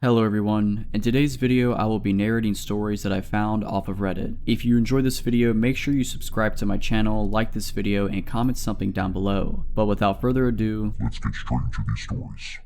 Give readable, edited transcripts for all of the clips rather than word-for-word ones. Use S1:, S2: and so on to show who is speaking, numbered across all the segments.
S1: Hello everyone, in today's video I will be narrating stories that I found off of Reddit. If you enjoyed this video, make sure you subscribe to my channel, like this video, and comment something down below. But without further ado,
S2: let's get straight into these stories.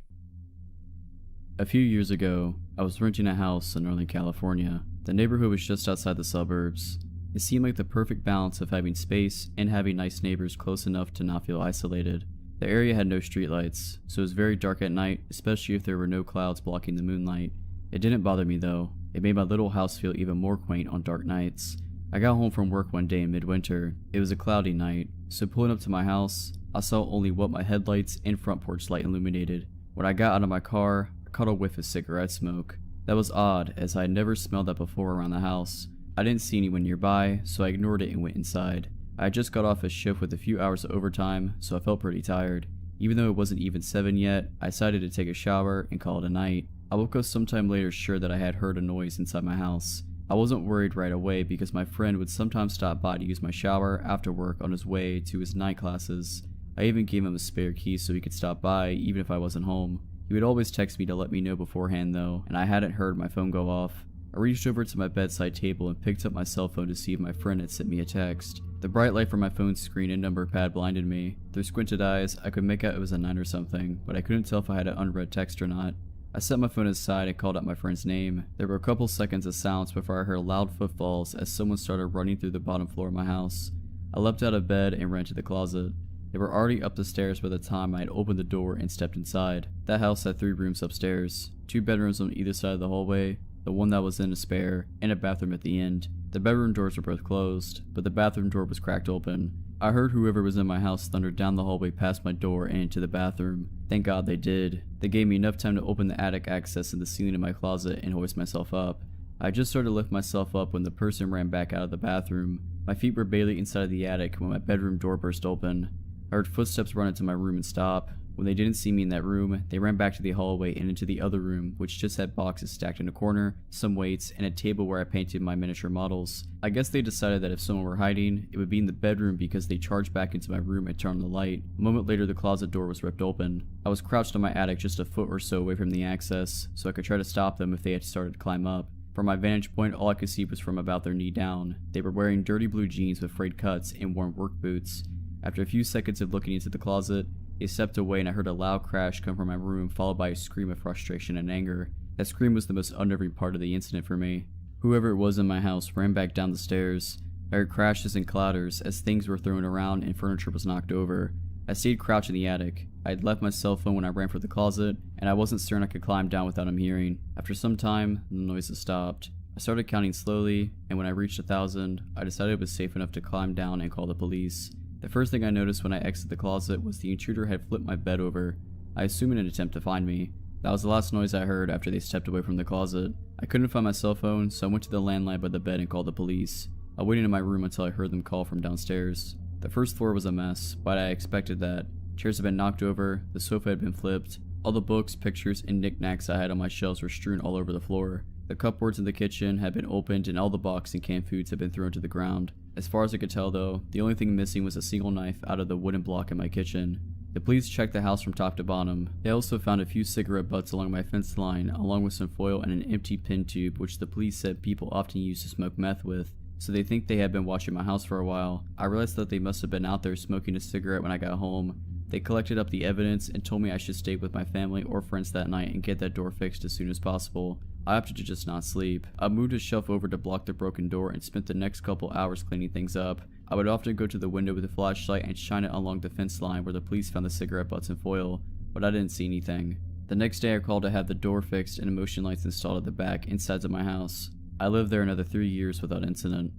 S1: A few years ago, I was renting a house in Northern California. The neighborhood was just outside the suburbs. It seemed like the perfect balance of having space and having nice neighbors close enough to not feel isolated. The area had no streetlights, so it was very dark at night, especially if there were no clouds blocking the moonlight. It didn't bother me though. It made my little house feel even more quaint on dark nights. I got home from work one day in midwinter. It was a cloudy night, so pulling up to my house, I saw only what my headlights and front porch light illuminated. When I got out of my car, I caught a whiff of cigarette smoke. That was odd, as I had never smelled that before around the house. I didn't see anyone nearby, so I ignored it and went inside. I had just got off a shift with a few hours of overtime, so I felt pretty tired. Even though it wasn't even 7 yet, I decided to take a shower and call it a night. I woke up sometime later sure that I had heard a noise inside my house. I wasn't worried right away because my friend would sometimes stop by to use my shower after work on his way to his night classes. I even gave him a spare key so he could stop by even if I wasn't home. He would always text me to let me know beforehand though, and I hadn't heard my phone go off. I reached over to my bedside table and picked up my cell phone to see if my friend had sent me a text. The bright light from my phone's screen and number pad blinded me. Through squinted eyes, I could make out it was a 9 or something, but I couldn't tell if I had an unread text or not. I set my phone aside and called out my friend's name. There were a couple seconds of silence before I heard loud footfalls as someone started running through the bottom floor of my house. I leapt out of bed and ran to the closet. They were already up the stairs by the time I had opened the door and stepped inside. That house had 3 rooms upstairs, 2 bedrooms on either side of the hallway, the one that was in a spare, and a bathroom at the end. The bedroom doors were both closed, but the bathroom door was cracked open. I heard whoever was in my house thunder down the hallway past my door and into the bathroom. Thank God they did. They gave me enough time to open the attic access in the ceiling of my closet and hoist myself up. I just started to lift myself up when the person ran back out of the bathroom. My feet were barely inside of the attic when my bedroom door burst open. I heard footsteps run into my room and stop. When they didn't see me in that room, they ran back to the hallway and into the other room, which just had boxes stacked in a corner, some weights, and a table where I painted my miniature models. I guess they decided that if someone were hiding, it would be in the bedroom because they charged back into my room and turned on the light. A moment later, the closet door was ripped open. I was crouched in my attic just a foot or so away from the access, so I could try to stop them if they had started to climb up. From my vantage point, all I could see was from about their knee down. They were wearing dirty blue jeans with frayed cuts and worn work boots. After a few seconds of looking into the closet, they stepped away and I heard a loud crash come from my room followed by a scream of frustration and anger. That scream was the most unnerving part of the incident for me. Whoever it was in my house ran back down the stairs. I heard crashes and clatters as things were thrown around and furniture was knocked over. I stayed crouched in the attic. I had left my cell phone when I ran for the closet, and I wasn't certain I could climb down without him hearing. After some time, the noises stopped. I started counting slowly, and when I reached 1,000, I decided it was safe enough to climb down and call the police. The first thing I noticed when I exited the closet was the intruder had flipped my bed over, I assume in an attempt to find me. That was the last noise I heard after they stepped away from the closet. I couldn't find my cell phone, so I went to the landline by the bed and called the police. I waited in my room until I heard them call from downstairs. The first floor was a mess, but I expected that. Chairs had been knocked over, the sofa had been flipped, all the books, pictures, and knickknacks I had on my shelves were strewn all over the floor. The cupboards in the kitchen had been opened and all the boxed and canned foods had been thrown to the ground. As far as I could tell though, the only thing missing was a single knife out of the wooden block in my kitchen. The police checked the house from top to bottom. They also found a few cigarette butts along my fence line, along with some foil and an empty pin tube which the police said people often use to smoke meth with, so they think they had been watching my house for a while. I realized that they must have been out there smoking a cigarette when I got home. They collected up the evidence and told me I should stay with my family or friends that night and get that door fixed as soon as possible. I opted to just not sleep. I moved a shelf over to block the broken door and spent the next couple hours cleaning things up. I would often go to the window with a flashlight and shine it along the fence line where the police found the cigarette butts and foil, but I didn't see anything. The next day I called to have the door fixed and motion lights installed at the back and sides of my house. I lived there another 3 years without incident.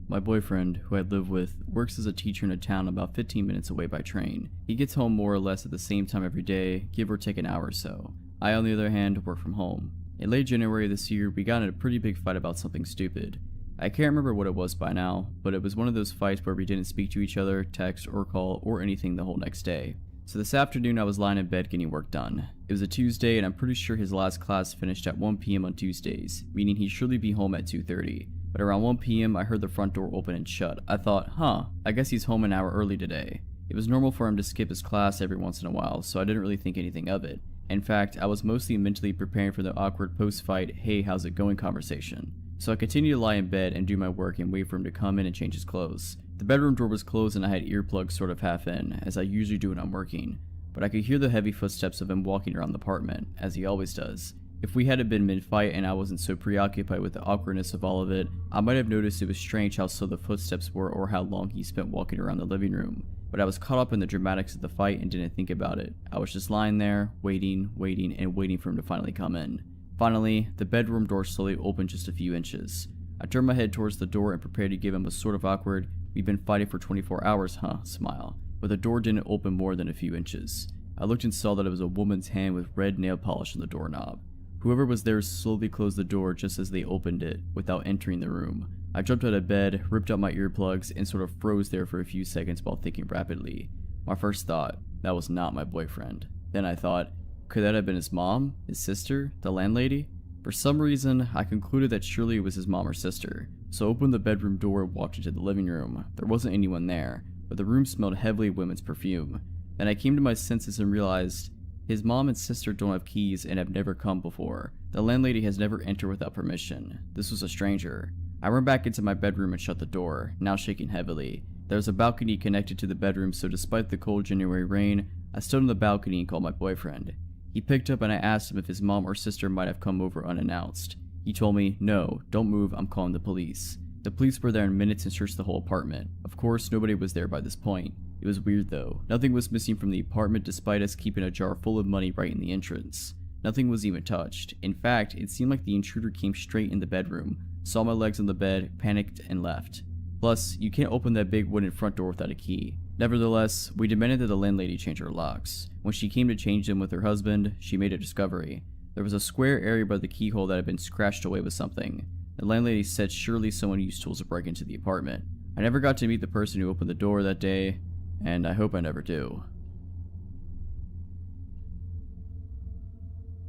S1: My boyfriend, who I'd lived with, works as a teacher in a town about 15 minutes away by train. He gets home more or less at the same time every day, give or take an hour or so. I, on the other hand, work from home. In late January this year, we got in a pretty big fight about something stupid. I can't remember what it was by now, but it was one of those fights where we didn't speak to each other, text, or call, or anything the whole next day. So this afternoon I was lying in bed getting work done. It was a Tuesday and I'm pretty sure his last class finished at 1 PM on Tuesdays, meaning he'd surely be home at 2:30. But around 1 PM I heard the front door open and shut. I thought, I guess he's home an hour early today. It was normal for him to skip his class every once in a while, so I didn't really think anything of it. In fact, I was mostly mentally preparing for the awkward post-fight, "Hey, how's it going" conversation. So I continued to lie in bed and do my work and wait for him to come in and change his clothes. The bedroom door was closed and I had earplugs sort of half in, as I usually do when I'm working. But I could hear the heavy footsteps of him walking around the apartment, as he always does. If we hadn't been mid-fight and I wasn't so preoccupied with the awkwardness of all of it, I might have noticed it was strange how slow the footsteps were or how long he spent walking around the living room. But I was caught up in the dramatics of the fight and didn't think about it. I was just lying there, waiting, and waiting for him to finally come in. Finally, the bedroom door slowly opened just a few inches. I turned my head towards the door and prepared to give him a sort of awkward, "We've been fighting for 24 hours, huh?" smile. But the door didn't open more than a few inches. I looked and saw that it was a woman's hand with red nail polish on the doorknob. Whoever was there slowly closed the door just as they opened it, without entering the room. I jumped out of bed, ripped out my earplugs, and sort of froze there for a few seconds while thinking rapidly. My first thought, that was not my boyfriend. Then I thought, could that have been his mom? His sister? The landlady? For some reason, I concluded that surely it was his mom or sister, so I opened the bedroom door and walked into the living room. There wasn't anyone there, but the room smelled heavily of women's perfume. Then I came to my senses and realized, his mom and sister don't have keys and have never come before. The landlady has never entered without permission. This was a stranger. I ran back into my bedroom and shut the door, now shaking heavily. There was a balcony connected to the bedroom, so despite the cold January rain, I stood on the balcony and called my boyfriend. He picked up and I asked him if his mom or sister might have come over unannounced. He told me, "No, don't move, I'm calling the police." The police were there in minutes and searched the whole apartment. Of course, nobody was there by this point. It was weird though. Nothing was missing from the apartment despite us keeping a jar full of money right in the entrance. Nothing was even touched. In fact, it seemed like the intruder came straight in the bedroom, saw my legs on the bed, panicked, and left. Plus, you can't open that big wooden front door without a key. Nevertheless, we demanded that the landlady change her locks. When she came to change them with her husband, she made a discovery. There was a square area by the keyhole that had been scratched away with something. The landlady said surely someone used tools to break into the apartment. I never got to meet the person who opened the door that day, and I hope I never do.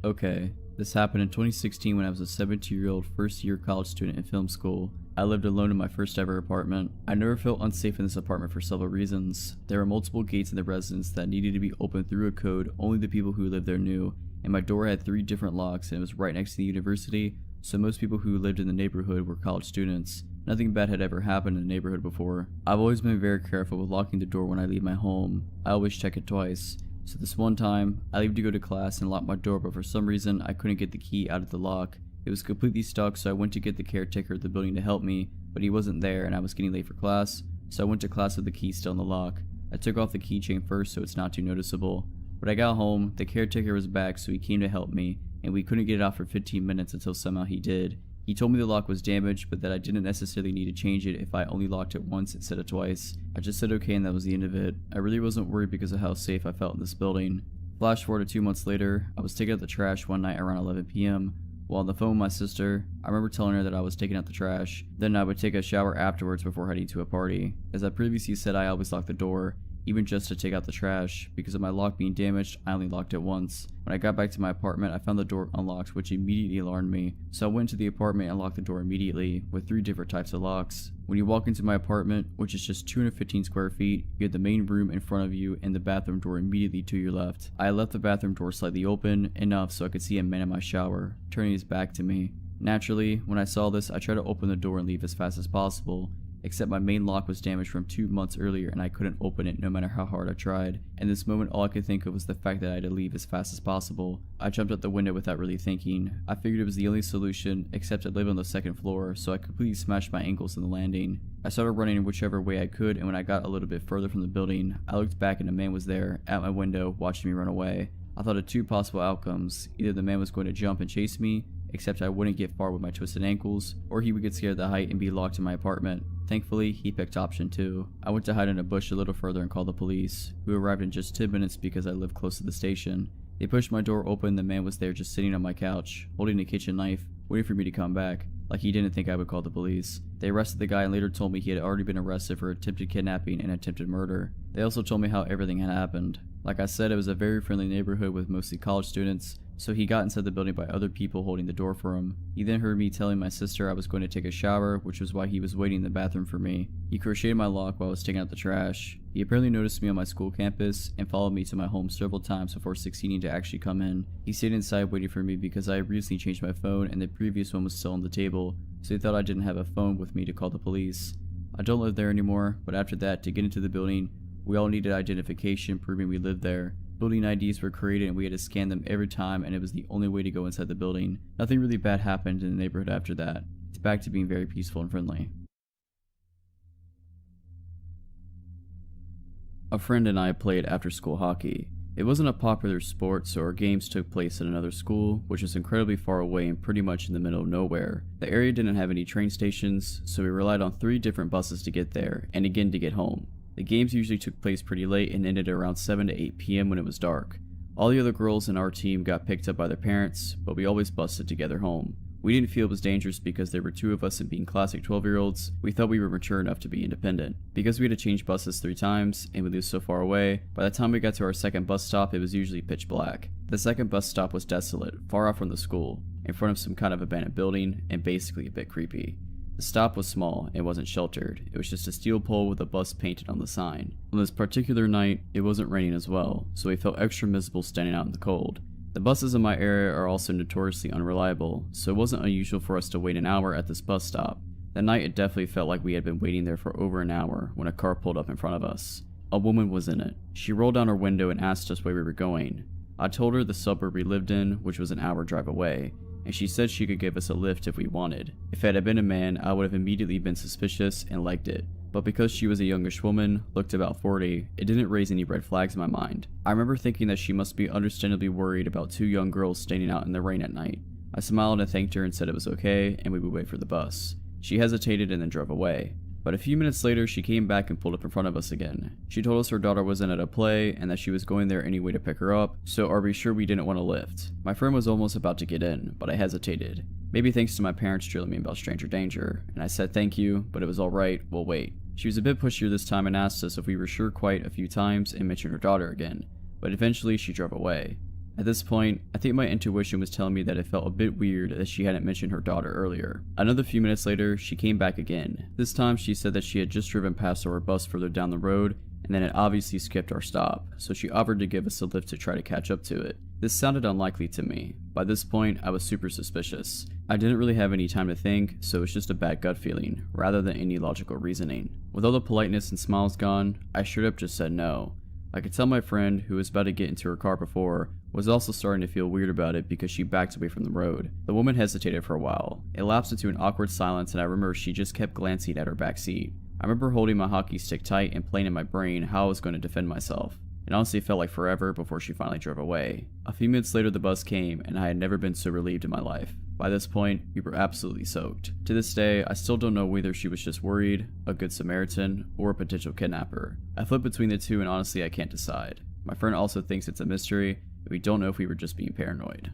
S1: Okay, this happened in 2016 when I was a 17-year-old first-year college student in film school. I lived alone in my first ever apartment. I never felt unsafe in this apartment for several reasons. There were multiple gates in the residence that needed to be opened through a code only the people who lived there knew, and my door had 3 different locks and it was right next to the university, so most people who lived in the neighborhood were college students. Nothing bad had ever happened in the neighborhood before. I've always been very careful with locking the door when I leave my home. I always check it twice. So this one time, I leave to go to class and lock my door, but for some reason I couldn't get the key out of the lock. It was completely stuck, so I went to get the caretaker of the building to help me, but he wasn't there and I was getting late for class, so I went to class with the key still in the lock. I took off the keychain first so it's not too noticeable. When I got home, the caretaker was back, so he came to help me, and we couldn't get it out for 15 minutes until somehow he did. He told me the lock was damaged, but that I didn't necessarily need to change it if I only locked it once instead of twice. I just said okay and that was the end of it. I really wasn't worried because of how safe I felt in this building. Flash forward to 2 months later, I was taking out the trash one night around 11 p.m. While on the phone with my sister, I remember telling her that I was taking out the trash. Then I would take a shower afterwards before heading to a party. As I previously said, I always locked the door, even just to take out the trash. Because of my lock being damaged, I only locked it once. When I got back to my apartment, I found the door unlocked, which immediately alarmed me. So I went to the apartment and locked the door immediately, with 3 different types of locks. When you walk into my apartment, which is just 215 square feet, you have the main room in front of you and the bathroom door immediately to your left. I left the bathroom door slightly open, enough so I could see a man in my shower, turning his back to me. Naturally, when I saw this, I tried to open the door and leave as fast as possible. Except my main lock was damaged from 2 months earlier and I couldn't open it no matter how hard I tried. In this moment, all I could think of was the fact that I had to leave as fast as possible. I jumped out the window without really thinking. I figured it was the only solution, except I live on the 2nd floor, so I completely smashed my ankles in the landing. I started running whichever way I could, and when I got a little bit further from the building, I looked back and a man was there, at my window, watching me run away. I thought of 2 possible outcomes. Either the man was going to jump and chase me, except I wouldn't get far with my twisted ankles, or he would get scared at the height and be locked in my apartment. Thankfully, he picked option 2. I went to hide in a bush a little further and called the police, who arrived in just 10 minutes because I lived close to the station. They pushed my door open, the man was there just sitting on my couch, holding a kitchen knife, waiting for me to come back, like he didn't think I would call the police. They arrested the guy and later told me he had already been arrested for attempted kidnapping and attempted murder. They also told me how everything had happened. Like I said, it was a very friendly neighborhood with mostly college students, so he got inside the building by other people holding the door for him. He then heard me telling my sister I was going to take a shower, which was why he was waiting in the bathroom for me. He crocheted my lock while I was taking out the trash. He apparently noticed me on my school campus and followed me to my home several times before succeeding to actually come in. He stayed inside waiting for me because I had recently changed my phone and the previous one was still on the table, so he thought I didn't have a phone with me to call the police. I don't live there anymore, but after that, to get into the building, we all needed identification proving we lived there. Building IDs were created and we had to scan them every time, and it was the only way to go inside the building. Nothing really bad happened in the neighborhood after that. It's back to being very peaceful and friendly. A friend and I played after-school hockey. It wasn't a popular sport, so our games took place at another school, which was incredibly far away and pretty much in the middle of nowhere. The area didn't have any train stations, so we relied on 3 different buses to get there, and again to get home. The games usually took place pretty late and ended around 7 to 8 p.m. when it was dark. All the other girls in our team got picked up by their parents, but we always busted together home. We didn't feel it was dangerous because there were 2 of us, and being classic 12-year-olds, we thought we were mature enough to be independent. Because we had to change buses 3 times, and we lived so far away, by the time we got to our second bus stop it was usually pitch black. The second bus stop was desolate, far off from the school, in front of some kind of abandoned building, and basically a bit creepy. The stop was small and wasn't sheltered. It was just a steel pole with a bus painted on the sign. On this particular night, it wasn't raining as well, so we felt extra miserable standing out in the cold. The buses in my area are also notoriously unreliable, so it wasn't unusual for us to wait an hour at this bus stop. That night it definitely felt like we had been waiting there for over an hour when a car pulled up in front of us. A woman was in it. She rolled down her window and asked us where we were going. I told her the suburb we lived in, which was an hour drive away, and she said she could give us a lift if we wanted. If it had been a man, I would have immediately been suspicious and liked it. But because she was a youngish woman, looked about 40, it didn't raise any red flags in my mind. I remember thinking that she must be understandably worried about 2 young girls standing out in the rain at night. I smiled and thanked her and said it was okay and we would wait for the bus. She hesitated and then drove away. But a few minutes later, she came back and pulled up in front of us again. She told us her daughter wasn't at a play and that she was going there anyway to pick her up, so are we sure we didn't want a lift? My friend was almost about to get in, but I hesitated. Maybe thanks to my parents drilling me about stranger danger, and I said thank you, but it was alright, we'll wait. She was a bit pushier this time and asked us if we were sure quite a few times and mentioned her daughter again, but eventually she drove away. At this point, I think my intuition was telling me that it felt a bit weird that she hadn't mentioned her daughter earlier. Another few minutes later, she came back again. This time she said that she had just driven past our bus further down the road and then had obviously skipped our stop, so she offered to give us a lift to try to catch up to it. This sounded unlikely to me. By this point, I was super suspicious. I didn't really have any time to think, so it was just a bad gut feeling, rather than any logical reasoning. With all the politeness and smiles gone, I straight up just said no. I could tell my friend, who was about to get into her car before, was also starting to feel weird about it because she backed away from the road. The woman hesitated for a while. It lapsed into an awkward silence and I remember she just kept glancing at her back seat. I remember holding my hockey stick tight and playing in my brain how I was going to defend myself. It honestly felt like forever before she finally drove away. A few minutes later the bus came and I had never been so relieved in my life. By this point, we were absolutely soaked. To this day, I still don't know whether she was just worried, a good Samaritan, or a potential kidnapper. I flip between the two and honestly I can't decide. My friend also thinks it's a mystery, and we don't know if we were just being paranoid.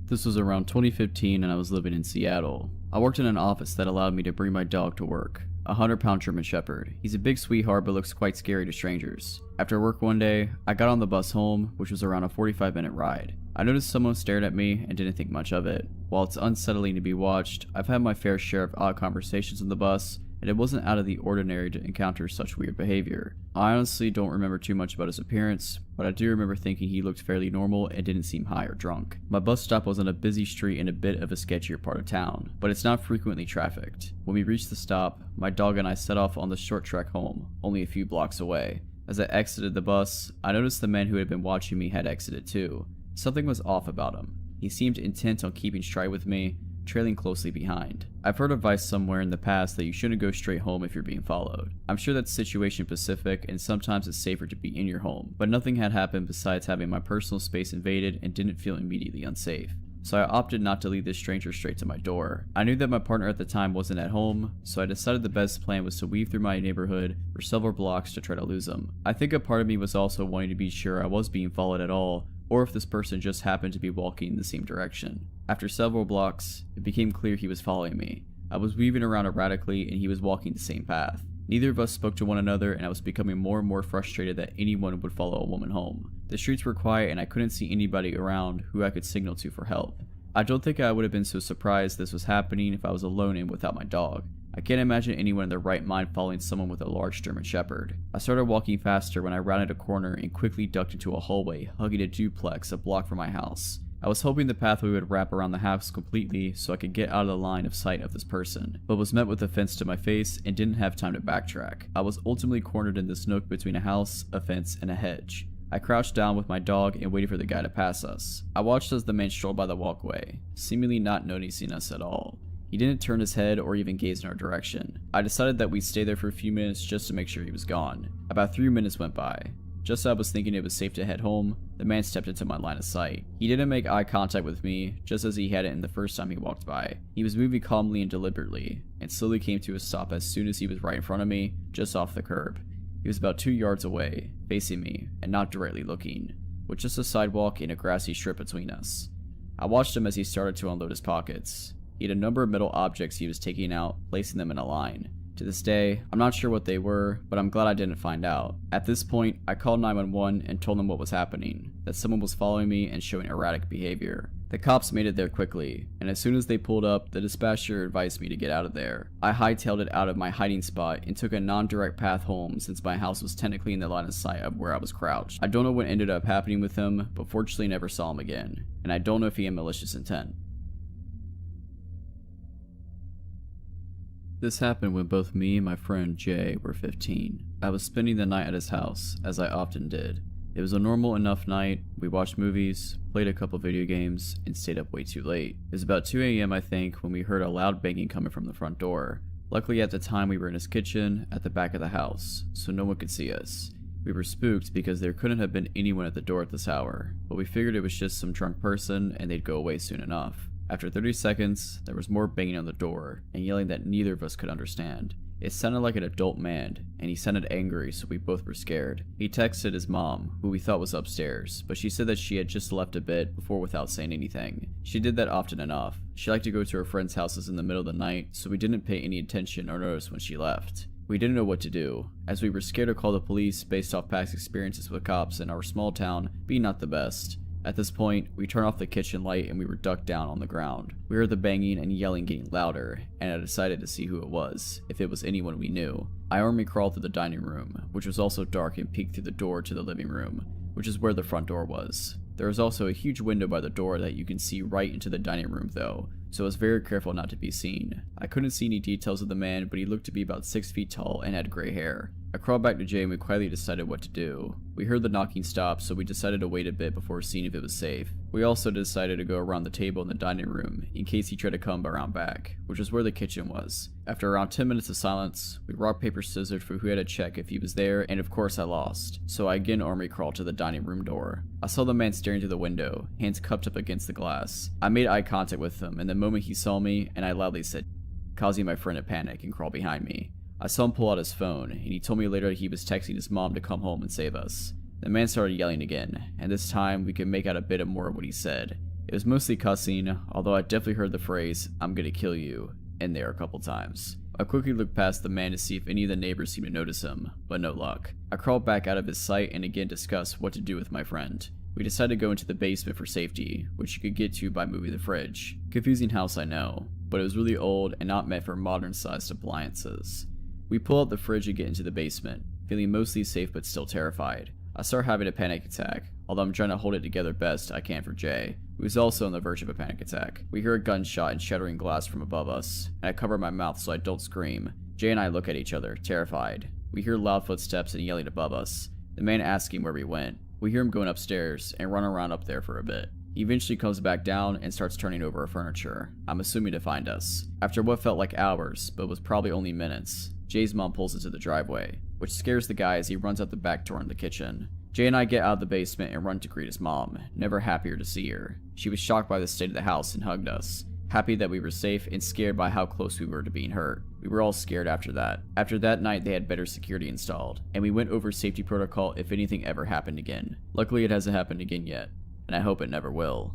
S1: This was around 2015 and I was living in Seattle. I worked in an office that allowed me to bring my dog to work. A 100-pound German Shepherd. He's a big sweetheart but looks quite scary to strangers. After work one day, I got on the bus home, which was around a 45-minute ride. I noticed someone stared at me and didn't think much of it. While it's unsettling to be watched, I've had my fair share of odd conversations on the bus, and it wasn't out of the ordinary to encounter such weird behavior. I honestly don't remember too much about his appearance, but I do remember thinking he looked fairly normal and didn't seem high or drunk. My bus stop was on a busy street in a bit of a sketchier part of town, but it's not frequently trafficked. When we reached the stop, my dog and I set off on the short trek home, only a few blocks away. As I exited the bus, I noticed the man who had been watching me had exited too. Something was off about him. He seemed intent on keeping stride with me, trailing closely behind. I've heard advice somewhere in the past that you shouldn't go straight home if you're being followed. I'm sure that's situation specific and sometimes it's safer to be in your home, but nothing had happened besides having my personal space invaded and didn't feel immediately unsafe. So I opted not to lead this stranger straight to my door. I knew that my partner at the time wasn't at home, so I decided the best plan was to weave through my neighborhood for several blocks to try to lose him. I think a part of me was also wanting to be sure I was being followed at all, or if this person just happened to be walking in the same direction. After several blocks, it became clear he was following me. I was weaving around erratically and he was walking the same path. Neither of us spoke to one another, and I was becoming more and more frustrated that anyone would follow a woman home. The streets were quiet and I couldn't see anybody around who I could signal to for help. I don't think I would have been so surprised this was happening if I was alone and without my dog. I can't imagine anyone in their right mind following someone with a large German Shepherd. I started walking faster when I rounded a corner and quickly ducked into a hallway, hugging a duplex a block from my house. I was hoping the pathway would wrap around the house completely so I could get out of the line of sight of this person, but was met with a fence to my face and didn't have time to backtrack. I was ultimately cornered in this nook between a house, a fence, and a hedge. I crouched down with my dog and waited for the guy to pass us. I watched as the man strolled by the walkway, seemingly not noticing us at all. He didn't turn his head or even gaze in our direction. I decided that we'd stay there for a few minutes just to make sure he was gone. About 3 minutes went by. Just as I was thinking it was safe to head home, the man stepped into my line of sight. He didn't make eye contact with me, just as he hadn't the first time he walked by. He was moving calmly and deliberately, and slowly came to a stop as soon as he was right in front of me, just off the curb. He was about 2 yards away, facing me, and not directly looking, with just a sidewalk and a grassy strip between us. I watched him as he started to unload his pockets. He had a number of metal objects he was taking out, placing them in a line. To this day, I'm not sure what they were, but I'm glad I didn't find out. At this point, I called 911 and told them what was happening, that someone was following me and showing erratic behavior. The cops made it there quickly, and as soon as they pulled up, the dispatcher advised me to get out of there. I hightailed it out of my hiding spot and took a non-direct path home since my house was technically in the line of sight of where I was crouched. I don't know what ended up happening with him, but fortunately never saw him again, and I don't know if he had malicious intent. This happened when both me and my friend Jay were 15. I was spending the night at his house, as I often did. It was a normal enough night. We watched movies, played a couple video games, and stayed up way too late. It was about 2 AM I think when we heard a loud banging coming from the front door. Luckily at the time we were in his kitchen at the back of the house, so no one could see us. We were spooked because there couldn't have been anyone at the door at this hour, but we figured it was just some drunk person and they'd go away soon enough. After 30 seconds, there was more banging on the door and yelling that neither of us could understand. It sounded like an adult man, and he sounded angry, so we both were scared. He texted his mom, who we thought was upstairs, but she said that she had just left a bit before without saying anything. She did that often enough. She liked to go to her friends' houses in the middle of the night, so we didn't pay any attention or notice when she left. We didn't know what to do, as we were scared to call the police based off past experiences with cops in our small town being not the best. At this point, we turned off the kitchen light and we were ducked down on the ground. We heard the banging and yelling getting louder, and I decided to see who it was, if it was anyone we knew. I army crawled through the dining room, which was also dark, and peeked through the door to the living room, which is where the front door was. There is also a huge window by the door that you can see right into the dining room though, so I was very careful not to be seen. I couldn't see any details of the man, but he looked to be about 6 feet tall and had gray hair. I crawled back to Jay and we quietly decided what to do. We heard the knocking stop, so we decided to wait a bit before seeing if it was safe. We also decided to go around the table in the dining room in case he tried to come around back, which is where the kitchen was. After around 10 minutes of silence, we rock paper scissors for who had to check if he was there, and of course I lost, so I again army crawled to the dining room door. I saw the man staring through the window, hands cupped up against the glass. I made eye contact with him, and the moment he saw me, and I loudly said, causing my friend to panic and crawl behind me. I saw him pull out his phone, and he told me later that he was texting his mom to come home and save us. The man started yelling again, and this time we could make out a bit more of what he said. It was mostly cussing, although I definitely heard the phrase, "I'm gonna kill you," in there a couple times. I quickly looked past the man to see if any of the neighbors seemed to notice him, but no luck. I crawled back out of his sight and again discussed what to do with my friend. We decided to go into the basement for safety, which you could get to by moving the fridge. Confusing house, I know, but it was really old and not meant for modern-sized appliances. We pull out the fridge and get into the basement, feeling mostly safe but still terrified. I start having a panic attack, although I'm trying to hold it together best I can for Jay, who is also on the verge of a panic attack. We hear a gunshot and shattering glass from above us, and I cover my mouth so I don't scream. Jay and I look at each other, terrified. We hear loud footsteps and yelling above us, the man asking where we went. We hear him going upstairs and run around up there for a bit. He eventually comes back down and starts turning over our furniture, I'm assuming to find us. After what felt like hours, but was probably only minutes, Jay's mom pulls into the driveway, which scares the guy as he runs out the back door in the kitchen. Jay and I get out of the basement and run to greet his mom, never happier to see her. She was shocked by the state of the house and hugged us, happy that we were safe and scared by how close we were to being hurt. We were all scared after that. After that night they had better security installed, and we went over safety protocol if anything ever happened again. Luckily it hasn't happened again yet, and I hope it never will.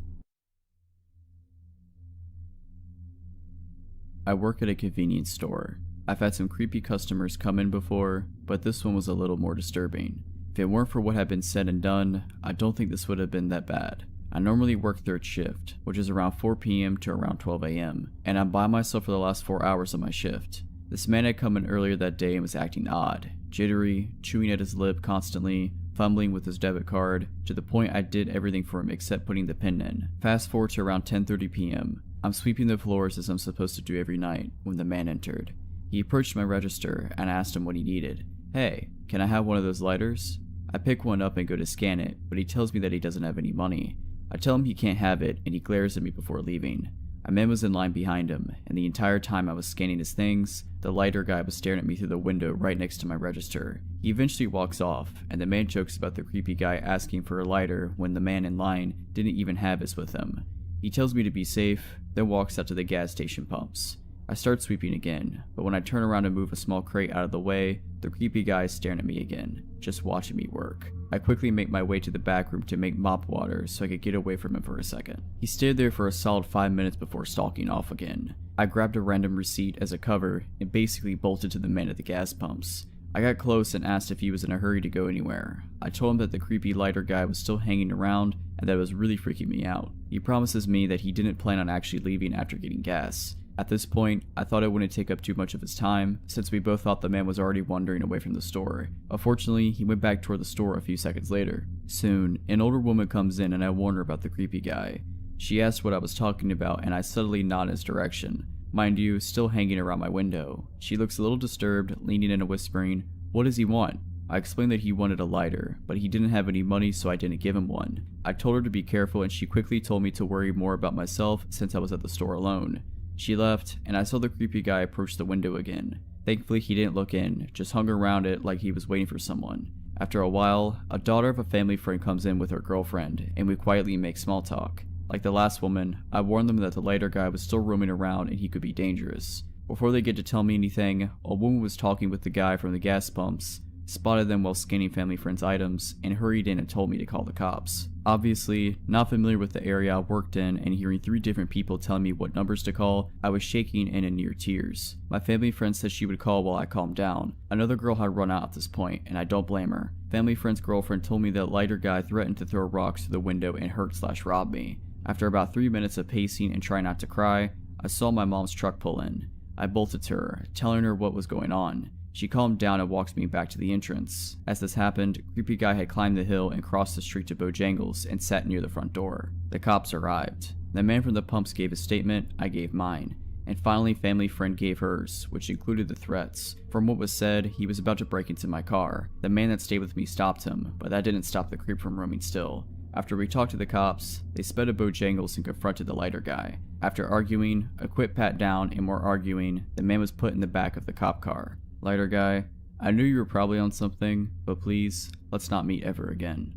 S1: I work at a convenience store. I've had some creepy customers come in before, but this one was a little more disturbing. If it weren't for what had been said and done, I don't think this would have been that bad. I normally work third shift, which is around 4 p.m. to around 12 a.m., and I'm by myself for the last 4 hours of my shift. This man had come in earlier that day and was acting odd, jittery, chewing at his lip constantly, fumbling with his debit card, to the point I did everything for him except putting the pin in. Fast forward to around 10:30 p.m. I'm sweeping the floors as I'm supposed to do every night when the man entered. He approached my register and I asked him what he needed. "Hey, can I have one of those lighters?" I pick one up and go to scan it, but he tells me that he doesn't have any money. I tell him he can't have it, and he glares at me before leaving. A man was in line behind him, and the entire time I was scanning his things, the lighter guy was staring at me through the window right next to my register. He eventually walks off, and the man jokes about the creepy guy asking for a lighter when the man in line didn't even have his with him. He tells me to be safe, then walks out to the gas station pumps. I start sweeping again, but when I turn around to move a small crate out of the way, the creepy guy is staring at me again, just watching me work. I quickly make my way to the back room to make mop water so I could get away from him for a second. He stayed there for a solid 5 minutes before stalking off again. I grabbed a random receipt as a cover and basically bolted to the man at the gas pumps. I got close and asked if he was in a hurry to go anywhere. I told him that the creepy lighter guy was still hanging around and that it was really freaking me out. He promises me that he didn't plan on actually leaving after getting gas. At this point, I thought it wouldn't take up too much of his time, since we both thought the man was already wandering away from the store. Unfortunately, he went back toward the store a few seconds later. Soon, an older woman comes in and I warn her about the creepy guy. She asked what I was talking about and I subtly nod in his direction. Mind you, still hanging around my window. She looks a little disturbed, leaning in and whispering, "What does he want?" I explained that he wanted a lighter, but he didn't have any money so I didn't give him one. I told her to be careful and she quickly told me to worry more about myself since I was at the store alone. She left, and I saw the creepy guy approach the window again. Thankfully, he didn't look in, just hung around it like he was waiting for someone. After a while, a daughter of a family friend comes in with her girlfriend, and we quietly make small talk. Like the last woman, I warned them that the lighter guy was still roaming around and he could be dangerous. Before they get to tell me anything, a woman was talking with the guy from the gas pumps, spotted them while scanning family friend's items, and hurried in and told me to call the cops. Obviously, not familiar with the area I worked in and hearing 3 different people telling me what numbers to call, I was shaking and in near tears. My family friend said she would call while I calmed down. Another girl had run out at this point, and I don't blame her. Family friend's girlfriend told me that lighter guy threatened to throw rocks through the window and hurt/rob me. After about 3 minutes of pacing and trying not to cry, I saw my mom's truck pull in. I bolted to her, telling her what was going on. She calmed down and walked me back to the entrance. As this happened, creepy guy had climbed the hill and crossed the street to Bojangles and sat near the front door. The cops arrived. The man from the pumps gave his statement, I gave mine. And finally family friend gave hers, which included the threats. From what was said, he was about to break into my car. The man that stayed with me stopped him, but that didn't stop the creep from roaming still. After we talked to the cops, they sped to Bojangles and confronted the lighter guy. After arguing, a quick pat down and more arguing, the man was put in the back of the cop car. Lighter guy, I knew you were probably on something, but please, let's not meet ever again.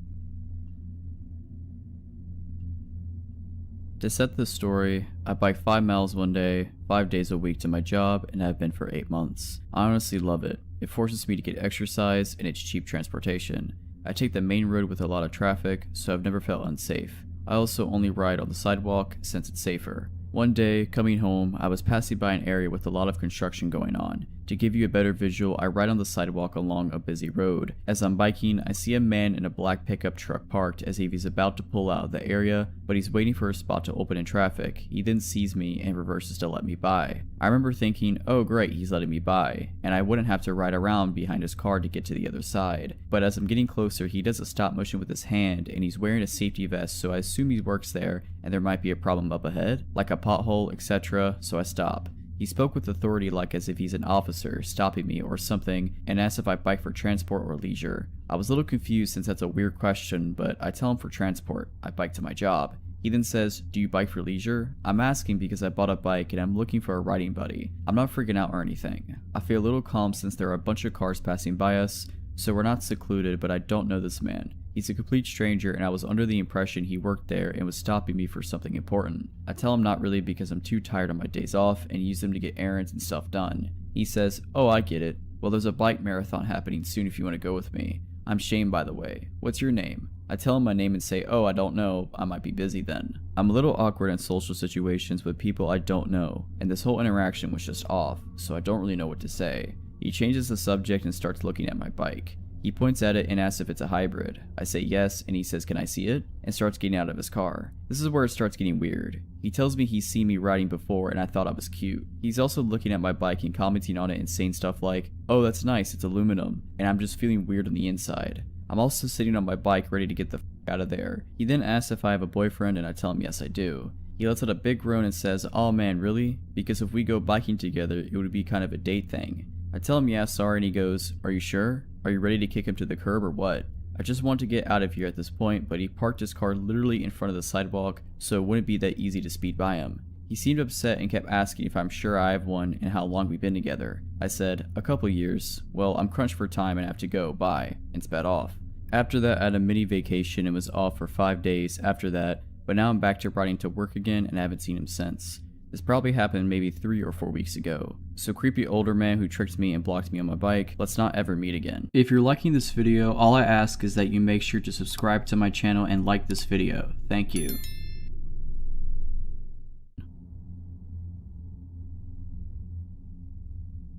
S1: To set this story, I bike 5 miles one day, 5 days a week to my job, and have been for 8 months. I honestly love it. It forces me to get exercise and it's cheap transportation. I take the main road with a lot of traffic, so I've never felt unsafe. I also only ride on the sidewalk since it's safer. One day, coming home, I was passing by an area with a lot of construction going on. To give you a better visual, I ride on the sidewalk along a busy road. As I'm biking, I see a man in a black pickup truck parked as if he's about to pull out of the area, but he's waiting for a spot to open in traffic. He then sees me and reverses to let me by. I remember thinking, oh great, he's letting me by, and I wouldn't have to ride around behind his car to get to the other side. But as I'm getting closer, he does a stop motion with his hand, and he's wearing a safety vest, so I assume he works there, and there might be a problem up ahead, like a pothole, etc., so I stop. He spoke with authority like as if he's an officer stopping me or something and asked if I bike for transport or leisure. I was a little confused since that's a weird question, but I tell him for transport. I bike to my job. He then says, do you bike for leisure? I'm asking because I bought a bike and I'm looking for a riding buddy. I'm not freaking out or anything. I feel a little calm since there are a bunch of cars passing by us, so we're not secluded, but I don't know this man. He's a complete stranger and I was under the impression he worked there and was stopping me for something important. I tell him not really because I'm too tired on my days off and use them to get errands and stuff done. He says, oh I get it. Well there's a bike marathon happening soon if you want to go with me. I'm Shane by the way. What's your name? I tell him my name and say, "Oh, I don't know, I might be busy then." I'm a little awkward in social situations with people I don't know, and this whole interaction was just off, so I don't really know what to say. He changes the subject and starts looking at my bike. He points at it and asks if it's a hybrid. I say yes, and he says, "Can I see it?" and starts getting out of his car. This is where it starts getting weird. He tells me he's seen me riding before and I thought I was cute. He's also looking at my bike and commenting on it and saying stuff like, "Oh, that's nice, it's aluminum," and I'm just feeling weird on the inside. I'm also sitting on my bike ready to get the f out of there. He then asks if I have a boyfriend and I tell him yes I do. He lets out a big groan and says, "Oh man, really? Because if we go biking together, it would be kind of a date thing." I tell him yeah, sorry, and he goes, "Are you sure? Are you ready to kick him to the curb or what?" I just want to get out of here at this point, but he parked his car literally in front of the sidewalk, so it wouldn't be that easy to speed by him. He seemed upset and kept asking if I'm sure I have one and how long we've been together. I said, "A couple years. Well, I'm crunched for time and have to go, bye," and sped off. After that, I had a mini vacation and was off for 5 days after that, but now I'm back to riding to work again and I haven't seen him since. This probably happened maybe 3 or 4 weeks ago. So creepy older man who tricked me and blocked me on my bike, let's not ever meet again. If you're liking this video, all I ask is that you make sure to subscribe to my channel and like this video. Thank you.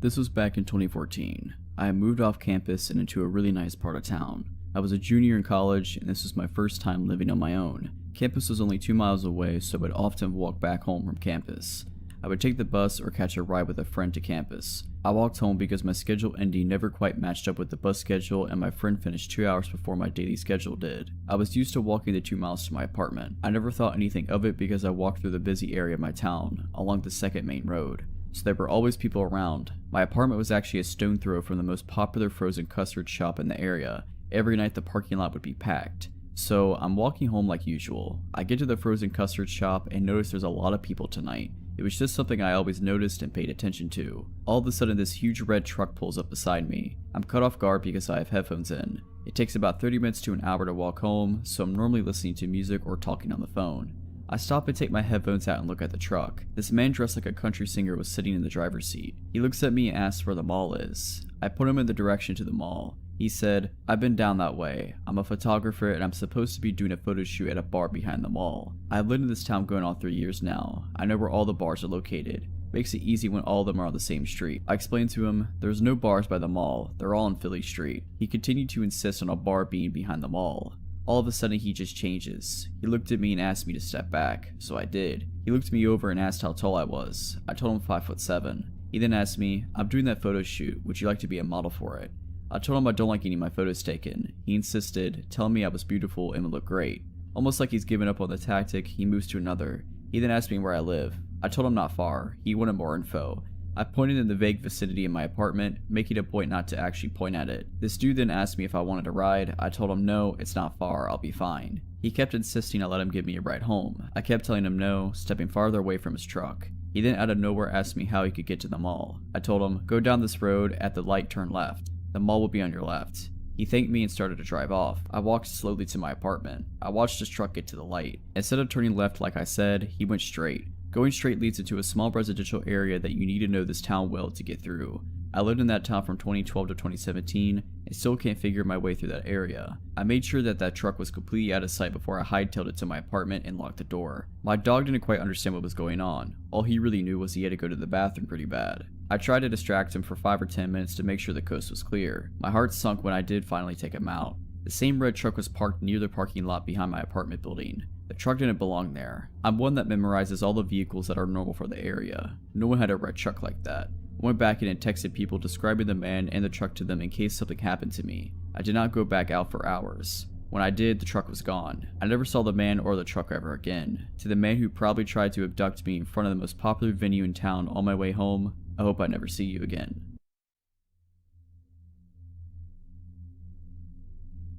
S1: This was back in 2014. I had moved off campus and into a really nice part of town. I was a junior in college and this was my first time living on my own. Campus was only 2 miles away, so I would often walk back home from campus. I would take the bus or catch a ride with a friend to campus. I walked home because my schedule ending never quite matched up with the bus schedule and my friend finished 2 hours before my daily schedule did. I was used to walking the 2 miles to my apartment. I never thought anything of it because I walked through the busy area of my town, along the second main road. So there were always people around. My apartment was actually a stone throw from the most popular frozen custard shop in the area. Every night the parking lot would be packed. So I'm walking home like usual. I get to the frozen custard shop and notice there's a lot of people tonight. It was just something I always noticed and paid attention to. All of a sudden this huge red truck pulls up beside me. I'm caught off guard because I have headphones in. It takes about 30 minutes to an hour to walk home, so I'm normally listening to music or talking on the phone. I stop and take my headphones out and look at the truck. This man dressed like a country singer was sitting in the driver's seat. He looks at me and asks where the mall is. I put him in the direction to the mall. He said, "I've been down that way. I'm a photographer and I'm supposed to be doing a photo shoot at a bar behind the mall. I've lived in this town going on 3 years now. I know where all the bars are located. Makes it easy when all of them are on the same street." I explained to him, "There's no bars by the mall. They're all on Philly Street." He continued to insist on a bar being behind the mall. All of a sudden he just changes. He looked at me and asked me to step back, so I did. He looked me over and asked how tall I was. I told him 5'7". He then asked me, "I'm doing that photo shoot. Would you like to be a model for it?" I told him I don't like getting my photos taken. He insisted, telling me I was beautiful and would look great. Almost like he's given up on the tactic, he moves to another. He then asked me where I live. I told him not far. He wanted more info. I pointed in the vague vicinity of my apartment, making a point not to actually point at it. This dude then asked me if I wanted a ride. I told him no, it's not far, I'll be fine. He kept insisting I let him give me a ride home. I kept telling him no, stepping farther away from his truck. He then out of nowhere asked me how he could get to the mall. I told him, "Go down this road, at the light turn left. The mall will be on your left." He thanked me and started to drive off. I walked slowly to my apartment. I watched his truck get to the light. Instead of turning left like I said, he went straight. Going straight leads into a small residential area that you need to know this town well to get through. I lived in that town from 2012 to 2017 and still can't figure my way through that area. I made sure that truck was completely out of sight before I hightailed it to my apartment and locked the door. My dog didn't quite understand what was going on. All he really knew was he had to go to the bathroom pretty bad. I tried to distract him for 5 or 10 minutes to make sure the coast was clear. My heart sunk when I did finally take him out. The same red truck was parked near the parking lot behind my apartment building. The truck didn't belong there. I'm one that memorizes all the vehicles that are normal for the area. No one had a red truck like that. I went back in and texted people describing the man and the truck to them in case something happened to me. I did not go back out for hours. When I did, the truck was gone. I never saw the man or the truck ever again. To the man who probably tried to abduct me in front of the most popular venue in town on my way home, I hope I never see you again.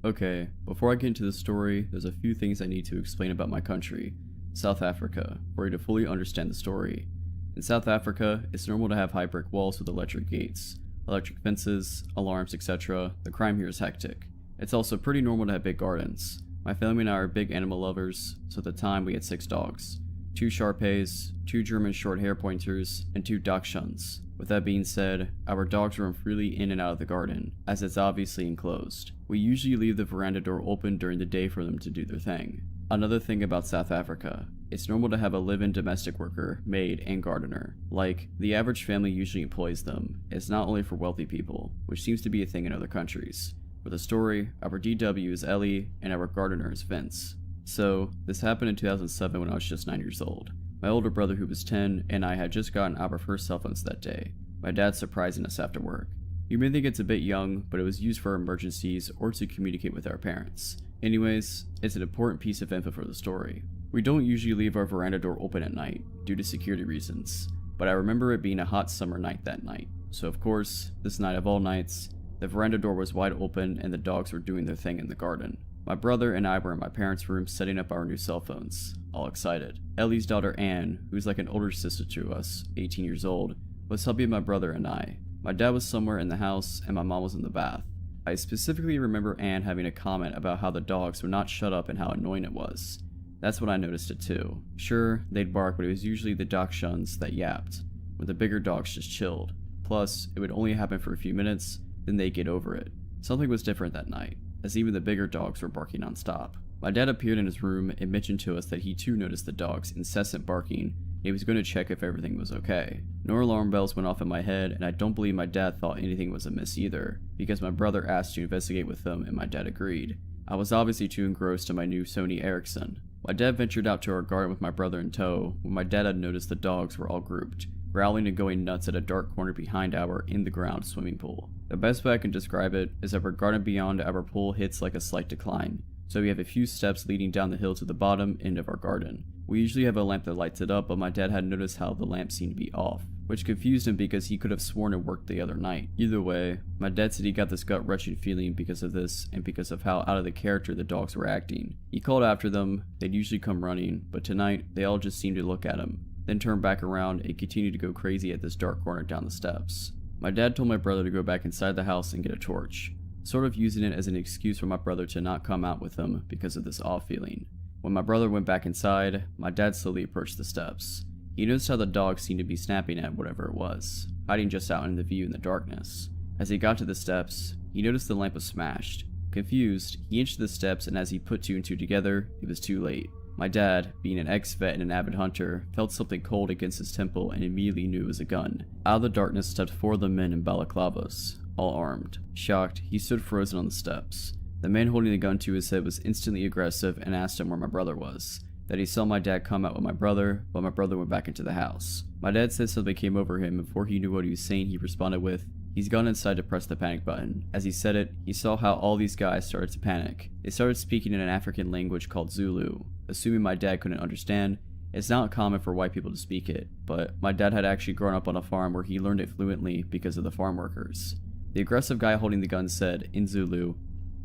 S1: Okay, before I get into the story, there's a few things I need to explain about my country, South Africa, for you to fully understand the story. In South Africa, it's normal to have high brick walls with electric gates, electric fences, alarms, etc. The crime here is hectic. It's also pretty normal to have big gardens. My family and I are big animal lovers, so at the time we had 6 dogs. 2 Shar-Peis, 2 German short hair pointers, and 2 Dachshunds. With that being said, our dogs roam freely in and out of the garden, as it's obviously enclosed. We usually leave the veranda door open during the day for them to do their thing. Another thing about South Africa, it's normal to have a live-in domestic worker, maid, and gardener. Like, the average family usually employs them. It's not only for wealthy people, which seems to be a thing in other countries. For the story, our DW is Ellie, and our gardener is Vince. So, this happened in 2007 when I was just 9 years old. My older brother, who was 10, and I had just gotten our first cell phones that day. My dad surprising us after work. You may think it's a bit young, but it was used for emergencies or to communicate with our parents. Anyways, it's an important piece of info for the story. We don't usually leave our veranda door open at night, due to security reasons, but I remember it being a hot summer night that night. So of course, this night of all nights, the veranda door was wide open and the dogs were doing their thing in the garden. My brother and I were in my parents' room setting up our new cell phones, all excited. Ellie's daughter Anne, who's like an older sister to us, 18 years old, was helping my brother and I. My dad was somewhere in the house and my mom was in the bath. I specifically remember Anne having a comment about how the dogs would not shut up and how annoying it was. That's when I noticed it too. Sure, they'd bark, but it was usually the Dachshunds that yapped, where the bigger dogs just chilled. Plus, it would only happen for a few minutes, then they'd get over it. Something was different that night, as even the bigger dogs were barking non-stop. My dad appeared in his room and mentioned to us that he too noticed the dogs' incessant barking. He was going to check if everything was okay. No alarm bells went off in my head, and I don't believe my dad thought anything was amiss either, because my brother asked to investigate with them and my dad agreed. I was obviously too engrossed in my new Sony Ericsson. My dad ventured out to our garden with my brother in tow when my dad had noticed the dogs were all grouped, growling and going nuts at a dark corner behind our in-the-ground swimming pool. The best way I can describe it is that our garden beyond our pool hits like a slight decline, so we have a few steps leading down the hill to the bottom end of our garden. We usually have a lamp that lights it up, but my dad had noticed how the lamp seemed to be off, which confused him because he could have sworn it worked the other night. Either way, my dad said he got this gut-wrenching feeling because of this and because of how out of the character the dogs were acting. He called after them. They'd usually come running, but tonight they all just seemed to look at him, then turn back around and continue to go crazy at this dark corner down the steps. My dad told my brother to go back inside the house and get a torch, sort of using it as an excuse for my brother to not come out with him because of this off feeling. When my brother went back inside, my dad slowly approached the steps. He noticed how the dog seemed to be snapping at whatever it was, hiding just out in the view in the darkness. As he got to the steps, he noticed the lamp was smashed. Confused, he inched the steps, and as he put 2 and 2 together, it was too late. My dad, being an ex-vet and an avid hunter, felt something cold against his temple and immediately knew it was a gun. Out of the darkness stepped 4 of the men in balaclavas, all armed. Shocked, he stood frozen on the steps. The man holding the gun to his head was instantly aggressive and asked him where my brother was. That he saw my dad come out with my brother, but my brother went back into the house. My dad said something came over him, and before he knew what he was saying, he responded with, "He's gone inside to press the panic button." As he said it, he saw how all these guys started to panic. They started speaking in an African language called Zulu. Assuming my dad couldn't understand, it's not common for white people to speak it, but my dad had actually grown up on a farm where he learned it fluently because of the farm workers. The aggressive guy holding the gun said, in Zulu,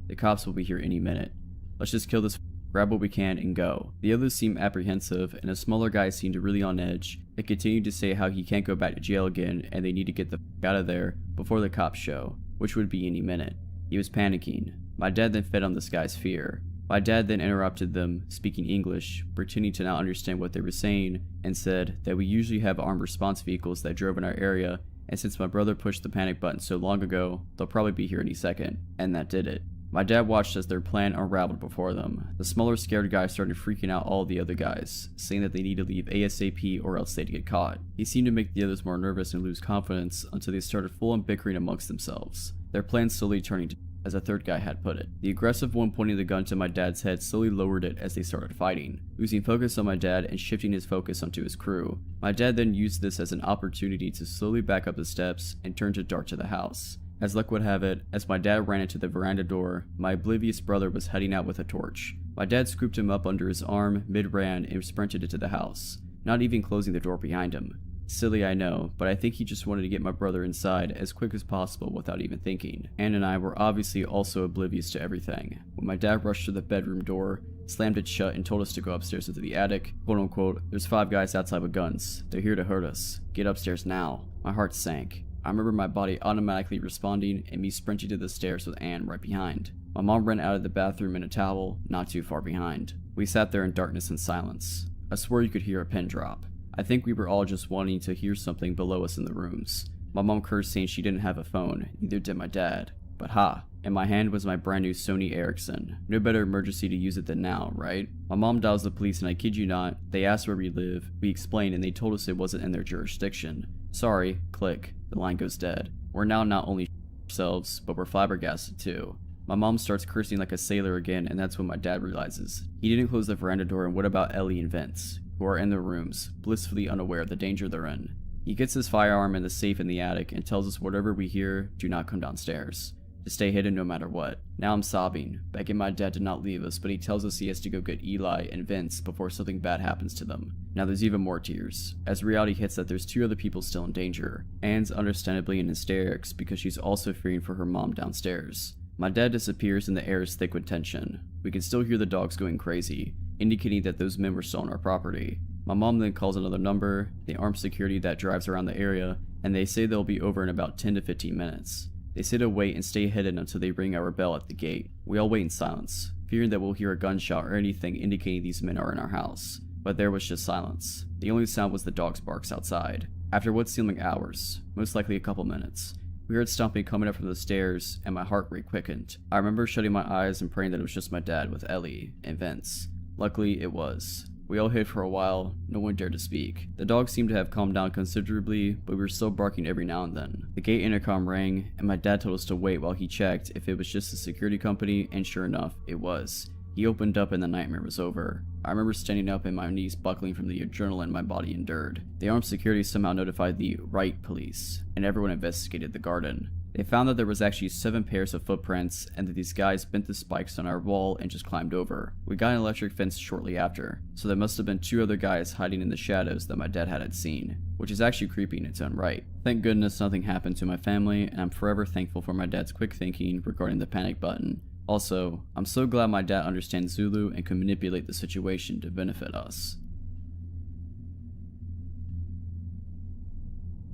S1: "The cops will be here any minute. Let's just kill this, grab what we can, and go." The others seemed apprehensive, and a smaller guy seemed really on edge, and continued to say how he can't go back to jail again, and they need to get the out of there before the cops show, which would be any minute. He was panicking. My dad then fed on this guy's fear. My dad then interrupted them, speaking English, pretending to not understand what they were saying, and said that we usually have armed response vehicles that drove in our area, and since my brother pushed the panic button so long ago, they'll probably be here any second. And that did it. My dad watched as their plan unraveled before them. The smaller scared guy started freaking out all the other guys, saying that they need to leave ASAP or else they'd get caught. He seemed to make the others more nervous and lose confidence until they started full-on bickering amongst themselves, their plan slowly turning to, as a third guy had put it. The aggressive one pointing the gun to my dad's head slowly lowered it as they started fighting, losing focus on my dad and shifting his focus onto his crew. My dad then used this as an opportunity to slowly back up the steps and turn to dart to the house. As luck would have it, as my dad ran into the veranda door, my oblivious brother was heading out with a torch. My dad scooped him up under his arm mid-ran and sprinted into the house, not even closing the door behind him. Silly, I know, but I think he just wanted to get my brother inside as quick as possible without even thinking. Anne and I were obviously also oblivious to everything. When my dad rushed to the bedroom door, slammed it shut, and told us to go upstairs into the attic, quote unquote, "There's 5 guys outside with guns. They're here to hurt us. Get upstairs now." My heart sank. I remember my body automatically responding and me sprinting to the stairs with Anne right behind. My mom ran out of the bathroom in a towel, not too far behind. We sat there in darkness and silence. I swore you could hear a pin drop. I think we were all just wanting to hear something below us in the rooms. My mom cursed saying she didn't have a phone, neither did my dad. But ha, in my hand was my brand new Sony Ericsson. No better emergency to use it than now, right? My mom dials the police and I kid you not, they asked where we live, we explained and they told us it wasn't in their jurisdiction. Sorry, click, the line goes dead. We're now not only ourselves, but we're flabbergasted too. My mom starts cursing like a sailor again and that's when my dad realizes. He didn't close the veranda door and what about Ellie and Vince, who are in their rooms, blissfully unaware of the danger they're in. He gets his firearm in the safe in the attic and tells us whatever we hear, do not come downstairs. To stay hidden no matter what. Now I'm sobbing, begging my dad to not leave us, but he tells us he has to go get Eli and Vince before something bad happens to them. Now there's even more tears, as reality hits that there's 2 other people still in danger. Anne's understandably in hysterics because she's also fearing for her mom downstairs. My dad disappears and the air is thick with tension. We can still hear the dogs going crazy, indicating that those men were still on our property. My mom then calls another number, the armed security that drives around the area, and they say they'll be over in about 10 to 15 minutes. They say to wait and stay hidden until they ring our bell at the gate. We all wait in silence, fearing that we'll hear a gunshot or anything indicating these men are in our house. But there was just silence. The only sound was the dog's barks outside. After what seemed like hours, most likely a couple minutes, we heard stomping coming up from the stairs and my heart rate quickened. I remember shutting my eyes and praying that it was just my dad with Ellie and Vince. Luckily, it was. We all hid for a while, no one dared to speak. The dogs seemed to have calmed down considerably, but we were still barking every now and then. The gate intercom rang, and my dad told us to wait while he checked if it was just a security company, and sure enough, it was. He opened up and the nightmare was over. I remember standing up and my knees buckling from the adrenaline my body endured. The armed security somehow notified the Wright police, and everyone investigated the garden. They found that there was actually 7 pairs of footprints and that these guys bent the spikes on our wall and just climbed over. We got an electric fence shortly after, so there must have been 2 other guys hiding in the shadows that my dad hadn't seen, which is actually creepy in its own right. Thank goodness nothing happened to my family, and I'm forever thankful for my dad's quick thinking regarding the panic button. Also, I'm so glad my dad understands Zulu and can manipulate the situation to benefit us.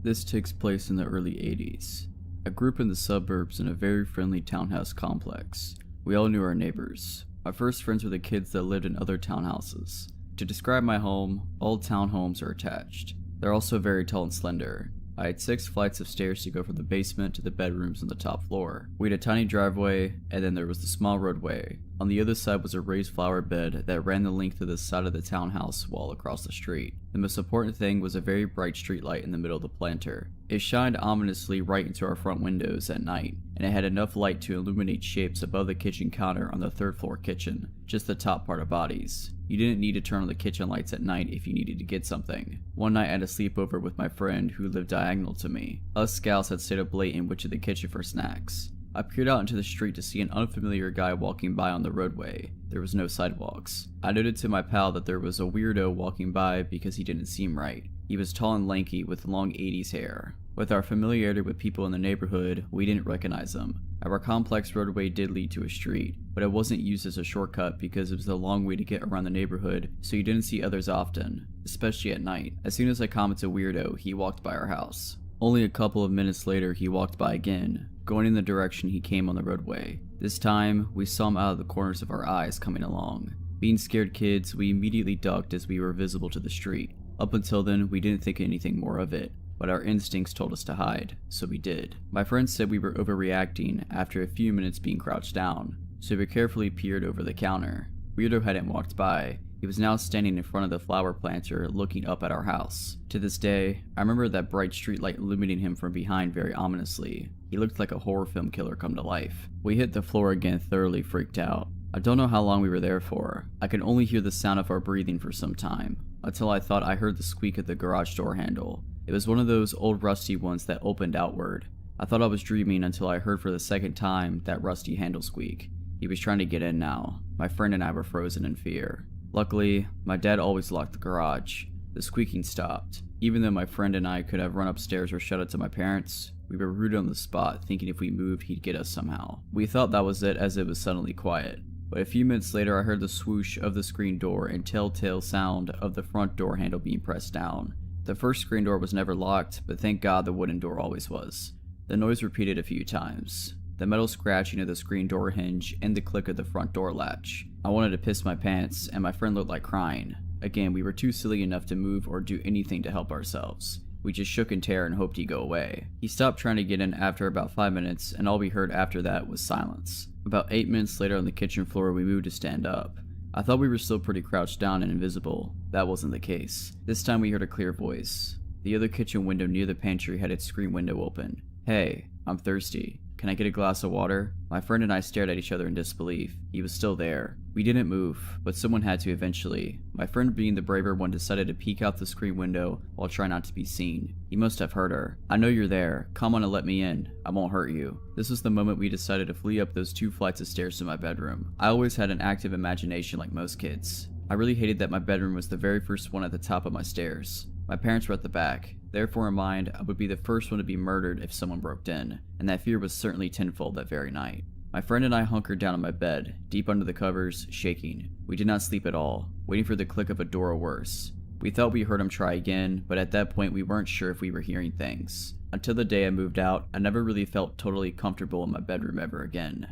S1: This takes place in the early 80s. I grew up in the suburbs in a very friendly townhouse complex. We all knew our neighbors. My first friends were the kids that lived in other townhouses. To describe my home, all townhomes are attached. They're also very tall and slender. I had 6 flights of stairs to go from the basement to the bedrooms on the top floor. We had a tiny driveway, and then there was the small roadway. On the other side was a raised flower bed that ran the length of the side of the townhouse wall across the street. The most important thing was a very bright street light in the middle of the planter. It shined ominously right into our front windows at night, and it had enough light to illuminate shapes above the kitchen counter on the 3rd floor kitchen, just the top part of bodies. You didn't need to turn on the kitchen lights at night if you needed to get something. One night I had a sleepover with my friend who lived diagonal to me. Us gals had stayed up late and went to the kitchen for snacks. I peered out into the street to see an unfamiliar guy walking by on the roadway. There was no sidewalks. I noted to my pal that there was a weirdo walking by because he didn't seem right. He was tall and lanky with long 80s hair. With our familiarity with people in the neighborhood, we didn't recognize him. Our complex roadway did lead to a street, but it wasn't used as a shortcut because it was a long way to get around the neighborhood, so you didn't see others often, especially at night. As soon as I commented weirdo, he walked by our house. Only a couple of minutes later, he walked by again, going in the direction he came on the roadway. This time, we saw him out of the corners of our eyes coming along. Being scared kids, we immediately ducked as we were visible to the street. Up until then, we didn't think anything more of it, but our instincts told us to hide, so we did. My friends said we were overreacting after a few minutes being crouched down, so we carefully peered over the counter. Weirdo hadn't walked by. He was now standing in front of the flower planter looking up at our house. To this day, I remember that bright streetlight illuminating him from behind very ominously. He looked like a horror film killer come to life. We hit the floor again, thoroughly freaked out. I don't know how long we were there for. I could only hear the sound of our breathing for some time, until I thought I heard the squeak of the garage door handle. It was one of those old rusty ones that opened outward. I thought I was dreaming until I heard for the second time that rusty handle squeak. He was trying to get in now. My friend and I were frozen in fear. Luckily, my dad always locked the garage. The squeaking stopped. Even though my friend and I could have run upstairs or shut it to my parents, we were rooted on the spot, thinking if we moved, he'd get us somehow. We thought that was it as it was suddenly quiet. But a few minutes later, I heard the swoosh of the screen door and telltale sound of the front door handle being pressed down. The first screen door was never locked, but thank God the wooden door always was. The noise repeated a few times. The metal scratching of the screen door hinge and the click of the front door latch. I wanted to piss my pants, and my friend looked like crying. Again, we were too silly enough to move or do anything to help ourselves. We just shook in terror and hoped he'd go away. He stopped trying to get in after about 5 minutes, and all we heard after that was silence. About 8 minutes later on the kitchen floor, we moved to stand up. I thought we were still pretty crouched down and invisible. That wasn't the case. This time we heard a clear voice. The other kitchen window near the pantry had its screen window open. "Hey, I'm thirsty. Can I get a glass of water?" My friend and I stared at each other in disbelief. He was still there. We didn't move, but someone had to eventually. My friend, being the braver one, decided to peek out the screen window while trying not to be seen. He must have heard her. "I know you're there. Come on and let me in. I won't hurt you." This was the moment we decided to flee up those 2 flights of stairs to my bedroom. I always had an active imagination like most kids. I really hated that my bedroom was the very first one at the top of my stairs. My parents were at the back. Therefore, in mind, I would be the first one to be murdered if someone broke in, and that fear was certainly tenfold that very night. My friend and I hunkered down on my bed, deep under the covers, shaking. We did not sleep at all, waiting for the click of a door or worse. We thought we heard him try again, but at that point we weren't sure if we were hearing things. Until the day I moved out, I never really felt totally comfortable in my bedroom ever again.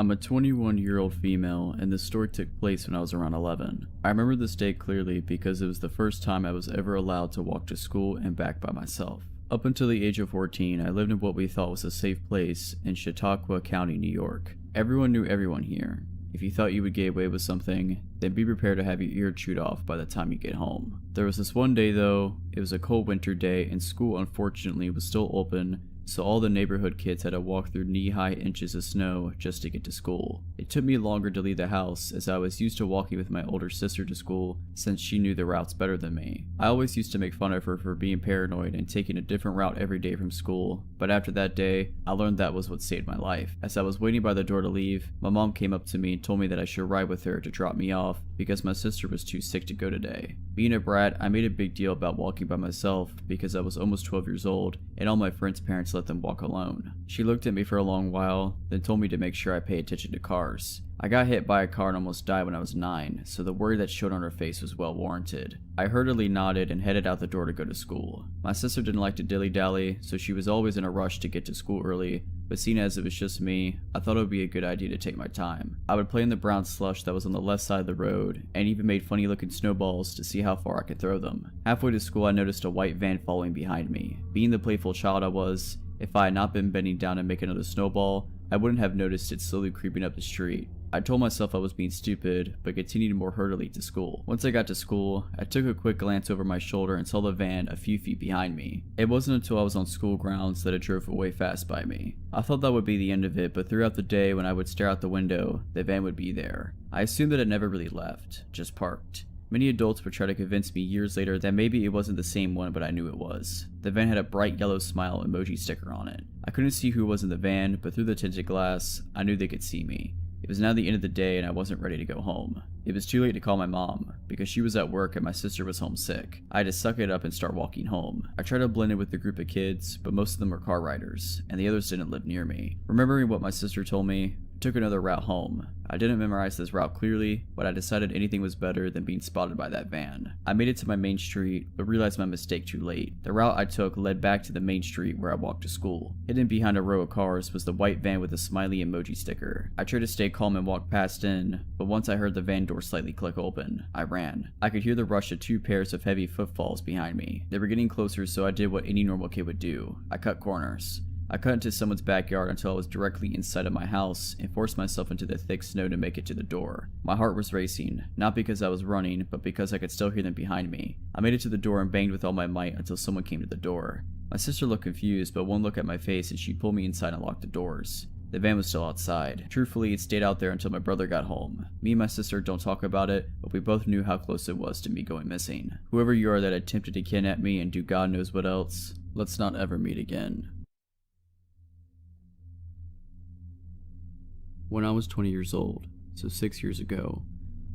S1: I'm a 21-year-old female, and this story took place when I was around 11. I remember this day clearly because it was the first time I was ever allowed to walk to school and back by myself. Up until the age of 14, I lived in what we thought was a safe place in Chautauqua County, New York. Everyone knew everyone here. If you thought you would get away with something, then be prepared to have your ear chewed off by the time you get home. There was this one day though, it was a cold winter day and school unfortunately was still open, so all the neighborhood kids had to walk through knee-high inches of snow just to get to school. It took me longer to leave the house as I was used to walking with my older sister to school since she knew the routes better than me. I always used to make fun of her for being paranoid and taking a different route every day from school, but after that day, I learned that was what saved my life. As I was waiting by the door to leave, my mom came up to me and told me that I should ride with her to drop me off because my sister was too sick to go today. Being a brat, I made a big deal about walking by myself because I was almost 12 years old and all my friends' parents let them walk alone. She looked at me for a long while, then told me to make sure I pay attention to cars. I got hit by a car and almost died when I was 9, so the worry that showed on her face was well warranted. I hurriedly nodded and headed out the door to go to school. My sister didn't like to dilly-dally, so she was always in a rush to get to school early, but seeing as it was just me, I thought it would be a good idea to take my time. I would play in the brown slush that was on the left side of the road, and even made funny looking snowballs to see how far I could throw them. Halfway to school I noticed a white van following behind me. Being the playful child I was, if I had not been bending down to make another snowball, I wouldn't have noticed it slowly creeping up the street. I told myself I was being stupid, but continued more hurriedly to school. Once I got to school, I took a quick glance over my shoulder and saw the van a few feet behind me. It wasn't until I was on school grounds that it drove away fast by me. I thought that would be the end of it, but throughout the day when I would stare out the window, the van would be there. I assumed that it never really left, just parked. Many adults would try to convince me years later that maybe it wasn't the same one, but I knew it was. The van had a bright yellow smile emoji sticker on it. I couldn't see who was in the van, but through the tinted glass, I knew they could see me. It was now the end of the day and I wasn't ready to go home. It was too late to call my mom, because she was at work and my sister was home sick. I had to suck it up and start walking home. I tried to blend in with the group of kids, but most of them were car riders, and the others didn't live near me. Remembering what my sister told me, I took another route home. I didn't memorize this route clearly, but I decided anything was better than being spotted by that van. I made it to my main street, but realized my mistake too late. The route I took led back to the main street where I walked to school. Hidden behind a row of cars was the white van with a smiley emoji sticker. I tried to stay calm and walk past in, but once I heard the van door slightly click open, I ran. I could hear the rush of 2 pairs of heavy footfalls behind me. They were getting closer, so I did what any normal kid would do. I cut corners. I cut into someone's backyard until I was directly inside of my house and forced myself into the thick snow to make it to the door. My heart was racing, not because I was running, but because I could still hear them behind me. I made it to the door and banged with all my might until someone came to the door. My sister looked confused, but one look at my face and she pulled me inside and locked the doors. The van was still outside. Truthfully, it stayed out there until my brother got home. Me and my sister don't talk about it, but we both knew how close it was to me going missing. Whoever you are that attempted to kidnap me and do God knows what else, let's not ever meet again. When I was 20 years old, so 6 years ago,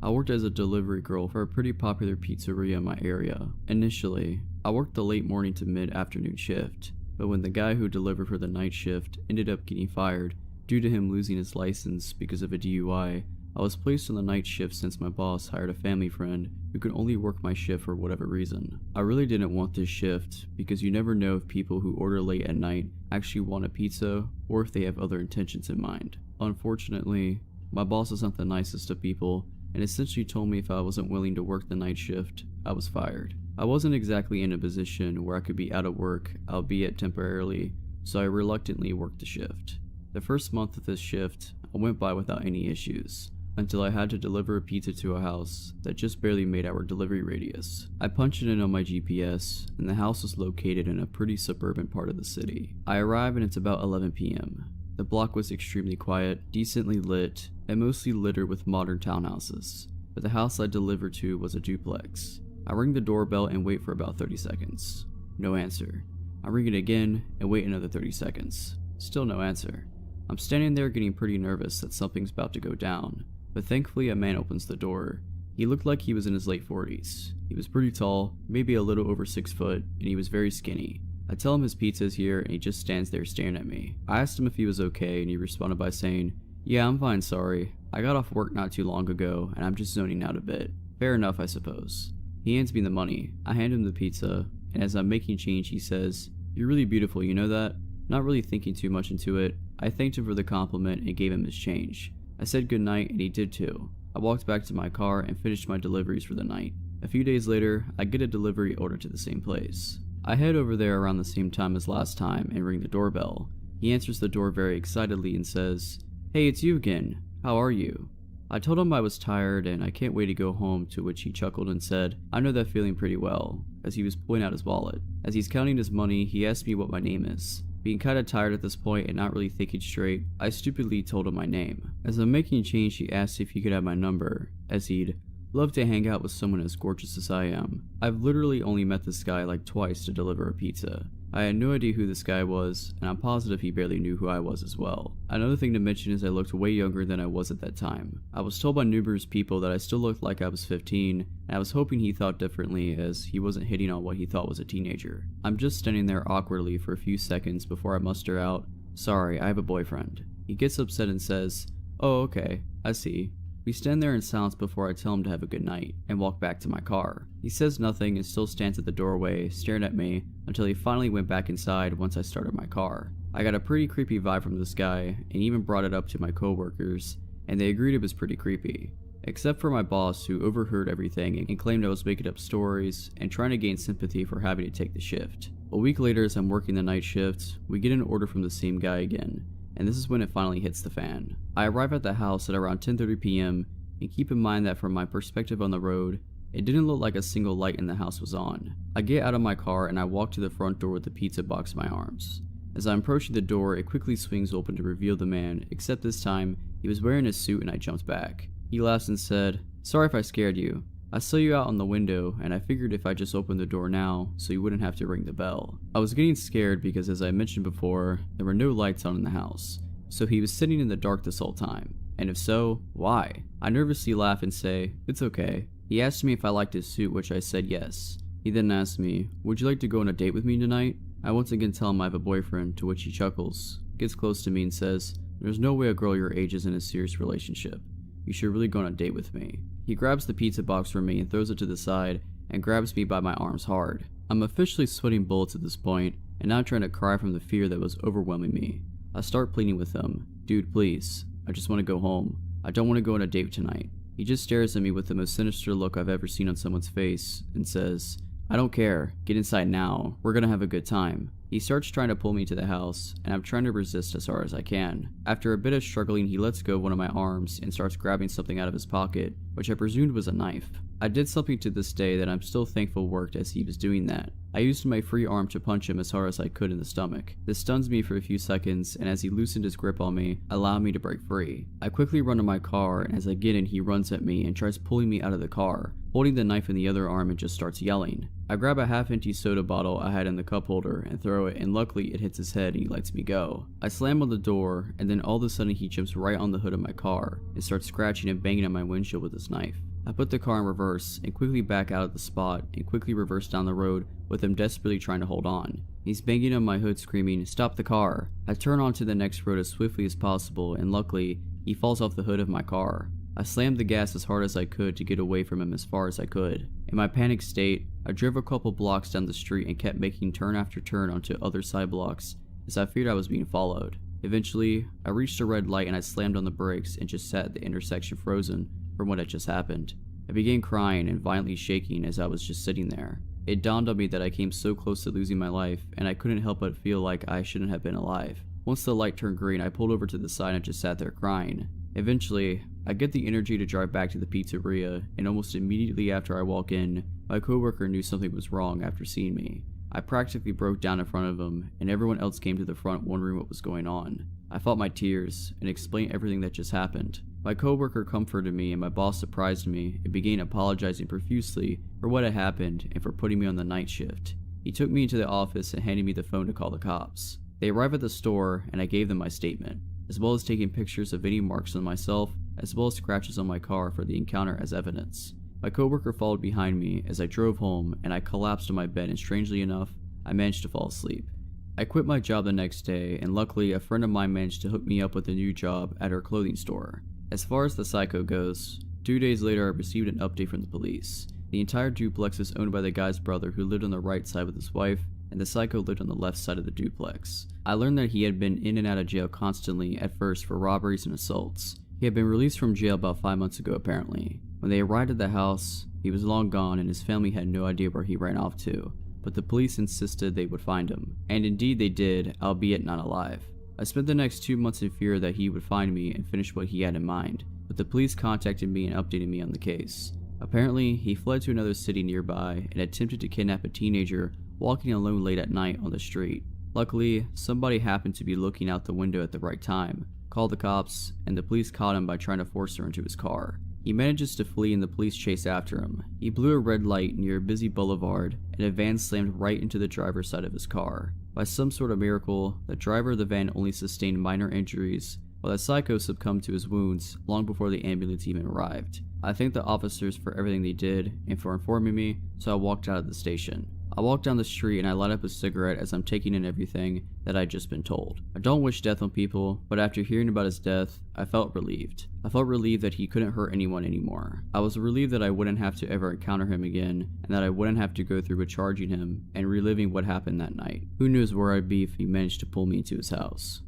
S1: I worked as a delivery girl for a pretty popular pizzeria in my area. Initially, I worked the late morning to mid-afternoon shift, but when the guy who delivered for the night shift ended up getting fired due to him losing his license because of a DUI, I was placed on the night shift since my boss hired a family friend who could only work my shift for whatever reason. I really didn't want this shift because you never know if people who order late at night actually want a pizza or if they have other intentions in mind. Unfortunately, my boss isn't the nicest of people and essentially told me if I wasn't willing to work the night shift, I was fired. I wasn't exactly in a position where I could be out of work, albeit temporarily, so I reluctantly worked the shift. The first month of this shift, I went by without any issues, until I had to deliver a pizza to a house that just barely made our delivery radius. I punched it in on my GPS, and the house was located in a pretty suburban part of the city. I arrive and it's about 11 p.m. The block was extremely quiet, decently lit, and mostly littered with modern townhouses, but the house I delivered to was a duplex. I ring the doorbell and wait for about 30 seconds. No answer. I ring it again and wait another 30 seconds. Still no answer. I'm standing there getting pretty nervous that something's about to go down, but thankfully a man opens the door. He looked like he was in his late 40s. He was pretty tall, maybe a little over 6 foot, and he was very skinny. I tell him his pizza is here and he just stands there staring at me. I asked him if he was okay and he responded by saying, "Yeah, I'm fine, sorry. I got off work not too long ago and I'm just zoning out a bit." Fair enough, I suppose. He hands me the money. I hand him the pizza, and as I'm making change he says, "You're really beautiful, you know that?" Not really thinking too much into it, I thanked him for the compliment and gave him his change. I said goodnight and he did too. I walked back to my car and finished my deliveries for the night. A few days later, I get a delivery order to the same place. I head over there around the same time as last time and ring the doorbell. He answers the door very excitedly and says, "Hey, it's you again. How are you?" I told him I was tired and I can't wait to go home, to which he chuckled and said, "I know that feeling pretty well," as he was pulling out his wallet. As he's counting his money, he asked me what my name is. Being kinda tired at this point and not really thinking straight, I stupidly told him my name. As I'm making change, he asked if he could have my number, as he'd love to hang out with someone as gorgeous as I am. I've literally only met this guy like twice to deliver a pizza. I had no idea who this guy was, and I'm positive he barely knew who I was as well. Another thing to mention is I looked way younger than I was at that time. I was told by numerous people that I still looked like I was 15, and I was hoping he thought differently as he wasn't hitting on what he thought was a teenager. I'm just standing there awkwardly for a few seconds before I muster out, "Sorry, I have a boyfriend." He gets upset and says, "Oh, okay, I see." We stand there in silence before I tell him to have a good night, and walk back to my car. He says nothing and still stands at the doorway, staring at me, until he finally went back inside once I started my car. I got a pretty creepy vibe from this guy, and even brought it up to my coworkers, and they agreed it was pretty creepy. Except for my boss, who overheard everything and claimed I was making up stories, and trying to gain sympathy for having to take the shift. A week later, as I'm working the night shift, we get an order from the same guy again, and this is when it finally hits the fan. I arrive at the house at around 10:30 p.m. and keep in mind that from my perspective on the road, it didn't look like a single light in the house was on. I get out of my car and I walk to the front door with the pizza box in my arms. As I'm approaching the door, it quickly swings open to reveal the man, except this time, he was wearing a suit and I jumped back. He laughs and said, "Sorry if I scared you. I saw you out on the window and I figured if I just opened the door now, so you wouldn't have to ring the bell." I was getting scared because, as I mentioned before, there were no lights on in the house, so he was sitting in the dark this whole time. And if so, why? I nervously laugh and say, "It's okay." He asked me if I liked his suit, which I said yes. He then asked me, "Would you like to go on a date with me tonight?" I once again tell him I have a boyfriend, to which he chuckles, gets close to me and says, "There's no way a girl your age is in a serious relationship. You should really go on a date with me." He grabs the pizza box from me and throws it to the side and grabs me by my arms hard. I'm officially sweating bullets at this point and now trying to cry from the fear that was overwhelming me. I start pleading with him, "Dude, please. I just want to go home. I don't want to go on a date tonight." He just stares at me with the most sinister look I've ever seen on someone's face and says, "I don't care. Get inside now. We're gonna have a good time." He starts trying to pull me to the house, and I'm trying to resist as hard as I can. After a bit of struggling, he lets go of one of my arms and starts grabbing something out of his pocket, which I presumed was a knife. I did something to this day that I'm still thankful worked as he was doing that. I used my free arm to punch him as hard as I could in the stomach. This stuns me for a few seconds, and as he loosened his grip on me, allowed me to break free. I quickly run to my car, and as I get in, he runs at me and tries pulling me out of the car, holding the knife in the other arm, and just starts yelling. I grab a half-empty soda bottle I had in the cup holder and throw it, and luckily it hits his head and he lets me go. I slam on the door, and then all of a sudden he jumps right on the hood of my car and starts scratching and banging on my windshield with his knife. I put the car in reverse and quickly back out of the spot and quickly reverse down the road with him desperately trying to hold on. He's banging on my hood screaming, "Stop the car!" I turn onto the next road as swiftly as possible, and luckily, he falls off the hood of my car. I slammed the gas as hard as I could to get away from him as far as I could. In my panicked state, I drove a couple blocks down the street and kept making turn after turn onto other side blocks as I feared I was being followed. Eventually, I reached a red light and I slammed on the brakes and just sat at the intersection frozen from what had just happened. I began crying and violently shaking as I was just sitting there. It dawned on me that I came so close to losing my life, and I couldn't help but feel like I shouldn't have been alive. Once the light turned green, I pulled over to the side and just sat there crying. Eventually, I get the energy to drive back to the pizzeria, and almost immediately after I walk in, my coworker knew something was wrong after seeing me. I practically broke down in front of him, and everyone else came to the front wondering what was going on. I fought my tears and explained everything that just happened. My coworker comforted me and my boss surprised me and began apologizing profusely for what had happened and for putting me on the night shift. He took me into the office and handed me the phone to call the cops. They arrived at the store and I gave them my statement, as well as taking pictures of any marks on myself, as well as scratches on my car for the encounter as evidence. My coworker followed behind me as I drove home and I collapsed on my bed, and strangely enough, I managed to fall asleep. I quit my job the next day, and luckily a friend of mine managed to hook me up with a new job at her clothing store. As far as the psycho goes, 2 days later I received an update from the police. The entire duplex is owned by the guy's brother, who lived on the right side with his wife, and the psycho lived on the left side of the duplex. I learned that he had been in and out of jail constantly at first for robberies and assaults. He had been released from jail about 5 months ago apparently. When they arrived at the house, he was long gone and his family had no idea where he ran off to, but the police insisted they would find him, and indeed they did, albeit not alive. I spent the next 2 months in fear that he would find me and finish what he had in mind, but the police contacted me and updated me on the case. Apparently, he fled to another city nearby and attempted to kidnap a teenager walking alone late at night on the street. Luckily, somebody happened to be looking out the window at the right time, called the cops, and the police caught him by trying to force her into his car. He manages to flee and the police chase after him. He blew a red light near a busy boulevard and a van slammed right into the driver's side of his car. By some sort of miracle, the driver of the van only sustained minor injuries, while the psycho succumbed to his wounds long before the ambulance even arrived. I thank the officers for everything they did and for informing me, so I walked out of the station. I walked down the street and I light up a cigarette as I'm taking in everything that I'd just been told. I don't wish death on people, but after hearing about his death, I felt relieved. I felt relieved that he couldn't hurt anyone anymore. I was relieved that I wouldn't have to ever encounter him again, and that I wouldn't have to go through with charging him and reliving what happened that night. Who knows where I'd be if he managed to pull me into his house.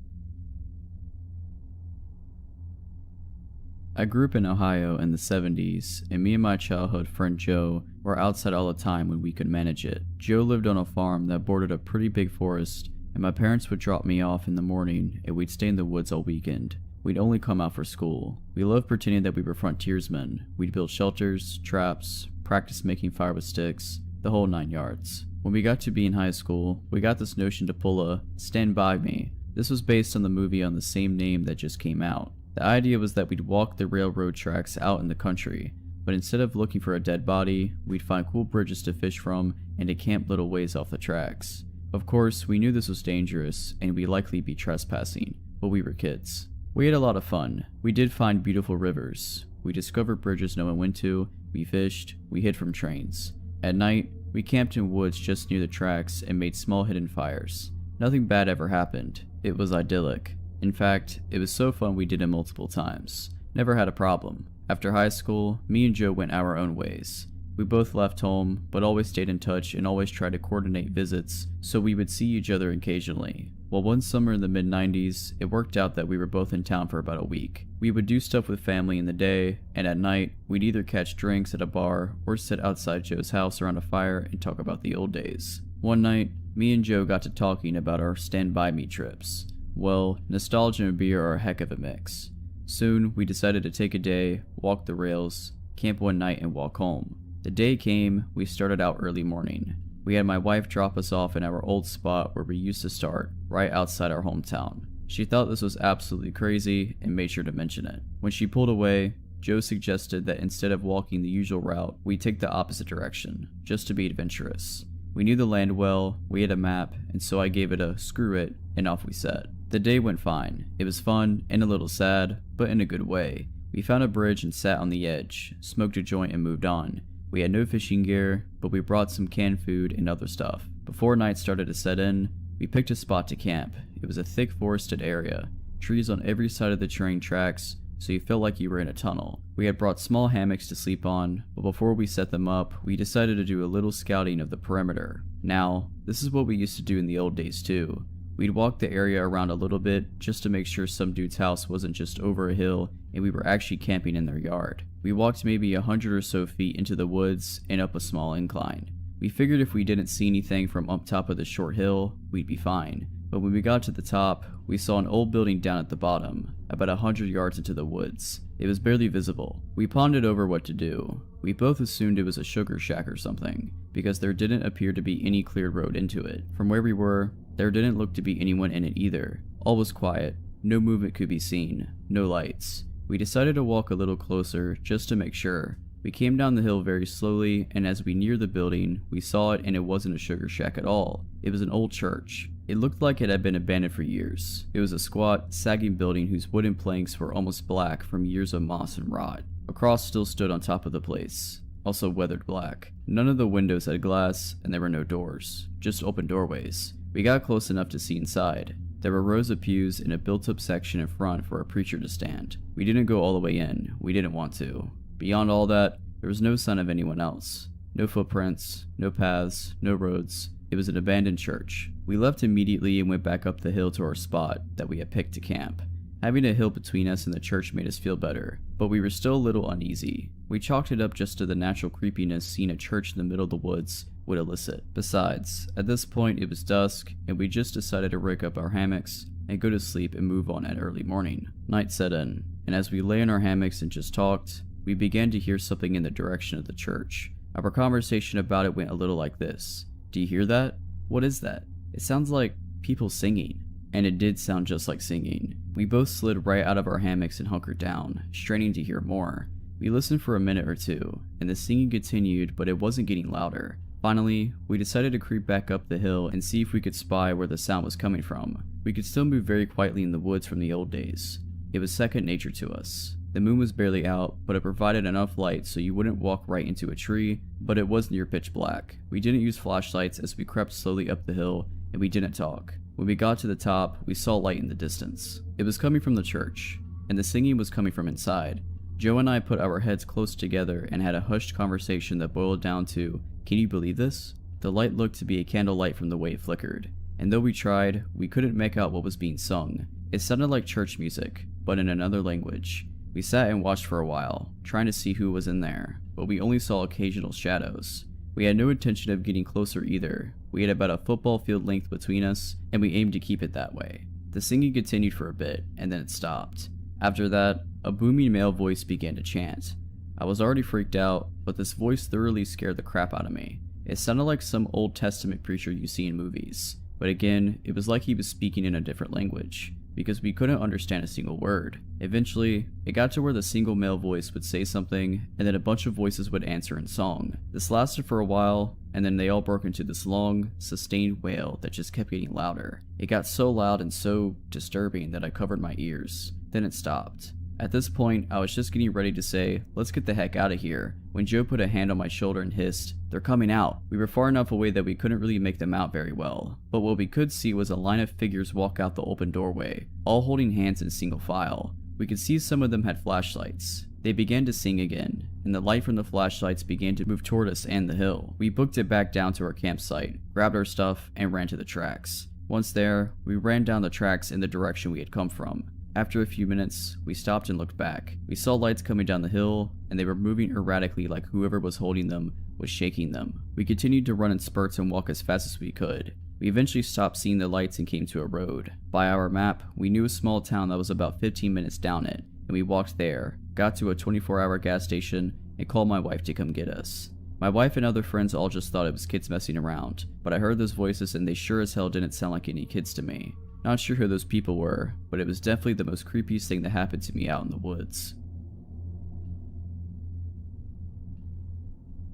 S1: I grew up in Ohio in the 70s, and me and my childhood friend Joe were outside all the time when we could manage it. Joe lived on a farm that bordered a pretty big forest, and my parents would drop me off in the morning and we'd stay in the woods all weekend. We'd only come out for school. We loved pretending that we were frontiersmen. We'd build shelters, traps, practice making fire with sticks, the whole 9 yards. When we got to be in high school, we got this notion to pull a "Stand By Me." This was based on the movie on the same name that just came out. The idea was that we'd walk the railroad tracks out in the country, but instead of looking for a dead body, we'd find cool bridges to fish from and to camp little ways off the tracks. Of course, we knew this was dangerous and we'd likely be trespassing, but we were kids. We had a lot of fun. We did find beautiful rivers. We discovered bridges no one went to, we fished, we hid from trains. At night, we camped in woods just near the tracks and made small hidden fires. Nothing bad ever happened. It was idyllic. In fact, it was so fun we did it multiple times. Never had a problem. After high school, me and Joe went our own ways. We both left home, but always stayed in touch and always tried to coordinate visits so we would see each other occasionally. Well, one summer in the mid-90s, it worked out that we were both in town for about a week. We would do stuff with family in the day, and at night, we'd either catch drinks at a bar or sit outside Joe's house around a fire and talk about the old days. One night, me and Joe got to talking about our Stand By Me trips. Well, nostalgia and beer are a heck of a mix. Soon, we decided to take a day, walk the rails, camp one night, and walk home. The day came, we started out early morning. We had my wife drop us off in our old spot where we used to start, right outside our hometown. She thought this was absolutely crazy and made sure to mention it. When she pulled away, Joe suggested that instead of walking the usual route, we take the opposite direction, just to be adventurous. We knew the land well, we had a map, and so I gave it a "screw it," and off we set. The day went fine. It was fun and a little sad, but in a good way. We found a bridge and sat on the edge, smoked a joint and moved on. We had no fishing gear, but we brought some canned food and other stuff. Before night started to set in, we picked a spot to camp. It was a thick forested area, trees on every side of the train tracks, so you felt like you were in a tunnel. We had brought small hammocks to sleep on, but before we set them up, we decided to do a little scouting of the perimeter. Now, this is what we used to do in the old days too. We'd walked the area around a little bit just to make sure some dude's house wasn't just over a hill and we were actually camping in their yard. We walked maybe 100 or so feet into the woods and up a small incline. We figured if we didn't see anything from up top of the short hill, we'd be fine. But when we got to the top, we saw an old building down at the bottom, about 100 yards into the woods. It was barely visible. We pondered over what to do. We both assumed it was a sugar shack or something, because there didn't appear to be any clear road into it. From where we were, there didn't look to be anyone in it either. All was quiet. No movement could be seen. No lights. We decided to walk a little closer just to make sure. We came down the hill very slowly, and as we neared the building, we saw it and it wasn't a sugar shack at all. It was an old church. It looked like it had been abandoned for years. It was a squat, sagging building whose wooden planks were almost black from years of moss and rot. A cross still stood on top of the place, also weathered black. None of the windows had glass, and there were no doors, just open doorways. We got close enough to see inside. There were rows of pews and a built-up section in front for a preacher to stand. We didn't go all the way in. We didn't want to. Beyond all that, there was no sign of anyone else. No footprints, no paths, no roads. It was an abandoned church. We left immediately and went back up the hill to our spot that we had picked to camp. Having a hill between us and the church made us feel better, but we were still a little uneasy. We chalked it up just to the natural creepiness seeing a church in the middle of the woods would elicit. Besides, at this point it was dusk, and we just decided to rig up our hammocks and go to sleep and move on at early morning. Night set in, and as we lay in our hammocks and just talked, we began to hear something in the direction of the church. Our conversation about it went a little like this. Do you hear that? What is that? It sounds like people singing. And it did sound just like singing. We both slid right out of our hammocks and hunkered down, straining to hear more. We listened for a minute or two, and the singing continued, but it wasn't getting louder. Finally, we decided to creep back up the hill and see if we could spy where the sound was coming from. We could still move very quietly in the woods from the old days. It was second nature to us. The moon was barely out, but it provided enough light so you wouldn't walk right into a tree, but it was near pitch black. We didn't use flashlights as we crept slowly up the hill, and we didn't talk. When we got to the top, we saw light in the distance. It was coming from the church, and the singing was coming from inside. Joe and I put our heads close together and had a hushed conversation that boiled down to, "Can you believe this?" The light looked to be a candlelight from the way it flickered, and though we tried, we couldn't make out what was being sung. It sounded like church music, but in another language. We sat and watched for a while, trying to see who was in there, but we only saw occasional shadows. We had no intention of getting closer either. We had about a football field length between us, and we aimed to keep it that way. The singing continued for a bit, and then it stopped. After that, a booming male voice began to chant. I was already freaked out, but this voice thoroughly scared the crap out of me. It sounded like some Old Testament preacher you see in movies, but again, it was like he was speaking in a different language, because we couldn't understand a single word. Eventually, it got to where the single male voice would say something, and then a bunch of voices would answer in song. This lasted for a while, and then they all broke into this long, sustained wail that just kept getting louder. It got so loud and so disturbing that I covered my ears. Then it stopped. At this point, I was just getting ready to say, "Let's get the heck out of here," when Joe put a hand on my shoulder and hissed, "They're coming out." We were far enough away that we couldn't really make them out very well, but what we could see was a line of figures walk out the open doorway, all holding hands in single file. We could see some of them had flashlights. They began to sing again, and the light from the flashlights began to move toward us and the hill. We booked it back down to our campsite, grabbed our stuff, and ran to the tracks. Once there, we ran down the tracks in the direction we had come from. After a few minutes, we stopped and looked back. We saw lights coming down the hill, and they were moving erratically like whoever was holding them was shaking them. We continued to run in spurts and walk as fast as we could. We eventually stopped seeing the lights and came to a road. By our map, we knew a small town that was about 15 minutes down it, and we walked there, got to a 24-hour gas station, and called my wife to come get us. My wife and other friends all just thought it was kids messing around, but I heard those voices and they sure as hell didn't sound like any kids to me. Not sure who those people were, but it was definitely the most creepiest thing that happened to me out in the woods.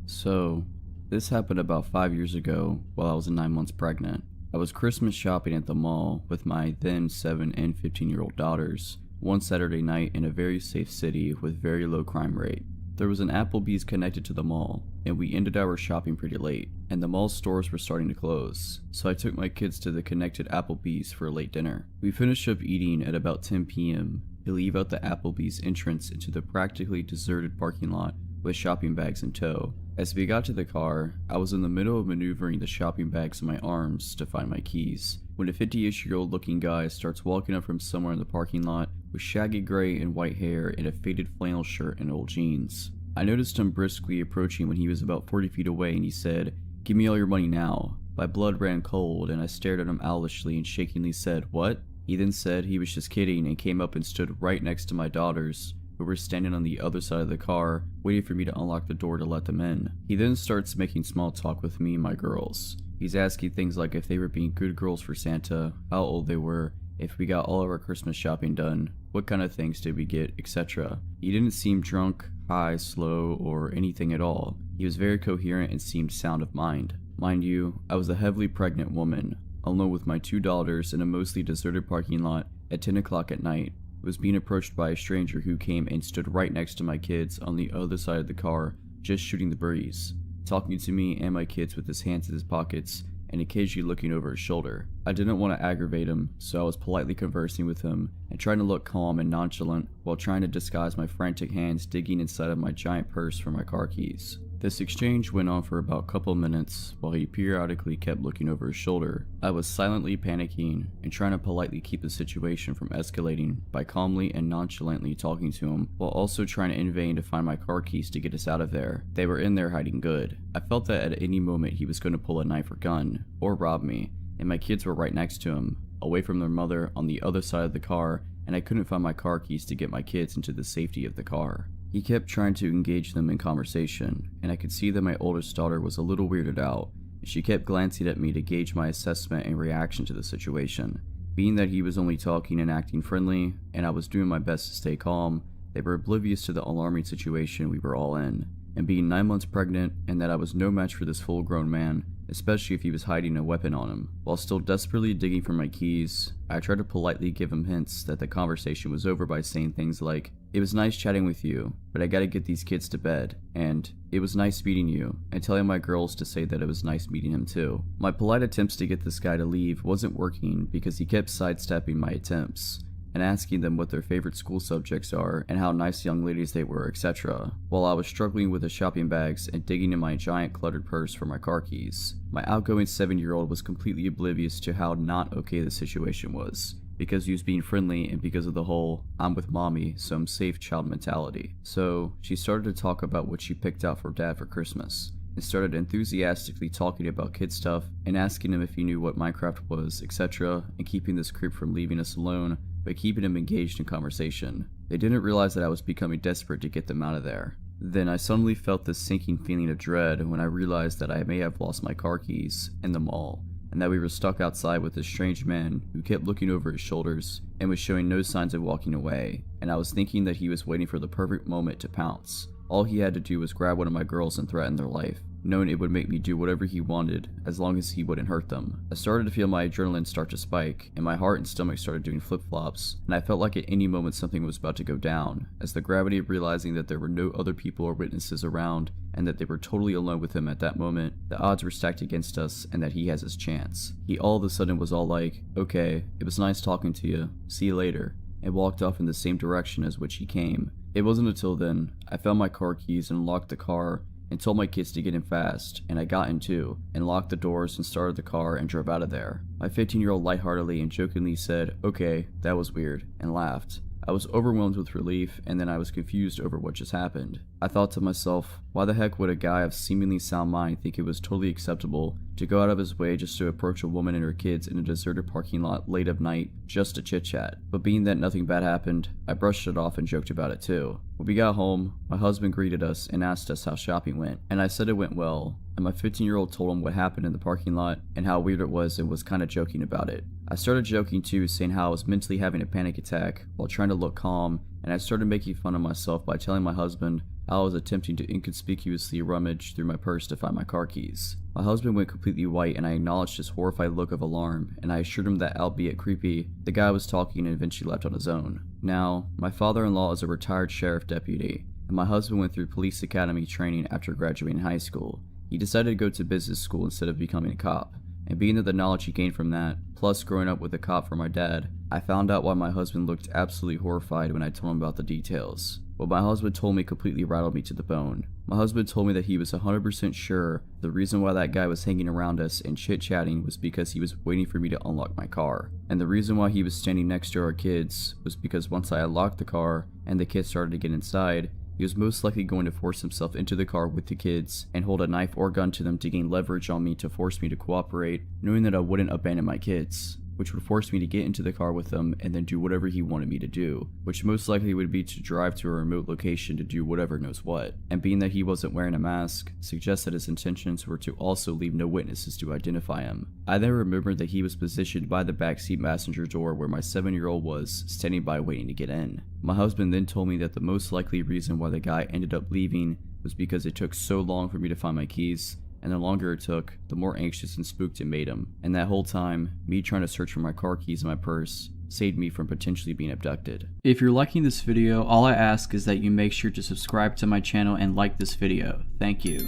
S1: So, this happened about 5 years ago while I was 9 months pregnant. I was Christmas shopping at the mall with my then 7 and 15-year-old daughters one Saturday night in a very safe city with very low crime rate. There was an Applebee's connected to the mall, and we ended our shopping pretty late, and the mall's stores were starting to close, so I took my kids to the connected Applebee's for a late dinner. We finished up eating at about 10 p.m. to leave out the Applebee's entrance into the practically deserted parking lot with shopping bags in tow. As we got to the car, I was in the middle of maneuvering the shopping bags in my arms to find my keys, when a 50-ish-year-old looking guy starts walking up from somewhere in the parking lot with shaggy gray and white hair and a faded flannel shirt and old jeans. I noticed him briskly approaching when he was about 40 feet away, and he said, "Give me all your money now." My blood ran cold, and I stared at him owlishly and shakingly said, "What?" He then said he was just kidding and came up and stood right next to my daughters, who were standing on the other side of the car, waiting for me to unlock the door to let them in. He then starts making small talk with me and my girls. He's asking things like if they were being good girls for Santa, how old they were, if we got all of our Christmas shopping done, what kind of things did we get, etc. He didn't seem drunk, high, slow, or anything at all. He was very coherent and seemed sound of mind. Mind you, I was a heavily pregnant woman, alone with my 2 daughters in a mostly deserted parking lot at 10 o'clock at night. Was being approached by a stranger who came and stood right next to my kids on the other side of the car, just shooting the breeze, talking to me and my kids with his hands in his pockets and occasionally looking over his shoulder. I didn't want to aggravate him, so I was politely conversing with him and trying to look calm and nonchalant while trying to disguise my frantic hands digging inside of my giant purse for my car keys. This exchange went on for about a couple minutes while he periodically kept looking over his shoulder. I was silently panicking and trying to politely keep the situation from escalating by calmly and nonchalantly talking to him while also trying in vain to find my car keys to get us out of there. They were in there hiding good. I felt that at any moment he was going to pull a knife or gun or rob me, and my kids were right next to him, away from their mother on the other side of the car, and I couldn't find my car keys to get my kids into the safety of the car. He kept trying to engage them in conversation, and I could see that my oldest daughter was a little weirded out, and she kept glancing at me to gauge my assessment and reaction to the situation. Being that he was only talking and acting friendly, and I was doing my best to stay calm, they were oblivious to the alarming situation we were all in, and being 9 months pregnant, and that I was no match for this full-grown man, especially if he was hiding a weapon on him. While still desperately digging for my keys, I tried to politely give him hints that the conversation was over by saying things like, "It was nice chatting with you, but I gotta get these kids to bed," and "It was nice meeting you," and telling my girls to say that it was nice meeting him too. My polite attempts to get this guy to leave wasn't working because he kept sidestepping my attempts and asking them what their favorite school subjects are and how nice young ladies they were, etc., while I was struggling with the shopping bags and digging in my giant cluttered purse for my car keys. My outgoing 7-year-old was completely oblivious to how not okay the situation was, because he was being friendly and because of the whole "I'm with mommy, so I'm safe" child mentality. So she started to talk about what she picked out for dad for Christmas, and started enthusiastically talking about kid stuff and asking him if he knew what Minecraft was, etc., and keeping this creep from leaving us alone by keeping him engaged in conversation. They didn't realize that I was becoming desperate to get them out of there. Then I suddenly felt this sinking feeling of dread when I realized that I may have lost my car keys in the mall, and that we were stuck outside with this strange man who kept looking over his shoulders and was showing no signs of walking away, and I was thinking that he was waiting for the perfect moment to pounce. All he had to do was grab one of my girls and threaten their life, knowing it would make me do whatever he wanted as long as he wouldn't hurt them. I started to feel my adrenaline start to spike, and my heart and stomach started doing flip-flops, and I felt like at any moment something was about to go down, as the gravity of realizing that there were no other people or witnesses around, and that they were totally alone with him at that moment, the odds were stacked against us, and that he has his chance. He all of a sudden was all like, "Okay, it was nice talking to you, see you later," and walked off in the same direction as which he came. It wasn't until then I found my car keys and locked the car and told my kids to get in fast, and I got in too, and locked the doors and started the car and drove out of there. My 15-year-old lightheartedly and jokingly said, "Okay, that was weird," and laughed. I was overwhelmed with relief, and then I was confused over what just happened. I thought to myself, why the heck would a guy of seemingly sound mind think it was totally acceptable to go out of his way just to approach a woman and her kids in a deserted parking lot late of night just to chit-chat? But being that nothing bad happened, I brushed it off and joked about it too. When we got home, my husband greeted us and asked us how shopping went, and I said it went well, and my 15-year-old told him what happened in the parking lot and how weird it was and was kinda joking about it. I started joking too, saying how I was mentally having a panic attack while trying to look calm, and I started making fun of myself by telling my husband how I was attempting to inconspicuously rummage through my purse to find my car keys. My husband went completely white, and I acknowledged his horrified look of alarm, and I assured him that, albeit creepy, the guy was talking and eventually left on his own. Now, my father-in-law is a retired sheriff deputy, and my husband went through police academy training after graduating high school. He decided to go to business school instead of becoming a cop, And being that the knowledge he gained from that, plus growing up with a cop for my dad, I found out why my husband looked absolutely horrified when I told him about the details. What my husband told me completely rattled me to the bone. My husband told me that he was 100% sure the reason why that guy was hanging around us and chit-chatting was because he was waiting for me to unlock my car. And the reason why he was standing next to our kids was because once I unlocked the car and the kids started to get inside, he was most likely going to force himself into the car with the kids and hold a knife or gun to them to gain leverage on me to force me to cooperate, knowing that I wouldn't abandon my kids, which would force me to get into the car with them and then do whatever he wanted me to do, which most likely would be to drive to a remote location to do whatever knows what. And being that he wasn't wearing a mask, suggests that his intentions were to also leave no witnesses to identify him. I then remembered that he was positioned by the backseat passenger door where my 7-year-old was, standing by waiting to get in. My husband then told me that the most likely reason why the guy ended up leaving was because it took so long for me to find my keys, and the longer it took, the more anxious and spooked it made him. And that whole time, me trying to search for my car keys in my purse saved me from potentially being abducted. If you're liking this video, all I ask is that you make sure to subscribe to my channel and like this video. Thank you.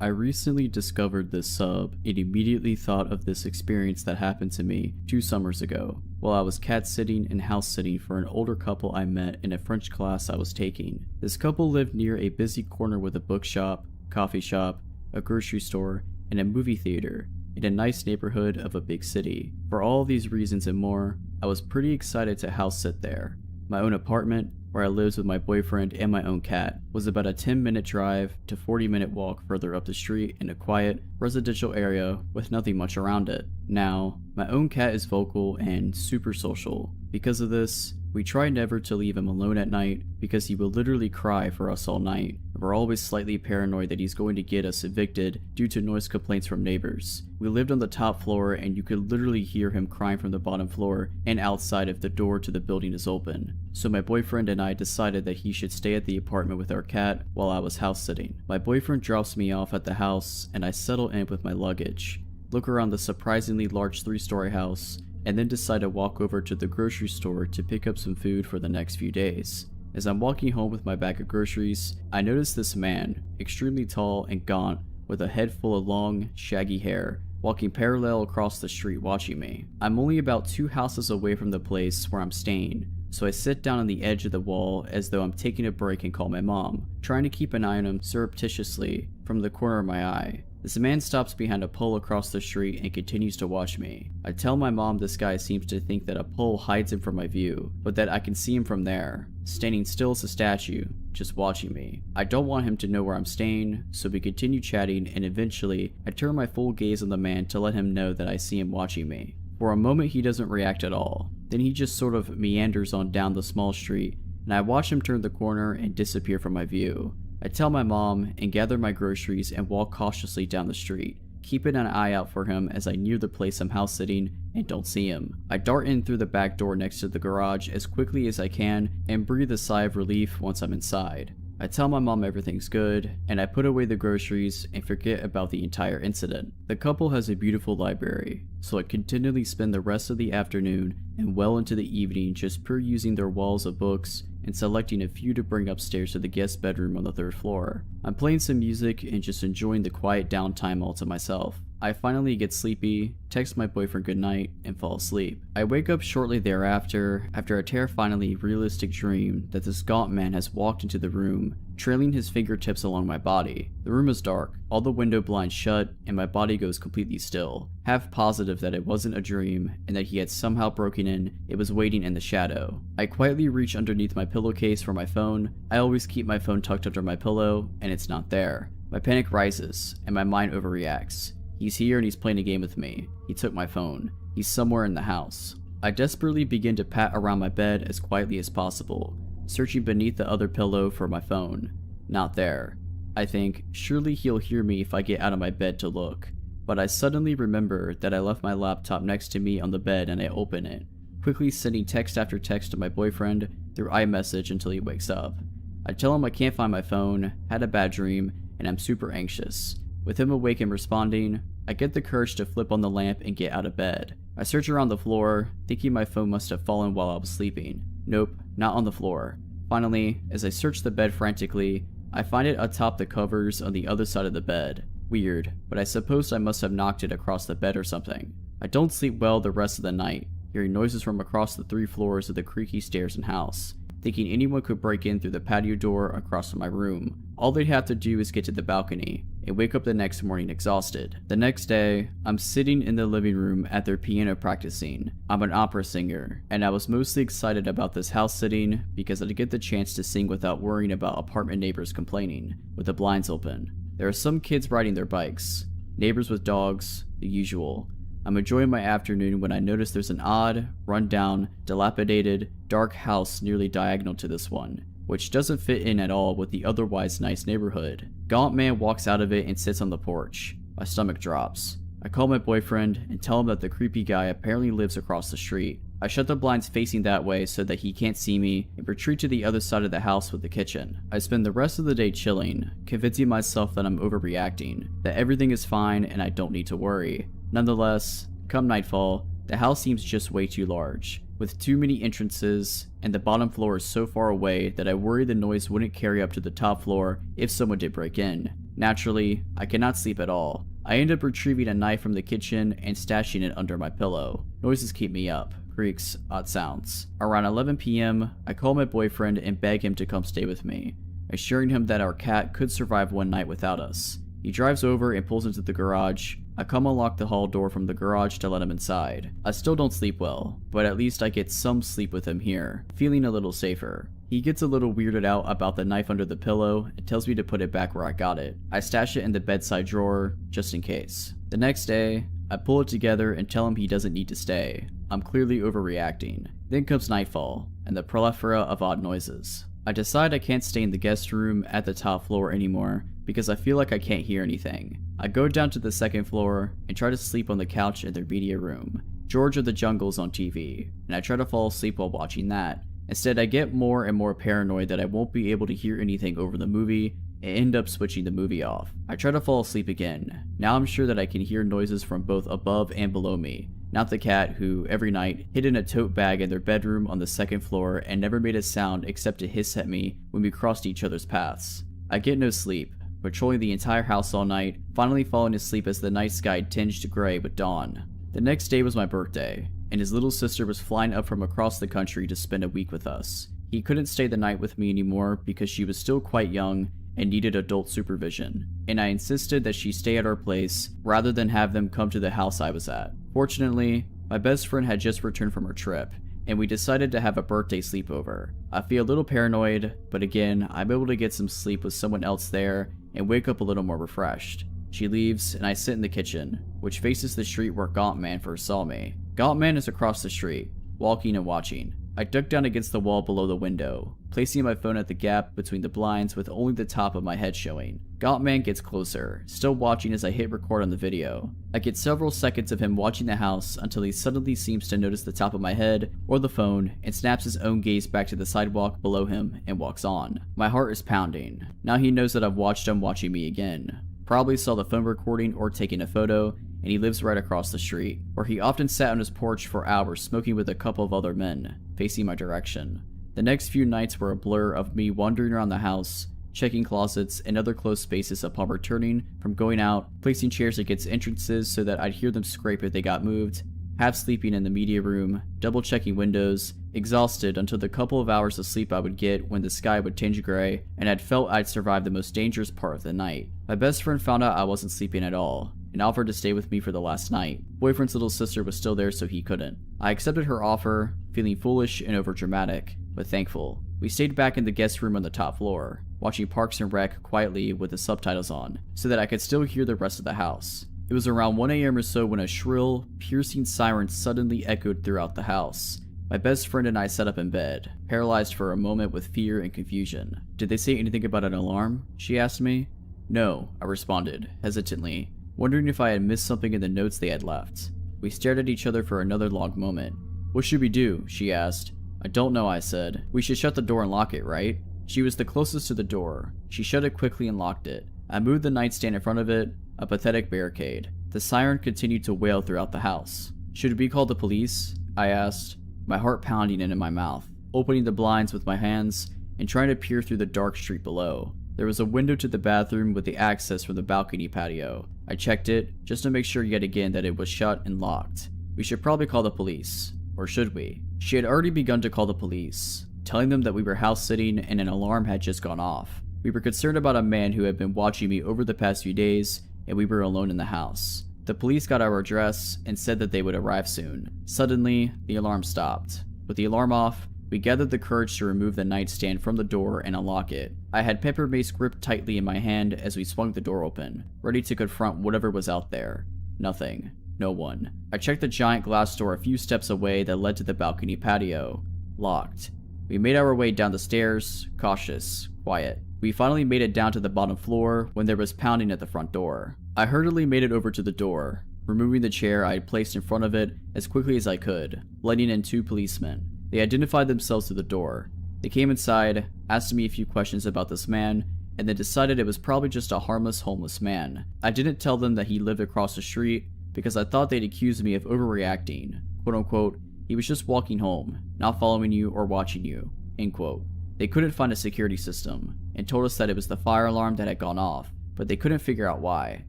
S1: I recently discovered this sub and immediately thought of this experience that happened to me 2 summers ago while I was cat sitting and house sitting for an older couple I met in a French class I was taking. This couple lived near a busy corner with a bookshop, coffee shop, a grocery store, and a movie theater in a nice neighborhood of a big city. For all these reasons and more, I was pretty excited to house sit there. My own apartment, where I lived with my boyfriend and my own cat, was about a 10-minute drive to 40-minute walk further up the street in a quiet, residential area with nothing much around it. Now, my own cat is vocal and super social. Because of this, we try never to leave him alone at night because he will literally cry for us all night. We're always slightly paranoid that he's going to get us evicted due to noise complaints from neighbors. We lived on the top floor and you could literally hear him crying from the bottom floor and outside if the door to the building is open. So my boyfriend and I decided that he should stay at the apartment with our cat while I was house sitting. My boyfriend drops me off at the house and I settle in with my luggage, look around the surprisingly large 3-story house, and then decide to walk over to the grocery store to pick up some food for the next few days. As I'm walking home with my bag of groceries, I notice this man, extremely tall and gaunt, with a head full of long, shaggy hair, walking parallel across the street watching me. I'm only about 2 houses away from the place where I'm staying, so I sit down on the edge of the wall as though I'm taking a break and call my mom, trying to keep an eye on him surreptitiously from the corner of my eye. This man stops behind a pole across the street and continues to watch me. I tell my mom this guy seems to think that a pole hides him from my view, but that I can see him from there, standing still as a statue, just watching me. I don't want him to know where I'm staying, so we continue chatting, and eventually, I turn my full gaze on the man to let him know that I see him watching me. For a moment he doesn't react at all, then he just sort of meanders on down the small street, and I watch him turn the corner and disappear from my view. I tell my mom and gather my groceries and walk cautiously down the street, keeping an eye out for him as I near the place I'm house sitting and don't see him. I dart in through the back door next to the garage as quickly as I can and breathe a sigh of relief once I'm inside. I tell my mom everything's good, and I put away the groceries and forget about the entire incident. The couple has a beautiful library, so I continually spend the rest of the afternoon and well into the evening just perusing their walls of books and selecting a few to bring upstairs to the guest bedroom on the 3rd floor. I'm playing some music and just enjoying the quiet downtime all to myself. I finally get sleepy, text my boyfriend goodnight, and fall asleep. I wake up shortly thereafter after a terrifyingly realistic dream that this gaunt man has walked into the room, trailing his fingertips along my body. The room is dark, all the window blinds shut, and my body goes completely still, half positive that it wasn't a dream and that he had somehow broken in. It was waiting in the shadow. I quietly reach underneath my pillowcase for my phone. I always keep my phone tucked under my pillow, and it's not there. My panic rises, and my mind overreacts. He's here and he's playing a game with me. He took my phone. He's somewhere in the house. I desperately begin to pat around my bed as quietly as possible, searching beneath the other pillow for my phone. Not there. I think, surely he'll hear me if I get out of my bed to look. But I suddenly remember that I left my laptop next to me on the bed and I open it, quickly sending text after text to my boyfriend through iMessage until he wakes up. I tell him I can't find my phone, had a bad dream, and I'm super anxious. With him awake and responding, I get the courage to flip on the lamp and get out of bed. I search around the floor, thinking my phone must have fallen while I was sleeping. Nope, not on the floor. Finally, as I search the bed frantically, I find it atop the covers on the other side of the bed. Weird, but I suppose I must have knocked it across the bed or something. I don't sleep well the rest of the night, hearing noises from across the 3 floors of the creaky stairs and house, thinking anyone could break in through the patio door across from my room. All they'd have to do is get to the balcony, and wake up the next morning exhausted. The next day, I'm sitting in the living room at their piano practicing. I'm an opera singer, and I was mostly excited about this house sitting because I'd get the chance to sing without worrying about apartment neighbors complaining, with the blinds open. There are some kids riding their bikes, neighbors with dogs, the usual. I'm enjoying my afternoon when I notice there's an odd, run-down, dilapidated, dark house nearly diagonal to this one, which doesn't fit in at all with the otherwise nice neighborhood. Gaunt man walks out of it and sits on the porch. My stomach drops. I call my boyfriend and tell him that the creepy guy apparently lives across the street. I shut the blinds facing that way so that he can't see me and retreat to the other side of the house with the kitchen. I spend the rest of the day chilling, convincing myself that I'm overreacting, that everything is fine and I don't need to worry. Nonetheless, come nightfall, the house seems just way too large, with too many entrances, and the bottom floor is so far away that I worry the noise wouldn't carry up to the top floor if someone did break in. Naturally, I cannot sleep at all. I end up retrieving a knife from the kitchen and stashing it under my pillow. Noises keep me up. Creaks, odd sounds. Around 11 p.m., I call my boyfriend and beg him to come stay with me, assuring him that our cat could survive one night without us. He drives over and pulls into the garage. I come unlock the hall door from the garage to let him inside. I still don't sleep well, but at least I get some sleep with him here, feeling a little safer. He gets a little weirded out about the knife under the pillow and tells me to put it back where I got it. I stash it in the bedside drawer, just in case. The next day, I pull it together and tell him he doesn't need to stay. I'm clearly overreacting. Then comes nightfall, and the plethora of odd noises. I decide I can't stay in the guest room at the top floor anymore because I feel like I can't hear anything. I go down to the second floor and try to sleep on the couch in their media room. George of the Jungle's on TV, and I try to fall asleep while watching that. Instead, I get more and more paranoid that I won't be able to hear anything over the movie and end up switching the movie off. I try to fall asleep again. Now I'm sure that I can hear noises from both above and below me. Not the cat who, every night, hid in a tote bag in their bedroom on the second floor and never made a sound except to hiss at me when we crossed each other's paths. I get no sleep, patrolling the entire house all night, finally falling asleep as the night sky tinged gray with dawn. The next day was my birthday, and his little sister was flying up from across the country to spend a week with us. He couldn't stay the night with me anymore because she was still quite young and needed adult supervision, and I insisted that she stay at our place rather than have them come to the house I was at. Fortunately, my best friend had just returned from her trip, and we decided to have a birthday sleepover. I feel a little paranoid, but again, I'm able to get some sleep with someone else there and wake up a little more refreshed. She leaves, and I sit in the kitchen, which faces the street where Gaunt Man first saw me. Gaunt Man is across the street, walking and watching. I duck down against the wall below the window, placing my phone at the gap between the blinds with only the top of my head showing. Gaunt Man gets closer, still watching as I hit record on the video. I get several seconds of him watching the house until he suddenly seems to notice the top of my head or the phone and snaps his own gaze back to the sidewalk below him and walks on. My heart is pounding. Now he knows that I've watched him watching me again. Probably saw the phone recording or taking a photo, and he lives right across the street, where he often sat on his porch for hours smoking with a couple of other men, facing my direction. The next few nights were a blur of me wandering around the house, checking closets and other closed spaces upon returning from going out, placing chairs against entrances so that I'd hear them scrape if they got moved, half sleeping in the media room, double checking windows, exhausted until the couple of hours of sleep I would get when the sky would tinge gray, and I'd felt I'd survived the most dangerous part of the night. My best friend found out I wasn't sleeping at all, and offered to stay with me for the last night. Boyfriend's little sister was still there, so he couldn't. I accepted her offer, feeling foolish and overdramatic, but thankful. We stayed back in the guest room on the top floor, watching Parks and Rec quietly with the subtitles on, so that I could still hear the rest of the house. It was around 1 a.m. or so when a shrill, piercing siren suddenly echoed throughout the house. My best friend and I sat up in bed, paralyzed for a moment with fear and confusion. Did they say anything about an alarm? She asked me. No, I responded, hesitantly, wondering if I had missed something in the notes they had left. We stared at each other for another long moment. What should we do? She asked. I don't know, I said. We should shut the door and lock it, right? She was the closest to the door. She shut it quickly and locked it. I moved the nightstand in front of it, a pathetic barricade. The siren continued to wail throughout the house. Should we call the police? I asked, my heart pounding into my mouth, opening the blinds with my hands and trying to peer through the dark street below. There was a window to the bathroom with the access from the balcony patio. I checked it, just to make sure yet again that it was shut and locked. We should probably call the police. Or should we? She had already begun to call the police, telling them that we were house sitting and an alarm had just gone off. We were concerned about a man who had been watching me over the past few days, and we were alone in the house. The police got our address and said that they would arrive soon. Suddenly, the alarm stopped. With the alarm off, we gathered the courage to remove the nightstand from the door and unlock it. I had pepper mace gripped tightly in my hand as we swung the door open, ready to confront whatever was out there. Nothing. No one. I checked the giant glass door a few steps away that led to the balcony patio. Locked. We made our way down the stairs, cautious, quiet. We finally made it down to the bottom floor when there was pounding at the front door. I hurriedly made it over to the door, removing the chair I had placed in front of it as quickly as I could, letting in 2 policemen. They identified themselves to the door. They came inside, asked me a few questions about this man, and then decided it was probably just a harmless homeless man. I didn't tell them that he lived across the street because I thought they'd accuse me of overreacting. Quote unquote, he was just walking home, not following you or watching you. End quote. They couldn't find a security system, and told us that it was the fire alarm that had gone off, but they couldn't figure out why.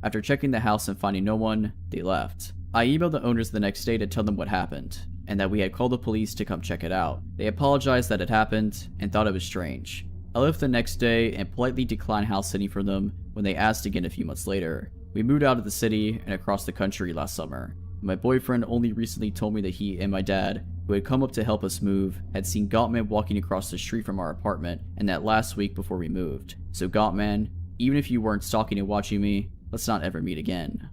S1: After checking the house and finding no one, they left. I emailed the owners the next day to tell them what happened, and that we had called the police to come check it out. They apologized that it happened, and thought it was strange. I left the next day and politely declined house sitting for them when they asked again a few months later. We moved out of the city and across the country last summer. My boyfriend only recently told me that he and my dad, who had come up to help us move, had seen Gottman walking across the street from our apartment, and that last week before we moved. So Gottman, even if you weren't stalking and watching me, let's not ever meet again.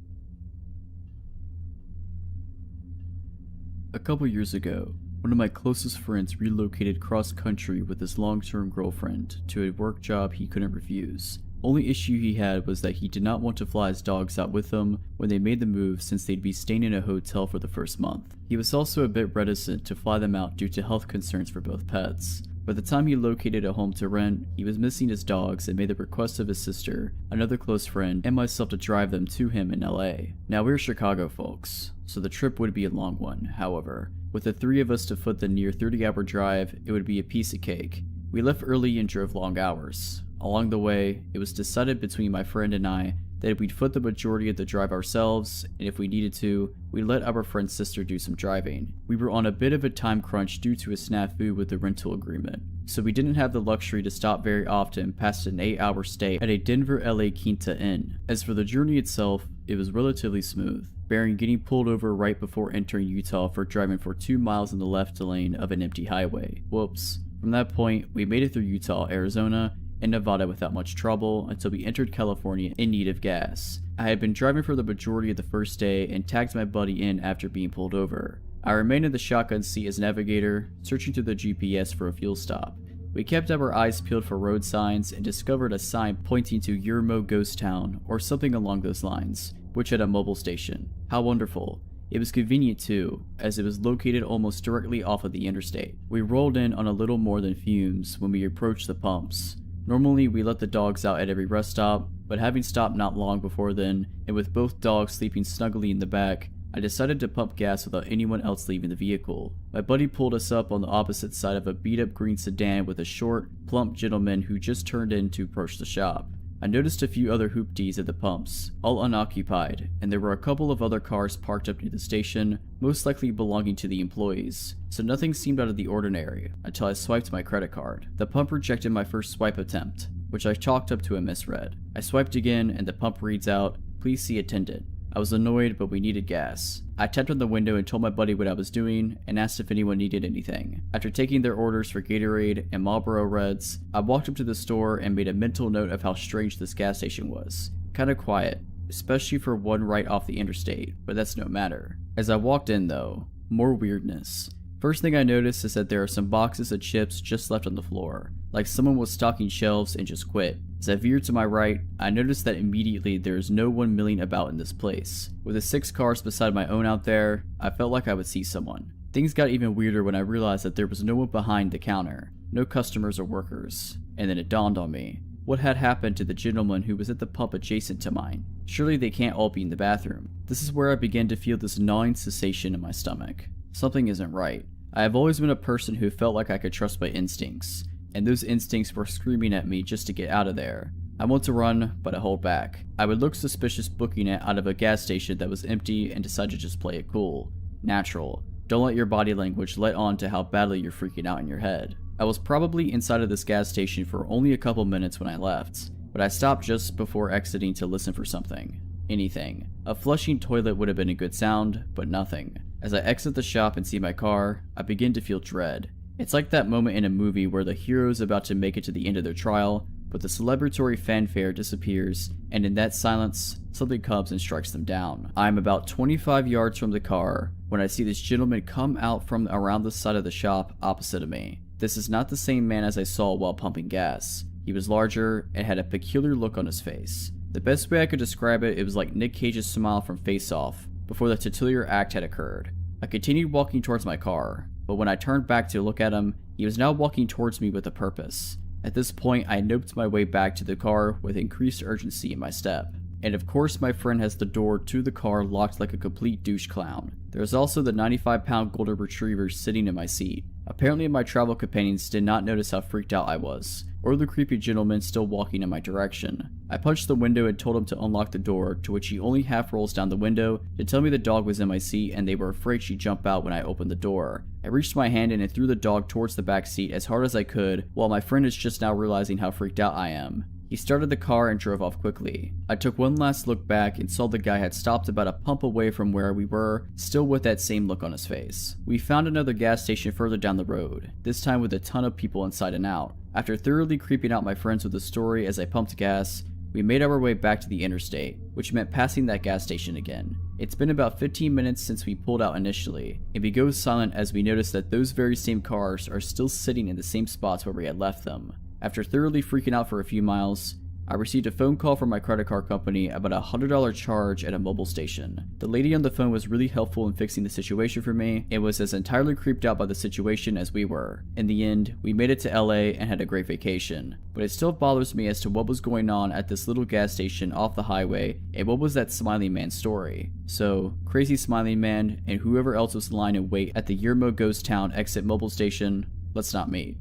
S1: A couple years ago, one of my closest friends relocated cross-country with his long-term girlfriend to a work job he couldn't refuse. Only issue he had was that he did not want to fly his dogs out with them when they made the move, since they'd be staying in a hotel for the first month. He was also a bit reticent to fly them out due to health concerns for both pets. By the time he located a home to rent, he was missing his dogs and made the request of his sister, another close friend, and myself to drive them to him in LA. Now we're Chicago folks, so the trip would be a long one. However, with the 3 of us to foot the near 30-hour drive, it would be a piece of cake. We left early and drove long hours. Along the way, it was decided between my friend and I that we'd foot the majority of the drive ourselves, and if we needed to, we'd let our friend's sister do some driving. We were on a bit of a time crunch due to a snafu with the rental agreement, so we didn't have the luxury to stop very often past an 8-hour stay at a Denver LA Quinta Inn. As for the journey itself, it was relatively smooth, barring getting pulled over right before entering Utah for driving for 2 miles in the left lane of an empty highway. Whoops. From that point, we made it through Utah, Arizona, and Nevada without much trouble until we entered California in need of gas. I had been driving for the majority of the first day and tagged my buddy in after being pulled over. I remained in the shotgun seat as navigator, searching through the GPS for a fuel stop. We kept our eyes peeled for road signs and discovered a sign pointing to Yermo Ghost Town or something along those lines, which had a mobile station. How wonderful. It was convenient too, as it was located almost directly off of the interstate. We rolled in on a little more than fumes when we approached the pumps. Normally we let the dogs out at every rest stop, but having stopped not long before then, and with both dogs sleeping snugly in the back, I decided to pump gas without anyone else leaving the vehicle. My buddy pulled us up on the opposite side of a beat-up green sedan with a short, plump gentleman who just turned in to approach the shop. I noticed a few other hoopties at the pumps, all unoccupied, and there were a couple of other cars parked up near the station, most likely belonging to the employees, so nothing seemed out of the ordinary until I swiped my credit card. The pump rejected my first swipe attempt, which I chalked up to a misread. I swiped again and the pump reads out, "Please see attendant." I was annoyed, but we needed gas. I tapped on the window and told my buddy what I was doing and asked if anyone needed anything. After taking their orders for Gatorade and Marlboro Reds, I walked up to the store and made a mental note of how strange this gas station was. Kinda quiet, especially for one right off the interstate, but that's no matter. As I walked in though, more weirdness. First thing I noticed is that there are some boxes of chips just left on the floor, like someone was stocking shelves and just quit. As I veered to my right, I noticed that immediately there is no one milling about in this place. With the 6 cars beside my own out there, I felt like I would see someone. Things got even weirder when I realized that there was no one behind the counter, no customers or workers, and then it dawned on me. What had happened to the gentleman who was at the pump adjacent to mine? Surely they can't all be in the bathroom. This is where I began to feel this gnawing sensation in my stomach. Something isn't right. I have always been a person who felt like I could trust my instincts, and those instincts were screaming at me just to get out of there. I want to run, but I hold back. I would look suspicious booking it out of a gas station that was empty and decide to just play it cool. Natural. Don't let your body language let on to how badly you're freaking out in your head. I was probably inside of this gas station for only a couple minutes when I left, but I stopped just before exiting to listen for something. Anything. A flushing toilet would have been a good sound, but nothing. As I exit the shop and see my car, I begin to feel dread. It's like that moment in a movie where the hero's about to make it to the end of their trial, but the celebratory fanfare disappears, and in that silence, something comes and strikes them down. I am about 25 yards from the car when I see this gentleman come out from around the side of the shop opposite of me. This is not the same man as I saw while pumping gas. He was larger and had a peculiar look on his face. The best way I could describe it, it was like Nick Cage's smile from Face Off before the titular act had occurred. I continued walking towards my car, but when I turned back to look at him, he was now walking towards me with a purpose. At this point, I noped my way back to the car with increased urgency in my step. And of course, my friend has the door to the car locked like a complete douche clown. There is also the 95-pound golden retriever sitting in my seat. Apparently my travel companions did not notice how freaked out I was, or the creepy gentleman still walking in my direction. I punched the window and told him to unlock the door, to which he only half rolls down the window to tell me the dog was in my seat and they were afraid she'd jump out when I opened the door. I reached my hand in and threw the dog towards the back seat as hard as I could, while my friend is just now realizing how freaked out I am. He started the car and drove off quickly. I took one last look back and saw the guy had stopped about a pump away from where we were, still with that same look on his face. We found another gas station further down the road, this time with a ton of people inside and out. After thoroughly creeping out my friends with the story as I pumped gas, we made our way back to the interstate, which meant passing that gas station again. It's been about 15 minutes since we pulled out initially, and we go silent as we notice that those very same cars are still sitting in the same spots where we had left them. After thoroughly freaking out for a few miles, I received a phone call from my credit card company about a $100 charge at a mobile station. The lady on the phone was really helpful in fixing the situation for me and was as entirely creeped out by the situation as we were. In the end, we made it to LA and had a great vacation, but it still bothers me as to what was going on at this little gas station off the highway and what was that Smiling Man story. So, crazy Smiling Man and whoever else was lying in wait at the Yermo Ghost Town exit mobile station, let's not meet.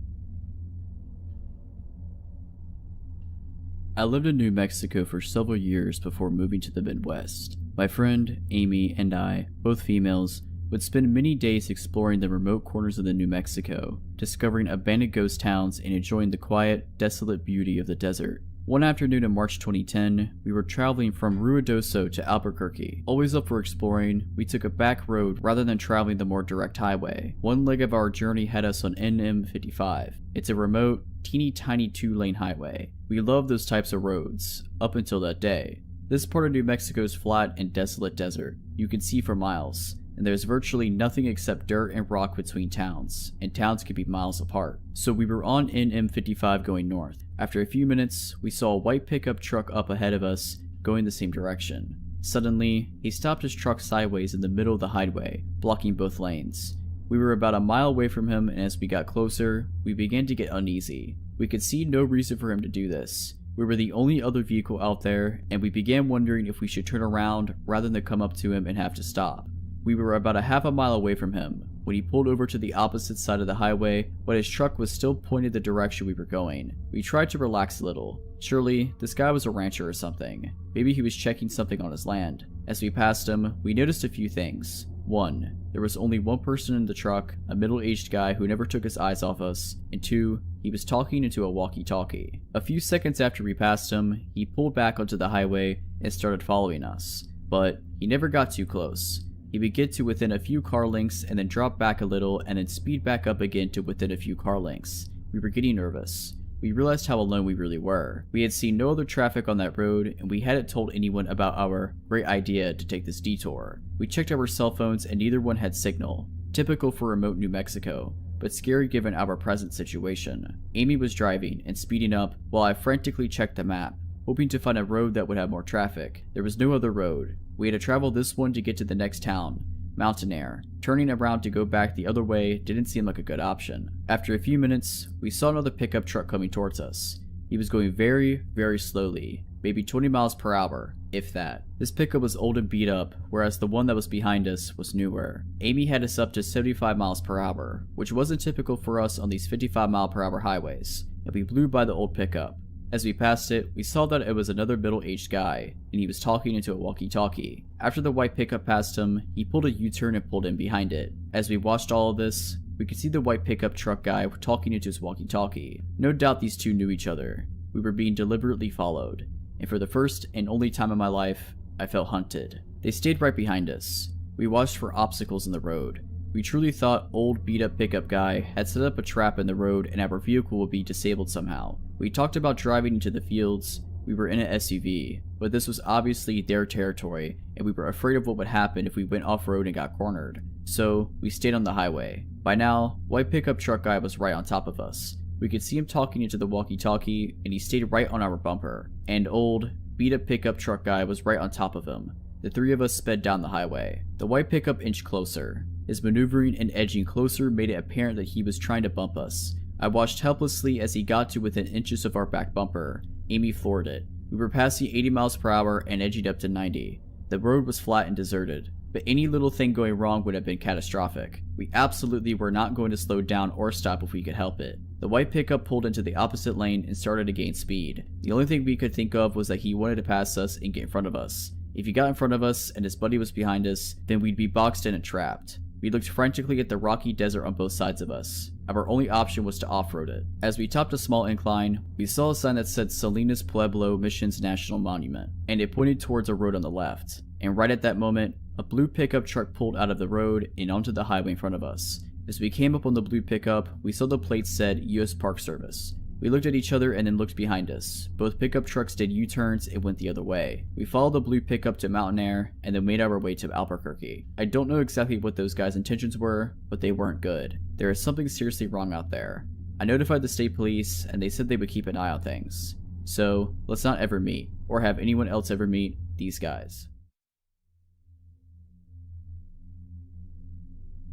S1: I lived in New Mexico for several years before moving to the Midwest. My friend, Amy, and I, both females, would spend many days exploring the remote corners of the New Mexico, discovering abandoned ghost towns and enjoying the quiet, desolate beauty of the desert. One afternoon in March 2010, we were traveling from Ruidoso to Albuquerque. Always up for exploring, we took a back road rather than traveling the more direct highway. One leg of our journey had us on NM55. It's a remote, teeny tiny 2-lane highway. We love those types of roads, up until that day. This part of New Mexico is flat and desolate desert. You can see for miles, and there's virtually nothing except dirt and rock between towns, and towns can be miles apart. So we were on NM55 going north. After a few minutes, we saw a white pickup truck up ahead of us, going the same direction. Suddenly, he stopped his truck sideways in the middle of the highway, blocking both lanes. We were about a mile away from him, and as we got closer, we began to get uneasy. We could see no reason for him to do this. We were the only other vehicle out there, and we began wondering if we should turn around rather than come up to him and have to stop. We were about a half a mile away from him when he pulled over to the opposite side of the highway, but his truck was still pointed the direction we were going. We tried to relax a little. Surely, this guy was a rancher or something. Maybe he was checking something on his land. As we passed him, we noticed a few things. 1. There was only one person in the truck, a middle-aged guy who never took his eyes off us, and 2. He was talking into a walkie-talkie. A few seconds after we passed him, he pulled back onto the highway and started following us. But he never got too close. He would get to within a few car lengths and then drop back a little and then speed back up again to within a few car lengths. We were getting nervous. We realized how alone we really were. We had seen no other traffic on that road, and we hadn't told anyone about our great idea to take this detour. We checked our cell phones and neither one had signal. Typical for remote New Mexico, but scary given our present situation. Amy was driving and speeding up while I frantically checked the map, hoping to find a road that would have more traffic. There was no other road. We had to travel this one to get to the next town, Mountain Air. Turning around to go back the other way didn't seem like a good option. After a few minutes, we saw another pickup truck coming towards us. He was going very, very slowly, maybe 20 miles per hour. if that. This pickup was old and beat up, whereas the one that was behind us was newer. Amy had us up to 75 miles per hour, which wasn't typical for us on these 55-mile-per-hour highways, and we blew by the old pickup. As we passed it, we saw that it was another middle-aged guy, and he was talking into a walkie-talkie. After the white pickup passed him, he pulled a U-turn and pulled in behind it. As we watched all of this, we could see the white pickup truck guy talking into his walkie-talkie. No doubt these two knew each other. We were being deliberately followed, and for the first and only time in my life, I felt hunted. They stayed right behind us. We watched for obstacles in the road. We truly thought old beat-up pickup guy had set up a trap in the road and our vehicle would be disabled somehow. We talked about driving into the fields. We were in an SUV, but this was obviously their territory, and we were afraid of what would happen if we went off-road and got cornered. So, we stayed on the highway. By now, white pickup truck guy was right on top of us. We could see him talking into the walkie-talkie, and he stayed right on our bumper. And old, beat-up pickup truck guy was right on top of him. The three of us sped down the highway. The white pickup inched closer. His maneuvering and edging closer made it apparent that he was trying to bump us. I watched helplessly as he got to within inches of our back bumper. Amy floored it. We were passing 80 miles per hour and edging up to 90. The road was flat and deserted, but any little thing going wrong would have been catastrophic. We absolutely were not going to slow down or stop if we could help it. The white pickup pulled into the opposite lane and started to gain speed. The only thing we could think of was that he wanted to pass us and get in front of us. If he got in front of us and his buddy was behind us, then we'd be boxed in and trapped. We looked frantically at the rocky desert on both sides of us. Our only option was to off-road it. As we topped a small incline, we saw a sign that said Salinas Pueblo Missions National Monument, and it pointed towards a road on the left. And right at that moment, a blue pickup truck pulled out of the road and onto the highway in front of us. As we came up on the blue pickup, we saw the plate said U.S. Park Service. We looked at each other and then looked behind us. Both pickup trucks did U-turns and went the other way. We followed the blue pickup to Mountain Air and then made our way to Albuquerque. I don't know exactly what those guys' intentions were, but they weren't good. There is something seriously wrong out there. I notified the state police and they said they would keep an eye on things. So, let's not ever meet, or have anyone else ever meet, these guys.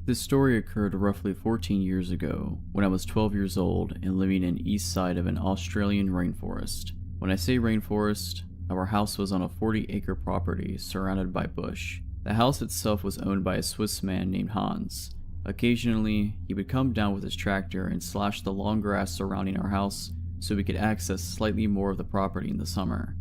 S1: This story occurred roughly 14 years ago, when I was 12 years old and living in east side of an Australian rainforest. When I say rainforest, our house was on a 40-acre property surrounded by bush. The house itself was owned by a Swiss man named Hans. Occasionally, he would come down with his tractor and slash the long grass surrounding our house so we could access slightly more of the property in the summer.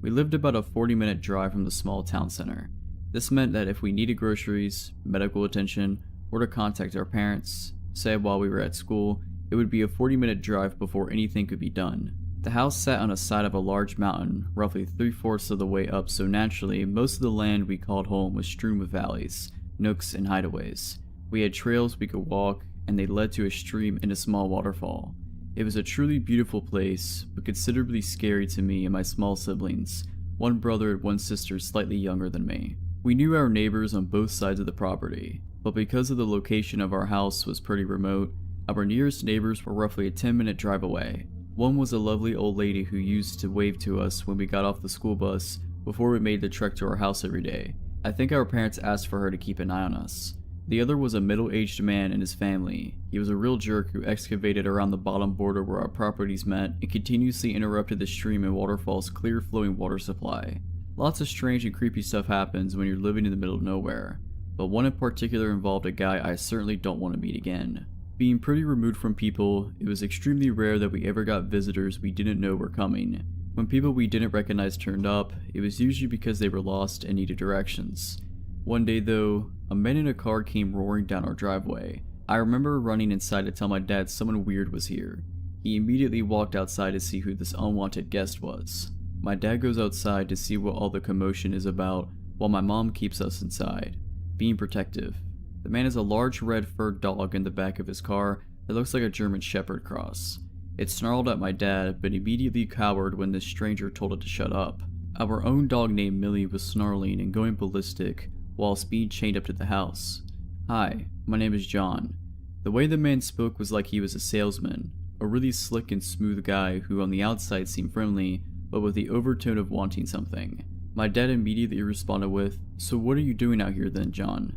S1: We lived about a 40-minute drive from the small town center. This meant that if we needed groceries, medical attention, or to contact our parents, say while we were at school, it would be a 40-minute drive before anything could be done. The house sat on a side of a large mountain, roughly 3/4 of the way up, so naturally, most of the land we called home was strewn with valleys, nooks, and hideaways. We had trails we could walk, and they led to a stream and a small waterfall. It was a truly beautiful place, but considerably scary to me and my small siblings, one brother and one sister slightly younger than me. We knew our neighbors on both sides of the property, but because of the location of our house was pretty remote, our nearest neighbors were roughly a 10-minute drive away. One was a lovely old lady who used to wave to us when we got off the school bus before we made the trek to our house every day. I think our parents asked for her to keep an eye on us. The other was a middle-aged man and his family. He was a real jerk who excavated around the bottom border where our properties met and continuously interrupted the stream and waterfall's clear flowing water supply. Lots of strange and creepy stuff happens when you're living in the middle of nowhere, but one in particular involved a guy I certainly don't want to meet again. Being pretty removed from people, it was extremely rare that we ever got visitors we didn't know were coming. When people we didn't recognize turned up, it was usually because they were lost and needed directions. One day though, a man in a car came roaring down our driveway. I remember running inside to tell my dad someone weird was here. He immediately walked outside to see who this unwanted guest was. My dad goes outside to see what all the commotion is about, while my mom keeps us inside, being protective. The man has a large red furred dog in the back of his car that looks like a German Shepherd cross. It snarled at my dad, but immediately cowered when this stranger told it to shut up. Our own dog named Millie was snarling and going ballistic, whilst being chained up to the house. "Hi, my name is John." The way the man spoke was like he was a salesman, a really slick and smooth guy who on the outside seemed friendly, but with the overtone of wanting something. My dad immediately responded with, "So what are you doing out here then, John?"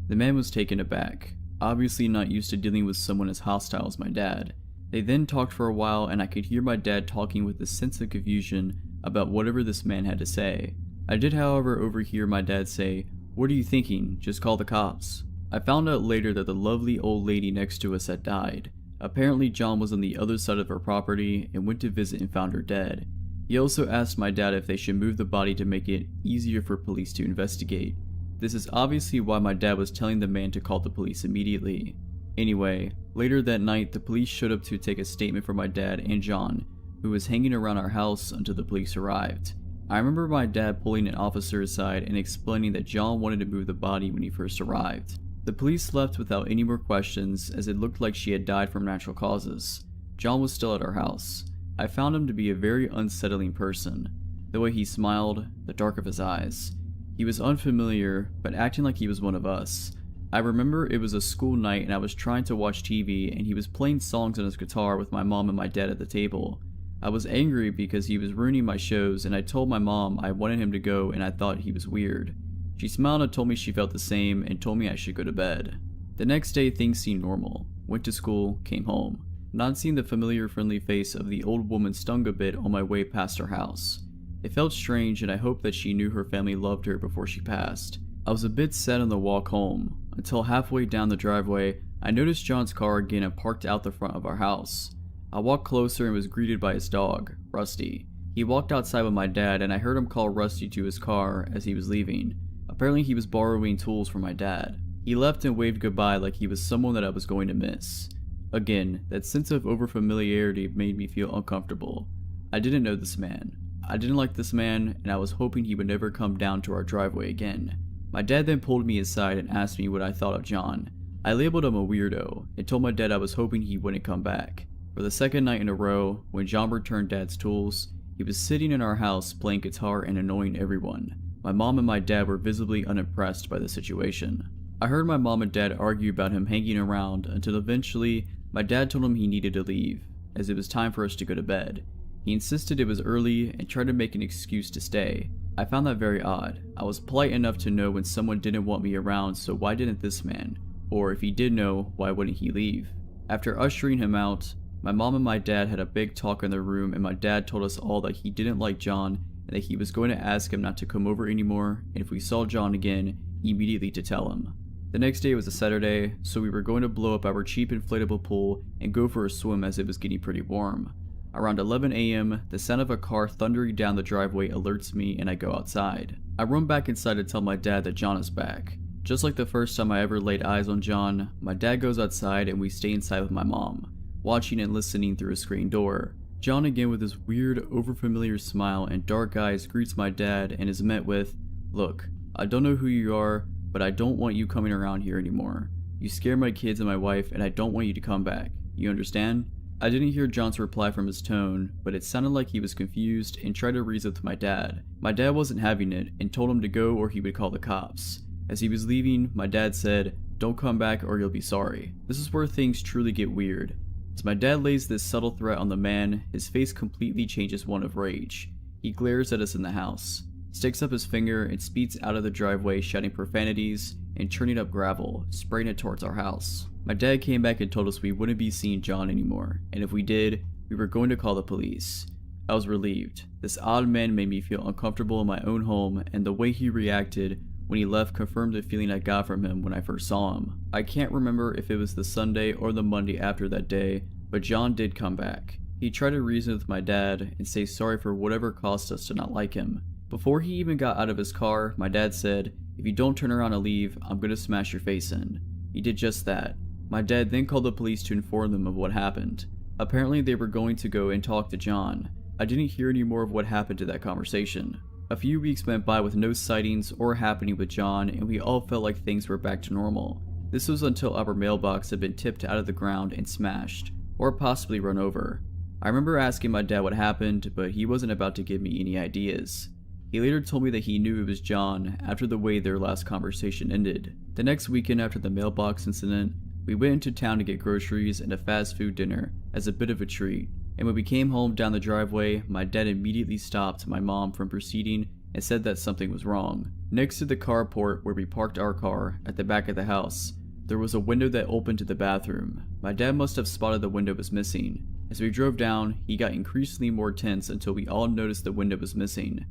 S1: The man was taken aback, obviously not used to dealing with someone as hostile as my dad. They then talked for a while and I could hear my dad talking with a sense of confusion about whatever this man had to say. I did, however, overhear my dad say, "What are you thinking? Just call the cops." I found out later that the lovely old lady next to us had died. Apparently John was on the other side of her property and went to visit and found her dead. He also asked my dad if they should move the body to make it easier for police to investigate. This is obviously why my dad was telling the man to call the police immediately. Anyway, later that night the police showed up to take a statement from my dad and John, who was hanging around our house until the police arrived. I remember my dad pulling an officer aside and explaining that John wanted to move the body when he first arrived. The police left without any more questions, as it looked like she had died from natural causes. John was still at our house. I found him to be a very unsettling person. The way he smiled, the dark of his eyes. He was unfamiliar, but acting like he was one of us. I remember it was a school night and I was trying to watch TV and he was playing songs on his guitar with my mom and my dad at the table. I was angry because he was ruining my shows and I told my mom I wanted him to go and I thought he was weird. She smiled and told me she felt the same and told me I should go to bed. The next day things seemed normal. Went to school, came home. Not seeing the familiar friendly face of the old woman stung a bit on my way past her house. It felt strange and I hoped that she knew her family loved her before she passed. I was a bit sad on the walk home, until halfway down the driveway I noticed John's car again and parked out the front of our house. I walked closer and was greeted by his dog, Rusty. He walked outside with my dad and I heard him call Rusty to his car as he was leaving. Apparently he was borrowing tools from my dad. He left and waved goodbye like he was someone that I was going to miss. Again, that sense of overfamiliarity made me feel uncomfortable. I didn't know this man. I didn't like this man and I was hoping he would never come down to our driveway again. My dad then pulled me aside and asked me what I thought of John. I labeled him a weirdo and told my dad I was hoping he wouldn't come back. For the second night in a row, when John returned Dad's tools, he was sitting in our house playing guitar and annoying everyone. My mom and my dad were visibly unimpressed by the situation. I heard my mom and dad argue about him hanging around until eventually my dad told him he needed to leave, as it was time for us to go to bed. He insisted it was early and tried to make an excuse to stay. I found that very odd. I was polite enough to know when someone didn't want me around, so why didn't this man? Or if he did know, why wouldn't he leave? After ushering him out, my mom and my dad had a big talk in their room and my dad told us all that he didn't like John and that he was going to ask him not to come over anymore, and if we saw John again, immediately to tell him. The next day was a Saturday, so we were going to blow up our cheap inflatable pool and go for a swim as it was getting pretty warm. Around 11 a.m., the sound of a car thundering down the driveway alerts me and I go outside. I run back inside to tell my dad that John is back. Just like the first time I ever laid eyes on John, my dad goes outside and we stay inside with my mom, watching and listening through a screen door. John, again with his weird, overfamiliar smile and dark eyes, greets my dad and is met with, "Look, I don't know who you are, but I don't want you coming around here anymore. You scare my kids and my wife and I don't want you to come back. You understand?" I didn't hear John's reply from his tone, but it sounded like he was confused and tried to reason with my dad. My dad wasn't having it and told him to go or he would call the cops. As he was leaving, my dad said, "Don't come back or you'll be sorry." This is where things truly get weird. As my dad lays this subtle threat on the man, his face completely changes one of rage. He glares at us in the house, sticks up his finger and speeds out of the driveway shouting profanities and churning up gravel, spraying it towards our house. My dad came back and told us we wouldn't be seeing John anymore, and if we did, we were going to call the police. I was relieved. This odd man made me feel uncomfortable in my own home, and the way he reacted when he left confirmed the feeling I got from him when I first saw him. I can't remember if it was the Sunday or the Monday after that day, but John did come back. He tried to reason with my dad and say sorry for whatever caused us to not like him. Before he even got out of his car, my dad said, "If you don't turn around and leave, I'm gonna smash your face in." He did just that. My dad then called the police to inform them of what happened. Apparently they were going to go and talk to John. I didn't hear any more of what happened to that conversation. A few weeks went by with no sightings or happening with John, and we all felt like things were back to normal. This was until our mailbox had been tipped out of the ground and smashed, or possibly run over. I remember asking my dad what happened, but he wasn't about to give me any ideas. He later told me that he knew it was John after the way their last conversation ended. The next weekend after the mailbox incident, we went into town to get groceries and a fast food dinner as a bit of a treat, and when we came home down the driveway, my dad immediately stopped my mom from proceeding and said that something was wrong. Next to the carport where we parked our car, at the back of the house, there was a window that opened to the bathroom. My dad must have spotted the window was missing. As we drove down, he got increasingly more tense until we all noticed the window was missing.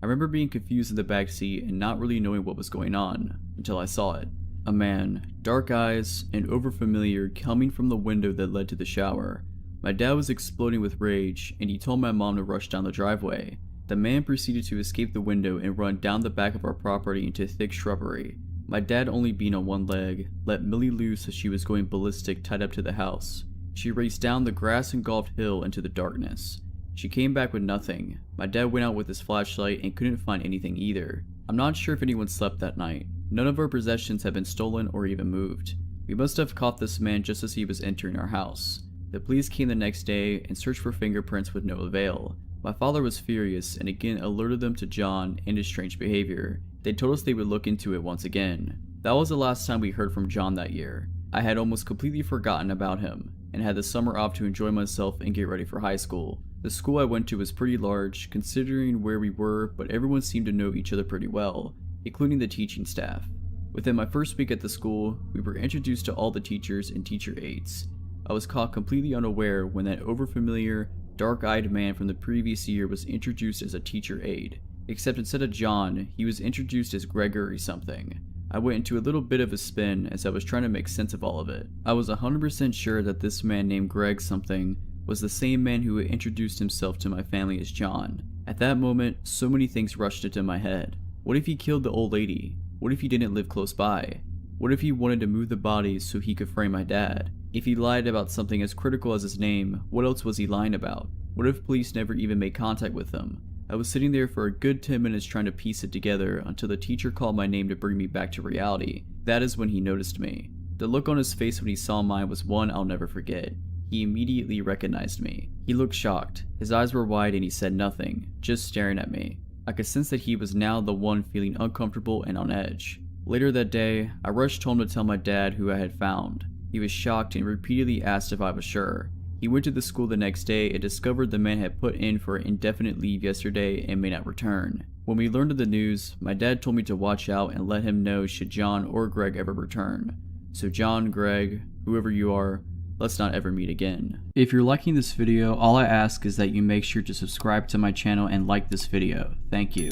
S1: I remember being confused in the back seat and not really knowing what was going on until I saw it. A man, dark eyes, and overfamiliar, coming from the window that led to the shower. My dad was exploding with rage, and he told my mom to rush down the driveway. The man proceeded to escape the window and run down the back of our property into thick shrubbery. My dad, only being on one leg, let Millie loose as she was going ballistic tied up to the house. She raced down the grass-engulfed hill into the darkness. She came back with nothing. My dad went out with his flashlight and couldn't find anything either. I'm not sure if anyone slept that night. None of our possessions had been stolen or even moved. We must have caught this man just as he was entering our house. The police came the next day and searched for fingerprints with no avail. My father was furious and again alerted them to John and his strange behavior. They told us they would look into it once again. That was the last time we heard from John that year. I had almost completely forgotten about him and had the summer off to enjoy myself and get ready for high school. The school I went to was pretty large considering where we were, but everyone seemed to know each other pretty well, including the teaching staff. Within my first week at the school, we were introduced to all the teachers and teacher aides. I was caught completely unaware when that overfamiliar, dark-eyed man from the previous year was introduced as a teacher aide. Except instead of John, he was introduced as Gregory something. I went into a little bit of a spin as I was trying to make sense of all of it. I was 100% sure that this man named Greg something was the same man who had introduced himself to my family as John. At that moment, so many things rushed into my head. What if he killed the old lady? What if he didn't live close by? What if he wanted to move the bodies so he could frame my dad? If he lied about something as critical as his name, what else was he lying about? What if police never even made contact with him? I was sitting there for a good 10 minutes trying to piece it together until the teacher called my name to bring me back to reality. That is when he noticed me. The look on his face when he saw mine was one I'll never forget. He immediately recognized me. He looked shocked. His eyes were wide and he said nothing, just staring at me. I could sense that he was now the one feeling uncomfortable and on edge. Later that day, I rushed home to tell my dad who I had found. He was shocked and repeatedly asked if I was sure. He went to the school the next day and discovered the man had put in for indefinite leave yesterday and may not return. When we learned of the news, my dad told me to watch out and let him know should John or Greg ever return. So John, Greg, whoever you are, let's not ever meet again. If you're liking this video, all I ask is that you make sure to subscribe to my channel and like this video. Thank you.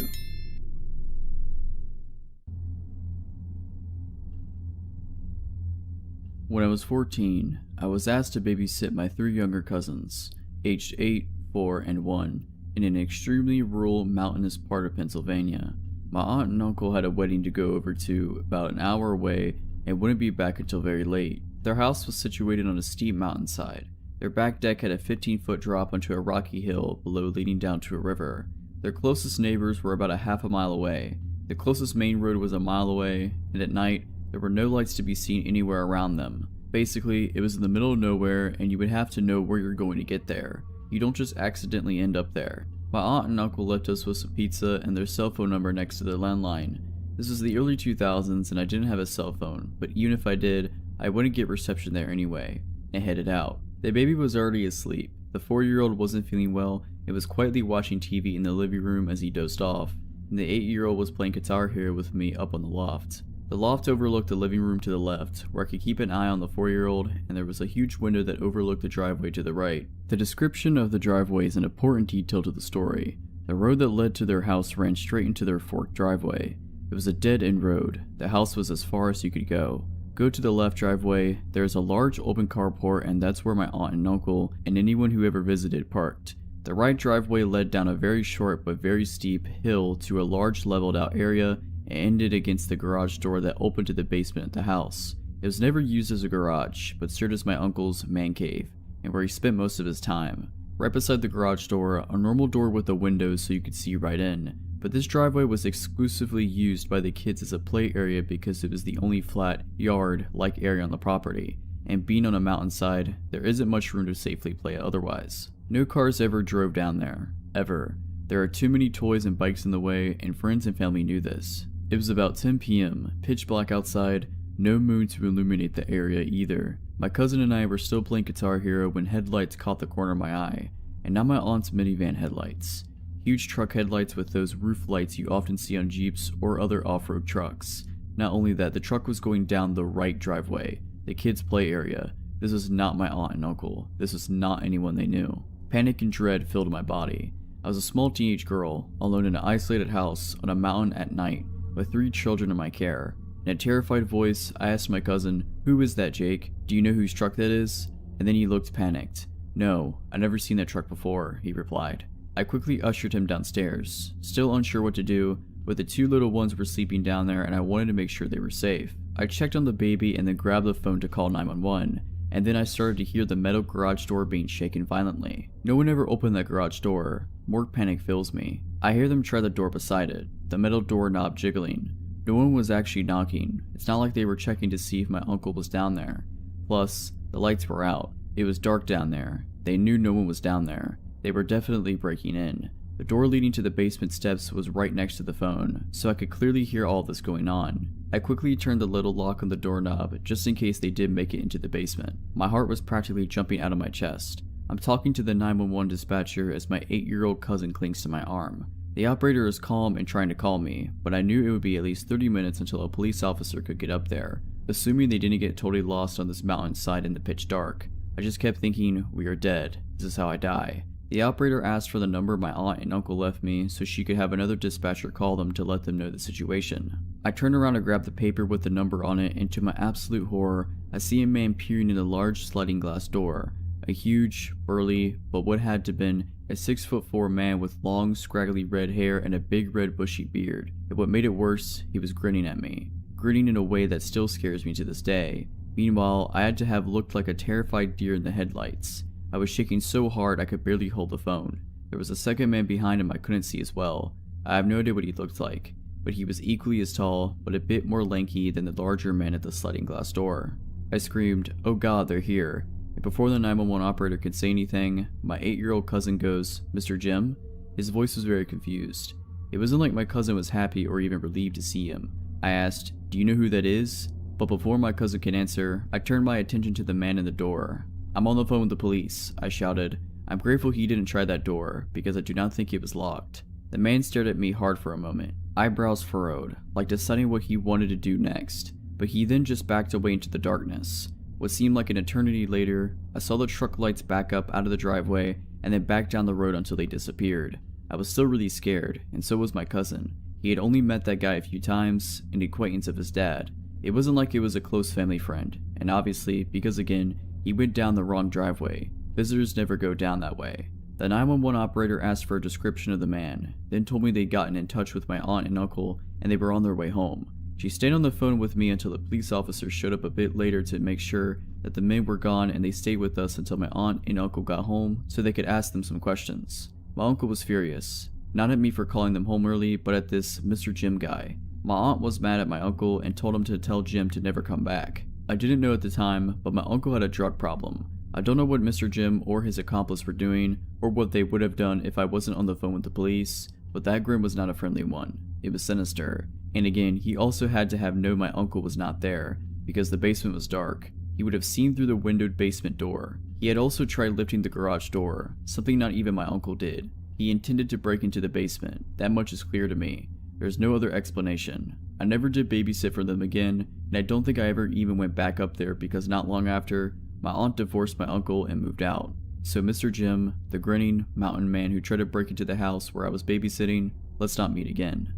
S1: When I was 14, I was asked to babysit my 3 younger cousins, aged 8, 4, and 1, in an extremely rural, mountainous part of Pennsylvania. My aunt and uncle had a wedding to go over to about an hour away and wouldn't be back until very late. Their house was situated on a steep mountainside. Their back deck had a 15-foot drop onto a rocky hill below leading down to a river. Their closest neighbors were about a half a mile away. The closest main road was a mile away, and at night, there were no lights to be seen anywhere around them. Basically, it was in the middle of nowhere and you would have to know where you're going to get there. You don't just accidentally end up there. My aunt and uncle left us with some pizza and their cell phone number next to their landline. This was the early 2000s and I didn't have a cell phone, but even if I did, I wouldn't get reception there anyway, and headed out. The baby was already asleep. The 4-year-old wasn't feeling well and was quietly watching TV in the living room as he dozed off, and the 8-year-old was playing Guitar Hero with me up on the loft. The loft overlooked the living room to the left, where I could keep an eye on the 4-year-old, and there was a huge window that overlooked the driveway to the right. The description of the driveway is an important detail to the story. The road that led to their house ran straight into their forked driveway. It was a dead-end road. The house was as far as you could go. Go to the left driveway, there is a large open carport, and that's where my aunt and uncle and anyone who ever visited parked. The right driveway led down a very short but very steep hill to a large leveled out area and ended against the garage door that opened to the basement of the house. It was never used as a garage, but served as my uncle's man cave, and where he spent most of his time. Right beside the garage door, a normal door with a window so you could see right in, but this driveway was exclusively used by the kids as a play area because it was the only flat, yard-like area on the property, and being on a mountainside, there isn't much room to safely play otherwise. No cars ever drove down there, ever. There are too many toys and bikes in the way, and friends and family knew this. It was about 10 p.m., pitch black outside, no moon to illuminate the area either. My cousin and I were still playing Guitar Hero when headlights caught the corner of my eye, and not my aunt's minivan headlights. Huge truck headlights with those roof lights you often see on Jeeps or other off-road trucks. Not only that, the truck was going down the right driveway, the kids' play area. This was not my aunt and uncle. This was not anyone they knew. Panic and dread filled my body. I was a small teenage girl, alone in an isolated house on a mountain at night, with 3 children in my care. In a terrified voice, I asked my cousin, "Who is that, Jake? Do you know whose truck that is?" And then he looked panicked. "No, I've never seen that truck before," he replied. I quickly ushered him downstairs, still unsure what to do, but the 2 little ones were sleeping down there and I wanted to make sure they were safe. I checked on the baby and then grabbed the phone to call 911, and then I started to hear the metal garage door being shaken violently. No one ever opened that garage door. More panic fills me. I hear them try the door beside it, the metal doorknob jiggling. No one was actually knocking. It's not like they were checking to see if my uncle was down there. Plus, the lights were out. It was dark down there. They knew no one was down there. They were definitely breaking in. The door leading to the basement steps was right next to the phone, so I could clearly hear all this going on. I quickly turned the little lock on the doorknob just in case they did make it into the basement. My heart was practically jumping out of my chest. I'm talking to the 911 dispatcher as my 8-year-old cousin clings to my arm. The operator is calm and trying to call me, but I knew it would be at least 30 minutes until a police officer could get up there, assuming they didn't get totally lost on this mountainside in the pitch dark. I just kept thinking, we are dead. This is how I die. The operator asked for the number my aunt and uncle left me so she could have another dispatcher call them to let them know the situation. I turned around and grabbed the paper with the number on it, and to my absolute horror, I see a man peering in a large sliding glass door. A huge, burly, but what had to been a 6'4" man with long, scraggly red hair and a big red bushy beard. And what made it worse, he was grinning at me. Grinning in a way that still scares me to this day. Meanwhile, I had to have looked like a terrified deer in the headlights. I was shaking so hard I could barely hold the phone. There was a second man behind him I couldn't see as well. I have no idea what he looked like, but he was equally as tall, but a bit more lanky than the larger man at the sliding glass door. I screamed, "Oh God, they're here." And before the 911 operator could say anything, my 8-year-old cousin goes, "Mr. Jim?" His voice was very confused. It wasn't like my cousin was happy or even relieved to see him. I asked, "Do you know who that is?" But before my cousin could answer, I turned my attention to the man in the door. "I'm on the phone with the police," I shouted. I'm grateful he didn't try that door, because I do not think it was locked. The man stared at me hard for a moment, eyebrows furrowed, like deciding what he wanted to do next, but he then just backed away into the darkness. What seemed like an eternity later, I saw the truck lights back up out of the driveway and then back down the road until they disappeared. I was still really scared, and so was my cousin. He had only met that guy a few times, an acquaintance of his dad. It wasn't like it was a close family friend, and obviously, because again, he went down the wrong driveway. Visitors never go down that way. The 911 operator asked for a description of the man, then told me they'd gotten in touch with my aunt and uncle and they were on their way home. She stayed on the phone with me until the police officer showed up a bit later to make sure that the men were gone, and they stayed with us until my aunt and uncle got home so they could ask them some questions. My uncle was furious, not at me for calling them home early, but at this Mr. Jim guy. My aunt was mad at my uncle and told him to tell Jim to never come back. I didn't know at the time, but my uncle had a drug problem. I don't know what Mr. Jim or his accomplice were doing, or what they would have done if I wasn't on the phone with the police, but that grin was not a friendly one. It was sinister. And again, he also had to have known my uncle was not there, because the basement was dark. He would have seen through the windowed basement door. He had also tried lifting the garage door, something not even my uncle did. He intended to break into the basement, that much is clear to me. There's no other explanation. I never did babysit for them again, and I don't think I ever even went back up there because not long after, my aunt divorced my uncle and moved out. So Mr. Jim, the grinning mountain man who tried to break into the house where I was babysitting, let's not meet again.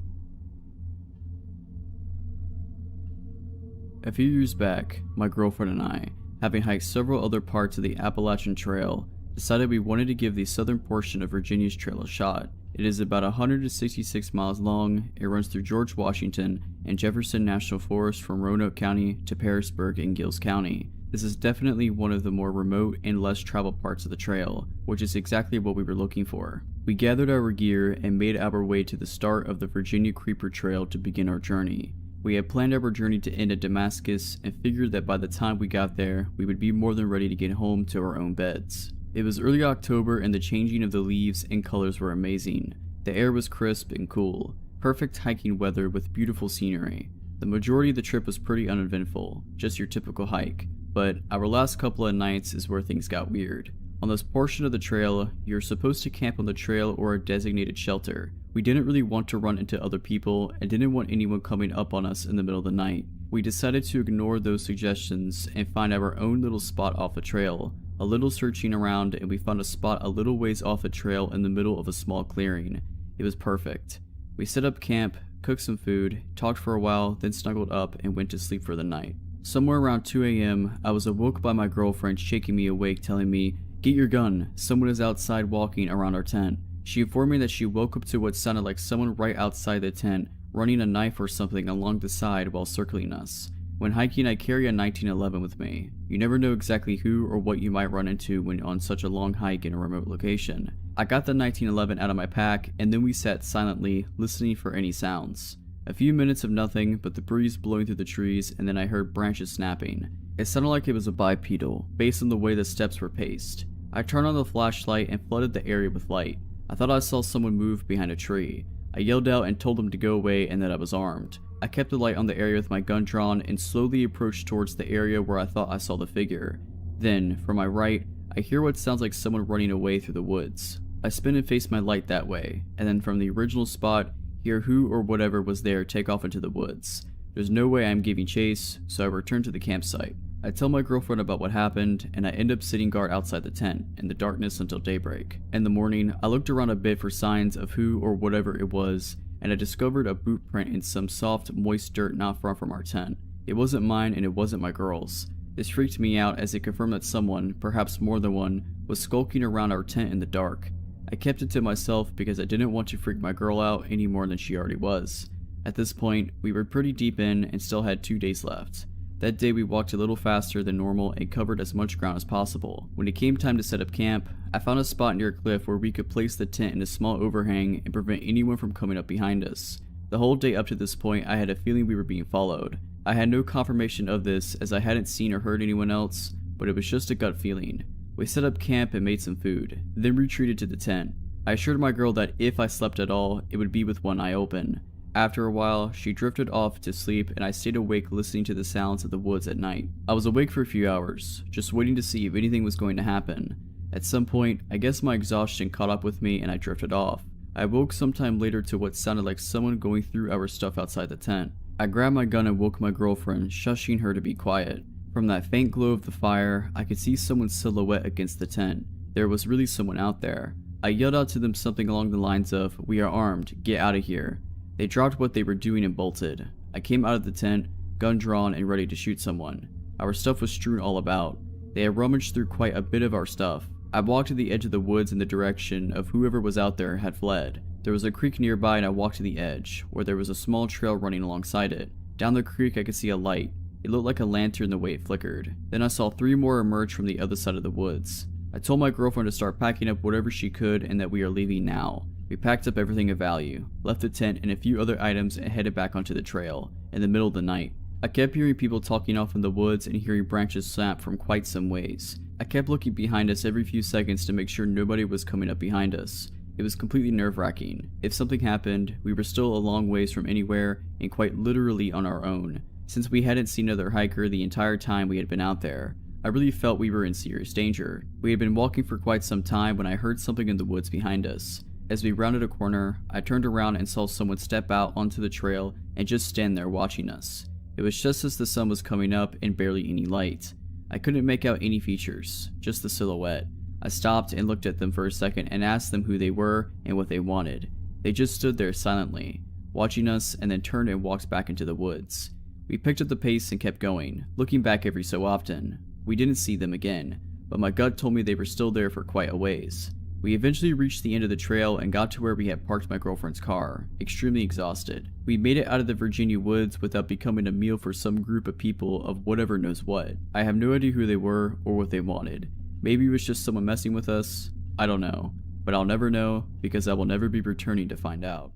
S1: A few years back, my girlfriend and I, having hiked several other parts of the Appalachian Trail, decided we wanted to give the southern portion of Virginia's trail a shot. It is about 166 miles long. It runs through George Washington and Jefferson National Forest from Roanoke County to Pearisburg in Giles County. This is definitely one of the more remote and less traveled parts of the trail, which is exactly what we were looking for. We gathered our gear and made our way to the start of the Virginia Creeper Trail to begin our journey. We had planned our journey to end at Damascus and figured that by the time we got there, we would be more than ready to get home to our own beds. It was early October and the changing of the leaves and colors were amazing. The air was crisp and cool, perfect hiking weather with beautiful scenery. The majority of the trip was pretty uneventful, just your typical hike, but our last couple of nights is where things got weird. On this portion of the trail, you're supposed to camp on the trail or a designated shelter. We didn't really want to run into other people and didn't want anyone coming up on us in the middle of the night. We decided to ignore those suggestions and find our own little spot off the trail, A little searching around, and we found a spot a little ways off a trail in the middle of a small clearing. It was perfect. We set up camp, cooked some food, talked for a while, then snuggled up and went to sleep for the night. Somewhere around 2 a.m., I was awoke by my girlfriend shaking me awake, telling me, "Get your gun, someone is outside walking around our tent." She informed me that she woke up to what sounded like someone right outside the tent, running a knife or something along the side while circling us. When hiking, I carry a 1911 with me. You never know exactly who or what you might run into when on such a long hike in a remote location. I got the 1911 out of my pack, and then we sat silently, listening for any sounds. A few minutes of nothing but the breeze blowing through the trees, and then I heard branches snapping. It sounded like it was a bipedal, based on the way the steps were paced. I turned on the flashlight and flooded the area with light. I thought I saw someone move behind a tree. I yelled out and told them to go away and that I was armed. I kept the light on the area with my gun drawn and slowly approached towards the area where I thought I saw the figure. Then, from my right, I hear what sounds like someone running away through the woods. I spin and face my light that way, and then from the original spot, hear who or whatever was there take off into the woods. There's no way I'm giving chase, so I return to the campsite. I tell my girlfriend about what happened, and I end up sitting guard outside the tent, in the darkness until daybreak. In the morning, I looked around a bit for signs of who or whatever it was, and I discovered a boot print in some soft, moist dirt not far from our tent. It wasn't mine and it wasn't my girl's. This freaked me out as it confirmed that someone, perhaps more than one, was skulking around our tent in the dark. I kept it to myself because I didn't want to freak my girl out any more than she already was. At this point, we were pretty deep in and still had 2 days left. That day we walked a little faster than normal and covered as much ground as possible. When it came time to set up camp, I found a spot near a cliff where we could place the tent in a small overhang and prevent anyone from coming up behind us. The whole day up to this point, I had a feeling we were being followed. I had no confirmation of this as I hadn't seen or heard anyone else, but it was just a gut feeling. We set up camp and made some food, then retreated to the tent. I assured my girl that if I slept at all, it would be with one eye open. After a while, she drifted off to sleep and I stayed awake listening to the sounds of the woods at night. I was awake for a few hours, just waiting to see if anything was going to happen. At some point, I guess my exhaustion caught up with me and I drifted off. I woke sometime later to what sounded like someone going through our stuff outside the tent. I grabbed my gun and woke my girlfriend, shushing her to be quiet. From that faint glow of the fire, I could see someone's silhouette against the tent. There was really someone out there. I yelled out to them something along the lines of, "We are armed, get out of here." They dropped what they were doing and bolted. I came out of the tent, gun drawn and ready to shoot someone. Our stuff was strewn all about. They had rummaged through quite a bit of our stuff. I walked to the edge of the woods in the direction of whoever was out there had fled. There was a creek nearby and I walked to the edge, where there was a small trail running alongside it. Down the creek I could see a light. It looked like a lantern the way it flickered. Then I saw 3 more emerge from the other side of the woods. I told my girlfriend to start packing up whatever she could and that we are leaving now. We packed up everything of value, left the tent and a few other items and headed back onto the trail, in the middle of the night. I kept hearing people talking off in the woods and hearing branches snap from quite some ways. I kept looking behind us every few seconds to make sure nobody was coming up behind us. It was completely nerve-wracking. If something happened, we were still a long ways from anywhere and quite literally on our own. Since we hadn't seen another hiker the entire time we had been out there, I really felt we were in serious danger. We had been walking for quite some time when I heard something in the woods behind us. As we rounded a corner, I turned around and saw someone step out onto the trail and just stand there watching us. It was just as the sun was coming up and barely any light. I couldn't make out any features, just the silhouette. I stopped and looked at them for a second and asked them who they were and what they wanted. They just stood there silently, watching us, and then turned and walked back into the woods. We picked up the pace and kept going, looking back every so often. We didn't see them again, but my gut told me they were still there for quite a ways. We eventually reached the end of the trail and got to where we had parked my girlfriend's car, extremely exhausted. We made it out of the Virginia woods without becoming a meal for some group of people of whatever knows what. I have no idea who they were or what they wanted. Maybe it was just someone messing with us. I don't know. But I'll never know because I will never be returning to find out.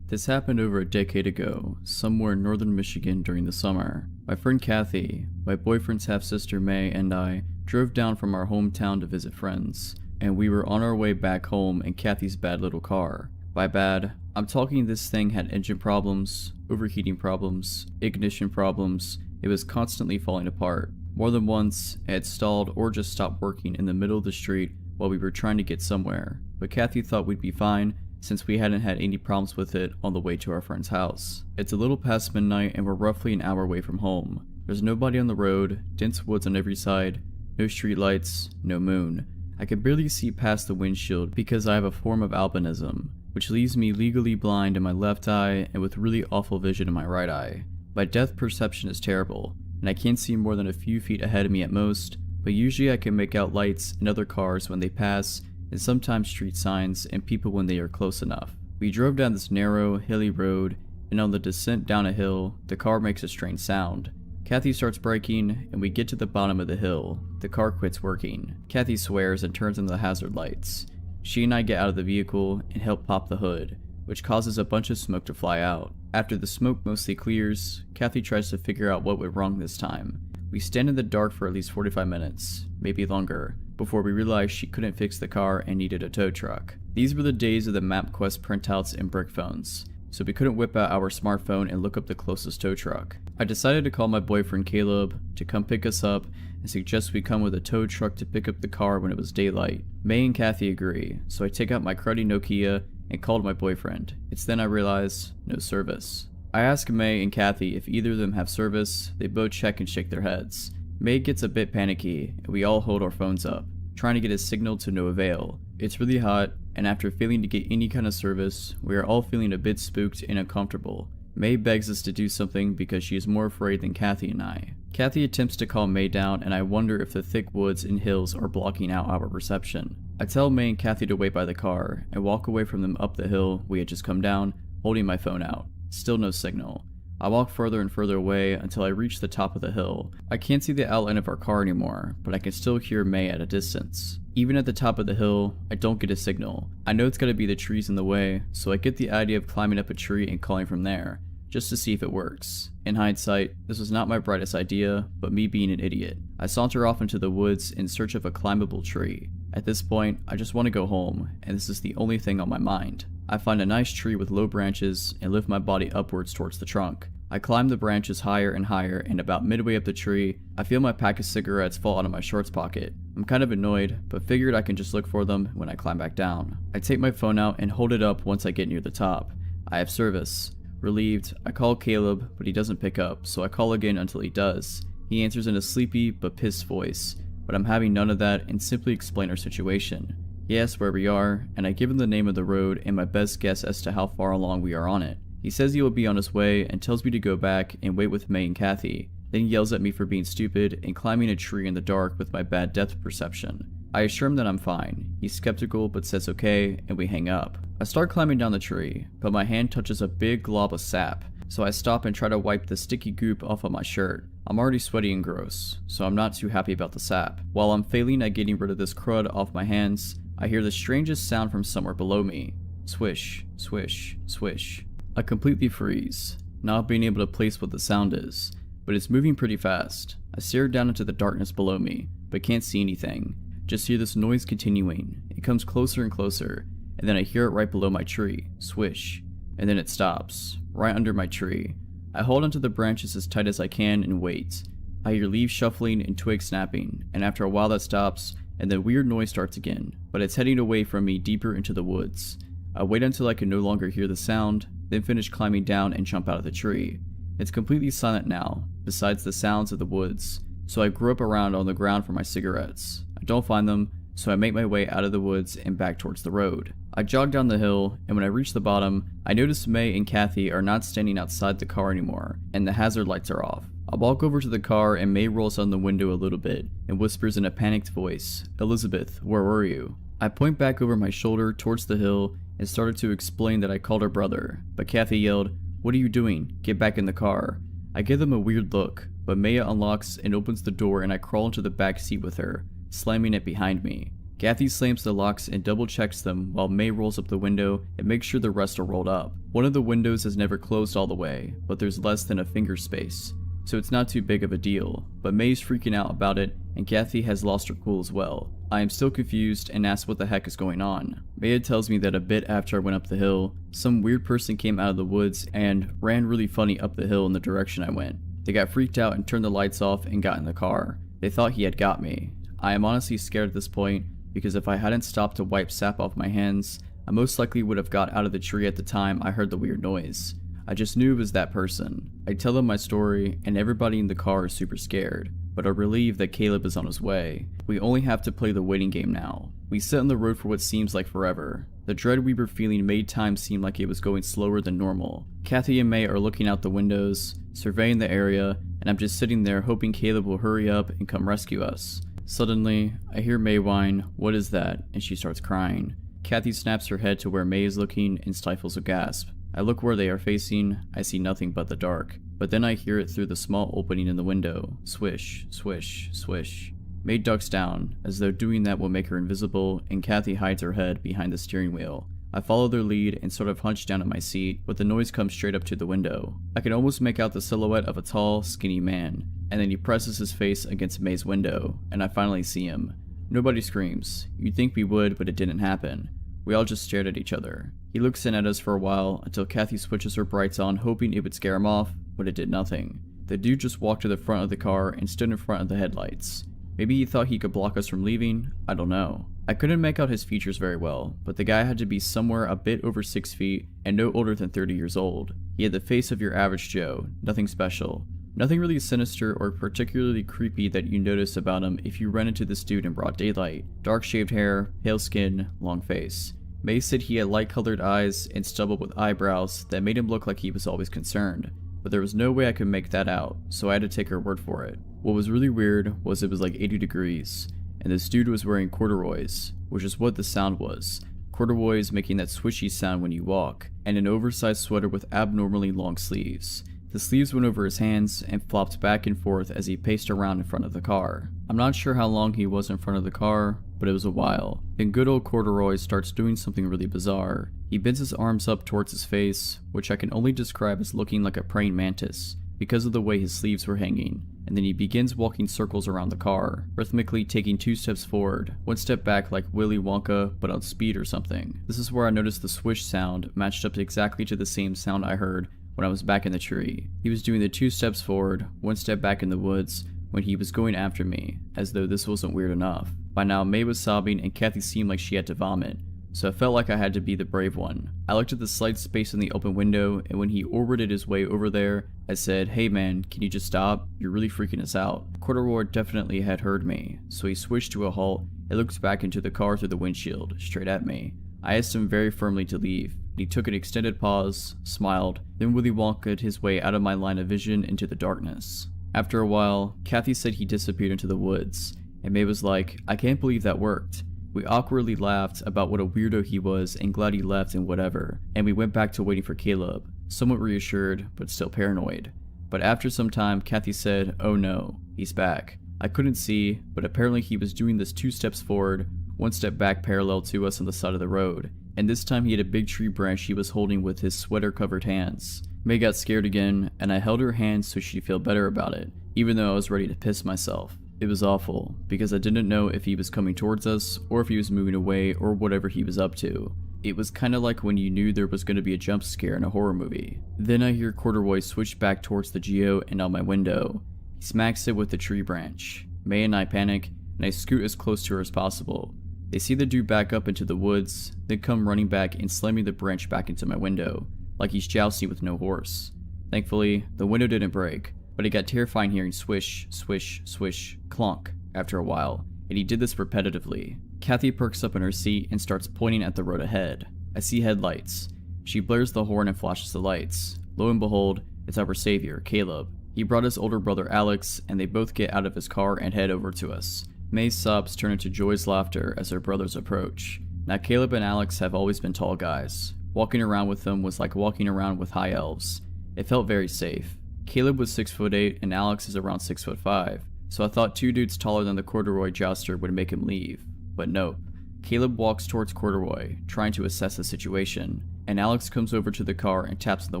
S1: This happened over a decade ago, somewhere in northern Michigan during the summer. My friend Kathy, my boyfriend's half-sister May, and I drove down from our hometown to visit friends, and we were on our way back home in Kathy's bad little car. By bad, I'm talking this thing had engine problems, overheating problems, ignition problems. It was constantly falling apart. More than once, it had stalled or just stopped working in the middle of the street while we were trying to get somewhere, but Kathy thought we'd be fine since we hadn't had any problems with it on the way to our friend's house. It's a little past midnight and we're roughly an hour away from home. There's nobody on the road, dense woods on every side, no streetlights, no moon. I can barely see past the windshield because I have a form of albinism, which leaves me legally blind in my left eye and with really awful vision in my right eye. My depth perception is terrible, and I can't see more than a few feet ahead of me at most, but usually I can make out lights and other cars when they pass, and sometimes street signs and people when they are close enough. We drove down this narrow, hilly road, and on the descent down a hill, the car makes a strange sound. Kathy starts braking, and we get to the bottom of the hill. The car quits working. Kathy swears and turns on the hazard lights. She and I get out of the vehicle and help pop the hood, which causes a bunch of smoke to fly out. After the smoke mostly clears, Kathy tries to figure out what went wrong this time. We stand in the dark for at least 45 minutes, maybe longer, before we realize she couldn't fix the car and needed a tow truck. These were the days of the MapQuest printouts and brick phones, so we couldn't whip out our smartphone and look up the closest tow truck. I decided to call my boyfriend Caleb to come pick us up and suggest we come with a tow truck to pick up the car when it was daylight. May and Kathy agree, so I take out my cruddy Nokia and called my boyfriend. It's then I realize, no service. I ask May and Kathy if either of them have service. They both check and shake their heads. May gets a bit panicky, and we all hold our phones up, trying to get a signal to no avail. It's really hot, and after failing to get any kind of service, we are all feeling a bit spooked and uncomfortable. May begs us to do something because she is more afraid than Kathy and I. Kathy attempts to calm May down, and I wonder if the thick woods and hills are blocking out our reception. I tell May and Kathy to wait by the car, and walk away from them up the hill we had just come down, holding my phone out. Still no signal. I walk further and further away until I reach the top of the hill. I can't see the outline of our car anymore, but I can still hear May at a distance. Even at the top of the hill, I don't get a signal. I know it's gotta be the trees in the way, so I get the idea of climbing up a tree and calling from there, just to see if it works. In hindsight, this was not my brightest idea, but me being an idiot. I saunter off into the woods in search of a climbable tree. At this point, I just want to go home, and this is the only thing on my mind. I find a nice tree with low branches and lift my body upwards towards the trunk. I climb the branches higher and higher, and about midway up the tree, I feel my pack of cigarettes fall out of my shorts pocket. I'm kind of annoyed, but figured I can just look for them when I climb back down. I take my phone out and hold it up once I get near the top. I have service. Relieved, I call Caleb, but he doesn't pick up, so I call again until he does. He answers in a sleepy but pissed voice, but I'm having none of that and simply explain our situation. He asks where we are, and I give him the name of the road and my best guess as to how far along we are on it. He says he will be on his way and tells me to go back and wait with May and Kathy, then he yells at me for being stupid and climbing a tree in the dark with my bad depth perception. I assure him that I'm fine. He's skeptical but says okay, and we hang up. I start climbing down the tree, but my hand touches a big glob of sap, so I stop and try to wipe the sticky goop off of my shirt. I'm already sweaty and gross, so I'm not too happy about the sap. While I'm failing at getting rid of this crud off my hands, I hear the strangest sound from somewhere below me. Swish, swish, swish. I completely freeze, not being able to place what the sound is, but it's moving pretty fast. I stare down into the darkness below me, but can't see anything. Just hear this noise continuing. It comes closer and closer, and then I hear it right below my tree. Swish. And then it stops, right under my tree. I hold onto the branches as tight as I can and wait. I hear leaves shuffling and twigs snapping, and after a while that stops, and the weird noise starts again, but it's heading away from me deeper into the woods. I wait until I can no longer hear the sound, then finish climbing down and jump out of the tree. It's completely silent now, besides the sounds of the woods, so I grope around on the ground for my cigarettes. I don't find them, so I make my way out of the woods and back towards the road. I jog down the hill, and when I reach the bottom, I notice May and Kathy are not standing outside the car anymore, and the hazard lights are off. I walk over to the car and May rolls down the window a little bit and whispers in a panicked voice, "Elizabeth, where were you?" I point back over my shoulder towards the hill and started to explain that I called her brother, but Kathy yelled, "What are you doing? Get back in the car." I give them a weird look, but Maya unlocks and opens the door and I crawl into the back seat with her, slamming it behind me. Kathy slams the locks and double checks them while May rolls up the window and makes sure the rest are rolled up. One of the windows has never closed all the way, but there's less than a finger space, so it's not too big of a deal, but May's freaking out about it and Kathy has lost her cool as well. I am still confused and ask what the heck is going on. Maya tells me that a bit after I went up the hill, some weird person came out of the woods and ran really funny up the hill in the direction I went. They got freaked out and turned the lights off and got in the car. They thought he had got me. I am honestly scared at this point because if I hadn't stopped to wipe sap off my hands, I most likely would have got out of the tree at the time I heard the weird noise. I just knew it was that person. I tell them my story, and everybody in the car is super scared, but are relieved that Caleb is on his way. We only have to play the waiting game now. We sit on the road for what seems like forever. The dread we were feeling made time seem like it was going slower than normal. Kathy and May are looking out the windows, surveying the area, and I'm just sitting there hoping Caleb will hurry up and come rescue us. Suddenly, I hear May whine, "What is that?" and she starts crying. Kathy snaps her head to where May is looking and stifles a gasp. I look where they are facing, I see nothing but the dark. But then I hear it through the small opening in the window. Swish, swish, swish. May ducks down, as though doing that will make her invisible, and Kathy hides her head behind the steering wheel. I follow their lead and sort of hunch down in my seat, but the noise comes straight up to the window. I can almost make out the silhouette of a tall, skinny man, and then he presses his face against May's window, and I finally see him. Nobody screams. You'd think we would, but it didn't happen. We all just stared at each other. He looks in at us for a while, until Kathy switches her brights on, hoping it would scare him off, but it did nothing. The dude just walked to the front of the car and stood in front of the headlights. Maybe he thought he could block us from leaving? I don't know. I couldn't make out his features very well, but the guy had to be somewhere a bit over 6 feet and no older than 30 years old. He had the face of your average Joe, nothing special. Nothing really sinister or particularly creepy that you notice about him if you run into this dude in broad daylight. Dark shaved hair, pale skin, long face. May said he had light colored eyes and stubble with eyebrows that made him look like he was always concerned. But there was no way I could make that out, so I had to take her word for it. What was really weird was it was like 80 degrees, and this dude was wearing corduroys, which is what the sound was. Corduroys making that swishy sound when you walk, and an oversized sweater with abnormally long sleeves. The sleeves went over his hands and flopped back and forth as he paced around in front of the car. I'm not sure how long he was in front of the car, but it was a while. Then good old Corduroy starts doing something really bizarre. He bends his arms up towards his face, which I can only describe as looking like a praying mantis, because of the way his sleeves were hanging, and then he begins walking circles around the car, rhythmically taking 2 steps forward, 1 step back like Willy Wonka but on speed or something. This is where I noticed the swish sound matched up exactly to the same sound I heard when I was back in the tree. He was doing the 2 steps forward, 1 step back in the woods when he was going after me, as though this wasn't weird enough. By now May was sobbing and Kathy seemed like she had to vomit, so I felt like I had to be the brave one. I looked at the slight space in the open window, and when he orbited his way over there, I said, "Hey man, can you just stop? You're really freaking us out." Corduroy definitely had heard me, so he swished to a halt and looked back into the car through the windshield, straight at me. I asked him very firmly to leave, and he took an extended pause, smiled, then Willy Wonka'd his way out of my line of vision into the darkness. After a while, Kathy said he disappeared into the woods, and May was like, "I can't believe that worked." We awkwardly laughed about what a weirdo he was and glad he left and whatever, and we went back to waiting for Caleb, somewhat reassured, but still paranoid. But after some time, Kathy said, "Oh no, he's back." I couldn't see, but apparently he was doing this 2 steps forward, 1 step back parallel to us on the side of the road, and this time he had a big tree branch he was holding with his sweater-covered hands. May got scared again, and I held her hand so she'd feel better about it, even though I was ready to piss myself. It was awful, because I didn't know if he was coming towards us, or if he was moving away, or whatever he was up to. It was kinda like when you knew there was gonna be a jump scare in a horror movie. Then I hear Corduroy switch back towards the Geo and out my window. He smacks it with the tree branch. May and I panic, and I scoot as close to her as possible. They see the dude back up into the woods, then come running back and slamming the branch back into my window, like he's jousting with no horse. Thankfully, the window didn't break, but it got terrifying hearing swish, swish, swish, clunk after a while, and he did this repetitively. Kathy perks up in her seat and starts pointing at the road ahead. I see headlights. She blares the horn and flashes the lights. Lo and behold, it's our savior, Caleb. He brought his older brother Alex, and they both get out of his car and head over to us. May's sobs turn into joyous laughter as their brothers approach. Now Caleb and Alex have always been tall guys. Walking around with them was like walking around with high elves. It felt very safe. Caleb was 6'8" and Alex is around 6'5", so I thought 2 dudes taller than the Corduroy jouster would make him leave. But nope. Caleb walks towards Corduroy, trying to assess the situation, and Alex comes over to the car and taps on the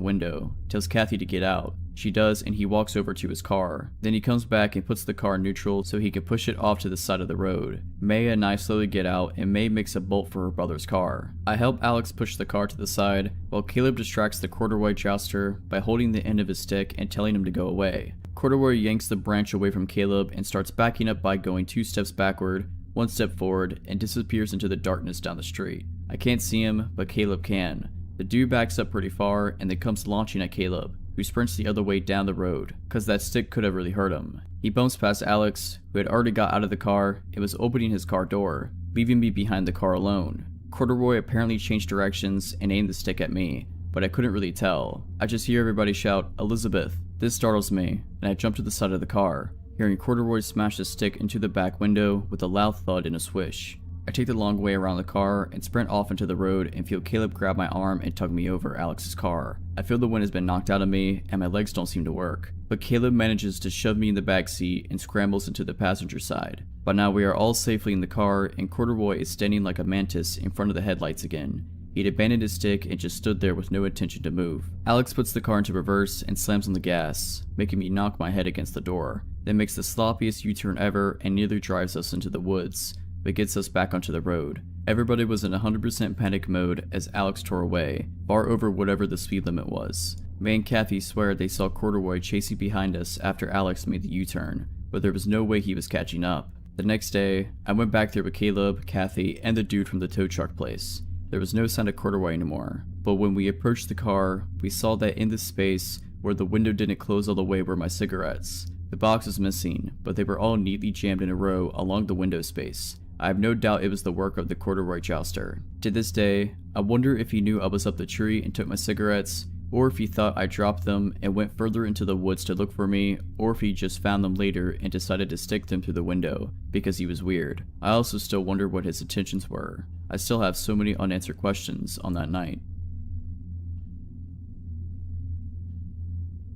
S1: window, tells Kathy to get out. She does, and he walks over to his car. Then he comes back and puts the car in neutral so he can push it off to the side of the road. May and I slowly get out, and May makes a bolt for her brother's car. I help Alex push the car to the side, while Caleb distracts the Corduroy jouster by holding the end of his stick and telling him to go away. Corduroy yanks the branch away from Caleb and starts backing up by going 2 steps backward, 1 step forward, and disappears into the darkness down the street. I can't see him, but Caleb can. The dude backs up pretty far and then comes launching at Caleb, who sprints the other way down the road, cause that stick could have really hurt him. He bumps past Alex, who had already got out of the car and was opening his car door, leaving me behind the car alone. Corduroy apparently changed directions and aimed the stick at me, but I couldn't really tell. I just hear everybody shout, "Elizabeth." This startles me, and I jump to the side of the car, hearing Corduroy smash the stick into the back window with a loud thud and a swish. I take the long way around the car and sprint off into the road and feel Caleb grab my arm and tug me over Alex's car. I feel the wind has been knocked out of me and my legs don't seem to work, but Caleb manages to shove me in the back seat and scrambles into the passenger side. By now we are all safely in the car and Corduroy is standing like a mantis in front of the headlights again. He'd abandoned his stick and just stood there with no intention to move. Alex puts the car into reverse and slams on the gas, making me knock my head against the door, then makes the sloppiest U-turn ever and nearly drives us into the woods, but gets us back onto the road. Everybody was in 100% panic mode as Alex tore away, far over whatever the speed limit was. May and Kathy swear they saw Corduroy chasing behind us after Alex made the U-turn, but there was no way he was catching up. The next day, I went back there with Caleb, Kathy, and the dude from the tow truck place. There was no sign of Corduroy anymore, but when we approached the car, we saw that in the space where the window didn't close all the way were my cigarettes. The box was missing, but they were all neatly jammed in a row along the window space. I have no doubt it was the work of the Corduroy jouster. To this day, I wonder if he knew I was up the tree and took my cigarettes, or if he thought I dropped them and went further into the woods to look for me, or if he just found them later and decided to stick them through the window, because he was weird. I also still wonder what his intentions were. I still have so many unanswered questions on that night.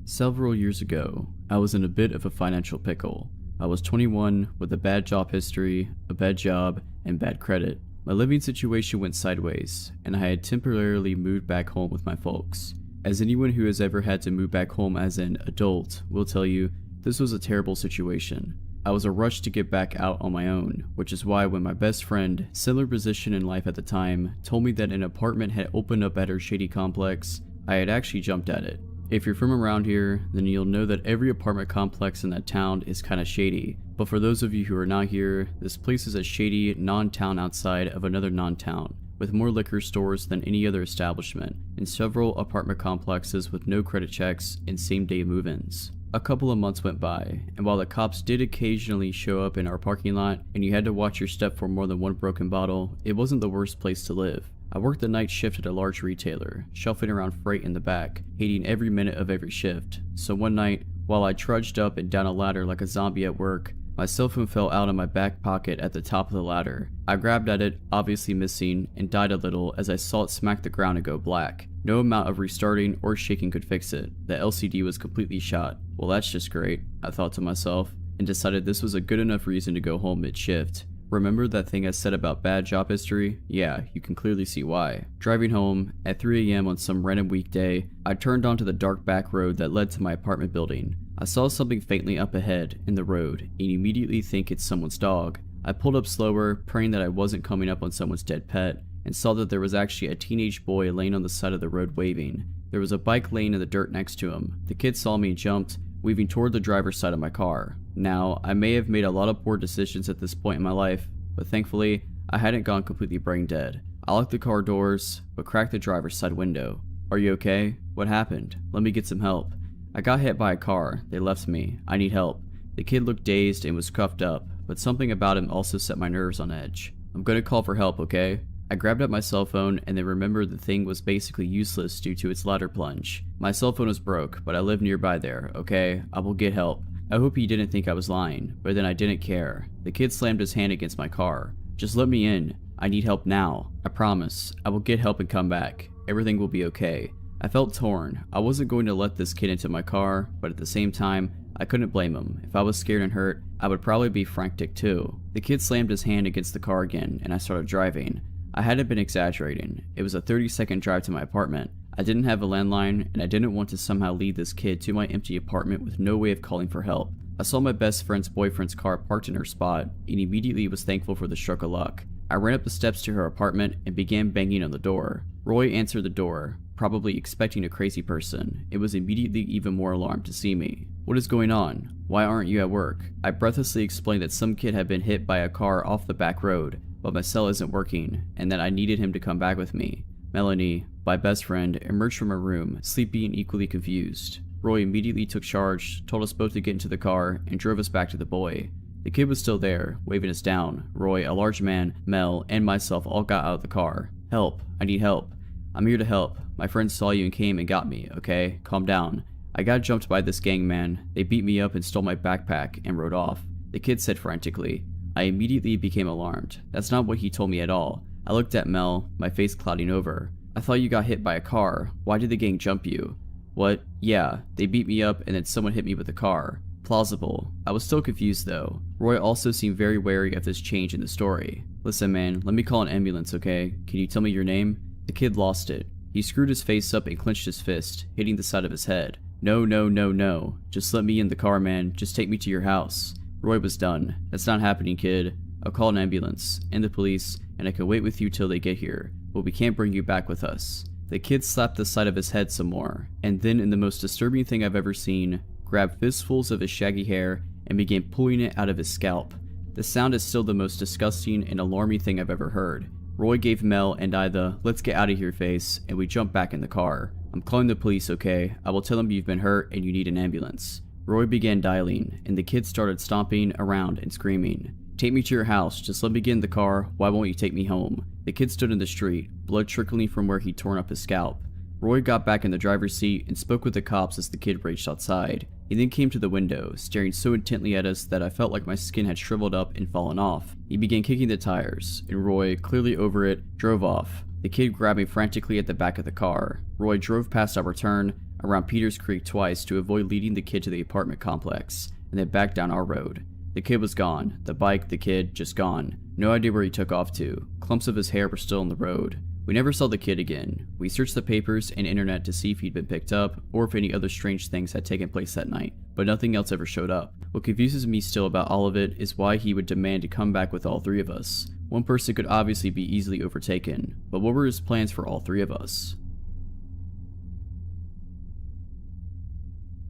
S1: Several years ago, I was in a bit of a financial pickle. I was 21 with a bad job history, a bad job, and bad credit. My living situation went sideways, and I had temporarily moved back home with my folks. As anyone who has ever had to move back home as an adult will tell you, this was a terrible situation. I was a rush to get back out on my own, which is why when my best friend, similar position in life at the time, told me that an apartment had opened up at her shady complex, I had actually jumped at it. If you're from around here, then you'll know that every apartment complex in that town is kinda shady, but for those of you who are not here, this place is a shady non-town outside of another non-town, with more liquor stores than any other establishment, and several apartment complexes with no credit checks and same-day move-ins. A couple of months went by, and while the cops did occasionally show up in our parking lot, and you had to watch your step for more than one broken bottle, it wasn't the worst place to live. I worked the night shift at a large retailer, shuffling around freight in the back, hating every minute of every shift. So one night, while I trudged up and down a ladder like a zombie at work, my cell phone fell out of my back pocket at the top of the ladder. I grabbed at it, obviously missing, and died a little as I saw it smack the ground and go black. No amount of restarting or shaking could fix it. The LCD was completely shot. Well, that's just great, I thought to myself, and decided this was a good enough reason to go home mid-shift. Remember that thing I said about bad job history? Yeah, you can clearly see why. Driving home, at 3 AM on some random weekday, I turned onto the dark back road that led to my apartment building. I saw something faintly up ahead, in the road, and immediately think it's someone's dog. I pulled up slower, praying that I wasn't coming up on someone's dead pet, and saw that there was actually a teenage boy laying on the side of the road waving. There was a bike laying in the dirt next to him. The kid saw me and jumped, weaving toward the driver's side of my car. Now, I may have made a lot of poor decisions at this point in my life, but thankfully, I hadn't gone completely brain dead. I locked the car doors, but cracked the driver's side window. "Are you okay? What happened? Let me get some help." "I got hit by a car. They left me. I need help." The kid looked dazed and was cuffed up, but something about him also set my nerves on edge. "I'm gonna call for help, okay?" I grabbed up my cell phone and then remembered the thing was basically useless due to its ladder plunge. My cell phone was broke, but I live nearby there, okay? I will get help. I hope he didn't think I was lying, but then I didn't care. The kid slammed his hand against my car. "Just let me in. I need help now. I promise. I will get help and come back. Everything will be okay." I felt torn. I wasn't going to let this kid into my car, but at the same time, I couldn't blame him. If I was scared and hurt, I would probably be frantic too. The kid slammed his hand against the car again, and I started driving. I hadn't been exaggerating. It was a 30-second drive to my apartment. I didn't have a landline, and I didn't want to somehow lead this kid to my empty apartment with no way of calling for help. I saw my best friend's boyfriend's car parked in her spot, and immediately was thankful for the stroke of luck. I ran up the steps to her apartment and began banging on the door. Roy answered the door, probably expecting a crazy person. It was immediately even more alarmed to see me. "What is going on? Why aren't you at work?" I breathlessly explained that some kid had been hit by a car off the back road, but my cell isn't working, and that I needed him to come back with me. Melanie, my best friend, emerged from her room, sleepy and equally confused. Roy immediately took charge, told us both to get into the car, and drove us back to the boy. The kid was still there, waving us down. Roy, a large man, Mel, and myself all got out of the car. Help. I need help. I'm here to help. My friends saw you and came and got me, okay? Calm down. I got jumped by this gang, man. They beat me up and stole my backpack and rode off. The kid said frantically. I immediately became alarmed. That's not what he told me at all. I looked at Mel, my face clouding over. I thought you got hit by a car. Why did the gang jump you? What? Yeah, they beat me up and then someone hit me with a car. Plausible. I was still confused though. Roy also seemed very wary of this change in the story. Listen man, let me call an ambulance, okay? Can you tell me your name? The kid lost it. He screwed his face up and clenched his fist, hitting the side of his head. No, no, no, no. Just let me in the car, man. Just take me to your house. Roy was done. That's not happening, kid. I'll call an ambulance and the police, and I can wait with you till they get here, but we can't bring you back with us. The kid slapped the side of his head some more, and then in the most disturbing thing I've ever seen, grabbed fistfuls of his shaggy hair and began pulling it out of his scalp. The sound is still the most disgusting and alarming thing I've ever heard. Roy gave Mel and I the "let's get out of here" face, and we jumped back in the car. I'm calling the police, okay? I will tell them you've been hurt and you need an ambulance. Roy began dialing, and the kid started stomping around and screaming. Take me to your house, just let me get in the car, why won't you take me home? The kid stood in the street, blood trickling from where he'd torn up his scalp. Roy got back in the driver's seat and spoke with the cops as the kid raged outside. He then came to the window, staring so intently at us that I felt like my skin had shriveled up and fallen off. He began kicking the tires, and Roy, clearly over it, drove off. The kid grabbed me frantically at the back of the car. Roy drove past our turn, around Peters Creek twice to avoid leading the kid to the apartment complex, and then back down our road. The kid was gone. The bike, the kid, just gone. No idea where he took off to. Clumps of his hair were still on the road. We never saw the kid again. We searched the papers and internet to see if he'd been picked up, or if any other strange things had taken place that night, but nothing else ever showed up. What confuses me still about all of it is why he would demand to come back with all three of us. One person could obviously be easily overtaken, but what were his plans for all three of us?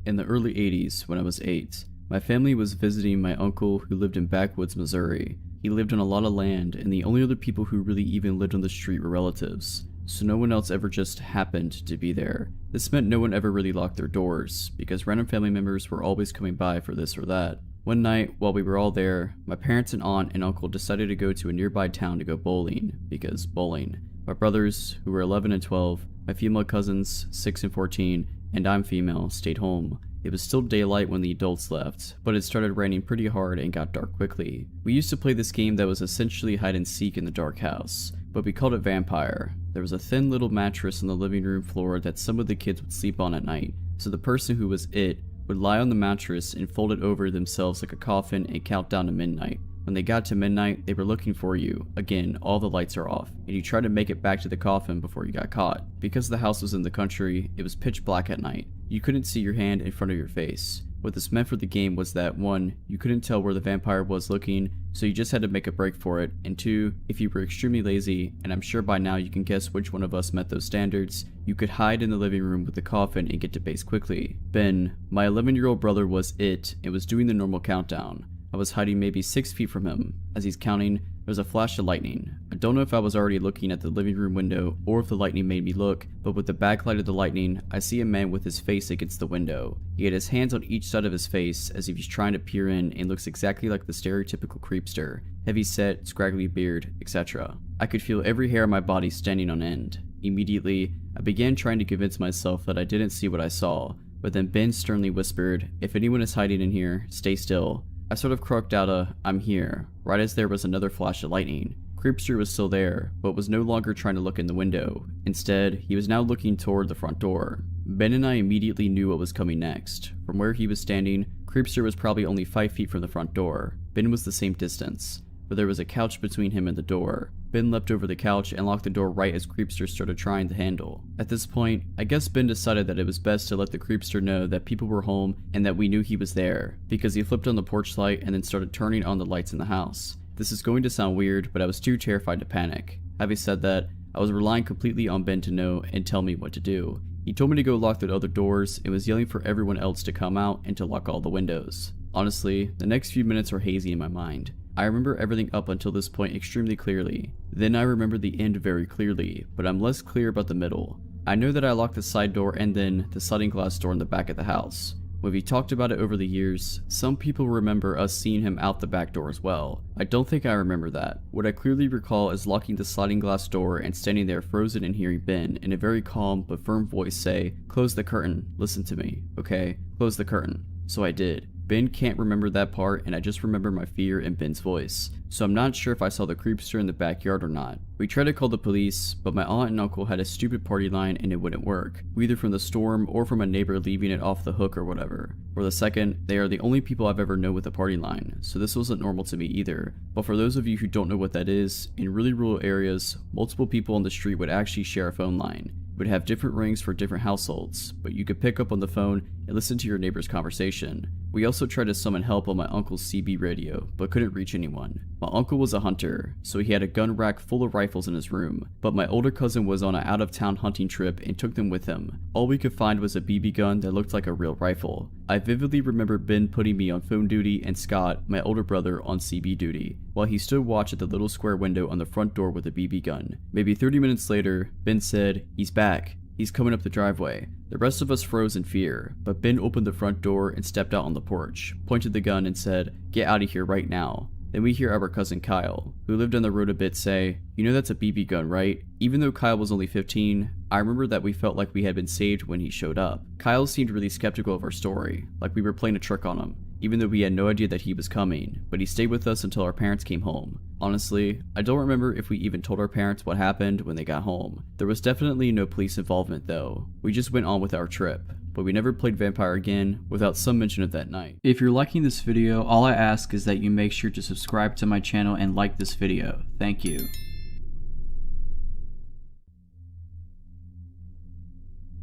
S1: In the early 80s, when I was 8, my family was visiting my uncle who lived in backwoods Missouri. He lived on a lot of land, and the only other people who really even lived on the street were relatives, so no one else ever just happened to be there. This meant no one ever really locked their doors, because random family members were always coming by for this or that. One night, while we were all there, my parents and aunt and uncle decided to go to a nearby town to go bowling, because bowling. My brothers, who were 11 and 12, my female cousins, 6 and 14, and I'm female, stayed home. It was still daylight when the adults left, but it started raining pretty hard and got dark quickly. We used to play this game that was essentially hide and seek in the dark house, but we called it Vampire. There was a thin little mattress on the living room floor that some of the kids would sleep on at night, so the person who was it would lie on the mattress and fold it over themselves like a coffin and count down to midnight. When they got to midnight, they were looking for you. Again, all the lights are off, and you tried to make it back to the coffin before you got caught. Because the house was in the country, it was pitch black at night. You couldn't see your hand in front of your face. What this meant for the game was that 1, you couldn't tell where the vampire was looking, so you just had to make a break for it, and 2, if you were extremely lazy, and I'm sure by now you can guess which one of us met those standards, you could hide in the living room with the coffin and get to base quickly. Ben, my 11-year-old brother, was it and was doing the normal countdown. I was hiding maybe 6 feet from him. As he's counting, there was a flash of lightning. I don't know if I was already looking at the living room window or if the lightning made me look, but with the backlight of the lightning, I see a man with his face against the window. He had his hands on each side of his face as if he's trying to peer in and looks exactly like the stereotypical creepster. Heavy set, scraggly beard, etc. I could feel every hair on my body standing on end. Immediately, I began trying to convince myself that I didn't see what I saw, but then Ben sternly whispered, "If anyone is hiding in here, stay still." I sort of croaked out a "I'm here," right as there was another flash of lightning. Creepster was still there, but was no longer trying to look in the window. Instead, he was now looking toward the front door. Ben and I immediately knew what was coming next. From where he was standing, Creepster was probably only 5 feet from the front door. Ben was the same distance, but there was a couch between him and the door. Ben leapt over the couch and locked the door right as Creepster started trying the handle. At this point, I guess Ben decided that it was best to let the Creepster know that people were home and that we knew he was there, because he flipped on the porch light and then started turning on the lights in the house. This is going to sound weird, but I was too terrified to panic. Having said that, I was relying completely on Ben to know and tell me what to do. He told me to go lock the other doors and was yelling for everyone else to come out and to lock all the windows. Honestly, the next few minutes were hazy in my mind. I remember everything up until this point extremely clearly. Then I remember the end very clearly, but I'm less clear about the middle. I know that I locked the side door and then the sliding glass door in the back of the house. When we talked about it over the years, some people remember us seeing him out the back door as well. I don't think I remember that. What I clearly recall is locking the sliding glass door and standing there frozen and hearing Ben in a very calm but firm voice say, "Close the curtain, listen to me, okay? Close the curtain." So I did. Ben can't remember that part, and I just remember my fear in Ben's voice, so I'm not sure if I saw the creepster in the backyard or not. We tried to call the police, but my aunt and uncle had a stupid party line and it wouldn't work, either from the storm or from a neighbor leaving it off the hook or whatever. For the second, they are the only people I've ever known with a party line, so this wasn't normal to me either. But for those of you who don't know what that is, in really rural areas, multiple people on the street would actually share a phone line. Would have different rings for different households, but you could pick up on the phone and listen to your neighbor's conversation. We also tried to summon help on my uncle's CB radio, but couldn't reach anyone. My uncle was a hunter, so he had a gun rack full of rifles in his room, but my older cousin was on an out-of-town hunting trip and took them with him. All we could find was a BB gun that looked like a real rifle. I vividly remember Ben putting me on phone duty and Scott, my older brother, on CB duty, while he stood watch at the little square window on the front door with a BB gun. Maybe 30 minutes later, Ben said, "He's back. He's coming up the driveway." The rest of us froze in fear, but Ben opened the front door and stepped out on the porch, pointed the gun and said, "Get out of here right now." Then we hear our cousin Kyle, who lived on the road a bit, say, "You know that's a BB gun, right?" Even though Kyle was only 15, I remember that we felt like we had been saved when he showed up. Kyle seemed really skeptical of our story, like we were playing a trick on him, even though we had no idea that he was coming, but he stayed with us until our parents came home. Honestly, I don't remember if we even told our parents what happened when they got home. There was definitely no police involvement though. We just went on with our trip, but we never played Vampire again without some mention of that night. If you're liking this video, all I ask is that you make sure to subscribe to my channel and like this video. Thank you.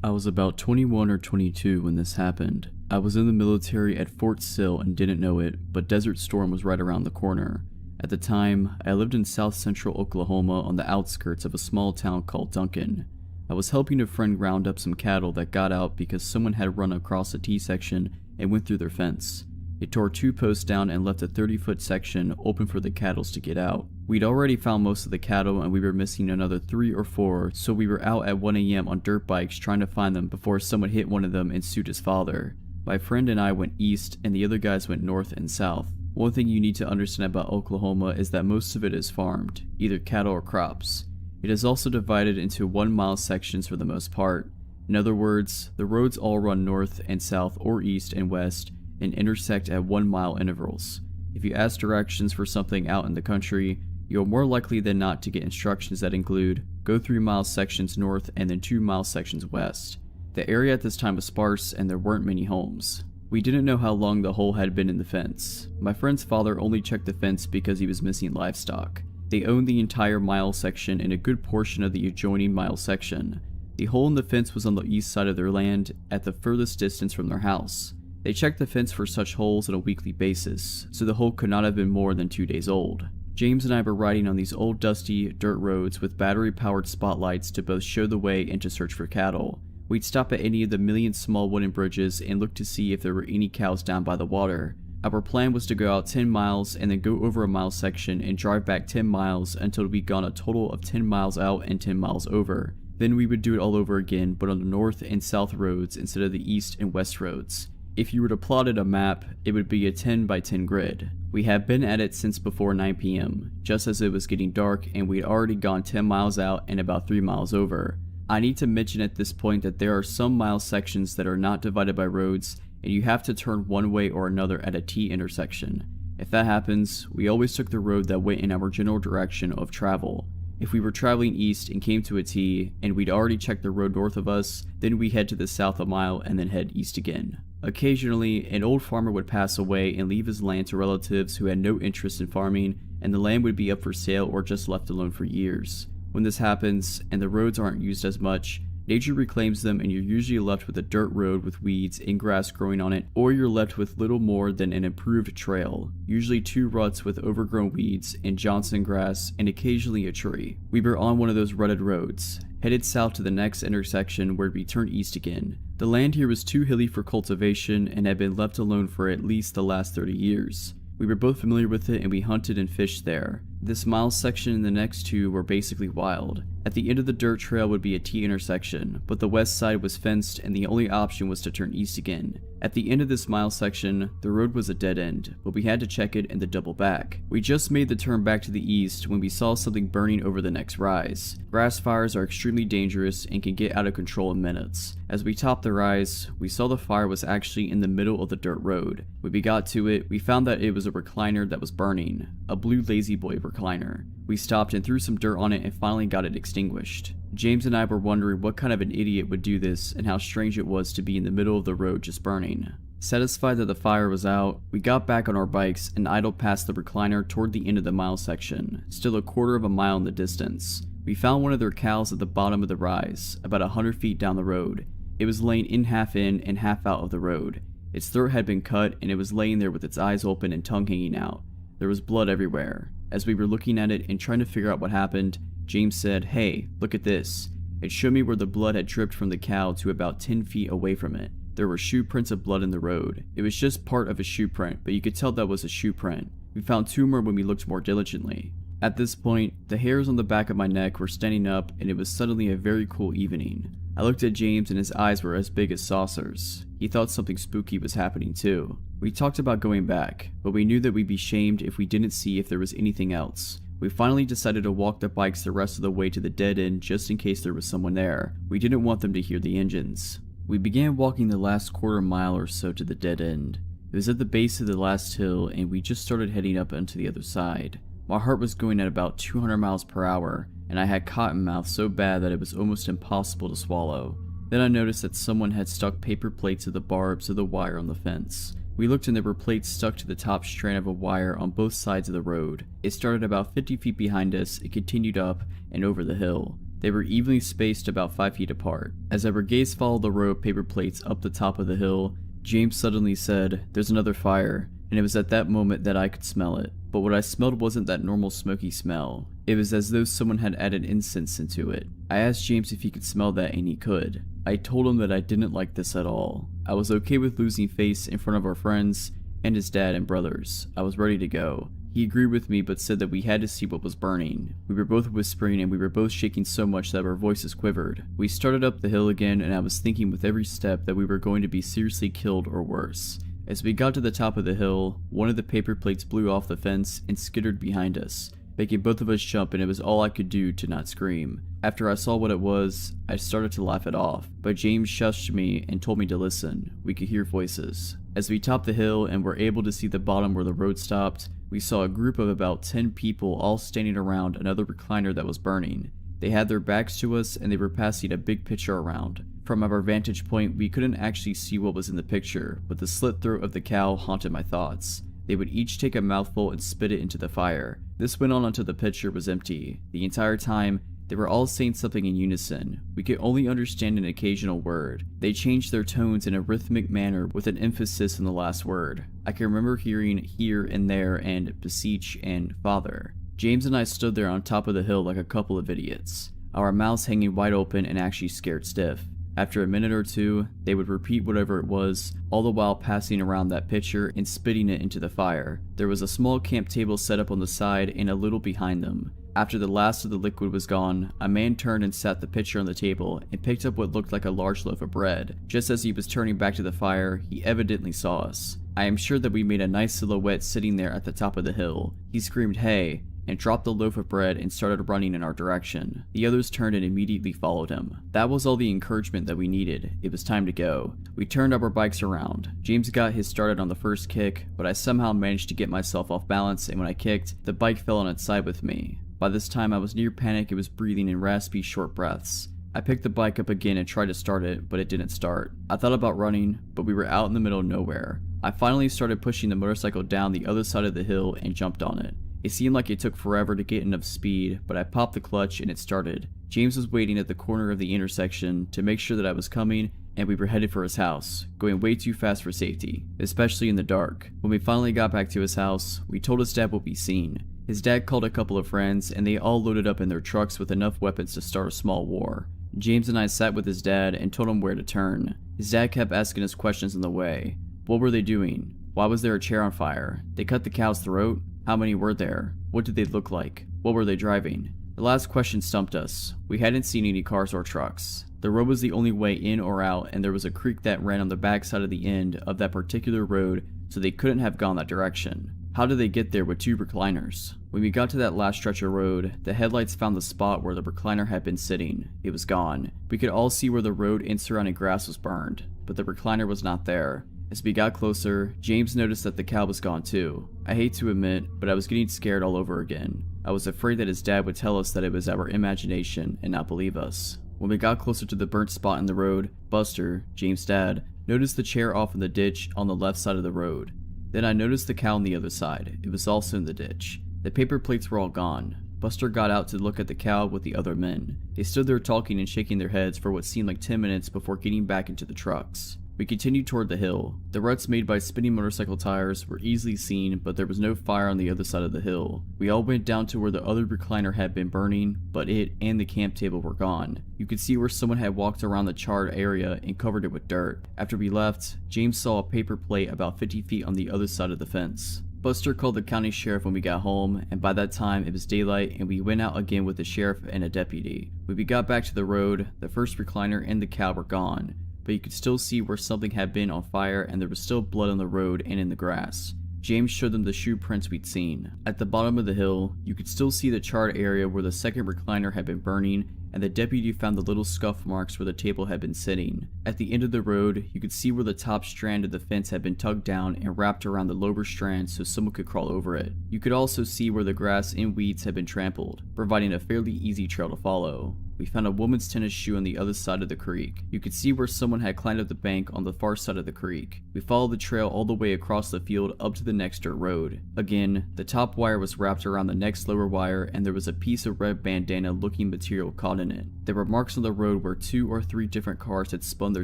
S1: I was about 21 or 22 when this happened. I was in the military at Fort Sill and didn't know it, but Desert Storm was right around the corner. At the time, I lived in south central Oklahoma on the outskirts of a small town called Duncan. I was helping a friend round up some cattle that got out because someone had run across a T-section and went through their fence. It tore 2 posts down and left a 30-foot section open for the cattle to get out. We'd already found most of the cattle and we were missing another 3 or 4, so we were out at 1 AM on dirt bikes trying to find them before someone hit one of them and sued his father. My friend and I went east and the other guys went north and south. One thing you need to understand about Oklahoma is that most of it is farmed, either cattle or crops. It is also divided into 1-mile sections for the most part. In other words, the roads all run north and south or east and west and intersect at 1-mile intervals. If you ask directions for something out in the country, you're more likely than not to get instructions that include go 3-mile sections north and then 2-mile sections west. The area at this time was sparse and there weren't many homes. We didn't know how long the hole had been in the fence. My friend's father only checked the fence because he was missing livestock. They owned the entire mile section and a good portion of the adjoining mile section. The hole in the fence was on the east side of their land, at the furthest distance from their house. They checked the fence for such holes on a weekly basis, so the hole could not have been more than 2 days old. James and I were riding on these old dusty dirt roads with battery-powered spotlights to both show the way and to search for cattle. We'd stop at any of the million small wooden bridges and look to see if there were any cows down by the water. Our plan was to go out 10 miles and then go over a mile section and drive back 10 miles until we'd gone a total of 10 miles out and 10 miles over. Then we would do it all over again, but on the north and south roads instead of the east and west roads. If you were to plot it a map, it would be a 10 by 10 grid. We had been at it since before 9 PM, just as it was getting dark and we'd already gone 10 miles out and about 3 miles over. I need to mention at this point that there are some mile sections that are not divided by roads and you have to turn one way or another at a T intersection. If that happens, we always took the road that went in our general direction of travel. If we were traveling east and came to a T and we'd already checked the road north of us, then we head to the south a mile and then head east again. Occasionally, an old farmer would pass away and leave his land to relatives who had no interest in farming, and the land would be up for sale or just left alone for years. When this happens, and the roads aren't used as much, nature reclaims them and you're usually left with a dirt road with weeds and grass growing on it, or you're left with little more than an improved trail, usually 2 ruts with overgrown weeds and Johnson grass and occasionally a tree. We were on one of those rutted roads, headed south to the next intersection where we turned east again. The land here was too hilly for cultivation and had been left alone for at least the last 30 years. We were both familiar with it and we hunted and fished there. This mile section and the next two were basically wild. At the end of the dirt trail would be a T intersection, but the west side was fenced and the only option was to turn east again. At the end of this mile section, the road was a dead end, but we had to check it and then double back. We just made the turn back to the east when we saw something burning over the next rise. Grass fires are extremely dangerous and can get out of control in minutes. As we topped the rise, we saw the fire was actually in the middle of the dirt road. When we got to it, we found that it was a recliner that was burning, a blue Lazy Boy recliner. We stopped and threw some dirt on it and finally got it extinguished. James and I were wondering what kind of an idiot would do this and how strange it was to be in the middle of the road just burning. Satisfied that the fire was out, we got back on our bikes and idled past the recliner toward the end of the mile section, still a quarter of a mile in the distance. We found one of their cows at the bottom of the rise, about 100 feet down the road. It was laying in and half out of the road. Its throat had been cut and it was laying there with its eyes open and tongue hanging out. There was blood everywhere. As we were looking at it and trying to figure out what happened, James said, "Hey, look at this." It showed me where the blood had dripped from the cow to about 10 feet away from it. There were shoe prints of blood in the road. It was just part of a shoe print, but you could tell that was a shoe print. We found 2 more when we looked more diligently. At this point, the hairs on the back of my neck were standing up and it was suddenly a very cool evening. I looked at James and his eyes were as big as saucers. He thought something spooky was happening too. We talked about going back, but we knew that we'd be shamed if we didn't see if there was anything else. We finally decided to walk the bikes the rest of the way to the dead end just in case there was someone there. We didn't want them to hear the engines. We began walking the last quarter mile or so to the dead end. It was at the base of the last hill and we just started heading up onto the other side. My heart was going at about 200 miles per hour and I had cotton mouth so bad that it was almost impossible to swallow. Then I noticed that someone had stuck paper plates to the barbs of the wire on the fence. We looked and there were plates stuck to the top strand of a wire on both sides of the road. It started about 50 feet behind us, it continued up and over the hill. They were evenly spaced about 5 feet apart. As our gaze followed the row of paper plates up the top of the hill, James suddenly said, "There's another fire," and it was at that moment that I could smell it. But what I smelled wasn't that normal smoky smell. It was as though someone had added incense into it. I asked James if he could smell that and he could. I told him that I didn't like this at all. I was okay with losing face in front of our friends and his dad and brothers. I was ready to go. He agreed with me but said that we had to see what was burning. We were both whispering and we were both shaking so much that our voices quivered. We started up the hill again and I was thinking with every step that we were going to be seriously killed or worse. As we got to the top of the hill, one of the paper plates blew off the fence and skittered behind us, making both of us jump, and it was all I could do to not scream. After I saw what it was, I started to laugh it off, but James shushed me and told me to listen. We could hear voices. As we topped the hill and were able to see the bottom where the road stopped, we saw a group of about 10 people all standing around another recliner that was burning. They had their backs to us and they were passing a big picture around. From our vantage point, we couldn't actually see what was in the picture, but the slit throat of the cow haunted my thoughts. They would each take a mouthful and spit it into the fire. This went on until the picture was empty. The entire time, they were all saying something in unison. We could only understand an occasional word. They changed their tones in a rhythmic manner with an emphasis on the last word. I can remember hearing here and there and beseech and father. James and I stood there on top of the hill like a couple of idiots, our mouths hanging wide open and actually scared stiff. After a minute or two, they would repeat whatever it was, all the while passing around that pitcher and spitting it into the fire. There was a small camp table set up on the side and a little behind them. After the last of the liquid was gone, a man turned and sat the pitcher on the table and picked up what looked like a large loaf of bread. Just as he was turning back to the fire, he evidently saw us. I am sure that we made a nice silhouette sitting there at the top of the hill. He screamed, "Hey!" and dropped the loaf of bread and started running in our direction. The others turned and immediately followed him. That was all the encouragement that we needed. It was time to go. We turned our bikes around. James got his started on the first kick, but I somehow managed to get myself off balance, and when I kicked, the bike fell on its side with me. By this time I was near panic and was breathing in raspy, short breaths. I picked the bike up again and tried to start it, but it didn't start. I thought about running, but we were out in the middle of nowhere. I finally started pushing the motorcycle down the other side of the hill and jumped on it. It seemed like it took forever to get enough speed, but I popped the clutch and it started. James was waiting at the corner of the intersection to make sure that I was coming, and we were headed for his house, going way too fast for safety, especially in the dark. When we finally got back to his house, we told his dad what we'd seen. His dad called a couple of friends, and they all loaded up in their trucks with enough weapons to start a small war. James and I sat with his dad and told him where to turn. His dad kept asking us questions on the way. What were they doing? Why was there a chair on fire? They cut the cow's throat? How many were there? What did they look like? What were they driving? The last question stumped us. We hadn't seen any cars or trucks. The road was the only way in or out, and there was a creek that ran on the backside of the end of that particular road, so they couldn't have gone that direction. How did they get there with 2 recliners? When we got to that last stretch of road, the headlights found the spot where the recliner had been sitting. It was gone. We could all see where the road and surrounding grass was burned, but the recliner was not there. As we got closer, James noticed that the cow was gone too. I hate to admit, but I was getting scared all over again. I was afraid that his dad would tell us that it was our imagination and not believe us. When we got closer to the burnt spot in the road, Buster, James' dad, noticed the chair off in the ditch on the left side of the road. Then I noticed the cow on the other side. It was also in the ditch. The paper plates were all gone. Buster got out to look at the cow with the other men. They stood there talking and shaking their heads for what seemed like 10 minutes before getting back into the trucks. We continued toward the hill. The ruts made by spinning motorcycle tires were easily seen, but there was no fire on the other side of the hill. We all went down to where the other recliner had been burning, but it and the camp table were gone. You could see where someone had walked around the charred area and covered it with dirt. After we left, James saw a paper plate about 50 feet on the other side of the fence. Buster called the county sheriff when we got home, and by that time it was daylight and we went out again with the sheriff and a deputy. When we got back to the road, the first recliner and the cow were gone, but you could still see where something had been on fire and there was still blood on the road and in the grass. James showed them the shoe prints we'd seen. At the bottom of the hill, you could still see the charred area where the second recliner had been burning, and the deputy found the little scuff marks where the table had been sitting. At the end of the road, you could see where the top strand of the fence had been tugged down and wrapped around the lower strand so someone could crawl over it. You could also see where the grass and weeds had been trampled, providing a fairly easy trail to follow. We found a woman's tennis shoe on the other side of the creek. You could see where someone had climbed up the bank on the far side of the creek. We followed the trail all the way across the field up to the next dirt road. Again, the top wire was wrapped around the next lower wire and there was a piece of red bandana looking material caught in it. There were marks on the road where 2 or 3 different cars had spun their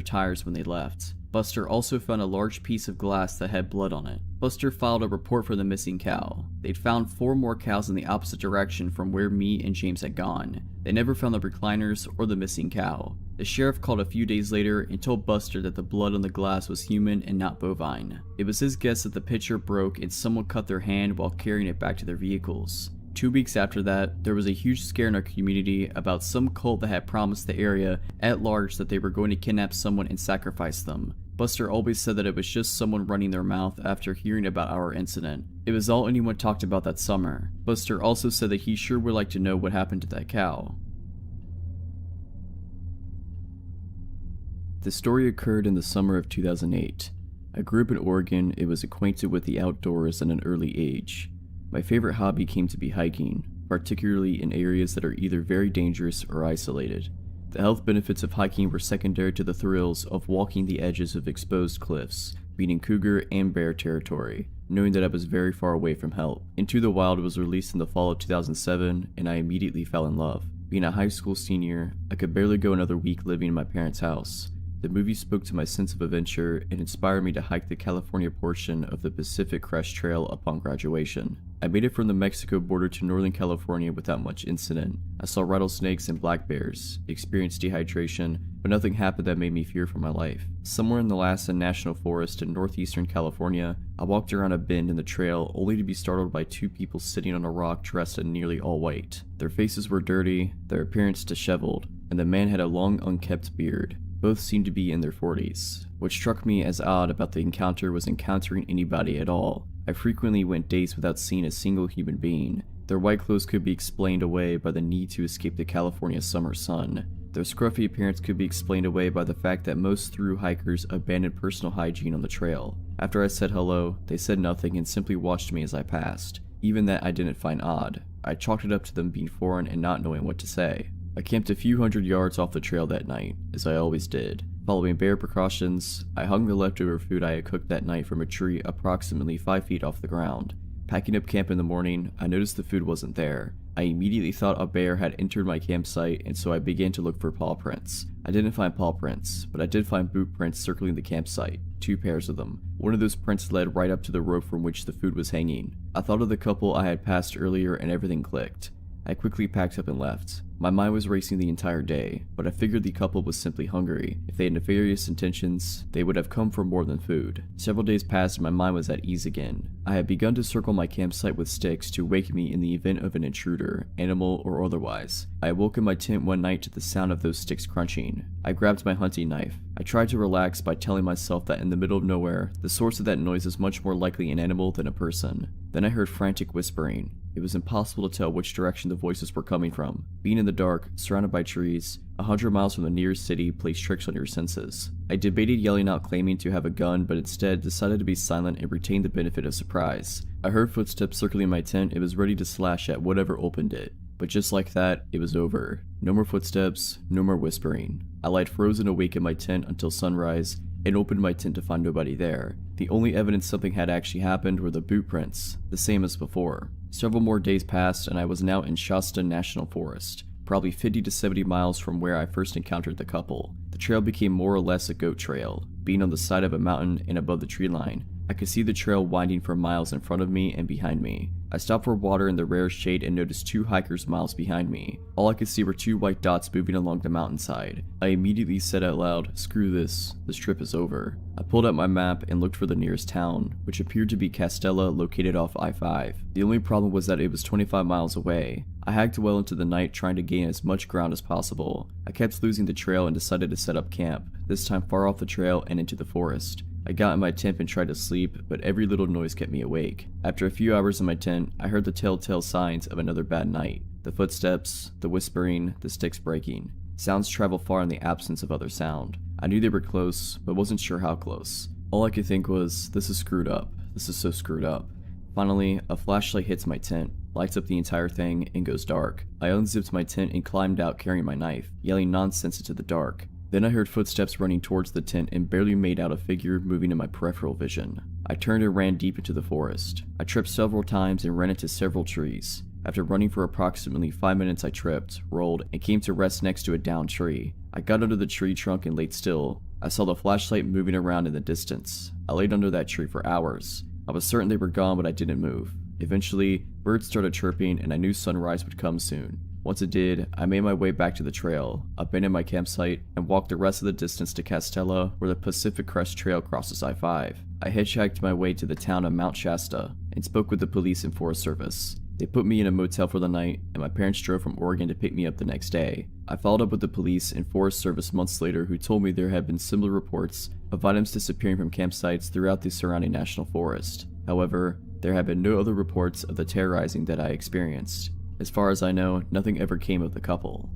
S1: tires when they left. Buster also found a large piece of glass that had blood on it. Buster filed a report for the missing cow. They'd found 4 more cows in the opposite direction from where me and James had gone. They never found the recliners or the missing cow. The sheriff called a few days later and told Buster that the blood on the glass was human and not bovine. It was his guess that the pitcher broke and someone cut their hand while carrying it back to their vehicles. 2 weeks after that, there was a huge scare in our community about some cult that had promised the area at large that they were going to kidnap someone and sacrifice them. Buster always said that it was just someone running their mouth after hearing about our incident. It was all anyone talked about that summer. Buster also said that he sure would like to know what happened to that cow. The story occurred in the summer of 2008. I grew up in Oregon and was acquainted with the outdoors at an early age. My favorite hobby came to be hiking, particularly in areas that are either very dangerous or isolated. The health benefits of hiking were secondary to the thrills of walking the edges of exposed cliffs, being in cougar and bear territory, knowing that I was very far away from help. Into the Wild was released in the fall of 2007, and I immediately fell in love. Being a high school senior, I could barely go another week living in my parents' house. The movie spoke to my sense of adventure and inspired me to hike the California portion of the Pacific Crest Trail upon graduation. I made it from the Mexico border to Northern California without much incident. I saw rattlesnakes and black bears, experienced dehydration, but nothing happened that made me fear for my life. Somewhere in the Lassen National Forest in northeastern California, I walked around a bend in the trail only to be startled by 2 people sitting on a rock dressed in nearly all white. Their faces were dirty, their appearance disheveled, and the man had a long unkempt beard. Both seemed to be in their 40s. What struck me as odd about the encounter was encountering anybody at all. I frequently went days without seeing a single human being. Their white clothes could be explained away by the need to escape the California summer sun. Their scruffy appearance could be explained away by the fact that most thru hikers abandoned personal hygiene on the trail. After I said hello, they said nothing and simply watched me as I passed. Even that I didn't find odd. I chalked it up to them being foreign and not knowing what to say. I camped a few hundred yards off the trail that night, as I always did. Following bare precautions, I hung the leftover food I had cooked that night from a tree approximately 5 feet off the ground. Packing up camp in the morning, I noticed the food wasn't there. I immediately thought a bear had entered my campsite, and so I began to look for paw prints. I didn't find paw prints, but I did find boot prints circling the campsite, 2 pairs of them. One of those prints led right up to the rope from which the food was hanging. I thought of the couple I had passed earlier and everything clicked. I quickly packed up and left. My mind was racing the entire day, but I figured the couple was simply hungry. If they had nefarious intentions, they would have come for more than food. Several days passed and my mind was at ease again. I had begun to circle my campsite with sticks to wake me in the event of an intruder, animal or otherwise. I awoke in my tent one night to the sound of those sticks crunching. I grabbed my hunting knife. I tried to relax by telling myself that in the middle of nowhere, the source of that noise is much more likely an animal than a person. Then I heard frantic whispering. It was impossible to tell which direction the voices were coming from. Being in the dark, surrounded by trees, 100 miles from the nearest city plays tricks on your senses. I debated yelling out claiming to have a gun, but instead decided to be silent and retain the benefit of surprise. I heard footsteps circling my tent and was ready to slash at whatever opened it. But just like that, it was over. No more footsteps, no more whispering. I lied frozen awake in my tent until sunrise and opened my tent to find nobody there. The only evidence something had actually happened were the boot prints, the same as before. Several more days passed and I was now in Shasta National Forest, probably 50 to 70 miles from where I first encountered the couple. The trail became more or less a goat trail, being on the side of a mountain and above the tree line. I could see the trail winding for miles in front of me and behind me. I stopped for water in the rare shade and noticed two hikers miles behind me. All I could see were two white dots moving along the mountainside. I immediately said out loud, "Screw this trip is over." I pulled out my map and looked for the nearest town, which appeared to be Castella, located off I-5. The only problem was that it was 25 miles away. I hiked well into the night trying to gain as much ground as possible. I kept losing the trail and decided to set up camp, this time far off the trail and into the forest. I got in my tent and tried to sleep, but every little noise kept me awake. After a few hours in my tent, I heard the telltale signs of another bad night. The footsteps, the whispering, the sticks breaking. Sounds travel far in the absence of other sound. I knew they were close, but wasn't sure how close. All I could think was, this is screwed up. This is so screwed up. Finally, a flashlight hits my tent, lights up the entire thing, and goes dark. I unzipped my tent and climbed out carrying my knife, yelling nonsense into the dark. Then I heard footsteps running towards the tent and barely made out a figure moving in my peripheral vision. I turned and ran deep into the forest. I tripped several times and ran into several trees. After running for approximately 5 minutes, I tripped, rolled, and came to rest next to a downed tree. I got under the tree trunk and laid still. I saw the flashlight moving around in the distance. I laid under that tree for hours. I was certain they were gone, but I didn't move. Eventually, birds started chirping and I knew sunrise would come soon. Once it did, I made my way back to the trail, abandoned my campsite, and walked the rest of the distance to Castella, where the Pacific Crest Trail crosses I-5. I hitchhiked my way to the town of Mount Shasta and spoke with the police and Forest Service. They put me in a motel for the night, and my parents drove from Oregon to pick me up the next day. I followed up with the police and Forest Service months later, who told me there had been similar reports of items disappearing from campsites throughout the surrounding national forest. However, there have been no other reports of the terrorizing that I experienced. As far as I know, nothing ever came of the couple.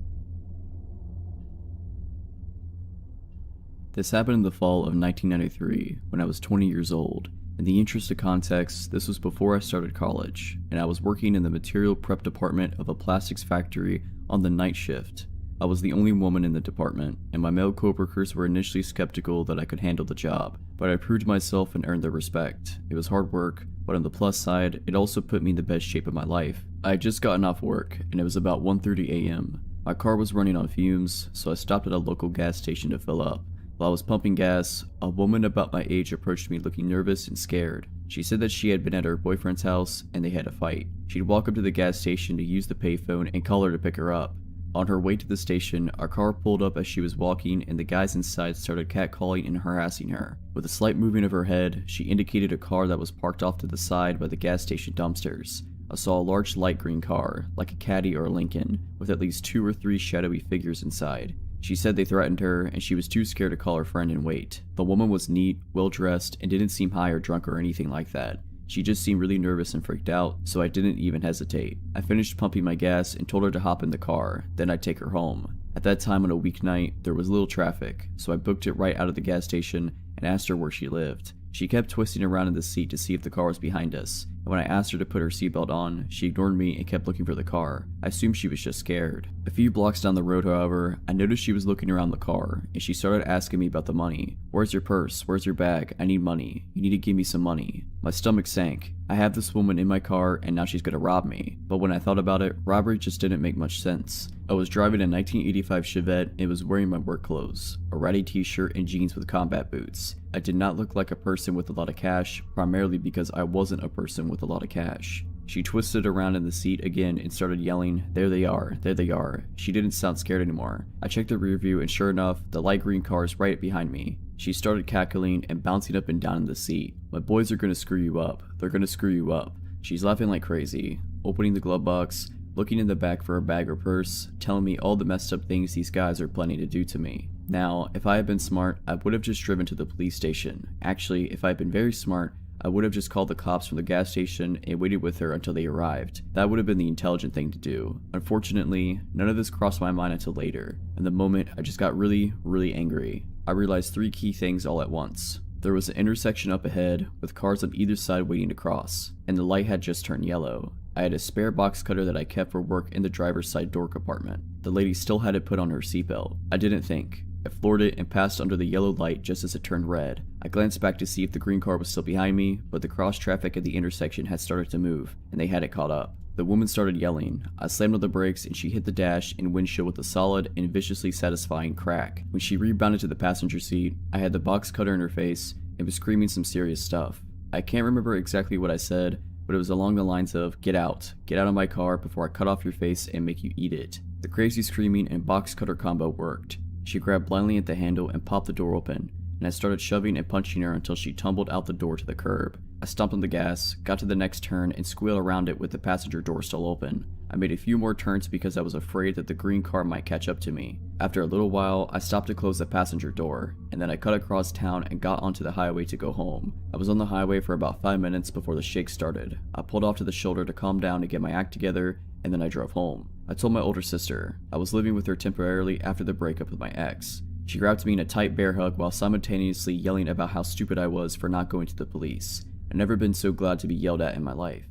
S1: This happened in the fall of 1993, when I was 20 years old. In the interest of context, this was before I started college, and I was working in the material prep department of a plastics factory on the night shift. I was the only woman in the department, and my male coworkers were initially skeptical that I could handle the job, but I proved myself and earned their respect. It was hard work, but on the plus side, it also put me in the best shape of my life. I had just gotten off work, and it was about 1:30 a.m. My car was running on fumes, so I stopped at a local gas station to fill up. While I was pumping gas, a woman about my age approached me looking nervous and scared. She said that she had been at her boyfriend's house and they had a fight. She'd walk up to the gas station to use the payphone and call her to pick her up. On her way to the station, our car pulled up as she was walking and the guys inside started catcalling and harassing her. With a slight moving of her head, she indicated a car that was parked off to the side by the gas station dumpsters. I saw a large light green car, like a Caddy or a Lincoln, with at least 2 or 3 shadowy figures inside. She said they threatened her and she was too scared to call her friend and wait. The woman was neat, well dressed, and didn't seem high or drunk or anything like that. She just seemed really nervous and freaked out, so I didn't even hesitate. I finished pumping my gas and told her to hop in the car, then I'd take her home. At that time on a weeknight, there was little traffic, so I booked it right out of the gas station and asked her where she lived. She kept twisting around in the seat to see if the car was behind us, and when I asked her to put her seatbelt on, she ignored me and kept looking for the car. I assumed she was just scared. A few blocks down the road, however, I noticed she was looking around the car, and she started asking me about the money. "Where's your purse? Where's your bag? I need money. You need to give me some money." My stomach sank. I have this woman in my car and now she's gonna rob me. But when I thought about it, robbery just didn't make much sense. I was driving a 1985 Chevette and was wearing my work clothes, a ratty t-shirt and jeans with combat boots. I did not look like a person with a lot of cash, primarily because I wasn't a person with a lot of cash. She twisted around in the seat again and started yelling, "There they are, there they are." She didn't sound scared anymore. I checked the rear view and sure enough, the light green car is right behind me. She started cackling and bouncing up and down in the seat. "My boys are gonna screw you up. They're gonna screw you up." She's laughing like crazy, opening the glove box, looking in the back for a bag or purse, telling me all the messed up things these guys are planning to do to me. Now, if I had been smart, I would have just driven to the police station. Actually, if I had been very smart, I would have just called the cops from the gas station and waited with her until they arrived. That would have been the intelligent thing to do. Unfortunately, none of this crossed my mind until later. In the moment, I just got really angry. I realized 3 key things all at once. There was an intersection up ahead, with cars on either side waiting to cross, and the light had just turned yellow. I had a spare box cutter that I kept for work in the driver's side door compartment. The lady still had it put on her seatbelt. I didn't think. I floored it and passed under the yellow light just as it turned red. I glanced back to see if the green car was still behind me, but the cross traffic at the intersection had started to move, and they had it caught up. The woman started yelling. I slammed on the brakes and she hit the dash and windshield with a solid and viciously satisfying crack. When she rebounded to the passenger seat, I had the box cutter in her face and was screaming some serious stuff. I can't remember exactly what I said, but it was along the lines of, get out of my car before I cut off your face and make you eat it." The crazy screaming and box cutter combo worked. She grabbed blindly at the handle and popped the door open, and I started shoving and punching her until she tumbled out the door to the curb. I stomped on the gas, got to the next turn, and squealed around it with the passenger door still open. I made a few more turns because I was afraid that the green car might catch up to me. After a little while, I stopped to close the passenger door, and then I cut across town and got onto the highway to go home. I was on the highway for about 5 minutes before the shake started. I pulled off to the shoulder to calm down and get my act together, and then I drove home. I told my older sister. I was living with her temporarily after the breakup with my ex. She grabbed me in a tight bear hug while simultaneously yelling about how stupid I was for not going to the police. I've never been so glad to be yelled at in my life.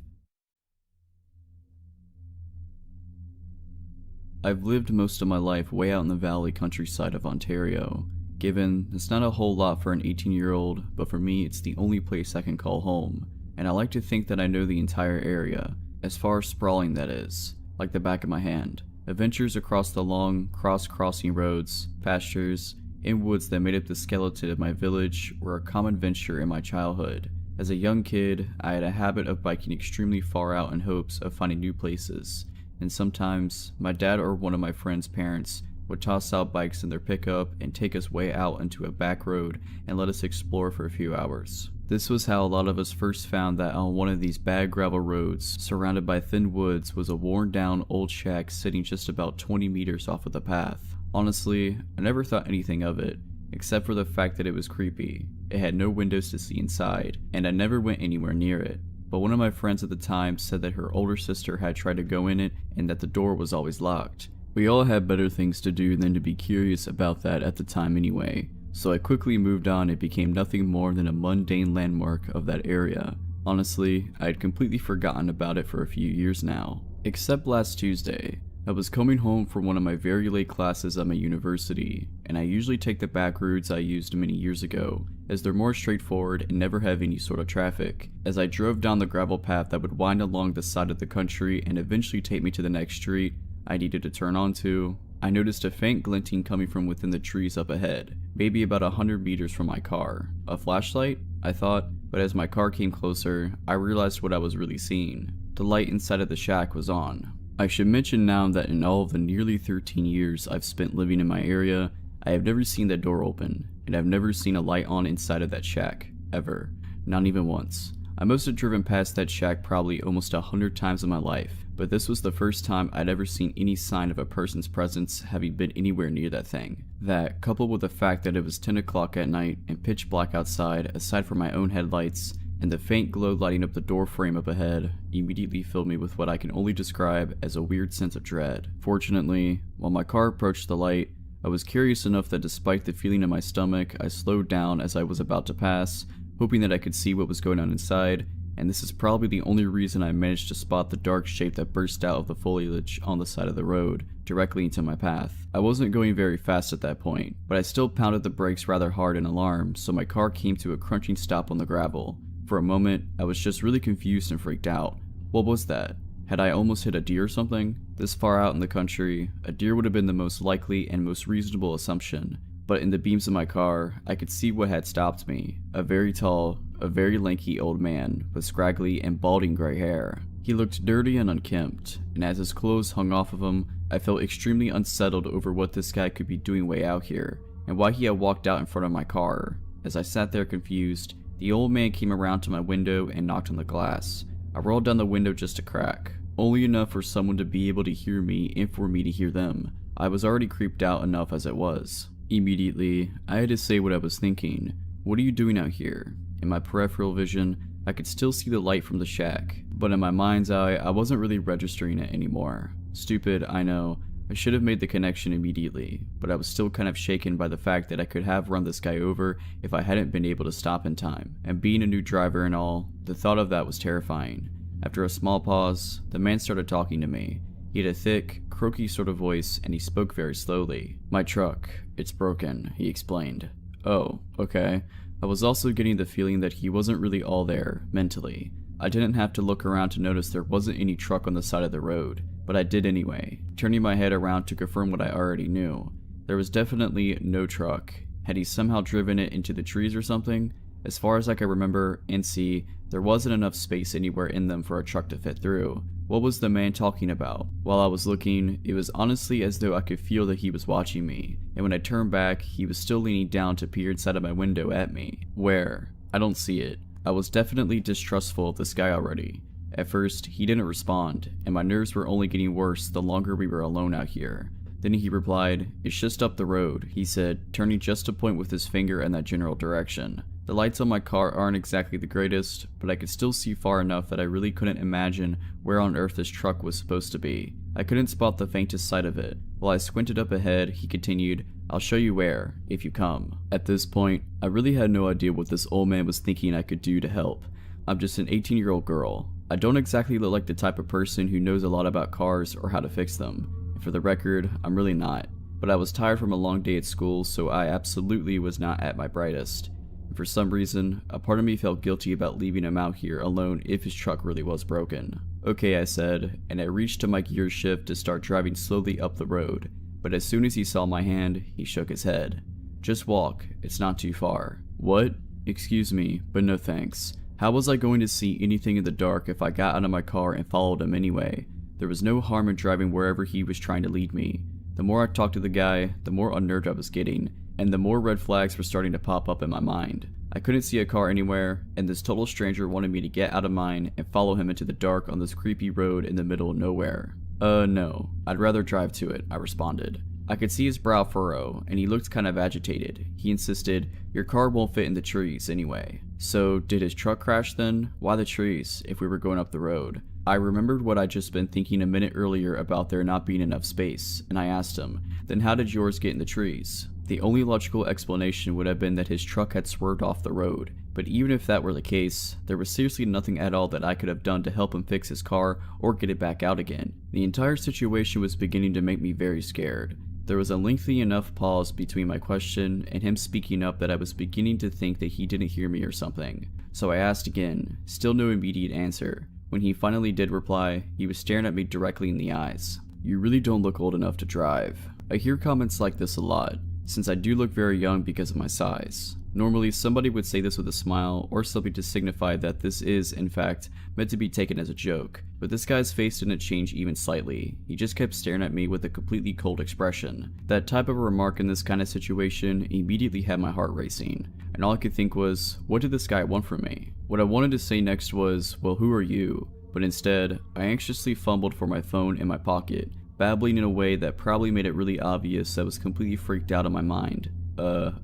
S1: I've lived most of my life way out in the valley countryside of Ontario. Given it's not a whole lot for an 18-year-old, but for me it's the only place I can call home. And I like to think that I know the entire area, as far as sprawling that is, like the back of my hand. Adventures across the long, cross-crossing roads, pastures, and woods that made up the skeleton of my village were a common venture in my childhood. As a young kid, I had a habit of biking extremely far out in hopes of finding new places, and sometimes my dad or one of my friends' parents would toss out bikes in their pickup and take us way out into a back road and let us explore for a few hours. This was how a lot of us first found that on one of these bad gravel roads, surrounded by thin woods, was a worn down old shack sitting just about 20 meters off of the path. Honestly, I never thought anything of it, except for the fact that it was creepy. It had no windows to see inside, and I never went anywhere near it. But one of my friends at the time said that her older sister had tried to go in it and that the door was always locked. We all had better things to do than to be curious about that at the time anyway, so I quickly moved on and became nothing more than a mundane landmark of that area. Honestly, I had completely forgotten about it for a few years now. Except last Tuesday. I was coming home from one of my very late classes at my university, and I usually take the back roads I used many years ago, as they're more straightforward and never have any sort of traffic. As I drove down the gravel path that would wind along the side of the country and eventually take me to the next street I needed to turn onto, I noticed a faint glinting coming from within the trees up ahead, maybe about 100 meters from my car. A flashlight? I thought, but as my car came closer, I realized what I was really seeing. The light inside of the shack was on. I should mention now that in all of the nearly 13 years I've spent living in my area, I have never seen that door open, and I've never seen a light on inside of that shack, ever. Not even once. I must have driven past that shack probably almost 100 times in my life, but this was the first time I'd ever seen any sign of a person's presence having been anywhere near that thing. That, coupled with the fact that it was 10 o'clock at night and pitch black outside aside from my own headlights, and the faint glow lighting up the door frame up ahead, immediately filled me with what I can only describe as a weird sense of dread. Fortunately, while my car approached the light, I was curious enough that despite the feeling in my stomach, I slowed down as I was about to pass, hoping that I could see what was going on inside, and this is probably the only reason I managed to spot the dark shape that burst out of the foliage on the side of the road, directly into my path. I wasn't going very fast at that point, but I still pounded the brakes rather hard in alarm, so my car came to a crunching stop on the gravel. For a moment, I was just really confused and freaked out. What was that? Had I almost hit a deer or something? This far out in the country, a deer would have been the most likely and most reasonable assumption, but in the beams of my car, I could see what had stopped me. A very tall, a very lanky old man with scraggly and balding gray hair. He looked dirty and unkempt, and as his clothes hung off of him, I felt extremely unsettled over what this guy could be doing way out here, and why he had walked out in front of my car. As I sat there confused, the old man came around to my window and knocked on the glass. I rolled down the window just a crack, only enough for someone to be able to hear me and for me to hear them. I was already creeped out enough as it was. Immediately, I had to say what I was thinking. What are you doing out here? In my peripheral vision, I could still see the light from the shack, but in my mind's eye, I wasn't really registering it anymore. Stupid, I know. I should have made the connection immediately, but I was still kind of shaken by the fact that I could have run this guy over if I hadn't been able to stop in time, and being a new driver and all, the thought of that was terrifying. After a small pause, the man started talking to me. He had a thick, croaky sort of voice, and he spoke very slowly. "My truck, it's broken," he explained. "Oh, okay." I was also getting the feeling that he wasn't really all there, mentally. I didn't have to look around to notice there wasn't any truck on the side of the road, but I did anyway, turning my head around to confirm what I already knew. There was definitely no truck. Had he somehow driven it into the trees or something? As far as I could remember and see, there wasn't enough space anywhere in them for a truck to fit through. What was the man talking about? While I was looking, it was honestly as though I could feel that he was watching me, and when I turned back, he was still leaning down to peer inside of my window at me. Where? I don't see it. I was definitely distrustful of this guy already. At first, he didn't respond, and my nerves were only getting worse the longer we were alone out here. Then he replied, "It's just up the road," he said, turning just to point with his finger in that general direction. The lights on my car aren't exactly the greatest, but I could still see far enough that I really couldn't imagine where on earth this truck was supposed to be. I couldn't spot the faintest sight of it. While I squinted up ahead, he continued, "I'll show you where, if you come." At this point, I really had no idea what this old man was thinking I could do to help. I'm just an 18-year-old girl. I don't exactly look like the type of person who knows a lot about cars or how to fix them. And for the record, I'm really not. But I was tired from a long day at school, so I absolutely was not at my brightest. And for some reason, a part of me felt guilty about leaving him out here alone if his truck really was broken. "Okay," I said, and I reached to my gear shift to start driving slowly up the road. But as soon as he saw my hand, he shook his head. "Just walk, it's not too far." "What?" "Excuse me, but no thanks. How was I going to see anything in the dark if I got out of my car and followed him anyway? There was no harm in driving wherever he was trying to lead me. The more I talked to the guy, the more unnerved I was getting, and the more red flags were starting to pop up in my mind. I couldn't see a car anywhere, and this total stranger wanted me to get out of mine and follow him into the dark on this creepy road in the middle of nowhere. No, I'd rather drive to it," I responded. I could see his brow furrow, and he looked kind of agitated. He insisted, "Your car won't fit in the trees anyway." So, did his truck crash then? Why the trees, if we were going up the road? I remembered what I'd just been thinking a minute earlier about there not being enough space, and I asked him, "Then how did yours get in the trees?" The only logical explanation would have been that his truck had swerved off the road, but even if that were the case, there was seriously nothing at all that I could have done to help him fix his car or get it back out again. The entire situation was beginning to make me very scared. There was a lengthy enough pause between my question and him speaking up that I was beginning to think that he didn't hear me or something. So I asked again, still no immediate answer. When he finally did reply, he was staring at me directly in the eyes. "You really don't look old enough to drive." I hear comments like this a lot, since I do look very young because of my size. Normally, somebody would say this with a smile or something to signify that this is, in fact, meant to be taken as a joke, but this guy's face didn't change even slightly. He just kept staring at me with a completely cold expression. That type of a remark in this kind of situation immediately had my heart racing, and all I could think was, what did this guy want from me? What I wanted to say next was, "Well, who are you?" But instead, I anxiously fumbled for my phone in my pocket, babbling in a way that probably made it really obvious I was completely freaked out in my mind.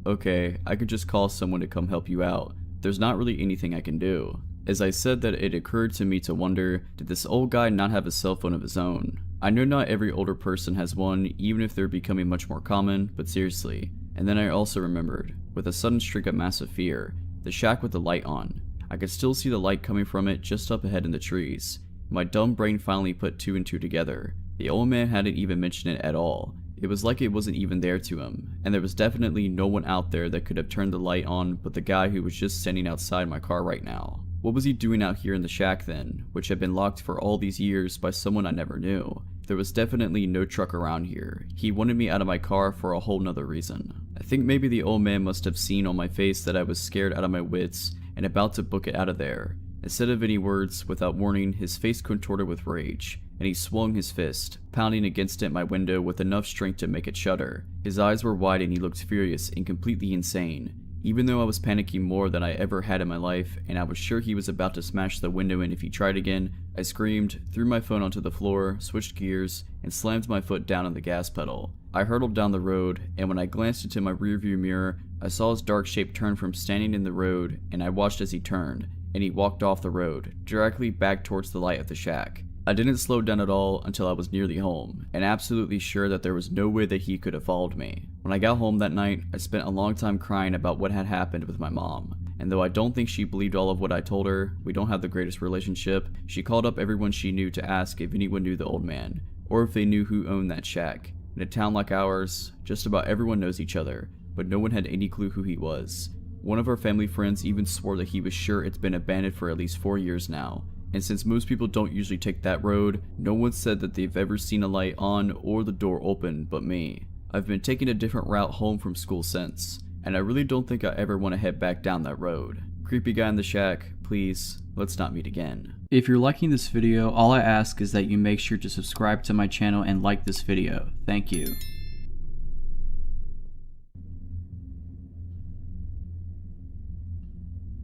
S1: Okay, I could just call someone to come help you out. There's not really anything I can do." As I said that, it occurred to me to wonder, did this old guy not have a cell phone of his own? I know not every older person has one, even if they're becoming much more common, but seriously. And then I also remembered, with a sudden streak of massive fear, the shack with the light on. I could still see the light coming from it just up ahead in the trees. My dumb brain finally put two and two together. The old man hadn't even mentioned it at all. It was like it wasn't even there to him, and there was definitely no one out there that could have turned the light on but the guy who was just standing outside my car right now. What was he doing out here in the shack then, which had been locked for all these years by someone I never knew? There was definitely no truck around here. He wanted me out of my car for a whole nother reason. I think maybe the old man must have seen on my face that I was scared out of my wits and about to book it out of there. Instead of any words, without warning, his face contorted with rage, and he swung his fist, pounding against it my window with enough strength to make it shudder. His eyes were wide and he looked furious and completely insane. Even though I was panicking more than I ever had in my life, and I was sure he was about to smash the window in if he tried again, I screamed, threw my phone onto the floor, switched gears, and slammed my foot down on the gas pedal. I hurtled down the road, and when I glanced into my rearview mirror, I saw his dark shape turn from standing in the road, and I watched as he turned, and he walked off the road, directly back towards the light of the shack. I didn't slow down at all until I was nearly home, and absolutely sure that there was no way that he could have followed me. When I got home that night, I spent a long time crying about what had happened with my mom. And though I don't think she believed all of what I told her, we don't have the greatest relationship, she called up everyone she knew to ask if anyone knew the old man, or if they knew who owned that shack. In a town like ours, just about everyone knows each other, but no one had any clue who he was. One of our family friends even swore that he was sure it's been abandoned for at least 4 years now. And since most people don't usually take that road, no one said that they've ever seen a light on or the door open but me. I've been taking a different route home from school since, and I really don't think I ever want to head back down that road. Creepy guy in the shack, please, let's not meet again. If you're liking this video, all I ask is that you make sure to subscribe to my channel and like this video. Thank you.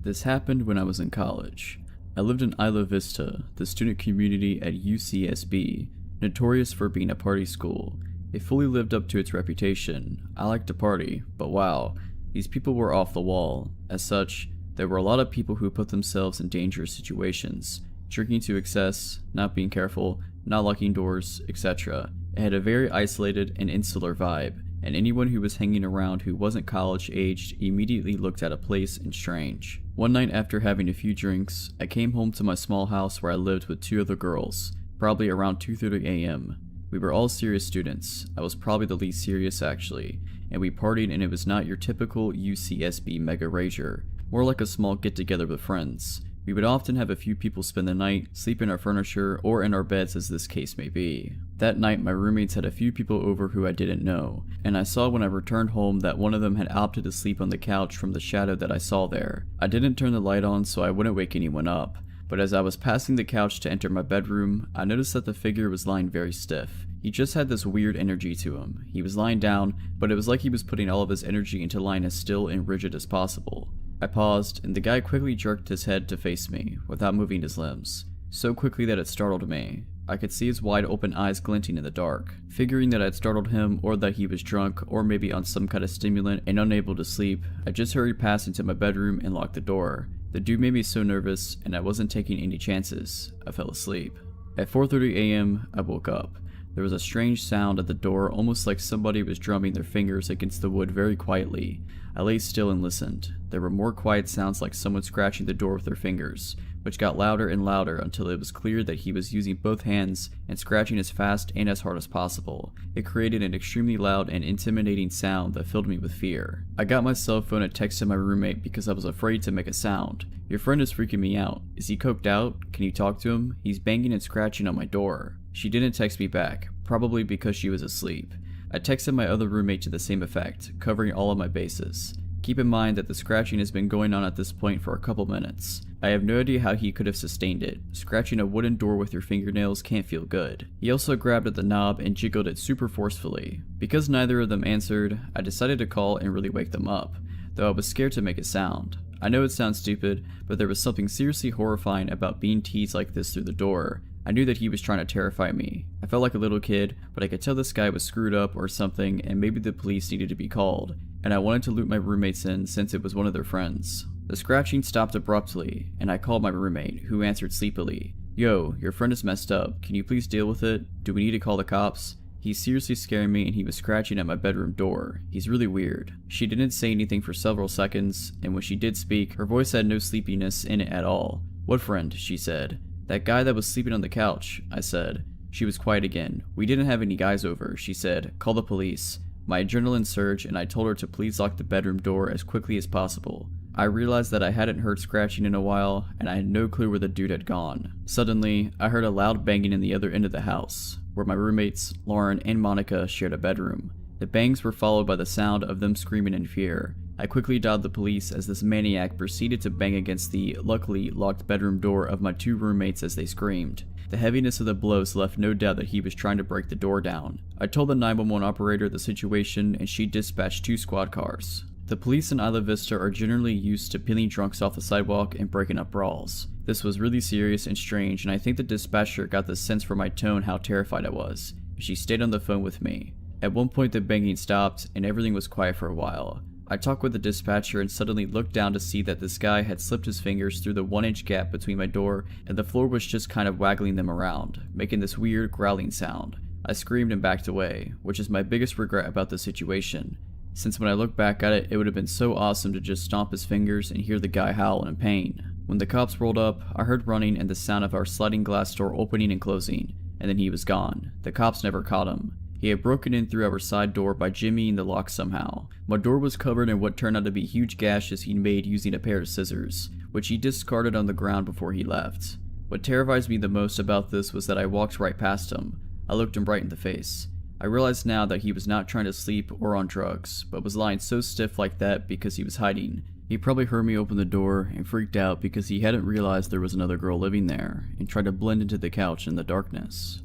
S1: This happened when I was in college. I lived in Isla Vista, the student community at UCSB, notorious for being a party school. It fully lived up to its reputation. I liked to party, but wow, these people were off the wall. As such, there were a lot of people who put themselves in dangerous situations, drinking to excess, not being careful, not locking doors, etc. It had a very isolated and insular vibe, and anyone who was hanging around who wasn't college-aged immediately looked at a place and strange. One night after having a few drinks, I came home to my small house where I lived with 2 other girls, probably around 2:30 a.m. We were all serious students. I was probably the least serious actually, and we partied, and it was not your typical UCSB mega rager, more like a small get-together with friends. We would often have a few people spend the night, sleep in our furniture, or in our beds as this case may be. That night my roommates had a few people over who I didn't know, and I saw when I returned home that one of them had opted to sleep on the couch from the shadow that I saw there. I didn't turn the light on so I wouldn't wake anyone up, but as I was passing the couch to enter my bedroom, I noticed that the figure was lying very stiff. He just had this weird energy to him. He was lying down, but it was like he was putting all of his energy into lying as still and rigid as possible. I paused, and the guy quickly jerked his head to face me, without moving his limbs. So quickly that it startled me. I could see his wide open eyes glinting in the dark. Figuring that I'd startled him, or that he was drunk, or maybe on some kind of stimulant and unable to sleep, I just hurried past into my bedroom and locked the door. The dude made me so nervous, and I wasn't taking any chances. I fell asleep. At 4:30 a.m., I woke up. There was a strange sound at the door, almost like somebody was drumming their fingers against the wood very quietly. I lay still and listened. There were more quiet sounds like someone scratching the door with their fingers, which got louder and louder until it was clear that he was using both hands and scratching as fast and as hard as possible. It created an extremely loud and intimidating sound that filled me with fear. I got my cell phone and texted my roommate because I was afraid to make a sound. "Your friend is freaking me out. Is he coked out? Can you talk to him? He's banging and scratching on my door." She didn't text me back, probably because she was asleep. I texted my other roommate to the same effect, covering all of my bases. Keep in mind that the scratching has been going on at this point for a couple minutes. I have no idea how he could have sustained it. Scratching a wooden door with your fingernails can't feel good. He also grabbed at the knob and jiggled it super forcefully. Because neither of them answered, I decided to call and really wake them up, though I was scared to make a sound. I know it sounds stupid, but there was something seriously horrifying about being teased like this through the door. I knew that he was trying to terrify me. I felt like a little kid, but I could tell this guy was screwed up or something, and maybe the police needed to be called, and I wanted to loop my roommates in since it was one of their friends. The scratching stopped abruptly, and I called my roommate, who answered sleepily. "Yo, your friend is messed up. Can you please deal with it? Do we need to call the cops? He's seriously scaring me, and he was scratching at my bedroom door. He's really weird." She didn't say anything for several seconds, and when she did speak, her voice had no sleepiness in it at all. "What friend?" she said. "That guy that was sleeping on the couch," I said. She was quiet again. "We didn't have any guys over," she said. "Call the police." My adrenaline surged, and I told her to please lock the bedroom door as quickly as possible. I realized that I hadn't heard scratching in a while, and I had no clue where the dude had gone. Suddenly, I heard a loud banging in the other end of the house, where my roommates, Lauren and Monica, shared a bedroom. The bangs were followed by the sound of them screaming in fear. I quickly dialed the police as this maniac proceeded to bang against the luckily locked bedroom door of my 2 roommates as they screamed. The heaviness of the blows left no doubt that he was trying to break the door down. I told the 911 operator the situation and she dispatched 2 squad cars. The police in Isla Vista are generally used to peeling drunks off the sidewalk and breaking up brawls. This was really serious and strange, and I think the dispatcher got the sense from my tone how terrified I was. She stayed on the phone with me. At one point the banging stopped and everything was quiet for a while. I talked with the dispatcher and suddenly looked down to see that this guy had slipped his fingers through the 1-inch gap between my door and the floor was just kind of waggling them around, making this weird growling sound. I screamed and backed away, which is my biggest regret about the situation, since when I look back at it, it would have been so awesome to just stomp his fingers and hear the guy howl in pain. When the cops rolled up, I heard running and the sound of our sliding glass door opening and closing, and then he was gone. The cops never caught him. He had broken in through our side door by jimmying the lock somehow. My door was covered in what turned out to be huge gashes he'd made using a pair of scissors, which he discarded on the ground before he left. What terrifies me the most about this was that I walked right past him. I looked him right in the face. I realized now that he was not trying to sleep or on drugs, but was lying so stiff like that because he was hiding. He probably heard me open the door and freaked out because he hadn't realized there was another girl living there and tried to blend into the couch in the darkness.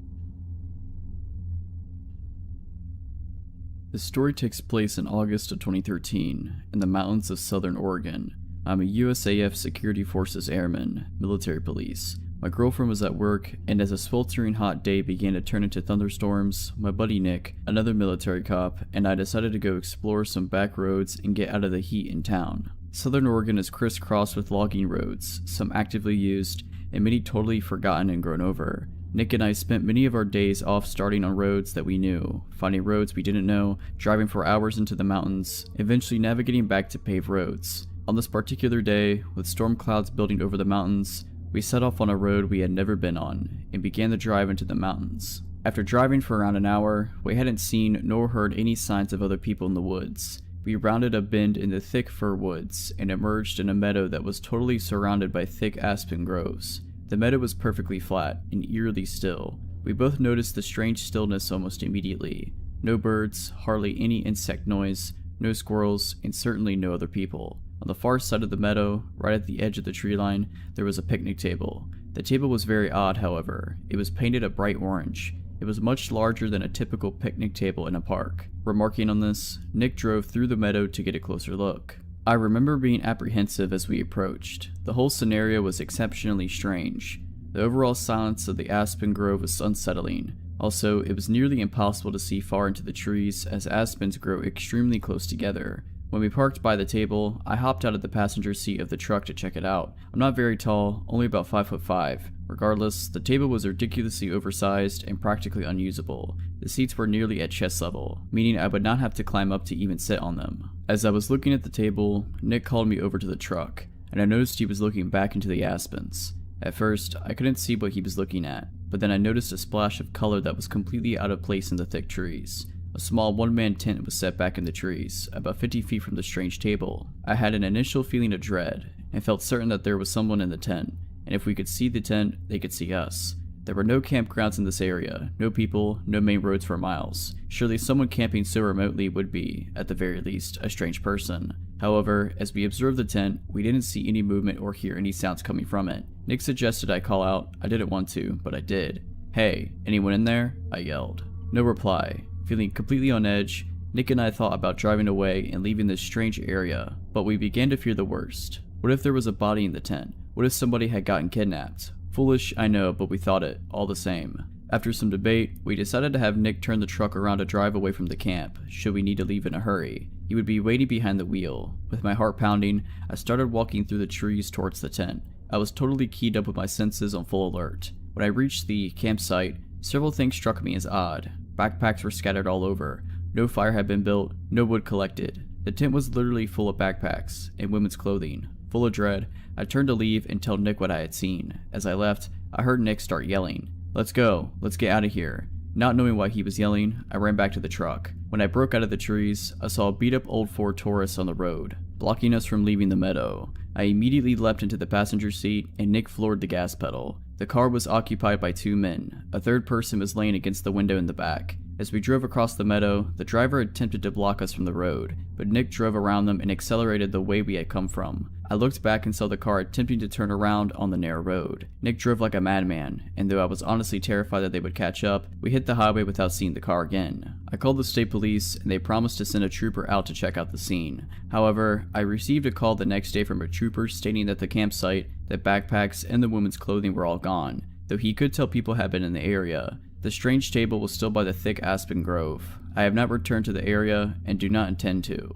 S1: This story takes place in August of 2013 in the mountains of southern Oregon. I'm a USAF Security Forces Airman, military police. My girlfriend was at work, and as a sweltering hot day began to turn into thunderstorms, my buddy Nick, another military cop, and I decided to go explore some back roads and get out of the heat in town. Southern Oregon is crisscrossed with logging roads, some actively used, and many totally forgotten and grown over. Nick and I spent many of our days off starting on roads that we knew, finding roads we didn't know, driving for hours into the mountains, eventually navigating back to paved roads. On this particular day, with storm clouds building over the mountains, we set off on a road we had never been on, and began the drive into the mountains. After driving for around an hour, we hadn't seen nor heard any signs of other people in the woods. We rounded a bend in the thick fir woods, and emerged in a meadow that was totally surrounded by thick aspen groves. The meadow was perfectly flat, and eerily still. We both noticed the strange stillness almost immediately. No birds, hardly any insect noise, no squirrels, and certainly no other people. On the far side of the meadow, right at the edge of the tree line, there was a picnic table. The table was very odd, however. It was painted a bright orange. It was much larger than a typical picnic table in a park. Remarking on this, Nick drove through the meadow to get a closer look. I remember being apprehensive as we approached. The whole scenario was exceptionally strange. The overall silence of the aspen grove was unsettling. Also, it was nearly impossible to see far into the trees as aspens grow extremely close together. When we parked by the table, I hopped out of the passenger seat of the truck to check it out. I'm not very tall, only about 5'5". Regardless, the table was ridiculously oversized and practically unusable. The seats were nearly at chest level, meaning I would not have to climb up to even sit on them. As I was looking at the table, Nick called me over to the truck, and I noticed he was looking back into the aspens. At first, I couldn't see what he was looking at, but then I noticed a splash of color that was completely out of place in the thick trees. A small one-man tent was set back in the trees, about 50 feet from the strange table. I had an initial feeling of dread, and felt certain that there was someone in the tent, and if we could see the tent, they could see us. There were no campgrounds in this area, no people, no main roads for miles. Surely someone camping so remotely would be, at the very least, a strange person. However, as we observed the tent, we didn't see any movement or hear any sounds coming from it. Nick suggested I call out. I didn't want to, but I did. "Hey, anyone in there?" I yelled. No reply. Feeling completely on edge, Nick and I thought about driving away and leaving this strange area, but we began to fear the worst. What if there was a body in the tent? What if somebody had gotten kidnapped? Foolish, I know, but we thought it, all the same. After some debate, we decided to have Nick turn the truck around to drive away from the camp, should we need to leave in a hurry. He would be waiting behind the wheel. With my heart pounding, I started walking through the trees towards the tent. I was totally keyed up with my senses on full alert. When I reached the campsite, several things struck me as odd. Backpacks were scattered all over. No fire had been built, no wood collected. The tent was literally full of backpacks and women's clothing. Full of dread, I turned to leave and tell Nick what I had seen. As I left, I heard Nick start yelling, "Let's go, let's get out of here." Not knowing why he was yelling, I ran back to the truck. When I broke out of the trees, I saw a beat-up old Ford Taurus on the road, blocking us from leaving the meadow. I immediately leapt into the passenger seat and Nick floored the gas pedal. The car was occupied by 2 men. A third person was laying against the window in the back. As we drove across the meadow, the driver attempted to block us from the road, but Nick drove around them and accelerated the way we had come from. I looked back and saw the car attempting to turn around on the narrow road. Nick drove like a madman, and though I was honestly terrified that they would catch up, we hit the highway without seeing the car again. I called the state police, and they promised to send a trooper out to check out the scene. However, I received a call the next day from a trooper stating that the campsite, the backpacks, and the woman's clothing were all gone, though he could tell people had been in the area. The strange table was still by the thick aspen grove. I have not returned to the area and do not intend to.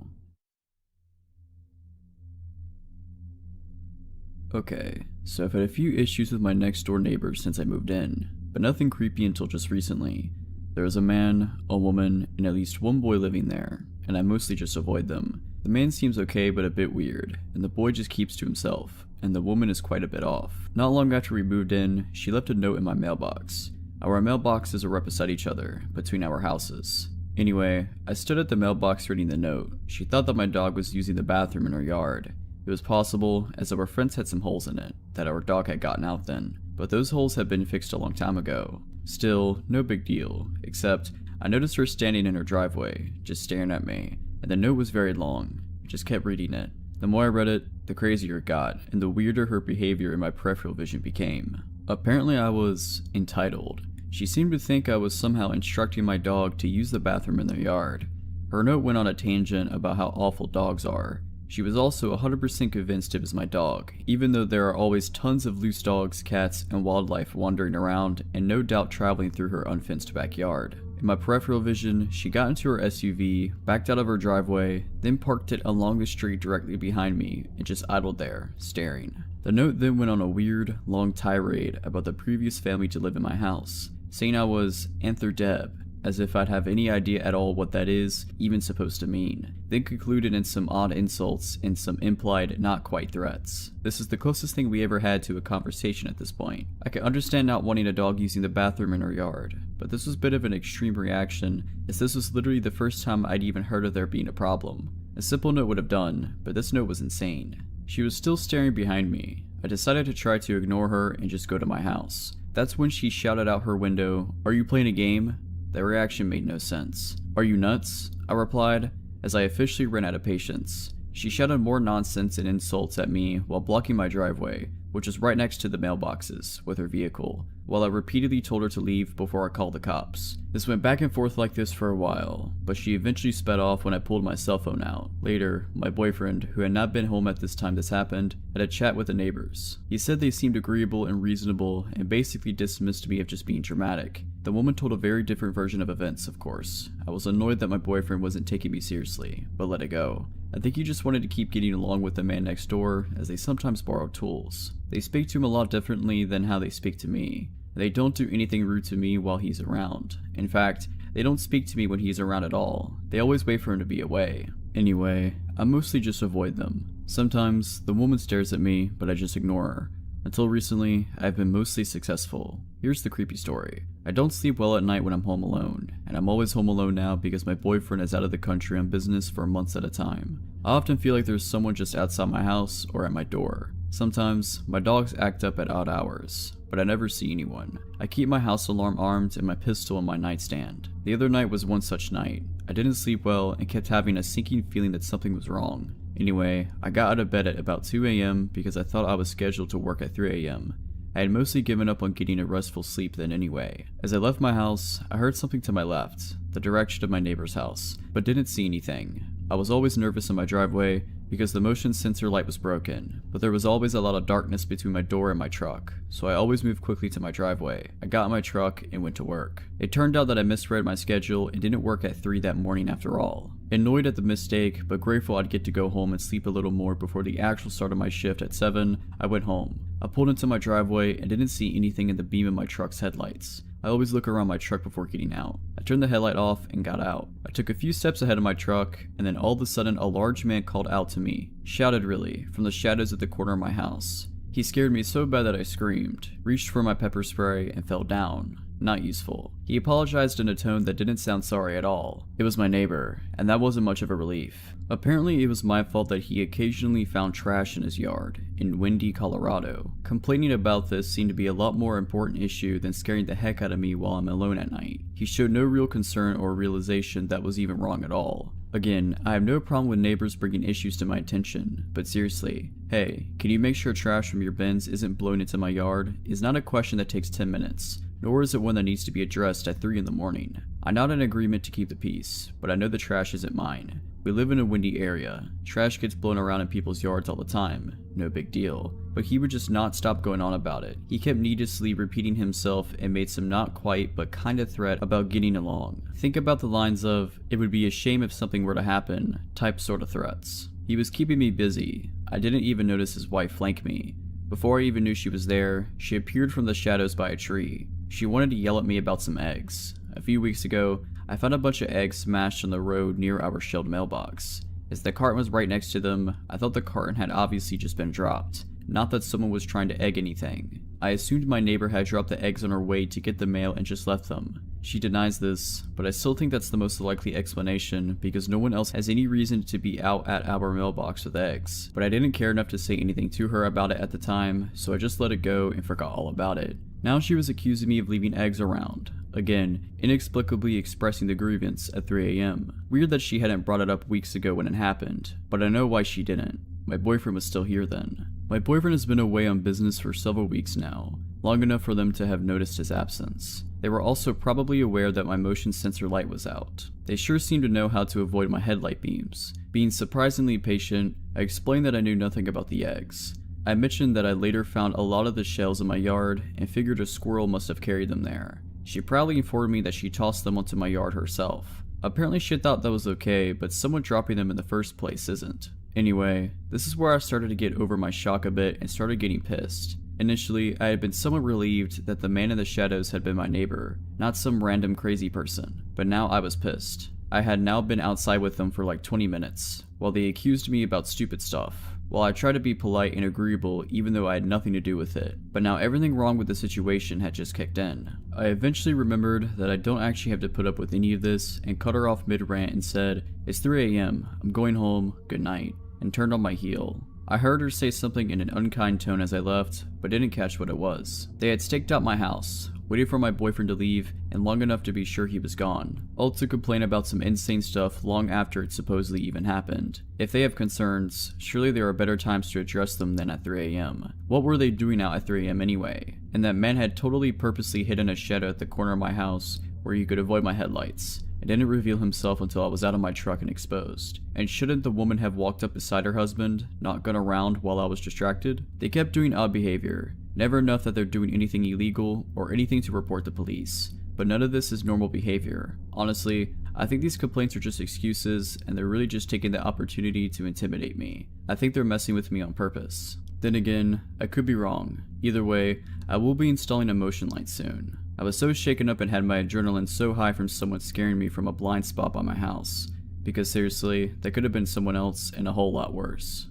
S1: Okay, so I've had a few issues with my next door neighbors since I moved in, but nothing creepy until just recently. There is a man, a woman, and at least one boy living there, and I mostly just avoid them. The man seems okay but a bit weird, and the boy just keeps to himself, and the woman is quite a bit off. Not long after we moved in, she left a note in my mailbox. Our mailboxes are right beside each other, between our houses. Anyway, I stood at the mailbox reading the note. She thought that my dog was using the bathroom in her yard. It was possible, as our fence had some holes in it, that our dog had gotten out then, but those holes had been fixed a long time ago. Still, no big deal, except I noticed her standing in her driveway, just staring at me, and the note was very long. I just kept reading it. The more I read it, the crazier it got, and the weirder her behavior in my peripheral vision became. Apparently I was entitled. She seemed to think I was somehow instructing my dog to use the bathroom in their yard. Her note went on a tangent about how awful dogs are. She was also 100% convinced it was my dog, even though there are always tons of loose dogs, cats, and wildlife wandering around and no doubt traveling through her unfenced backyard. In my peripheral vision, she got into her SUV, backed out of her driveway, then parked it along the street directly behind me and just idled there, staring. The note then went on a weird, long tirade about the previous family to live in my house, saying I was Anthrodeb, as if I'd have any idea at all what that is even supposed to mean, then concluded in some odd insults and some implied not quite threats. This is the closest thing we ever had to a conversation at this point. I can understand not wanting a dog using the bathroom in her yard, but this was a bit of an extreme reaction, as this was literally the first time I'd even heard of there being a problem. A simple note would have done, but this note was insane. She was still staring behind me. I decided to try to ignore her and just go to my house. That's when she shouted out her window, "Are you playing a game?" The reaction made no sense. "Are you nuts?" I replied, as I officially ran out of patience. She shouted more nonsense and insults at me while blocking my driveway, which was right next to the mailboxes, with her vehicle, while I repeatedly told her to leave before I called the cops. This went back and forth like this for a while, but she eventually sped off when I pulled my cell phone out. Later, my boyfriend, who had not been home at this time this happened, had a chat with the neighbors. He said they seemed agreeable and reasonable and basically dismissed me of just being dramatic. The woman told a very different version of events, of course. I was annoyed that my boyfriend wasn't taking me seriously, but let it go. I think he just wanted to keep getting along with the man next door, as they sometimes borrow tools. They speak to him a lot differently than how they speak to me. They don't do anything rude to me while he's around. In fact, they don't speak to me when he's around at all. They always wait for him to be away. Anyway, I mostly just avoid them. Sometimes, the woman stares at me, but I just ignore her. Until recently, I've been mostly successful. Here's the creepy story. I don't sleep well at night when I'm home alone, and I'm always home alone now because my boyfriend is out of the country on business for months at a time. I often feel like there's someone just outside my house or at my door. Sometimes, my dogs act up at odd hours, but I never see anyone. I keep my house alarm armed and my pistol on my nightstand. The other night was one such night. I didn't sleep well and kept having a sinking feeling that something was wrong. Anyway, I got out of bed at about 2 a.m. because I thought I was scheduled to work at 3 a.m. I had mostly given up on getting a restful sleep then anyway. As I left my house, I heard something to my left, the direction of my neighbor's house, but didn't see anything. I was always nervous in my driveway because the motion sensor light was broken, but there was always a lot of darkness between my door and my truck, so I always moved quickly to my driveway. I got in my truck and went to work. It turned out that I misread my schedule and didn't work at 3 that morning after all. Annoyed at the mistake, but grateful I'd get to go home and sleep a little more before the actual start of my shift at 7, I went home. I pulled into my driveway and didn't see anything in the beam of my truck's headlights. I always look around my truck before getting out. I turned the headlight off and got out. I took a few steps ahead of my truck, and then all of a sudden a large man called out to me, shouted really, from the shadows at the corner of my house. He scared me so bad that I screamed, reached for my pepper spray, and fell down. not useful. He apologized in a tone that didn't sound sorry at all. It was my neighbor, and that wasn't much of a relief. Apparently, it was my fault that he occasionally found trash in his yard, in windy Colorado. Complaining about this seemed to be a lot more important issue than scaring the heck out of me while I'm alone at night. He showed no real concern or realization that was even wrong at all. Again, I have no problem with neighbors bringing issues to my attention, but seriously, hey, can you make sure trash from your bins isn't blown into my yard? Is not a question that takes 10 minutes, nor is it one that needs to be addressed at 3 in the morning. I'm not in agreement to keep the peace, but I know the trash isn't mine. We live in a windy area. Trash gets blown around in people's yards all the time. No big deal. But he would just not stop going on about it. He kept needlessly repeating himself and made some not quite but kinda threat about getting along. Think about the lines of, "It would be a shame if something were to happen," type sort of threats. He was keeping me busy. I didn't even notice his wife flank me. Before I even knew she was there, she appeared from the shadows by a tree. She wanted to yell at me about some eggs. A few weeks ago, I found a bunch of eggs smashed on the road near our shelved mailbox. As the carton was right next to them, I thought the carton had obviously just been dropped, not that someone was trying to egg anything. I assumed my neighbor had dropped the eggs on her way to get the mail and just left them. She denies this, but I still think that's the most likely explanation because no one else has any reason to be out at our mailbox with eggs. But I didn't care enough to say anything to her about it at the time, so I just let it go and forgot all about it. Now she was accusing me of leaving eggs around. Again, inexplicably expressing the grievance at 3 AM. Weird that she hadn't brought it up weeks ago when it happened, but I know why she didn't. My boyfriend was still here then. My boyfriend has been away on business for several weeks now, long enough for them to have noticed his absence. They were also probably aware that my motion sensor light was out. They sure seemed to know how to avoid my headlight beams. Being surprisingly patient, I explained that I knew nothing about the eggs. I mentioned that I later found a lot of the shells in my yard and figured a squirrel must have carried them there. She proudly informed me that she tossed them onto my yard herself. Apparently she thought that was okay, but someone dropping them in the first place isn't. Anyway, this is where I started to get over my shock a bit and started getting pissed. Initially, I had been somewhat relieved that the man in the shadows had been my neighbor, not some random crazy person, but now I was pissed. I had now been outside with them for like 20 minutes, while they accused me about stupid stuff. While I tried to be polite and agreeable even though I had nothing to do with it, but now everything wrong with the situation had just kicked in. I eventually remembered that I don't actually have to put up with any of this and cut her off mid-rant and said, "It's 3 AM, I'm going home, good night," and turned on my heel. I heard her say something in an unkind tone as I left, but didn't catch what it was. They had staked out my house, waited for my boyfriend to leave, and long enough to be sure he was gone, all to complain about some insane stuff long after it supposedly even happened. If they have concerns, surely there are better times to address them than at 3 AM. What were they doing out at 3 AM anyway? And that man had totally purposely hidden a shadow at the corner of my house where he could avoid my headlights. It didn't reveal himself until I was out of my truck and exposed. And shouldn't the woman have walked up beside her husband, not gone around while I was distracted? They kept doing odd behavior. Never enough that they're doing anything illegal or anything to report the police. But none of this is normal behavior. Honestly, I think these complaints are just excuses and they're really just taking the opportunity to intimidate me. I think they're messing with me on purpose. Then again, I could be wrong. Either way, I will be installing a motion light soon. I was so shaken up and had my adrenaline so high from someone scaring me from a blind spot by my house. Because seriously, that could have been someone else and a whole lot worse.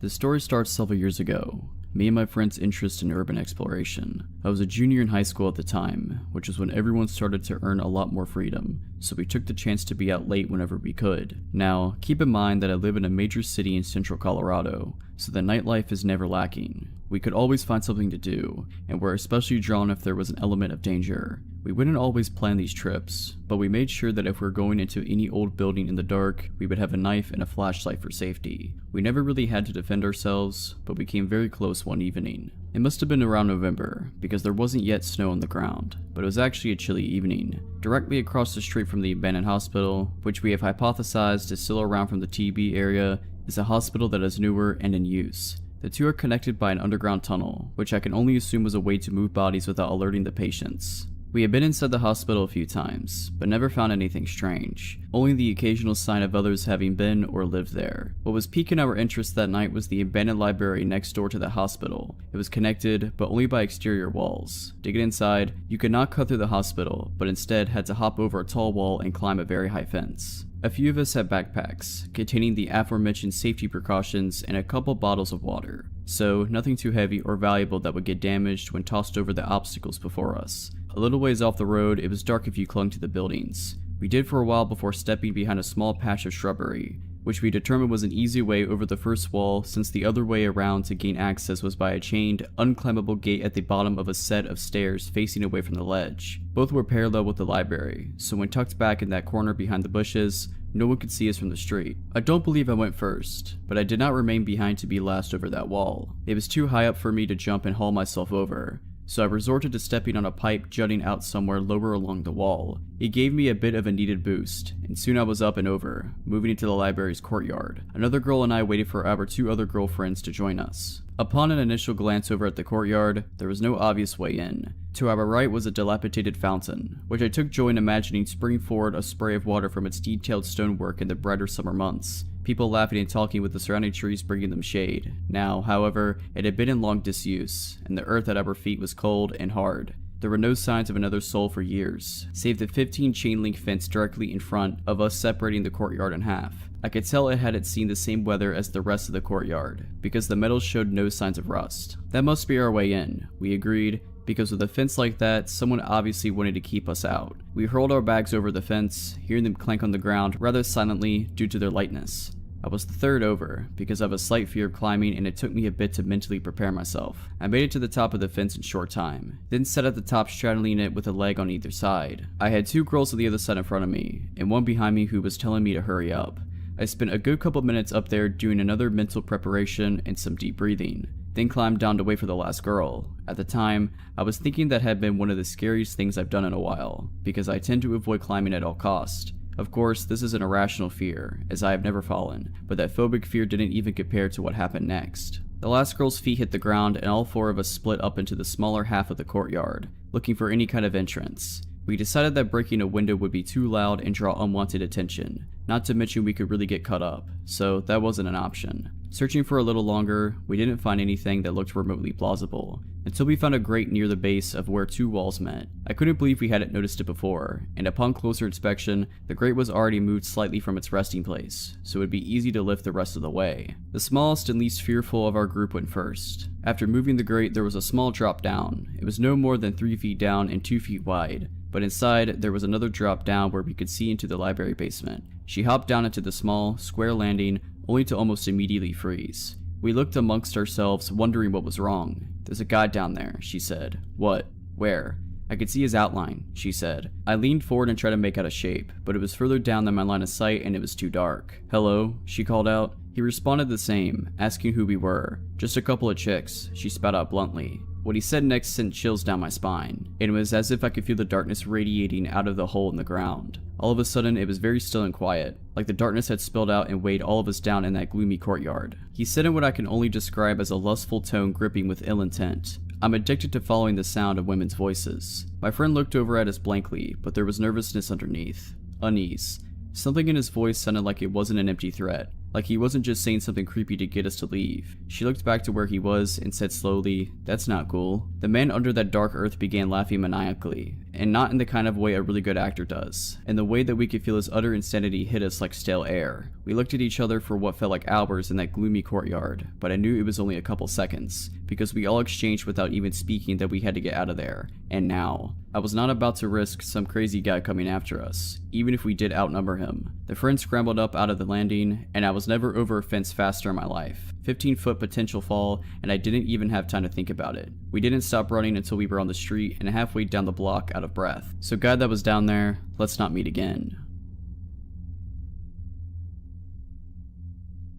S1: The story starts several years ago. Me and my friend's interest in urban exploration. I was a junior in high school at the time, which was when everyone started to earn a lot more freedom, so we took the chance to be out late whenever we could. Now, keep in mind that I live in a major city in central Colorado, so the nightlife is never lacking. We could always find something to do, and were especially drawn if there was an element of danger. We wouldn't always plan these trips, but we made sure that if we're going into any old building in the dark, we would have a knife and a flashlight for safety. We never really had to defend ourselves, but we came very close one evening. It must have been around November, because there wasn't yet snow on the ground, but it was actually a chilly evening. Directly across the street from the abandoned hospital, which we have hypothesized is still around from the TB area, is a hospital that is newer and in use. The two are connected by an underground tunnel, which I can only assume was a way to move bodies without alerting the patients. We had been inside the hospital a few times, but never found anything strange, only the occasional sign of others having been or lived there. What was piquing our interest that night was the abandoned library next door to the hospital. It was connected, but only by exterior walls. To get inside, you could not cut through the hospital, but instead had to hop over a tall wall and climb a very high fence. A few of us had backpacks, containing the aforementioned safety precautions and a couple bottles of water. so nothing too heavy or valuable that would get damaged when tossed over the obstacles before us. A little ways off the road, it was dark if you clung to the buildings. We did for a while before stepping behind a small patch of shrubbery, which we determined was an easy way over the first wall, since the other way around to gain access was by a chained, unclimbable gate at the bottom of a set of stairs facing away from the ledge. Both were parallel with the library, so when tucked back in that corner behind the bushes, no one could see us from the street. I don't believe I went first, but I did not remain behind to be last over that wall. It was too high up for me to jump and haul myself over, so I resorted to stepping on a pipe jutting out somewhere lower along the wall. It gave me a bit of a needed boost, and soon I was up and over, moving into the library's courtyard. Another girl and I waited for our 2 other girlfriends to join us. Upon an initial glance over at the courtyard, there was no obvious way in. To our right was a dilapidated fountain, which I took joy in imagining springing forward a spray of water from its detailed stonework in the brighter summer months. People laughing and talking with the surrounding trees bringing them shade. Now, however, it had been in long disuse, and the earth at our feet was cold and hard. There were no signs of another soul for years, save the 15 chain-link fence directly in front of us separating the courtyard in half. I could tell it hadn't seen the same weather as the rest of the courtyard, because the metal showed no signs of rust. That must be our way in, we agreed, because with a fence like that, someone obviously wanted to keep us out. We hurled our bags over the fence, hearing them clank on the ground rather silently due to their lightness. I was the third over, because I have a slight fear of climbing and it took me a bit to mentally prepare myself. I made it to the top of the fence in short time, then sat at the top straddling it with a leg on either side. I had 2 girls on the other side in front of me, and one behind me who was telling me to hurry up. I spent a good couple minutes up there doing another mental preparation and some deep breathing, then climbed down to wait for the last girl. At the time, I was thinking that had been one of the scariest things I've done in a while, because I tend to avoid climbing at all costs. Of course, this is an irrational fear, as I have never fallen, but that phobic fear didn't even compare to what happened next. The last girl's feet hit the ground and all 4 of us split up into the smaller half of the courtyard, looking for any kind of entrance. We decided that breaking a window would be too loud and draw unwanted attention, not to mention we could really get cut up, so that wasn't an option. Searching for a little longer, we didn't find anything that looked remotely plausible, until we found a grate near the base of where 2 walls met. I couldn't believe we hadn't noticed it before, and upon closer inspection, the grate was already moved slightly from its resting place, so it would be easy to lift the rest of the way. The smallest and least fearful of our group went first. After moving the grate, there was a small drop down. It was no more than 3 feet down and 2 feet wide, but inside, there was another drop down where we could see into the library basement. She hopped down into the small, square landing, only to almost immediately freeze. We looked amongst ourselves, wondering what was wrong. "There's a guy down there," she said. "What? Where?" "I could see his outline," she said. I leaned forward and tried to make out a shape, but it was further down than my line of sight and it was too dark. "Hello?" she called out. He responded the same, asking who we were. "Just a couple of chicks," she spat out bluntly. What he said next sent chills down my spine, and it was as if I could feel the darkness radiating out of the hole in the ground. All of a sudden, it was very still and quiet, like the darkness had spilled out and weighed all of us down in that gloomy courtyard. He said in what I can only describe as a lustful tone gripping with ill intent, "I'm addicted to following the sound of women's voices." My friend looked over at us blankly, but there was nervousness underneath. Unease. Something in his voice sounded like it wasn't an empty threat, like he wasn't just saying something creepy to get us to leave. She looked back to where he was and said slowly, "That's not cool." The man under that dark earth began laughing maniacally, and not in the kind of way a really good actor does, in the way that we could feel his utter insanity hit us like stale air. We looked at each other for what felt like hours in that gloomy courtyard, but I knew it was only a couple seconds, because we all exchanged without even speaking that we had to get out of there, and now. I was not about to risk some crazy guy coming after us, even if we did outnumber him. The friend scrambled up out of the landing, and I was never over a fence faster in my life. 15-foot potential fall, and I didn't even have time to think about it. We didn't stop running until we were on the street and halfway down the block out of breath. So guy that was down there, let's not meet again.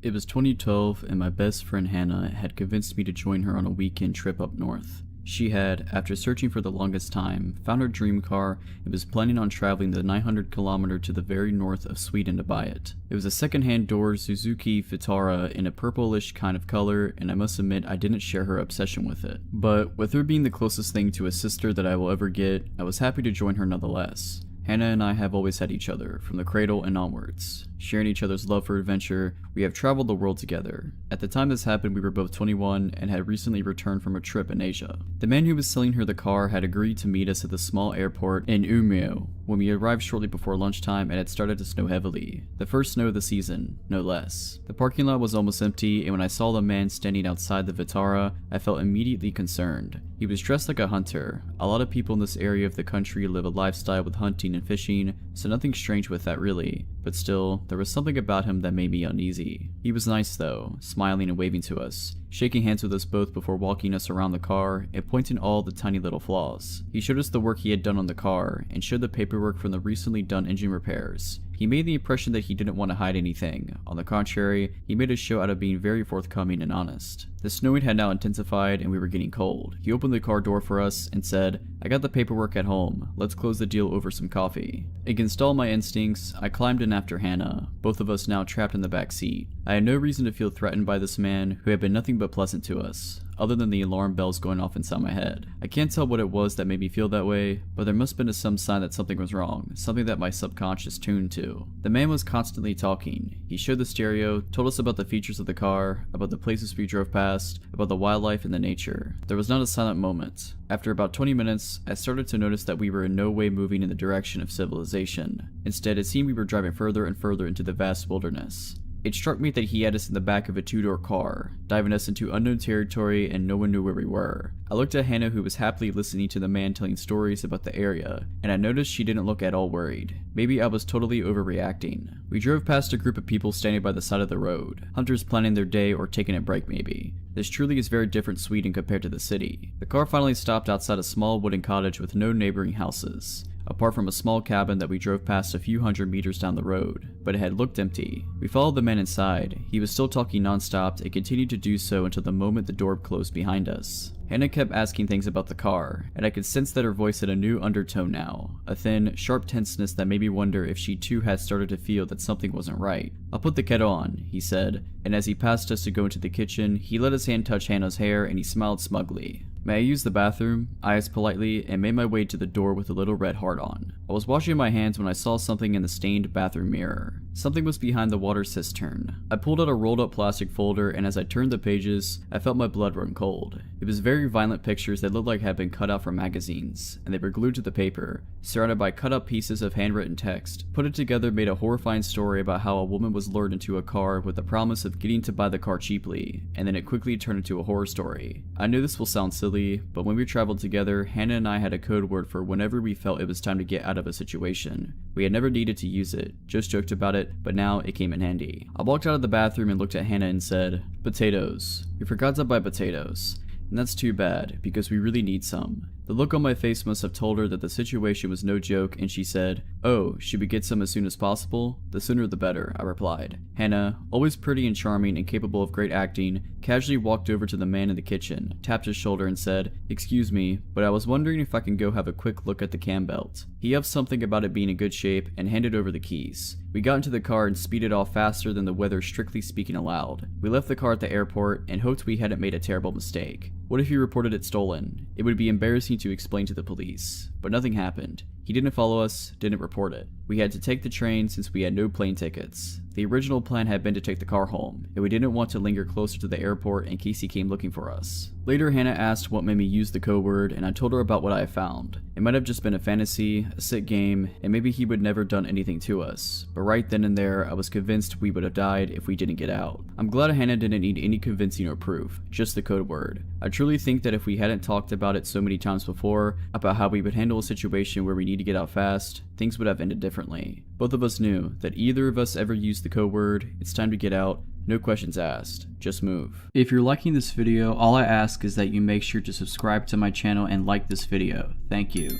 S1: It was 2012, and my best friend Hannah had convinced me to join her on a weekend trip up north. She had, after searching for the longest time, found her dream car and was planning on traveling the 900-kilometer to the very north of Sweden to buy it. It was a second-hand door Suzuki Vitara in a purplish kind of color, and I must admit I didn't share her obsession with it. But with her being the closest thing to a sister that I will ever get, I was happy to join her nonetheless. Hannah and I have always had each other, from the cradle and onwards. Sharing each other's love for adventure, we have traveled the world together. At the time this happened, we were both 21 and had recently returned from a trip in Asia. The man who was selling her the car had agreed to meet us at the small airport in Umeå, when we arrived shortly before lunchtime, it had started to snow heavily. The first snow of the season, no less. The parking lot was almost empty, and when I saw the man standing outside the Vitara, I felt immediately concerned. He was dressed like a hunter. A lot of people in this area of the country live a lifestyle with hunting and fishing, so nothing strange with that really. But still, there was something about him that made me uneasy. He was nice though, smiling and waving to us, shaking hands with us both before walking us around the car and pointing all the tiny little flaws. He showed us the work he had done on the car and showed the paperwork from the recently done engine repairs. He made the impression that he didn't want to hide anything. On the contrary, he made a show out of being very forthcoming and honest. The snowing had now intensified and we were getting cold. He opened the car door for us and said, "I got the paperwork at home. Let's close the deal over some coffee." Against all my instincts, I climbed in after Hannah, both of us now trapped in the back seat. I had no reason to feel threatened by this man who had been nothing but pleasant to us, other than the alarm bells going off inside my head. I can't tell what it was that made me feel that way, but there must have been some sign that something was wrong, something that my subconscious tuned to. The man was constantly talking. He showed the stereo, told us about the features of the car, about the places we drove past, about the wildlife and the nature. There was not a silent moment. After about 20 minutes, I started to notice that we were in no way moving in the direction of civilization. Instead, it seemed we were driving further and further into the vast wilderness. It struck me that he had us in the back of a two-door car, diving us into unknown territory, and no one knew where we were. I looked at Hannah, who was happily listening to the man telling stories about the area, and I noticed she didn't look at all worried. Maybe I was totally overreacting. We drove past a group of people standing by the side of the road, hunters planning their day or taking a break maybe. This truly is very different Sweden compared to the city. The car finally stopped outside a small wooden cottage with no neighboring houses, apart from a small cabin that we drove past a few hundred meters down the road, but it had looked empty. We followed the man inside. He was still talking non-stop and continued to do so until the moment the door closed behind us. Hannah kept asking things about the car, and I could sense that her voice had a new undertone now, a thin, sharp tenseness that made me wonder if she too had started to feel that something wasn't right. "I'll put the kettle on," he said, and as he passed us to go into the kitchen, he let his hand touch Hannah's hair and he smiled smugly. "May I use the bathroom?" I asked politely and made my way to the door with a little red heart on. I was washing my hands when I saw something in the stained bathroom mirror. Something was behind the water cistern. I pulled out a rolled up plastic folder, and as I turned the pages, I felt my blood run cold. It was very violent pictures that looked like had been cut out from magazines, and they were glued to the paper, surrounded by cut up pieces of handwritten text. Put it together made a horrifying story about how a woman was lured into a car with the promise of getting to buy the car cheaply, and then it quickly turned into a horror story. I know this will sound silly, but when we traveled together, Hannah and I had a code word for whenever we felt it was time to get out of a situation. We had never needed to use it, just joked about it, but now it came in handy. I walked out of the bathroom and looked at Hannah and said, "Potatoes. We forgot to buy potatoes. And that's too bad, because we really need some." The look on my face must have told her that the situation was no joke, and she said, "Oh, should we get some as soon as possible?" "The sooner the better," I replied. Hannah, always pretty and charming and capable of great acting, casually walked over to the man in the kitchen, tapped his shoulder and said, "Excuse me, but I was wondering if I can go have a quick look at the cam belt." He upped something about it being in good shape and handed over the keys. We got into the car and speeded off faster than the weather strictly speaking allowed. We left the car at the airport and hoped we hadn't made a terrible mistake. What if he reported it stolen? It would be embarrassing to explain to the police. But nothing happened. He didn't follow us, didn't report it. We had to take the train since we had no plane tickets. The original plan had been to take the car home, and we didn't want to linger closer to the airport in case he came looking for us. Later, Hannah asked what made me use the code word, and I told her about what I had found. It might have just been a fantasy, a sick game, and maybe he would never done anything to us. But right then and there, I was convinced we would have died if we didn't get out. I'm glad Hannah didn't need any convincing or proof, just the code word. I truly think that if we hadn't talked about it so many times before, about how we would handle a situation where we need to get out fast, things would have ended differently. Both of us knew that either of us ever used the code word, it's time to get out, no questions asked, just move. If you're liking this video, all I ask is that you make sure to subscribe to my channel and like this video. Thank you.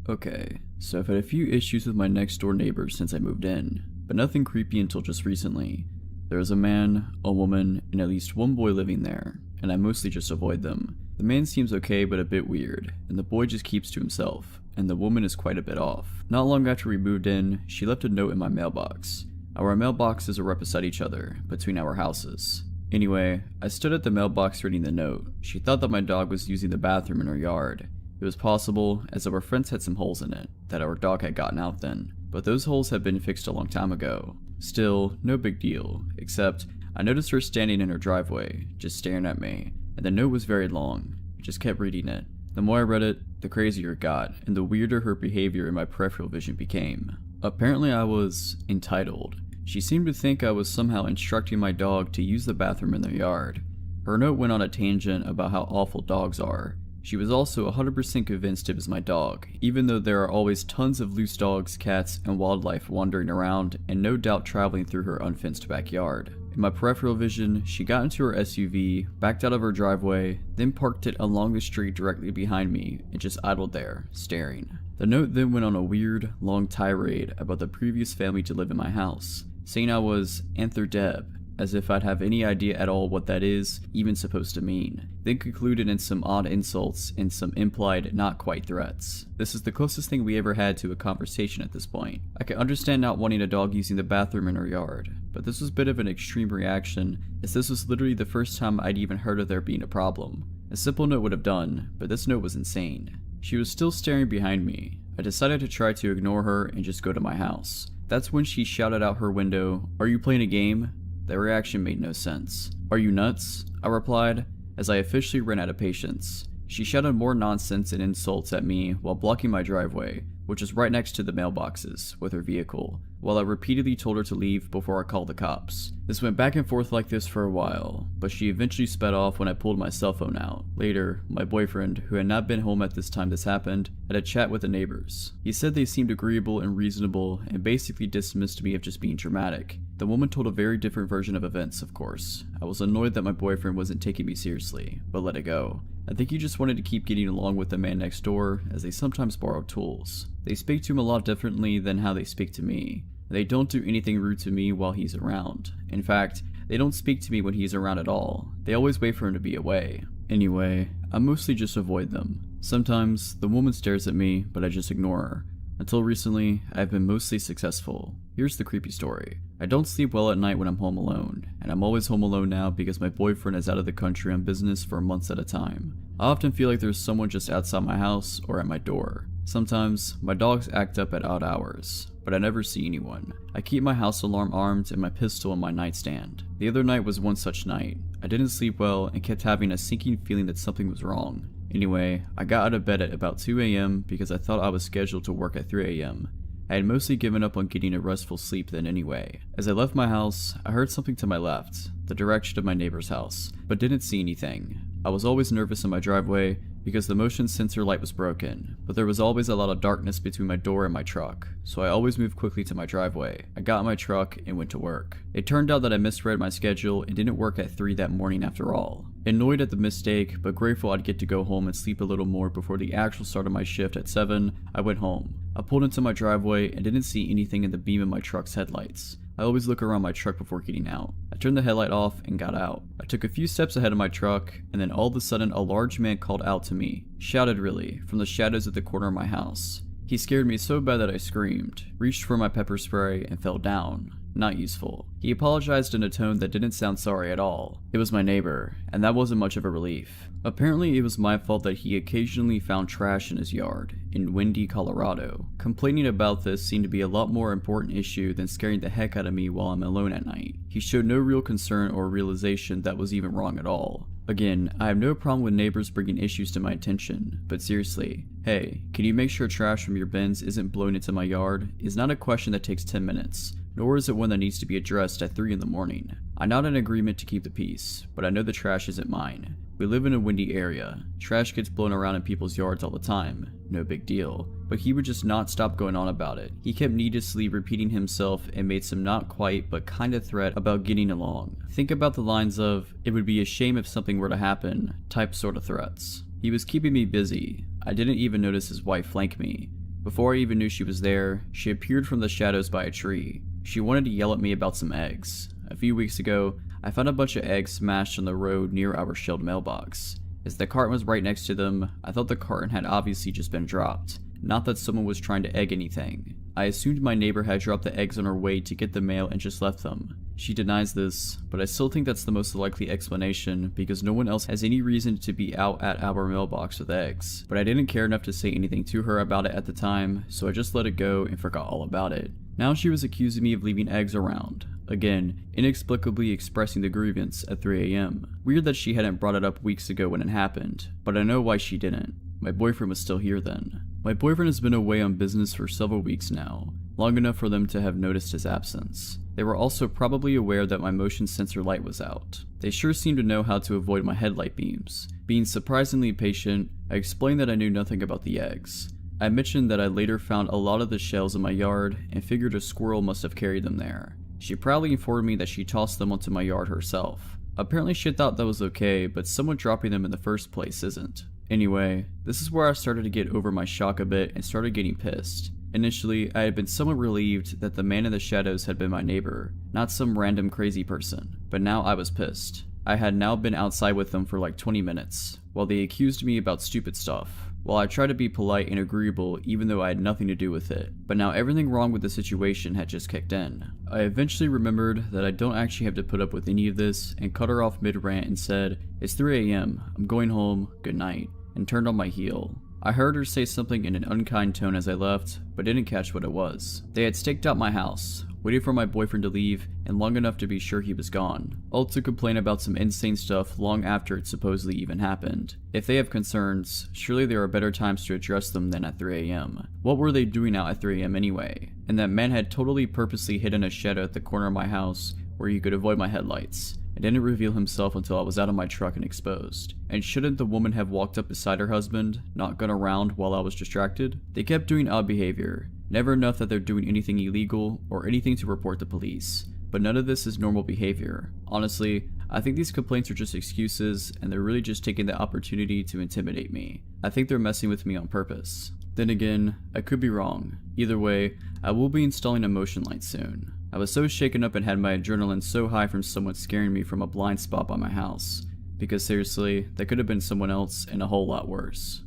S1: Okay, so I've had a few issues with my next door neighbors since I moved in, but nothing creepy until just recently. There is a man, a woman, and at least one boy living there, and I mostly just avoid them. The man seems okay but a bit weird, and the boy just keeps to himself, and the woman is quite a bit off. Not long after we moved in, she left a note in my mailbox. Our mailboxes are right beside each other, between our houses. Anyway, I stood at the mailbox reading the note. She thought that my dog was using the bathroom in her yard. It was possible, as our fence had some holes in it, that our dog had gotten out then, but those holes had been fixed a long time ago. Still, no big deal, except I noticed her standing in her driveway, just staring at me, and the note was very long. I just kept reading it. The more I read it, the crazier it got, and the weirder her behavior in my peripheral vision became. Apparently I was entitled. She seemed to think I was somehow instructing my dog to use the bathroom in their yard. Her note went on a tangent about how awful dogs are. She was also 100% convinced it was my dog, even though there are always tons of loose dogs, cats, and wildlife wandering around, and no doubt traveling through her unfenced backyard. In my peripheral vision, she got into her SUV, backed out of her driveway, then parked it along the street directly behind me, and just idled there, staring. The note then went on a weird, long tirade about the previous family to live in my house, saying I was Antherdeb, as if I'd have any idea at all what that is even supposed to mean, then concluded in some odd insults and some implied not quite threats. This is the closest thing we ever had to a conversation at this point. I can understand not wanting a dog using the bathroom in her yard, but this was a bit of an extreme reaction, as this was literally the first time I'd even heard of there being a problem. A simple note would have done, but this note was insane. She was still staring behind me. I decided to try to ignore her and just go to my house. That's when she shouted out her window, "Are you playing a game?" That reaction made no sense. "Are you nuts?" I replied, as I officially ran out of patience. She shouted more nonsense and insults at me while blocking my driveway, which is right next to the mailboxes, with her vehicle, while I repeatedly told her to leave before I called the cops. This went back and forth like this for a while, but she eventually sped off when I pulled my cell phone out. Later, my boyfriend, who had not been home at this time this happened, had a chat with the neighbors. He said they seemed agreeable and reasonable and basically dismissed me of just being dramatic. The woman told a very different version of events, of course. I was annoyed that my boyfriend wasn't taking me seriously, but let it go. I think he just wanted to keep getting along with the man next door, as they sometimes borrow tools. They speak to him a lot differently than how they speak to me. They don't do anything rude to me while he's around. In fact, they don't speak to me when he's around at all. They always wait for him to be away. Anyway, I mostly just avoid them. Sometimes, the woman stares at me, but I just ignore her. Until recently, I've been mostly successful. Here's the creepy story. I don't sleep well at night when I'm home alone, and I'm always home alone now because my boyfriend is out of the country on business for months at a time. I often feel like there's someone just outside my house or at my door. Sometimes, my dogs act up at odd hours, but I never see anyone. I keep my house alarm armed and my pistol on my nightstand. The other night was one such night. I didn't sleep well and kept having a sinking feeling that something was wrong. Anyway, I got out of bed at about 2 a.m. because I thought I was scheduled to work at 3 a.m. I had mostly given up on getting a restful sleep then anyway. As I left my house, I heard something to my left, the direction of my neighbor's house, but didn't see anything. I was always nervous in my driveway because the motion sensor light was broken, but there was always a lot of darkness between my door and my truck, so I always moved quickly to my driveway. I got in my truck and went to work. It turned out that I misread my schedule and didn't work at 3 that morning after all. Annoyed at the mistake, but grateful I'd get to go home and sleep a little more before the actual start of my shift at 7, I went home. I pulled into my driveway and didn't see anything in the beam of my truck's headlights. I always look around my truck before getting out. I turned the headlight off and got out. I took a few steps ahead of my truck, and then all of a sudden a large man called out to me, shouted really, from the shadows at the corner of my house. He scared me so bad that I screamed, reached for my pepper spray, and fell down. Not useful. He apologized in a tone that didn't sound sorry at all. It was my neighbor, and that wasn't much of a relief. Apparently it was my fault that he occasionally found trash in his yard, in Windy, Colorado. Complaining about this seemed to be a lot more important issue than scaring the heck out of me while I'm alone at night. He showed no real concern or realization that was even wrong at all. Again, I have no problem with neighbors bringing issues to my attention, but seriously, hey, can you make sure trash from your bins isn't blown into my yard? Is not a question that takes 10 minutes. Nor is it one that needs to be addressed at 3 in the morning. I'm not in agreement to keep the peace, but I know the trash isn't mine. We live in a windy area. Trash gets blown around in people's yards all the time. No big deal. But he would just not stop going on about it. He kept needlessly repeating himself and made some not quite but kinda threat about getting along. Think about the lines of, "It would be a shame if something were to happen," type sort of threats. He was keeping me busy. I didn't even notice his wife flank me. Before I even knew she was there, she appeared from the shadows by a tree. She wanted to yell at me about some eggs. A few weeks ago, I found a bunch of eggs smashed on the road near our shelved mailbox. As the carton was right next to them, I thought the carton had obviously just been dropped. Not that someone was trying to egg anything. I assumed my neighbor had dropped the eggs on her way to get the mail and just left them. She denies this, but I still think that's the most likely explanation because no one else has any reason to be out at our mailbox with eggs. But I didn't care enough to say anything to her about it at the time, so I just let it go and forgot all about it. Now she was accusing me of leaving eggs around. Again, inexplicably expressing the grievance at 3 a.m. Weird that she hadn't brought it up weeks ago when it happened, but I know why she didn't. My boyfriend was still here then. My boyfriend has been away on business for several weeks now, long enough for them to have noticed his absence. They were also probably aware that my motion sensor light was out. They sure seemed to know how to avoid my headlight beams. Being surprisingly patient, I explained that I knew nothing about the eggs. I mentioned that I later found a lot of the shells in my yard and figured a squirrel must have carried them there. She proudly informed me that she tossed them onto my yard herself. Apparently she thought that was okay, but someone dropping them in the first place isn't. Anyway, this is where I started to get over my shock a bit and started getting pissed. Initially, I had been somewhat relieved that the man in the shadows had been my neighbor, not some random crazy person, but now I was pissed. I had now been outside with them for like 20 minutes, while they accused me about stupid stuff. While I tried to be polite and agreeable even though I had nothing to do with it, but now everything wrong with the situation had just kicked in. I eventually remembered that I don't actually have to put up with any of this and cut her off mid-rant and said, "It's 3 a.m, I'm going home, good night," and turned on my heel. I heard her say something in an unkind tone as I left, but didn't catch what it was. They had staked out my house, waited for my boyfriend to leave, and long enough to be sure he was gone, all to complain about some insane stuff long after it supposedly even happened. If they have concerns, surely there are better times to address them than at 3 a.m. What were they doing out at 3 a.m. anyway? And that man had totally purposely hidden a shadow at the corner of my house where he could avoid my headlights. and didn't reveal himself until I was out of my truck and exposed. And shouldn't the woman have walked up beside her husband, not gone around while I was distracted? They kept doing odd behavior, never enough that they're doing anything illegal or anything to report the police. But none of this is normal behavior. Honestly, I think these complaints are just excuses, and they're really just taking the opportunity to intimidate me. I think they're messing with me on purpose. Then again, I could be wrong. Either way, I will be installing a motion light soon. I was so shaken up and had my adrenaline so high from someone scaring me from a blind spot by my house. Because seriously, that could have been someone else and a whole lot worse.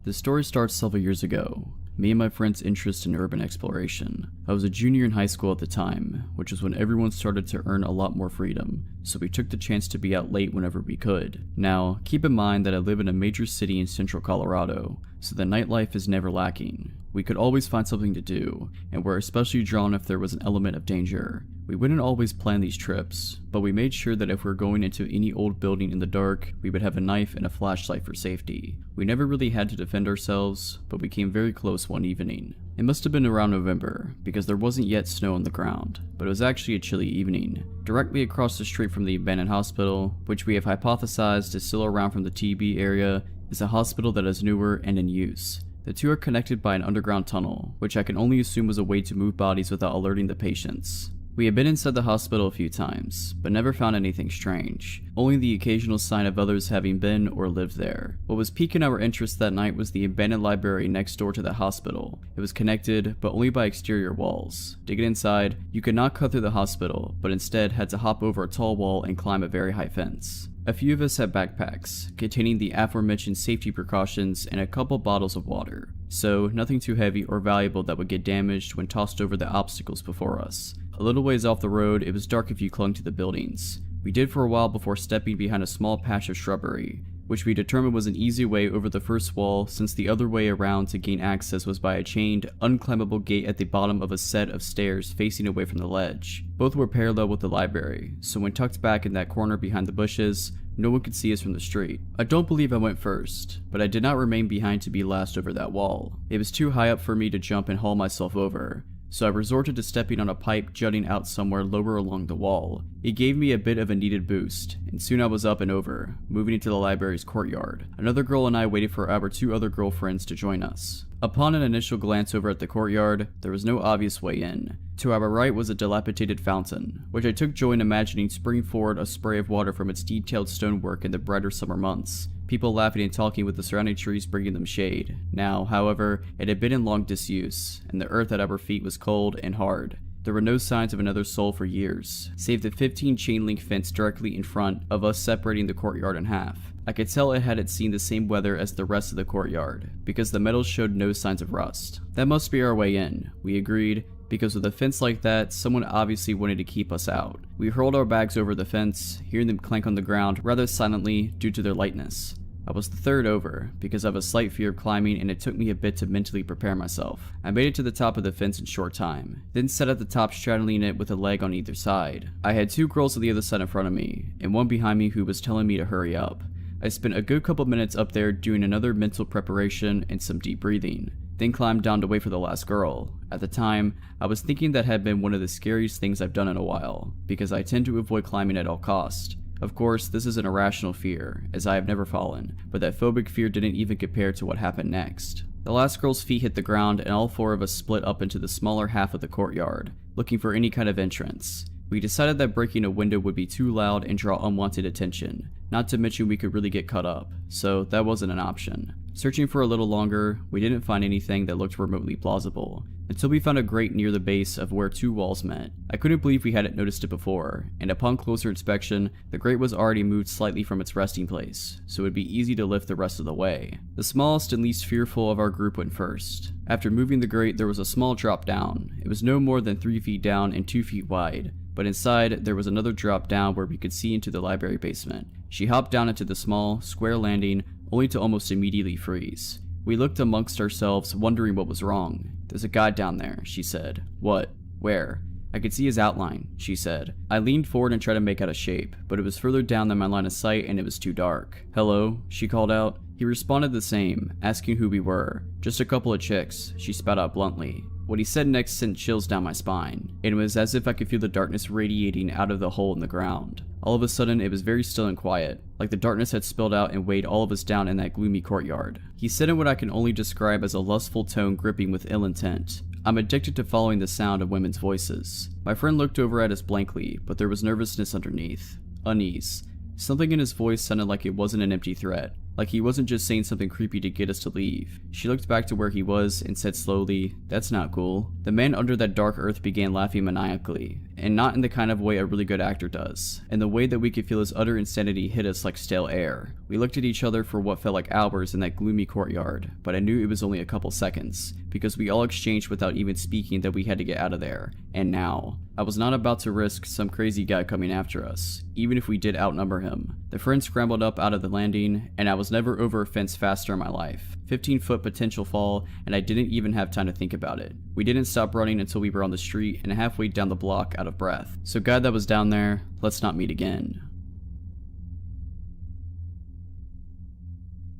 S1: The story starts several years ago. Me and my friend's interest in urban exploration. I was a junior in high school at the time, which was when everyone started to earn a lot more freedom, so we took the chance to be out late whenever we could. Now, keep in mind that I live in a major city in central Colorado, so the nightlife is never lacking. We could always find something to do, and were especially drawn if there was an element of danger. We wouldn't always plan these trips, but we made sure that if we were going into any old building in the dark, we would have a knife and a flashlight for safety. We never really had to defend ourselves, but we came very close one evening. It must have been around November, because there wasn't yet snow on the ground, but it was actually a chilly evening. Directly across the street from the abandoned hospital, which we have hypothesized is still around from the TB area, is a hospital that is newer and in use. The two are connected by an underground tunnel, which I can only assume was a way to move bodies without alerting the patients. We had been inside the hospital a few times, but never found anything strange, only the occasional sign of others having been or lived there. What was piquing our interest that night was the abandoned library next door to the hospital. It was connected, but only by exterior walls. To get inside, you could not cut through the hospital, but instead had to hop over a tall wall and climb a very high fence. A few of us had backpacks, containing the aforementioned safety precautions and a couple bottles of water, so nothing too heavy or valuable that would get damaged when tossed over the obstacles before us. A little ways off the road, it was dark if you clung to the buildings. We did for a while before stepping behind a small patch of shrubbery, which we determined was an easy way over the first wall, since the other way around to gain access was by a chained, unclimbable gate at the bottom of a set of stairs facing away from the ledge. Both were parallel with the library, so when tucked back in that corner behind the bushes, no one could see us from the street. I don't believe I went first, but I did not remain behind to be last over that wall. It was too high up for me to jump and haul myself over, so I resorted to stepping on a pipe jutting out somewhere lower along the wall. It gave me a bit of a needed boost, and soon I was up and over, moving into the library's courtyard. Another girl and I waited for our two other girlfriends to join us. Upon an initial glance over at the courtyard, there was no obvious way in. To our right was a dilapidated fountain, which I took joy in imagining springing forward a spray of water from its detailed stonework in the brighter summer months. People laughing and talking with the surrounding trees bringing them shade. Now, however, it had been in long disuse, and the earth at our feet was cold and hard. There were no signs of another soul for years, save the 15 chain-link fence directly in front of us separating the courtyard in half. I could tell it had seen the same weather as the rest of the courtyard, because the metal showed no signs of rust. That must be our way in, we agreed, because with a fence like that, someone obviously wanted to keep us out. We hurled our bags over the fence, hearing them clank on the ground rather silently due to their lightness. I was the third over, because I have a slight fear of climbing and it took me a bit to mentally prepare myself. I made it to the top of the fence in short time, then sat at the top straddling it with a leg on either side. I had two girls on the other side in front of me, and one behind me who was telling me to hurry up. I spent a good couple minutes up there doing another mental preparation and some deep breathing, then climbed down to wait for the last girl. At the time, I was thinking that had been one of the scariest things I've done in a while, because I tend to avoid climbing at all costs. Of course, this is an irrational fear, as I have never fallen, but that phobic fear didn't even compare to what happened next. The last girl's feet hit the ground and all four of us split up into the smaller half of the courtyard, looking for any kind of entrance. We decided that breaking a window would be too loud and draw unwanted attention, not to mention we could really get cut up, so that wasn't an option. Searching for a little longer, we didn't find anything that looked remotely plausible, until we found a grate near the base of where two walls met. I couldn't believe we hadn't noticed it before, and upon closer inspection, the grate was already moved slightly from its resting place, so it would be easy to lift the rest of the way. The smallest and least fearful of our group went first. After moving the grate, there was a small drop down. It was no more than 3 feet down and 2 feet wide, but inside there was another drop down where we could see into the library basement. She hopped down into the small, square landing, only to almost immediately freeze. We looked amongst ourselves, wondering what was wrong. "There's a guy down there," she said. "What? Where?" "I could see his outline," she said. I leaned forward and tried to make out a shape, but it was further down than my line of sight and it was too dark. "Hello?" she called out. He responded the same, asking who we were. "Just a couple of chicks," she spat out bluntly. What he said next sent chills down my spine, and it was as if I could feel the darkness radiating out of the hole in the ground. All of a sudden, it was very still and quiet, like the darkness had spilled out and weighed all of us down in that gloomy courtyard. He said in what I can only describe as a lustful tone gripping with ill intent. I'm addicted to following the sound of women's voices. My friend looked over at us blankly, but there was nervousness underneath. Unease. Something in his voice sounded like it wasn't an empty threat, like he wasn't just saying something creepy to get us to leave. She looked back to where he was and said slowly, "That's not cool." The man under that dark earth began laughing maniacally, and not in the kind of way a really good actor does, in the way that we could feel his utter insanity hit us like stale air. We looked at each other for what felt like hours in that gloomy courtyard, but I knew it was only a couple seconds, because we all exchanged without even speaking that we had to get out of there, and now. I was not about to risk some crazy guy coming after us, even if we did outnumber him. The friend scrambled up out of the landing, and I was never over a fence faster in my life. 15-foot potential fall, and I didn't even have time to think about it. We didn't stop running until we were on the street and halfway down the block out of breath. So God that was down there, let's not meet again.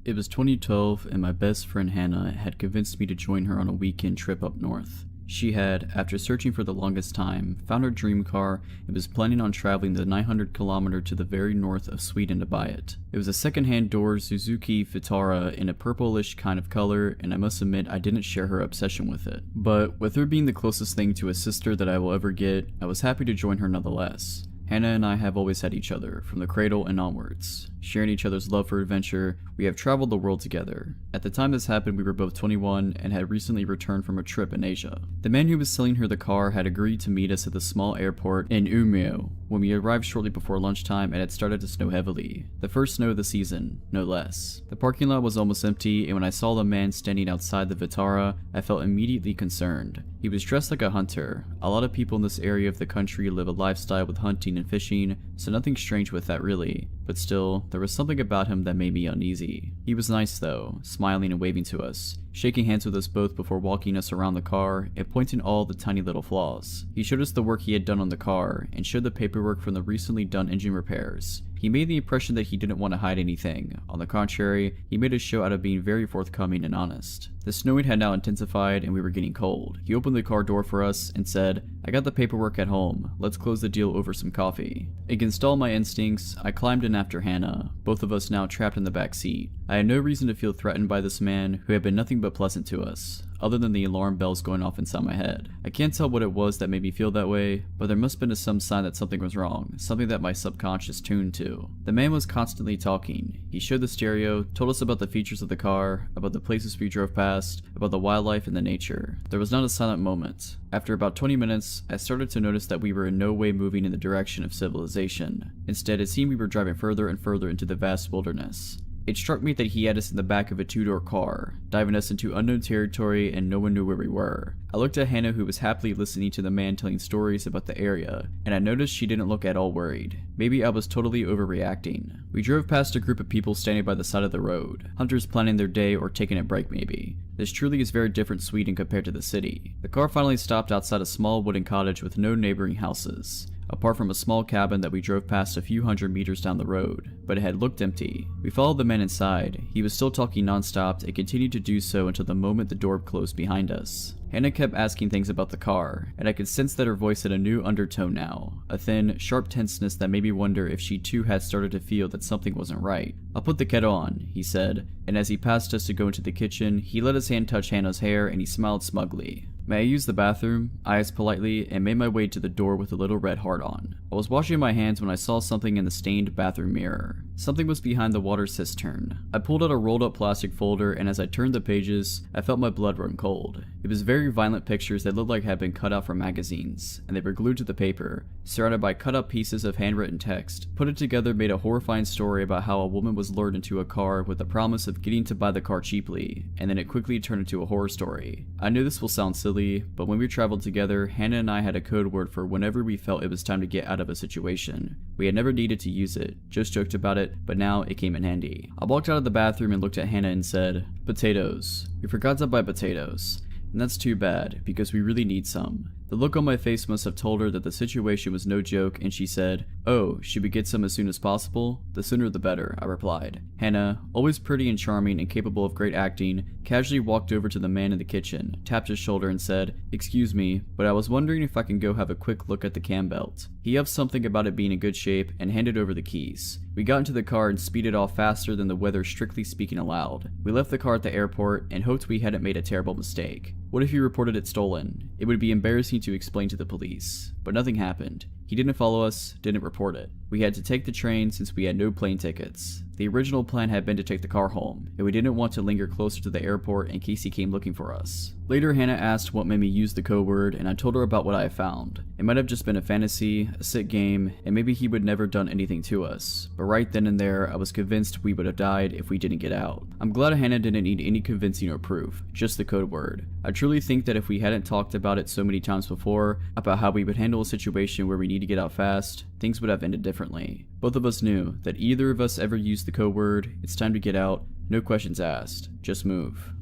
S1: It was 2012 and my best friend Hannah had convinced me to join her on a weekend trip up north. She had, after searching for the longest time, found her dream car and was planning on traveling the 900-kilometer to the very north of Sweden to buy it. It was a second-hand door Suzuki Vitara in a purplish kind of color, and I must admit I didn't share her obsession with it. But with her being the closest thing to a sister that I will ever get, I was happy to join her nonetheless. Hannah and I have always had each other, from the cradle and onwards. Sharing each other's love for adventure, we have traveled the world together. At the time this happened, we were both 21 and had recently returned from a trip in Asia. The man who was selling her the car had agreed to meet us at the small airport in Umeå when we arrived shortly before lunchtime and it started to snow heavily. The first snow of the season, no less. The parking lot was almost empty, and when I saw the man standing outside the Vitara, I felt immediately concerned. He was dressed like a hunter. A lot of people in this area of the country live a lifestyle with hunting and fishing, so nothing strange with that really. But still, there was something about him that made me uneasy. He was nice though, smiling and waving to us, shaking hands with us both before walking us around the car and pointing all the tiny little flaws. He showed us the work he had done on the car and showed the paperwork from the recently done engine repairs. He made the impression that he didn't want to hide anything. On the contrary, he made a show out of being very forthcoming and honest. The snowing had now intensified and we were getting cold. He opened the car door for us and said, "I got the paperwork at home. Let's close the deal over some coffee." Against all my instincts, I climbed in after Hannah, both of us now trapped in the back seat. I had no reason to feel threatened by this man who had been nothing but pleasant to us, other than the alarm bells going off inside my head. I can't tell what it was that made me feel that way, but there must have been some sign that something was wrong, something that my subconscious tuned to. The man was constantly talking. He showed the stereo, told us about the features of the car, about the places we drove past, about the wildlife and the nature. There was not a silent moment. After about 20 minutes, I started to notice that we were in no way moving in the direction of civilization. Instead, it seemed we were driving further and further into the vast wilderness. It struck me that he had us in the back of a two-door car, diving us into unknown territory and no one knew where we were. I looked at Hannah, who was happily listening to the man telling stories about the area, and I noticed she didn't look at all worried. Maybe I was totally overreacting. We drove past a group of people standing by the side of the road, hunters planning their day or taking a break maybe. This truly is very different Sweden compared to the city. The car finally stopped outside a small wooden cottage with no neighboring houses, apart from a small cabin that we drove past a few hundred meters down the road, but it had looked empty. We followed the man inside. He was still talking non-stop and continued to do so until the moment the door closed behind us. Hannah kept asking things about the car, and I could sense that her voice had a new undertone now, a thin, sharp tenseness that made me wonder if she too had started to feel that something wasn't right. "I'll put the kettle on," he said, and as he passed us to go into the kitchen, he let his hand touch Hannah's hair and he smiled smugly. "May I use the bathroom?" I asked politely and made my way to the door with a little red heart on. I was washing my hands when I saw something in the stained bathroom mirror. Something was behind the water cistern. I pulled out a rolled up plastic folder, and as I turned the pages, I felt my blood run cold. It was very violent pictures that looked like had been cut out from magazines, and they were glued to the paper, surrounded by cut up pieces of handwritten text. Put it together made a horrifying story about how a woman was lured into a car with the promise of getting to buy the car cheaply, and then it quickly turned into a horror story. I knew this will sound silly, but when we traveled together, Hannah and I had a code word for whenever we felt it was time to get out of a situation. We had never needed to use it, just joked about it, but now it came in handy. I walked out of the bathroom and looked at Hannah and said, "Potatoes. We forgot to buy potatoes. And that's too bad, because we really need some." The look on my face must have told her that the situation was no joke, and she said, "Oh, should we get some as soon as possible?" "The sooner the better," I replied. Hannah, always pretty and charming and capable of great acting, casually walked over to the man in the kitchen, tapped his shoulder and said, "Excuse me, but I was wondering if I can go have a quick look at the cam belt." He yelled something about it being in good shape and handed over the keys. We got into the car and speeded off faster than the weather strictly speaking allowed. We left the car at the airport and hoped we hadn't made a terrible mistake. What if he reported it stolen? It would be embarrassing to explain to the police. But nothing happened. He didn't follow us, didn't report it. We had to take the train since we had no plane tickets. The original plan had been to take the car home, and we didn't want to linger closer to the airport in case he came looking for us. Later, Hannah asked what made me use the code word, and I told her about what I had found. It might have just been a fantasy, a sick game, and maybe he would never done anything to us. But right then and there, I was convinced we would have died if we didn't get out. I'm glad Hannah didn't need any convincing or proof, just the code word. I truly think that if we hadn't talked about it so many times before, about how we would handle a situation where we need to get out fast, things would have ended differently. Both of us knew that either of us ever used the code word, it's time to get out, no questions asked, just move.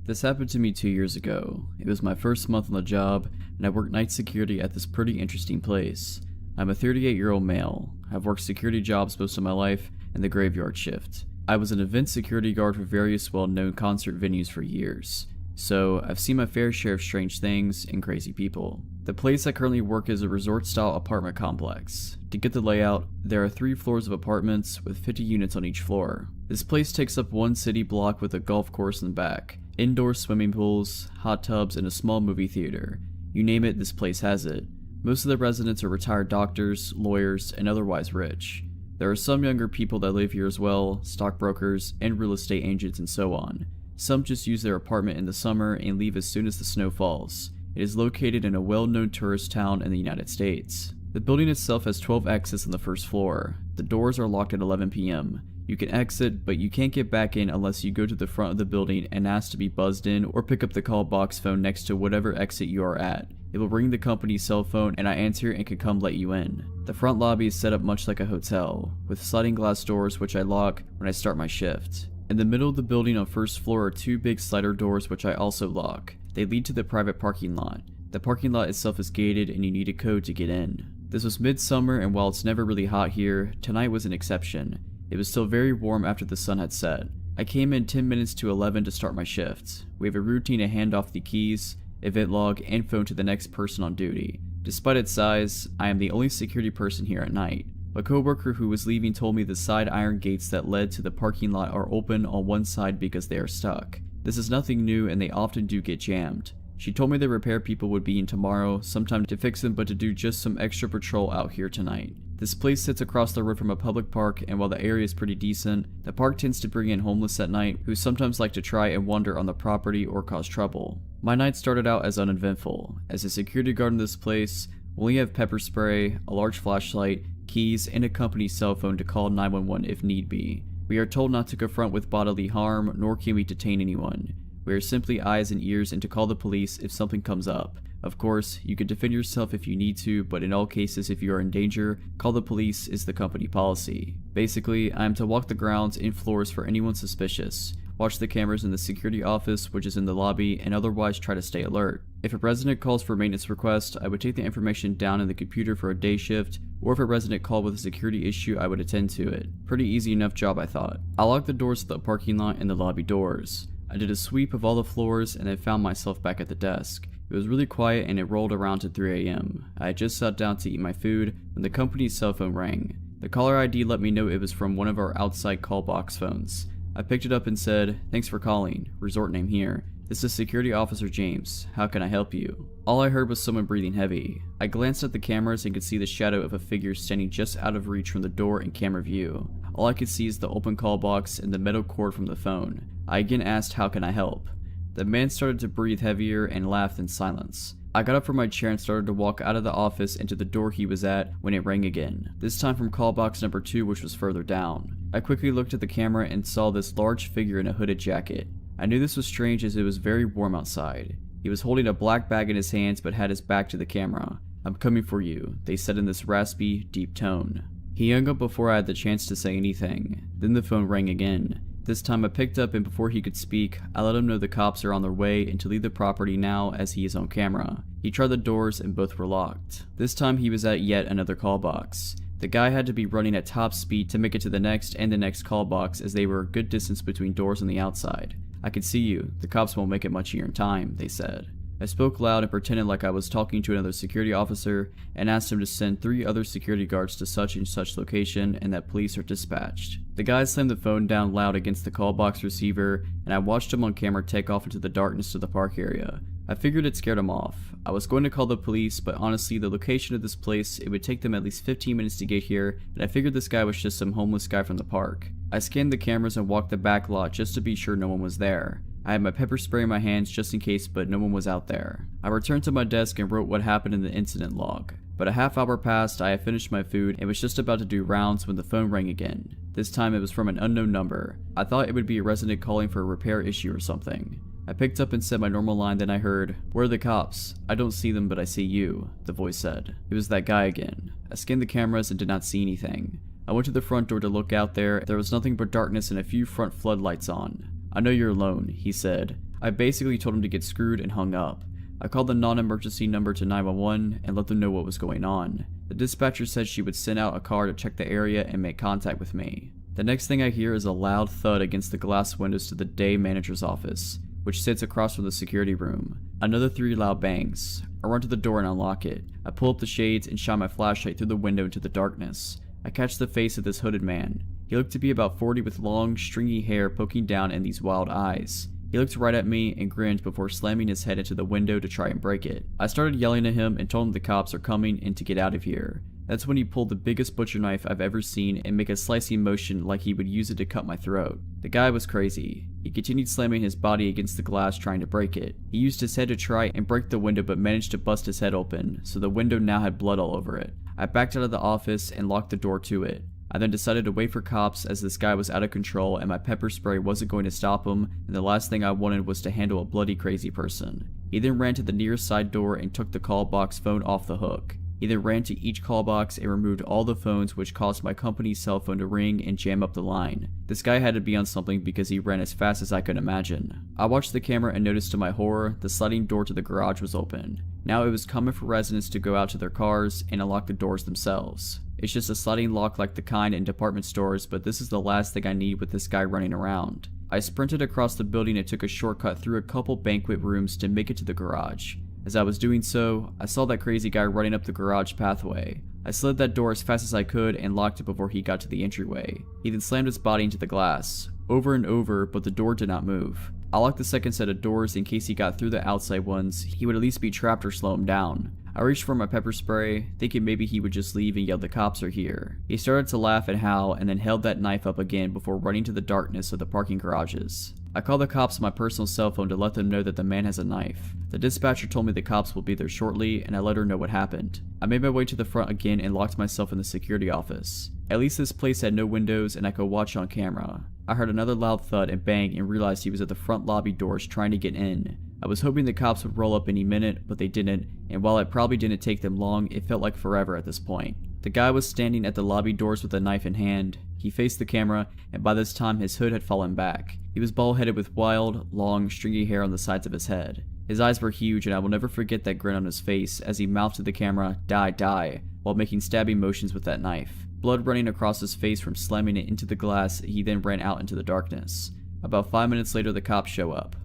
S1: This happened to me 2 years ago. It was my first month on the job, and I worked night security at this pretty interesting place. I'm a 38-year-old male. I've worked security jobs most of my life, and the graveyard shift. I was an event security guard for various well-known concert venues for years, so I've seen my fair share of strange things and crazy people. The place I currently work is a resort-style apartment complex. To get the layout, there are 3 floors of apartments with 50 units on each floor. This place takes up one city block with a golf course in the back, indoor swimming pools, hot tubs, and a small movie theater. You name it, this place has it. Most of the residents are retired doctors, lawyers, and otherwise rich. There are some younger people that live here as well, stockbrokers, and real estate agents and so on. Some just use their apartment in the summer and leave as soon as the snow falls. It is located in a well-known tourist town in the United States. The building itself has 12 exits on the first floor. The doors are locked at 11 p.m. You can exit, but you can't get back in unless you go to the front of the building and ask to be buzzed in or pick up the call box phone next to whatever exit you are at. It will ring the company's cell phone and I answer and can come let you in. The front lobby is set up much like a hotel, with sliding glass doors which I lock when I start my shift. In the middle of the building on first floor are 2 big slider doors which I also lock. They lead to the private parking lot. The parking lot itself is gated and you need a code to get in. This was midsummer, and while it's never really hot here, tonight was an exception. It was still very warm after the sun had set. I came in 10 minutes to 11 to start my shift. We have a routine to hand off the keys, event log, and phone to the next person on duty. Despite its size, I am the only security person here at night. A coworker who was leaving told me the side iron gates that led to the parking lot are open on one side because they are stuck. This is nothing new and they often do get jammed. She told me the repair people would be in tomorrow, sometime to fix them, but to do just some extra patrol out here tonight. This place sits across the road from a public park, and while the area is pretty decent, the park tends to bring in homeless at night who sometimes like to try and wander on the property or cause trouble. My night started out as uneventful. As a security guard in this place, we only have pepper spray, a large flashlight, keys, and a company cell phone to call 911 if need be. We are told not to confront with bodily harm, nor can we detain anyone. We are simply eyes and ears and to call the police if something comes up. Of course, you can defend yourself if you need to, but in all cases if you are in danger, call the police is the company policy. Basically, I am to walk the grounds and floors for anyone suspicious, watch the cameras in the security office, which is in the lobby, and otherwise try to stay alert. If a resident calls for a maintenance request, I would take the information down in the computer for a day shift, or if a resident called with a security issue, I would attend to it. Pretty easy enough job, I thought. I locked the doors to the parking lot and the lobby doors. I did a sweep of all the floors and then found myself back at the desk. It was really quiet and it rolled around to 3 a.m. I had just sat down to eat my food when the company's cell phone rang. The caller ID let me know it was from one of our outside call box phones. I picked it up and said, "Thanks for calling. Resort name here. This is Security Officer James. How can I help you?" All I heard was someone breathing heavy. I glanced at the cameras and could see the shadow of a figure standing just out of reach from the door in camera view. All I could see is the open call box and the metal cord from the phone. I again asked, "How can I help?" The man started to breathe heavier and laughed in silence. I got up from my chair and started to walk out of the office into the door he was at when it rang again, this time from call box number 2, which was further down. I quickly looked at the camera and saw this large figure in a hooded jacket. I knew this was strange as it was very warm outside. He was holding a black bag in his hands but had his back to the camera. "I'm coming for you," they said in this raspy, deep tone. He hung up before I had the chance to say anything. Then the phone rang again. This time I picked up and before he could speak, I let him know the cops are on their way and to leave the property now as he is on camera. He tried the doors and both were locked. This time he was at yet another call box. The guy had to be running at top speed to make it to the next and the next call box as they were a good distance between doors on the outside. "I can see you. The cops won't make it much of your time," they said. I spoke loud and pretended like I was talking to another security officer and asked him to send 3 other security guards to such and such location and that police are dispatched. The guy slammed the phone down loud against the call box receiver and I watched him on camera take off into the darkness to the park area. I figured it scared him off. I was going to call the police, but honestly the location of this place, it would take them at least 15 minutes to get here and I figured this guy was just some homeless guy from the park. I scanned the cameras and walked the back lot just to be sure no one was there. I had my pepper spray in my hands just in case, but no one was out there. I returned to my desk and wrote what happened in the incident log. But a half hour passed, I had finished my food and was just about to do rounds when the phone rang again. This time it was from an unknown number. I thought it would be a resident calling for a repair issue or something. I picked up and said my normal line, then I heard, "Where are the cops? I don't see them, but I see you," the voice said. It was that guy again. I scanned the cameras and did not see anything. I went to the front door to look out there. There was nothing but darkness and a few front floodlights on. "I know you're alone," he said. I basically told him to get screwed and hung up. I called the non-emergency number to 911 and let them know what was going on. The dispatcher said she would send out a car to check the area and make contact with me. The next thing I hear is a loud thud against the glass windows to the day manager's office, which sits across from the security room. Another 3 loud bangs. I run to the door and unlock it. I pull up the shades and shine my flashlight through the window into the darkness. I catch the face of this hooded man. He looked to be about 40 with long, stringy hair poking down and these wild eyes. He looked right at me and grinned before slamming his head into the window to try and break it. I started yelling at him and told him the cops are coming and to get out of here. That's when he pulled the biggest butcher knife I've ever seen and make a slicing motion like he would use it to cut my throat. The guy was crazy. He continued slamming his body against the glass trying to break it. He used his head to try and break the window but managed to bust his head open, so the window now had blood all over it. I backed out of the office and locked the door to it. I then decided to wait for cops as this guy was out of control and my pepper spray wasn't going to stop him, and the last thing I wanted was to handle a bloody crazy person. He then ran to the nearest side door and took the call box phone off the hook. He then ran to each call box and removed all the phones, which caused my company's cell phone to ring and jam up the line. This guy had to be on something because he ran as fast as I could imagine. I watched the camera and noticed to my horror, the sliding door to the garage was open. Now it was common for residents to go out to their cars and unlock the doors themselves. It's just a sliding lock like the kind in department stores, but this is the last thing I need with this guy running around. I sprinted across the building and took a shortcut through a couple banquet rooms to make it to the garage. As I was doing so, I saw that crazy guy running up the garage pathway. I slid that door as fast as I could and locked it before he got to the entryway. He then slammed his body into the glass, over and over, but the door did not move. I locked the second set of doors in case he got through the outside ones, he would at least be trapped or slow him down. I reached for my pepper spray, thinking maybe he would just leave and yell the cops are here. He started to laugh and howl and then held that knife up again before running to the darkness of the parking garages. I called the cops on my personal cell phone to let them know that the man has a knife. The dispatcher told me the cops will be there shortly, and I let her know what happened. I made my way to the front again and locked myself in the security office. At least this place had no windows and I could watch on camera. I heard another loud thud and bang and realized he was at the front lobby doors trying to get in. I was hoping the cops would roll up any minute, but they didn't, and while it probably didn't take them long, it felt like forever at this point. The guy was standing at the lobby doors with a knife in hand. He faced the camera, and by this time his hood had fallen back. He was bald-headed with wild, long, stringy hair on the sides of his head. His eyes were huge, and I will never forget that grin on his face as he mouthed to the camera, "Die, die," while making stabbing motions with that knife. Blood running across his face from slamming it into the glass, he then ran out into the darkness. About 5 minutes later, the cops show up.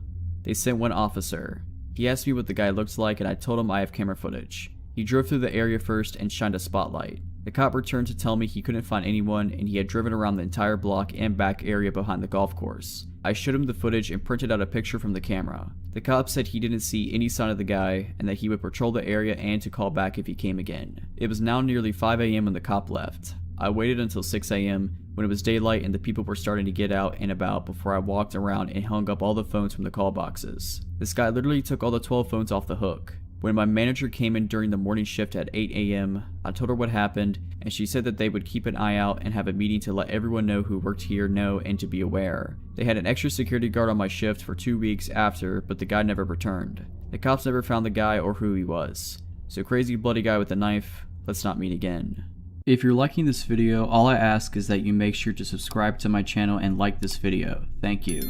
S1: They sent one officer. He asked me what the guy looked like, and I told him I have camera footage. He drove through the area first and shined a spotlight. The cop returned to tell me he couldn't find anyone, and he had driven around the entire block and back area behind the golf course. I showed him the footage and printed out a picture from the camera. The cop said he didn't see any sign of the guy, and that he would patrol the area and to call back if he came again. It was now nearly 5 a.m. when the cop left. I waited until 6 a.m. when it was daylight and the people were starting to get out and about before I walked around and hung up all the phones from the call boxes. This guy literally took all the 12 phones off the hook. When my manager came in during the morning shift at 8 a.m., I told her what happened, and she said that they would keep an eye out and have a meeting to let everyone know who worked here know and to be aware. They had an extra security guard on my shift for 2 weeks after, but the guy never returned. The cops never found the guy or who he was. So crazy bloody guy with a knife, let's not meet again. If you're liking this video, all I ask is that you make sure to subscribe to my channel and like this video. Thank you.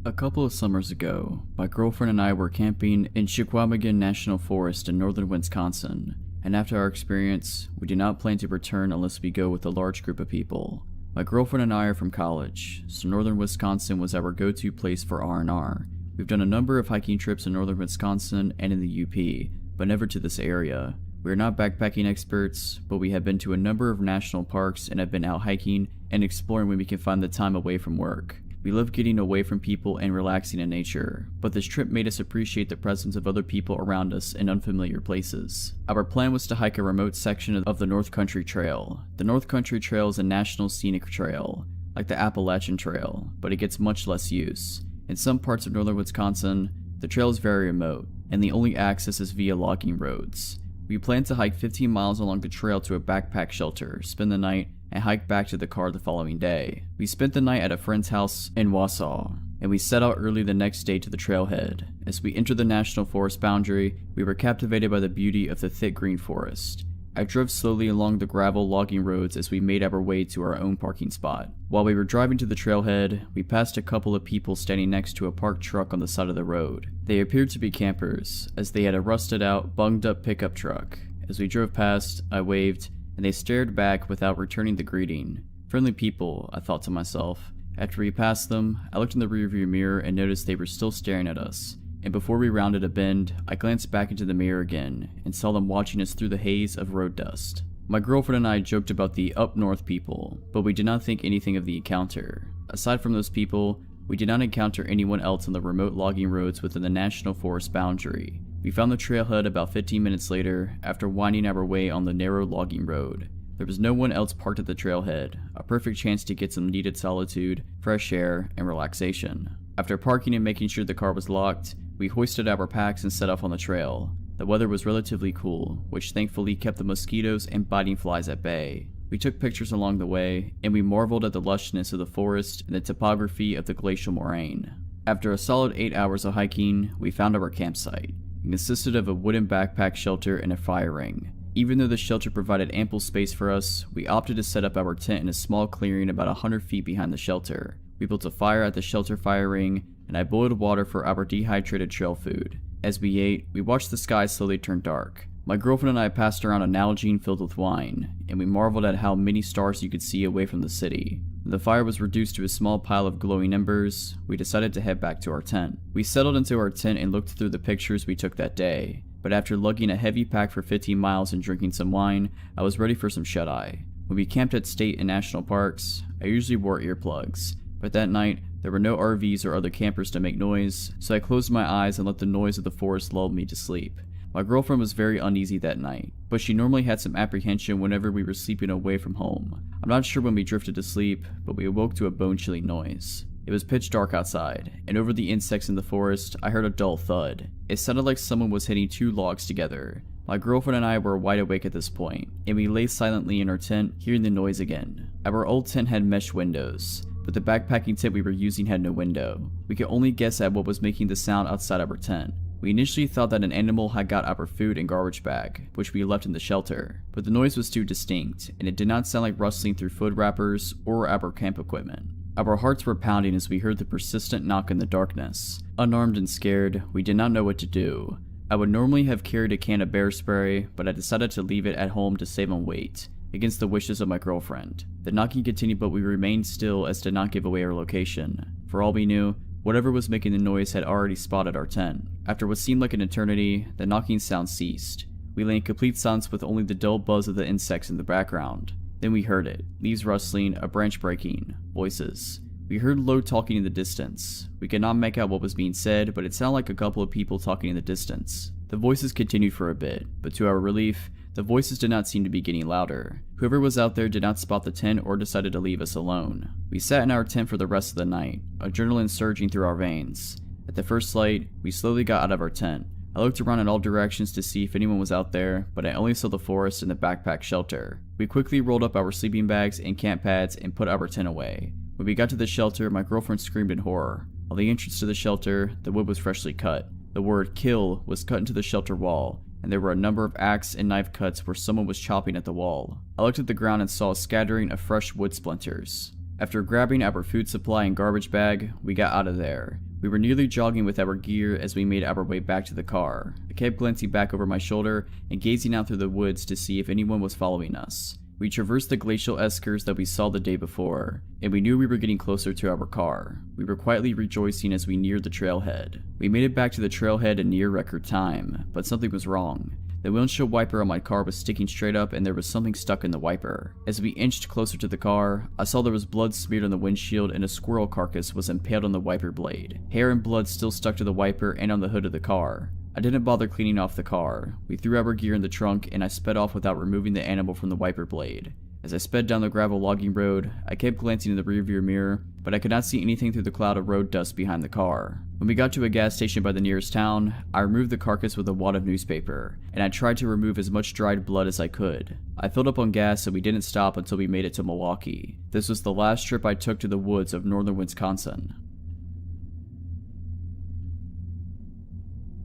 S1: A couple of summers ago, my girlfriend and I were camping in Chequamegon National Forest in northern Wisconsin, and after our experience, we did not plan to return unless we go with a large group of people. My girlfriend and I are from college, so northern Wisconsin was our go-to place for R&R. We've done a number of hiking trips in northern Wisconsin and in the UP, but never to this area. We are not backpacking experts, but we have been to a number of national parks and have been out hiking and exploring when we can find the time away from work. We love getting away from people and relaxing in nature, but this trip made us appreciate the presence of other people around us in unfamiliar places. Our plan was to hike a remote section of the North Country Trail. The North Country Trail is a national scenic trail, like the Appalachian Trail, but it gets much less use. In some parts of northern Wisconsin, the trail is very remote, and the only access is via logging roads. We plan to hike 15 miles along the trail to a backpack shelter, spend the night, and hike back to the car the following day. We spent the night at a friend's house in Wausau, and we set out early the next day to the trailhead. As we entered the national forest boundary, we were captivated by the beauty of the thick green forest. I drove slowly along the gravel logging roads as we made our way to our own parking spot. While we were driving to the trailhead, we passed a couple of people standing next to a parked truck on the side of the road. They appeared to be campers, as they had a rusted out, bunged up pickup truck. As we drove past, I waved, and they stared back without returning the greeting. Friendly people, I thought to myself. After we passed them, I looked in the rearview mirror and noticed they were still staring at us. And before we rounded a bend, I glanced back into the mirror again, and saw them watching us through the haze of road dust. My girlfriend and I joked about the up north people, but we did not think anything of the encounter. Aside from those people, we did not encounter anyone else on the remote logging roads within the national forest boundary. We found the trailhead about 15 minutes later, after winding our way on the narrow logging road. There was no one else parked at the trailhead, a perfect chance to get some needed solitude, fresh air, and relaxation. After parking and making sure the car was locked, we hoisted our packs and set off on the trail. The weather was relatively cool, which thankfully kept the mosquitoes and biting flies at bay. We took pictures along the way, and we marveled at the lushness of the forest and the topography of the glacial moraine. After a solid 8 hours of hiking, we found our campsite. It consisted of a wooden backpack shelter and a fire ring. Even though the shelter provided ample space for us, we opted to set up our tent in a small clearing about 100 feet behind the shelter. We built a fire at the shelter fire ring, and I boiled water for our dehydrated trail food. As we ate, we watched the sky slowly turn dark. My girlfriend and I passed around a Nalgene filled with wine, and we marveled at how many stars you could see away from the city. When the fire was reduced to a small pile of glowing embers, we decided to head back to our tent. We settled into our tent and looked through the pictures we took that day, but after lugging a heavy pack for 15 miles and drinking some wine, I was ready for some shut-eye. When we camped at state and national parks, I usually wore earplugs, but that night, there were no RVs or other campers to make noise, so I closed my eyes and let the noise of the forest lull me to sleep. My girlfriend was very uneasy that night, but she normally had some apprehension whenever we were sleeping away from home. I'm not sure when we drifted to sleep, but we awoke to a bone-chilling noise. It was pitch dark outside, and over the insects in the forest, I heard a dull thud. It sounded like someone was hitting two logs together. My girlfriend and I were wide awake at this point, and we lay silently in our tent, hearing the noise again. Our old tent had mesh windows, but the backpacking tent we were using had no window. We could only guess at what was making the sound outside our tent. We initially thought that an animal had got our food and garbage bag, which we left in the shelter, but the noise was too distinct, and it did not sound like rustling through food wrappers or our camp equipment. Our hearts were pounding as we heard the persistent knock in the darkness. Unarmed and scared, we did not know what to do. I would normally have carried a can of bear spray, but I decided to leave it at home to save on weight, against the wishes of my girlfriend. The knocking continued, but we remained still as to not give away our location. For all we knew, whatever was making the noise had already spotted our tent. After what seemed like an eternity, the knocking sound ceased. We lay in complete silence with only the dull buzz of the insects in the background. Then we heard it, leaves rustling, a branch breaking, voices. We heard low talking in the distance. We could not make out what was being said, but it sounded like a couple of people talking in the distance. The voices continued for a bit, but to our relief, the voices did not seem to be getting louder. Whoever was out there did not spot the tent or decided to leave us alone. We sat in our tent for the rest of the night, adrenaline surging through our veins. At the first light, we slowly got out of our tent. I looked around in all directions to see if anyone was out there, but I only saw the forest and the backpack shelter. We quickly rolled up our sleeping bags and camp pads and put our tent away. When we got to the shelter, my girlfriend screamed in horror. On the entrance to the shelter, the wood was freshly cut. The word "kill" was cut into the shelter wall, and there were a number of axe and knife cuts where someone was chopping at the wall. I looked at the ground and saw a scattering of fresh wood splinters. After grabbing our food supply and garbage bag, we got out of there. We were nearly jogging with our gear as we made our way back to the car. I kept glancing back over my shoulder and gazing out through the woods to see if anyone was following us. We traversed the glacial eskers that we saw the day before, and we knew we were getting closer to our car. We were quietly rejoicing as we neared the trailhead. We made it back to the trailhead in near record time, but something was wrong. The windshield wiper on my car was sticking straight up and there was something stuck in the wiper. As we inched closer to the car, I saw there was blood smeared on the windshield and a squirrel carcass was impaled on the wiper blade. Hair and blood still stuck to the wiper and on the hood of the car. I didn't bother cleaning off the car. We threw our gear in the trunk and I sped off without removing the animal from the wiper blade. As I sped down the gravel logging road, I kept glancing in the rearview mirror, but I could not see anything through the cloud of road dust behind the car. When we got to a gas station by the nearest town, I removed the carcass with a wad of newspaper, and I tried to remove as much dried blood as I could. I filled up on gas and we didn't stop until we made it to Milwaukee. This was the last trip I took to the woods of northern Wisconsin.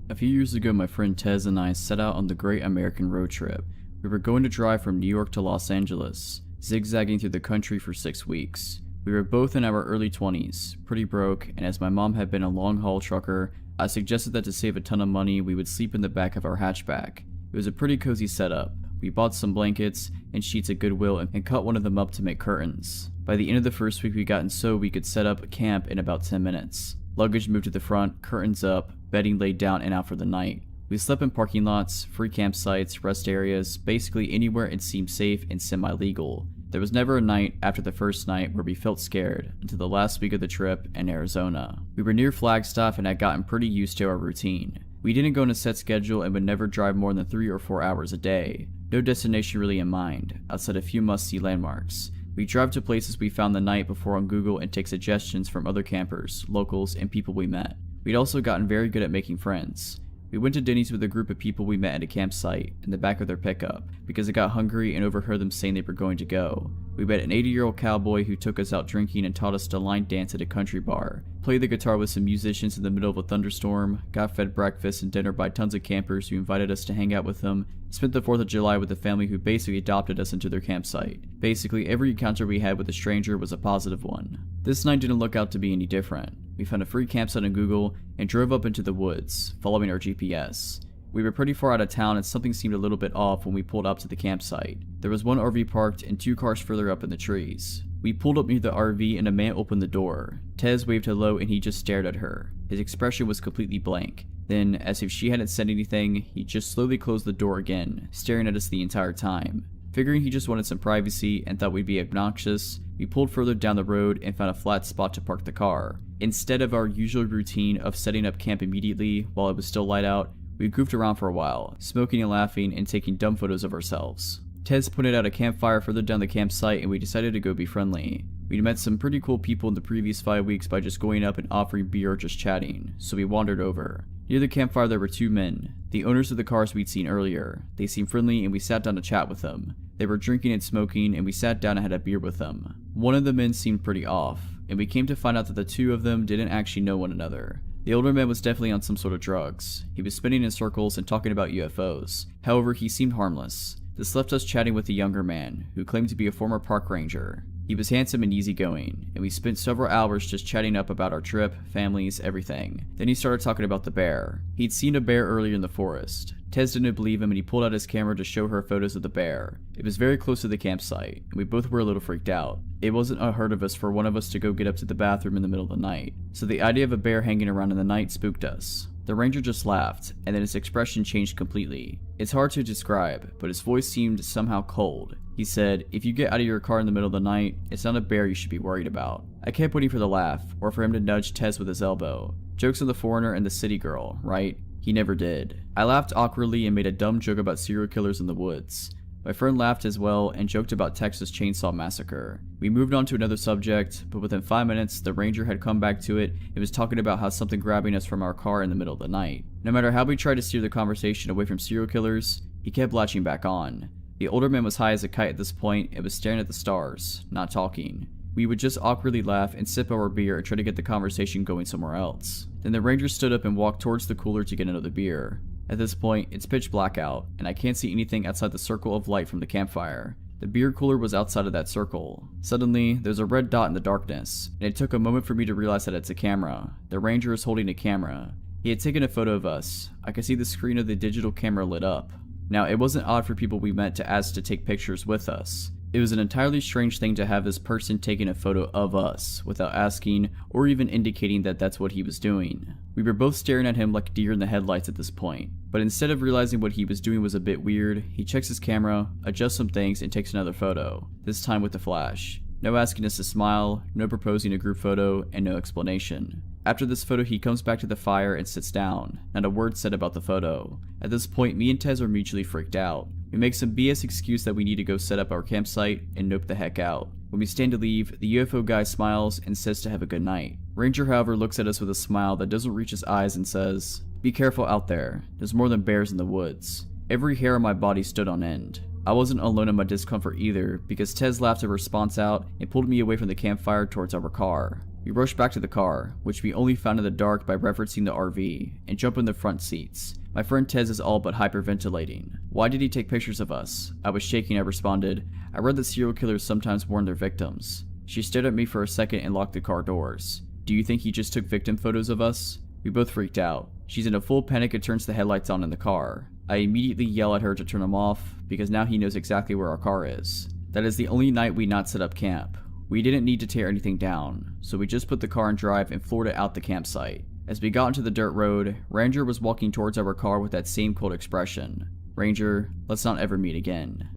S1: A few years ago, my friend Tez and I set out on the Great American Road Trip. We were going to drive from New York to Los Angeles, zigzagging through the country for 6 weeks. We were both in our early 20s, pretty broke, and as my mom had been a long-haul trucker, I suggested that to save a ton of money, we would sleep in the back of our hatchback. It was a pretty cozy setup. We bought some blankets and sheets at Goodwill and cut one of them up to make curtains. By the end of the first week, we got so we could set up a camp in about 10 minutes. Luggage moved to the front, curtains up, bedding laid down and out for the night. We slept in parking lots, free campsites, rest areas, basically anywhere it seemed safe and semi-legal. There was never a night after the first night where we felt scared until the last week of the trip in Arizona. We were near Flagstaff and had gotten pretty used to our routine. We didn't go on a set schedule and would never drive more than 3 or 4 hours a day. No destination really in mind, outside a few must-see landmarks. We drive to places we found the night before on Google and take suggestions from other campers, locals, and people we met. We'd also gotten very good at making friends. We went to Denny's with a group of people we met at a campsite in the back of their pickup because I got hungry and overheard them saying they were going to go. We met an 80-year-old cowboy who took us out drinking and taught us to line dance at a country bar, played the guitar with some musicians in the middle of a thunderstorm, got fed breakfast and dinner by tons of campers who invited us to hang out with them, spent the 4th of July with a family who basically adopted us into their campsite. Basically, every encounter we had with a stranger was a positive one. This night didn't look out to be any different. We found a free campsite on Google and drove up into the woods, following our GPS. We were pretty far out of town and something seemed a little bit off when we pulled up to the campsite. There was one RV parked and 2 cars further up in the trees. We pulled up near the RV and a man opened the door. Tez waved hello and he just stared at her. His expression was completely blank. Then, as if she hadn't said anything, he just slowly closed the door again, staring at us the entire time. Figuring he just wanted some privacy and thought we'd be obnoxious, we pulled further down the road and found a flat spot to park the car. Instead of our usual routine of setting up camp immediately while it was still light out, We goofed around for a while, smoking and laughing and taking dumb photos of ourselves. Tez pointed out a campfire further down the campsite and we decided to go be friendly. We'd met some pretty cool people in the previous 5 weeks by just going up and offering beer or just chatting, so we wandered over. Near the campfire there were 2 men, the owners of the cars we'd seen earlier. They seemed friendly and we sat down to chat with them. They were drinking and smoking and we sat down and had a beer with them. One of the men seemed pretty off, and we came to find out that the 2 of them didn't actually know one another. The older man was definitely on some sort of drugs. He was spinning in circles and talking about UFOs. However, he seemed harmless. This left us chatting with the younger man, who claimed to be a former park ranger. He was handsome and easygoing, and we spent several hours just chatting up about our trip, families, everything. Then he started talking about the bear. He'd seen a bear earlier in the forest. Tez didn't believe him and he pulled out his camera to show her photos of the bear. It was very close to the campsite, and we both were a little freaked out. It wasn't unheard of us for one of us to go get up to the bathroom in the middle of the night, so the idea of a bear hanging around in the night spooked us. The ranger just laughed, and then his expression changed completely. It's hard to describe, but his voice seemed somehow cold. He said, "If you get out of your car in the middle of the night, it's not a bear you should be worried about." I kept waiting for the laugh, or for him to nudge Tez with his elbow. Jokes on the foreigner and the city girl, right? He never did. I laughed awkwardly and made a dumb joke about serial killers in the woods. My friend laughed as well and joked about Texas Chainsaw Massacre. We moved on to another subject, but within 5 minutes, the ranger had come back to it and was talking about how something grabbing us from our car in the middle of the night. No matter how we tried to steer the conversation away from serial killers, he kept latching back on. The older man was high as a kite at this point and was staring at the stars, not talking. We would just awkwardly laugh and sip our beer and try to get the conversation going somewhere else. Then the ranger stood up and walked towards the cooler to get another beer. At this point, it's pitch black out, and I can't see anything outside the circle of light from the campfire. The beer cooler was outside of that circle. Suddenly, there's a red dot in the darkness, and it took a moment for me to realize that it's a camera. The ranger is holding a camera. He had taken a photo of us. I could see the screen of the digital camera lit up. Now, it wasn't odd for people we met to ask to take pictures with us. It was an entirely strange thing to have this person taking a photo of us without asking or even indicating that that's what he was doing. We were both staring at him like deer in the headlights at this point, but instead of realizing what he was doing was a bit weird, he checks his camera, adjusts some things, and takes another photo, this time with the flash. No asking us to smile, no proposing a group photo, and no explanation. After this photo, he comes back to the fire and sits down. Not a word said about the photo. At this point, me and Tez are mutually freaked out. We make some BS excuse that we need to go set up our campsite and nope the heck out. When we stand to leave, the UFO guy smiles and says to have a good night. Ranger, however, looks at us with a smile that doesn't reach his eyes and says, "Be careful out there. There's more than bears in the woods." Every hair on my body stood on end. I wasn't alone in my discomfort either, because Tez laughed a response out and pulled me away from the campfire towards our car. We rushed back to the car, which we only found in the dark by referencing the RV, and jump in the front seats. My friend Tez is all but hyperventilating. "Why did he take pictures of us?" I was shaking. I responded, "I read that serial killers sometimes warn their victims." She stared at me for a second and locked the car doors. "Do you think he just took victim photos of us?" We both freaked out. She's in a full panic and turns the headlights on in the car. I immediately yell at her to turn them off, because now he knows exactly where our car is. That is the only night we not set up camp. We didn't need to tear anything down, so we just put the car in drive and floored it out the campsite. As we got into the dirt road, Ranger was walking towards our car with that same cold expression. "Ranger, let's not ever meet again."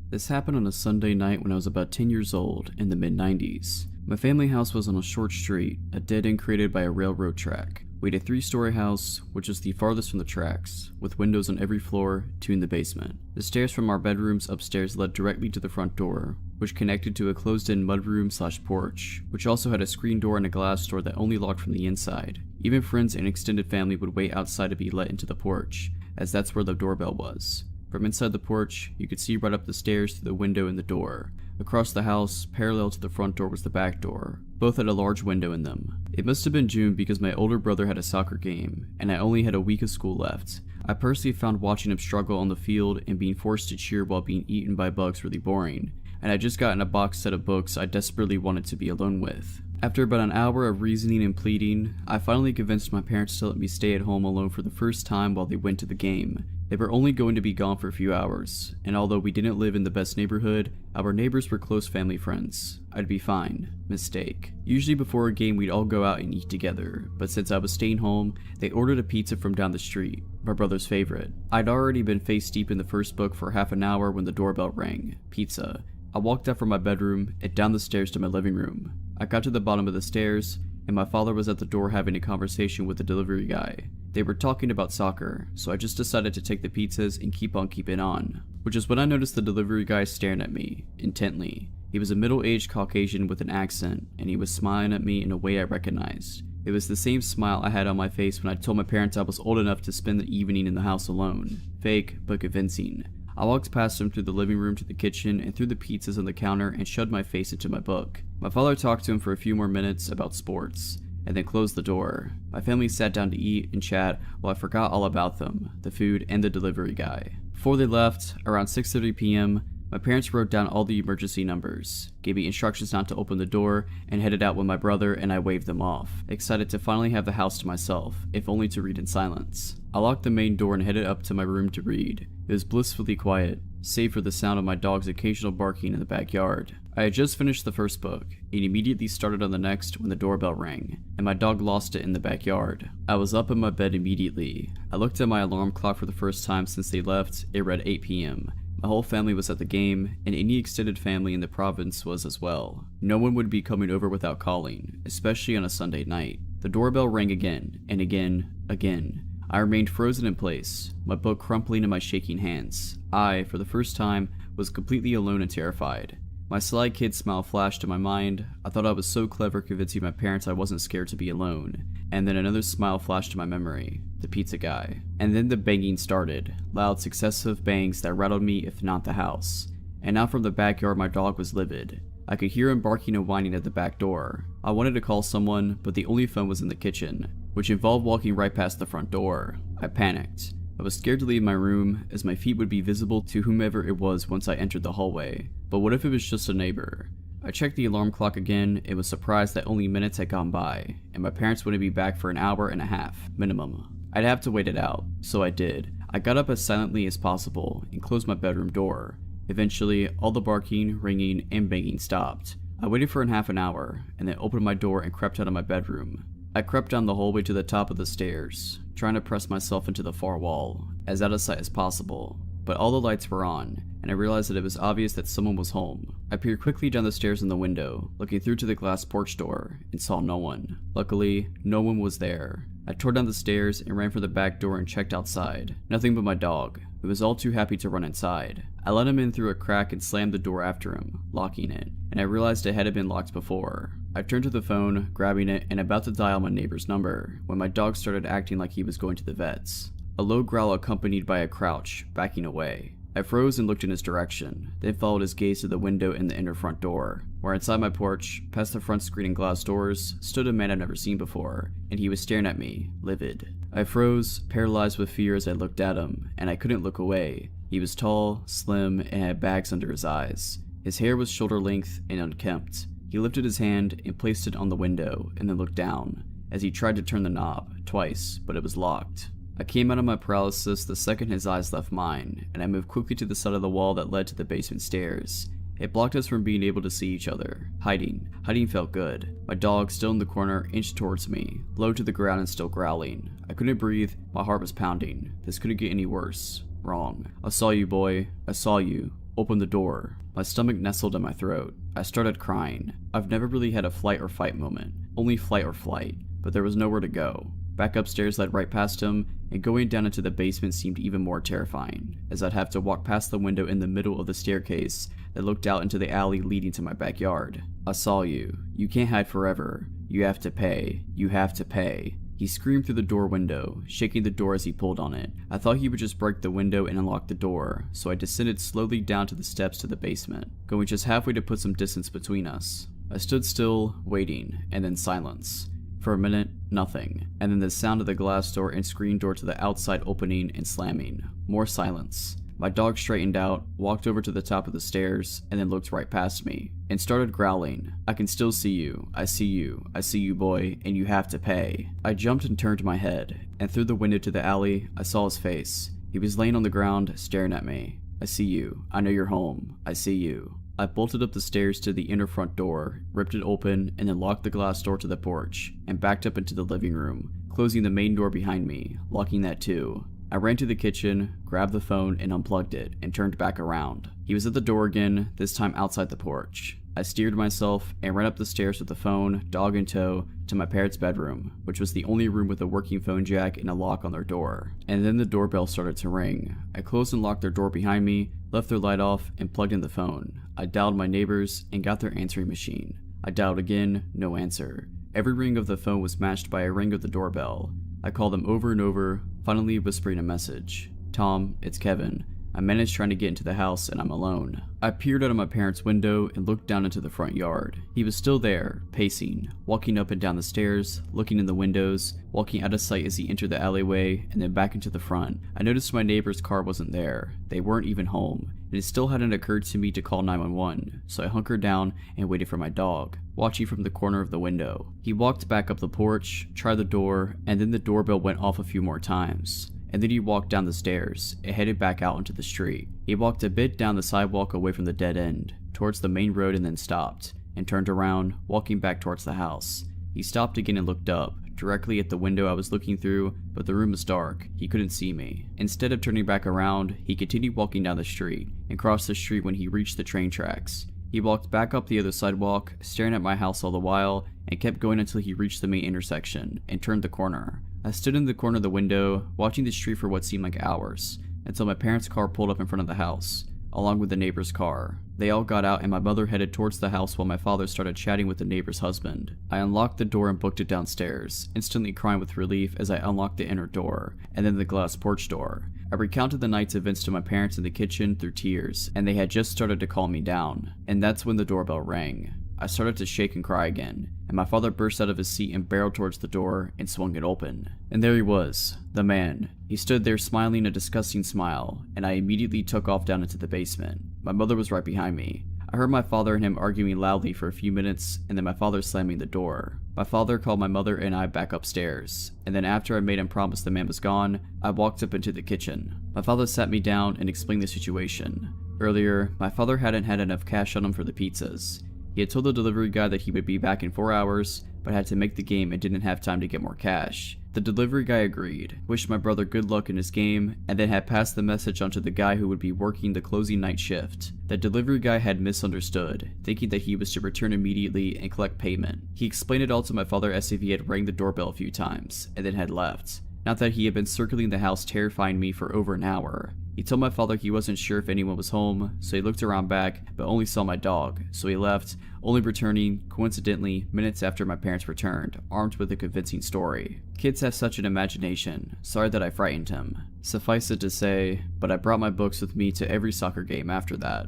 S1: This happened on a Sunday night when I was about 10 years old, in the mid-90s. My family house was on a short street, a dead end created by a railroad track. We had a 3-story house, which was the farthest from the tracks, with windows on every floor, 2 in the basement. The stairs from our bedrooms upstairs led directly to the front door, which connected to a closed-in mudroom/porch, which also had a screen door and a glass door that only locked from the inside. Even friends and extended family would wait outside to be let into the porch, as that's where the doorbell was. From inside the porch, you could see right up the stairs through the window in the door. Across the house, parallel to the front door, was the back door. Both had a large window in them. It must have been June because my older brother had a soccer game, and I only had a week of school left. I personally found watching him struggle on the field and being forced to cheer while being eaten by bugs really boring, and I just gotten a box set of books I desperately wanted to be alone with. After about an hour of reasoning and pleading, I finally convinced my parents to let me stay at home alone for the first time while they went to the game. They were only going to be gone for a few hours, and although we didn't live in the best neighborhood, our neighbors were close family friends. I'd be fine. Mistake. Usually before a game we'd all go out and eat together, but since I was staying home, they ordered a pizza from down the street, my brother's favorite. I'd already been face deep in the first book for half an hour when the doorbell rang. Pizza. I walked out from my bedroom and down the stairs to my living room. I got to the bottom of the stairs, and my father was at the door having a conversation with the delivery guy. They were talking about soccer, so I just decided to take the pizzas and keep on keeping on, which is when I noticed the delivery guy staring at me, intently. He was a middle-aged Caucasian with an accent, and he was smiling at me in a way I recognized. It was the same smile I had on my face when I told my parents I was old enough to spend the evening in the house alone. Fake, but convincing. I walked past him through the living room to the kitchen and threw the pizzas on the counter and shoved my face into my book. My father talked to him for a few more minutes about sports, and then closed the door. My family sat down to eat and chat while I forgot all about them, the food, and the delivery guy. Before they left, around 6:30 p.m., my parents wrote down all the emergency numbers, gave me instructions not to open the door, and headed out with my brother, and I waved them off, excited to finally have the house to myself, if only to read in silence. I locked the main door and headed up to my room to read. It was blissfully quiet, save for the sound of my dog's occasional barking in the backyard. I had just finished the first book, and immediately started on the next when the doorbell rang, and my dog lost it in the backyard. I was up in my bed immediately. I looked at my alarm clock for the first time since they left. It read 8 p.m. My whole family was at the game, and any extended family in the province was as well. No one would be coming over without calling, especially on a Sunday night. The doorbell rang again, and again. I remained frozen in place, my book crumpling in my shaking hands. I, for the first time, was completely alone and terrified. My sly kid smile flashed in my mind. I thought I was so clever convincing my parents I wasn't scared to be alone. And then another smile flashed in my memory, the pizza guy. And then the banging started, loud successive bangs that rattled me if not the house. And now from the backyard my dog was livid. I could hear him barking and whining at the back door. I wanted to call someone, but the only phone was in the kitchen, which involved walking right past the front door. I panicked. I was scared to leave my room, as my feet would be visible to whomever it was once I entered the hallway. But what if it was just a neighbor? I checked the alarm clock again and was surprised that only minutes had gone by, and my parents wouldn't be back for an hour and a half, minimum. I'd have to wait it out, so I did. I got up as silently as possible and closed my bedroom door. Eventually, all the barking, ringing, and banging stopped. I waited for half an hour, and then opened my door and crept out of my bedroom. I crept down the hallway to the top of the stairs, trying to press myself into the far wall, as out of sight as possible. But all the lights were on, and I realized that it was obvious that someone was home. I peered quickly down the stairs in the window, looking through to the glass porch door, and saw no one. Luckily, no one was there. I tore down the stairs and ran for the back door and checked outside. Nothing but my dog, who was all too happy to run inside. I let him in through a crack and slammed the door after him, locking it, and I realized it hadn't been locked before. I turned to the phone, grabbing it, and about to dial my neighbor's number, when my dog started acting like he was going to the vets. A low growl accompanied by a crouch, backing away. I froze and looked in his direction, then followed his gaze to the window in the inner front door, where inside my porch, past the front screen and glass doors, stood a man I'd never seen before, and he was staring at me, livid. I froze, paralyzed with fear as I looked at him, and I couldn't look away. He was tall, slim, and had bags under his eyes. His hair was shoulder length and unkempt. He lifted his hand and placed it on the window, and then looked down, as he tried to turn the knob, twice, but it was locked. I came out of my paralysis the second his eyes left mine, and I moved quickly to the side of the wall that led to the basement stairs. It blocked us from being able to see each other. Hiding felt good. My dog, still in the corner, inched towards me, low to the ground and still growling. I couldn't breathe, my heart was pounding. This couldn't get any worse. Wrong. I saw you, boy. I saw you. Open the door. My stomach nestled in my throat. I started crying. I've never really had a flight or fight moment. Only flight or flight. But there was nowhere to go. Back upstairs led right past him, and going down into the basement seemed even more terrifying, as I'd have to walk past the window in the middle of the staircase that looked out into the alley leading to my backyard. I saw you. You can't hide forever. You have to pay. You have to pay. He screamed through the door window, shaking the door as he pulled on it. I thought he would just break the window and unlock the door, so I descended slowly down to the steps to the basement, going just halfway to put some distance between us. I stood still, waiting, and then silence. For a minute, nothing, and then the sound of the glass door and screen door to the outside opening and slamming. More silence. My dog straightened out, walked over to the top of the stairs, and then looked right past me, and started growling. I can still see you. I see you. I see you, boy, and you have to pay. I jumped and turned my head, and through the window to the alley, I saw his face. He was laying on the ground, staring at me. I see you. I know you're home. I see you. I bolted up the stairs to the inner front door, ripped it open, and then locked the glass door to the porch, and backed up into the living room, closing the main door behind me, locking that too. I ran to the kitchen, grabbed the phone, and unplugged it, and turned back around. He was at the door again, this time outside the porch. I steered myself and ran up the stairs with the phone, dog in tow, to my parents' bedroom, which was the only room with a working phone jack and a lock on their door. And then the doorbell started to ring. I closed and locked their door behind me, left their light off, and plugged in the phone. I dialed my neighbors and got their answering machine. I dialed again, no answer. Every ring of the phone was matched by a ring of the doorbell. I called them over and over, finally whispering a message. "Tom, it's Kevin. I managed trying to get into the house and I'm alone." I peered out of my parents' window and looked down into the front yard. He was still there, pacing, walking up and down the stairs, looking in the windows, walking out of sight as he entered the alleyway, and then back into the front. I noticed my neighbor's car wasn't there. They weren't even home, and it still hadn't occurred to me to call 911, so I hunkered down and waited for my dog, watching from the corner of the window. He walked back up the porch, tried the door, and then the doorbell went off a few more times. And then he walked down the stairs and headed back out into the street. He walked a bit down the sidewalk away from the dead end, towards the main road, and then stopped, and turned around, walking back towards the house. He stopped again and looked up, directly at the window I was looking through, but the room was dark. He couldn't see me. Instead of turning back around, he continued walking down the street, and crossed the street when he reached the train tracks. He walked back up the other sidewalk, staring at my house all the while, and kept going until he reached the main intersection, and turned the corner. I stood in the corner of the window, watching the street for what seemed like hours, until my parents' car pulled up in front of the house, along with the neighbor's car. They all got out and my mother headed towards the house while my father started chatting with the neighbor's husband. I unlocked the door and booked it downstairs, instantly crying with relief as I unlocked the inner door, and then the glass porch door. I recounted the night's events to my parents in the kitchen through tears, and they had just started to calm me down. And that's when the doorbell rang. I started to shake and cry again, and my father burst out of his seat and barreled towards the door and swung it open. And there he was, the man. He stood there smiling a disgusting smile, and I immediately took off down into the basement. My mother was right behind me. I heard my father and him arguing loudly for a few minutes, and then my father slamming the door. My father called my mother and I back upstairs, and then after I made him promise the man was gone, I walked up into the kitchen. My father sat me down and explained the situation. Earlier, my father hadn't had enough cash on him for the pizzas. He had told the delivery guy that he would be back in 4 hours, but had to make the game and didn't have time to get more cash. The delivery guy agreed, wished my brother good luck in his game, and then had passed the message on to the guy who would be working the closing night shift. The delivery guy had misunderstood, thinking that he was to return immediately and collect payment. He explained it all to my father as if he had rang the doorbell a few times, and then had left. Not that he had been circling the house terrifying me for over an hour. He told my father he wasn't sure if anyone was home, so he looked around back, but only saw my dog, so he left, only returning, coincidentally, minutes after my parents returned, armed with a convincing story. Kids have such an imagination. Sorry that I frightened him. Suffice it to say, but I brought my books with me to every soccer game after that.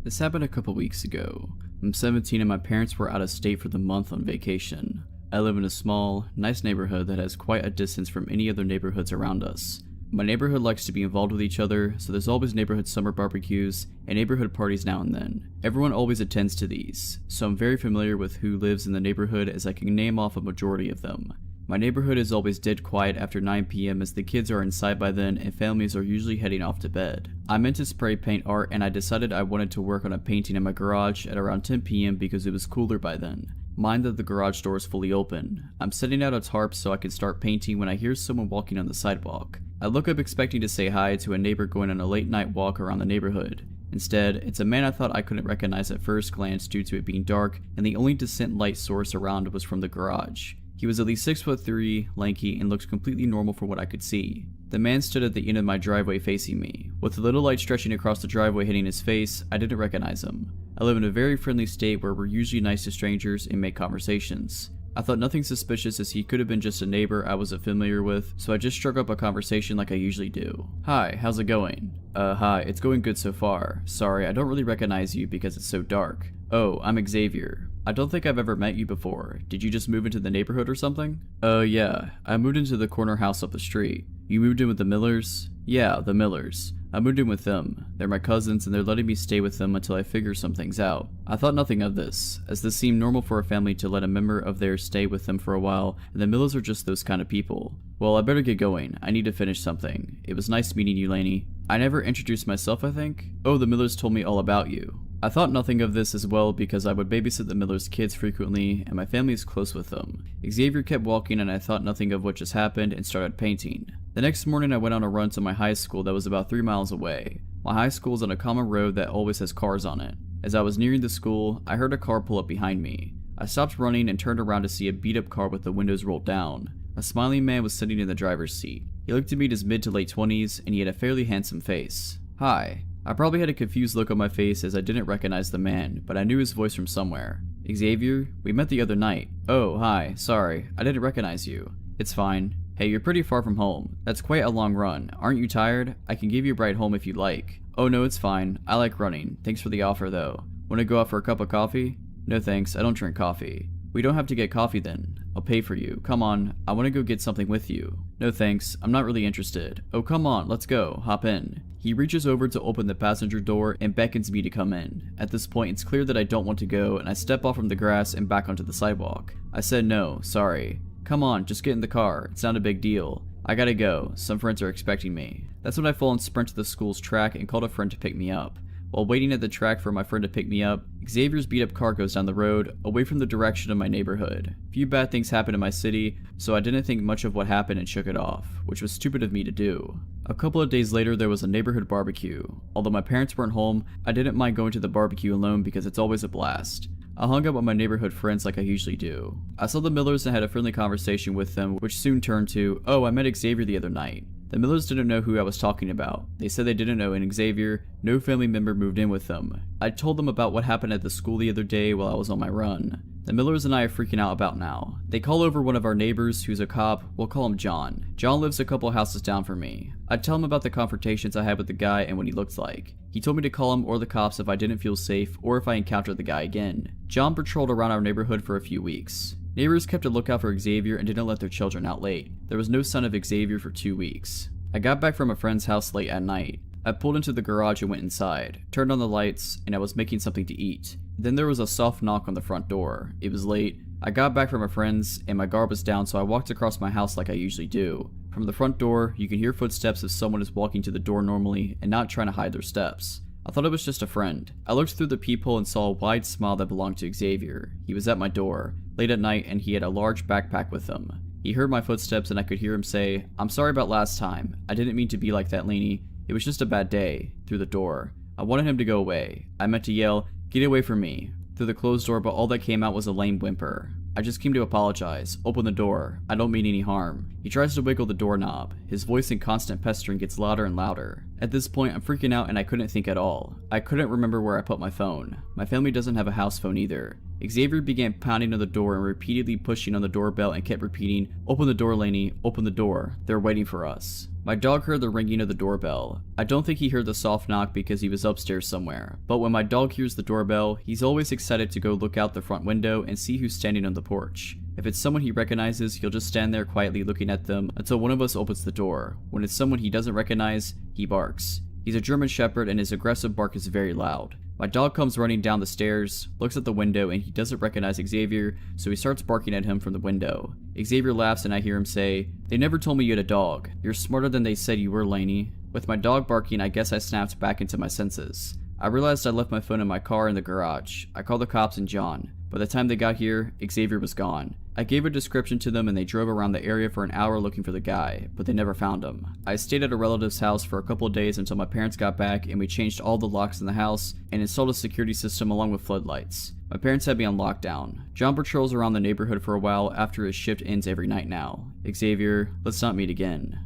S1: This happened a couple weeks ago. I'm 17 and my parents were out of state for the month on vacation. I live in a small, nice neighborhood that has quite a distance from any other neighborhoods around us. My neighborhood likes to be involved with each other, so there's always neighborhood summer barbecues and neighborhood parties now and then. Everyone always attends to these, so I'm very familiar with who lives in the neighborhood as I can name off a majority of them. My neighborhood is always dead quiet after 9 p.m. as the kids are inside by then and families are usually heading off to bed. I'm into spray paint art and I decided I wanted to work on a painting in my garage at around 10 p.m. because it was cooler by then. Mind that the garage door is fully open. I'm setting out a tarp so I can start painting when I hear someone walking on the sidewalk. I look up expecting to say hi to a neighbor going on a late night walk around the neighborhood. Instead, it's a man I thought I couldn't recognize at first glance due to it being dark and the only distant light source around was from the garage. He was at least 6'3", lanky, and looked completely normal from what I could see. The man stood at the end of my driveway facing me. With the little light stretching across the driveway hitting his face, I didn't recognize him. I live in a very friendly state where we're usually nice to strangers and make conversations. I thought nothing suspicious as he could have been just a neighbor I wasn't familiar with, so I just struck up a conversation like I usually do. "Hi, how's it going?" Hi, it's going good so far. Sorry, I don't really recognize you because it's so dark." "Oh, I'm Xavier. I don't think I've ever met you before. Did you just move into the neighborhood or something?" Yeah, I moved into the corner house up the street." "You moved in with the Millers?" "Yeah, the Millers. I moved in with them. They're my cousins and they're letting me stay with them until I figure some things out." I thought nothing of this, as this seemed normal for a family to let a member of theirs stay with them for a while, and the Millers are just those kind of people. "Well, I better get going. I need to finish something. It was nice meeting you, Lainey." I never introduced myself, I think? "Oh, the Millers told me all about you." I thought nothing of this as well because I would babysit the Millers' kids frequently and my family is close with them. Xavier kept walking and I thought nothing of what just happened and started painting. The next morning I went on a run to my high school that was about 3 miles away. My high school is on a common road that always has cars on it. As I was nearing the school, I heard a car pull up behind me. I stopped running and turned around to see a beat-up car with the windows rolled down. A smiling man was sitting in the driver's seat. He looked at me in his mid to late 20s, and he had a fairly handsome face. "Hi." I probably had a confused look on my face as I didn't recognize the man, but I knew his voice from somewhere. "Xavier? We met the other night." "Oh, hi. Sorry. I didn't recognize you." "It's fine. Hey, you're pretty far from home. That's quite a long run. Aren't you tired? I can give you a ride home if you'd like." "Oh no, it's fine. I like running. Thanks for the offer though. Want to go out for a cup of coffee?" "No thanks. I don't drink coffee." "We don't have to get coffee then. I'll pay for you. Come on. I want to go get something with you." "No thanks. I'm not really interested." "Oh come on. Let's go. Hop in." He reaches over to open the passenger door and beckons me to come in. At this point, it's clear that I don't want to go, and I step off from the grass and back onto the sidewalk. I said no, sorry. "Come on, just get in the car. It's not a big deal. I gotta go. Some friends are expecting me." That's when I fall and sprint to the school's track and called a friend to pick me up. While waiting at the track for my friend to pick me up, Xavier's beat-up car goes down the road, away from the direction of my neighborhood. Few bad things happen in my city, so I didn't think much of what happened and shook it off, which was stupid of me to do. A couple of days later, there was a neighborhood barbecue. Although my parents weren't home, I didn't mind going to the barbecue alone because it's always a blast. I hung out with my neighborhood friends like I usually do. I saw the Millers and had a friendly conversation with them, which soon turned to, "Oh, I met Xavier the other night." The Millers didn't know who I was talking about. They said they didn't know an Xavier. No family member moved in with them. I told them about what happened at the school the other day while I was on my run. The Millers and I are freaking out about now. They call over one of our neighbors who's a cop. We'll call him John. John lives a couple houses down from me. I tell him about the confrontations I had with the guy and what he looked like. He told me to call him or the cops if I didn't feel safe or if I encountered the guy again. John patrolled around our neighborhood for a few weeks. Neighbors kept a lookout for Xavier and didn't let their children out late. There was no sign of Xavier for 2 weeks. I got back from a friend's house late at night. I pulled into the garage and went inside, turned on the lights, and I was making something to eat. Then there was a soft knock on the front door. It was late. I got back from a friend's, and my guard was down, so I walked across my house like I usually do. From the front door, you can hear footsteps if someone is walking to the door normally and not trying to hide their steps. I thought it was just a friend. I looked through the peephole and saw a wide smile that belonged to Xavier. He was at my door, late at night, and he had a large backpack with him. He heard my footsteps and I could hear him say, "I'm sorry about last time. I didn't mean to be like that, Lainey. It was just a bad day," through the door. I wanted him to go away. I meant to yell, "Get away from me," through the closed door, but all that came out was a lame whimper. "I just came to apologize. Open the door. I don't mean any harm." He tries to wiggle the doorknob. His voice in constant pestering gets louder and louder. At this point, I'm freaking out and I couldn't think at all. I couldn't remember where I put my phone. My family doesn't have a house phone either. Xavier began pounding on the door and repeatedly pushing on the doorbell and kept repeating, "Open the door, Lainey. Open the door. They're waiting for us." My dog heard the ringing of the doorbell. I don't think he heard the soft knock because he was upstairs somewhere, but when my dog hears the doorbell, he's always excited to go look out the front window and see who's standing on the porch. If it's someone he recognizes, he'll just stand there quietly looking at them until one of us opens the door. When it's someone he doesn't recognize, he barks. He's a German Shepherd and his aggressive bark is very loud. My dog comes running down the stairs, looks at the window, and he doesn't recognize Xavier, so he starts barking at him from the window. Xavier laughs and I hear him say, "They never told me you had a dog. You're smarter than they said you were, Lainey." With my dog barking, I guess I snapped back into my senses. I realized I left my phone in my car in the garage. I called the cops and John. By the time they got here, Xavier was gone. I gave a description to them and they drove around the area for an hour looking for the guy, but they never found him. I stayed at a relative's house for a couple of days until my parents got back and we changed all the locks in the house and installed a security system along with floodlights. My parents had me on lockdown. John patrols around the neighborhood for a while after his shift ends every night now. Xavier, let's not meet again.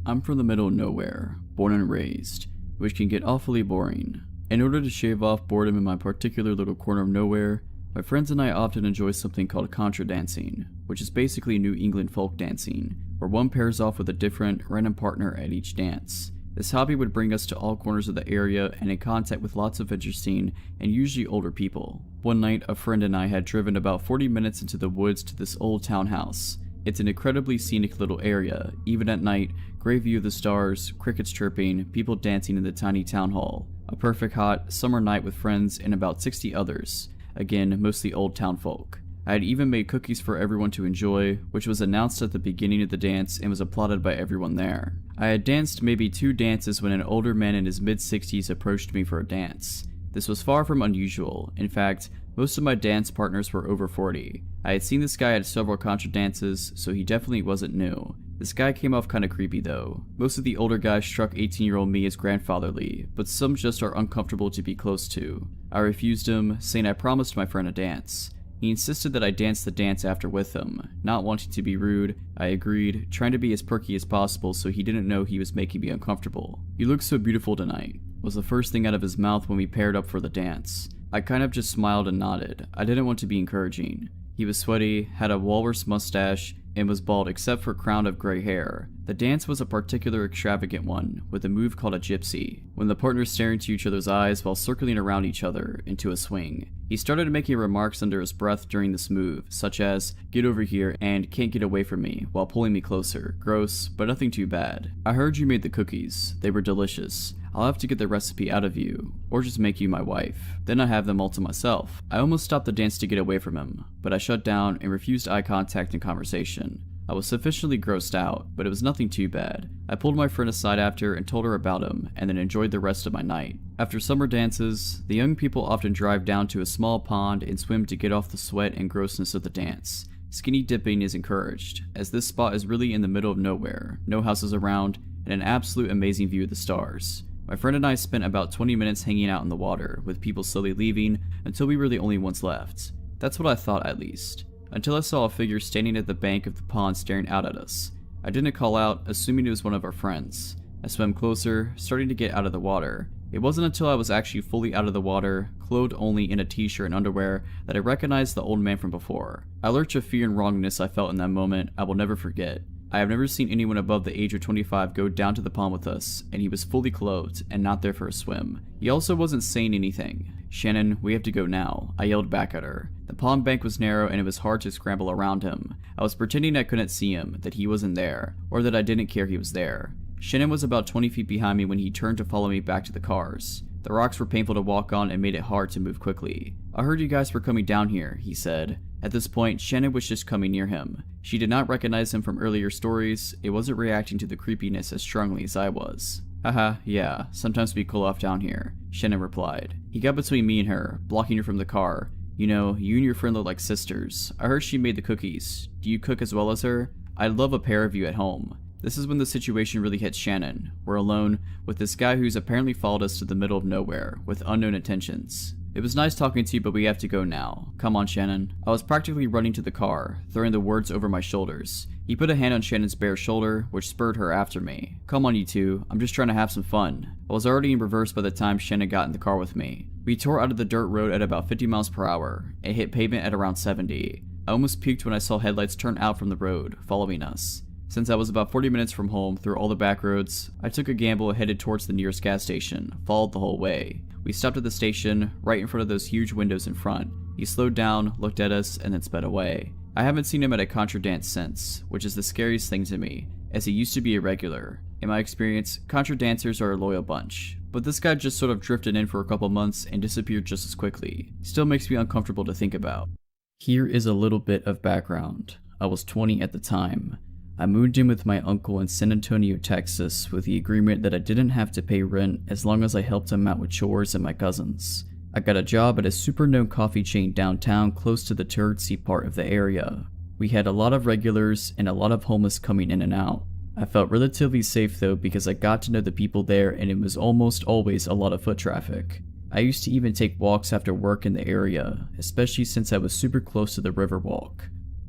S1: I'm from the middle of nowhere, born and raised, which can get awfully boring. In order to shave off boredom in my particular little corner of nowhere, my friends and I often enjoy something called contra dancing, which is basically New England folk dancing, where one pairs off with a different, random partner at each dance. This hobby would bring us to all corners of the area and in contact with lots of interesting and usually older people. One night, a friend and I had driven about 40 minutes into the woods to this old townhouse. It's an incredibly scenic little area. Even at night, great view of the stars, crickets chirping, people dancing in the tiny town hall. A perfect hot summer night with friends and about 60 others. Again, mostly old town folk. I had even made cookies for everyone to enjoy, which was announced at the beginning of the dance and was applauded by everyone there. I had danced maybe 2 dances when an older man in his mid-60s approached me for a dance. This was far from unusual. In fact, most of my dance partners were over 40. I had seen this guy at several contra dances, so he definitely wasn't new. This guy came off kinda creepy though. Most of the older guys struck 18-year-old me as grandfatherly, but some just are uncomfortable to be close to. I refused him, saying I promised my friend a dance. He insisted that I dance the dance after with him. Not wanting to be rude, I agreed, trying to be as perky as possible so he didn't know he was making me uncomfortable. "You look so beautiful tonight," was the first thing out of his mouth when we paired up for the dance. I kind of just smiled and nodded. I didn't want to be encouraging. He was sweaty, had a walrus mustache, and was bald except for a crown of gray hair. The dance was a particular extravagant one, with a move called a gypsy, when the partners stare into each other's eyes while circling around each other into a swing. He started making remarks under his breath during this move, such as, "Get over here," and "Can't get away from me," while pulling me closer. Gross, but nothing too bad. "I heard you made the cookies. They were delicious. I'll have to get the recipe out of you, or just make you my wife. Then I have them all to myself." I almost stopped the dance to get away from him, but I shut down and refused eye contact and conversation. I was sufficiently grossed out, but it was nothing too bad. I pulled my friend aside after and told her about him, and then enjoyed the rest of my night. After summer dances, the young people often drive down to a small pond and swim to get off the sweat and grossness of the dance. Skinny dipping is encouraged, as this spot is really in the middle of nowhere, no houses around, and an absolute amazing view of the stars. My friend and I spent about 20 minutes hanging out in the water, with people slowly leaving until we were the only ones left. That's what I thought at least. Until I saw a figure standing at the bank of the pond staring out at us. I didn't call out, assuming it was one of our friends. I swam closer, starting to get out of the water. It wasn't until I was actually fully out of the water, clothed only in a t-shirt and underwear, that I recognized the old man from before. A lurch of fear and wrongness I felt in that moment I will never forget. I have never seen anyone above the age of 25 go down to the pond with us, and he was fully clothed and not there for a swim. He also wasn't saying anything. "Shannon, we have to go now," I yelled back at her. The pond bank was narrow and it was hard to scramble around him. I was pretending I couldn't see him, that he wasn't there, or that I didn't care he was there. Shannon was about 20 feet behind me when he turned to follow me back to the cars. The rocks were painful to walk on and made it hard to move quickly. "I heard you guys were coming down here," he said. At this point, Shannon was just coming near him. She did not recognize him from earlier stories. It wasn't reacting to the creepiness as strongly as I was. "Haha, yeah, sometimes we cool off down here," Shannon replied. He got between me and her, blocking her from the car. "You know, you and your friend look like sisters. I heard she made the cookies. Do you cook as well as her? I'd love a pair of you at home." This is when the situation really hits Shannon. We're alone, with this guy who's apparently followed us to the middle of nowhere, with unknown intentions. "It was nice talking to you, but we have to go now. Come on, Shannon." I was practically running to the car, throwing the words over my shoulders. He put a hand on Shannon's bare shoulder, which spurred her after me. "Come on, you two. I'm just trying to have some fun." I was already in reverse by the time Shannon got in the car with me. We tore out of the dirt road at about 50 miles per hour. It hit pavement at around 70. I almost puked when I saw headlights turn out from the road, following us. Since I was about 40 minutes from home through all the back roads, I took a gamble and headed towards the nearest gas station, followed the whole way. We stopped at the station, right in front of those huge windows in front. He slowed down, looked at us, and then sped away. I haven't seen him at a contra dance since, which is the scariest thing to me, as he used to be a regular. In my experience, contra dancers are a loyal bunch, but this guy just sort of drifted in for a couple months and disappeared just as quickly. Still makes me uncomfortable to think about. Here is a little bit of background. I was 20 at the time. I moved in with my uncle in San Antonio, Texas, with the agreement that I didn't have to pay rent as long as I helped him out with chores and my cousins. I got a job at a super known coffee chain downtown close to the touristy part of the area. We had a lot of regulars and a lot of homeless coming in and out. I felt relatively safe though because I got to know the people there and it was almost always a lot of foot traffic. I used to even take walks after work in the area, especially since I was super close to the Riverwalk.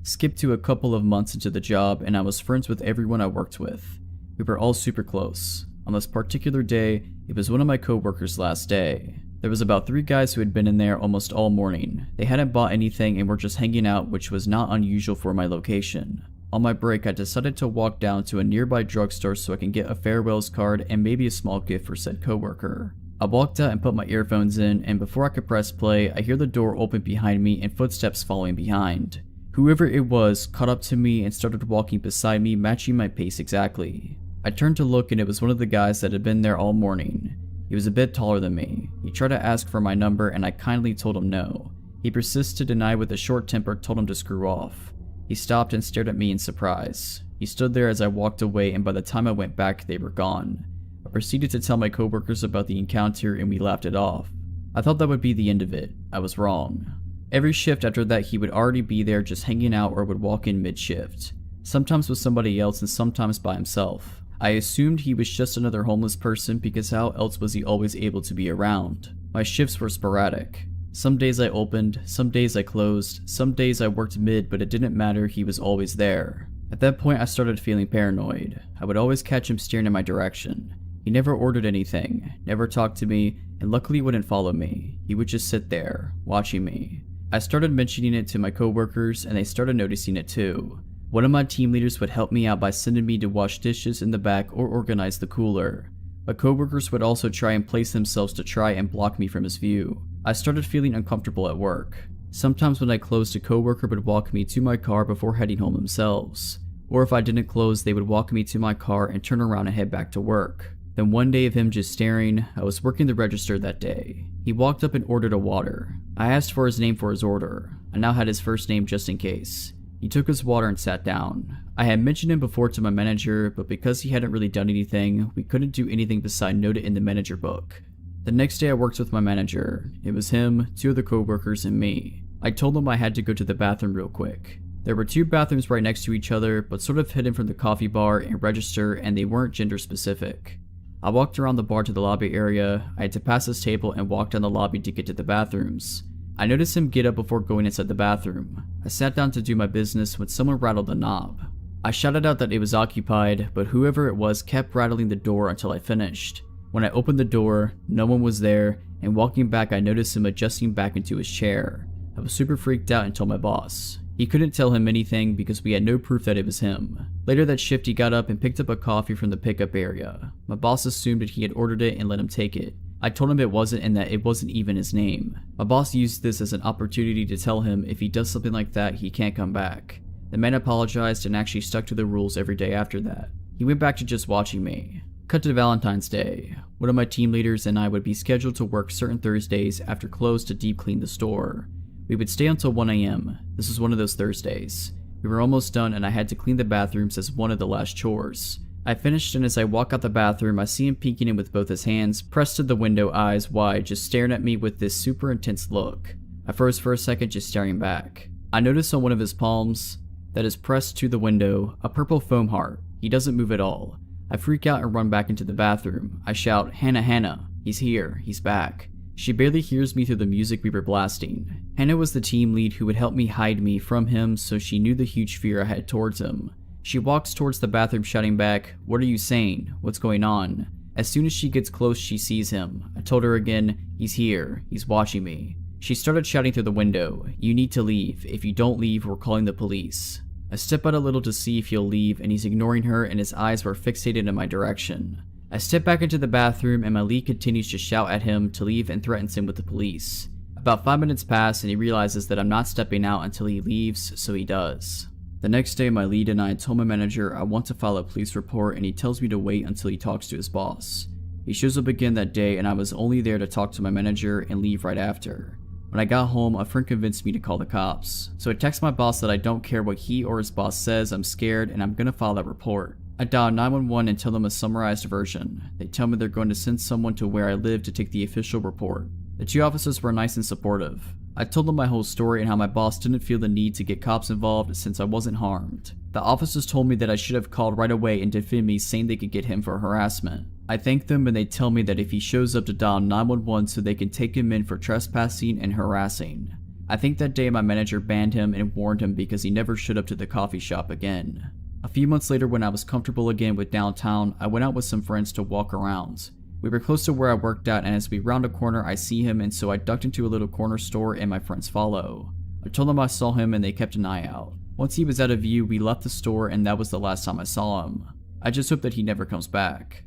S1: Skip to a couple of months into the job and I was friends with everyone I worked with. We were all super close. On this particular day, it was one of my co-workers' last day. There was about 3 guys who had been in there almost all morning. They hadn't bought anything and were just hanging out, which was not unusual for my location. On my break, I decided to walk down to a nearby drugstore so I can get a farewells card and maybe a small gift for said coworker. I walked out and put my earphones in, and before I could press play, I hear the door open behind me and footsteps following behind. Whoever it was caught up to me and started walking beside me, matching my pace exactly. I turned to look and it was one of the guys that had been there all morning. He was a bit taller than me. He tried to ask for my number and I kindly told him no. He persisted to deny with a short temper, told him to screw off. He stopped and stared at me in surprise. He stood there as I walked away and by the time I went back they were gone. I proceeded to tell my coworkers about the encounter and we laughed it off. I thought that would be the end of it. I was wrong. Every shift after that he would already be there just hanging out or would walk in mid-shift. Sometimes with somebody else and sometimes by himself. I assumed he was just another homeless person because how else was he always able to be around? My shifts were sporadic. Some days I opened, some days I closed, some days I worked mid, but it didn't matter, he was always there. At that point I started feeling paranoid. I would always catch him staring in my direction. He never ordered anything, never talked to me, and luckily wouldn't follow me. He would just sit there, watching me. I started mentioning it to my coworkers and they started noticing it too. One of my team leaders would help me out by sending me to wash dishes in the back or organize the cooler. My coworkers would also try and place themselves to try and block me from his view. I started feeling uncomfortable at work. Sometimes when I closed, a coworker would walk me to my car before heading home themselves. Or if I didn't close, they would walk me to my car and turn around and head back to work. Then one day of him just staring, I was working the register that day. He walked up and ordered a water. I asked for his name for his order. I now had his first name just in case. He took his water and sat down. I had mentioned him before to my manager, but because he hadn't really done anything, we couldn't do anything besides note it in the manager book. The next day I worked with my manager. It was him, 2 other coworkers, and me. I told him I had to go to the bathroom real quick. There were 2 bathrooms right next to each other, but sort of hidden from the coffee bar and register, and they weren't gender specific. I walked around the bar to the lobby area. I had to pass this table and walk down the lobby to get to the bathrooms. I noticed him get up before going inside the bathroom. I sat down to do my business when someone rattled the knob. I shouted out that it was occupied, but whoever it was kept rattling the door until I finished. When I opened the door, no one was there, and walking back I noticed him adjusting back into his chair. I was super freaked out and told my boss. He couldn't tell him anything because we had no proof that it was him. Later that shift he got up and picked up a coffee from the pickup area. My boss assumed that he had ordered it and let him take it. I told him it wasn't and that it wasn't even his name. My boss used this as an opportunity to tell him if he does something like that he can't come back. The man apologized and actually stuck to the rules every day after that. He went back to just watching me. Cut to Valentine's Day. One of my team leaders and I would be scheduled to work certain Thursdays after close to deep clean the store. We would stay until 1 AM. This was one of those Thursdays. We were almost done and I had to clean the bathrooms as one of the last chores. I finished and as I walk out the bathroom I see him peeking in with both his hands pressed to the window, eyes wide, just staring at me with this super intense look. I froze for a second just staring back. I noticed on one of his palms that is pressed to the window a purple foam heart. He doesn't move at all. I freak out and run back into the bathroom. I shout, "Hannah, Hannah, he's here, he's back." She barely hears me through the music we were blasting. Hannah was the team lead who would help me hide me from him, so she knew the huge fear I had towards him. She walks towards the bathroom shouting back, "What are you saying? What's going on?" As soon as she gets close she sees him. I told her again, "He's here, he's watching me." She started shouting through the window, "You need to leave. If you don't leave, we're calling the police." I step out a little to see if he'll leave and he's ignoring her and his eyes were fixated in my direction. I step back into the bathroom and my lead continues to shout at him to leave and threatens him with the police. About 5 minutes pass and he realizes that I'm not stepping out until he leaves, so he does. The next day my lead and I told my manager I want to file a police report and he tells me to wait until he talks to his boss. He shows up again that day and I was only there to talk to my manager and leave right after. When I got home, a friend convinced me to call the cops. So I text my boss that I don't care what he or his boss says, I'm scared and I'm gonna file that report. I dial 911 and tell them a summarized version. They tell me they're going to send someone to where I live to take the official report. The 2 officers were nice and supportive. I told them my whole story and how my boss didn't feel the need to get cops involved since I wasn't harmed. The officers told me that I should have called right away and defended me, saying they could get him for harassment. I thank them and they tell me that if he shows up to dial 911 so they can take him in for trespassing and harassing. I think that day my manager banned him and warned him because he never showed up to the coffee shop again. A few months later when I was comfortable again with downtown, I went out with some friends to walk around. We were close to where I worked at and as we round a corner I see him and so I ducked into a little corner store and my friends follow. I told them I saw him and they kept an eye out. Once he was out of view we left the store and that was the last time I saw him. I just hope that he never comes back.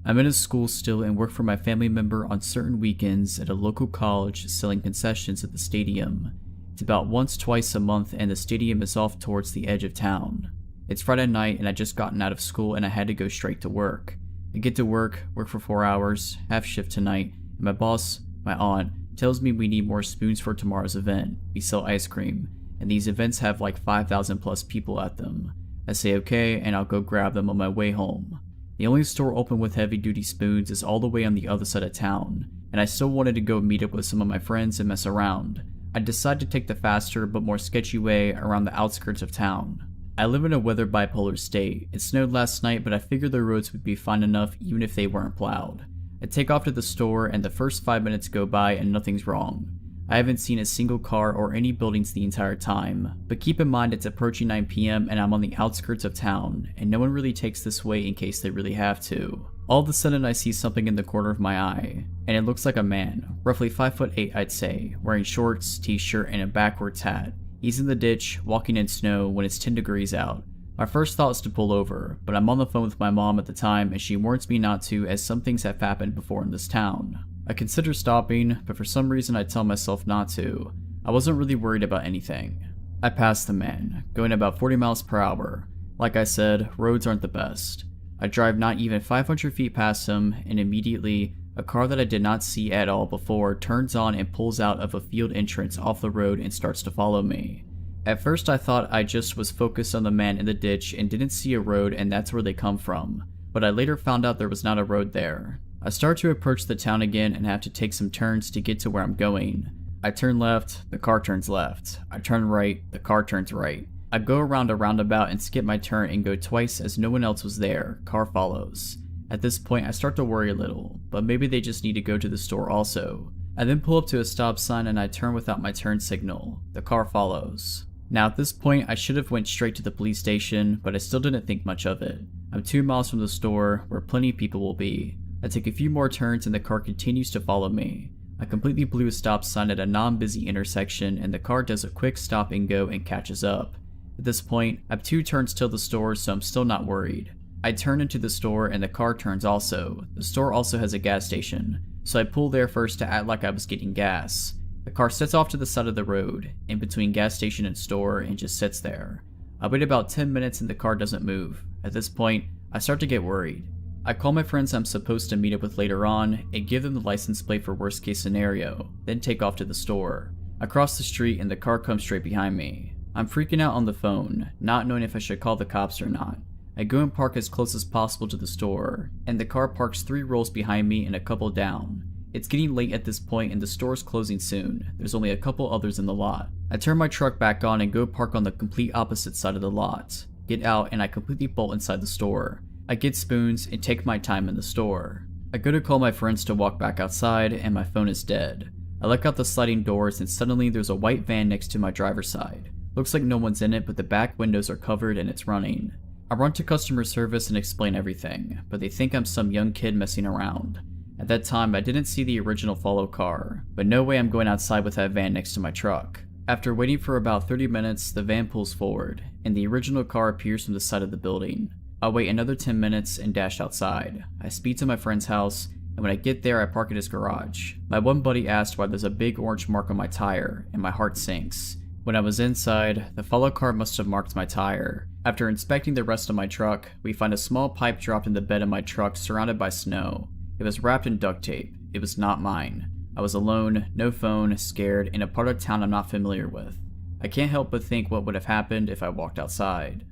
S1: I'm in a school still and work for my family member on certain weekends at a local college selling concessions at the stadium. It's about twice a month and the stadium is off towards the edge of town. It's Friday night and I just gotten out of school and I had to go straight to work. I get to work for 4 hours, half shift tonight, and my boss, my aunt, tells me we need more spoons for tomorrow's event. We sell ice cream, and these events have like 5,000 plus people at them. I say okay and I'll go grab them on my way home. The only store open with heavy duty spoons is all the way on the other side of town, and I still wanted to go meet up with some of my friends and mess around. I decided to take the faster but more sketchy way around the outskirts of town. I live in a weather bipolar state. It snowed last night, but I figured the roads would be fine enough even if they weren't plowed. I take off to the store and the first 5 minutes go by and nothing's wrong. I haven't seen a single car or any buildings the entire time, but keep in mind it's approaching 9 PM and I'm on the outskirts of town, and no one really takes this way in case they really have to. All of a sudden I see something in the corner of my eye, and it looks like a man, roughly 5'8" I'd say, wearing shorts, t-shirt, and a backwards hat. He's in the ditch, walking in snow when it's 10 degrees out. My first thought is to pull over, but I'm on the phone with my mom at the time and she warns me not to as some things have happened before in this town. I consider stopping, but for some reason I tell myself not to. I wasn't really worried about anything. I passed the man, going about 40 miles per hour. Like I said, roads aren't the best. I drive not even 500 feet past him, and immediately, a car that I did not see at all before turns on and pulls out of a field entrance off the road and starts to follow me. At first I thought I just was focused on the man in the ditch and didn't see a road and that's where they come from, but I later found out there was not a road there. I start to approach the town again and have to take some turns to get to where I'm going. I turn left, the car turns left. I turn right, the car turns right. I go around a roundabout and skip my turn and go twice as no one else was there. Car follows. At this point I start to worry a little, but maybe they just need to go to the store also. I then pull up to a stop sign and I turn without my turn signal. The car follows. Now at this point I should have went straight to the police station, but I still didn't think much of it. I'm 2 miles from the store where plenty of people will be. I take a few more turns and the car continues to follow me. I completely blew a stop sign at a non-busy intersection and the car does a quick stop and go and catches up. At this point, I have 2 turns till the store, so I'm still not worried. I turn into the store and the car turns also. The store also has a gas station, so I pull there first to act like I was getting gas. The car sets off to the side of the road, in between gas station and store, and just sits there. I wait about 10 minutes and the car doesn't move. At this point, I start to get worried. I call my friends I'm supposed to meet up with later on and give them the license plate for worst case scenario, then take off to the store. I cross the street and the car comes straight behind me. I'm freaking out on the phone, not knowing if I should call the cops or not. I go and park as close as possible to the store, and the car parks 3 rows behind me and a couple down. It's getting late at this point and the store's closing soon. There's only a couple others in the lot. I turn my truck back on and go park on the complete opposite side of the lot. Get out and I completely bolt inside the store. I get spoons and take my time in the store. I go to call my friends to walk back outside and my phone is dead. I look out the sliding doors and suddenly there's a white van next to my driver's side. Looks like no one's in it, but the back windows are covered and it's running. I run to customer service and explain everything, but they think I'm some young kid messing around. At that time I didn't see the original follow car, but no way I'm going outside with that van next to my truck. After waiting for about 30 minutes, the van pulls forward, and the original car appears from the side of the building. I wait another 10 minutes and dash outside. I speed to my friend's house, and when I get there I park in his garage. My one buddy asked why there's a big orange mark on my tire, and my heart sinks. When I was inside, the follow car must have marked my tire. After inspecting the rest of my truck, we find a small pipe dropped in the bed of my truck surrounded by snow. It was wrapped in duct tape. It was not mine. I was alone, no phone, scared, in a part of town I'm not familiar with. I can't help but think what would have happened if I walked outside.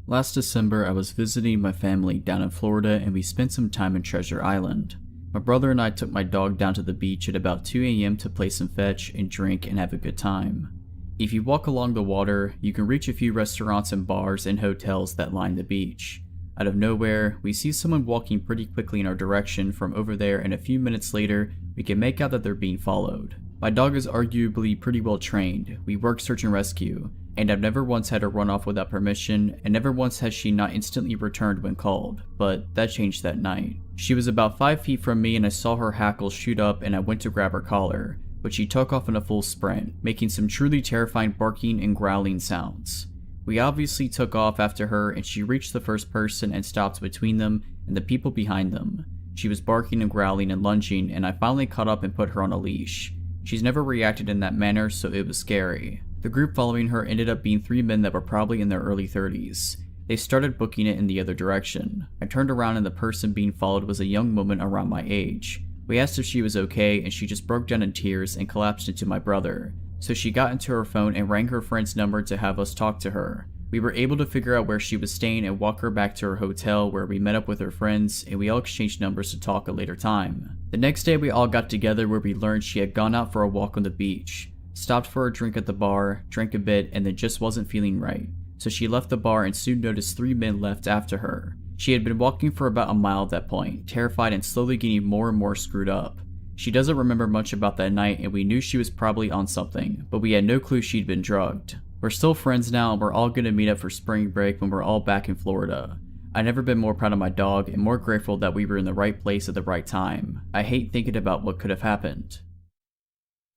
S1: Last December, I was visiting my family down in Florida and we spent some time in Treasure Island. My brother and I took my dog down to the beach at about 2 AM to play some fetch and drink and have a good time. If you walk along the water, you can reach a few restaurants and bars and hotels that line the beach. Out of nowhere, we see someone walking pretty quickly in our direction from over there, and a few minutes later, we can make out that they're being followed. My dog is arguably pretty well trained. We work search and rescue, and I've never once had her run off without permission, and never once has she not instantly returned when called, but that changed that night. She was about 5 feet from me and I saw her hackles shoot up and I went to grab her collar, but she took off in a full sprint, making some truly terrifying barking and growling sounds. We obviously took off after her and she reached the first person and stopped between them and the people behind them. She was barking and growling and lunging, and I finally caught up and put her on a leash. She's never reacted in that manner, so it was scary. The group following her ended up being 3 men that were probably in their early 30s. They started booking it in the other direction. I turned around and the person being followed was a young woman around my age. We asked if she was okay and she just broke down in tears and collapsed into my brother. So she got into her phone and rang her friend's number to have us talk to her. We were able to figure out where she was staying and walk her back to her hotel where we met up with her friends, and we all exchanged numbers to talk a later time. The next day we all got together where we learned she had gone out for a walk on the beach, stopped for a drink at the bar, drank a bit, and then just wasn't feeling right. So she left the bar and soon noticed 3 men left after her. She had been walking for about a mile at that point, terrified and slowly getting more and more screwed up. She doesn't remember much about that night, and we knew she was probably on something, but we had no clue she'd been drugged. We're still friends now, and we're all gonna meet up for spring break when we're all back in Florida. I've never been more proud of my dog and more grateful that we were in the right place at the right time. I hate thinking about what could have happened.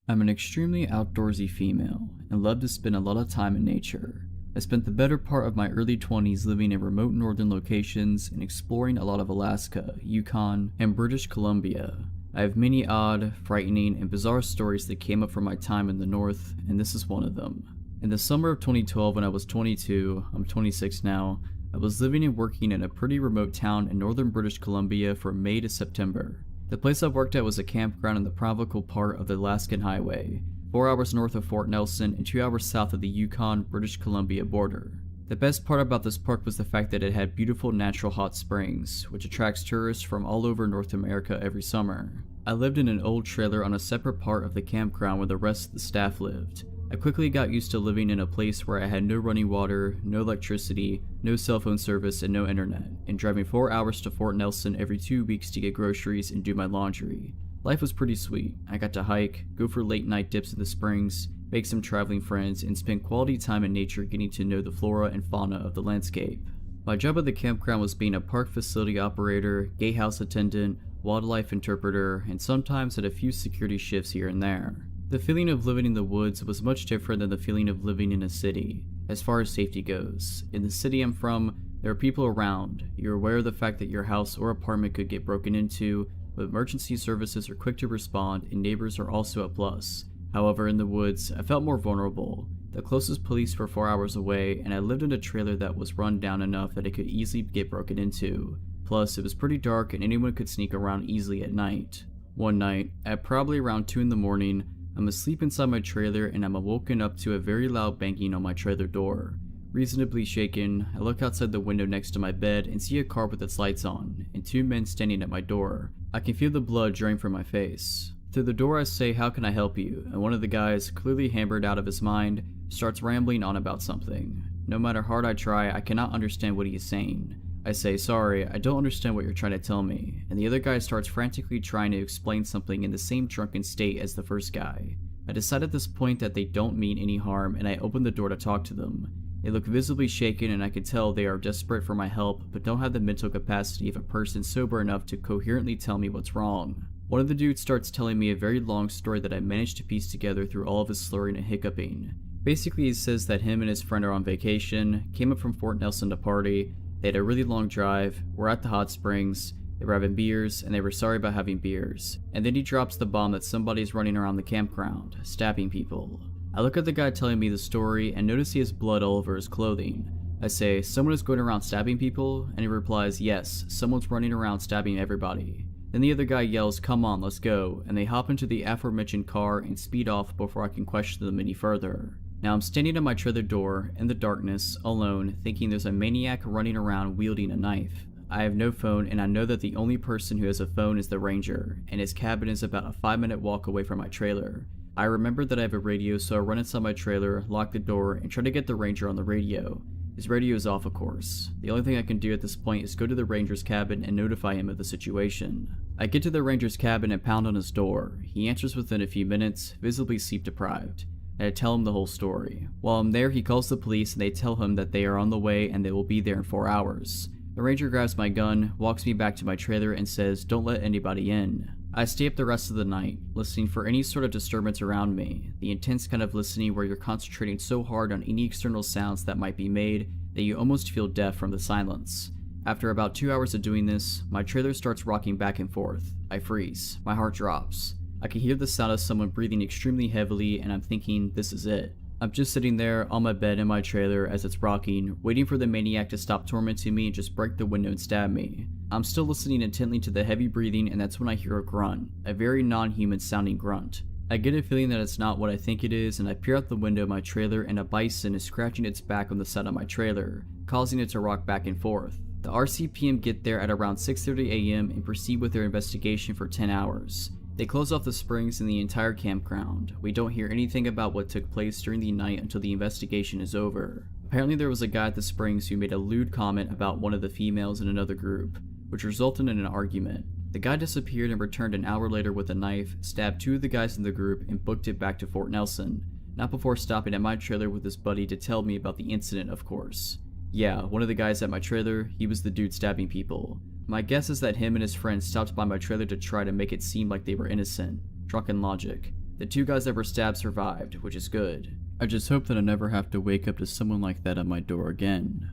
S1: I'm an extremely outdoorsy female and love to spend a lot of time in nature. I spent the better part of my early 20s living in remote northern locations and exploring a lot of Alaska, Yukon, and British Columbia. I have many odd, frightening, and bizarre stories that came up from my time in the north, and this is one of them. In the summer of 2012 when I was 22, I'm 26 now, I was living and working in a pretty remote town in northern British Columbia from May to September. The place I worked at was a campground in the provincial part of the Alaskan Highway, 4 hours north of Fort Nelson and 2 hours south of the Yukon-British Columbia border. The best part about this park was the fact that it had beautiful natural hot springs, which attracts tourists from all over North America every summer. I lived in an old trailer on a separate part of the campground where the rest of the staff lived. I quickly got used to living in a place where I had no running water, no electricity, no cell phone service, and no internet, and driving 4 hours to Fort Nelson every 2 weeks to get groceries and do my laundry. Life was pretty sweet. I got to hike, go for late night dips in the springs, make some traveling friends, and spend quality time in nature getting to know the flora and fauna of the landscape. My job at the campground was being a park facility operator, gatehouse attendant, wildlife interpreter, and sometimes had a few security shifts here and there. The feeling of living in the woods was much different than the feeling of living in a city, as far as safety goes. In the city I'm from, there are people around. You're aware of the fact that your house or apartment could get broken into, but emergency services are quick to respond and neighbors are also a plus. However, in the woods, I felt more vulnerable. The closest police were 4 hours away, and I lived in a trailer that was run down enough that it could easily get broken into. Plus, it was pretty dark and anyone could sneak around easily at night. One night, at probably around 2 in the morning, I'm asleep inside my trailer and I'm awoken up to a very loud banging on my trailer door. Reasonably shaken, I look outside the window next to my bed and see a car with its lights on, and 2 men standing at my door. I can feel the blood draining from my face. Through the door I say, "How can I help you?" and one of the guys, clearly hammered out of his mind, starts rambling on about something. No matter how hard I try, I cannot understand what he is saying. I say, "Sorry, I don't understand what you're trying to tell me," and the other guy starts frantically trying to explain something in the same drunken state as the first guy. I decide at this point that they don't mean any harm, and I open the door to talk to them. They look visibly shaken, and I can tell they are desperate for my help, but don't have the mental capacity of a person sober enough to coherently tell me what's wrong. One of the dudes starts telling me a very long story that I managed to piece together through all of his slurring and hiccuping. Basically, he says that him and his friend are on vacation, came up from Fort Nelson to party, they had a really long drive, were at the hot springs, they were having beers, and they were sorry about having beers. And then he drops the bomb that somebody's running around the campground, stabbing people. I look at the guy telling me the story and notice he has blood all over his clothing. I say, "Someone is going around stabbing people?" And he replies, "Yes, someone's running around stabbing everybody." Then the other guy yells, "Come on, let's go," and they hop into the aforementioned car and speed off before I can question them any further. Now I'm standing at my trailer door, in the darkness, alone, thinking there's a maniac running around wielding a knife. I have no phone, and I know that the only person who has a phone is the ranger, and his cabin is about a 5-minute walk away from my trailer. I remember that I have a radio, so I run inside my trailer, lock the door, and try to get the ranger on the radio. His radio is off, of course. The only thing I can do at this point is go to the ranger's cabin and notify him of the situation. I get to the ranger's cabin and pound on his door. He answers within a few minutes, visibly sleep deprived. And I tell him the whole story. While I'm there, he calls the police and they tell him that they are on the way and they will be there in 4 hours. The ranger grabs my gun, walks me back to my trailer and says, "Don't let anybody in." I stay up the rest of the night, listening for any sort of disturbance around me, the intense kind of listening where you're concentrating so hard on any external sounds that might be made that you almost feel deaf from the silence. After about 2 hours of doing this, my trailer starts rocking back and forth. I freeze. My heart drops. I can hear the sound of someone breathing extremely heavily and I'm thinking, this is it. I'm just sitting there on my bed in my trailer as it's rocking, waiting for the maniac to stop tormenting me and just break the window and stab me. I'm still listening intently to the heavy breathing and that's when I hear a grunt, a very non-human sounding grunt. I get a feeling that it's not what I think it is, and I peer out the window of my trailer and a bison is scratching its back on the side of my trailer, causing it to rock back and forth. The RCPM get there at around 6:30 a.m. and proceed with their investigation for 10 hours. They close off the springs and the entire campground. We don't hear anything about what took place during the night until the investigation is over. Apparently there was a guy at the springs who made a lewd comment about one of the females in another group, which resulted in an argument. The guy disappeared and returned an hour later with a knife, stabbed 2 of the guys in the group, and booked it back to Fort Nelson, not before stopping at my trailer with his buddy to tell me about the incident, of course. Yeah, one of the guys at my trailer, he was the dude stabbing people. My guess is that him and his friends stopped by my trailer to try to make it seem like they were innocent. Drunken logic. The 2 guys that were stabbed survived, which is good. I just hope that I never have to wake up to someone like that at my door again.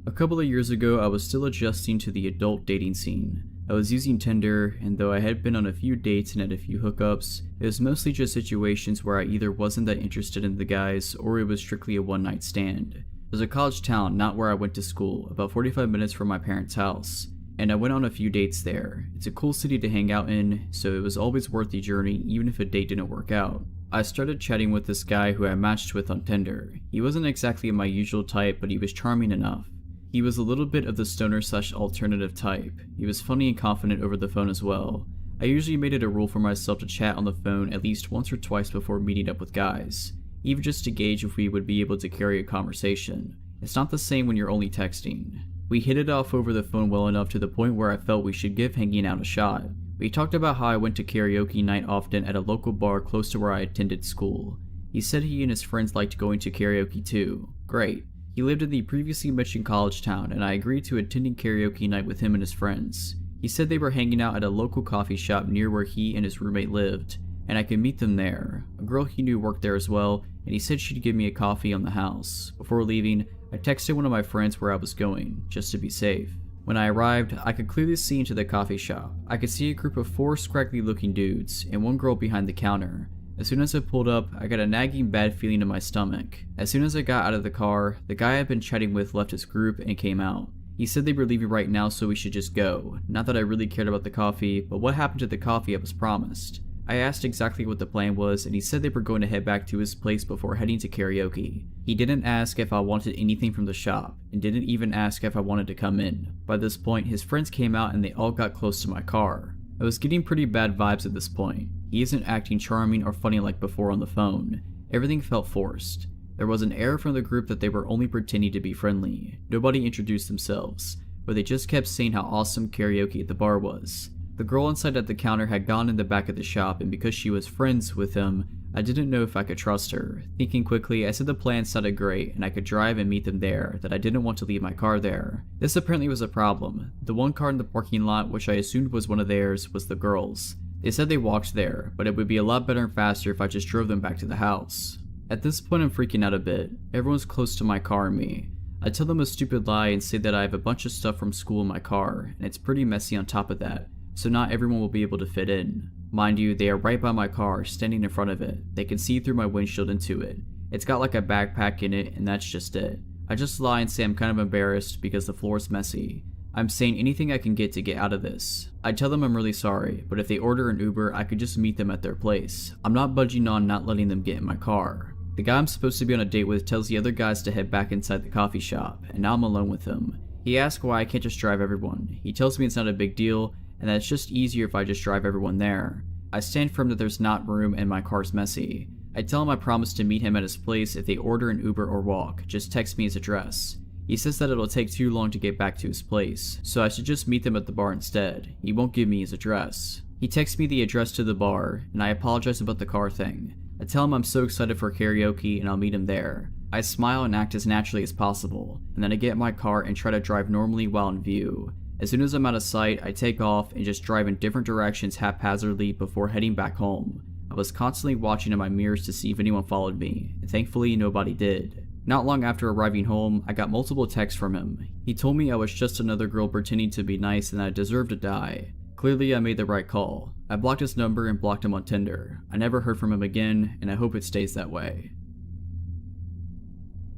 S1: A couple of years ago, I was still adjusting to the adult dating scene. I was using Tinder, and though I had been on a few dates and had a few hookups, it was mostly just situations where I either wasn't that interested in the guys, or it was strictly a one-night stand. It was a college town, not where I went to school, about 45 minutes from my parents' house, and I went on a few dates there. It's a cool city to hang out in, so it was always worth the journey even if a date didn't work out. I started chatting with this guy who I matched with on Tinder. He wasn't exactly my usual type, but he was charming enough. He was a little bit of the stoner/alternative type. He was funny and confident over the phone as well. I usually made it a rule for myself to chat on the phone at least once or twice before meeting up with guys, even just to gauge if we would be able to carry a conversation. It's not the same when you're only texting. We hit it off over the phone well enough to the point where I felt we should give hanging out a shot. We talked about how I went to karaoke night often at a local bar close to where I attended school. He said he and his friends liked going to karaoke too. Great. He lived in the previously mentioned college town, and I agreed to attending karaoke night with him and his friends. He said they were hanging out at a local coffee shop near where he and his roommate lived, and I could meet them there. A girl he knew worked there as well, and he said she'd give me a coffee on the house. Before leaving, I texted one of my friends where I was going, just to be safe. When I arrived, I could clearly see into the coffee shop. I could see a group of 4 scraggly looking dudes, and one girl behind the counter. As soon as I pulled up, I got a nagging bad feeling in my stomach. As soon as I got out of the car, the guy I'd been chatting with left his group and came out. He said they were leaving right now, so we should just go. Not that I really cared about the coffee, but what happened to the coffee I was promised? I asked exactly what the plan was, and he said they were going to head back to his place before heading to karaoke. He didn't ask if I wanted anything from the shop, and didn't even ask if I wanted to come in. By this point, his friends came out and they all got close to my car. I was getting pretty bad vibes at this point. He isn't acting charming or funny like before on the phone. Everything felt forced. There was an air from the group that they were only pretending to be friendly. Nobody introduced themselves, but they just kept saying how awesome karaoke at the bar was. The girl inside at the counter had gone in the back of the shop, and because she was friends with him, I didn't know if I could trust her. Thinking quickly, I said the plan sounded great and I could drive and meet them there, that I didn't want to leave my car there. This apparently was a problem. The one car in the parking lot, which I assumed was one of theirs, was the girls. They said they walked there, but it would be a lot better and faster if I just drove them back to the house. At this point I'm freaking out a bit. Everyone's close to my car and me. I tell them a stupid lie and say that I have a bunch of stuff from school in my car, and it's pretty messy on top of that, so not everyone will be able to fit in. Mind you, they are right by my car, standing in front of it. They can see through my windshield into it. It's got like a backpack in it, and that's just it. I just lie and say I'm kind of embarrassed because the floor is messy. I'm saying anything I can get to get out of this. I tell them I'm really sorry, but if they order an Uber, I could just meet them at their place. I'm not budging on not letting them get in my car. The guy I'm supposed to be on a date with tells the other guys to head back inside the coffee shop, and now I'm alone with him. He asks why I can't just drive everyone. He tells me it's not a big deal, and that it's just easier if I just drive everyone there. I stand firm that there's not room and my car's messy. I tell him I promise to meet him at his place if they order an Uber or walk, just text me his address. He says that it'll take too long to get back to his place, so I should just meet them at the bar instead. He won't give me his address. He texts me the address to the bar, and I apologize about the car thing. I tell him I'm so excited for karaoke and I'll meet him there. I smile and act as naturally as possible, and then I get in my car and try to drive normally while in view. As soon as I'm out of sight, I take off and just drive in different directions haphazardly before heading back home. I was constantly watching in my mirrors to see if anyone followed me, and thankfully nobody did. Not long after arriving home, I got multiple texts from him. He told me I was just another girl pretending to be nice and that I deserved to die. Clearly I made the right call. I blocked his number and blocked him on Tinder. I never heard from him again, and I hope it stays that way.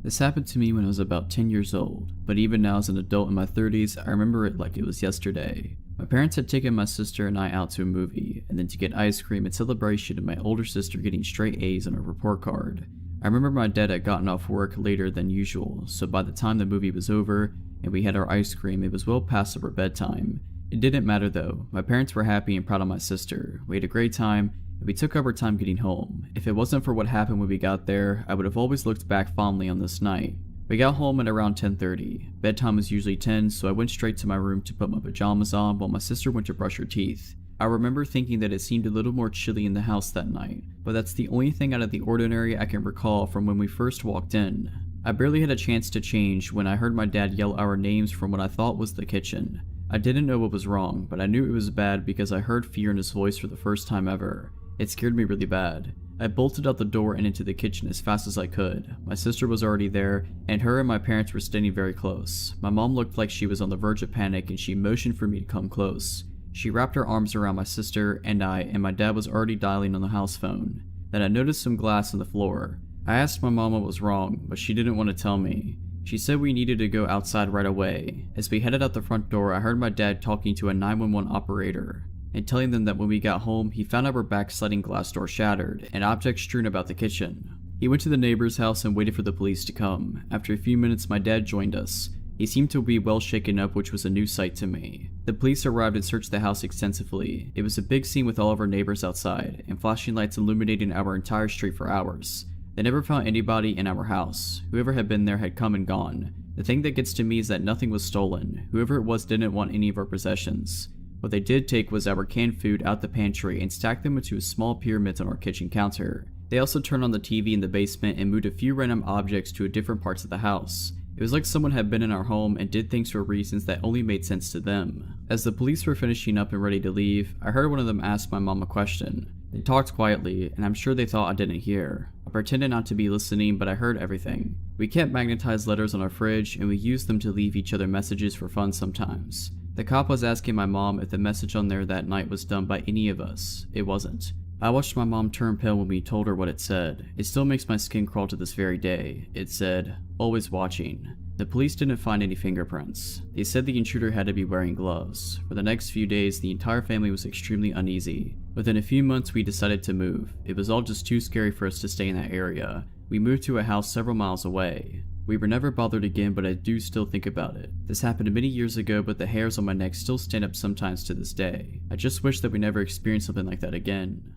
S1: This happened to me when I was about 10 years old, but even now as an adult in my 30s, I remember it like it was yesterday. My parents had taken my sister and I out to a movie, and then to get ice cream in celebration of my older sister getting straight A's on her report card. I remember my dad had gotten off work later than usual, so by the time the movie was over and we had our ice cream, it was well past our bedtime. It didn't matter though. My parents were happy and proud of my sister. We had a great time, and we took our time getting home. If it wasn't for what happened when we got there, I would have always looked back fondly on this night. We got home at around 10:30. Bedtime was usually 10, so I went straight to my room to put my pajamas on while my sister went to brush her teeth. I remember thinking that it seemed a little more chilly in the house that night, but that's the only thing out of the ordinary I can recall from when we first walked in. I barely had a chance to change when I heard my dad yell our names from what I thought was the kitchen. I didn't know what was wrong, but I knew it was bad because I heard fear in his voice for the first time ever. It scared me really bad. I bolted out the door and into the kitchen as fast as I could. My sister was already there, and her and my parents were standing very close. My mom looked like she was on the verge of panic, and she motioned for me to come close. She wrapped her arms around my sister and my dad was already dialing on the house phone. Then I noticed some glass on the floor. I asked my mom what was wrong, but she didn't want to tell me. She said we needed to go outside right away. As we headed out the front door, I heard my dad talking to a 911 operator and telling them that when we got home, he found our back sliding glass door shattered and objects strewn about the kitchen. He went to the neighbor's house and waited for the police to come. After a few minutes, my dad joined us. He seemed to be well shaken up, which was a new sight to me. The police arrived and searched the house extensively. It was a big scene with all of our neighbors outside and flashing lights illuminating our entire street for hours. They never found anybody in our house. Whoever had been there had come and gone. The thing that gets to me is that nothing was stolen. Whoever it was didn't want any of our possessions. What they did take was our canned food out the pantry and stacked them into small pyramids on our kitchen counter. They also turned on the TV in the basement and moved a few random objects to different parts of the house. It was like someone had been in our home and did things for reasons that only made sense to them. As the police were finishing up and ready to leave, I heard one of them ask my mom a question. They talked quietly, and I'm sure they thought I didn't hear. I pretended not to be listening, but I heard everything. We kept magnetized letters on our fridge, and we used them to leave each other messages for fun sometimes. The cop was asking my mom if the message on there that night was done by any of us. It wasn't. I watched my mom turn pale when we told her what it said. It still makes my skin crawl to this very day. It said, "Always watching." The police didn't find any fingerprints. They said the intruder had to be wearing gloves. For the next few days, the entire family was extremely uneasy. Within a few months, we decided to move. It was all just too scary for us to stay in that area. We moved to a house several miles away. We were never bothered again, but I do still think about it. This happened many years ago, but the hairs on my neck still stand up sometimes to this day. I just wish that we never experienced something like that again.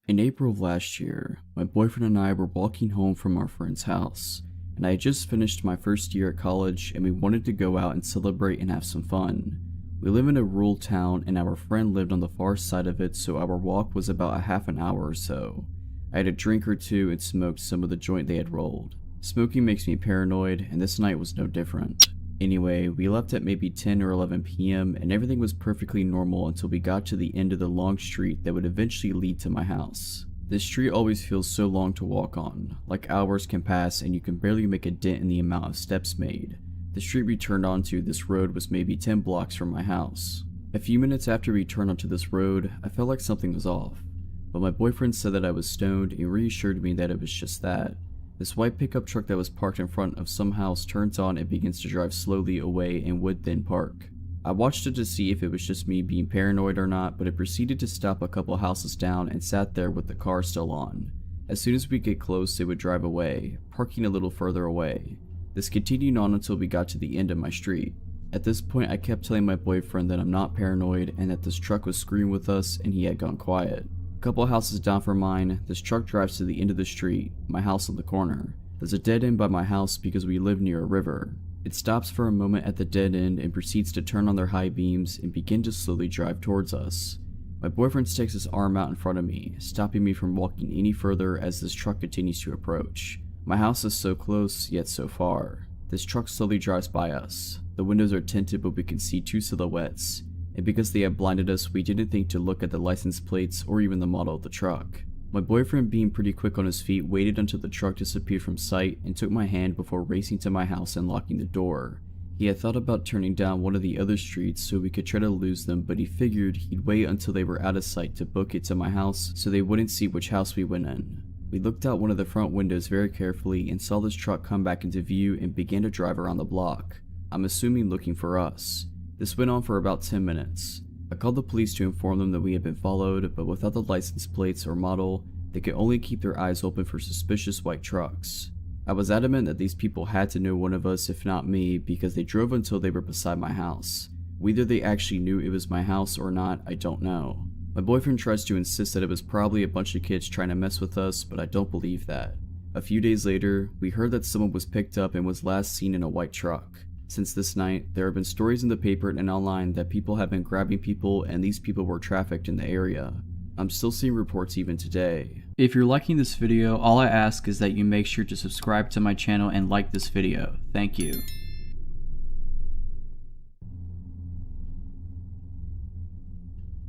S1: In April of last year, my boyfriend and I were walking home from our friend's house, and I had just finished my first year at college and we wanted to go out and celebrate and have some fun. We live in a rural town and our friend lived on the far side of it, so our walk was about a half an hour or so. I had a drink or two and smoked some of the joint they had rolled. Smoking makes me paranoid, and this night was no different. Anyway, we left at maybe 10 or 11 p.m. and everything was perfectly normal until we got to the end of the long street that would eventually lead to my house. This street always feels so long to walk on, like hours can pass and you can barely make a dent in the amount of steps made. The street we turned onto this road was maybe 10 blocks from my house. A few minutes after we turned onto this road, I felt like something was off, but my boyfriend said that I was stoned and reassured me that it was just that. This white pickup truck that was parked in front of some house turns on and begins to drive slowly away and would then park. I watched it to see if it was just me being paranoid or not, but it proceeded to stop a couple houses down and sat there with the car still on. As soon as we get close, it would drive away, parking a little further away. This continued on until we got to the end of my street. At this point, I kept telling my boyfriend that I'm not paranoid and that this truck was screwing with us and he had gone quiet. A couple houses down from mine, this truck drives to the end of the street, my house on the corner. There's a dead end by my house because we live near a river. It stops for a moment at the dead end and proceeds to turn on their high beams and begin to slowly drive towards us. My boyfriend sticks his arm out in front of me, stopping me from walking any further as this truck continues to approach. My house is so close, yet so far. This truck slowly drives by us. The windows are tinted, but we can see two silhouettes. And because they had blinded us, we didn't think to look at the license plates or even the model of the truck. My boyfriend, being pretty quick on his feet, waited until the truck disappeared from sight and took my hand before racing to my house and locking the door. He had thought about turning down one of the other streets so we could try to lose them, but he figured he'd wait until they were out of sight to book it to my house so they wouldn't see which house we went in. We looked out one of the front windows very carefully and saw this truck come back into view and began to drive around the block. I'm assuming looking for us. This went on for about 10 minutes. I called the police to inform them that we had been followed, but without the license plates or model, they could only keep their eyes open for suspicious white trucks. I was adamant that these people had to know one of us, if not me, because they drove until they were beside my house. Whether they actually knew it was my house or not, I don't know. My boyfriend tries to insist that it was probably a bunch of kids trying to mess with us, but I don't believe that. A few days later, we heard that someone was picked up and was last seen in a white truck. Since this night, there have been stories in the paper and online that people have been grabbing people and these people were trafficked in the area. I'm still seeing reports even today. If you're liking this video, all I ask is that you make sure to subscribe to my channel and like this video. Thank you.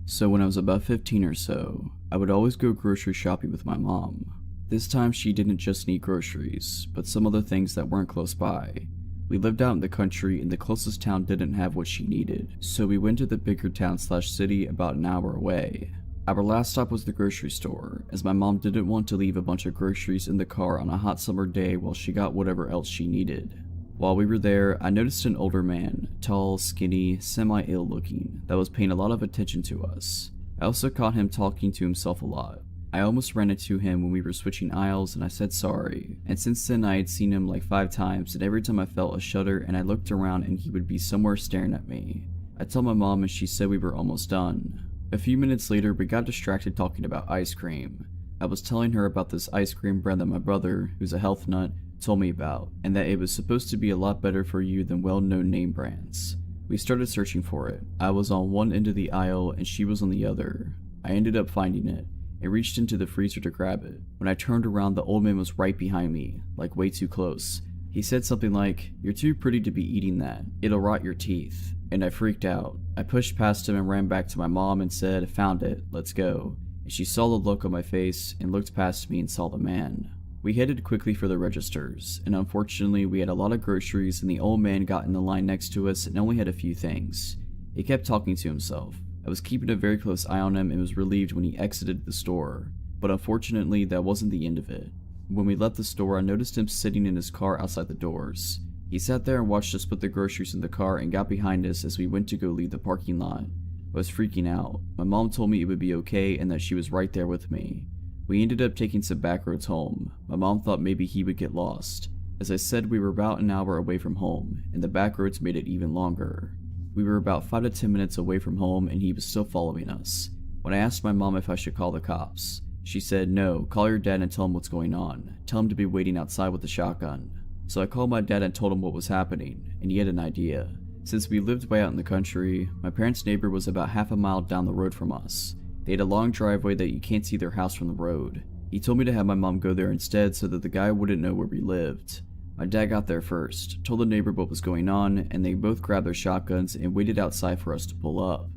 S1: So when I was about 15 or so, I would always go grocery shopping with my mom. This time she didn't just need groceries, but some other things that weren't close by. We lived out in the country and the closest town didn't have what she needed, so we went to the bigger town/city about an hour away. Our last stop was the grocery store, as my mom didn't want to leave a bunch of groceries in the car on a hot summer day while she got whatever else she needed. While we were there, I noticed an older man, tall, skinny, semi-ill looking, that was paying a lot of attention to us. I also caught him talking to himself a lot. I almost ran into him when we were switching aisles and I said sorry, and since then I had seen him like 5 times and every time I felt a shudder and I looked around and he would be somewhere staring at me. I told my mom and she said we were almost done. A few minutes later we got distracted talking about ice cream. I was telling her about this ice cream brand that my brother, who's a health nut, told me about, and that it was supposed to be a lot better for you than well-known name brands. We started searching for it. I was on one end of the aisle and she was on the other. I ended up finding it and reached into the freezer to grab it. When I turned around, the old man was right behind me, like way too close. He said something like, "You're too pretty to be eating that. It'll rot your teeth." And I freaked out. I pushed past him and ran back to my mom and said, "Found it, let's go." And she saw the look on my face and looked past me and saw the man. We headed quickly for the registers, and unfortunately we had a lot of groceries and the old man got in the line next to us and only had a few things. He kept talking to himself. I was keeping a very close eye on him and was relieved when he exited the store, but unfortunately that wasn't the end of it. When we left the store, I noticed him sitting in his car outside the doors. He sat there and watched us put the groceries in the car and got behind us as we went to go leave the parking lot. I was freaking out. My mom told me it would be okay and that she was right there with me. We ended up taking some back roads home. My mom thought maybe he would get lost. As I said, we were about an hour away from home, and the back roads made it even longer. We were about 5 to 10 minutes away from home and he was still following us. When I asked my mom if I should call the cops, she said, "No, call your dad and tell him what's going on. Tell him to be waiting outside with a shotgun." So I called my dad and told him what was happening, and he had an idea. Since we lived way out in the country, my parents' neighbor was about half a mile down the road from us. They had a long driveway that you can't see their house from the road. He told me to have my mom go there instead so that the guy wouldn't know where we lived. My dad got there first, told the neighbor what was going on, and they both grabbed their shotguns and waited outside for us to pull up.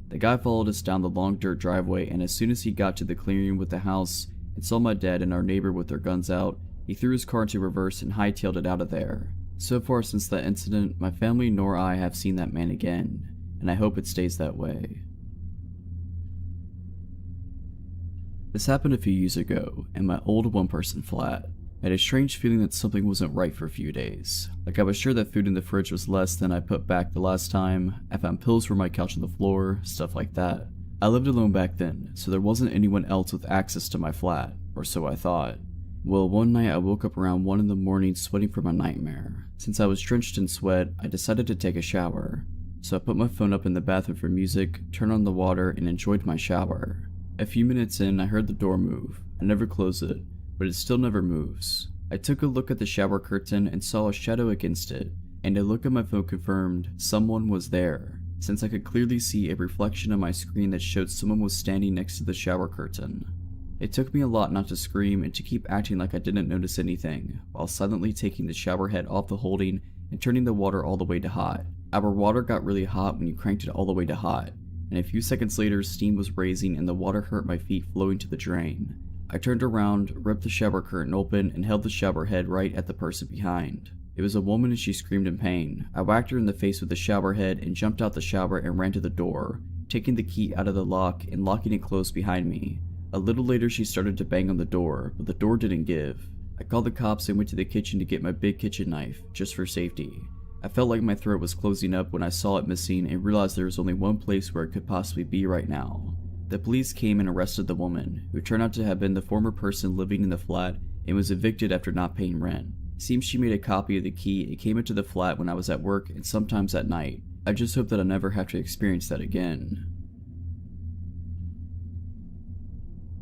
S1: The guy followed us down the long dirt driveway, and as soon as he got to the clearing with the house and saw my dad and our neighbor with their guns out, he threw his car into reverse and hightailed it out of there. So far since that incident, my family nor I have seen that man again, and I hope it stays that way. This happened a few years ago in my old one-person flat. I had a strange feeling that something wasn't right for a few days. Like I was sure that food in the fridge was less than I put back the last time, I found pills for my couch on the floor, stuff like that. I lived alone back then, so there wasn't anyone else with access to my flat, or so I thought. Well, one night I woke up around 1 in the morning sweating from a nightmare. Since I was drenched in sweat, I decided to take a shower. So I put my phone up in the bathroom for music, turned on the water, and enjoyed my shower. A few minutes in, I heard the door move. I never closed it, but it still never moves. I took a look at the shower curtain and saw a shadow against it, and a look at my phone confirmed someone was there, since I could clearly see a reflection on my screen that showed someone was standing next to the shower curtain. It took me a lot not to scream and to keep acting like I didn't notice anything, while silently taking the shower head off the holding and turning the water all the way to hot. Our water got really hot when you cranked it all the way to hot, and a few seconds later steam was raising and the water hurt my feet flowing to the drain. I turned around, ripped the shower curtain open, and held the shower head right at the person behind. It was a woman and she screamed in pain. I whacked her in the face with the shower head and jumped out the shower and ran to the door, taking the key out of the lock and locking it closed behind me. A little later she started to bang on the door, but the door didn't give. I called the cops and went to the kitchen to get my big kitchen knife, just for safety. I felt like my throat was closing up when I saw it missing and realized there was only one place where it could possibly be right now. The police came and arrested the woman, who turned out to have been the former person living in the flat and was evicted after not paying rent. Seems she made a copy of the key and came into the flat when I was at work and sometimes at night. I just hope that I never have to experience that again.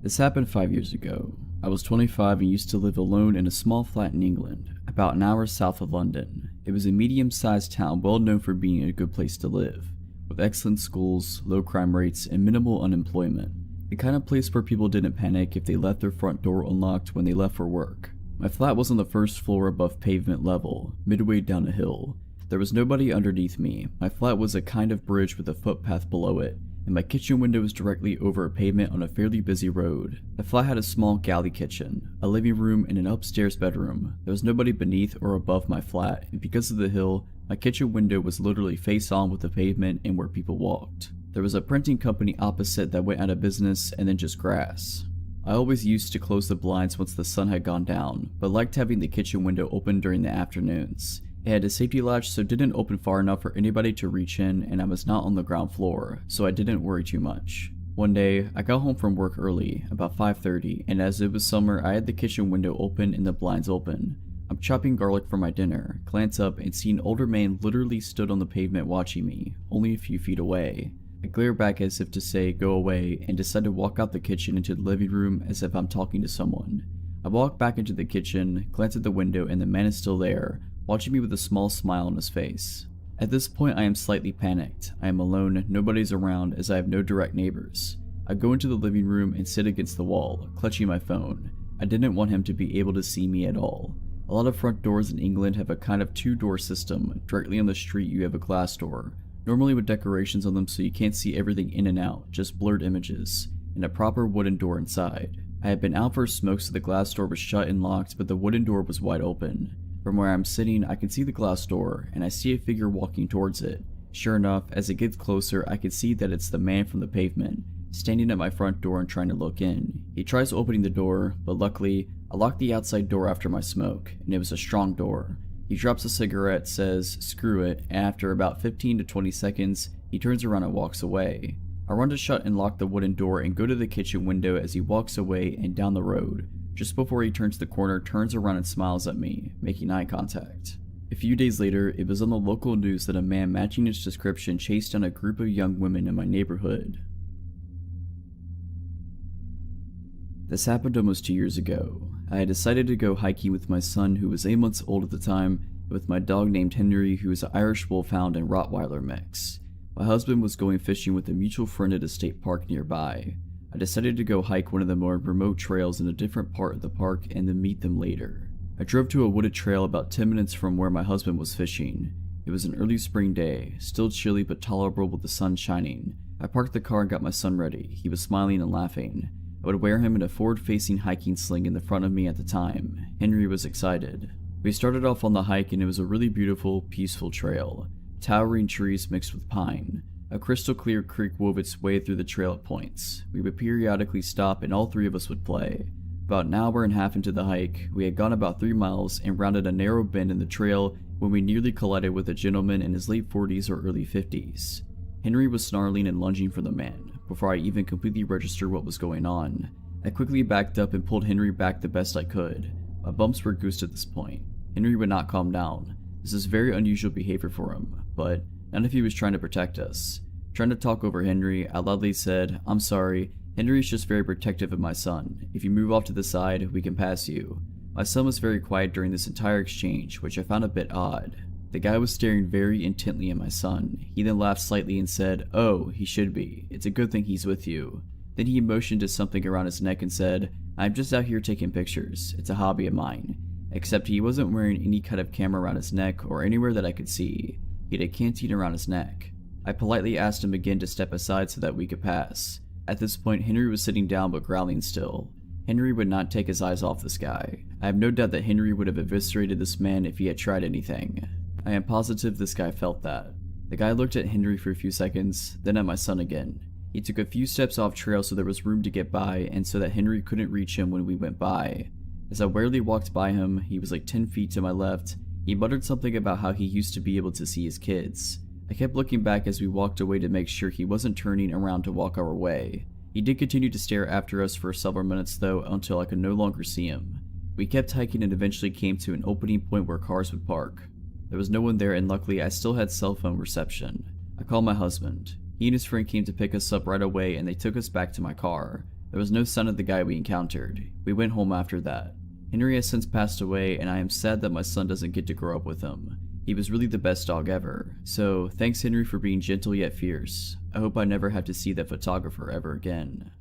S1: This happened 5 years ago. I was 25 and used to live alone in a small flat in England, about an hour south of London. It was a medium-sized town well known for being a good place to live, with excellent schools, low crime rates, and minimal unemployment. The kind of place where people didn't panic if they left their front door unlocked when they left for work. My flat was on the first floor above pavement level, midway down a hill. There was nobody underneath me. My flat was a kind of bridge with a footpath below it, and my kitchen window was directly over a pavement on a fairly busy road. The flat had a small galley kitchen, a living room, and an upstairs bedroom. There was nobody beneath or above my flat, and because of the hill, my kitchen window was literally face on with the pavement and where people walked. There was a printing company opposite that went out of business, and then just grass. I always used to close the blinds once the sun had gone down, but liked having the kitchen window open during the afternoons. It had a safety latch so it didn't open far enough for anybody to reach in, and I was not on the ground floor, so I didn't worry too much. One day, I got home from work early, about 5:30, and as it was summer, I had the kitchen window open and the blinds open. I'm chopping garlic for my dinner, glance up, and see an older man literally stood on the pavement watching me, only a few feet away. I glare back as if to say, go away, and decide to walk out the kitchen into the living room as if I'm talking to someone. I walk back into the kitchen, glance at the window, and the man is still there, watching me with a small smile on his face. At this point I am slightly panicked. I am alone, nobody's around as I have no direct neighbors. I go into the living room and sit against the wall, clutching my phone. I didn't want him to be able to see me at all. A lot of front doors in England have a kind of two-door system. Directly on the street you have a glass door, normally with decorations on them so you can't see everything in and out, just blurred images, and a proper wooden door inside. I had been out for a smoke so the glass door was shut and locked, but the wooden door was wide open. From where I'm sitting, I can see the glass door, and I see a figure walking towards it. Sure enough, as it gets closer, I can see that it's the man from the pavement, standing at my front door and trying to look in. He tries opening the door, but luckily, I locked the outside door after my smoke, and it was a strong door. He drops a cigarette, says, screw it, and after about 15 to 20 seconds, he turns around and walks away. I run to shut and lock the wooden door and go to the kitchen window as he walks away and down the road. Just before he turns the corner, turns around and smiles at me, making eye contact. A few days later, it was on the local news that a man matching his description chased down a group of young women in my neighborhood. This happened almost 2 years ago. I had decided to go hiking with my son, who was 8 months old at the time, and with my dog named Henry, who is an Irish Wolfhound and Rottweiler mix. My husband was going fishing with a mutual friend at a state park nearby. I decided to go hike one of the more remote trails in a different part of the park and then meet them later. I drove to a wooded trail about 10 minutes from where my husband was fishing. It was an early spring day, still chilly but tolerable with the sun shining. I parked the car and got my son ready. He was smiling and laughing. I would wear him in a forward-facing hiking sling in the front of me at the time. Henry was excited. We started off on the hike and it was a really beautiful, peaceful trail. Towering trees mixed with pine. A crystal clear creek wove its way through the trail at points. We would periodically stop and all three of us would play. About an hour and a half into the hike, we had gone about 3 miles and rounded a narrow bend in the trail when we nearly collided with a gentleman in his late 40s or early 50s. Henry was snarling and lunging for the man. Before I even completely registered what was going on, I quickly backed up and pulled Henry back the best I could. My bumps were goosed at this point. Henry would not calm down. This is very unusual behavior for him, but not if he was trying to protect us. Trying to talk over Henry, I loudly said, I'm sorry, Henry's just very protective of my son. If you move off to the side, we can pass you. My son was very quiet during this entire exchange, which I found a bit odd. The guy was staring very intently at my son. He then laughed slightly and said, oh, he should be. It's a good thing he's with you. Then he motioned to something around his neck and said, I'm just out here taking pictures. It's a hobby of mine. Except he wasn't wearing any kind of camera around his neck or anywhere that I could see. He had a canteen around his neck. I politely asked him again to step aside so that we could pass. At this point, Henry was sitting down but growling still. Henry would not take his eyes off this guy. I have no doubt that Henry would have eviscerated this man if he had tried anything. I am positive this guy felt that. The guy looked at Henry for a few seconds, then at my son again. He took a few steps off trail so there was room to get by and so that Henry couldn't reach him when we went by. As I warily walked by him, he was like 10 feet to my left. He muttered something about how he used to be able to see his kids. I kept looking back as we walked away to make sure he wasn't turning around to walk our way. He did continue to stare after us for several minutes though until I could no longer see him. We kept hiking and eventually came to an opening point where cars would park. There was no one there and luckily I still had cell phone reception. I called my husband. He and his friend came to pick us up right away and they took us back to my car. There was no sign of the guy we encountered. We went home after that. Henry has since passed away and I am sad that my son doesn't get to grow up with him. He was really the best dog ever. So thanks Henry for being gentle yet fierce. I hope I never have to see that photographer ever again.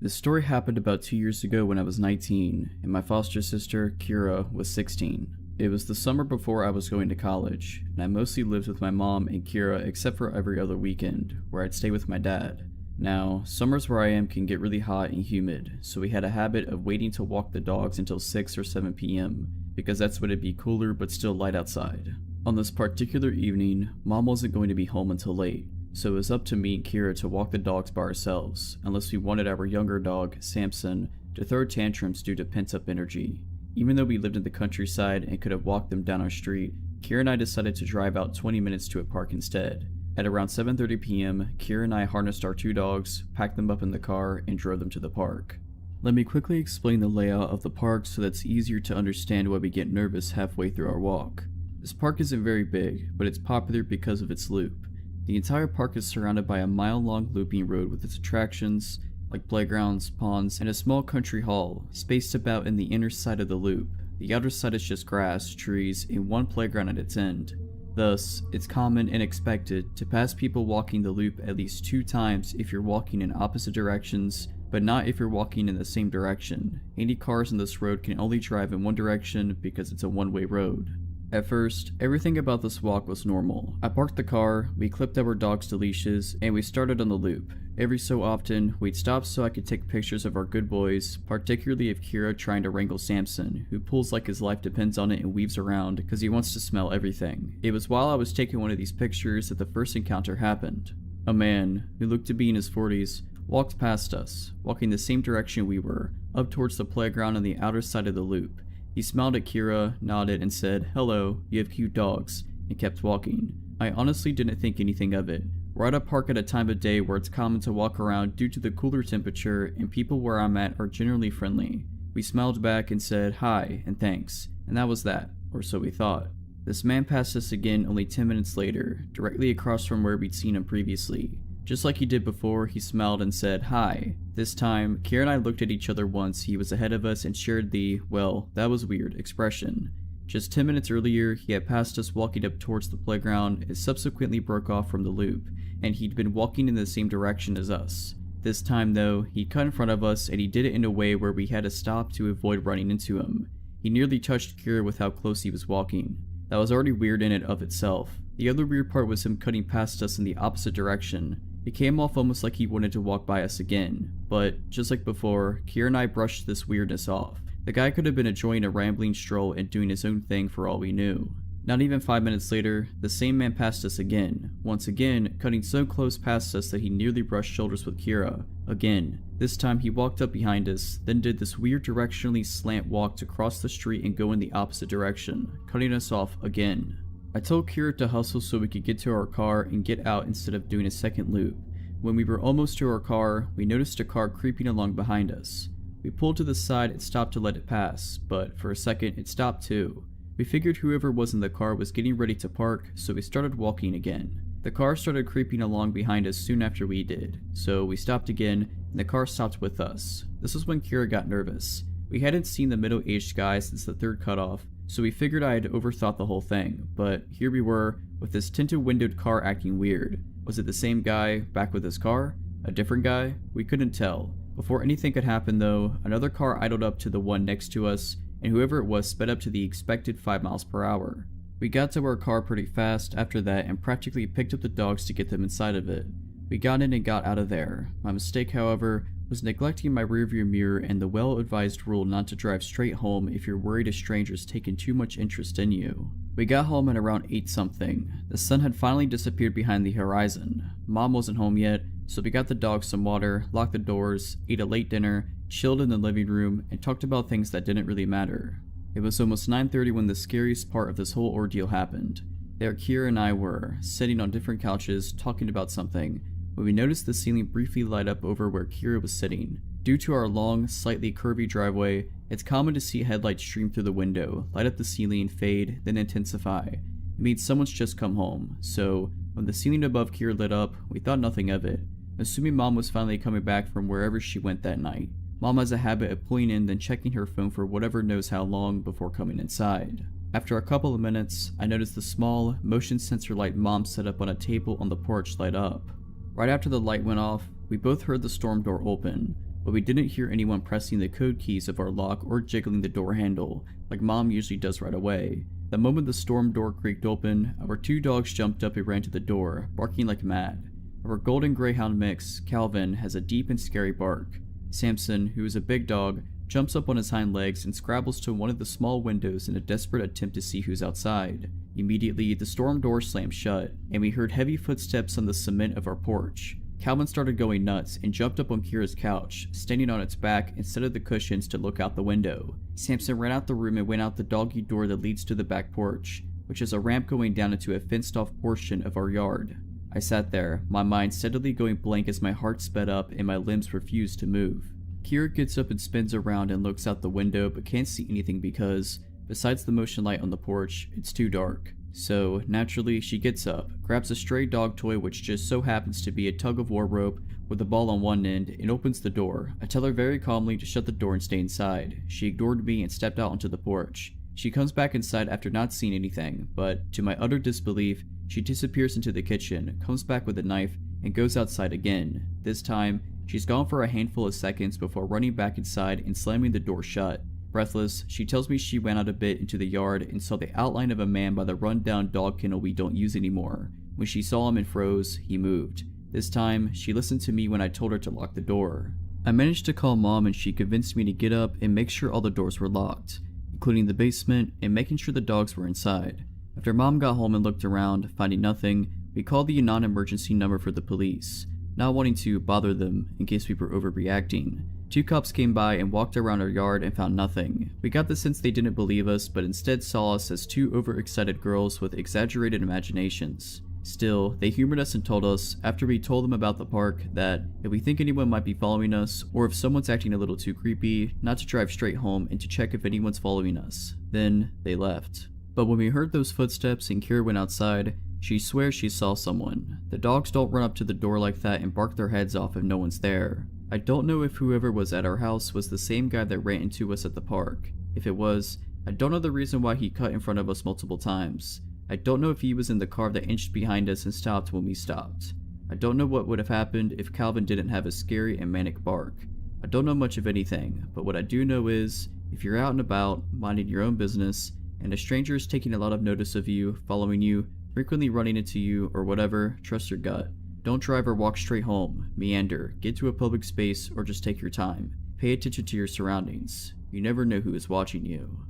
S1: This story happened about 2 years ago when I was 19 and my foster sister, Kira, was 16. It was the summer before I was going to college, and I mostly lived with my mom and Kira except for every other weekend, where I'd stay with my dad. Now, summers where I am can get really hot and humid, so we had a habit of waiting to walk the dogs until 6 or 7 p.m., because that's when it'd be cooler but still light outside. On this particular evening, Mom wasn't going to be home until late, so it was up to me and Kira to walk the dogs by ourselves, unless we wanted our younger dog, Samson, to throw tantrums due to pent-up energy. Even though we lived in the countryside and could have walked them down our street, Kira and I decided to drive out 20 minutes to a park instead. At around 7:30 p.m., Kira and I harnessed our 2 dogs, packed them up in the car, and drove them to the park. Let me quickly explain the layout of the park so that's easier to understand why we get nervous halfway through our walk. This park isn't very big, but it's popular because of its loop. The entire park is surrounded by a mile-long looping road with its attractions, like playgrounds, ponds, and a small country hall, spaced about in the inner side of the loop. The outer side is just grass, trees, and one playground at its end. Thus, it's common and expected to pass people walking the loop at least 2 times if you're walking in opposite directions, but not if you're walking in the same direction. Any cars on this road can only drive in one direction because it's a one-way road. At first, everything about this walk was normal. I parked the car, we clipped our dogs to leashes, and we started on the loop. Every so often, we'd stop so I could take pictures of our good boys, particularly of Kira trying to wrangle Samson, who pulls like his life depends on it and weaves around because he wants to smell everything. It was while I was taking one of these pictures that the first encounter happened. A man, who looked to be in his 40s, walked past us, walking the same direction we were, up towards the playground on the outer side of the loop. He smiled at Kira, nodded, and said, "Hello, you have cute dogs," and kept walking. I honestly didn't think anything of it. We're at a park at a time of day where it's common to walk around due to the cooler temperature, and people where I'm at are generally friendly. We smiled back and said hi and thanks, and that was that, or so we thought. This man passed us again only 10 minutes later, directly across from where we'd seen him previously. Just like he did before, he smiled and said hi. This time, Kira and I looked at each other once he was ahead of us and shared the, well, that was weird, expression. Just 10 minutes earlier, he had passed us walking up towards the playground and subsequently broke off from the loop, and he'd been walking in the same direction as us. This time though, he cut in front of us and he did it in a way where we had to stop to avoid running into him. He nearly touched Kira with how close he was walking. That was already weird in and of itself. The other weird part was him cutting past us in the opposite direction. It came off almost like he wanted to walk by us again, but just like before, Kira and I brushed this weirdness off. The guy could have been enjoying a rambling stroll and doing his own thing for all we knew. Not even 5 minutes later, the same man passed us again, once again cutting so close past us that he nearly brushed shoulders with Kira. Again, this time he walked up behind us, then did this weird directionally slant walk to cross the street and go in the opposite direction, cutting us off again. I told Kira to hustle so we could get to our car and get out instead of doing a second loop. When we were almost to our car, we noticed a car creeping along behind us. We pulled to the side and stopped to let it pass, but for a second it stopped too. We figured whoever was in the car was getting ready to park, so we started walking again. The car started creeping along behind us soon after we did, so we stopped again, and the car stopped with us. This was when Kira got nervous. We hadn't seen the middle-aged guy since the third cutoff, so we figured I had overthought the whole thing, but here we were, with this tinted-windowed car acting weird. Was it the same guy, back with his car? A different guy? We couldn't tell. Before anything could happen though, another car idled up to the one next to us, and whoever it was sped up to the expected 5 miles per hour. We got to our car pretty fast after that and practically picked up the dogs to get them inside of it. We got in and got out of there. My mistake, however, was neglecting my rearview mirror and the well-advised rule not to drive straight home if you're worried a stranger's taken too much interest in you. We got home at around 8-something. The sun had finally disappeared behind the horizon. Mom wasn't home yet, so we got the dogs some water, locked the doors, ate a late dinner, chilled in the living room, and talked about things that didn't really matter. It was almost 9:30 when the scariest part of this whole ordeal happened. There Kira and I were, sitting on different couches, talking about something, when we noticed the ceiling briefly light up over where Kira was sitting. Due to our long, slightly curvy driveway, it's common to see headlights stream through the window, light up the ceiling, fade, then intensify. It means someone's just come home, so when the ceiling above Kira lit up, we thought nothing of it, assuming Mom was finally coming back from wherever she went that night. Mom has a habit of pulling in then checking her phone for whatever knows how long before coming inside. After a couple of minutes, I noticed the small, motion sensor light Mom set up on a table on the porch light up. Right after the light went off, we both heard the storm door open, but we didn't hear anyone pressing the code keys of our lock or jiggling the door handle, like Mom usually does right away. The moment the storm door creaked open, our 2 dogs jumped up and ran to the door, barking like mad. Our golden greyhound mix, Calvin, has a deep and scary bark. Samson, who is a big dog, jumps up on his hind legs and scrabbles to one of the small windows in a desperate attempt to see who's outside. Immediately, the storm door slammed shut, and we heard heavy footsteps on the cement of our porch. Calvin started going nuts and jumped up on Kira's couch, standing on its back instead of the cushions to look out the window. Samson ran out the room and went out the doggy door that leads to the back porch, which is a ramp going down into a fenced-off portion of our yard. I sat there, my mind steadily going blank as my heart sped up and my limbs refused to move. Kira gets up and spins around and looks out the window but can't see anything because, besides the motion light on the porch, it's too dark. So, naturally, she gets up, grabs a stray dog toy which just so happens to be a tug-of-war rope with a ball on one end, and opens the door. I tell her very calmly to shut the door and stay inside. She ignored me and stepped out onto the porch. She comes back inside after not seeing anything, but, to my utter disbelief, she disappears into the kitchen, comes back with a knife, and goes outside again. This time, she's gone for a handful of seconds before running back inside and slamming the door shut. Breathless, she tells me she went out a bit into the yard and saw the outline of a man by the run-down dog kennel we don't use anymore. When she saw him and froze, he moved. This time, she listened to me when I told her to lock the door. I managed to call Mom and she convinced me to get up and make sure all the doors were locked, including the basement and making sure the dogs were inside. After Mom got home and looked around, finding nothing, we called the non-emergency number for the police, not wanting to bother them in case we were overreacting. 2 cops came by and walked around our yard and found nothing. We got the sense they didn't believe us, but instead saw us as 2 overexcited girls with exaggerated imaginations. Still, they humored us and told us, after we told them about the park, that if we think anyone might be following us, or if someone's acting a little too creepy, not to drive straight home and to check if anyone's following us. Then, they left. But when we heard those footsteps and Kira went outside, she swears she saw someone. The dogs don't run up to the door like that and bark their heads off if no one's there. I don't know if whoever was at our house was the same guy that ran into us at the park. If it was, I don't know the reason why he cut in front of us multiple times. I don't know if he was in the car that inched behind us and stopped when we stopped. I don't know what would have happened if Calvin didn't have a scary and manic bark. I don't know much of anything, but what I do know is, if you're out and about, minding your own business, and a stranger is taking a lot of notice of you, following you, frequently running into you, or whatever, trust your gut. Don't drive or walk straight home, meander, get to a public space, or just take your time. Pay attention to your surroundings. You never know who is watching you.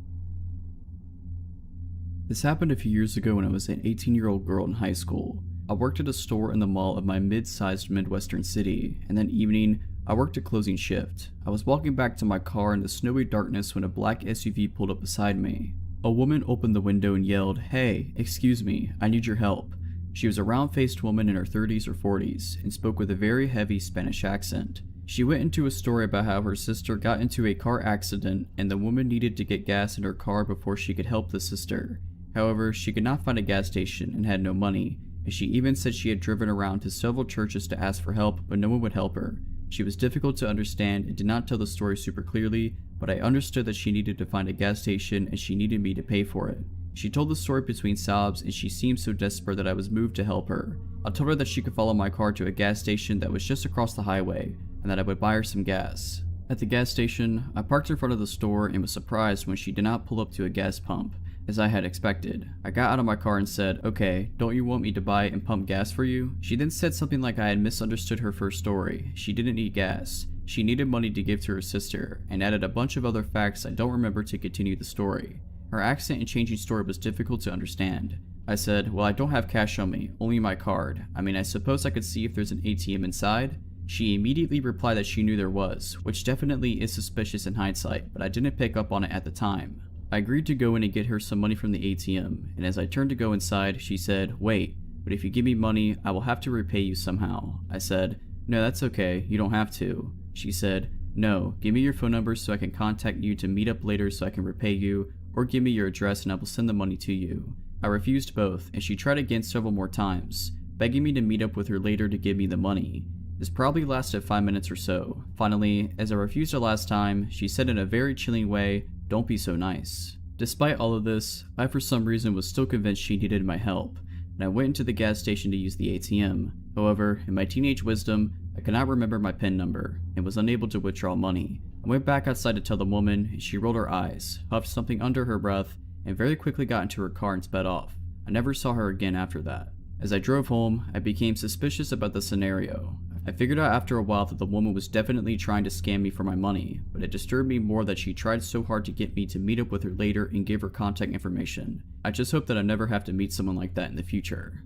S1: This happened a few years ago when I was an 18-year-old girl in high school. I worked at a store in the mall of my mid-sized Midwestern city, and that evening, I worked a closing shift. I was walking back to my car in the snowy darkness when a black SUV pulled up beside me. A woman opened the window and yelled, "Hey, excuse me, I need your help." She was a round-faced woman in her 30s or 40s and spoke with a very heavy Spanish accent. She went into a story about how her sister got into a car accident and the woman needed to get gas in her car before she could help the sister. However, she could not find a gas station and had no money, and she even said she had driven around to several churches to ask for help, but no one would help her. She was difficult to understand and did not tell the story super clearly, but I understood that she needed to find a gas station and she needed me to pay for it. She told the story between sobs and she seemed so desperate that I was moved to help her. I told her that she could follow my car to a gas station that was just across the highway and that I would buy her some gas. At the gas station, I parked in front of the store and was surprised when she did not pull up to a gas pump, as I had expected. I got out of my car and said, "Okay, don't you want me to buy and pump gas for you?" She then said something like I had misunderstood her first story. She didn't need gas. She needed money to give to her sister, and added a bunch of other facts I don't remember to continue the story. Her accent and changing story was difficult to understand. I said, "Well, I don't have cash on me, only my card. I mean, I suppose I could see if there's an ATM inside?" She immediately replied that she knew there was, which definitely is suspicious in hindsight, but I didn't pick up on it at the time. I agreed to go in and get her some money from the ATM, and as I turned to go inside, she said, "Wait, but if you give me money, I will have to repay you somehow." I said, "No, that's okay, you don't have to." She said, "No, give me your phone number so I can contact you to meet up later so I can repay you, or give me your address and I will send the money to you." I refused both, and she tried again several more times, begging me to meet up with her later to give me the money. This probably lasted 5 minutes or so. Finally, as I refused the last time, she said in a very chilling way, "Don't be so nice." Despite all of this, I for some reason was still convinced she needed my help, and I went into the gas station to use the ATM. However, in my teenage wisdom, I could not remember my PIN number, and was unable to withdraw money. I went back outside to tell the woman, and she rolled her eyes, huffed something under her breath, and very quickly got into her car and sped off. I never saw her again after that. As I drove home, I became suspicious about the scenario. I figured out after a while that the woman was definitely trying to scam me for my money, but it disturbed me more that she tried so hard to get me to meet up with her later and give her contact information. I just hope that I never have to meet someone like that in the future.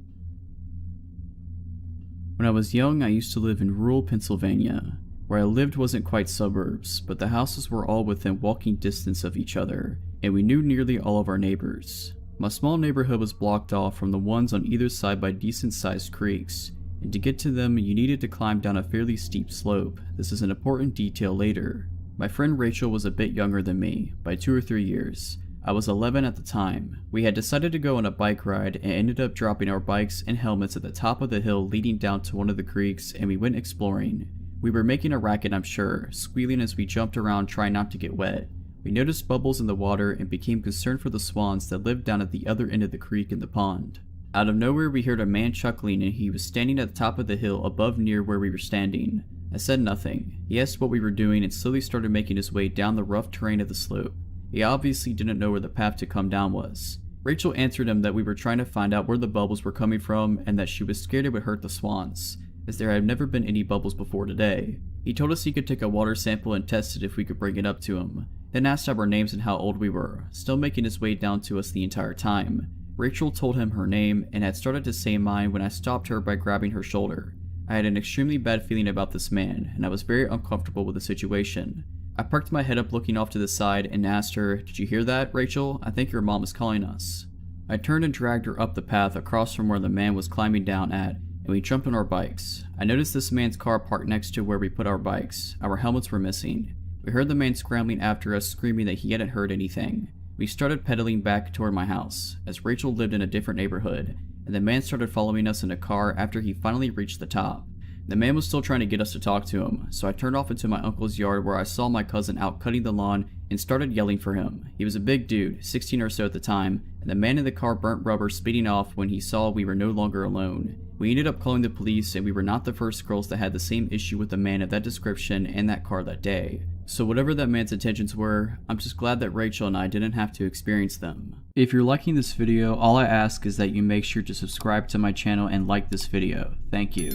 S1: When I was young, I used to live in rural Pennsylvania. Where I lived wasn't quite suburbs, but the houses were all within walking distance of each other, and we knew nearly all of our neighbors. My small neighborhood was blocked off from the ones on either side by decent-sized creeks, and to get to them you needed to climb down a fairly steep slope. This is an important detail later. My friend Rachel was a bit younger than me, by 2 or 3 years. I was 11 at the time. We had decided to go on a bike ride and ended up dropping our bikes and helmets at the top of the hill leading down to one of the creeks, and we went exploring. We were making a racket, I'm sure, squealing as we jumped around trying not to get wet. We noticed bubbles in the water and became concerned for the swans that lived down at the other end of the creek in the pond. Out of nowhere we heard a man chuckling, and he was standing at the top of the hill above near where we were standing. I said nothing. He asked what we were doing and slowly started making his way down the rough terrain of the slope. He obviously didn't know where the path to come down was. Rachel answered him that we were trying to find out where the bubbles were coming from and that she was scared it would hurt the swans, as there had never been any bubbles before today. He told us he could take a water sample and test it if we could bring it up to him, then asked our names and how old we were, still making his way down to us the entire time. Rachel told him her name and had started to say mine when I stopped her by grabbing her shoulder. I had an extremely bad feeling about this man, and I was very uncomfortable with the situation. I perked my head up looking off to the side and asked her, "Did you hear that, Rachel? I think your mom is calling us." I turned and dragged her up the path across from where the man was climbing down at, and we jumped on our bikes. I noticed this man's car parked next to where we put our bikes. Our helmets were missing. We heard the man scrambling after us, screaming that he hadn't heard anything. We started pedaling back toward my house, as Rachel lived in a different neighborhood, and the man started following us in a car after he finally reached the top. The man was still trying to get us to talk to him, so I turned off into my uncle's yard where I saw my cousin out cutting the lawn and started yelling for him. He was a big dude, 16 or so at the time, and the man in the car burnt rubber speeding off when he saw we were no longer alone. We ended up calling the police, and we were not the first girls that had the same issue with a man of that description and that car that day. So whatever that man's intentions were, I'm just glad that Rachel and I didn't have to experience them. If you're liking this video, all I ask is that you make sure to subscribe to my channel and like this video. Thank you.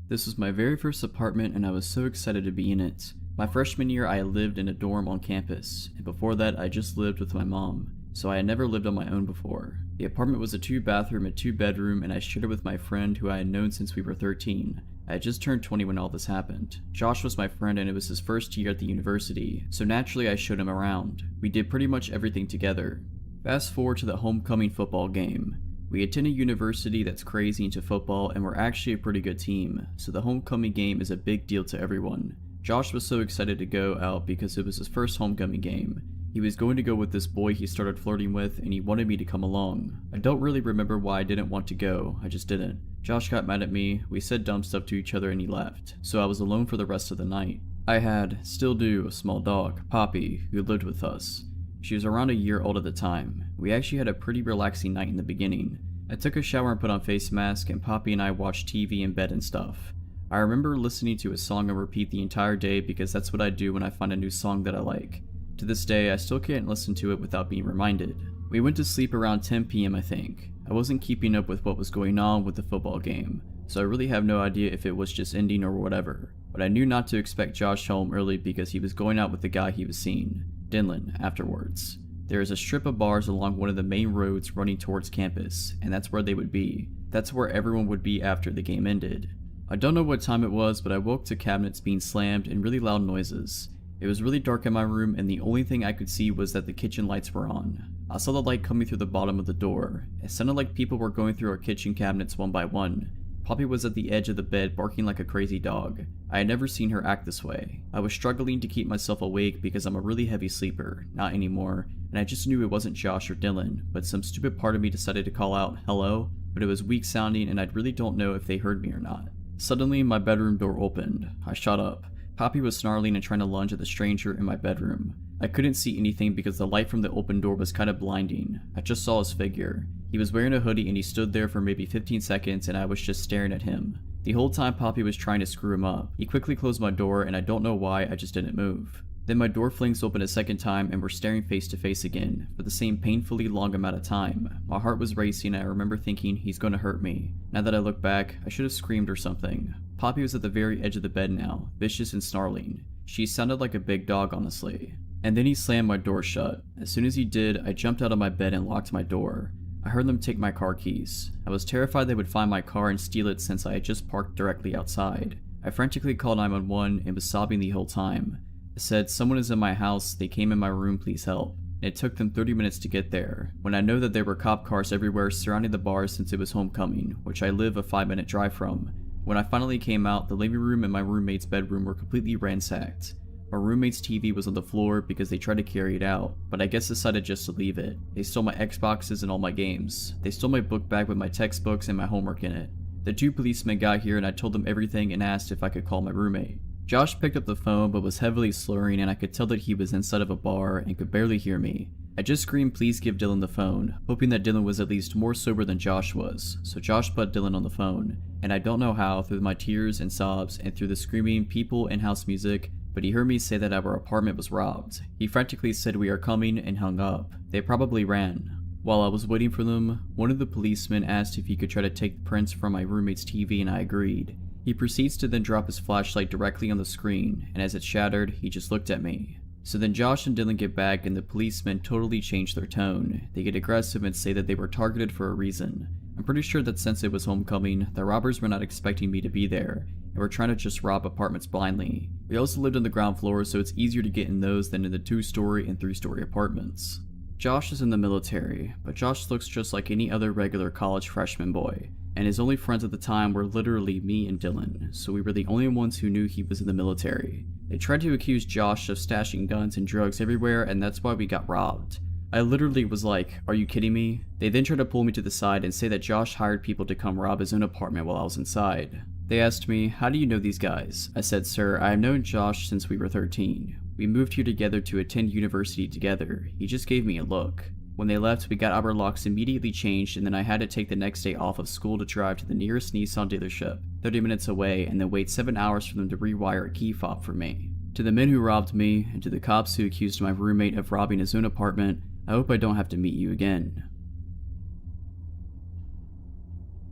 S1: This was my very first apartment and I was so excited to be in it. My freshman year I lived in a dorm on campus, and before that I just lived with my mom, so I had never lived on my own before. The apartment was a 2-bathroom and 2-bedroom, and I shared it with my friend who I had known since we were 13. I had just turned 20 when all this happened. Josh was my friend and it was his first year at the university, so naturally I showed him around. We did pretty much everything together. Fast forward to the homecoming football game. We attend a university that's crazy into football and we're actually a pretty good team, so the homecoming game is a big deal to everyone. Josh was so excited to go out because it was his first homecoming game. He was going to go with this boy he started flirting with and he wanted me to come along. I don't really remember why I didn't want to go, I just didn't. Josh got mad at me, we said dumb stuff to each other and he left, so I was alone for the rest of the night. I had, still do, a small dog, Poppy, who lived with us. She was around a year old at the time. We actually had a pretty relaxing night in the beginning. I took a shower and put on face mask, and Poppy and I watched TV in bed and stuff. I remember listening to a song on repeat the entire day because that's what I do when I find a new song that I like. To this day, I still can't listen to it without being reminded. We went to sleep around 10 p.m. I think. I wasn't keeping up with what was going on with the football game, so I really have no idea if it was just ending or whatever. But I knew not to expect Josh home early because he was going out with the guy he was seeing, Dylan, afterwards. There is a strip of bars along one of the main roads running towards campus, and that's where they would be. That's where everyone would be after the game ended. I don't know what time it was, but I woke to cabinets being slammed and really loud noises. It was really dark in my room and the only thing I could see was that the kitchen lights were on. I saw the light coming through the bottom of the door. It sounded like people were going through our kitchen cabinets one by one. Poppy was at the edge of the bed barking like a crazy dog. I had never seen her act this way. I was struggling to keep myself awake because I'm a really heavy sleeper, not anymore, and I just knew it wasn't Josh or Dylan, but some stupid part of me decided to call out, "Hello?" But it was weak sounding and I really don't know if they heard me or not. Suddenly, my bedroom door opened. I shot up. Poppy was snarling and trying to lunge at the stranger in my bedroom. I couldn't see anything because the light from the open door was kind of blinding. I just saw his figure. He was wearing a hoodie and he stood there for maybe 15 seconds and I was just staring at him. The whole time Poppy was trying to screw him up. He quickly closed my door and I don't know why, I just didn't move. Then my door flings open a second time and we're staring face to face again, for the same painfully long amount of time. My heart was racing and I remember thinking, he's gonna hurt me. Now that I look back, I should have screamed or something. Poppy was at the very edge of the bed now, vicious and snarling. She sounded like a big dog, honestly. And then he slammed my door shut. As soon as he did, I jumped out of my bed and locked my door. I heard them take my car keys. I was terrified they would find my car and steal it since I had just parked directly outside. I frantically called 911 and was sobbing the whole time. I said, "Someone is in my house, they came in my room, please help." And it took them 30 minutes to get there, when I know that there were cop cars everywhere surrounding the bar since it was homecoming, which I live a 5-minute drive from. When I finally came out, the living room and my roommate's bedroom were completely ransacked. My roommate's TV was on the floor because they tried to carry it out, but I guess decided just to leave it. They stole my Xboxes and all my games. They stole my book bag with my textbooks and my homework in it. The 2 policemen got here and I told them everything and asked if I could call my roommate. Josh picked up the phone but was heavily slurring and I could tell that he was inside of a bar and could barely hear me. I just screamed, "Please give Dylan the phone," hoping that Dylan was at least more sober than Josh was, so Josh put Dylan on the phone. And I don't know how, through my tears and sobs and through the screaming, people, and house music, but he heard me say that our apartment was robbed. He frantically said, "We are coming," and hung up. They probably ran. While I was waiting for them, one of the policemen asked if he could try to take the prints from my roommate's TV and I agreed. He proceeds to then drop his flashlight directly on the screen, and as it shattered, he just looked at me. So then Josh and Dylan get back and the policemen totally change their tone. They get aggressive and say that they were targeted for a reason. I'm pretty sure that since it was homecoming, the robbers were not expecting me to be there, and were trying to just rob apartments blindly. We also lived on the ground floor, so it's easier to get in those than in the 2-story and 3-story apartments. Josh is in the military, but Josh looks just like any other regular college freshman boy, and his only friends at the time were literally me and Dylan, so we were the only ones who knew he was in the military. They tried to accuse Josh of stashing guns and drugs everywhere, and that's why we got robbed. I literally was like, "Are you kidding me?" They then tried to pull me to the side and say that Josh hired people to come rob his own apartment while I was inside. They asked me, "How do you know these guys?" I said, "Sir, I have known Josh since we were 13. We moved here together to attend university together. He just gave me a look." When they left, we got our locks immediately changed, and then I had to take the next day off of school to drive to the nearest Nissan dealership, 30 minutes away, and then wait 7 hours for them to rewire a key fob for me. To the men who robbed me, and to the cops who accused my roommate of robbing his own apartment, I hope I don't have to meet you again.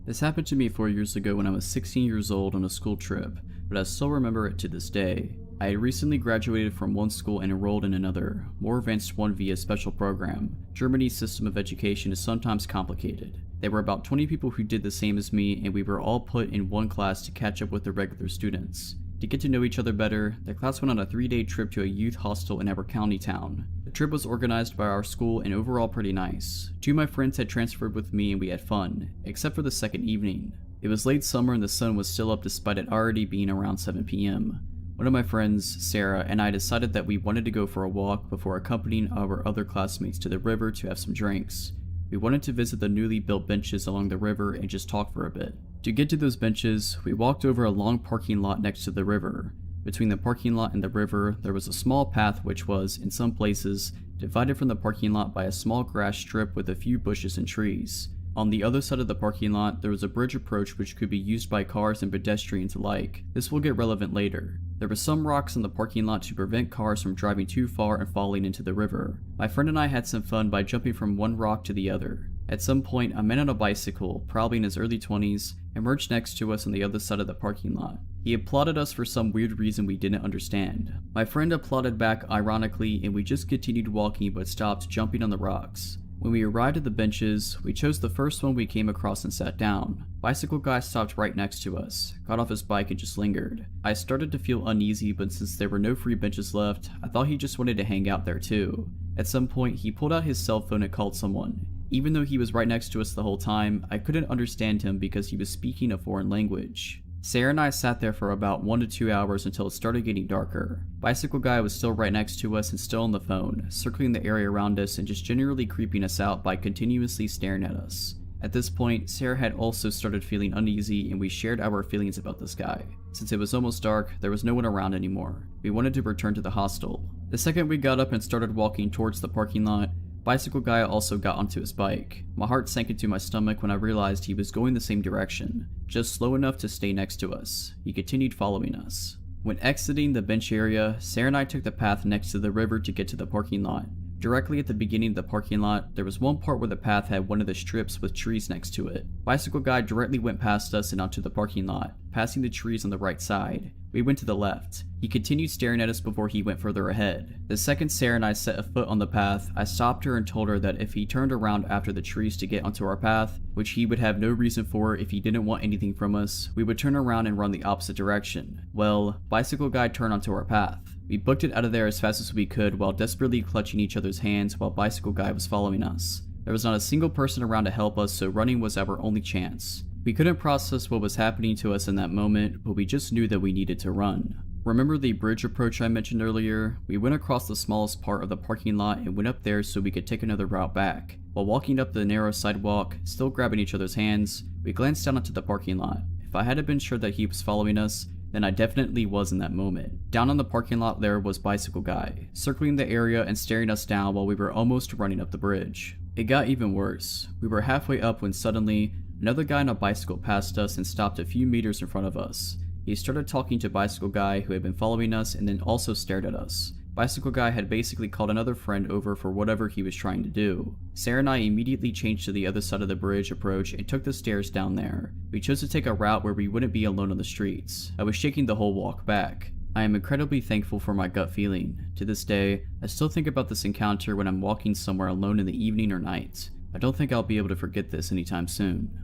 S1: This happened to me 4 years ago when I was 16 years old on a school trip, but I still remember it to this day. I had recently graduated from one school and enrolled in another, more advanced one via special program. Germany's system of education is sometimes complicated. There were about 20 people who did the same as me, and we were all put in one class to catch up with the regular students. To get to know each other better, the class went on a 3-day trip to a youth hostel in our county town. The trip was organized by our school and overall pretty nice. 2 of my friends had transferred with me and we had fun, except for the second evening. It was late summer and the sun was still up despite it already being around 7 p.m. One of my friends, Sarah, and I decided that we wanted to go for a walk before accompanying our other classmates to the river to have some drinks. We wanted to visit the newly built benches along the river and just talk for a bit. To get to those benches, we walked over a long parking lot next to the river. Between the parking lot and the river, there was a small path which was, in some places, divided from the parking lot by a small grass strip with a few bushes and trees. On the other side of the parking lot, there was a bridge approach which could be used by cars and pedestrians alike. This will get relevant later. There were some rocks in the parking lot to prevent cars from driving too far and falling into the river. My friend and I had some fun by jumping from one rock to the other. At some point, a man on a bicycle, probably in his early 20s, emerged next to us on the other side of the parking lot. He applauded us for some weird reason we didn't understand. My friend applauded back ironically and we just continued walking but stopped jumping on the rocks. When we arrived at the benches, we chose the first one we came across and sat down. Bicycle guy stopped right next to us, got off his bike and just lingered. I started to feel uneasy, but since there were no free benches left, I thought he just wanted to hang out there too. At some point, he pulled out his cell phone and called someone. Even though he was right next to us the whole time, I couldn't understand him because he was speaking a foreign language. Sarah and I sat there for about 1 to 2 hours until it started getting darker. Bicycle guy was still right next to us and still on the phone, circling the area around us and just generally creeping us out by continuously staring at us. At this point, Sarah had also started feeling uneasy and we shared our feelings about this guy. Since it was almost dark, there was no one around anymore. We wanted to return to the hostel. The second we got up and started walking towards the parking lot, Bicycle guy also got onto his bike. My heart sank into my stomach when I realized he was going the same direction, just slow enough to stay next to us. He continued following us. When exiting the bench area, Sarah and I took the path next to the river to get to the parking lot. Directly at the beginning of the parking lot, there was one part where the path had one of the strips with trees next to it. Bicycle guy directly went past us and onto the parking lot, passing the trees on the right side. We went to the left. He continued staring at us before he went further ahead. The second Sarah and I set a foot on the path, I stopped her and told her that if he turned around after the trees to get onto our path, which he would have no reason for if he didn't want anything from us, we would turn around and run the opposite direction. Well, Bicycle guy turned onto our path. We booked it out of there as fast as we could while desperately clutching each other's hands while Bicycle guy was following us. There was not a single person around to help us, so running was our only chance. We couldn't process what was happening to us in that moment, but we just knew that we needed to run. Remember the bridge approach I mentioned earlier? We went across the smallest part of the parking lot and went up there so we could take another route back. While walking up the narrow sidewalk, still grabbing each other's hands, we glanced down into the parking lot. If I hadn't been sure that he was following us, then I definitely was in that moment. Down on the parking lot there was Bicycle guy, circling the area and staring us down while we were almost running up the bridge. It got even worse. We were halfway up when suddenly, another guy on a bicycle passed us and stopped a few meters in front of us. He started talking to Bicycle guy who had been following us and then also stared at us. Bicycle guy had basically called another friend over for whatever he was trying to do. Sarah and I immediately changed to the other side of the bridge approach and took the stairs down there. We chose to take a route where we wouldn't be alone on the streets. I was shaking the whole walk back. I am incredibly thankful for my gut feeling. To this day, I still think about this encounter when I'm walking somewhere alone in the evening or night. I don't think I'll be able to forget this anytime soon.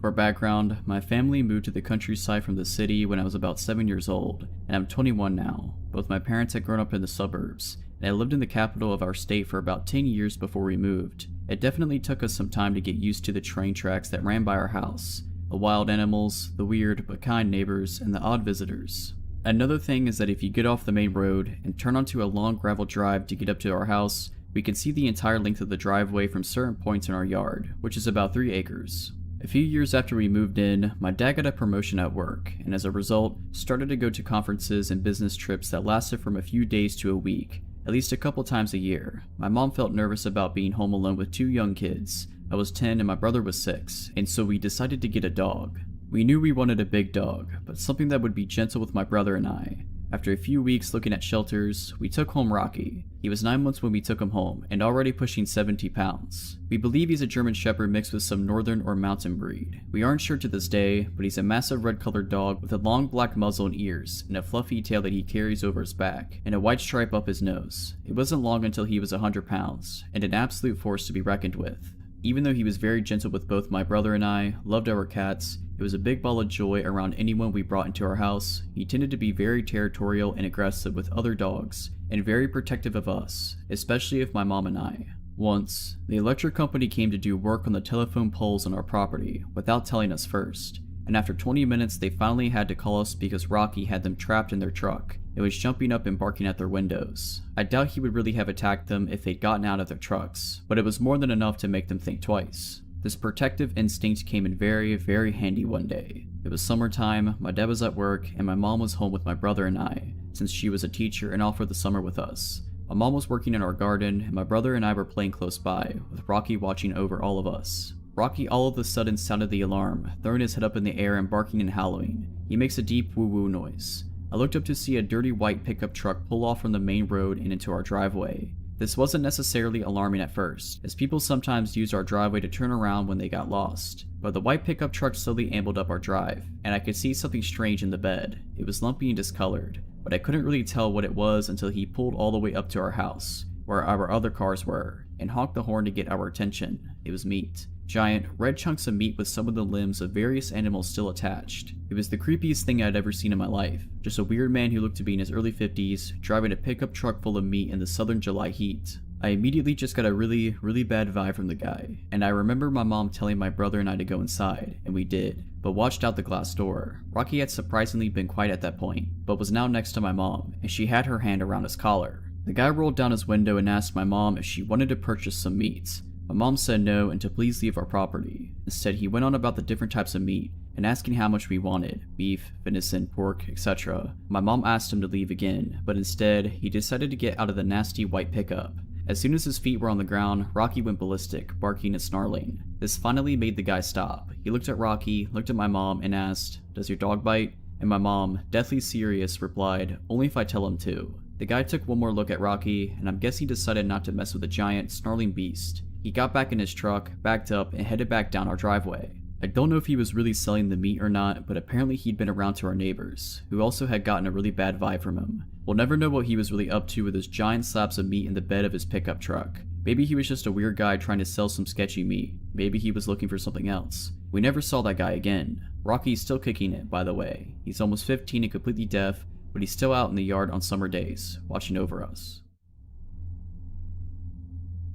S1: For background, my family moved to the countryside from the city when I was about 7 years old, and I'm 21 now. Both my parents had grown up in the suburbs, and I lived in the capital of our state for about 10 years before we moved. It definitely took us some time to get used to the train tracks that ran by our house, the wild animals, the weird but kind neighbors, and the odd visitors. Another thing is that if you get off the main road and turn onto a long gravel drive to get up to our house, we can see the entire length of the driveway from certain points in our yard, which is about 3 acres. A few years after we moved in, my dad got a promotion at work, and as a result, started to go to conferences and business trips that lasted from a few days to a week, at least a couple times a year. My mom felt nervous about being home alone with 2 young kids. I was 10 and my brother was 6, and so we decided to get a dog. We knew we wanted a big dog, but something that would be gentle with my brother and I. After a few weeks looking at shelters, we took home Rocky. He was 9 months when we took him home, and already pushing 70 pounds. We believe he's a German Shepherd mixed with some northern or mountain breed. We aren't sure to this day, but he's a massive red-colored dog with a long black muzzle and ears, and a fluffy tail that he carries over his back, and a white stripe up his nose. It wasn't long until he was 100 pounds, and an absolute force to be reckoned with. Even though he was very gentle with both my brother and I, loved our cats, it was a big ball of joy around anyone we brought into our house. He tended to be very territorial and aggressive with other dogs, and very protective of us, especially of my mom and I. Once, the electric company came to do work on the telephone poles on our property, without telling us first, and after 20 minutes they finally had to call us because Rocky had them trapped in their truck. It was jumping up and barking at their windows. I doubt he would really have attacked them if they'd gotten out of their trucks, but it was more than enough to make them think twice. This protective instinct came in very, very handy one day. It was summertime, my dad was at work, and my mom was home with my brother and I, since she was a teacher and off for the summer with us. My mom was working in our garden, and my brother and I were playing close by, with Rocky watching over all of us. Rocky all of a sudden sounded the alarm, throwing his head up in the air and barking and howling. He makes a deep woo-woo noise. I looked up to see a dirty white pickup truck pull off from the main road and into our driveway. This wasn't necessarily alarming at first, as people sometimes used our driveway to turn around when they got lost. But the white pickup truck slowly ambled up our drive, and I could see something strange in the bed. It was lumpy and discolored, but I couldn't really tell what it was until he pulled all the way up to our house. where our other cars were, and honked the horn to get our attention. It was meat. Giant, red chunks of meat with some of the limbs of various animals still attached. It was the creepiest thing I'd ever seen in my life. Just a weird man who looked to be in his early 50s, driving a pickup truck full of meat in the southern July heat. I immediately just got a really bad vibe from the guy, and I remember my mom telling my brother and I to go inside, and we did, but watched out the glass door. Rocky had surprisingly been quiet at that point, but was now next to my mom, and she had her hand around his collar. The guy rolled down his window and asked my mom if she wanted to purchase some meat. My mom said no and to please leave our property. Instead, he went on about the different types of meat and asking how much we wanted: beef, venison, pork, etc. My mom asked him to leave again, but instead, he decided to get out of the nasty white pickup. As soon as his feet were on the ground, Rocky went ballistic, barking and snarling. This finally made the guy stop. He looked at Rocky, looked at my mom, and asked, "Does your dog bite?" And my mom, deathly serious, replied, "Only if I tell him to." The guy took one more look at Rocky, and I'm guessing decided not to mess with the giant, snarling beast. He got back in his truck, backed up, and headed back down our driveway. I don't know if he was really selling the meat or not, but apparently he'd been around to our neighbors, who also had gotten a really bad vibe from him. We'll never know what he was really up to with his giant slabs of meat in the bed of his pickup truck. Maybe he was just a weird guy trying to sell some sketchy meat. Maybe he was looking for something else. We never saw that guy again. Rocky's still kicking it, by the way. He's almost 15 and completely deaf, but he's still out in the yard on summer days, watching over us.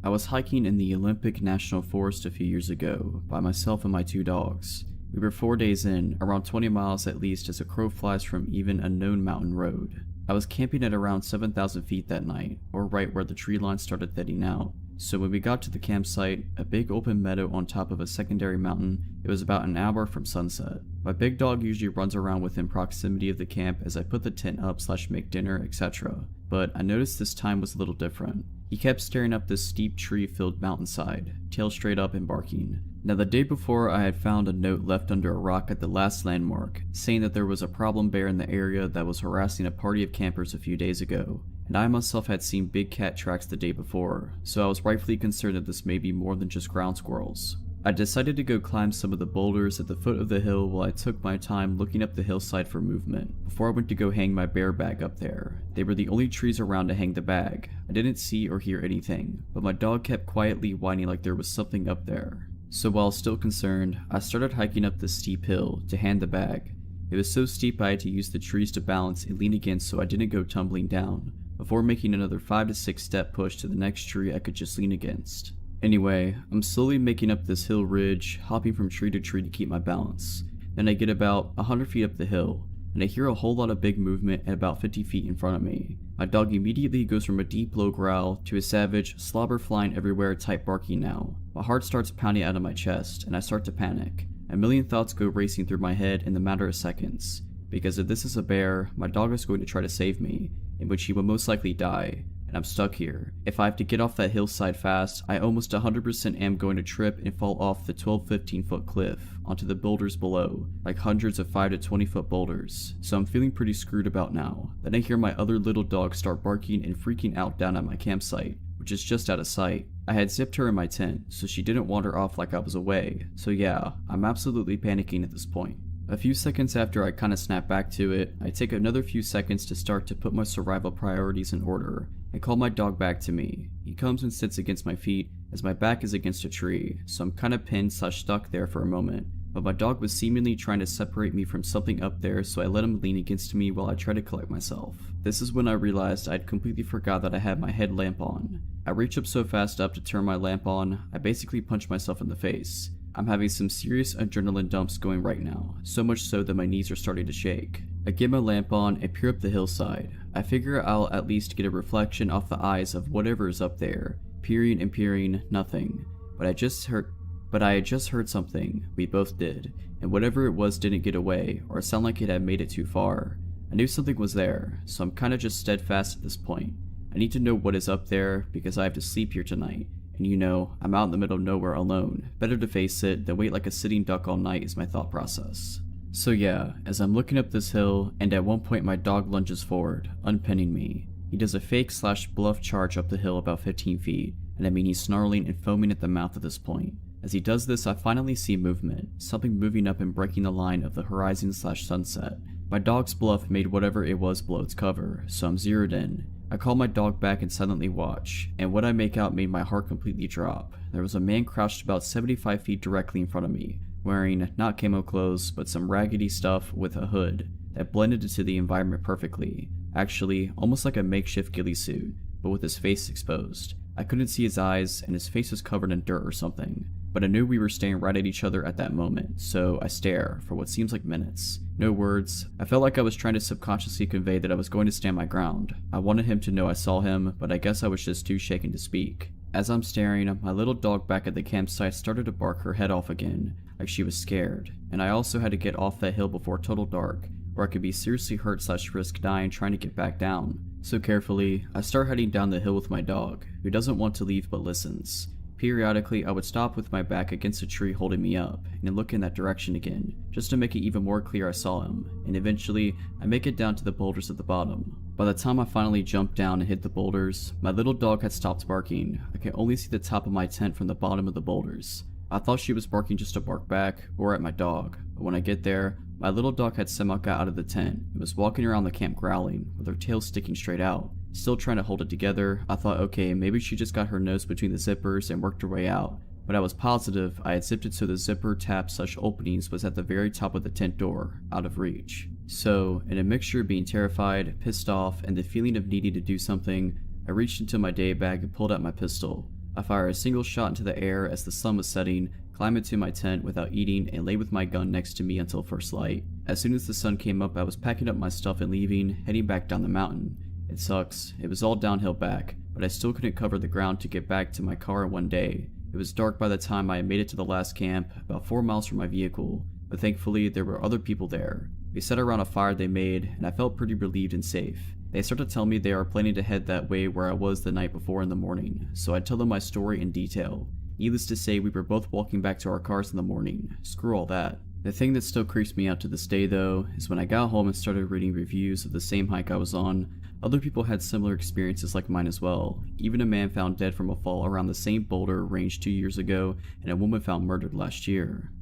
S1: I was hiking in the Olympic National Forest a few years ago, by myself and my 2 dogs. We were 4 days in, around 20 miles at least as a crow flies from even a known mountain road. I was camping at around 7,000 feet that night, or right where the tree line started thinning out. So when we got to the campsite, a big open meadow on top of a secondary mountain, it was about an hour from sunset. My big dog usually runs around within proximity of the camp as I put the tent up / make dinner, etc. But I noticed this time was a little different. He kept staring up this steep tree-filled mountainside, tail straight up and barking. Now the day before, I had found a note left under a rock at the last landmark, saying that there was a problem bear in the area that was harassing a party of campers a few days ago, and I myself had seen big cat tracks the day before, so I was rightfully concerned that this may be more than just ground squirrels. I decided to go climb some of the boulders at the foot of the hill while I took my time looking up the hillside for movement, before I went to go hang my bear bag up there. They were the only trees around to hang the bag. I didn't see or hear anything, but my dog kept quietly whining like there was something up there. So while still concerned, I started hiking up this steep hill to hand the bag. It was so steep I had to use the trees to balance and lean against so I didn't go tumbling down, before making another 5 to 6 step push to the next tree I could just lean against. Anyway, I'm slowly making up this hill ridge, hopping from tree to tree to keep my balance. Then I get about 100 feet up the hill, and I hear a whole lot of big movement at about 50 feet in front of me. My dog immediately goes from a deep low growl to a savage, slobber flying everywhere type barking now. My heart starts pounding out of my chest, and I start to panic. A million thoughts go racing through my head in the matter of seconds. Because if this is a bear, my dog is going to try to save me, in which he will most likely die. And I'm stuck here. If I have to get off that hillside fast, I almost 100% am going to trip and fall off the 12-15 foot cliff onto the boulders below, like hundreds of 5 to 20 foot boulders. So I'm feeling pretty screwed about now. Then I hear my other little dog start barking and freaking out down at my campsite, which is just out of sight. I had zipped her in my tent, so she didn't wander off like I was away. So yeah, I'm absolutely panicking at this point. A few seconds after I kinda snap back to it, I take another few seconds to start to put my survival priorities in order and call my dog back to me. He comes and sits against my feet as my back is against a tree, so I'm kinda pinned / stuck there for a moment. But my dog was seemingly trying to separate me from something up there, so I let him lean against me while I try to collect myself. This is when I realized I'd completely forgot that I had my headlamp on. I reach up so fast up to turn my lamp on, I basically punch myself in the face. I'm having some serious adrenaline dumps going right now, so much so that my knees are starting to shake. I get my lamp on and peer up the hillside. I figure I'll at least get a reflection off the eyes of whatever is up there. Peering and peering, nothing. But I had just heard something. We both did, and whatever it was didn't get away or sound like it had made it too far. I knew something was there, so I'm kinda just steadfast at this point. I need to know what is up there because I have to sleep here tonight. And you know, I'm out in the middle of nowhere alone. Better to face it than wait like a sitting duck all night is my thought process. So yeah, as I'm looking up this hill, and at one point my dog lunges forward, unpinning me. He does a fake / bluff charge up the hill about 15 feet, and I mean he's snarling and foaming at the mouth at this point. As he does this, I finally see movement, something moving up and breaking the line of the horizon / sunset. My dog's bluff made whatever it was blow its cover, so I'm zeroed in. I called my dog back and silently watched, and what I make out made my heart completely drop. There was a man crouched about 75 feet directly in front of me, wearing not camo clothes, but some raggedy stuff with a hood that blended into the environment perfectly. Actually, almost like a makeshift ghillie suit, but with his face exposed. I couldn't see his eyes, and his face was covered in dirt or something, but I knew we were staring right at each other at that moment, so I stare for what seems like minutes. No words. I felt like I was trying to subconsciously convey that I was going to stand my ground. I wanted him to know I saw him, but I guess I was just too shaken to speak. As I'm staring, my little dog back at the campsite started to bark her head off again, like she was scared, and I also had to get off that hill before total dark, or I could be seriously hurt / risk dying trying to get back down. So carefully, I start heading down the hill with my dog, who doesn't want to leave but listens. Periodically, I would stop with my back against a tree holding me up, and look in that direction again, just to make it even more clear I saw him, and eventually, I make it down to the boulders at the bottom. By the time I finally jumped down and hit the boulders, my little dog had stopped barking. I could only see the top of my tent from the bottom of the boulders. I thought she was barking just to bark back, or at my dog, but when I get there, my little dog had somehow got out of the tent and was walking around the camp growling, with her tail sticking straight out. Still trying to hold it together, I thought okay, maybe she just got her nose between the zippers and worked her way out, but I was positive I had zipped it so the zipper tab / openings was at the very top of the tent door, out of reach. So, in a mixture of being terrified, pissed off, and the feeling of needing to do something, I reached into my day bag and pulled out my pistol. I fired a single shot into the air as the sun was setting, climbed into my tent without eating, and lay with my gun next to me until first light. As soon as the sun came up, I was packing up my stuff and leaving, heading back down the mountain. It sucks, it was all downhill back, but I still couldn't cover the ground to get back to my car in one day. It was dark by the time I had made it to the last camp, about 4 miles from my vehicle, but thankfully there were other people there. We sat around a fire they made, and I felt pretty relieved and safe. They started to tell me they are planning to head that way where I was the night before in the morning, so I tell them my story in detail. Needless to say, we were both walking back to our cars in the morning. Screw all that. The thing that still creeps me out to this day though, is when I got home and started reading reviews of the same hike I was on, other people had similar experiences like mine as well. Even a man found dead from a fall around the same boulder range 2 years ago, and a woman found murdered last year.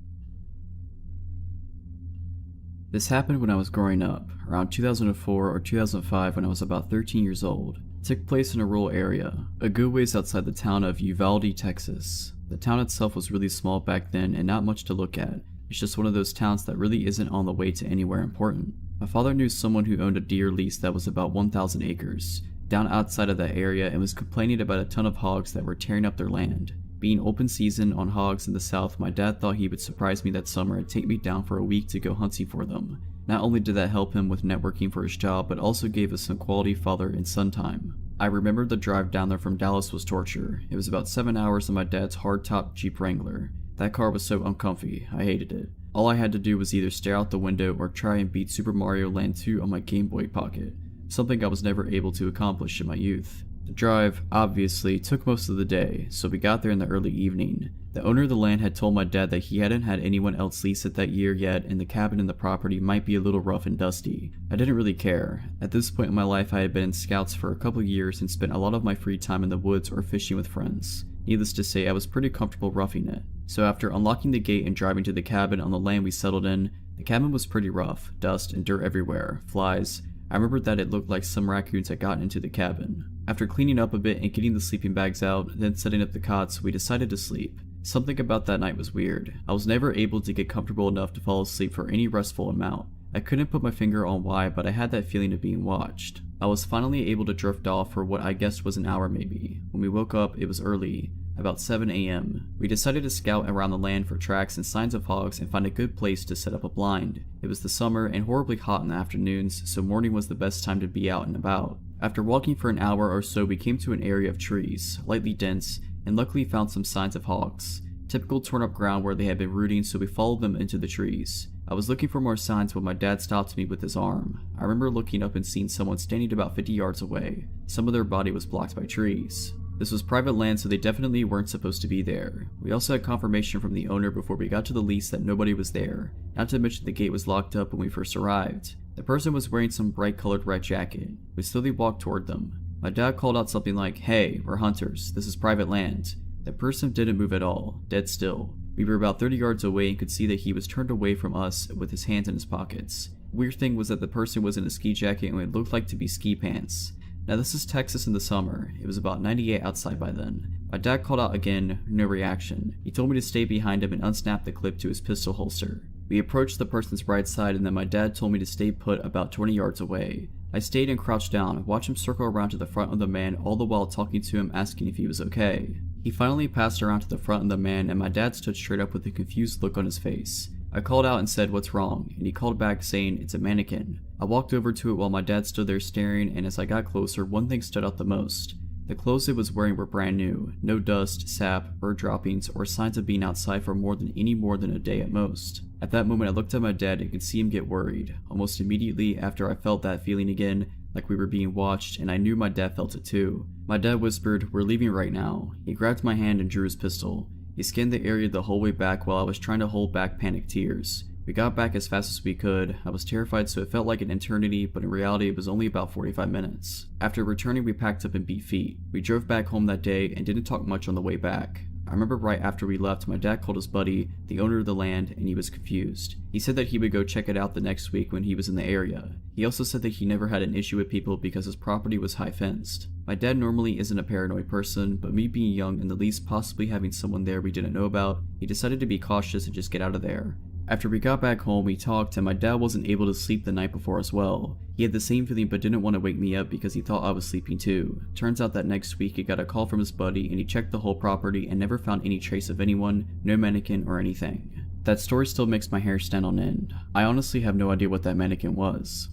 S1: This happened when I was growing up, around 2004 or 2005 when I was about 13 years old. It took place in a rural area, a good ways outside the town of Uvalde, Texas. The town itself was really small back then and not much to look at. It's just one of those towns that really isn't on the way to anywhere important. My father knew someone who owned a deer lease that was about 1,000 acres, down outside of that area, and was complaining about a ton of hogs that were tearing up their land. Being open season on hogs in the south, my dad thought he would surprise me that summer and take me down for a week to go hunting for them. Not only did that help him with networking for his job, but also gave us some quality father and son time. I remember the drive down there from Dallas was torture. It was about 7 hours in my dad's hardtop Jeep Wrangler. That car was so uncomfy, I hated it. All I had to do was either stare out the window or try and beat Super Mario Land 2 on my Game Boy Pocket, something I was never able to accomplish in my youth. The drive, obviously, took most of the day, so we got there in the early evening. The owner of the land had told my dad that he hadn't had anyone else lease it that year yet, and the cabin and the property might be a little rough and dusty. I didn't really care. At this point in my life, I had been in scouts for a couple years and spent a lot of my free time in the woods or fishing with friends. Needless to say, I was pretty comfortable roughing it. So after unlocking the gate and driving to the cabin on the land we settled in, the cabin was pretty rough, dust and dirt everywhere, flies. I remembered that it looked like some raccoons had gotten into the cabin. After cleaning up a bit and getting the sleeping bags out, then setting up the cots, we decided to sleep. Something about that night was weird. I was never able to get comfortable enough to fall asleep for any restful amount. I couldn't put my finger on why, but I had that feeling of being watched. I was finally able to drift off for what I guessed was an hour maybe. When we woke up, it was early, about 7 a.m. We decided to scout around the land for tracks and signs of hogs and find a good place to set up a blind. It was the summer and horribly hot in the afternoons, so morning was the best time to be out and about. After walking for an hour or so, we came to an area of trees, lightly dense, and luckily found some signs of hogs. Typical torn up ground where they had been rooting, so we followed them into the trees. I was looking for more signs when my dad stopped me with his arm. I remember looking up and seeing someone standing about 50 yards away. Some of their body was blocked by trees. This was private land, so they definitely weren't supposed to be there. We also had confirmation from the owner before we got to the lease that nobody was there, not to mention the gate was locked up when we first arrived. The person was wearing some bright colored red jacket. We slowly walked toward them. My dad called out something like, "Hey, we're hunters, this is private land." The person didn't move at all, dead still. We were about 30 yards away and could see that he was turned away from us with his hands in his pockets. The weird thing was that the person was in a ski jacket and it looked like to be ski pants. Now this is Texas in the summer. It was about 98 outside by then. My dad called out again, no reaction. He told me to stay behind him and unsnap the clip to his pistol holster. We approached the person's right side and then my dad told me to stay put about 20 yards away. I stayed and crouched down, watched him circle around to the front of the man, all the while talking to him, asking if he was okay. He finally passed around to the front of the man and my dad stood straight up with a confused look on his face. I called out and said, "What's wrong?" and he called back saying, "It's a mannequin." I walked over to it while my dad stood there staring, and as I got closer, one thing stood out the most. The clothes it was wearing were brand new, no dust, sap, bird droppings, or signs of being outside for more than a day at most. At that moment I looked at my dad and could see him get worried. Almost immediately after I felt that feeling again, like we were being watched, and I knew my dad felt it too. My dad whispered, "We're leaving right now." He grabbed my hand and drew his pistol. He scanned the area the whole way back while I was trying to hold back panicked tears. We got back as fast as we could. I was terrified so it felt like an eternity, but in reality it was only about 45 minutes. After returning we packed up and beat feet. We drove back home that day and didn't talk much on the way back. I remember right after we left, my dad called his buddy, the owner of the land, and he was confused. He said that he would go check it out the next week when he was in the area. He also said that he never had an issue with people because his property was high fenced. My dad normally isn't a paranoid person, but me being young and the lease possibly having someone there we didn't know about, he decided to be cautious and just get out of there. After we got back home, we talked and my dad wasn't able to sleep the night before as well. He had the same feeling but didn't want to wake me up because he thought I was sleeping too. Turns out that next week he got a call from his buddy and he checked the whole property and never found any trace of anyone, no mannequin or anything. That story still makes my hair stand on end. I honestly have no idea what that mannequin was.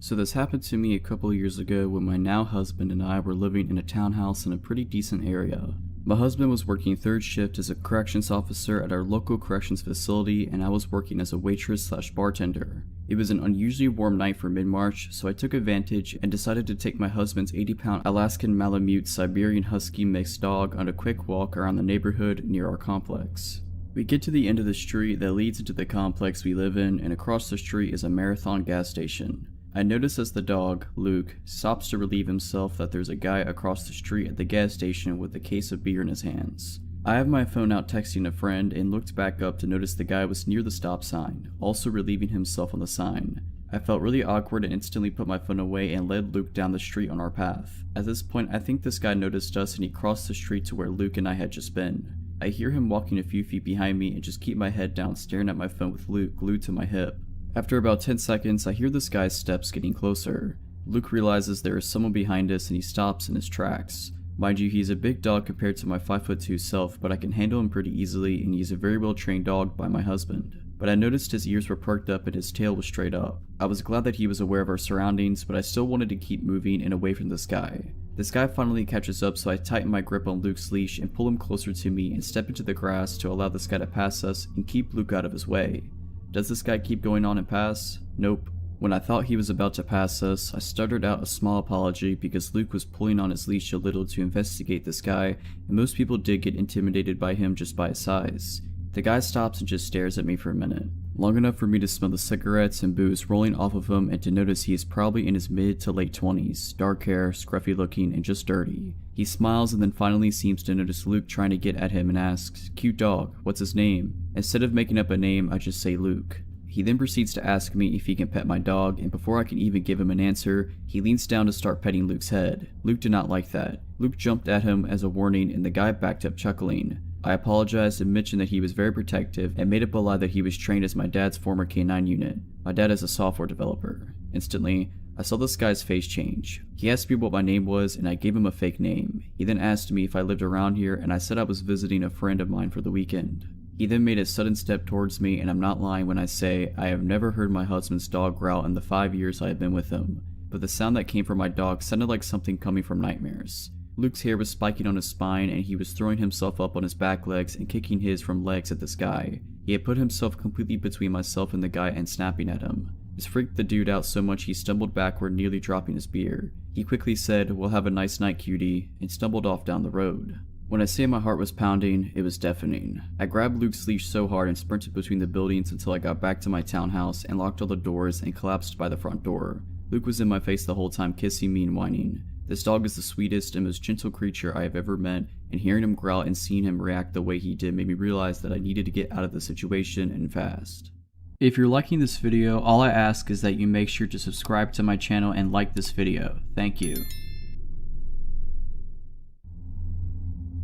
S1: So this happened to me a couple years ago when my now husband and I were living in a townhouse in a pretty decent area. My husband was working third shift as a corrections officer at our local corrections facility and I was working as a waitress/bartender. It was an unusually warm night for mid-March, so I took advantage and decided to take my husband's 80-pound Alaskan Malamute Siberian Husky mixed dog on a quick walk around the neighborhood near our complex. We get to the end of the street that leads into the complex we live in and across the street is a Marathon gas station. I notice as the dog, Luke, stops to relieve himself that there's a guy across the street at the gas station with a case of beer in his hands. I have my phone out texting a friend and looked back up to notice the guy was near the stop sign, also relieving himself on the sign. I felt really awkward and instantly put my phone away and led Luke down the street on our path. At this point I think this guy noticed us and he crossed the street to where Luke and I had just been. I hear him walking a few feet behind me and just keep my head down staring at my phone with Luke glued to my hip. After about 10 seconds, I hear this guy's steps getting closer. Luke realizes there is someone behind us and he stops in his tracks. Mind you, he's a big dog compared to my 5'2" self, but I can handle him pretty easily and he's a very well trained dog by my husband. But I noticed his ears were perked up and his tail was straight up. I was glad that he was aware of our surroundings, but I still wanted to keep moving and away from this guy. This guy finally catches up, so I tighten my grip on Luke's leash and pull him closer to me and step into the grass to allow this guy to pass us and keep Luke out of his way. Does this guy keep going on and pass? Nope. When I thought he was about to pass us, I stuttered out a small apology because Luke was pulling on his leash a little to investigate this guy, and most people did get intimidated by him just by his size. The guy stops and just stares at me for a minute, long enough for me to smell the cigarettes and booze rolling off of him and to notice he is probably in his mid to late 20s, dark hair, scruffy looking, and just dirty. He smiles and then finally seems to notice Luke trying to get at him and asks, "Cute dog, what's his name?" Instead of making up a name, I just say Luke. He then proceeds to ask me if he can pet my dog, and before I can even give him an answer, he leans down to start petting Luke's head. Luke did not like that. Luke jumped at him as a warning and the guy backed up chuckling. I apologized and mentioned that he was very protective and made up a lie that he was trained as my dad's former K9 unit. My dad is a software developer. Instantly, I saw this guy's face change. He asked me what my name was and I gave him a fake name. He then asked me if I lived around here and I said I was visiting a friend of mine for the weekend. He then made a sudden step towards me and I'm not lying when I say I have never heard my husband's dog growl in the 5 years I have been with him, but the sound that came from my dog sounded like something coming from nightmares. Luke's hair was spiking on his spine and he was throwing himself up on his back legs and kicking his from legs at this guy. He had put himself completely between myself and the guy and snapping at him. This freaked the dude out so much he stumbled backward, nearly dropping his beer. He quickly said, "We'll have a nice night, cutie," and stumbled off down the road. When I say my heart was pounding, it was deafening. I grabbed Luke's leash so hard and sprinted between the buildings until I got back to my townhouse and locked all the doors and collapsed by the front door. Luke was in my face the whole time, kissing me and whining. This dog is the sweetest and most gentle creature I have ever met, and hearing him growl and seeing him react the way he did made me realize that I needed to get out of the situation and fast. If you're liking this video, all I ask is that you make sure to subscribe to my channel and like this video. Thank you.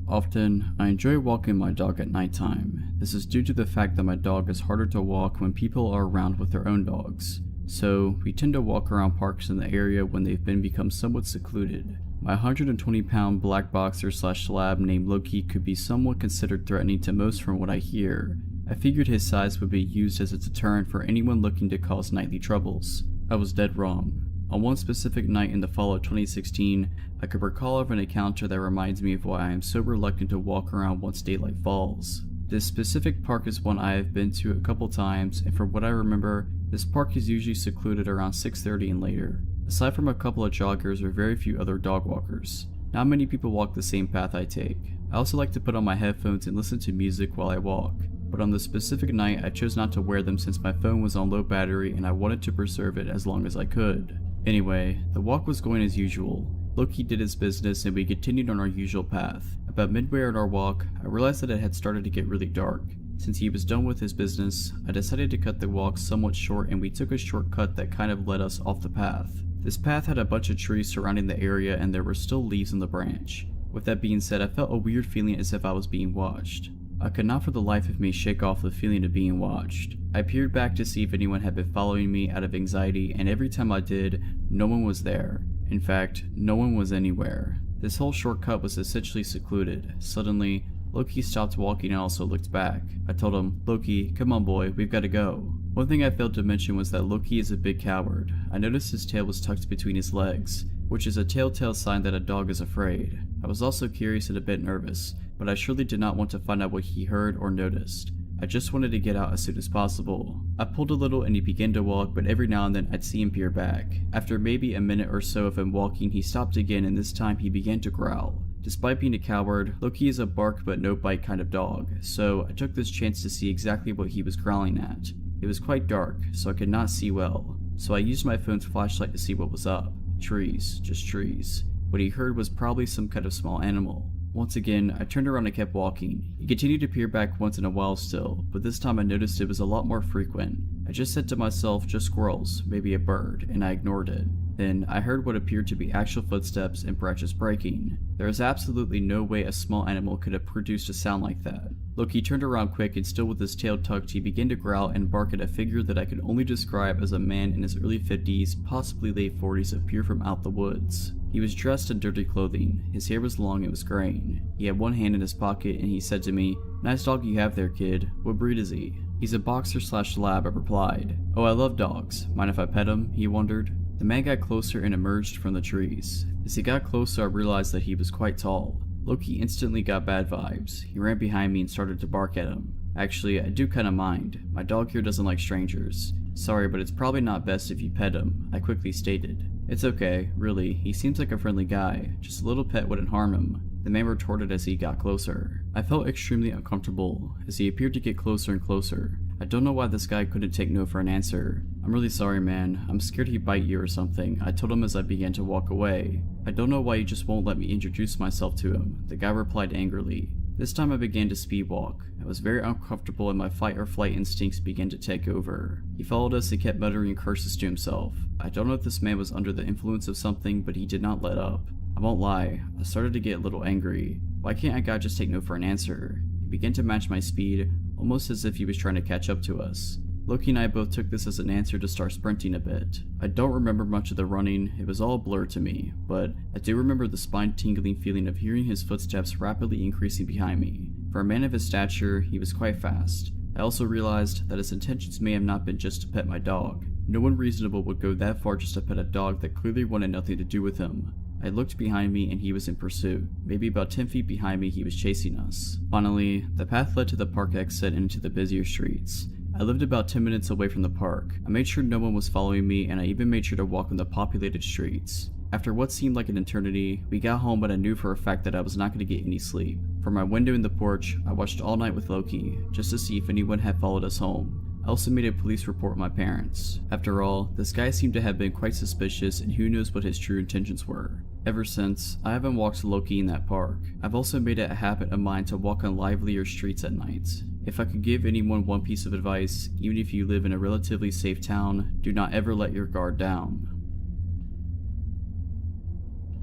S1: Often, I enjoy walking my dog at nighttime. This is due to the fact that my dog is harder to walk when people are around with their own dogs. So, we tend to walk around parks in the area when they've become somewhat secluded. My 120-pound black boxer / lab named Loki could be somewhat considered threatening to most from what I hear. I figured his size would be used as a deterrent for anyone looking to cause nightly troubles. I was dead wrong. On one specific night in the fall of 2016, I could recall of an encounter that reminds me of why I am so reluctant to walk around once daylight falls. This specific park is one I have been to a couple times, and from what I remember, this park is usually secluded around 6:30 and later. Aside from a couple of joggers or very few other dog walkers, not many people walk the same path I take. I also like to put on my headphones and listen to music while I walk, but on this specific night I chose not to wear them since my phone was on low battery and I wanted to preserve it as long as I could. Anyway, the walk was going as usual. Loki did his business and we continued on our usual path. About midway on our walk, I realized that it had started to get really dark. Since he was done with his business, I decided to cut the walk somewhat short and we took a shortcut that kind of led us off the path. This path had a bunch of trees surrounding the area and there were still leaves on the branch. With that being said, I felt a weird feeling as if I was being watched. I could not for the life of me shake off the feeling of being watched. I peered back to see if anyone had been following me out of anxiety, and every time I did, no one was there. In fact, no one was anywhere. This whole shortcut was essentially secluded. Suddenly, Loki stopped walking and also looked back. I told him, "Loki, come on boy, we've got to go." One thing I failed to mention was that Loki is a big coward. I noticed his tail was tucked between his legs, which is a telltale sign that a dog is afraid. I was also curious and a bit nervous, but I surely did not want to find out what he heard or noticed. I just wanted to get out as soon as possible. I pulled a little and he began to walk, but every now and then I'd see him peer back. After maybe a minute or so of him walking, he stopped again and this time he began to growl. Despite being a coward, Loki is a bark but no bite kind of dog, so I took this chance to see exactly what he was growling at. It was quite dark, so I could not see well, so I used my phone's flashlight to see what was up. Trees, just trees. What he heard was probably some kind of small animal. Once again, I turned around and kept walking. He continued to peer back once in a while still, but this time I noticed it was a lot more frequent. I just said to myself, just squirrels, maybe a bird, and I ignored it. Then I heard what appeared to be actual footsteps and branches breaking. There is absolutely no way a small animal could have produced a sound like that. Loki turned around quick and still with his tail tucked he began to growl and bark at a figure that I could only describe as a man in his early 50s, possibly late 40s appear from out the woods. He was dressed in dirty clothing, his hair was long and was graying. He had one hand in his pocket and he said to me, "Nice dog you have there kid, what breed is he?" "He's a boxer / lab," I replied. "Oh, I love dogs, mind if I pet him?" he wondered. The man got closer and emerged from the trees. As he got closer I realized that he was quite tall. Loki instantly got bad vibes. He ran behind me and started to bark at him. Actually, I do kinda mind. My dog here doesn't like strangers. "Sorry, but it's probably not best if you pet him," I quickly stated. "It's okay, really, he seems like a friendly guy. Just a little pet wouldn't harm him," the man retorted as he got closer. I felt extremely uncomfortable as he appeared to get closer and closer. I don't know why this guy couldn't take no for an answer. "I'm really sorry man, I'm scared he'd bite you or something," I told him as I began to walk away. "I don't know why you just won't let me introduce myself to him," the guy replied angrily. This time I began to speed walk. I was very uncomfortable and my fight or flight instincts began to take over. He followed us and kept muttering curses to himself. I don't know if this man was under the influence of something, but he did not let up. I won't lie, I started to get a little angry. Why can't a guy just take no for an answer? He began to match my speed, almost as if he was trying to catch up to us. Loki and I both took this as an answer to start sprinting a bit. I don't remember much of the running, it was all a blur to me, but I do remember the spine-tingling feeling of hearing his footsteps rapidly increasing behind me. For a man of his stature, he was quite fast. I also realized that his intentions may have not been just to pet my dog. No one reasonable would go that far just to pet a dog that clearly wanted nothing to do with him. I looked behind me and he was in pursuit. Maybe about 10 feet behind me he was chasing us. Finally, the path led to the park exit and into the busier streets. I lived about 10 minutes away from the park. I made sure no one was following me and I even made sure to walk on the populated streets. After what seemed like an eternity, we got home but I knew for a fact that I was not going to get any sleep. From my window in the porch, I watched all night with Loki, just to see if anyone had followed us home. I also made a police report with my parents. After all, this guy seemed to have been quite suspicious and who knows what his true intentions were. Ever since, I haven't walked Loki in that park. I've also made it a habit of mine to walk on livelier streets at night. If I could give anyone one piece of advice, even if you live in a relatively safe town, do not ever let your guard down.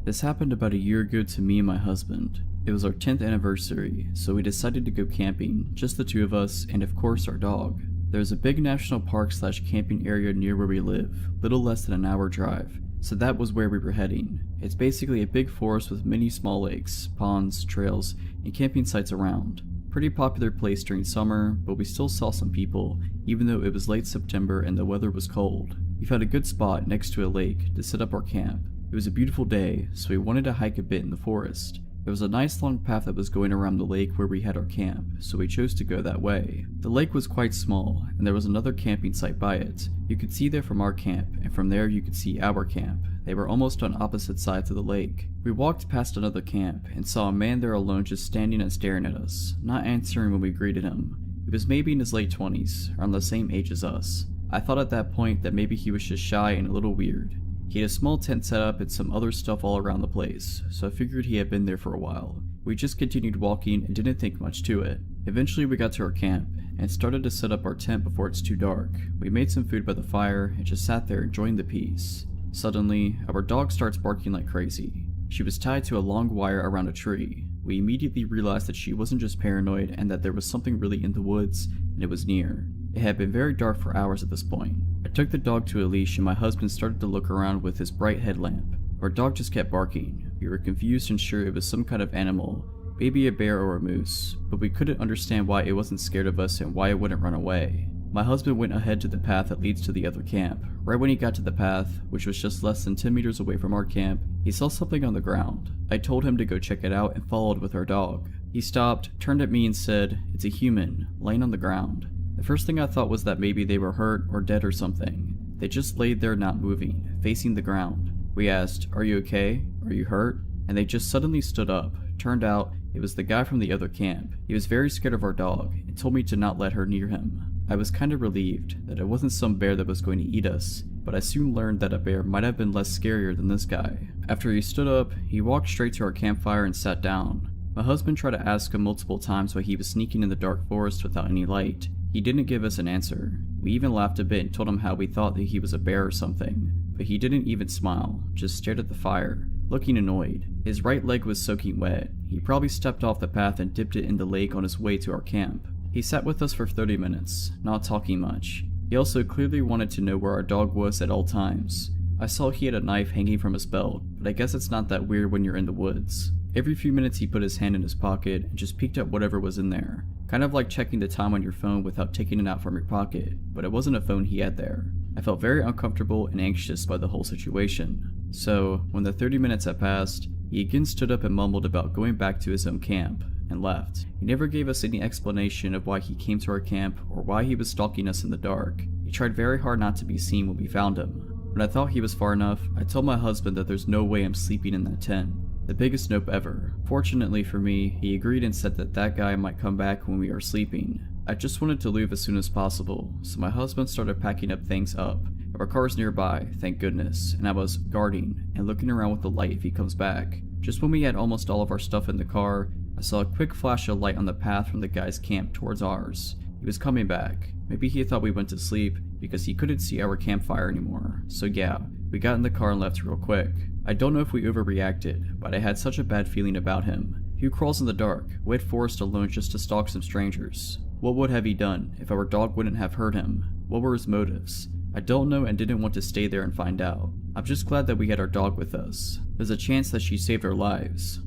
S1: This happened about a year ago to me and my husband. It was our 10th anniversary, so we decided to go camping, just the two of us, and of course our dog. There's a big national park / camping area near where we live, little less than an hour drive, so that was where we were heading. It's basically a big forest with many small lakes, ponds, trails, and camping sites around. Pretty popular place during summer, but we still saw some people, even though it was late September and the weather was cold. We found a good spot next to a lake to set up our camp. It was a beautiful day, so we wanted to hike a bit in the forest. There was a nice long path that was going around the lake where we had our camp, so we chose to go that way. The lake was quite small, and there was another camping site by it. You could see there from our camp, and from there you could see our camp. They were almost on opposite sides of the lake. We walked past another camp, and saw a man there alone just standing and staring at us, not answering when we greeted him. He was maybe in his late 20s, around the same age as us. I thought at that point that maybe he was just shy and a little weird. He had a small tent set up and some other stuff all around the place, so I figured he had been there for a while. We just continued walking and didn't think much to it. Eventually we got to our camp, and started to set up our tent before it's too dark. We made some food by the fire, and just sat there enjoying the peace. Suddenly, our dog starts barking like crazy. She was tied to a long wire around a tree. We immediately realized that she wasn't just paranoid, and that there was something really in the woods, and it was near. It had been very dark for hours at this point. I took the dog to a leash and my husband started to look around with his bright headlamp. Our dog just kept barking. We were confused and sure it was some kind of animal, maybe a bear or a moose, but we couldn't understand why it wasn't scared of us and why it wouldn't run away. My husband went ahead to the path that leads to the other camp. Right when he got to the path, which was just less than 10 meters away from our camp, he saw something on the ground. I told him to go check it out and followed with our dog. He stopped, turned at me and said, "It's a human, laying on the ground." The first thing I thought was that maybe they were hurt or dead or something. They just laid there not moving, facing the ground. We asked, "Are you okay? Are you hurt?" And they just suddenly stood up. Turned out, it was the guy from the other camp. He was very scared of our dog and told me to not let her near him. I was kinda relieved that it wasn't some bear that was going to eat us, but I soon learned that a bear might have been less scarier than this guy. After he stood up, he walked straight to our campfire and sat down. My husband tried to ask him multiple times why he was sneaking in the dark forest without any light. He didn't give us an answer. We even laughed a bit and told him how we thought that he was a bear or something, but he didn't even smile, just stared at the fire, looking annoyed. His right leg was soaking wet. He probably stepped off the path and dipped it in the lake on his way to our camp. He sat with us for 30 minutes, not talking much. He also clearly wanted to know where our dog was at all times. I saw he had a knife hanging from his belt, but I guess it's not that weird when you're in the woods. Every few minutes he put his hand in his pocket and just peeked at whatever was in there. Kind of like checking the time on your phone without taking it out from your pocket, but it wasn't a phone he had there. I felt very uncomfortable and anxious by the whole situation. So, when the 30 minutes had passed, he again stood up and mumbled about going back to his own camp, and left. He never gave us any explanation of why he came to our camp or why he was stalking us in the dark. He tried very hard not to be seen when we found him. When I thought he was far enough, I told my husband that there's no way I'm sleeping in that tent. The biggest nope ever. Fortunately for me, he agreed and said that that guy might come back when we are sleeping. I just wanted to leave as soon as possible, so my husband started packing up things up. Our car's nearby, thank goodness, and I was guarding and looking around with the light if he comes back. Just when we had almost all of our stuff in the car, I saw a quick flash of light on the path from the guy's camp towards ours. He was coming back. Maybe he thought we went to sleep because he couldn't see our campfire anymore. So yeah, we got in the car and left real quick. I don't know if we overreacted, but I had such a bad feeling about him. Who crawls in the dark, wet forest alone just to stalk some strangers? What would have he done if our dog wouldn't have hurt him? What were his motives? I don't know and didn't want to stay there and find out. I'm just glad that we had our dog with us. There's a chance that she saved our lives.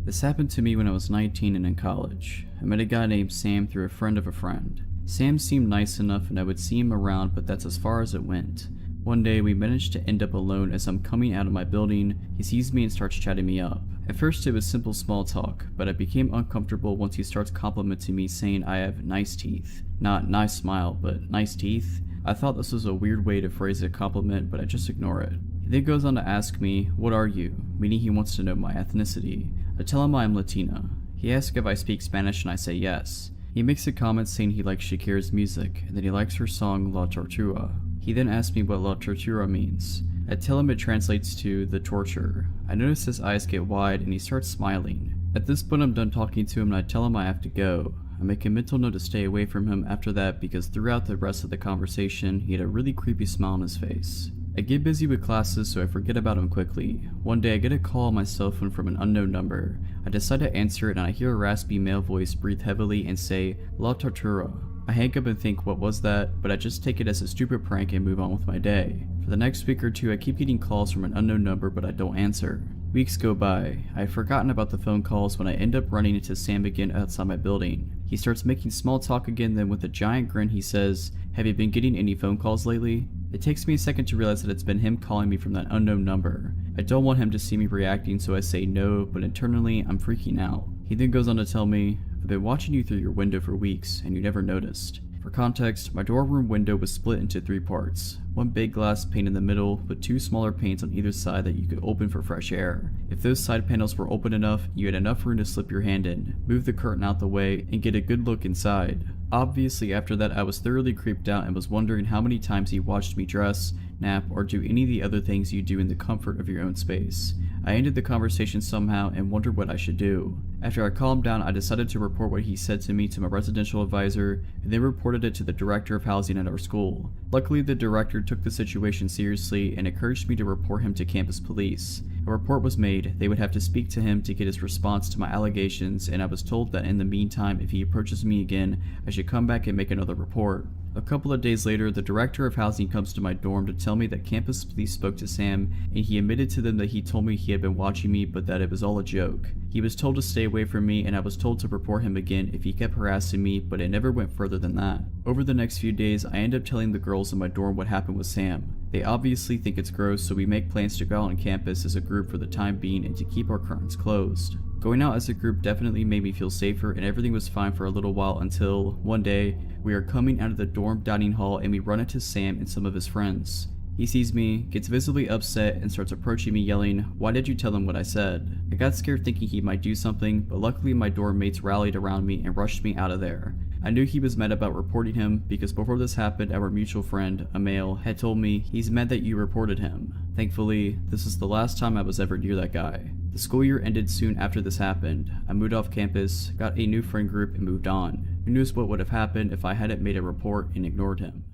S1: This happened to me when I was 19 and in college. I met a guy named Sam through a friend of a friend. Sam seemed nice enough and I would see him around, but that's as far as it went. One day we managed to end up alone. As I'm coming out of my building, he sees me and starts chatting me up. At first it was simple small talk, but I became uncomfortable once he starts complimenting me saying I have nice teeth. Not nice smile, but nice teeth. I thought this was a weird way to phrase a compliment, but I just ignore it. He then goes on to ask me, "What are you?" meaning he wants to know my ethnicity. I tell him I am Latina. He asks if I speak Spanish and I say yes. He makes a comment saying he likes Shakira's music and that he likes her song La Tortura. He then asks me what La Tortura means. I tell him it translates to the torture. I notice his eyes get wide and he starts smiling. At this point I'm done talking to him and I tell him I have to go. I make a mental note to stay away from him after that because throughout the rest of the conversation he had a really creepy smile on his face. I get busy with classes so I forget about him quickly. One day I get a call on my cell phone from an unknown number. I decide to answer it and I hear a raspy male voice breathe heavily and say, "La Tortura." I hang up and think what was that, but I just take it as a stupid prank and move on with my day. For the next week or two I keep getting calls from an unknown number but I don't answer. Weeks go by. I had forgotten about the phone calls when I end up running into Sam again outside my building. He starts making small talk again, then with a giant grin he says, "Have you been getting any phone calls lately?" It takes me a second to realize that it's been him calling me from that unknown number. I don't want him to see me reacting so I say no, but internally I'm freaking out. He then goes on to tell me, "I've been watching you through your window for weeks and you never noticed." For context, my dorm window was split into 3 parts. One big glass pane in the middle, with 2 smaller panes on either side that you could open for fresh air. If those side panels were open enough, you had enough room to slip your hand in, move the curtain out the way, and get a good look inside. Obviously after that I was thoroughly creeped out and was wondering how many times he watched me dress, nap, or do any of the other things you do in the comfort of your own space. I ended the conversation somehow and wondered what I should do. After I calmed down, I decided to report what he said to me to my residential advisor and then reported it to the director of housing at our school. Luckily, the director took the situation seriously and encouraged me to report him to campus police. A report was made. They would have to speak to him to get his response to my allegations, and I was told that in the meantime, if he approaches me again, I should come back and make another report. A couple of days later, the director of housing comes to my dorm to tell me that campus police spoke to Sam and he admitted to them that he told me he had been watching me but that it was all a joke. He was told to stay away from me and I was told to report him again if he kept harassing me, but it never went further than that. Over the next few days, I end up telling the girls in my dorm what happened with Sam. They obviously think it's gross, so we make plans to go out on campus as a group for the time being and to keep our curtains closed. Going out as a group definitely made me feel safer and everything was fine for a little while until, one day, we are coming out of the dorm dining hall and we run into Sam and some of his friends. He sees me, gets visibly upset, and starts approaching me yelling, "Why did you tell him what I said?" I got scared thinking he might do something, but luckily my dorm mates rallied around me and rushed me out of there. I knew he was mad about reporting him because before this happened our mutual friend, a male, had told me he's mad that you reported him. Thankfully, this is the last time I was ever near that guy. The school year ended soon after this happened. I moved off campus, got a new friend group, and moved on. Who knows what would have happened if I hadn't made a report and ignored him.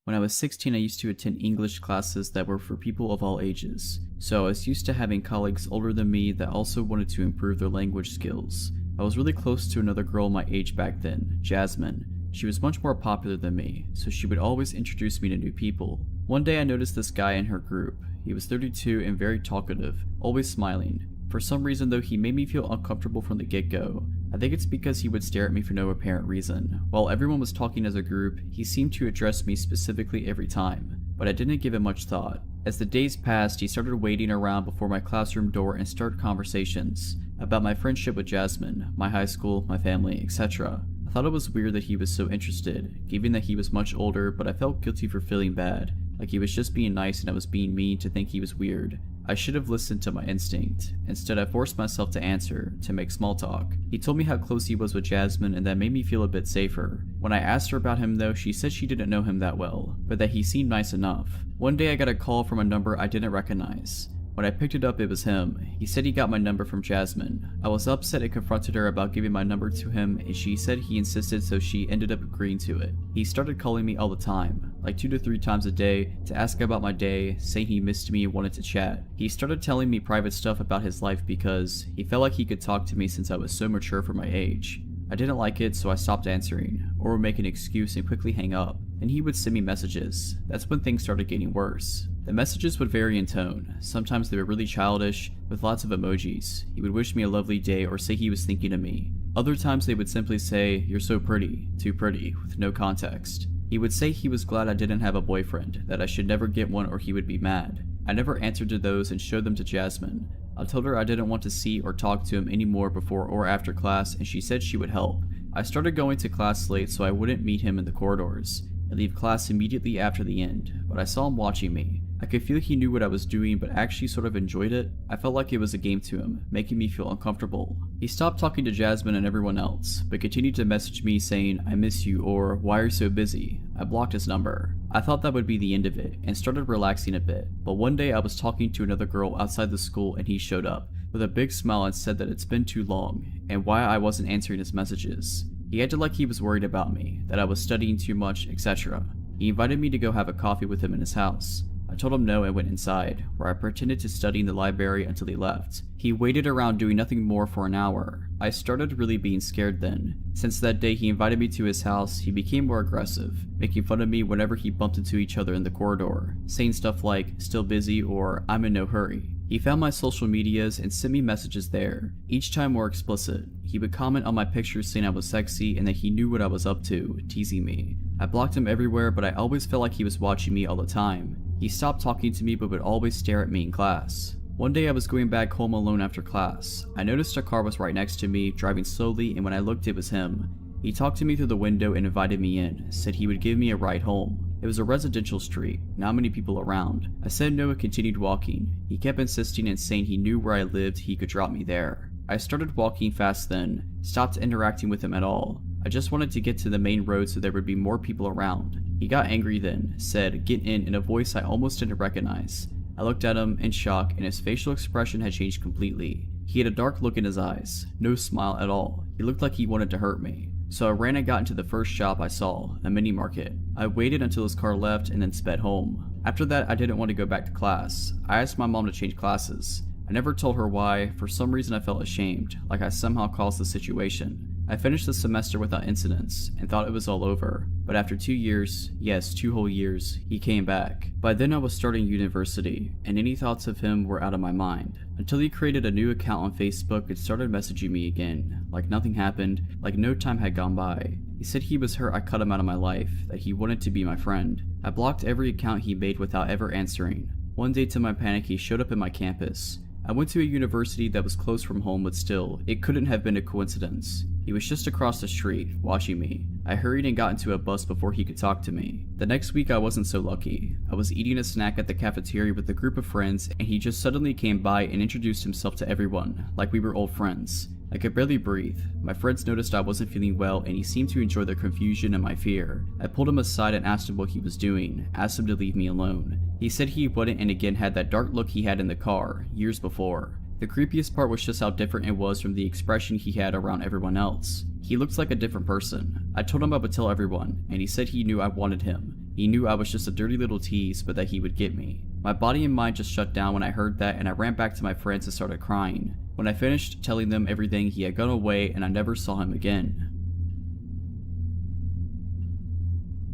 S1: When I was 16, I used to attend English classes that were for people of all ages, so I was used to having colleagues older than me that also wanted to improve their language skills. I was really close to another girl my age back then, Jasmine. She was much more popular than me, so she would always introduce me to new people. One day I noticed this guy in her group. He was 32 and very talkative, always smiling. For some reason though, he made me feel uncomfortable from the get-go. I think it's because he would stare at me for no apparent reason. While everyone was talking as a group, he seemed to address me specifically every time, but I didn't give it much thought. As the days passed, he started waiting around before my classroom door and started conversations about my friendship with Jasmine, my high school, my family, etc. I thought it was weird that he was so interested, given that he was much older, but I felt guilty for feeling bad, like he was just being nice and I was being mean to think he was weird. I should have listened to my instinct. Instead, I forced myself to answer, to make small talk. He told me how close he was with Jasmine and that made me feel a bit safer. When I asked her about him though, she said she didn't know him that well, but that he seemed nice enough. One day I got a call from a number I didn't recognize. When I picked it up, it was him. He said he got my number from Jasmine. I was upset and confronted her about giving my number to him, and she said he insisted, so she ended up agreeing to it. He started calling me all the time, like 2 to 3 times a day, to ask about my day, saying he missed me and wanted to chat. He started telling me private stuff about his life because he felt like he could talk to me since I was so mature for my age. I didn't like it, so I stopped answering, or would make an excuse and quickly hang up. Then he would send me messages. That's when things started getting worse. The messages would vary in tone. Sometimes they were really childish, with lots of emojis. He would wish me a lovely day or say he was thinking of me. Other times they would simply say, "You're so pretty," too pretty, with no context. He would say he was glad I didn't have a boyfriend, that I should never get one or he would be mad. I never answered to those and showed them to Jasmine. I told her I didn't want to see or talk to him anymore before or after class, and she said she would help. I started going to class late so I wouldn't meet him in the corridors. I'd leave class immediately after the end, but I saw him watching me. I could feel he knew what I was doing but actually sort of enjoyed it. I felt like it was a game to him, making me feel uncomfortable. He stopped talking to Jasmine and everyone else, but continued to message me saying, "I miss you," or "Why are you so busy?" I blocked his number. I thought that would be the end of it and started relaxing a bit, but one day I was talking to another girl outside the school and he showed up with a big smile and said that it's been too long and why I wasn't answering his messages. He acted like he was worried about me, that I was studying too much, etc. He invited me to go have a coffee with him in his house. I told him no and went inside, where I pretended to study in the library until he left. He waited around doing nothing more for an hour. I started really being scared then. Since that day he invited me to his house, he became more aggressive, making fun of me whenever he bumped into each other in the corridor, saying stuff like, "still busy" or "I'm in no hurry." He found my social medias and sent me messages there, each time more explicit. He would comment on my pictures saying I was sexy and that he knew what I was up to, teasing me. I blocked him everywhere, but I always felt like he was watching me all the time. He stopped talking to me but would always stare at me in class. One day I was going back home alone after class. I noticed a car was right next to me, driving slowly, and when I looked it was him. He talked to me through the window and invited me in, said he would give me a ride home. It was a residential street, not many people around. I said no and continued walking. He kept insisting and saying he knew where I lived, he could drop me there. I started walking fast then, stopped interacting with him at all. I just wanted to get to the main road so there would be more people around. He got angry then, said, "Get in" a voice I almost didn't recognize. I looked at him in shock and his facial expression had changed completely. He had a dark look in his eyes, no smile at all. He looked like he wanted to hurt me. So I ran and got into the first shop I saw, a mini market. I waited until his car left and then sped home. After that I didn't want to go back to class. I asked my mom to change classes. I never told her why. For some reason I felt ashamed, like I somehow caused the situation. I finished the semester without incidents and thought it was all over, but after 2 years, yes, 2 whole years, he came back. By then I was starting university, and any thoughts of him were out of my mind, until he created a new account on Facebook and started messaging me again, like nothing happened, like no time had gone by. He said he was hurt I cut him out of my life, that he wanted to be my friend. I blocked every account he made without ever answering. One day to my panic he showed up at my campus. I went to a university that was close from home, but still, it couldn't have been a coincidence. He was just across the street, watching me. I hurried and got into a bus before he could talk to me. The next week I wasn't so lucky. I was eating a snack at the cafeteria with a group of friends and he just suddenly came by and introduced himself to everyone, like we were old friends. I could barely breathe. My friends noticed I wasn't feeling well and he seemed to enjoy the confusion and my fear. I pulled him aside and asked him what he was doing, asked him to leave me alone. He said he wouldn't and again had that dark look he had in the car, years before. The creepiest part was just how different it was from the expression he had around everyone else. He looked like a different person. I told him I would tell everyone, and he said he knew I wanted him. He knew I was just a dirty little tease, but that he would get me. My body and mind just shut down when I heard that and I ran back to my friends and started crying. When I finished telling them everything, he had gone away and I never saw him again.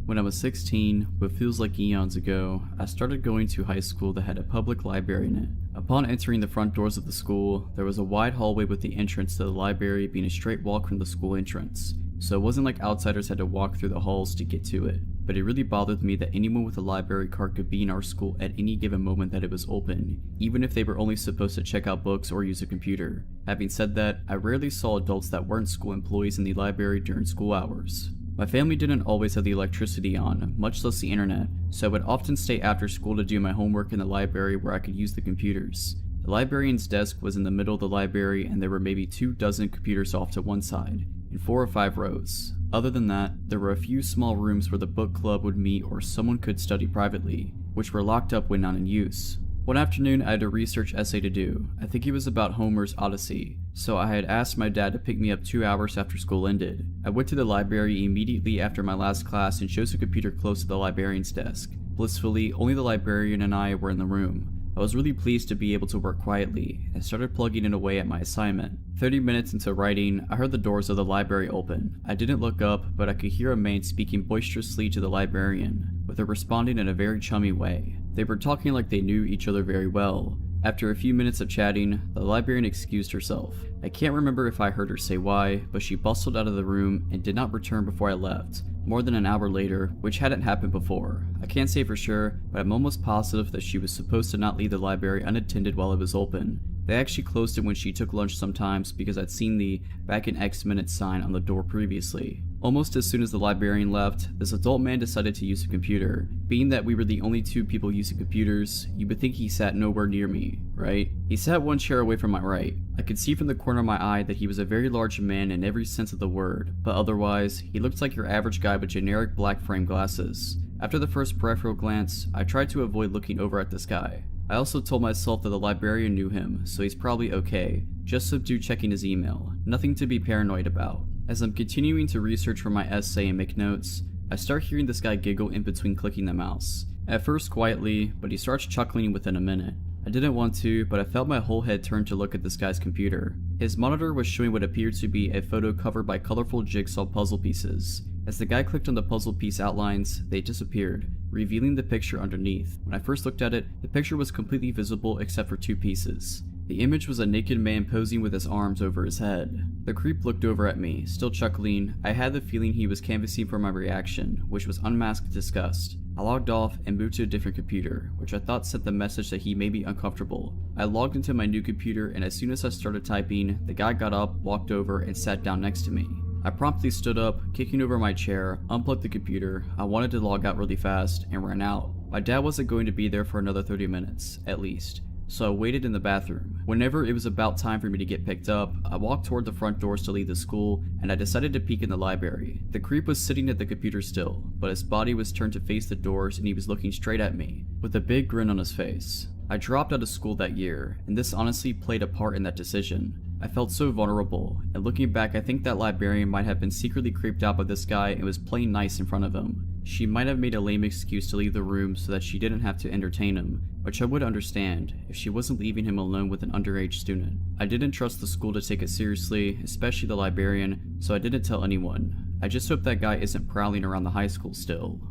S1: When I was 16, what feels like eons ago, I started going to high school that had a public library in it. Upon entering the front doors of the school, there was a wide hallway with the entrance to the library being a straight walk from the school entrance. So it wasn't like outsiders had to walk through the halls to get to it. But it really bothered me that anyone with a library card could be in our school at any given moment that it was open, even if they were only supposed to check out books or use a computer. Having said that, I rarely saw adults that weren't school employees in the library during school hours. My family didn't always have the electricity on, much less the internet, so I would often stay after school to do my homework in the library where I could use the computers. The librarian's desk was in the middle of the library and there were maybe 24 computers off to one side, in 4 or 5 rows. Other than that, there were a few small rooms where the book club would meet or someone could study privately, which were locked up when not in use. One afternoon I had a research essay to do. I think it was about Homer's Odyssey, so I had asked my dad to pick me up 2 hours after school ended. I went to the library immediately after my last class and chose a computer close to the librarian's desk. Blissfully, only the librarian and I were in the room. I was really pleased to be able to work quietly, and started plugging it away at my assignment. 30 minutes into writing, I heard the doors of the library open. I didn't look up, but I could hear a maid speaking boisterously to the librarian, with her responding in a very chummy way. They were talking like they knew each other very well. After a few minutes of chatting, the librarian excused herself. I can't remember if I heard her say why, but she bustled out of the room and did not return before I left, more than an hour later, which hadn't happened before. I can't say for sure, but I'm almost positive that she was supposed to not leave the library unattended while it was open. They actually closed it when she took lunch sometimes because I'd seen the "back in X minutes" sign on the door previously. Almost as soon as the librarian left, this adult man decided to use a computer. Being that we were the only two people using computers, you would think he sat nowhere near me, right? He sat one chair away from my right. I could see from the corner of my eye that he was a very large man in every sense of the word, but otherwise, he looked like your average guy with generic black frame glasses. After the first peripheral glance, I tried to avoid looking over at this guy. I also told myself that the librarian knew him, so he's probably okay. Just subdue checking his email. Nothing to be paranoid about. As I'm continuing to research for my essay and make notes, I start hearing this guy giggle in between clicking the mouse. At first quietly, but he starts chuckling within a minute. I didn't want to, but I felt my whole head turn to look at this guy's computer. His monitor was showing what appeared to be a photo covered by colorful jigsaw puzzle pieces. As the guy clicked on the puzzle piece outlines, they disappeared, revealing the picture underneath. When I first looked at it, the picture was completely visible except for two pieces. The image was a naked man posing with his arms over his head. The creep looked over at me, still chuckling. I had the feeling he was canvassing for my reaction, which was unmasked disgust. I logged off and moved to a different computer, which I thought sent the message that he may be uncomfortable. I logged into my new computer, and as soon as I started typing, the guy got up, walked over, and sat down next to me. I promptly stood up, kicking over my chair, unplugged the computer. I wanted to log out really fast, and ran out. My dad wasn't going to be there for another 30 minutes, at least. So I waited in the bathroom. Whenever it was about time for me to get picked up, I walked toward the front doors to leave the school, and I decided to peek in the library. The creep was sitting at the computer still, but his body was turned to face the doors and he was looking straight at me, with a big grin on his face. I dropped out of school that year, and this honestly played a part in that decision. I felt so vulnerable, and looking back I think that librarian might have been secretly creeped out by this guy and was playing nice in front of him. She might have made a lame excuse to leave the room so that she didn't have to entertain him, which I would understand if she wasn't leaving him alone with an underage student. I didn't trust the school to take it seriously, especially the librarian, so I didn't tell anyone. I just hope that guy isn't prowling around the high school still.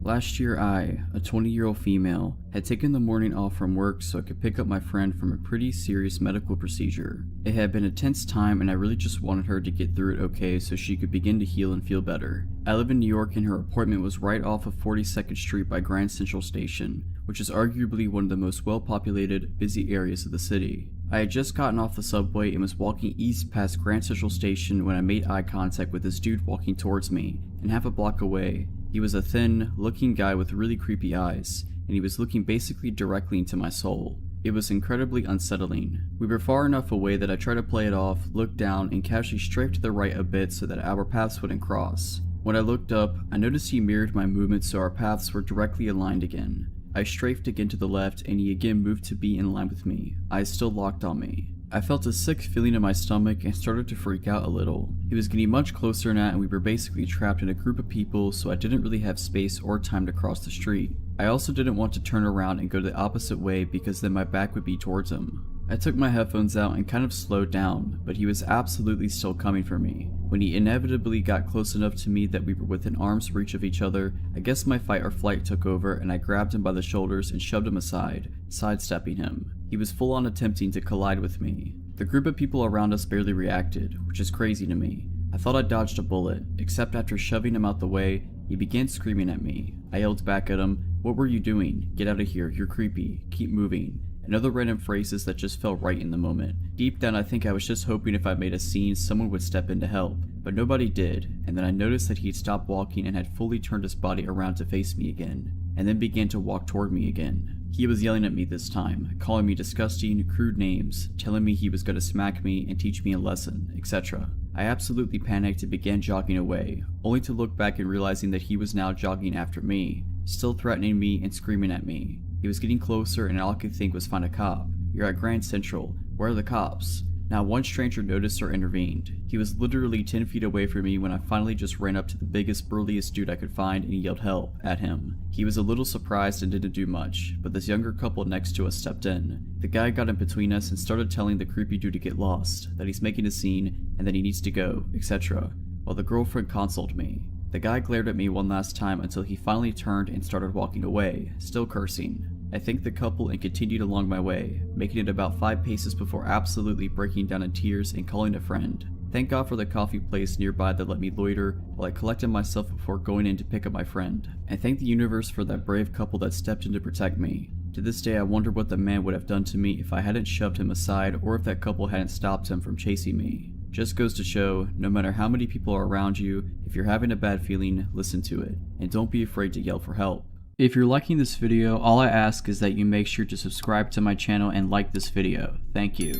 S1: Last year I, a 20-year-old female, had taken the morning off from work so I could pick up my friend from a pretty serious medical procedure. It had been a tense time and I really just wanted her to get through it okay so she could begin to heal and feel better. I live in New York and her appointment was right off of 42nd Street by Grand Central Station, which is arguably one of the most well-populated, busy areas of the city. I had just gotten off the subway and was walking east past Grand Central Station when I made eye contact with this dude walking towards me, and half a block away. He was a thin, looking guy with really creepy eyes, and he was looking basically directly into my soul. It was incredibly unsettling. We were far enough away that I tried to play it off, looked down, and casually strafed to the right a bit so that our paths wouldn't cross. When I looked up, I noticed he mirrored my movements so our paths were directly aligned again. I strafed again to the left, and he again moved to be in line with me, eyes still locked on me. I felt a sick feeling in my stomach and started to freak out a little. He was getting much closer now and we were basically trapped in a group of people, so I didn't really have space or time to cross the street. I also didn't want to turn around and go the opposite way because then my back would be towards him. I took my headphones out and kind of slowed down, but he was absolutely still coming for me. When he inevitably got close enough to me that we were within arm's reach of each other, I guess my fight or flight took over and I grabbed him by the shoulders and shoved him aside, sidestepping him. He was full on attempting to collide with me. The group of people around us barely reacted, which is crazy to me. I thought I dodged a bullet, except after shoving him out the way, he began screaming at me. I yelled back at him, "What were you doing? Get out of here, you're creepy, keep moving," and other random phrases that just felt right in the moment. Deep down I think I was just hoping if I made a scene someone would step in to help, but nobody did, and then I noticed that he'd stopped walking and had fully turned his body around to face me again, and then began to walk toward me again. He was yelling at me this time, calling me disgusting, crude names, telling me he was going to smack me and teach me a lesson, etc. I absolutely panicked and began jogging away, only to look back and realizing that he was now jogging after me, still threatening me and screaming at me. He was getting closer and all I could think was find a cop. You're at Grand Central, where are the cops? Not one stranger noticed or intervened. He was literally 10 feet away from me when I finally just ran up to the biggest, burliest dude I could find and yelled help at him. He was a little surprised and didn't do much, but this younger couple next to us stepped in. The guy got in between us and started telling the creepy dude to get lost, that he's making a scene, and that he needs to go, etc., while the girlfriend consoled me. The guy glared at me one last time until he finally turned and started walking away, still cursing. I thanked the couple and continued along my way, making it about 5 paces before absolutely breaking down in tears and calling a friend. Thank God for the coffee place nearby that let me loiter while I collected myself before going in to pick up my friend. I thank the universe for that brave couple that stepped in to protect me. To this day I wonder what the man would have done to me if I hadn't shoved him aside or if that couple hadn't stopped him from chasing me. Just goes to show, no matter how many people are around you, if you're having a bad feeling, listen to it, and don't be afraid to yell for help. If you're liking this video, all I ask is that you make sure to subscribe to my channel and like this video. Thank you.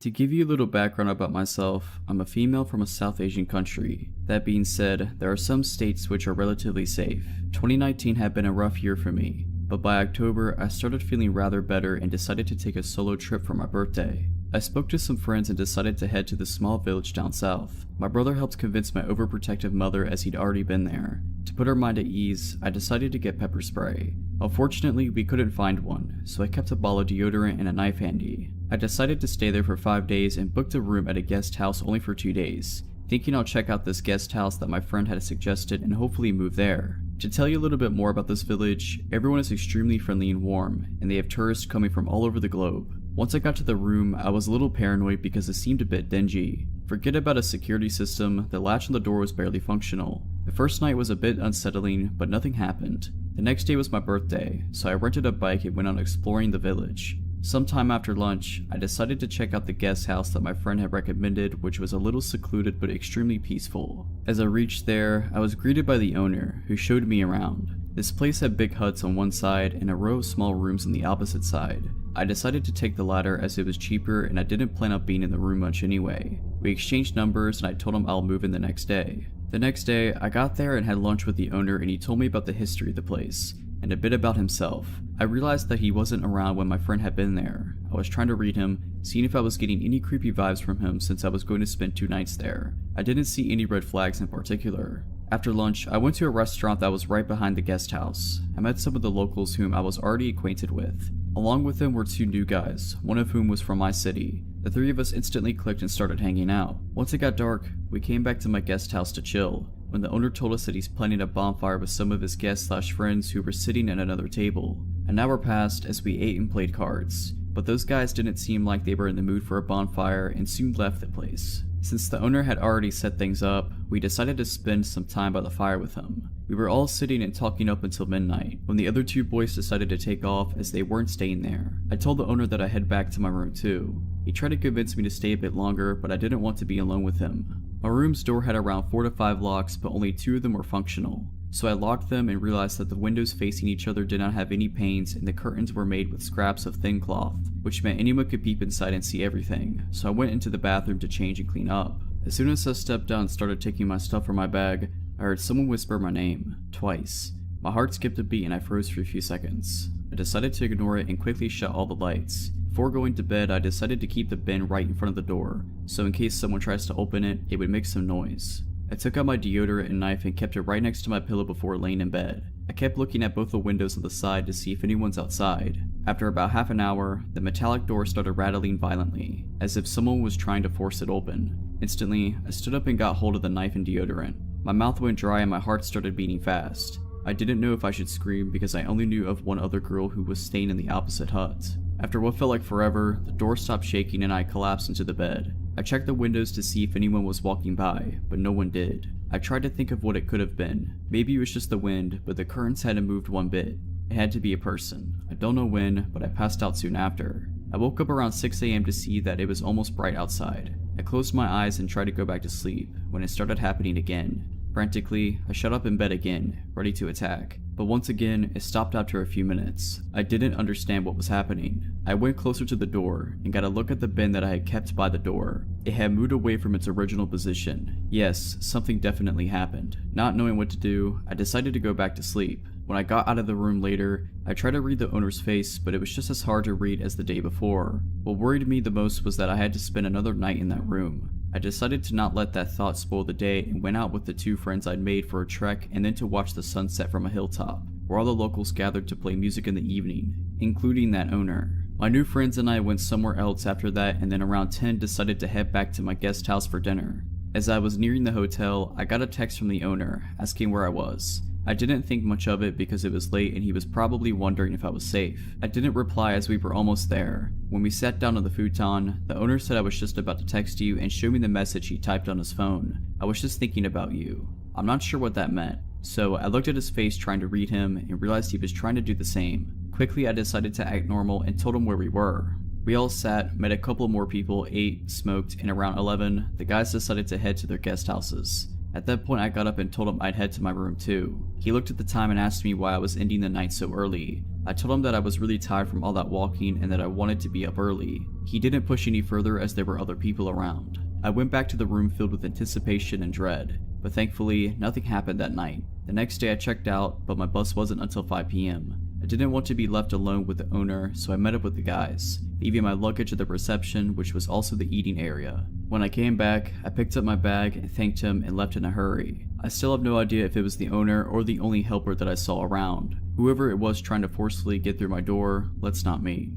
S1: To give you a little background about myself, I'm a female from a South Asian country. That being said, there are some states which are relatively safe. 2019 had been a rough year for me, but by October I started feeling rather better and decided to take a solo trip for my birthday. I spoke to some friends and decided to head to this small village down south. My brother helped convince my overprotective mother as he'd already been there. To put her mind at ease, I decided to get pepper spray. Unfortunately, we couldn't find one, so I kept a ball of deodorant and a knife handy. I decided to stay there for 5 days and booked a room at a guest house only for 2 days, thinking I'll check out this guest house that my friend had suggested and hopefully move there. To tell you a little bit more about this village, everyone is extremely friendly and warm, and they have tourists coming from all over the globe. Once I got to the room, I was a little paranoid because it seemed a bit dingy. Forget about a security system, the latch on the door was barely functional. The first night was a bit unsettling, but nothing happened. The next day was my birthday, so I rented a bike and went on exploring the village. Sometime after lunch, I decided to check out the guest house that my friend had recommended, which was a little secluded but extremely peaceful. As I reached there, I was greeted by the owner, who showed me around. This place had big huts on one side and a row of small rooms on the opposite side. I decided to take the latter as it was cheaper and I didn't plan on being in the room much anyway. We exchanged numbers and I told him I'll move in the next day. The next day, I got there and had lunch with the owner and he told me about the history of the place and a bit about himself. I realized that he wasn't around when my friend had been there. I was trying to read him, seeing if I was getting any creepy vibes from him since I was going to spend 2 nights there. I didn't see any red flags in particular. After lunch, I went to a restaurant that was right behind the guest house. I met some of the locals whom I was already acquainted with. Along with them were 2 new guys, one of whom was from my city. The 3 of us instantly clicked and started hanging out. Once it got dark, we came back to my guest house to chill, when the owner told us that he's planning a bonfire with some of his guests/friends who were sitting at another table. An hour passed as we ate and played cards, but those guys didn't seem like they were in the mood for a bonfire and soon left the place. Since the owner had already set things up, we decided to spend some time by the fire with him. We were all sitting and talking up until midnight, when the other 2 boys decided to take off as they weren't staying there. I told the owner that I head back to my room too. He tried to convince me to stay a bit longer, but I didn't want to be alone with him. My room's door had around 4 to 5 locks, but only 2 of them were functional. So I locked them and realized that the windows facing each other did not have any panes and the curtains were made with scraps of thin cloth, which meant anyone could peep inside and see everything. So I went into the bathroom to change and clean up. As soon as I stepped out and started taking my stuff from my bag, I heard someone whisper my name, twice. My heart skipped a beat and I froze for a few seconds. I decided to ignore it and quickly shut all the lights. Before going to bed, I decided to keep the bin right in front of the door, so in case someone tries to open it, it would make some noise. I took out my deodorant and knife and kept it right next to my pillow before laying in bed. I kept looking at both the windows on the side to see if anyone's outside. After about half an hour, the metallic door started rattling violently, as if someone was trying to force it open. Instantly, I stood up and got hold of the knife and deodorant. My mouth went dry and my heart started beating fast. I didn't know if I should scream because I only knew of one other girl who was staying in the opposite hut. After what felt like forever, the door stopped shaking and I collapsed into the bed. I checked the windows to see if anyone was walking by, but no one did. I tried to think of what it could have been. Maybe it was just the wind, but the curtains hadn't moved one bit. It had to be a person. I don't know when, but I passed out soon after. I woke up around 6 AM to see that it was almost bright outside. I closed my eyes and tried to go back to sleep, when it started happening again. Frantically, I shut up in bed again, ready to attack. But once again, it stopped after a few minutes. I didn't understand what was happening. I went closer to the door and got a look at the bin that I had kept by the door. It had moved away from its original position. Yes, something definitely happened. Not knowing what to do, I decided to go back to sleep. When I got out of the room later, I tried to read the owner's face, but it was just as hard to read as the day before. What worried me the most was that I had to spend another night in that room. I decided to not let that thought spoil the day and went out with the 2 friends I'd made for a trek and then to watch the sunset from a hilltop, where all the locals gathered to play music in the evening, including that owner. My new friends and I went somewhere else after that and then around 10 decided to head back to my guest house for dinner. As I was nearing the hotel, I got a text from the owner asking where I was. I didn't think much of it because it was late and he was probably wondering if I was safe. I didn't reply as we were almost there. When we sat down on the futon, the owner said I was just about to text you and show me the message he typed on his phone. I was just thinking about you. I'm not sure what that meant. So I looked at his face trying to read him and realized he was trying to do the same. Quickly I decided to act normal and told him where we were. We all sat, met a couple more people, ate, smoked, and around 11, the guys decided to head to their guest houses. At that point I got up and told him I'd head to my room too. He looked at the time and asked me why I was ending the night so early. I told him that I was really tired from all that walking and that I wanted to be up early. He didn't push any further as there were other people around. I went back to the room filled with anticipation and dread, but thankfully nothing happened that night. The next day I checked out, but my bus wasn't until 5 p.m. I didn't want to be left alone with the owner, so I met up with the guys, leaving my luggage at the reception, which was also the eating area. When I came back, I picked up my bag and thanked him and left in a hurry. I still have no idea if it was the owner or the only helper that I saw around. Whoever it was trying to forcefully get through my door, let's not meet.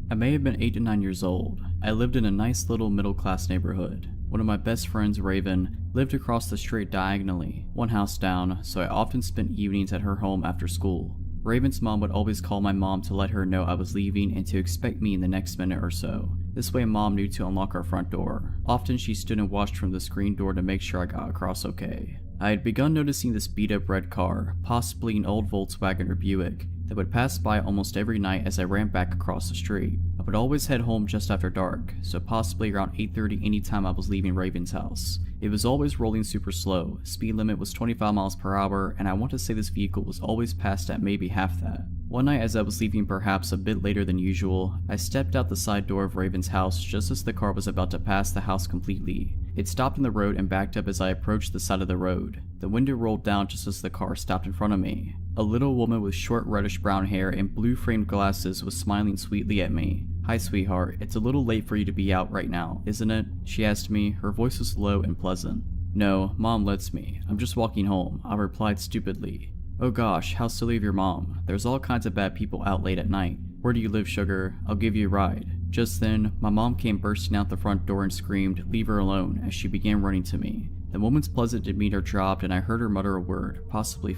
S1: I may have been 8 to 9 years old. I lived in a nice little middle-class neighborhood. One of my best friends, Raven, lived across the street diagonally, one house down, so I often spent evenings at her home after school. Raven's mom would always call my mom to let her know I was leaving and to expect me in the next minute or so. This way mom knew to unlock our front door. Often she stood and watched from the screen door to make sure I got across okay. I had begun noticing this beat-up red car, possibly an old Volkswagen or Buick, that would pass by almost every night as I ran back across the street. I would always head home just after dark, so possibly around 8:30 anytime I was leaving Raven's house. It was always rolling super slow, speed limit was 25 miles per hour, and I want to say this vehicle was always passed at maybe half that. One night as I was leaving perhaps a bit later than usual, I stepped out the side door of Raven's house just as the car was about to pass the house completely. It stopped in the road and backed up as I approached the side of the road. The window rolled down just as the car stopped in front of me. A little woman with short reddish brown hair and blue framed glasses was smiling sweetly at me. "Hi sweetheart, it's a little late for you to be out right now, isn't it?" she asked me. Her voice was low and pleasant. "No, mom lets me. I'm just walking home," I replied stupidly. "Oh gosh, how silly of your mom. There's all kinds of bad people out late at night. Where do you live, sugar? I'll give you a ride." Just then, my mom came bursting out the front door and screamed, "Leave her alone," as she began running to me. The woman's pleasant demeanor dropped and I heard her mutter a word, possibly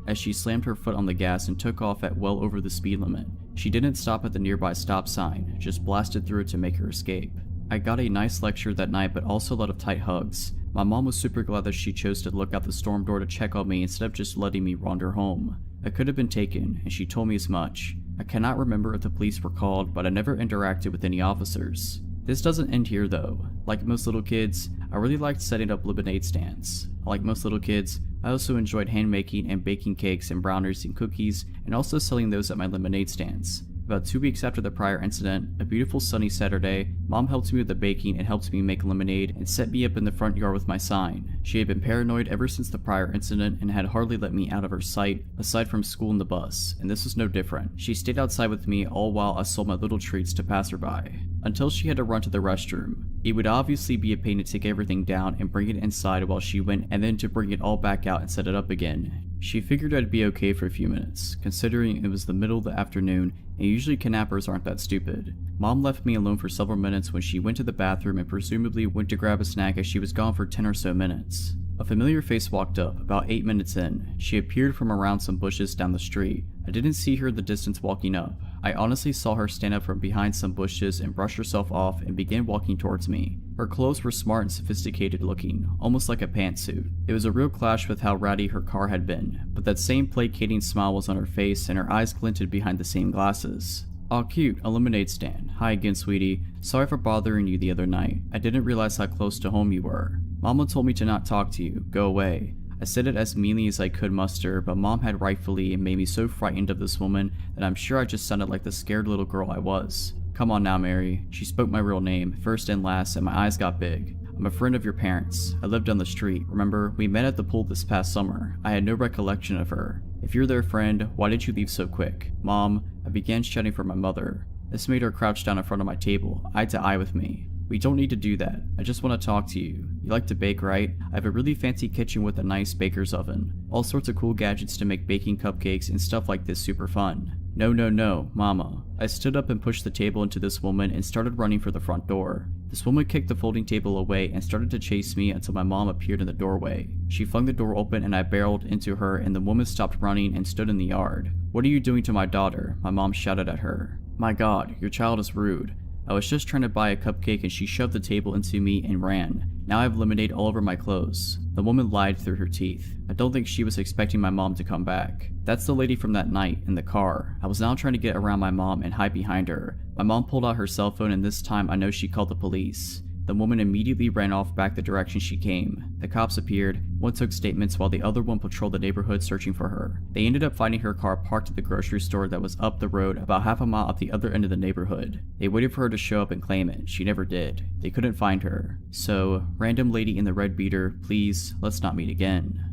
S1: as she slammed her foot on the gas and took off at well over the speed limit. She didn't stop at the nearby stop sign, just blasted through it to make her escape. I got a nice lecture that night, but also a lot of tight hugs. My mom was super glad that she chose to look out the storm door to check on me instead of just letting me wander home. I could have been taken, and she told me as much. I cannot remember if the police were called, but I never interacted with any officers. This doesn't end here though. Like most little kids, I really liked setting up lemonade stands. Like most little kids, I also enjoyed hand making and baking cakes and brownies and cookies, and also selling those at my lemonade stands. About 2 weeks after the prior incident, a beautiful sunny Saturday, mom helped me with the baking and helped me make lemonade and set me up in the front yard with my sign. She had been paranoid ever since the prior incident and had hardly let me out of her sight, aside from school and the bus, and this was no different. She stayed outside with me all while I sold my little treats to passerby, until she had to run to the restroom. It would obviously be a pain to take everything down and bring it inside while she went, and then to bring it all back out and set it up again. She figured I'd be okay for a few minutes, considering it was the middle of the afternoon and usually kidnappers aren't that stupid. Mom left me alone for several minutes when she went to the bathroom and presumably went to grab a snack as she was gone for 10 or so minutes. A familiar face walked up, about 8 minutes in. She appeared from around some bushes down the street. I didn't see her in the distance walking up. I honestly saw her stand up from behind some bushes and brush herself off and begin walking towards me. Her clothes were smart and sophisticated looking, almost like a pantsuit. It was a real clash with how ratty her car had been, but that same placating smile was on her face and her eyes glinted behind the same glasses. "Aw cute, a lemonade stand. Hi again, sweetie. Sorry for bothering you the other night. I didn't realize how close to home you were. Mama told me to not talk to you. Go away." I said it as meanly as I could muster, but mom had rightfully made me so frightened of this woman that I'm sure I just sounded like the scared little girl I was. "Come on now, Mary." She spoke my real name, first and last, and my eyes got big. "I'm a friend of your parents. I live down the street. Remember, we met at the pool this past summer. I had no recollection of her. If you're their friend, why did you leave so quick?" "Mom," I began shouting for my mother. This made her crouch down in front of my table, eye to eye with me. "We don't need to do that. I just want to talk to you. You like to bake, right? I have a really fancy kitchen with a nice baker's oven. All sorts of cool gadgets to make baking cupcakes and stuff like this super fun." "No, no, no, Mama." I stood up and pushed the table into this woman and started running for the front door. This woman kicked the folding table away and started to chase me until my mom appeared in the doorway. She flung the door open and I barreled into her, and the woman stopped running and stood in the yard. "What are you doing to my daughter?" my mom shouted at her. "My God, your child is rude. I was just trying to buy a cupcake and she shoved the table into me and ran. Now I have lemonade all over my clothes. The woman lied through her teeth. I don't think she was expecting my mom to come back. That's the lady from that night in the car. I was now trying to get around my mom and hide behind her. My mom pulled out her cell phone, and this time I know she called the police. The woman immediately ran off back the direction she came. The cops appeared. One took statements while the other one patrolled the neighborhood searching for her. They ended up finding her car parked at the grocery store that was up the road about half a mile at the other end of the neighborhood. They waited for her to show up and claim it. She never did. They couldn't find her. So, random lady in the red beater, please, let's not meet again.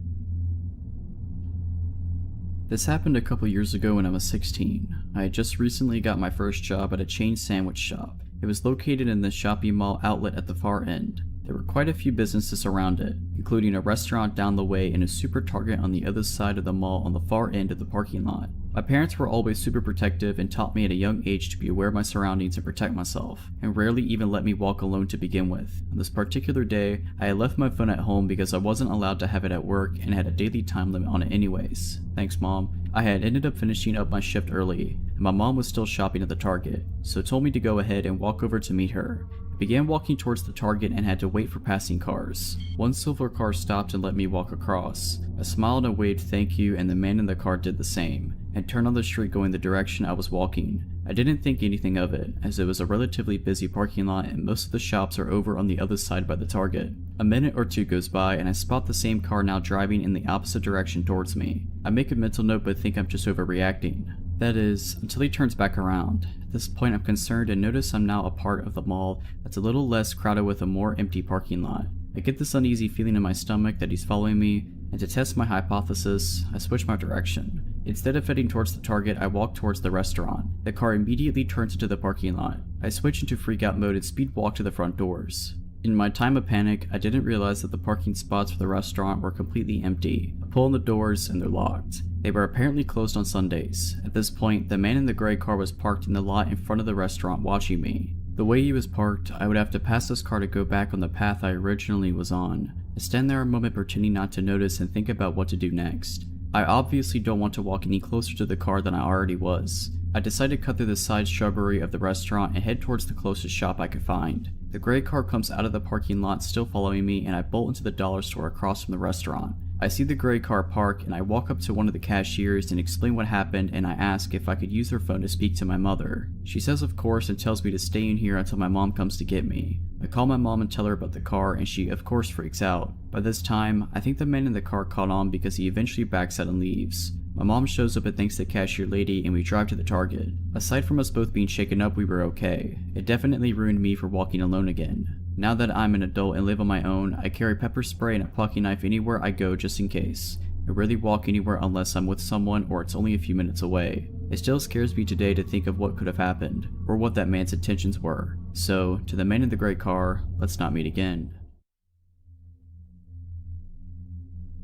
S1: This happened a couple years ago when I was 16. I had just recently got my first job at a chain sandwich shop. It was located in the shopping mall outlet at the far end. There were quite a few businesses around it, including a restaurant down the way and a super Target on the other side of the mall on the far end of the parking lot. My parents were always super protective and taught me at a young age to be aware of my surroundings and protect myself, and rarely even let me walk alone to begin with. On this particular day, I had left my phone at home because I wasn't allowed to have it at work and had a daily time limit on it anyways. Thanks, Mom. I had ended up finishing up my shift early, and my mom was still shopping at the Target, so told me to go ahead and walk over to meet her. I began walking towards the Target and had to wait for passing cars. One silver car stopped and let me walk across. I smiled and waved thank you, and the man in the car did the same, and turned on the street going the direction I was walking. I didn't think anything of it, as it was a relatively busy parking lot and most of the shops are over on the other side by the Target. A minute or two goes by and I spot the same car now driving in the opposite direction towards me. I make a mental note but think I'm just overreacting. That is, until he turns back around. At this point I'm concerned and notice I'm now a part of the mall that's a little less crowded with a more empty parking lot. I get this uneasy feeling in my stomach that he's following me, and to test my hypothesis, I switch my direction. Instead of heading towards the Target, I walk towards the restaurant. The car immediately turns into the parking lot. I switch into freak out mode and speed walk to the front doors. In my time of panic, I didn't realize that the parking spots for the restaurant were completely empty. I pull on the doors and they're locked. They were apparently closed on Sundays. At this point, the man in the gray car was parked in the lot in front of the restaurant watching me. The way he was parked, I would have to pass this car to go back on the path I originally was on. I stand there a moment pretending not to notice and think about what to do next. I obviously don't want to walk any closer to the car than I already was. I decide to cut through the side shrubbery of the restaurant and head towards the closest shop I could find. The gray car comes out of the parking lot still following me, and I bolt into the dollar store across from the restaurant. I see the gray car park and I walk up to one of the cashiers and explain what happened, and I ask if I could use her phone to speak to my mother. She says of course and tells me to stay in here until my mom comes to get me. I call my mom and tell her about the car, and she of course freaks out. By this time, I think the man in the car caught on because he eventually backs out and leaves. My mom shows up and thanks the cashier lady, and we drive to the Target. Aside from us both being shaken up, we were okay. It definitely ruined me for walking alone again. Now that I'm an adult and live on my own, I carry pepper spray and a plucking knife anywhere I go just in case. I rarely walk anywhere unless I'm with someone or it's only a few minutes away. It still scares me today to think of what could have happened, or what that man's intentions were. So, to the man in the gray car, let's not meet again.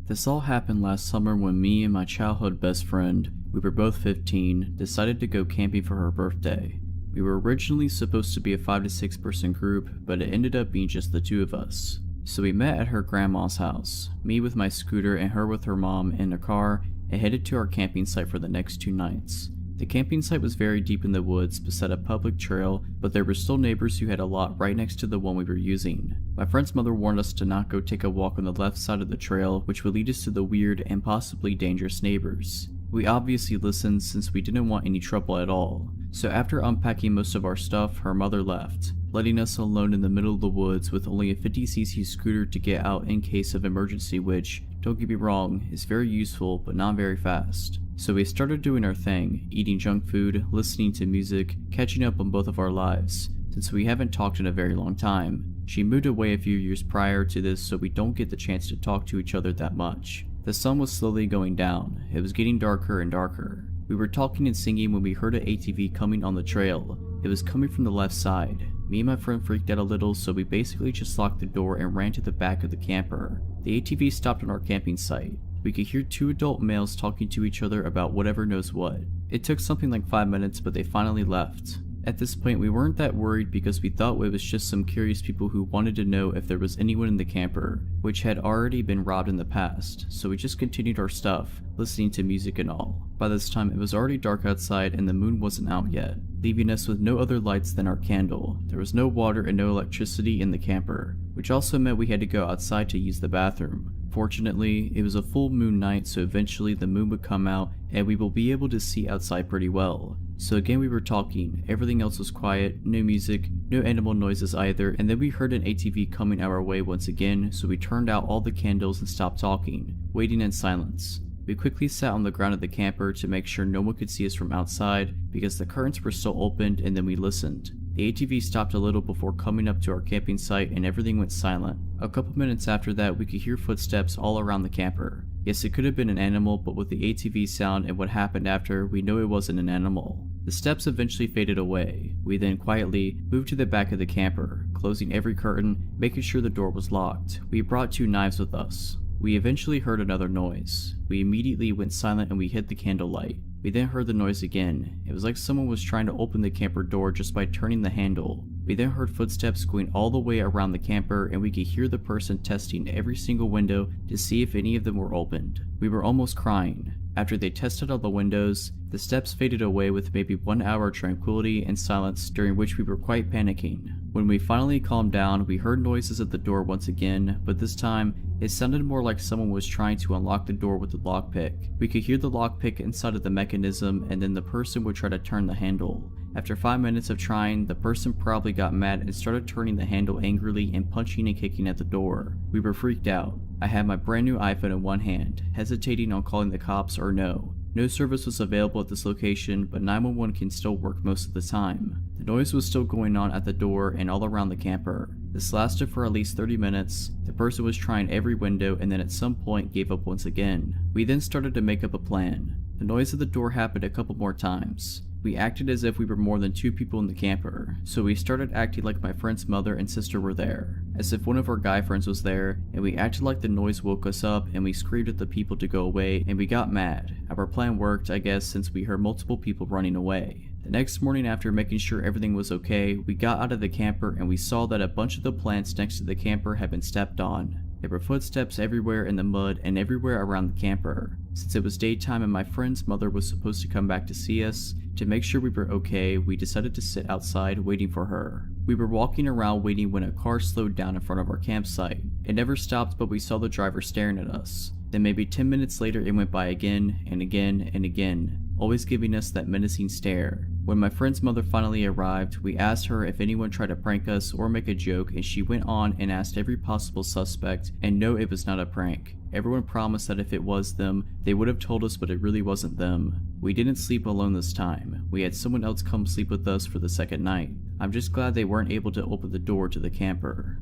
S1: This all happened last summer when me and my childhood best friend, we were both 15, decided to go camping for her birthday. We were originally supposed to be a 5 to 6 person group, but it ended up being just the two of us. So we met at her grandma's house, me with my scooter and her with her mom in a car, and headed to our camping site for the next 2 nights. The camping site was very deep in the woods beside a public trail, but there were still neighbors who had a lot right next to the one we were using. My friend's mother warned us to not go take a walk on the left side of the trail, which would lead us to the weird and possibly dangerous neighbors. We obviously listened since we didn't want any trouble at all. So after unpacking most of our stuff, her mother left, letting us alone in the middle of the woods with only a 50cc scooter to get out in case of emergency, which, don't get me wrong, is very useful but not very fast. So we started doing our thing, eating junk food, listening to music, catching up on both of our lives, since we haven't talked in a very long time. She moved away a few years prior to this, so we don't get the chance to talk to each other that much. The sun was slowly going down. It was getting darker and darker. We were talking and singing when we heard an ATV coming on the trail. It was coming from the left side. Me and my friend freaked out a little, so we basically just locked the door and ran to the back of the camper. The ATV stopped on our camping site. We could hear 2 adult males talking to each other about whatever knows what. It took something like 5 minutes, but they finally left. At this point, we weren't that worried because we thought it was just some curious people who wanted to know if there was anyone in the camper, which had already been robbed in the past, so we just continued our stuff, listening to music and all. By this time, it was already dark outside and the moon wasn't out yet, leaving us with no other lights than our candle. There was no water and no electricity in the camper, which also meant we had to go outside to use the bathroom. Fortunately, it was a full moon night, so eventually the moon would come out and we will be able to see outside pretty well. So again we were talking, everything else was quiet, no music, no animal noises either, and then we heard an ATV coming our way once again, so we turned out all the candles and stopped talking, waiting in silence. We quickly sat on the ground of the camper to make sure no one could see us from outside because the curtains were still opened, and then we listened. The ATV stopped a little before coming up to our camping site and everything went silent. A couple minutes after that, we could hear footsteps all around the camper. Yes, it could have been an animal, but with the ATV sound and what happened after, we know it wasn't an animal. The steps eventually faded away. We then quietly moved to the back of the camper, closing every curtain, making sure the door was locked. We brought 2 knives with us. We eventually heard another noise. We immediately went silent and we hid the candlelight. We then heard the noise again. It was like someone was trying to open the camper door just by turning the handle. We then heard footsteps going all the way around the camper and we could hear the person testing every single window to see if any of them were opened. We were almost crying. After they tested all the windows, the steps faded away with maybe 1 hour of tranquility and silence during which we were quite panicking. When we finally calmed down, we heard noises at the door once again, but this time, it sounded more like someone was trying to unlock the door with the lockpick. We could hear the lockpick inside of the mechanism and then the person would try to turn the handle. After 5 minutes of trying, the person probably got mad and started turning the handle angrily and punching and kicking at the door. We were freaked out. I had my brand new iPhone in one hand, hesitating on calling the cops or no. No service was available at this location, but 911 can still work most of the time. The noise was still going on at the door and all around the camper. This lasted for at least 30 minutes. The person was trying every window and then at some point gave up once again. We then started to make up a plan. The noise at the door happened a couple more times. We acted as if we were more than 2 people in the camper, so we started acting like my friend's mother and sister were there, as if one of our guy friends was there, and we acted like the noise woke us up and we screamed at the people to go away and we got mad. Our plan worked, I guess, since we heard multiple people running away. The next morning, after making sure everything was okay, we got out of the camper and we saw that a bunch of the plants next to the camper had been stepped on. There were footsteps everywhere in the mud and everywhere around the camper. Since it was daytime and my friend's mother was supposed to come back to see us, to make sure we were okay, we decided to sit outside waiting for her. We were walking around waiting when a car slowed down in front of our campsite. It never stopped, but we saw the driver staring at us. Then maybe 10 minutes later it went by again and again and again, always giving us that menacing stare. When my friend's mother finally arrived, we asked her if anyone tried to prank us or make a joke, and she went on and asked every possible suspect, and no, it was not a prank. Everyone promised that if it was them, they would have told us, but it really wasn't them. We didn't sleep alone this time. We had someone else come sleep with us for the second night. I'm just glad they weren't able to open the door to the camper.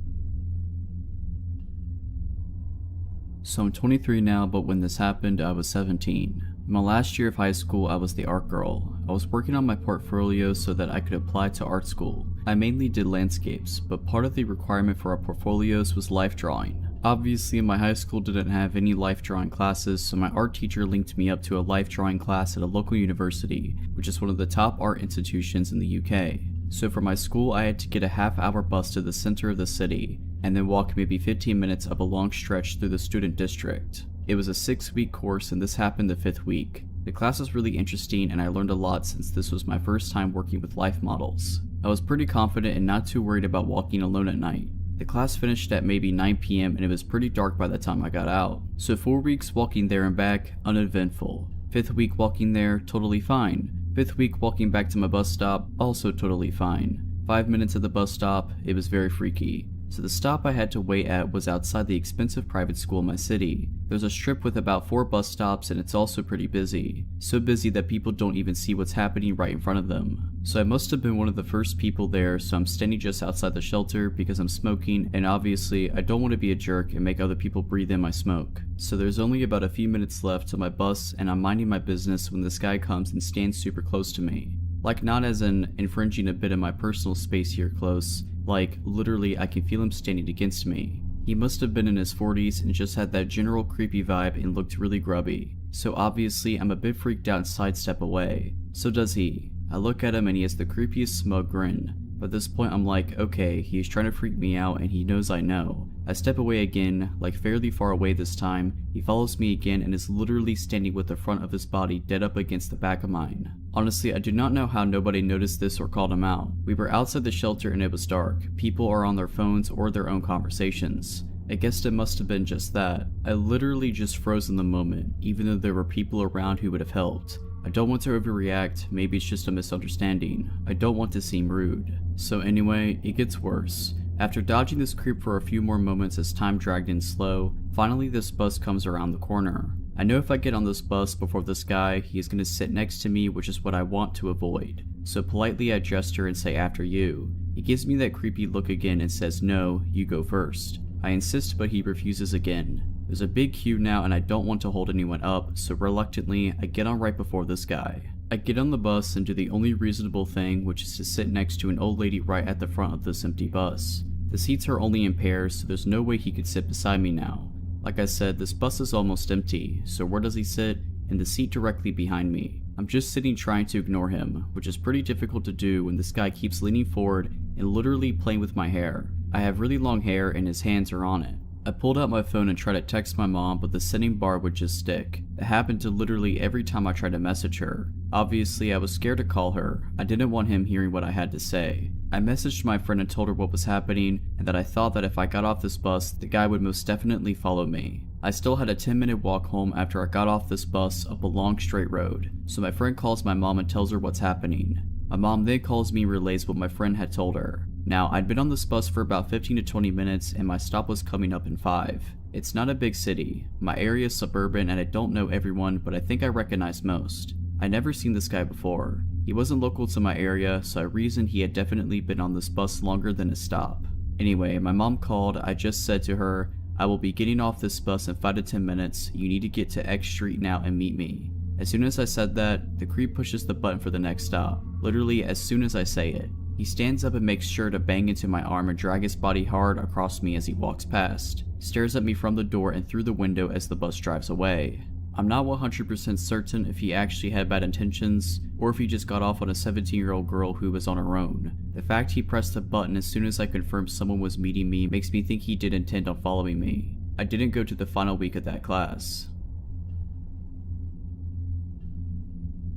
S1: So I'm 23 now, but when this happened, I was 17. In my last year of high school, I was the art girl. I was working on my portfolio so that I could apply to art school. I mainly did landscapes, but part of the requirement for our portfolios was life drawing. Obviously, my high school didn't have any life drawing classes, so my art teacher linked me up to a life drawing class at a local university, which is one of the top art institutions in the UK. So for my school, I had to get a half-hour bus to the center of the city, and then walk maybe 15 minutes up a long stretch through the student district. It was a 6-week course and this happened the 5th week. The class was really interesting and I learned a lot since this was my first time working with life models. I was pretty confident and not too worried about walking alone at night. The class finished at maybe 9 p.m. and it was pretty dark by the time I got out. So 4 weeks walking there and back, uneventful. 5th week walking there, totally fine. 5th week walking back to my bus stop, also totally fine. 5 minutes at the bus stop, it was very freaky. So the stop I had to wait at was outside the expensive private school in my city. There's a strip with about 4 bus stops and it's also pretty busy. So busy that people don't even see what's happening right in front of them. So I must have been one of the first people there, so I'm standing just outside the shelter because I'm smoking, and obviously I don't want to be a jerk and make other people breathe in my smoke. So there's only about a few minutes left to my bus and I'm minding my business when this guy comes and stands super close to me. Like, not as in infringing a bit of my personal space here close, like literally I can feel him standing against me. He must have been in his 40s and just had that general creepy vibe and looked really grubby. So obviously I'm a bit freaked out and sidestep away. So does he. I look at him and he has the creepiest smug grin. But at this point I'm like, okay, he's trying to freak me out and he knows I know. I step away again, like fairly far away this time. He follows me again and is literally standing with the front of his body dead up against the back of mine. Honestly, I do not know how nobody noticed this or called him out. We were outside the shelter and it was dark. People are on their phones or their own conversations. I guess it must have been just that. I literally just froze in the moment, even though there were people around who would have helped. I don't want to overreact, maybe it's just a misunderstanding. I don't want to seem rude. So anyway, it gets worse. After dodging this creep for a few more moments as time dragged in slow, finally this bus comes around the corner. I know if I get on this bus before this guy, he is going to sit next to me, which is what I want to avoid. So politely I gesture and say after you. He gives me that creepy look again and says no, you go first. I insist but he refuses again. There's a big queue now and I don't want to hold anyone up, so reluctantly I get on right before this guy. I get on the bus and do the only reasonable thing, which is to sit next to an old lady right at the front of this empty bus. The seats are only in pairs, so there's no way he could sit beside me now. Like I said, this bus is almost empty, so where does he sit? In the seat directly behind me. I'm just sitting trying to ignore him, which is pretty difficult to do when this guy keeps leaning forward and literally playing with my hair. I have really long hair and his hands are on it. I pulled out my phone and tried to text my mom, but the sending bar would just stick. It happened to literally every time I tried to message her. Obviously, I was scared to call her. I didn't want him hearing what I had to say. I messaged my friend and told her what was happening and that I thought that if I got off this bus, the guy would most definitely follow me. I still had a 10-minute walk home after I got off this bus up a long straight road, so my friend calls my mom and tells her what's happening. My mom then calls me and relays what my friend had told her. Now, I'd been on this bus for about 15 to 20 minutes and my stop was coming up in 5. It's not a big city. My area is suburban and I don't know everyone, but I think I recognize most. I'd never seen this guy before. He wasn't local to my area, so I reasoned he had definitely been on this bus longer than his stop. Anyway, my mom called. I just said to her, I will be getting off this bus in 5 to 10 minutes. You need to get to X Street now and meet me. As soon as I said that, the creep pushes the button for the next stop. Literally as soon as I say it. He stands up and makes sure to bang into my arm and drag his body hard across me as he walks past. Stares at me from the door and through the window as the bus drives away. I'm not 100% certain if he actually had bad intentions, or if he just got off on a 17-year-old girl who was on her own. The fact he pressed the button as soon as I confirmed someone was meeting me makes me think he did intend on following me. I didn't go to the final week of that class.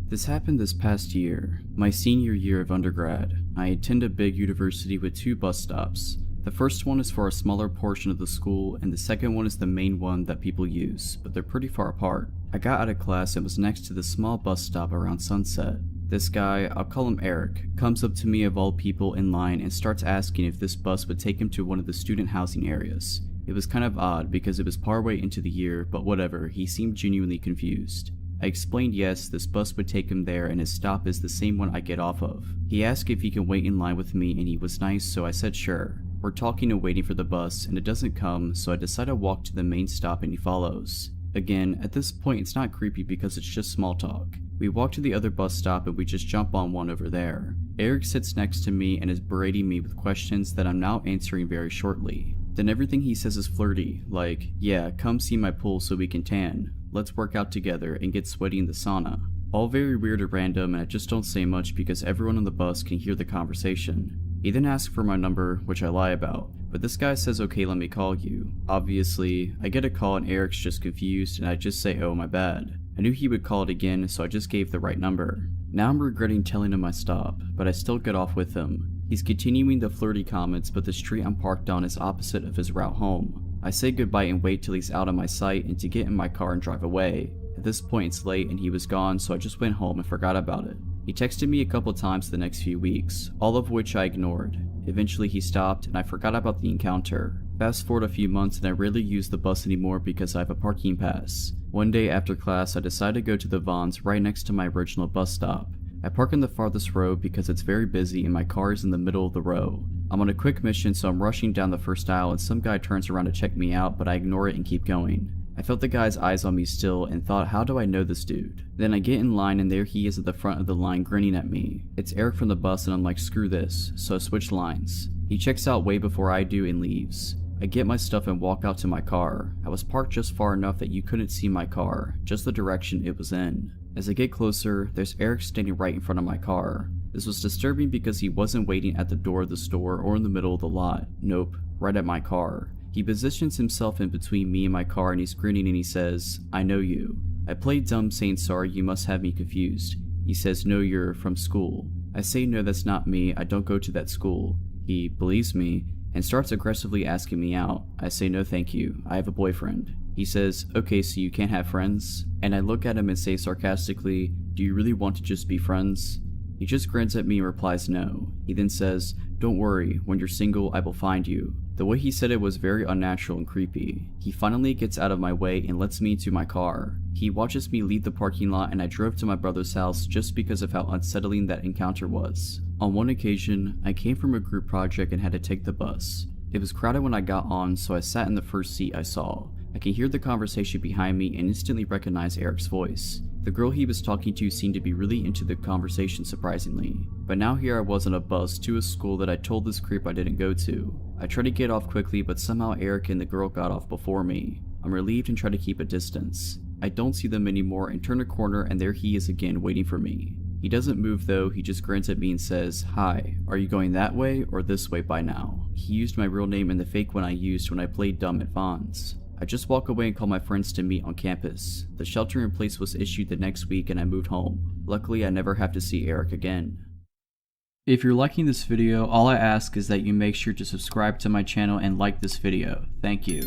S1: This happened this past year, my senior year of undergrad. I attend a big university with 2 bus stops. The first one is for a smaller portion of the school, and the second one is the main one that people use, but they're pretty far apart. I got out of class and was next to the small bus stop around sunset. This guy, I'll call him Eric, comes up to me of all people in line and starts asking if this bus would take him to one of the student housing areas. It was kind of odd because it was partway into the year, but whatever, he seemed genuinely confused. I explained yes, this bus would take him there and his stop is the same one I get off of. He asked if he can wait in line with me and he was nice, so I said sure. We're talking and waiting for the bus and it doesn't come, so I decide to walk to the main stop and he follows. Again, at this point it's not creepy because it's just small talk. We walk to the other bus stop and we just jump on one over there. Eric sits next to me and is berating me with questions that I'm now answering very shortly. Then everything he says is flirty, like, yeah, come see my pool so we can tan. Let's work out together and get sweaty in the sauna. All very weird and random, and I just don't say much because everyone on the bus can hear the conversation. He then asks for my number, which I lie about, but this guy says okay, let me call you. Obviously, I get a call and Eric's just confused and I just say oh my bad. I knew he would call it again, so I just gave the right number. Now I'm regretting telling him my stop, but I still get off with him. He's continuing the flirty comments, but the street I'm parked on is opposite of his route home. I say goodbye and wait till he's out of my sight and to get in my car and drive away. At this point it's late and he was gone, so I just went home and forgot about it. He texted me a couple times the next few weeks, all of which I ignored. Eventually he stopped and I forgot about the encounter. Fast forward a few months and I rarely use the bus anymore because I have a parking pass. One day after class I decide to go to the Vons right next to my original bus stop. I park in the farthest row because it's very busy and my car is in the middle of the row. I'm on a quick mission, so I'm rushing down the first aisle and some guy turns around to check me out, but I ignore it and keep going. I felt the guy's eyes on me still and thought, how do I know this dude? Then I get in line and there he is at the front of the line grinning at me. It's Eric from the bus and I'm like, screw this, so I switch lines. He checks out way before I do and leaves. I get my stuff and walk out to my car. I was parked just far enough that you couldn't see my car, just the direction it was in. As I get closer, there's Eric standing right in front of my car. This was disturbing because he wasn't waiting at the door of the store or in the middle of the lot. Nope, right at my car. He positions himself in between me and my car and he's grinning and he says, "I know you." I play dumb saying sorry, you must have me confused. He says, "No, you're from school." I say, "No, that's not me, I don't go to that school." He believes me and starts aggressively asking me out. I say, "No thank you, I have a boyfriend." He says, "Okay, so you can't have friends?" And I look at him and say sarcastically, "Do you really want to just be friends?" He just grins at me and replies no. He then says, "Don't worry, when you're single I will find you." The way he said it was very unnatural and creepy. He finally gets out of my way and lets me into my car. He watches me leave the parking lot and I drove to my brother's house just because of how unsettling that encounter was. On one occasion, I came from a group project and had to take the bus. It was crowded when I got on, so I sat in the first seat I saw. I could hear the conversation behind me and instantly recognize Eric's voice. The girl he was talking to seemed to be really into the conversation surprisingly. But now here I was on a bus to a school that I told this creep I didn't go to. I tried to get off quickly but somehow Eric and the girl got off before me. I'm relieved and try to keep a distance. I don't see them anymore and turn a corner and there he is again waiting for me. He doesn't move though, he just grins at me and says, "Hi, are you going that way or this way by now?" He used my real name and the fake one I used when I played dumb at Vaughn's. I just walk away and call my friends to meet on campus. The shelter in place was issued the next week and I moved home. Luckily I never have to see Eric again. If you're liking this video, all I ask is that you make sure to subscribe to my channel and like this video. Thank you.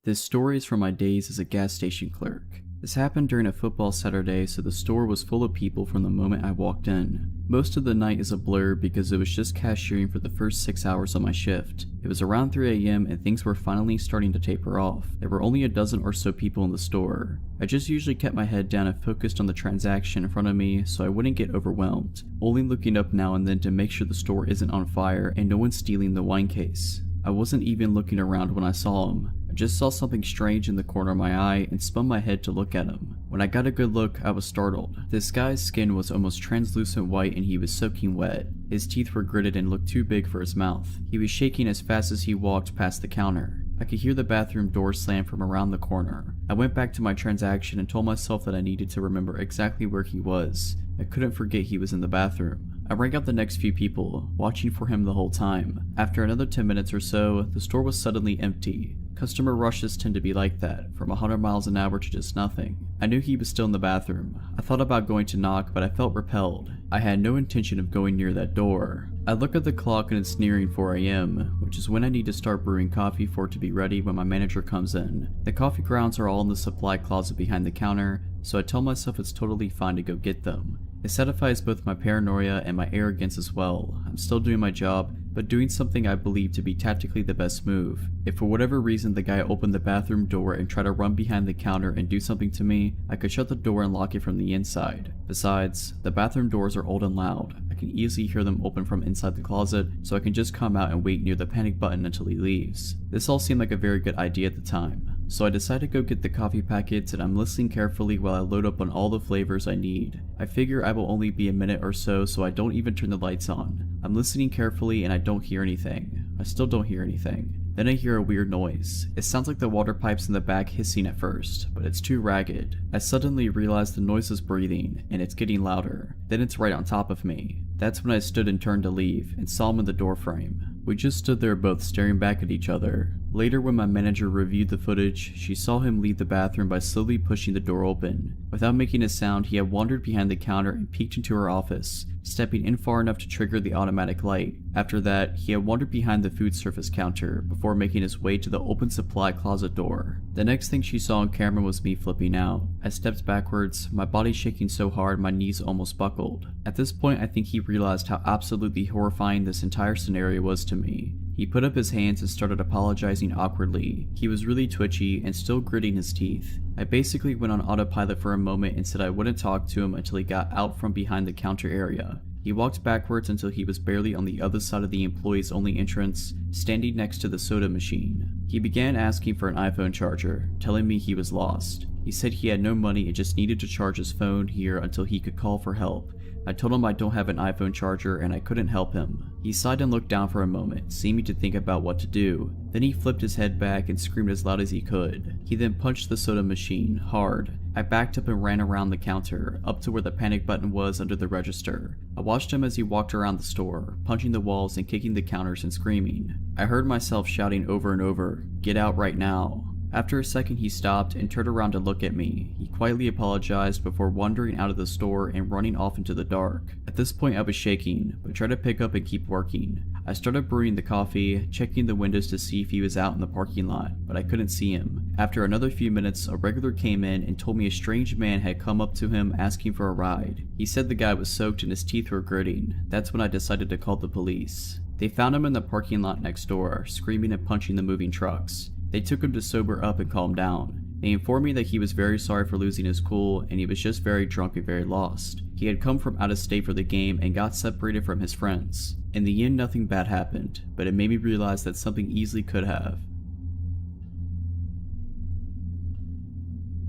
S1: This story is from my days as a gas station clerk. This happened during a football Saturday, so the store was full of people from the moment I walked in. Most of the night is a blur because it was just cashiering for the first 6 hours of my shift. It was around 3 AM and things were finally starting to taper off. There were only a dozen or so people in the store. I just usually kept my head down and focused on the transaction in front of me so I wouldn't get overwhelmed, only looking up now and then to make sure the store isn't on fire and no one's stealing the wine case. I wasn't even looking around when I saw him. I just saw something strange in the corner of my eye and spun my head to look at him. When I got a good look, I was startled. This guy's skin was almost translucent white and he was soaking wet. His teeth were gritted and looked too big for his mouth. He was shaking as fast as he walked past the counter. I could hear the bathroom door slam from around the corner. I went back to my transaction and told myself that I needed to remember exactly where he was. I couldn't forget he was in the bathroom. I rang out the next few people, watching for him the whole time. After another 10 minutes or so, the store was suddenly empty. Customer rushes tend to be like that, from 100 miles an hour to just nothing. I knew he was still in the bathroom. I thought about going to knock, but I felt repelled. I had no intention of going near that door. I look at the clock and it's nearing 4 AM, which is when I need to start brewing coffee for it to be ready when my manager comes in. The coffee grounds are all in the supply closet behind the counter, so I tell myself it's totally fine to go get them. It satisfies both my paranoia and my arrogance as well. I'm still doing my job, but doing something I believe to be tactically the best move. If for whatever reason the guy opened the bathroom door and tried to run behind the counter and do something to me, I could shut the door and lock it from the inside. Besides, the bathroom doors are old and loud. I can easily hear them open from inside the closet, so I can just come out and wait near the panic button until he leaves. This all seemed like a very good idea at the time. So I decide to go get the coffee packets and I'm listening carefully while I load up on all the flavors I need. I figure I will only be a minute or so I don't even turn the lights on. I'm listening carefully and I don't hear anything. I still don't hear anything. Then I hear a weird noise. It sounds like the water pipes in the back hissing at first, but it's too ragged. I suddenly realize the noise is breathing, and it's getting louder. Then it's right on top of me. That's when I stood and turned to leave, and saw him in the doorframe. We just stood there both staring back at each other. Later when my manager reviewed the footage, she saw him leave the bathroom by slowly pushing the door open. Without making a sound, he had wandered behind the counter and peeked into her office, stepping in far enough to trigger the automatic light. After that, he had wandered behind the food service counter before making his way to the open supply closet door. The next thing she saw on camera was me flipping out. I stepped backwards, my body shaking so hard my knees almost buckled. At this point, I think he realized how absolutely horrifying this entire scenario was to me. He put up his hands and started apologizing awkwardly. He was really twitchy and still gritting his teeth. I basically went on autopilot for a moment and said I wouldn't talk to him until he got out from behind the counter area. He walked backwards until he was barely on the other side of the employee's only entrance, standing next to the soda machine. He began asking for an iPhone charger, telling me he was lost. He said he had no money and just needed to charge his phone here until he could call for help. I told him I don't have an iPhone charger and I couldn't help him. He sighed and looked down for a moment, seeming to think about what to do. Then he flipped his head back and screamed as loud as he could. He then punched the soda machine hard. I backed up and ran around the counter, up to where the panic button was under the register. I watched him as he walked around the store, punching the walls and kicking the counters and screaming. I heard myself shouting over and over, "Get out right now." After a second he stopped and turned around to look at me. He quietly apologized before wandering out of the store and running off into the dark. At this point I was shaking, but tried to pick up and keep working. I started brewing the coffee, checking the windows to see if he was out in the parking lot, but I couldn't see him. After another few minutes, a regular came in and told me a strange man had come up to him asking for a ride. He said the guy was soaked and his teeth were gritting. That's when I decided to call the police. They found him in the parking lot next door, screaming and punching the moving trucks. They took him to sober up and calm down. They informed me that he was very sorry for losing his cool and he was just very drunk and very lost. He had come from out of state for the game and got separated from his friends. In the end, nothing bad happened, but it made me realize that something easily could have.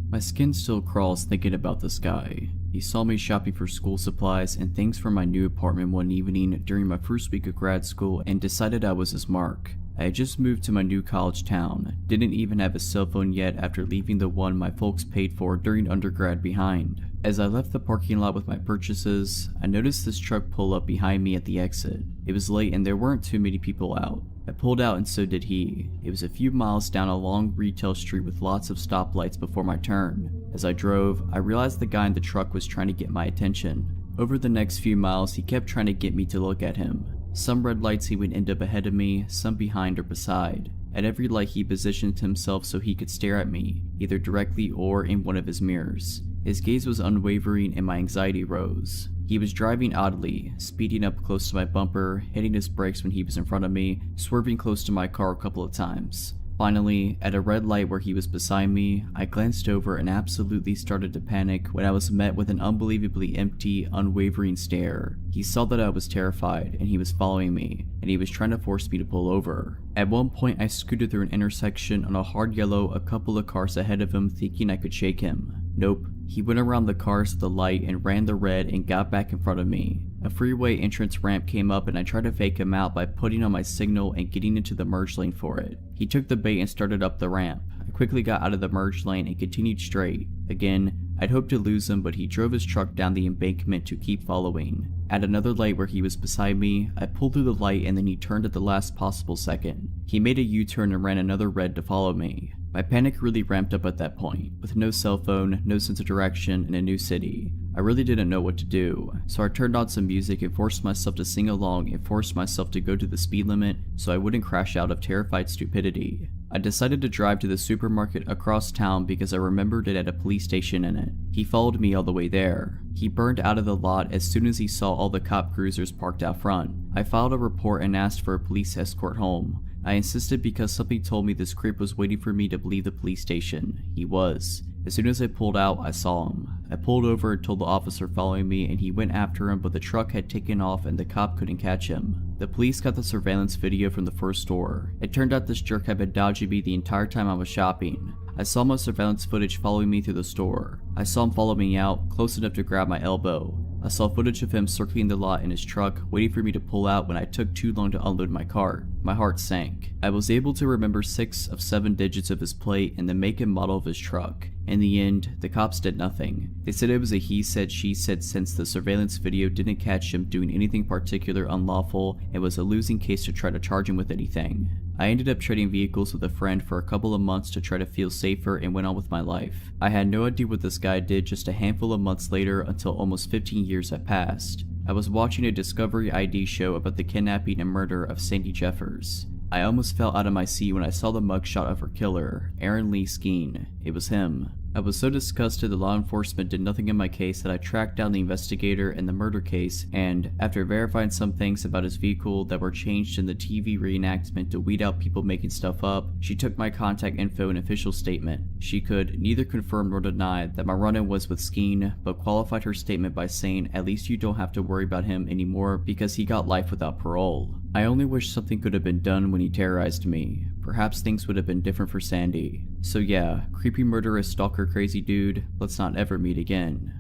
S1: My skin still crawls thinking about this guy. He saw me shopping for school supplies and things for my new apartment one evening during my first week of grad school and decided I was his mark. I had just moved to my new college town, didn't even have a cell phone yet after leaving the one my folks paid for during undergrad behind. As I left the parking lot with my purchases, I noticed this truck pull up behind me at the exit. It was late and there weren't too many people out. I pulled out and so did he. It was a few miles down a long retail street with lots of stoplights before my turn. As I drove, I realized the guy in the truck was trying to get my attention. Over the next few miles, he kept trying to get me to look at him. Some red lights he would end up ahead of me, some behind or beside. At every light he positioned himself so he could stare at me, either directly or in one of his mirrors. His gaze was unwavering and my anxiety rose. He was driving oddly, speeding up close to my bumper, hitting his brakes when he was in front of me, swerving close to my car a couple of times. Finally, at a red light where he was beside me, I glanced over and absolutely started to panic when I was met with an unbelievably empty, unwavering stare. He saw that I was terrified and he was following me, and he was trying to force me to pull over. At one point I scooted through an intersection on a hard yellow a couple of cars ahead of him thinking I could shake him. Nope. He went around the cars at the light and ran the red and got back in front of me. A freeway entrance ramp came up and I tried to fake him out by putting on my signal and getting into the merge lane for it. He took the bait and started up the ramp. I quickly got out of the merge lane and continued straight. Again, I'd hoped to lose him, but he drove his truck down the embankment to keep following. At another light where he was beside me, I pulled through the light and then he turned at the last possible second. He made a U-turn and ran another red to follow me. My panic really ramped up at that point. With no cell phone, no sense of direction, in a new city, I really didn't know what to do, so I turned on some music and forced myself to sing along and forced myself to go to the speed limit so I wouldn't crash out of terrified stupidity. I decided to drive to the supermarket across town because I remembered it had a police station in it. He followed me all the way there. He burned out of the lot as soon as he saw all the cop cruisers parked out front. I filed a report and asked for a police escort home. I insisted because something told me this creep was waiting for me to leave the police station. He was. As soon as I pulled out, I saw him. I pulled over and told the officer following me and he went after him, but the truck had taken off and the cop couldn't catch him. The police got the surveillance video from the first store. It turned out this jerk had been dodging me the entire time I was shopping. I saw my surveillance footage following me through the store. I saw him follow me out, close enough to grab my elbow. I saw footage of him circling the lot in his truck, waiting for me to pull out when I took too long to unload my cart. My heart sank. I was able to remember 6 of 7 digits of his plate and the make and model of his truck. In the end, the cops did nothing. They said it was a he said she said since the surveillance video didn't catch him doing anything particular unlawful and was a losing case to try to charge him with anything. I ended up trading vehicles with a friend for a couple of months to try to feel safer and went on with my life. I had no idea what this guy did just a handful of months later until almost 15 years had passed. I was watching a Discovery ID show about the kidnapping and murder of Sandy Jeffers. I almost fell out of my seat when I saw the mugshot of her killer, Aaron Lee Skeen. It was him. I was so disgusted the law enforcement did nothing in my case that I tracked down the investigator in the murder case and, after verifying some things about his vehicle that were changed in the TV reenactment to weed out people making stuff up, she took my contact info and official statement. She could neither confirm nor deny that my run-in was with Skeen, but qualified her statement by saying at least you don't have to worry about him anymore because he got life without parole. I only wish something could have been done when he terrorized me. Perhaps things would have been different for Sandy. So yeah, creepy murderous stalker crazy dude, let's not ever meet again.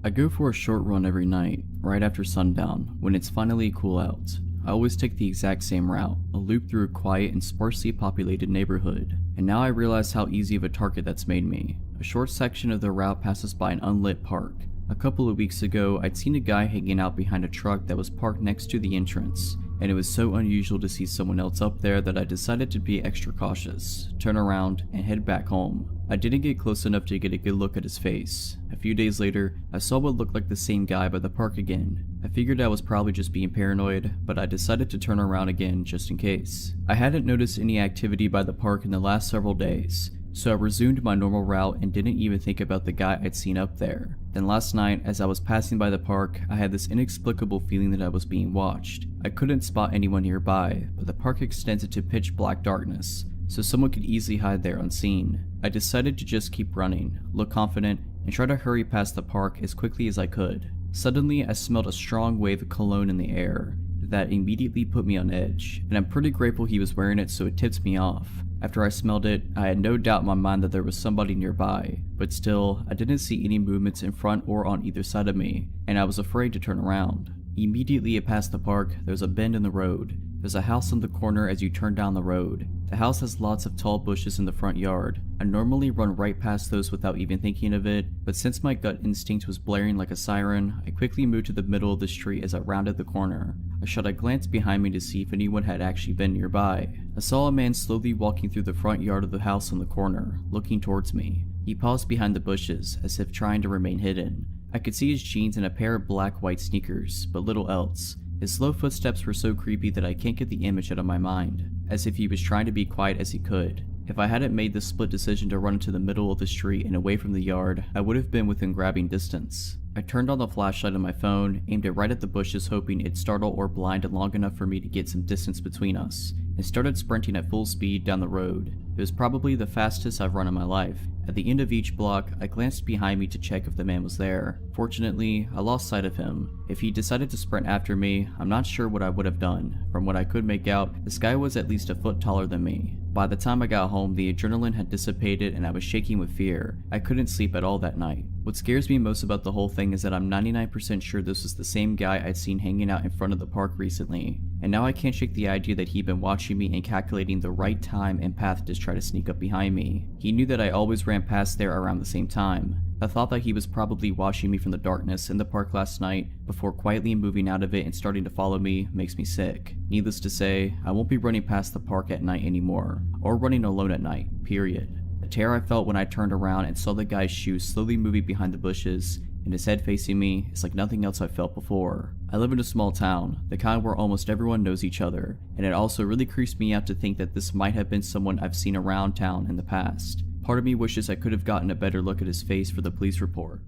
S1: I go for a short run every night, right after sundown, when it's finally cool out. I always take the exact same route, a loop through a quiet and sparsely populated neighborhood, and now I realize how easy of a target that's made me. A short section of the route passes by an unlit park. A couple of weeks ago, I'd seen a guy hanging out behind a truck that was parked next to the entrance, and it was so unusual to see someone else up there that I decided to be extra cautious, turn around, and head back home. I didn't get close enough to get a good look at his face. A few days later, I saw what looked like the same guy by the park again. I figured I was probably just being paranoid, but I decided to turn around again just in case. I hadn't noticed any activity by the park in the last several days, so I resumed my normal route and didn't even think about the guy I'd seen up there. Then last night, as I was passing by the park, I had this inexplicable feeling that I was being watched. I couldn't spot anyone nearby, but the park extends into pitch black darkness, so someone could easily hide there unseen. I decided to just keep running, look confident, and try to hurry past the park as quickly as I could. Suddenly, I smelled a strong wave of cologne in the air that immediately put me on edge, and I'm pretty grateful he was wearing it so it tipped me off. After I smelled it, I had no doubt in my mind that there was somebody nearby, but still, I didn't see any movements in front or on either side of me, and I was afraid to turn around. Immediately past the park, there's a bend in the road. There's a house on the corner as you turn down the road. The house has lots of tall bushes in the front yard. I normally run right past those without even thinking of it, but since my gut instinct was blaring like a siren, I quickly moved to the middle of the street as I rounded the corner. I shot a glance behind me to see if anyone had actually been nearby. I saw a man slowly walking through the front yard of the house on the corner, looking towards me. He paused behind the bushes, as if trying to remain hidden. I could see his jeans and a pair of black-white sneakers, but little else. His slow footsteps were so creepy that I can't get the image out of my mind, as if he was trying to be quiet as he could. If I hadn't made the split decision to run into the middle of the street and away from the yard, I would have been within grabbing distance. I turned on the flashlight on my phone, aimed it right at the bushes hoping it'd startle or blind long enough for me to get some distance between us, and started sprinting at full speed down the road. It was probably the fastest I've run in my life. At the end of each block, I glanced behind me to check if the man was there. Fortunately, I lost sight of him. If he decided to sprint after me, I'm not sure what I would have done. From what I could make out, this guy was at least a foot taller than me. By the time I got home, the adrenaline had dissipated and I was shaking with fear. I couldn't sleep at all that night. What scares me most about the whole thing is that I'm 99% sure this was the same guy I'd seen hanging out in front of the park recently. And now I can't shake the idea that he'd been watching me and calculating the right time and path to try to sneak up behind me. He knew that I always ran past there around the same time. The thought that he was probably watching me from the darkness in the park last night before quietly moving out of it and starting to follow me makes me sick. Needless to say, I won't be running past the park at night anymore, or running alone at night, period. The terror I felt when I turned around and saw the guy's shoes slowly moving behind the bushes and his head facing me is like nothing else I've felt before. I live in a small town, the kind where almost everyone knows each other, and it also really creeps me out to think that this might have been someone I've seen around town in the past. Part of me wishes I could have gotten a better look at his face for the police report.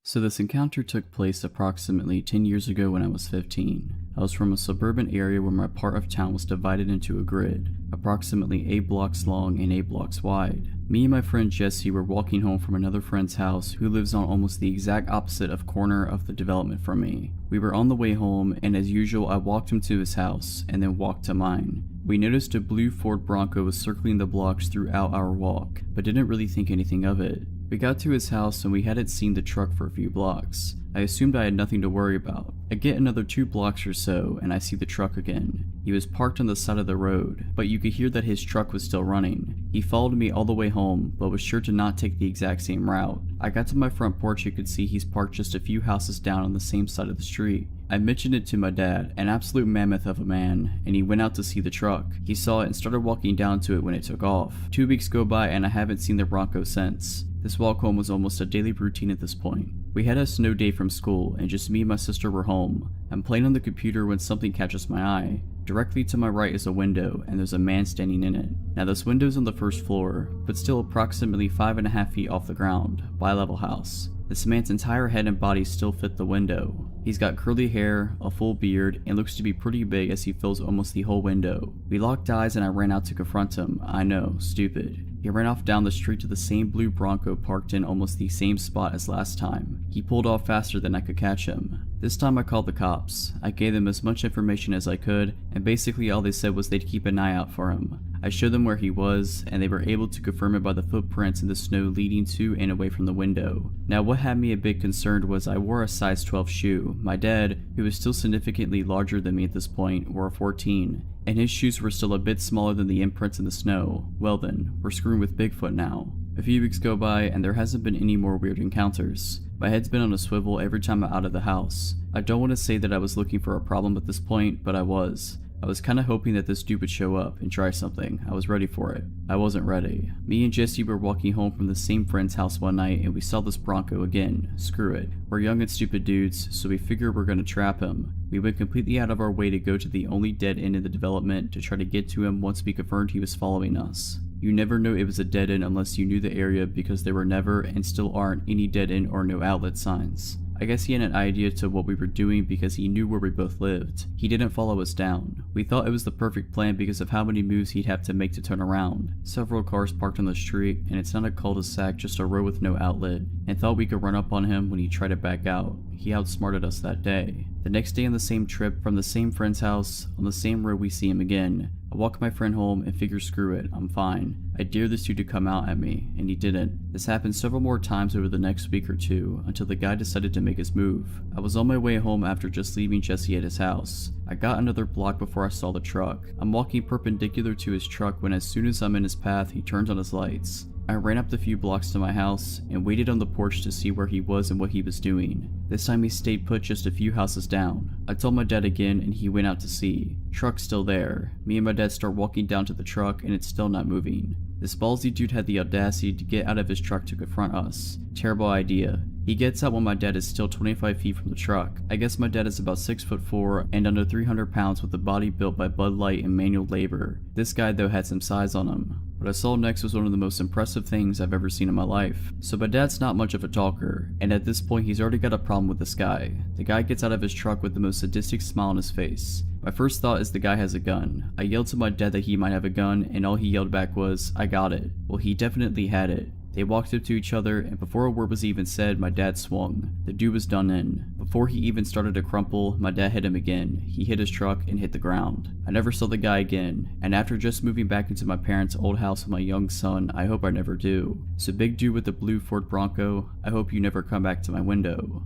S1: So this encounter took place approximately 10 years ago when I was 15. I was from a suburban area where my part of town was divided into a grid, approximately 8 blocks long and 8 blocks wide. Me and my friend Jesse were walking home from another friend's house who lives on almost the exact opposite of corner of the development from me. We were on the way home and as usual I walked him to his house and then walked to mine. We noticed a blue Ford Bronco was circling the blocks throughout our walk, but didn't really think anything of it. We got to his house and we hadn't seen the truck for a few blocks. I assumed I had nothing to worry about. I get another 2 blocks or so and I see the truck again. He was parked on the side of the road, but you could hear that his truck was still running. He followed me all the way home, but was sure to not take the exact same route. I got to my front porch and could see he's parked just a few houses down on the same side of the street. I mentioned it to my dad, an absolute mammoth of a man, and he went out to see the truck. He saw it and started walking down to it when it took off. 2 weeks go by and I haven't seen the Bronco since. This walk home was almost a daily routine at this point. We had a snow day from school and just me and my sister were home. I'm playing on the computer when something catches my eye. Directly to my right is a window and there's a man standing in it. Now this window's on the first floor, but still approximately 5.5 feet off the ground, bi-level house. This man's entire head and body still fit the window. He's got curly hair, a full beard, and looks to be pretty big as he fills almost the whole window. We locked eyes and I ran out to confront him. I know, stupid. He ran off down the street to the same blue Bronco parked in almost the same spot as last time. He pulled off faster than I could catch him. This time I called the cops. I gave them as much information as I could, and basically all they said was they'd keep an eye out for him. I showed them where he was, and they were able to confirm it by the footprints in the snow leading to and away from the window. Now what had me a bit concerned was I wore a size 12 shoe. My dad, who was still significantly larger than me at this point, wore a 14, and his shoes were still a bit smaller than the imprints in the snow. Well then, we're screwing with Bigfoot now. A few weeks go by and there hasn't been any more weird encounters. My head's been on a swivel every time I'm out of the house. I don't want to say that I was looking for a problem at this point, but I was. I was kinda hoping that this dude would show up and try something. I was ready for it. I wasn't ready. Me and Jesse were walking home from the same friend's house one night and we saw this Bronco again. Screw it. We're young and stupid dudes, so we figured we're gonna trap him. We went completely out of our way to go to the only dead end in the development to try to get to him once we confirmed he was following us. You never know it was a dead end unless you knew the area because there were never and still aren't any dead end or no outlet signs. I guess he had an idea to what we were doing because he knew where we both lived. He didn't follow us down. We thought it was the perfect plan because of how many moves he'd have to make to turn around. Several cars parked on the street, and it's not a cul-de-sac, just a road with no outlet, and thought we could run up on him when he tried to back out. He outsmarted us that day. The next day on the same trip, from the same friend's house, on the same road we see him again. I walk my friend home and figure screw it, I'm fine. I dare this dude to come out at me, and he didn't. This happened several more times over the next week or two, until the guy decided to make his move. I was on my way home after just leaving Jesse at his house. I got another block before I saw the truck. I'm walking perpendicular to his truck when as soon as I'm in his path, he turns on his lights. I ran up the few blocks to my house and waited on the porch to see where he was and what he was doing. This time he stayed put just a few houses down. I told my dad again and he went out to see. Truck's still there. Me and my dad start walking down to the truck and it's still not moving. This ballsy dude had the audacity to get out of his truck to confront us. Terrible idea. He gets out when my dad is still 25 feet from the truck. I guess my dad is about 6'4" and under 300 pounds with a body built by Bud Light and manual labor. This guy though had some size on him. What I saw next was one of the most impressive things I've ever seen in my life. So my dad's not much of a talker, and at this point he's already got a problem with this guy. The guy gets out of his truck with the most sadistic smile on his face. My first thought is the guy has a gun. I yelled to my dad that he might have a gun, and all he yelled back was, "I got it." Well, he definitely had it. They walked up to each other, and before a word was even said, my dad swung. The dude was done in. Before he even started to crumple, my dad hit him again. He hit his truck and hit the ground. I never saw the guy again, and after just moving back into my parents' old house with my young son, I hope I never do. So big dude with the blue Ford Bronco, I hope you never come back to my window.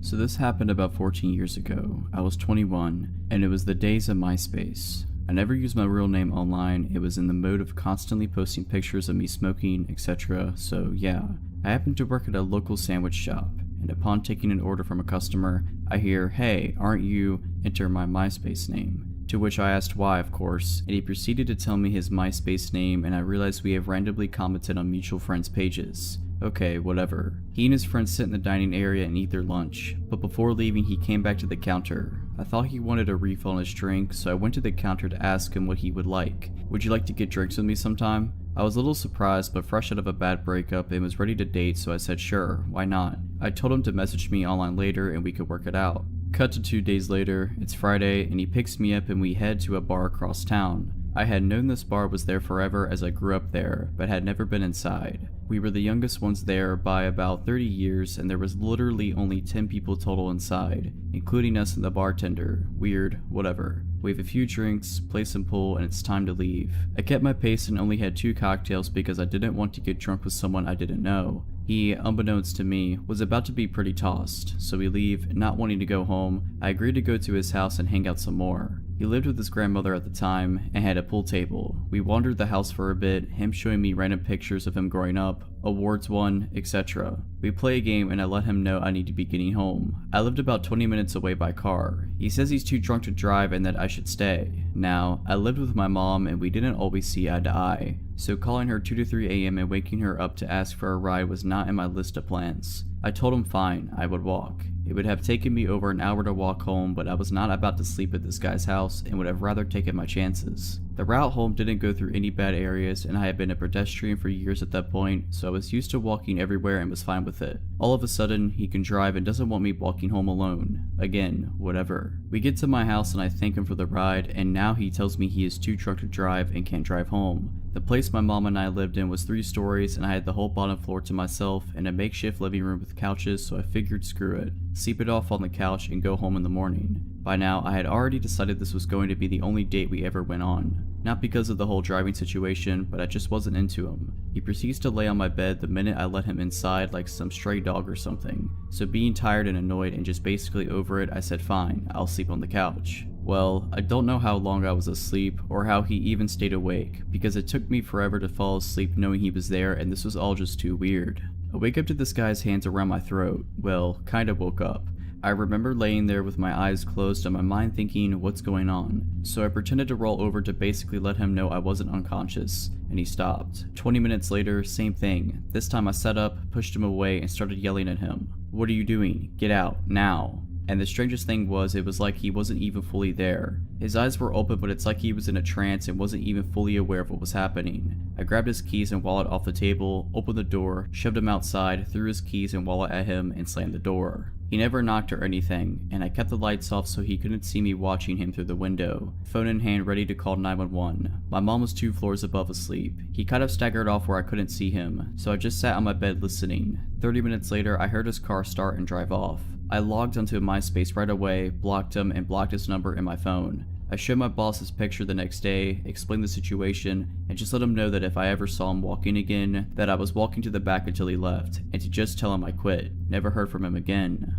S1: So this happened about 14 years ago. I was 21, and it was the days of MySpace. I never used my real name online. It was in the mode of constantly posting pictures of me smoking, etc. So yeah, I happened to work at a local sandwich shop, and upon taking an order from a customer, I hear, "Hey, aren't you?" enter my MySpace name. To which I asked why, of course, and he proceeded to tell me his MySpace name, and I realized we have randomly commented on mutual friends' pages. Okay, whatever. He and his friends sit in the dining area and eat their lunch, but before leaving he came back to the counter. I thought he wanted a refill on his drink, so I went to the counter to ask him what he would like. "Would you like to get drinks with me sometime?" I was a little surprised, but fresh out of a bad breakup and was ready to date, so I said sure, why not? I told him to message me online later and we could work it out. Cut to 2 days later, it's Friday, and he picks me up and we head to a bar across town. I had known this bar was there forever as I grew up there, but had never been inside. We were the youngest ones there by about 30 years, and there was literally only 10 people total inside, including us and the bartender. Weird, whatever. We have a few drinks, play some pool, and it's time to leave. I kept my pace and only had 2 cocktails because I didn't want to get drunk with someone I didn't know. He, unbeknownst to me, was about to be pretty tossed, so we leave. Not wanting to go home, I agreed to go to his house and hang out some more. He lived with his grandmother at the time and had a pool table. We wandered the house for a bit, him showing me random pictures of him growing up, awards won, etc. We play a game and I let him know I need to be getting home. I lived about 20 minutes away by car. He says he's too drunk to drive and that I should stay. Now, I lived with my mom and we didn't always see eye to eye, so calling her 2 to 3 a.m. and waking her up to ask for a ride was not in my list of plans. I told him fine, I would walk. It would have taken me over an hour to walk home, but I was not about to sleep at this guy's house and would have rather taken my chances. The route home didn't go through any bad areas, and I had been a pedestrian for years at that point, so I was used to walking everywhere and was fine with it. All of a sudden, he can drive and doesn't want me walking home alone. Again, whatever. We get to my house and I thank him for the ride, and now he tells me he is too drunk to drive and can't drive home. The place my mom and I lived in was 3 stories, and I had the whole bottom floor to myself and a makeshift living room with couches, so I figured screw it, sleep it off on the couch and go home in the morning. By now, I had already decided this was going to be the only date we ever went on. Not because of the whole driving situation, but I just wasn't into him. He proceeds to lay on my bed the minute I let him inside like some stray dog or something. So being tired and annoyed and just basically over it, I said fine, I'll sleep on the couch. Well, I don't know how long I was asleep or how he even stayed awake, because it took me forever to fall asleep knowing he was there, and this was all just too weird. I wake up to this guy's hands around my throat. Well, kinda woke up. I remember laying there with my eyes closed and my mind thinking, what's going on? So I pretended to roll over to basically let him know I wasn't unconscious, and he stopped. 20 minutes later, same thing. This time I sat up, pushed him away, and started yelling at him. What are you doing? Get out, now. And the strangest thing was, it was like he wasn't even fully there. His eyes were open, but it's like he was in a trance and wasn't even fully aware of what was happening. I grabbed his keys and wallet off the table, opened the door, shoved him outside, threw his keys and wallet at him, and slammed the door. He never knocked or anything, and I kept the lights off so he couldn't see me watching him through the window, phone in hand ready to call 911. My mom was 2 floors above asleep. He kind of staggered off where I couldn't see him, so I just sat on my bed listening. 30 minutes later, I heard his car start and drive off. I logged onto MySpace right away, blocked him, and blocked his number in my phone. I showed my boss his picture the next day, explained the situation, and just let him know that if I ever saw him walking again, that I was walking to the back until he left, and to just tell him I quit. Never heard from him again.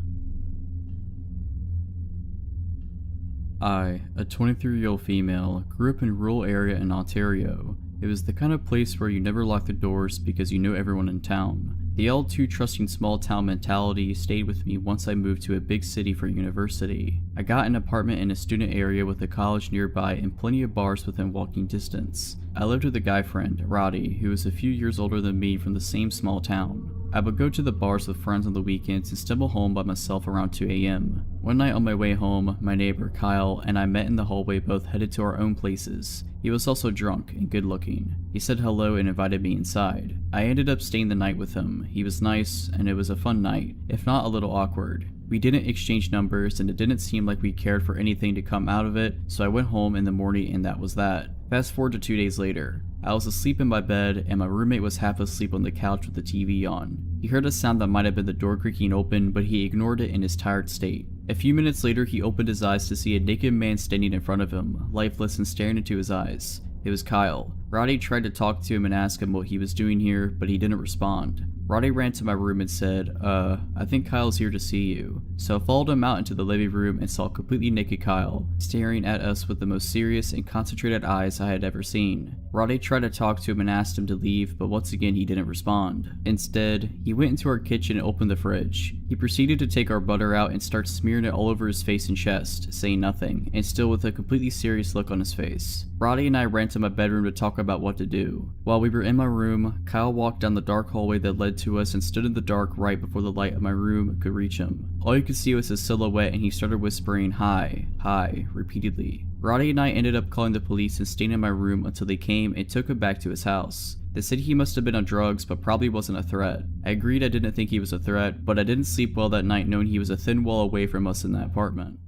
S1: I, a 23-year-old female, grew up in a rural area in Ontario. It was the kind of place where you never lock the doors because you know everyone in town. The all too trusting small town mentality stayed with me once I moved to a big city for university. I got an apartment in a student area with a college nearby and plenty of bars within walking distance. I lived with a guy friend, Roddy, who was a few years older than me from the same small town. I would go to the bars with friends on the weekends and stumble home by myself around 2 a.m. One night on my way home, my neighbor, Kyle, and I met in the hallway, both headed to our own places. He was also drunk and good looking. He said hello and invited me inside. I ended up staying the night with him. He was nice, and it was a fun night, if not a little awkward. We didn't exchange numbers, and it didn't seem like we cared for anything to come out of it, so I went home in the morning and that was that. Fast forward to 2 days later. I was asleep in my bed, and my roommate was half asleep on the couch with the TV on. He heard a sound that might have been the door creaking open, but he ignored it in his tired state. A few minutes later, he opened his eyes to see a naked man standing in front of him, lifeless and staring into his eyes. It was Kyle. Roddy tried to talk to him and ask him what he was doing here, but he didn't respond. Roddy ran to my room and said, I think Kyle's here to see you. So I followed him out into the living room and saw completely naked Kyle, staring at us with the most serious and concentrated eyes I had ever seen. Roddy tried to talk to him and asked him to leave, but once again he didn't respond. Instead, he went into our kitchen and opened the fridge. He proceeded to take our butter out and start smearing it all over his face and chest, saying nothing, and still with a completely serious look on his face. Roddy and I ran to my bedroom to talk about what to do. While we were in my room, Kyle walked down the dark hallway that led to us and stood in the dark right before the light of my room could reach him. All you could see was his silhouette, and he started whispering hi, hi, repeatedly. Roddy and I ended up calling the police and staying in my room until they came and took him back to his house. They said he must have been on drugs, but probably wasn't a threat. I agreed I didn't think he was a threat, but I didn't sleep well that night knowing he was a thin wall away from us in that apartment.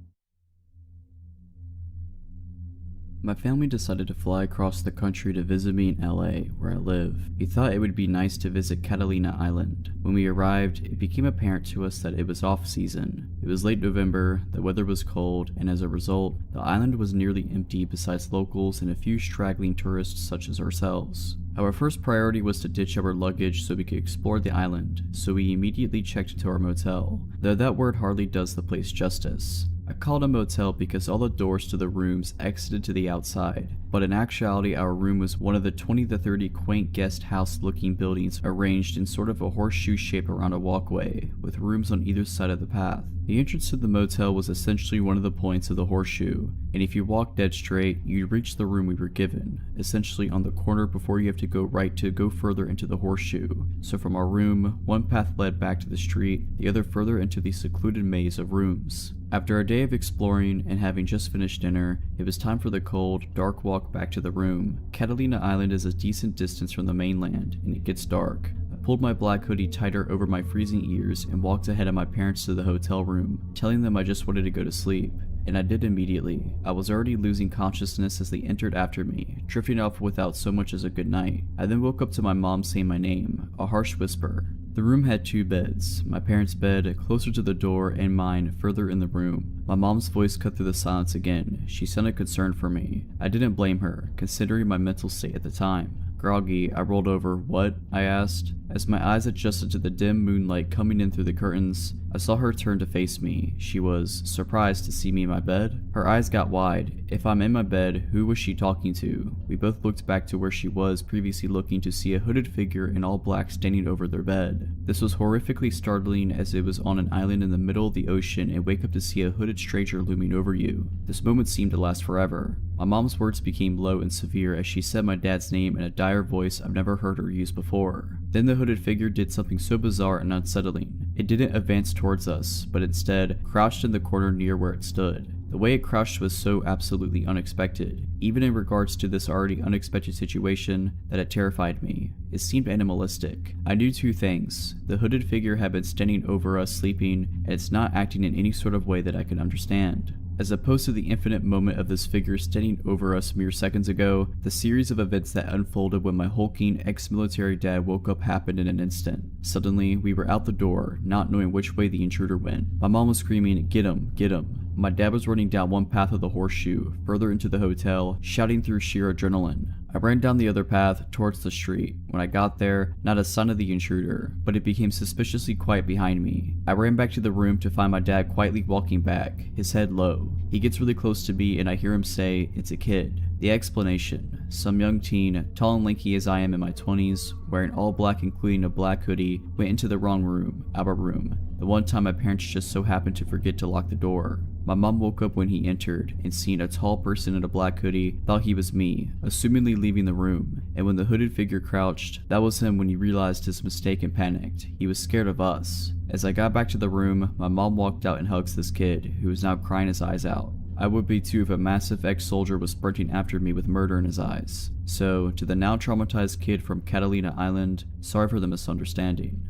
S1: My family decided to fly across the country to visit me in LA, where I live. We thought it would be nice to visit Catalina Island. When we arrived, it became apparent to us that it was off season. It was late November, the weather was cold, and as a result, the island was nearly empty besides locals and a few straggling tourists such as ourselves. Our first priority was to ditch our luggage so we could explore the island, so we immediately checked into our motel, though that word hardly does the place justice. I called a motel because all the doors to the rooms exited to the outside, but in actuality our room was one of the 20 to 30 quaint guest house looking buildings arranged in sort of a horseshoe shape around a walkway, with rooms on either side of the path. The entrance to the motel was essentially one of the points of the horseshoe, and if you walked dead straight, you'd reach the room we were given, essentially on the corner before you have to go right to go further into the horseshoe. So from our room, one path led back to the street, the other further into the secluded maze of rooms. After a day of exploring and having just finished dinner, it was time for the cold, dark walk back to the room. Catalina Island is a decent distance from the mainland, and it gets dark. I pulled my black hoodie tighter over my freezing ears and walked ahead of my parents to the hotel room, telling them I just wanted to go to sleep. and I did immediately. I was already losing consciousness as they entered after me, drifting off without so much as a good night. I then woke up to my mom saying my name, a harsh whisper. The room had 2 beds, my parents' bed closer to the door and mine further in the room. My mom's voice cut through the silence again. She sounded concerned for me. I didn't blame her, considering my mental state at the time. Groggy, I rolled over. "What?" I asked. As my eyes adjusted to the dim moonlight coming in through the curtains, I saw her turn to face me. She was surprised to see me in my bed. Her eyes got wide. If I'm in my bed, who was she talking to? We both looked back to where she was previously looking to see a hooded figure in all black standing over their bed. This was horrifically startling as it was on an island in the middle of the ocean and wake up to see a hooded stranger looming over you. This moment seemed to last forever. My mom's words became low and severe as she said my dad's name in a dire voice I've never heard her use before. Then the hooded figure did something so bizarre and unsettling. It didn't advance towards us, but instead crouched in the corner near where it stood. The way it crouched was so absolutely unexpected, even in regards to this already unexpected situation, that it terrified me. It seemed animalistic. I knew 2 things. The hooded figure had been standing over us sleeping, and it's not acting in any sort of way that I could understand. As opposed to the infinite moment of this figure standing over us mere seconds ago, the series of events that unfolded when my hulking ex-military dad woke up happened in an instant. Suddenly, we were out the door, not knowing which way the intruder went. My mom was screaming, "Get him, get him." My dad was running down one path of the horseshoe, further into the hotel, shouting through sheer adrenaline. I ran down the other path, towards the street. When I got there, not a sign of the intruder, but it became suspiciously quiet behind me. I ran back to the room to find my dad quietly walking back, his head low. He gets really close to me and I hear him say, "It's a kid." The explanation: some young teen, tall and lanky as I am in my 20s, wearing all black including a black hoodie, went into the wrong room, our room. The one time my parents just so happened to forget to lock the door. My mom woke up when he entered and seeing a tall person in a black hoodie, thought he was me, assumingly leaving the room. And when the hooded figure crouched, that was him when he realized his mistake and panicked. He was scared of us. As I got back to the room, my mom walked out and hugs this kid, who was now crying his eyes out. I would be too if a massive ex-soldier was sprinting after me with murder in his eyes. So, to the now traumatized kid from Catalina Island, sorry for the misunderstanding.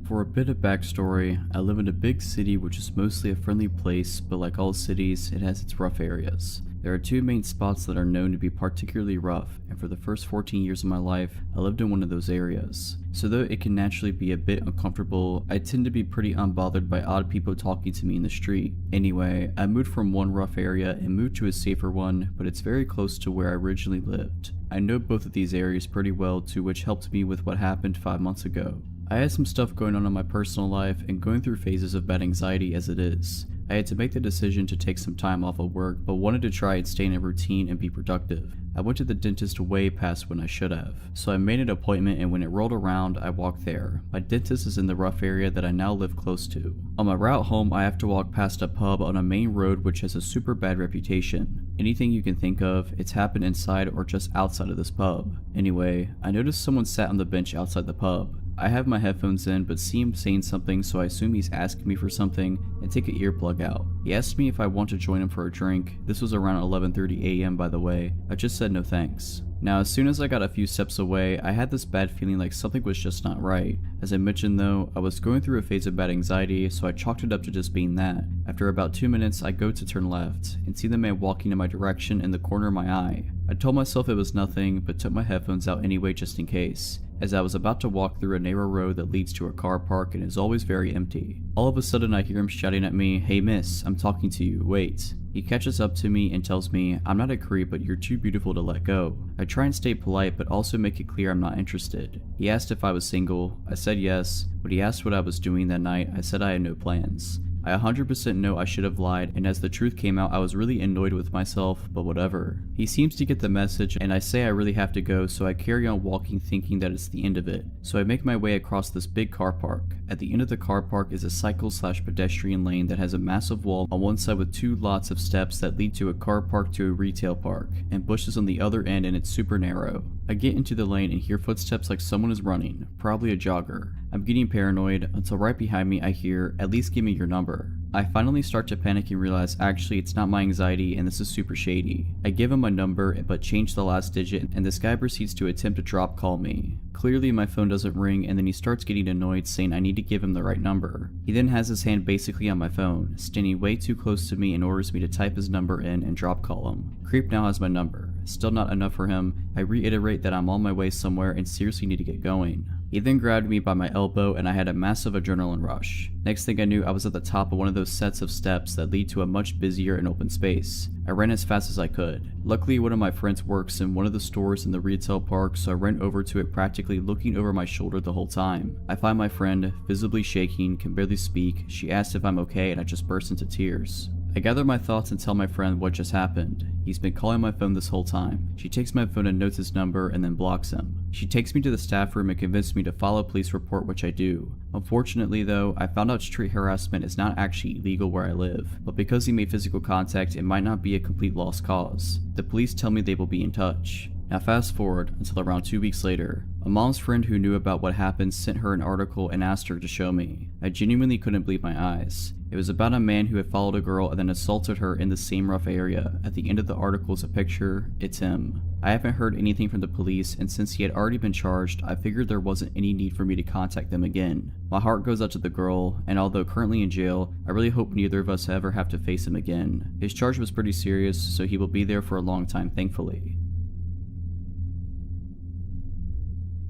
S1: For a bit of backstory, I live in a big city which is mostly a friendly place, but like all cities, it has its rough areas. There are 2 main spots that are known to be particularly rough, and for the first 14 years of my life, I lived in one of those areas. So though it can naturally be a bit uncomfortable, I tend to be pretty unbothered by odd people talking to me in the street. Anyway, I moved from one rough area and moved to a safer one, but it's very close to where I originally lived. I know both of these areas pretty well too, which helped me with what happened 5 months ago. I had some stuff going on in my personal life and going through phases of bad anxiety as it is. I had to make the decision to take some time off of work, but wanted to try and stay in a routine and be productive. I went to the dentist way past when I should have, so I made an appointment and when it rolled around, I walked there. My dentist is in the rough area that I now live close to. On my route home, I have to walk past a pub on a main road which has a super bad reputation. Anything you can think of, it's happened inside or just outside of this pub. Anyway, I noticed someone sat on the bench outside the pub. I have my headphones in but see him saying something, so I assume he's asking me for something and take an earplug out. He asked me if I want to join him for a drink. This was around 11:30 a.m. by the way. I just said no thanks. Now as soon as I got a few steps away, I had this bad feeling like something was just not right. As I mentioned though, I was going through a phase of bad anxiety, so I chalked it up to just being that. After about 2 minutes, I go to turn left and see the man walking in my direction in the corner of my eye. I told myself it was nothing, but took my headphones out anyway just in case. As I was about to walk through a narrow road that leads to a car park and is always very empty. All of a sudden I hear him shouting at me, "Hey miss, I'm talking to you, wait." He catches up to me and tells me, "I'm not a creep, but you're too beautiful to let go." I try and stay polite but also make it clear I'm not interested. He asked if I was single. I said yes. When he asked what I was doing that night, I said I had no plans. I 100% know I should have lied, and as the truth came out I was really annoyed with myself, but whatever. He seems to get the message and I say I really have to go, so I carry on walking thinking that it's the end of it. So I make my way across this big car park. At the end of the car park is a cycle/pedestrian lane that has a massive wall on one side with 2 lots of steps that lead to a car park to a retail park, and bushes on the other end, and it's super narrow. I get into the lane and hear footsteps like someone is running, probably a jogger. I'm getting paranoid until right behind me I hear, "At least give me your number." I finally start to panic and realize actually it's not my anxiety and this is super shady. I give him my number but change the last digit and this guy proceeds to attempt to drop call me. Clearly my phone doesn't ring and then he starts getting annoyed saying I need to give him the right number. He then has his hand basically on my phone, standing way too close to me and orders me to type his number in and drop call him. Creep now has my number. Still not enough for him, I reiterate that I'm on my way somewhere and seriously need to get going. He then grabbed me by my elbow and I had a massive adrenaline rush. Next thing I knew, I was at the top of one of those sets of steps that lead to a much busier and open space. I ran as fast as I could. Luckily, one of my friends works in one of the stores in the retail park, so I ran over to it practically looking over my shoulder the whole time. I find my friend, visibly shaking, can barely speak. She asks if I'm okay and I just burst into tears. I gather my thoughts and tell my friend what just happened. He's been calling my phone this whole time. She takes my phone and notes his number and then blocks him. She takes me to the staff room and convinces me to file a police report, which I do. Unfortunately though, I found out street harassment is not actually illegal where I live, but because he made physical contact, it might not be a complete lost cause. The police tell me they will be in touch. Now fast forward until around 2 weeks later. A mom's friend who knew about what happened sent her an article and asked her to show me. I genuinely couldn't believe my eyes. It was about a man who had followed a girl and then assaulted her in the same rough area. At the end of the article is a picture. It's him. I haven't heard anything from the police, and since he had already been charged, I figured there wasn't any need for me to contact them again. My heart goes out to the girl, and although currently in jail, I really hope neither of us ever have to face him again. His charge was pretty serious, so he will be there for a long time, thankfully.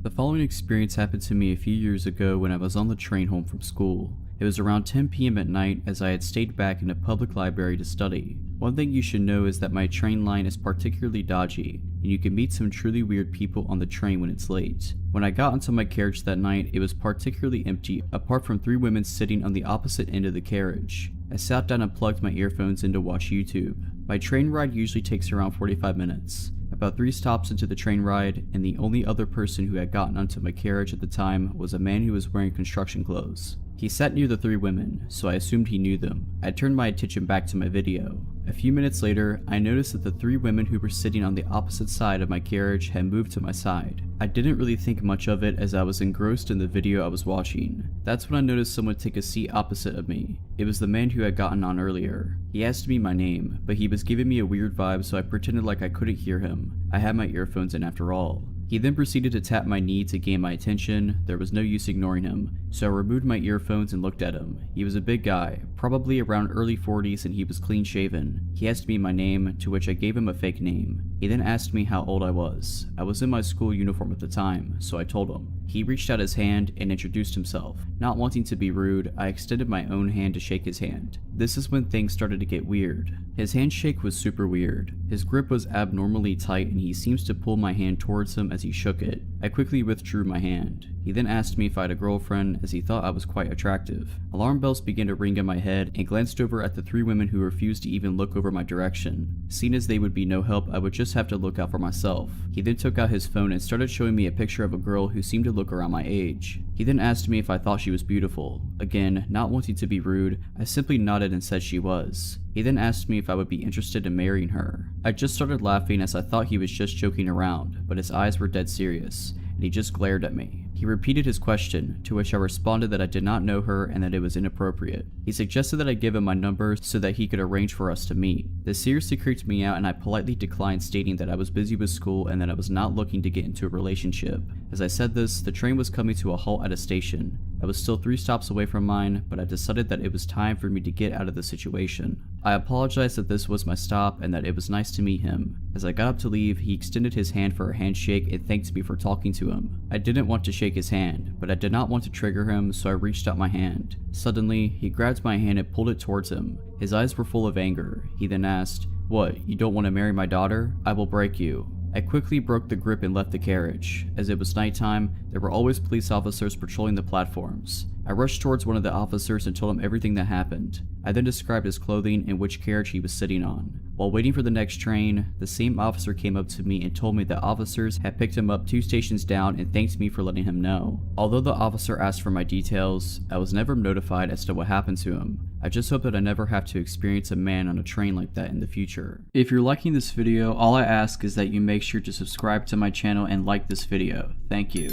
S1: The following experience happened to me a few years ago when I was on the train home from school. It was around 10 p.m. at night as I had stayed back in a public library to study. One thing you should know is that my train line is particularly dodgy, and you can meet some truly weird people on the train when it's late. When I got into my carriage that night, it was particularly empty apart from 3 women sitting on the opposite end of the carriage. I sat down and plugged my earphones in to watch YouTube. My train ride usually takes around 45 minutes. About 3 stops into the train ride, and the only other person who had gotten onto my carriage at the time was a man who was wearing construction clothes. He sat near the 3 women, so I assumed he knew them. I turned my attention back to my video. A few minutes later, I noticed that the 3 women who were sitting on the opposite side of my carriage had moved to my side. I didn't really think much of it as I was engrossed in the video I was watching. That's when I noticed someone take a seat opposite of me. It was the man who had gotten on earlier. He asked me my name, but he was giving me a weird vibe, so I pretended like I couldn't hear him. I had my earphones in after all. He then proceeded to tap my knee to gain my attention. There was no use ignoring him, so I removed my earphones and looked at him. He was a big guy, probably around early 40s, and he was clean shaven. He asked me my name, to which I gave him a fake name. He then asked me how old I was. I was in my school uniform at the time, so I told him. He reached out his hand and introduced himself. Not wanting to be rude, I extended my own hand to shake his hand. This is when things started to get weird. His handshake was super weird. His grip was abnormally tight and he seems to pull my hand towards him as he shook it. I quickly withdrew my hand. He then asked me if I had a girlfriend, as he thought I was quite attractive. Alarm bells began to ring in my head and glanced over at the 3 women who refused to even look over my direction. Seeing as they would be no help, I would just have to look out for myself. He then took out his phone and started showing me a picture of a girl who seemed to look around my age. He then asked me if I thought she was beautiful. Again, not wanting to be rude, I simply nodded and said she was. He then asked me if I would be interested in marrying her. I just started laughing as I thought he was just joking around, but his eyes were dead serious, and he just glared at me. He repeated his question, to which I responded that I did not know her and that it was inappropriate. He suggested that I give him my number so that he could arrange for us to meet. This seriously creeped me out and I politely declined, stating that I was busy with school and that I was not looking to get into a relationship. As I said this, the train was coming to a halt at a station. I was still 3 stops away from mine, but I decided that it was time for me to get out of the situation. I apologized that this was my stop and that it was nice to meet him. As I got up to leave, he extended his hand for a handshake and thanked me for talking to him. I didn't want to shake his hand, but I did not want to trigger him, so I reached out my hand. Suddenly, he grabbed my hand and pulled it towards him. His eyes were full of anger. He then asked, "What, you don't want to marry my daughter? I will break you." I quickly broke the grip and left the carriage. As it was nighttime, there were always police officers patrolling the platforms. I rushed towards one of the officers and told him everything that happened. I then described his clothing and which carriage he was sitting on. While waiting for the next train, the same officer came up to me and told me that officers had picked him up 2 stations down and thanked me for letting him know. Although the officer asked for my details, I was never notified as to what happened to him. I just hope that I never have to experience a man on a train like that in the future. If you're liking this video, all I ask is that you make sure to subscribe to my channel and like this video. Thank you.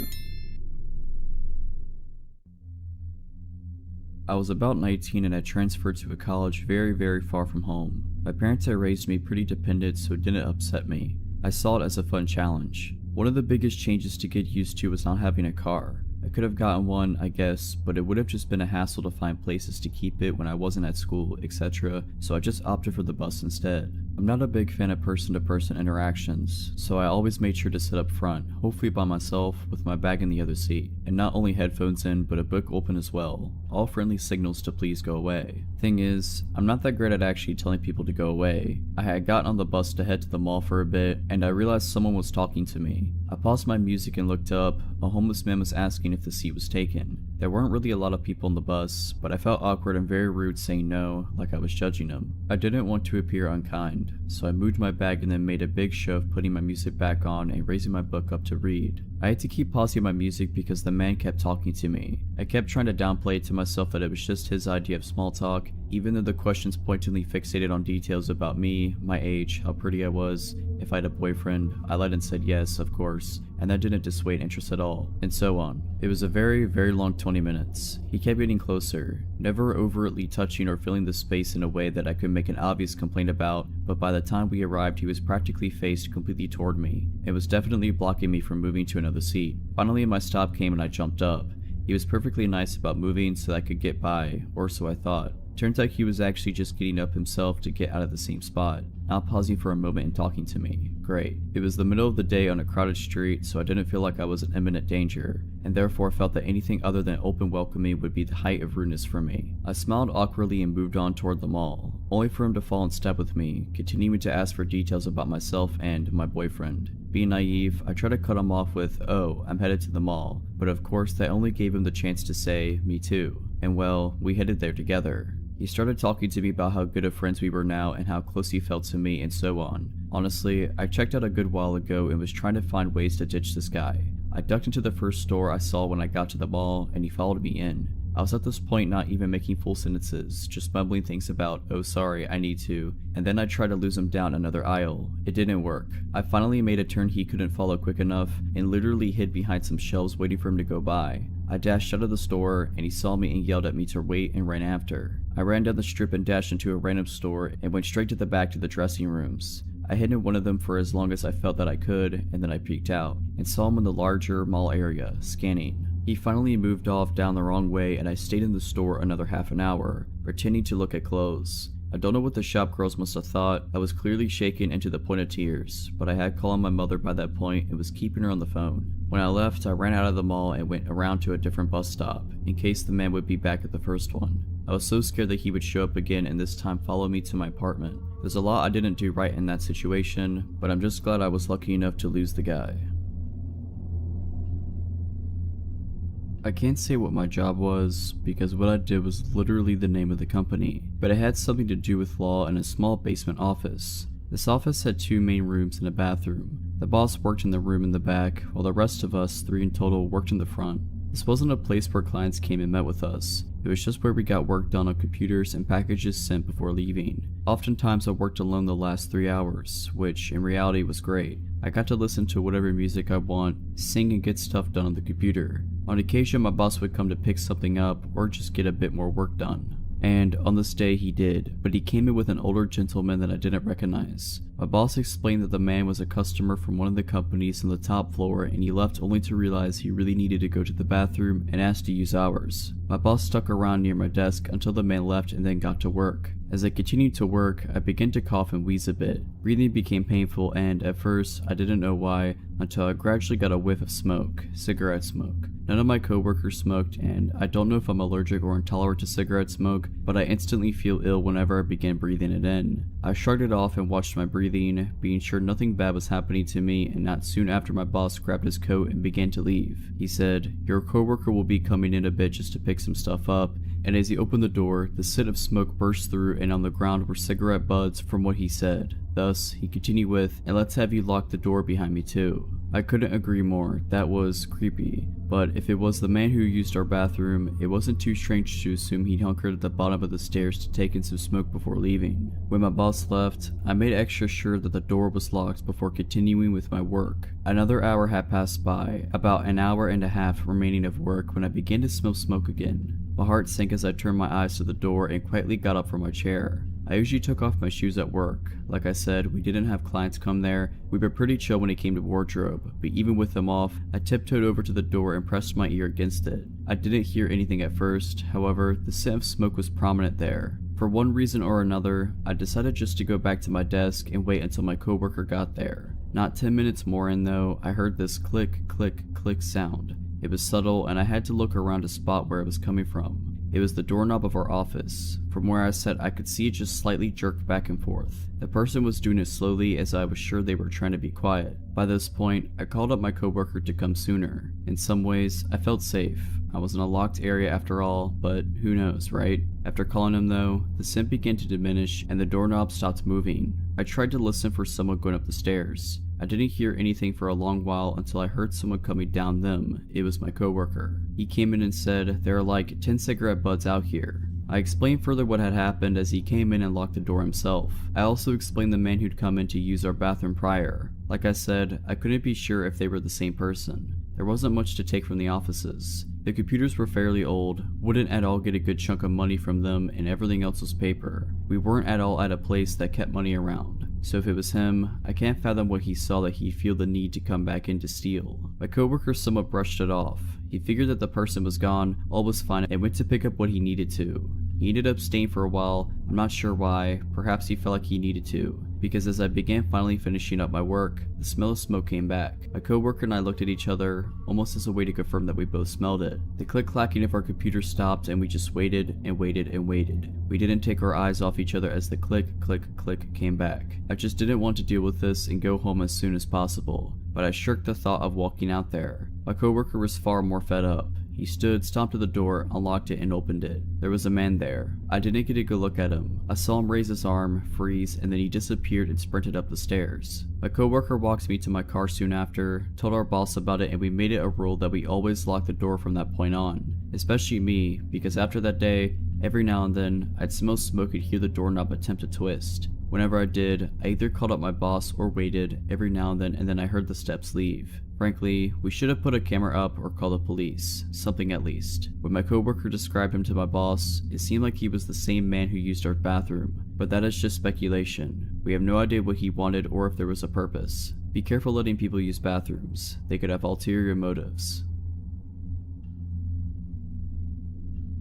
S1: I was about 19 and had transferred to a college very far from home. My parents had raised me pretty dependent, so it didn't upset me. I saw it as a fun challenge. One of the biggest changes to get used to was not having a car. I could have gotten one, I guess, but it would have just been a hassle to find places to keep it when I wasn't at school, etc., so I just opted for the bus instead. I'm not a big fan of person-to-person interactions, so I always made sure to sit up front, hopefully by myself, with my bag in the other seat, and not only headphones in, but a book open as well, all friendly signals to please go away. Thing is, I'm not that great at actually telling people to go away. I had gotten on the bus to head to the mall for a bit, and I realized someone was talking to me. I paused my music and looked up. A homeless man was asking if the seat was taken. There weren't really a lot of people on the bus, but I felt awkward and very rude saying no, like I was judging him. I didn't want to appear unkind, so I moved my bag and then made a big show of putting my music back on and raising my book up to read. I had to keep pausing my music because the man kept talking to me. I kept trying to downplay it to myself that it was just his idea of small talk, even though the questions pointedly fixated on details about me, my age, how pretty I was, if I had a boyfriend. I lied and said yes, of course, and that didn't dissuade interest at all, and so on. It was a very long 20 minutes. He kept getting closer, never overtly touching or filling the space in a way that I could make an obvious complaint about, but by the time we arrived he was practically faced completely toward me. It was definitely blocking me from moving to another seat. Finally my stop came and I jumped up. He was perfectly nice about moving so that I could get by, or so I thought. Turns out he was actually just getting up himself to get out of the same spot, not pausing for a moment and talking to me. Great. It was the middle of the day on a crowded street, so I didn't feel like I was in imminent danger, and therefore felt that anything other than open welcoming would be the height of rudeness for me. I smiled awkwardly and moved on toward the mall, only for him to fall in step with me, continuing to ask for details about myself and my boyfriend. Being naive, I tried to cut him off with, "Oh, I'm headed to the mall," but of course that only gave him the chance to say, "Me too," and well, we headed there together. He started talking to me about how good of friends we were now and how close he felt to me and so on. Honestly, I checked out a good while ago and was trying to find ways to ditch this guy. I ducked into the first store I saw when I got to the mall and he followed me in. I was at this point not even making full sentences, just mumbling things about, "Oh sorry, I need to," and then I tried to lose him down another aisle. It didn't work. I finally made a turn he couldn't follow quick enough and literally hid behind some shelves waiting for him to go by. I dashed out of the store and he saw me and yelled at me to wait and ran after. I ran down the strip and dashed into a random store and went straight to the back to the dressing rooms. I hid in one of them for as long as I felt that I could, and then I peeked out and saw him in the larger mall area, scanning. He finally moved off down the wrong way and I stayed in the store another half an hour, pretending to look at clothes. I don't know what the shop girls must have thought. I was clearly shaken into the point of tears, but I had called my mother by that point and was keeping her on the phone. When I left, I ran out of the mall and went around to a different bus stop, in case the man would be back at the first one. I was so scared that he would show up again and this time follow me to my apartment. There's a lot I didn't do right in that situation, but I'm just glad I was lucky enough to lose the guy. I can't say what my job was, because what I did was literally the name of the company, but it had something to do with law in a small basement office. This office had 2 main rooms and a bathroom. The boss worked in the room in the back, while the rest of us, 3 in total, worked in the front. This wasn't a place where clients came and met with us. It was just where we got work done on computers and packages sent before leaving. Oftentimes I worked alone the last 3 hours, which in reality was great. I got to listen to whatever music I want, sing and get stuff done on the computer. On occasion my boss would come to pick something up or just get a bit more work done. And on this day he did, but he came in with an older gentleman that I didn't recognize. My boss explained that the man was a customer from one of the companies on the top floor and he left only to realize he really needed to go to the bathroom and asked to use ours. My boss stuck around near my desk until the man left and then got to work. As I continued to work, I began to cough and wheeze a bit. Breathing became painful and, at first, I didn't know why until I gradually got a whiff of smoke, cigarette smoke. None of my coworkers smoked and I don't know if I'm allergic or intolerant to cigarette smoke, but I instantly feel ill whenever I begin breathing it in. I shrugged it off and watched my breathing, being sure nothing bad was happening to me, and not soon after my boss grabbed his coat and began to leave. He said, "Your coworker will be coming in a bit just to pick some stuff up," and as he opened the door, the scent of smoke burst through and on the ground were cigarette butts from what he said. Thus, he continued with, "And let's have you lock the door behind me too." I couldn't agree more. That was creepy. But if it was the man who used our bathroom, it wasn't too strange to assume he'd hunkered at the bottom of the stairs to take in some smoke before leaving. When my boss left, I made extra sure that the door was locked before continuing with my work. Another hour had passed by, about an hour and a half remaining of work when I began to smell smoke again. My heart sank as I turned my eyes to the door and quietly got up from my chair. I usually took off my shoes at work. Like I said, we didn't have clients come there. We were pretty chill when it came to wardrobe, but even with them off, I tiptoed over to the door and pressed my ear against it. I didn't hear anything at first, however, the scent of smoke was prominent there. For one reason or another, I decided just to go back to my desk and wait until my coworker got there. Not 10 minutes more in though, I heard this click, click, click sound. It was subtle and I had to look around to spot where it was coming from. It was the doorknob of our office. From where I sat, I could see it just slightly jerk back and forth. The person was doing it slowly as I was sure they were trying to be quiet. By this point, I called up my coworker to come sooner. In some ways, I felt safe. I was in a locked area after all, but who knows, right? After calling him though, the scent began to diminish and the doorknob stopped moving. I tried to listen for someone going up the stairs. I didn't hear anything for a long while until I heard someone coming down them. It was my coworker. He came in and said, "There are like 10 cigarette butts out here." I explained further what had happened as he came in and locked the door himself. I also explained the man who'd come in to use our bathroom prior. Like I said, I couldn't be sure if they were the same person. There wasn't much to take from the offices. The computers were fairly old, wouldn't at all get a good chunk of money from them, and everything else was paper. We weren't at all at a place that kept money around. So if it was him, I can't fathom what he saw that he'd feel the need to come back in to steal. My coworker somewhat brushed it off. He figured that the person was gone, all was fine, and went to pick up what he needed to. He ended up staying for a while, I'm not sure why, perhaps he felt like he needed to, because as I began finally finishing up my work, the smell of smoke came back. My coworker and I looked at each other, almost as a way to confirm that we both smelled it. The click-clacking of our computer stopped and we just waited and waited and waited. We didn't take our eyes off each other as the click, click, click came back. I just didn't want to deal with this and go home as soon as possible, but I shirked the thought of walking out there. My coworker was far more fed up. He stood, stomped to the door, unlocked it, and opened it. There was a man there. I didn't get a good look at him. I saw him raise his arm, freeze, and then he disappeared and sprinted up the stairs. My coworker walked me to my car soon after, told our boss about it, and we made it a rule that we always lock the door from that point on. Especially me, because after that day, every now and then, I'd smell smoke and hear the doorknob attempt to twist. Whenever I did, I either called up my boss or waited every now and then I heard the steps leave. Frankly, we should have put a camera up or called the police, something at least. When my coworker described him to my boss, it seemed like he was the same man who used our bathroom, but that is just speculation. We have no idea what he wanted or if there was a purpose. Be careful letting people use bathrooms. They could have ulterior motives.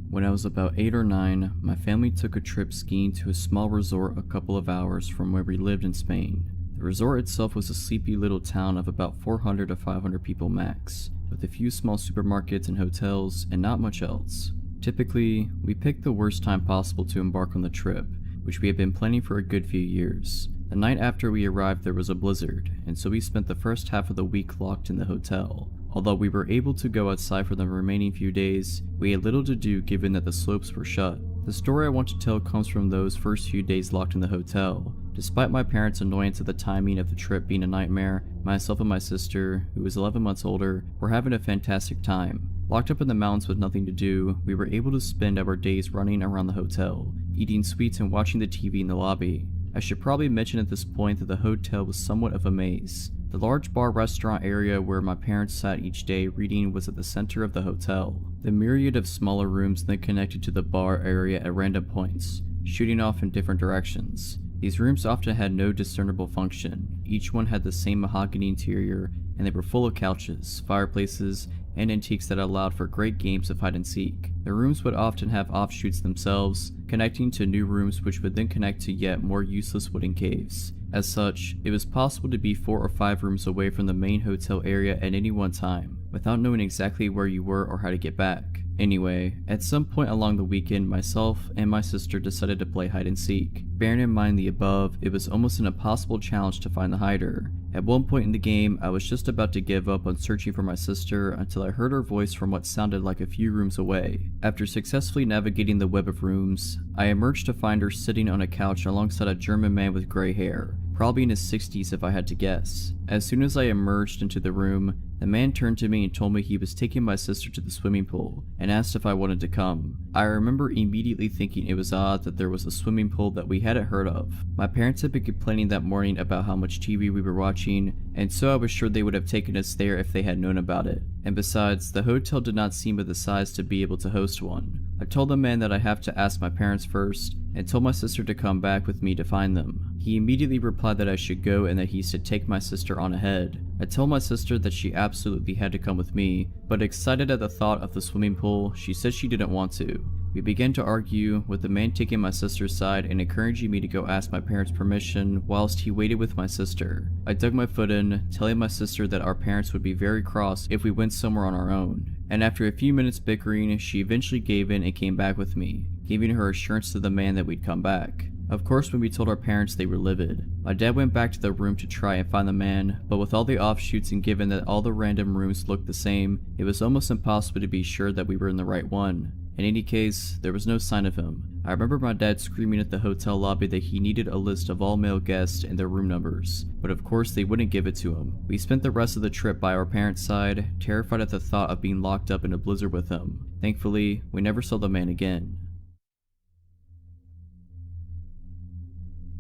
S1: When I was about 8 or 9, my family took a trip skiing to a small resort a couple of hours from where we lived in Spain. The resort itself was a sleepy little town of about 400 to 500 people max, with a few small supermarkets and hotels and not much else. Typically, we picked the worst time possible to embark on the trip, which we had been planning for a good few years. The night after we arrived there was a blizzard, and so we spent the first half of the week locked in the hotel. Although we were able to go outside for the remaining few days, we had little to do given that the slopes were shut. The story I want to tell comes from those first few days locked in the hotel. Despite my parents' annoyance at the timing of the trip being a nightmare, myself and my sister, who was 11 months older, were having a fantastic time. Locked up in the mountains with nothing to do, we were able to spend our days running around the hotel, eating sweets and watching the TV in the lobby. I should probably mention at this point that the hotel was somewhat of a maze. The large bar restaurant area where my parents sat each day reading was at the center of the hotel. The myriad of smaller rooms then connected to the bar area at random points, shooting off in different directions. These rooms often had no discernible function. Each one had the same mahogany interior, and they were full of couches, fireplaces, and antiques that allowed for great games of hide and seek. The rooms would often have offshoots themselves, connecting to new rooms which would then connect to yet more useless wooden caves. As such, it was possible to be 4 or 5 rooms away from the main hotel area at any one time, without knowing exactly where you were or how to get back. Anyway, at some point along the weekend, myself and my sister decided to play hide and seek. Bearing in mind the above, it was almost an impossible challenge to find the hider. At one point in the game, I was just about to give up on searching for my sister until I heard her voice from what sounded like a few rooms away. After successfully navigating the web of rooms, I emerged to find her sitting on a couch alongside a German man with gray hair, probably in his 60s if I had to guess. As soon as I emerged into the room, the man turned to me and told me he was taking my sister to the swimming pool and asked if I wanted to come. I remember immediately thinking it was odd that there was a swimming pool that we hadn't heard of. My parents had been complaining that morning about how much TV we were watching, and so I was sure they would have taken us there if they had known about it. And besides, the hotel did not seem of the size to be able to host one. I told the man that I have to ask my parents first, and told my sister to come back with me to find them. He immediately replied that I should go and that he should take my sister on ahead. I told my sister that she absolutely had to come with me, but excited at the thought of the swimming pool, she said she didn't want to. We began to argue, with the man taking my sister's side and encouraging me to go ask my parents' permission whilst he waited with my sister. I dug my foot in, telling my sister that our parents would be very cross if we went somewhere on our own. And after a few minutes bickering, she eventually gave in and came back with me, giving her assurance to the man that we'd come back. Of course, when we told our parents, they were livid. My dad went back to the room to try and find the man, but with all the offshoots and given that all the random rooms looked the same, it was almost impossible to be sure that we were in the right one. In any case, there was no sign of him. I remember my dad screaming at the hotel lobby that he needed a list of all male guests and their room numbers, but of course they wouldn't give it to him. We spent the rest of the trip by our parents' side, terrified at the thought of being locked up in a blizzard with him. Thankfully, we never saw the man again.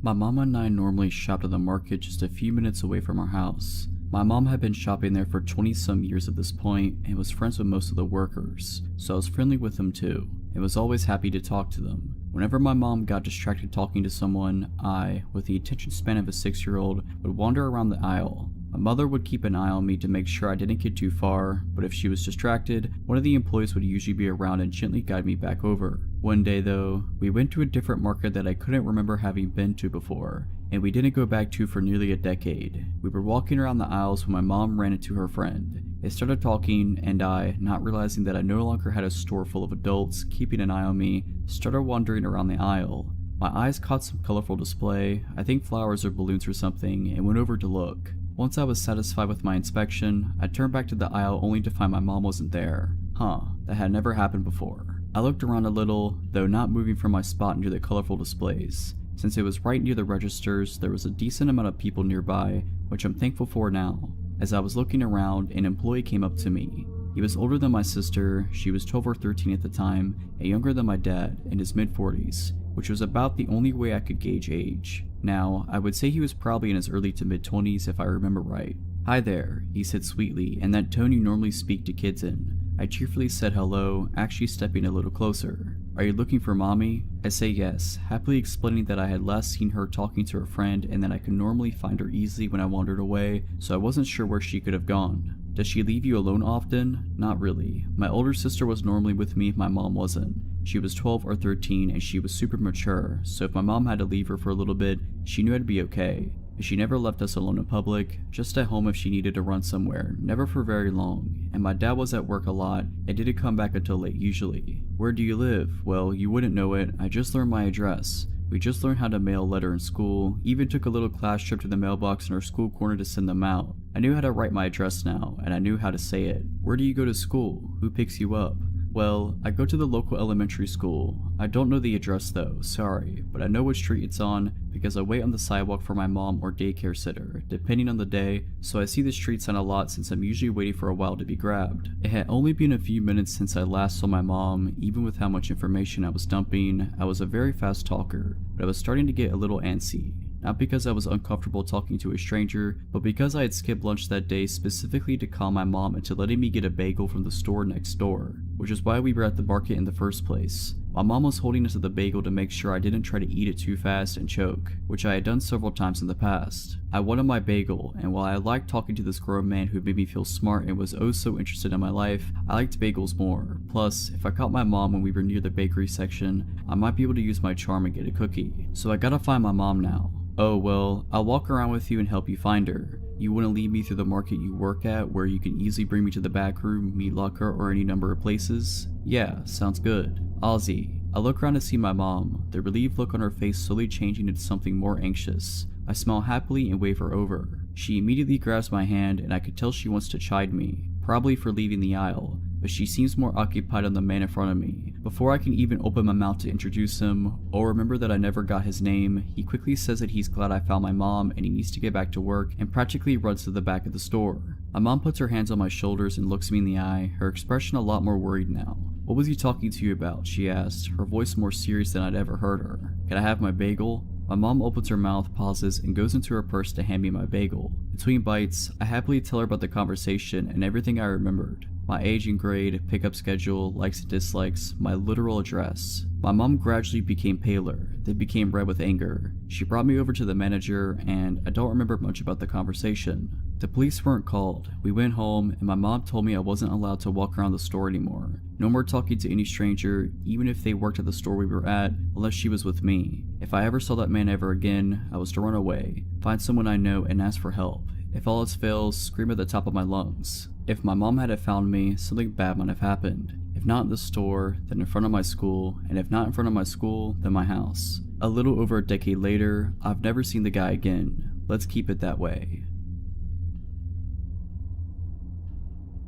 S1: My mama and I normally shopped at the market just a few minutes away from our house. My mom had been shopping there for 20-some years at this point and was friends with most of the workers, so I was friendly with them too, and was always happy to talk to them. Whenever my mom got distracted talking to someone, I, with the attention span of a 6-year-old, would wander around the aisle. My mother would keep an eye on me to make sure I didn't get too far, but if she was distracted, one of the employees would usually be around and gently guide me back over. One day though, we went to a different market that I couldn't remember having been to before, and we didn't go back to for nearly a decade. We were walking around the aisles when my mom ran into her friend. They started talking, and I, not realizing that I no longer had a store full of adults keeping an eye on me, started wandering around the aisle. My eyes caught some colorful display, I think flowers or balloons or something, and went over to look. Once I was satisfied with my inspection, I turned back to the aisle only to find my mom wasn't there. That had never happened before. I looked around a little, though not moving from my spot near the colorful displays. Since it was right near the registers, there was a decent amount of people nearby, which I'm thankful for now. As I was looking around, an employee came up to me. He was older than my sister, she was 12 or 13 at the time, and younger than my dad, in his mid-40s, which was about the only way I could gauge age. Now, I would say he was probably in his early to mid-20s if I remember right. "Hi there," he said sweetly, in that tone you normally speak to kids in. I cheerfully said hello, actually stepping a little closer. "Are you looking for mommy?" I say yes, happily explaining that I had last seen her talking to her friend and that I could normally find her easily when I wandered away, so I wasn't sure where she could have gone. "Does she leave you alone often?" "Not really. My older sister was normally with me if my mom wasn't. She was 12 or 13 and she was super mature, so if my mom had to leave her for a little bit, she knew I'd be okay. But she never left us alone in public, just at home if she needed to run somewhere, never for very long, and my dad was at work a lot and didn't come back until late usually." "Where do you live?" "Well, you wouldn't know it, I just learned my address. We just learned how to mail a letter in school, even took a little class trip to the mailbox in our school corner to send them out. I knew how to write my address now, and I knew how to say it." "Where do you go to school? Who picks you up?" "Well, I go to the local elementary school. I don't know the address though, sorry, but I know which street it's on because I wait on the sidewalk for my mom or daycare sitter, depending on the day, so I see the street sign a lot since I'm usually waiting for a while to be grabbed." It had only been a few minutes since I last saw my mom. Even with how much information I was dumping, I was a very fast talker, but I was starting to get a little antsy. Not because I was uncomfortable talking to a stranger, but because I had skipped lunch that day specifically to calm my mom into letting me get a bagel from the store next door, which is why we were at the market in the first place. My mom was holding onto the bagel to make sure I didn't try to eat it too fast and choke, which I had done several times in the past. I wanted my bagel, and while I liked talking to this grown man who made me feel smart and was oh so interested in my life, I liked bagels more. Plus, if I caught my mom when we were near the bakery section, I might be able to use my charm and get a cookie. So I gotta find my mom now. "Oh well, I'll walk around with you and help you find her. You wouldn't lead me through the market you work at where you can easily bring me to the back room, meat locker, or any number of places?" "Yeah, sounds good." "Ozzy." I look around to see my mom, the relieved look on her face slowly changing into something more anxious. I smile happily and wave her over. She immediately grabs my hand and I could tell she wants to chide me, probably for leaving the aisle, but she seems more occupied on the man in front of me. Before I can even open my mouth to introduce him, or remember that I never got his name, he quickly says that he's glad I found my mom and he needs to get back to work, and practically runs to the back of the store. My mom puts her hands on my shoulders and looks me in the eye, her expression a lot more worried now. "What was he talking to you about?" she asked, her voice more serious than I'd ever heard her. "Can I have my bagel?" My mom opens her mouth, pauses, and goes into her purse to hand me my bagel. Between bites, I happily tell her about the conversation and everything I remembered. My age and grade, pickup schedule, likes and dislikes, my literal address. My mom gradually became paler, then became red with anger. She brought me over to the manager, and I don't remember much about the conversation. The police weren't called. We went home, and my mom told me I wasn't allowed to walk around the store anymore. No more talking to any stranger, even if they worked at the store we were at, unless she was with me. If I ever saw that man ever again, I was to run away, find someone I know, and ask for help. If all else fails, scream at the top of my lungs. If my mom hadn't found me, something bad might have happened. If not in the store, then in front of my school, and if not in front of my school, then my house. A little over a decade later, I've never seen the guy again. Let's keep it that way.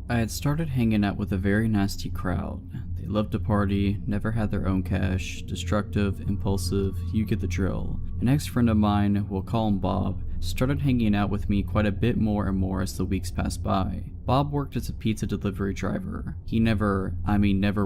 S1: I had started hanging out with a very nasty crowd. They loved to party, never had their own cash, destructive, impulsive, you get the drill. An ex-friend of mine, we'll call him Bob, started hanging out with me quite a bit more and more as the weeks passed by. Bob worked as a pizza delivery driver. He never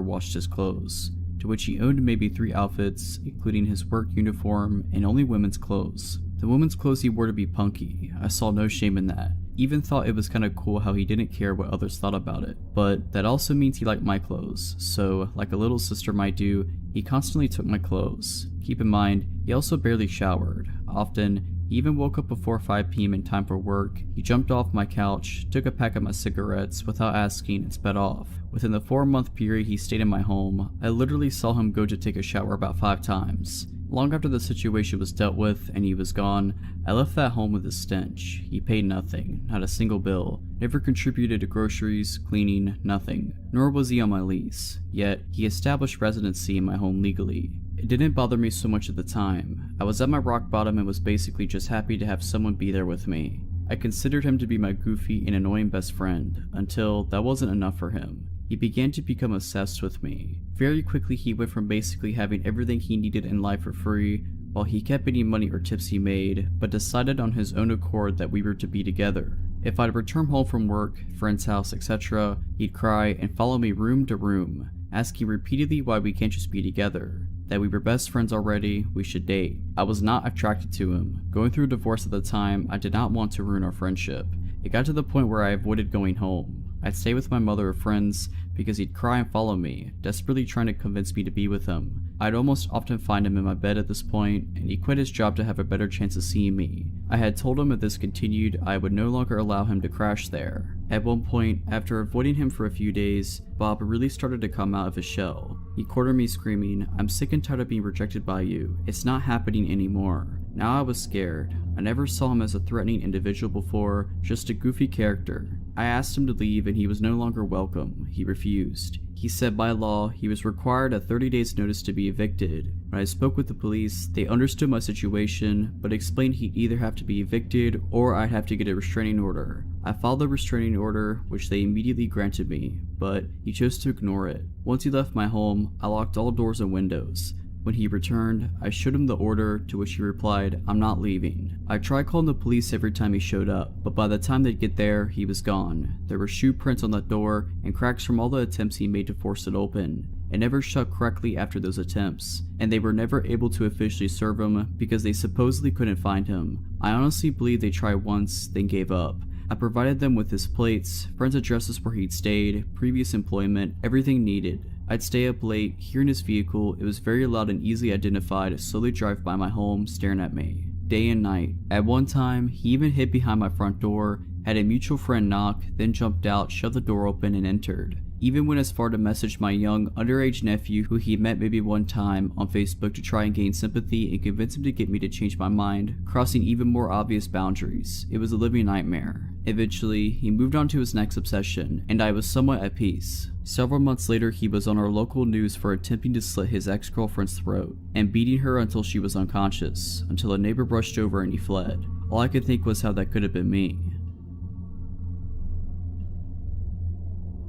S1: washed his clothes, to which he owned maybe 3 outfits, including his work uniform and only women's clothes. The women's clothes he wore to be punky. I saw no shame in that. Even thought it was kinda cool how he didn't care what others thought about it. But that also means he liked my clothes, so like a little sister might do, he constantly took my clothes. Keep in mind, he also barely showered. Often, he even woke up before 5 p.m. in time for work. He jumped off my couch, took a pack of my cigarettes without asking, and sped off. Within the 4-month period he stayed in my home, I literally saw him go to take a shower about 5 times. Long after the situation was dealt with and he was gone, I left that home with a stench. He paid nothing, not a single bill, never contributed to groceries, cleaning, nothing, nor was he on my lease. Yet, he established residency in my home legally. It didn't bother me so much at the time. I was at my rock bottom and was basically just happy to have someone be there with me. I considered him to be my goofy and annoying best friend, until that wasn't enough for him. He began to become obsessed with me. Very quickly he went from basically having everything he needed in life for free, while he kept any money or tips he made, but decided on his own accord that we were to be together. If I'd return home from work, friend's house, etc., he'd cry and follow me room to room, asking repeatedly why we can't just be together. That we were best friends already, we should date. I was not attracted to him. Going through a divorce at the time, I did not want to ruin our friendship. It got to the point where I avoided going home. I'd stay with my mother or friends because he'd cry and follow me, desperately trying to convince me to be with him. I'd almost often find him in my bed at this point, and he quit his job to have a better chance of seeing me. I had told him if this continued, I would no longer allow him to crash there. At one point, after avoiding him for a few days, Bob really started to come out of his shell. He cornered me screaming, "I'm sick and tired of being rejected by you. It's not happening anymore." Now I was scared. I never saw him as a threatening individual before, just a goofy character. I asked him to leave and he was no longer welcome. He refused. He said by law, he was required a 30 days notice to be evicted. When I spoke with the police, they understood my situation, but explained he'd either have to be evicted or I'd have to get a restraining order. I filed the restraining order, which they immediately granted me, but he chose to ignore it. Once he left my home, I locked all doors and windows. When he returned, I showed him the order, to which he replied, "I'm not leaving." I tried calling the police every time he showed up, but by the time they'd get there, he was gone. There were shoe prints on that door and cracks from all the attempts he made to force it open. It never shut correctly after those attempts, and they were never able to officially serve him because they supposedly couldn't find him. I honestly believe they tried once, then gave up. I provided them with his plates, friends' addresses where he'd stayed, previous employment, everything needed. I'd stay up late, here in his vehicle, it was very loud and easily identified, slowly drive by my home, staring at me, day and night. At one time, he even hid behind my front door, had a mutual friend knock, then jumped out, shoved the door open, and entered. Even went as far to message my young, underage nephew who he met maybe one time on Facebook to try and gain sympathy and convince him to get me to change my mind, crossing even more obvious boundaries. It was a living nightmare. Eventually, he moved on to his next obsession, and I was somewhat at peace. Several months later, he was on our local news for attempting to slit his ex-girlfriend's throat, and beating her until she was unconscious, until a neighbor brushed over and he fled. All I could think was how that could have been me.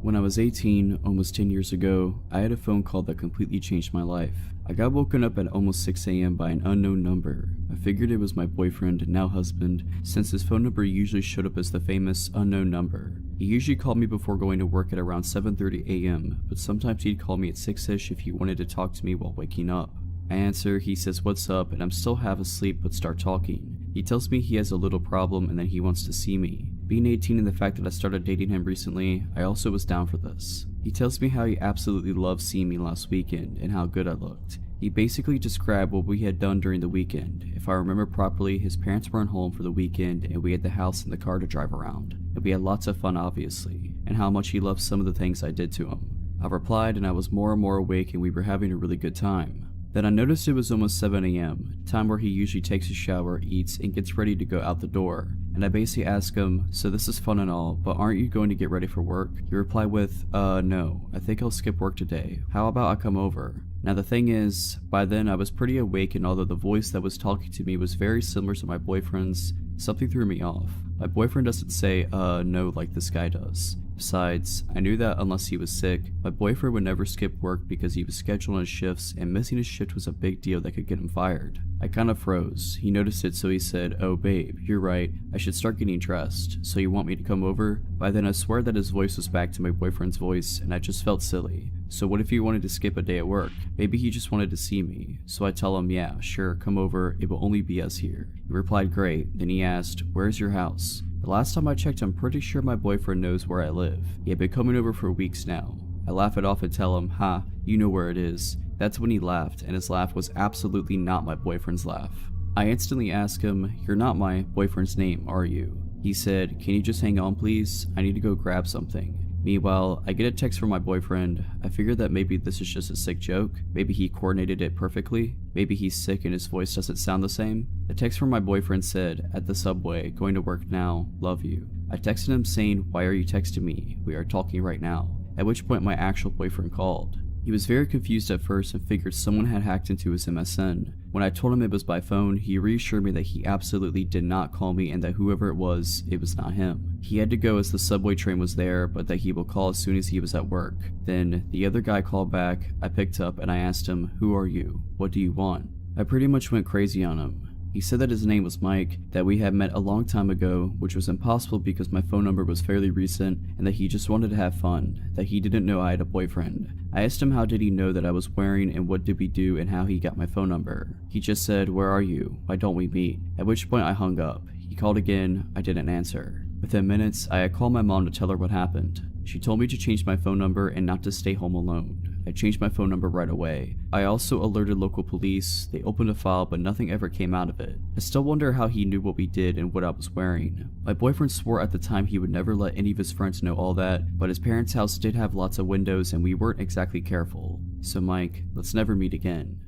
S1: When I was 18, almost 10 years ago, I had a phone call that completely changed my life. I got woken up at almost 6 a.m. by an unknown number. I figured it was my boyfriend, now husband, since his phone number usually showed up as the famous unknown number. He usually called me before going to work at around 7:30 a.m., but sometimes he'd call me at 6ish if he wanted to talk to me while waking up. I answer, he says what's up, and I'm still half asleep but start talking. He tells me he has a little problem and that he wants to see me. Being 18 and the fact that I started dating him recently, I also was down for this. He tells me how he absolutely loved seeing me last weekend and how good I looked. He basically described what we had done during the weekend. If I remember properly, his parents weren't home for the weekend and we had the house and the car to drive around. And we had lots of fun obviously, and how much he loved some of the things I did to him. I replied and I was more and more awake and we were having a really good time. Then I noticed it was almost 7 AM, time where he usually takes a shower, eats, and gets ready to go out the door. And I basically ask him, so this is fun and all, but aren't you going to get ready for work? He replied with, no, I think I'll skip work today. How about I come over? Now the thing is, by then I was pretty awake, and although the voice that was talking to me was very similar to my boyfriend's, something threw me off. My boyfriend doesn't say, no, like this guy does. Besides, I knew that unless he was sick, my boyfriend would never skip work because he was scheduled on his shifts and missing his shift was a big deal that could get him fired. I kind of froze. He noticed it, so he said, oh babe, you're right, I should start getting dressed. So you want me to come over? By then I swear that his voice was back to my boyfriend's voice and I just felt silly. So what if he wanted to skip a day at work? Maybe he just wanted to see me. So I tell him, yeah, sure, come over, it will only be us here. He replied, great. Then he asked, where's your house? The last time I checked, I'm pretty sure my boyfriend knows where I live. He had been coming over for weeks now. I laugh it off and tell him, ha, you know where it is. That's when he laughed, and his laugh was absolutely not my boyfriend's laugh. I instantly ask him, you're not my boyfriend's name, are you? He said, can you just hang on please? I need to go grab something. Meanwhile, I get a text from my boyfriend. I figure that maybe this is just a sick joke. Maybe he coordinated it perfectly. Maybe he's sick and his voice doesn't sound the same. The text from my boyfriend said, at the subway, going to work now, love you. I texted him saying, why are you texting me? We are talking right now. At which point my actual boyfriend called. He was very confused at first and figured someone had hacked into his MSN. When I told him it was by phone, he reassured me that he absolutely did not call me and that whoever it was not him. He had to go as the subway train was there, but that he will call as soon as he was at work. Then, the other guy called back, I picked up and I asked him, who are you? What do you want? I pretty much went crazy on him. He said that his name was Mike, that we had met a long time ago, which was impossible because my phone number was fairly recent, and that he just wanted to have fun, that he didn't know I had a boyfriend. I asked him how did he know that I was wearing and what did we do and how he got my phone number. He just said, where are you? Why don't we meet? At which point I hung up. He called again, I didn't answer. Within minutes, I had called my mom to tell her what happened. She told me to change my phone number and not to stay home alone. I changed my phone number right away. I also alerted local police. They opened a file, but nothing ever came out of it. I still wonder how he knew what we did and what I was wearing. My boyfriend swore at the time he would never let any of his friends know all that, but his parents' house did have lots of windows and we weren't exactly careful. So Mike, let's never meet again.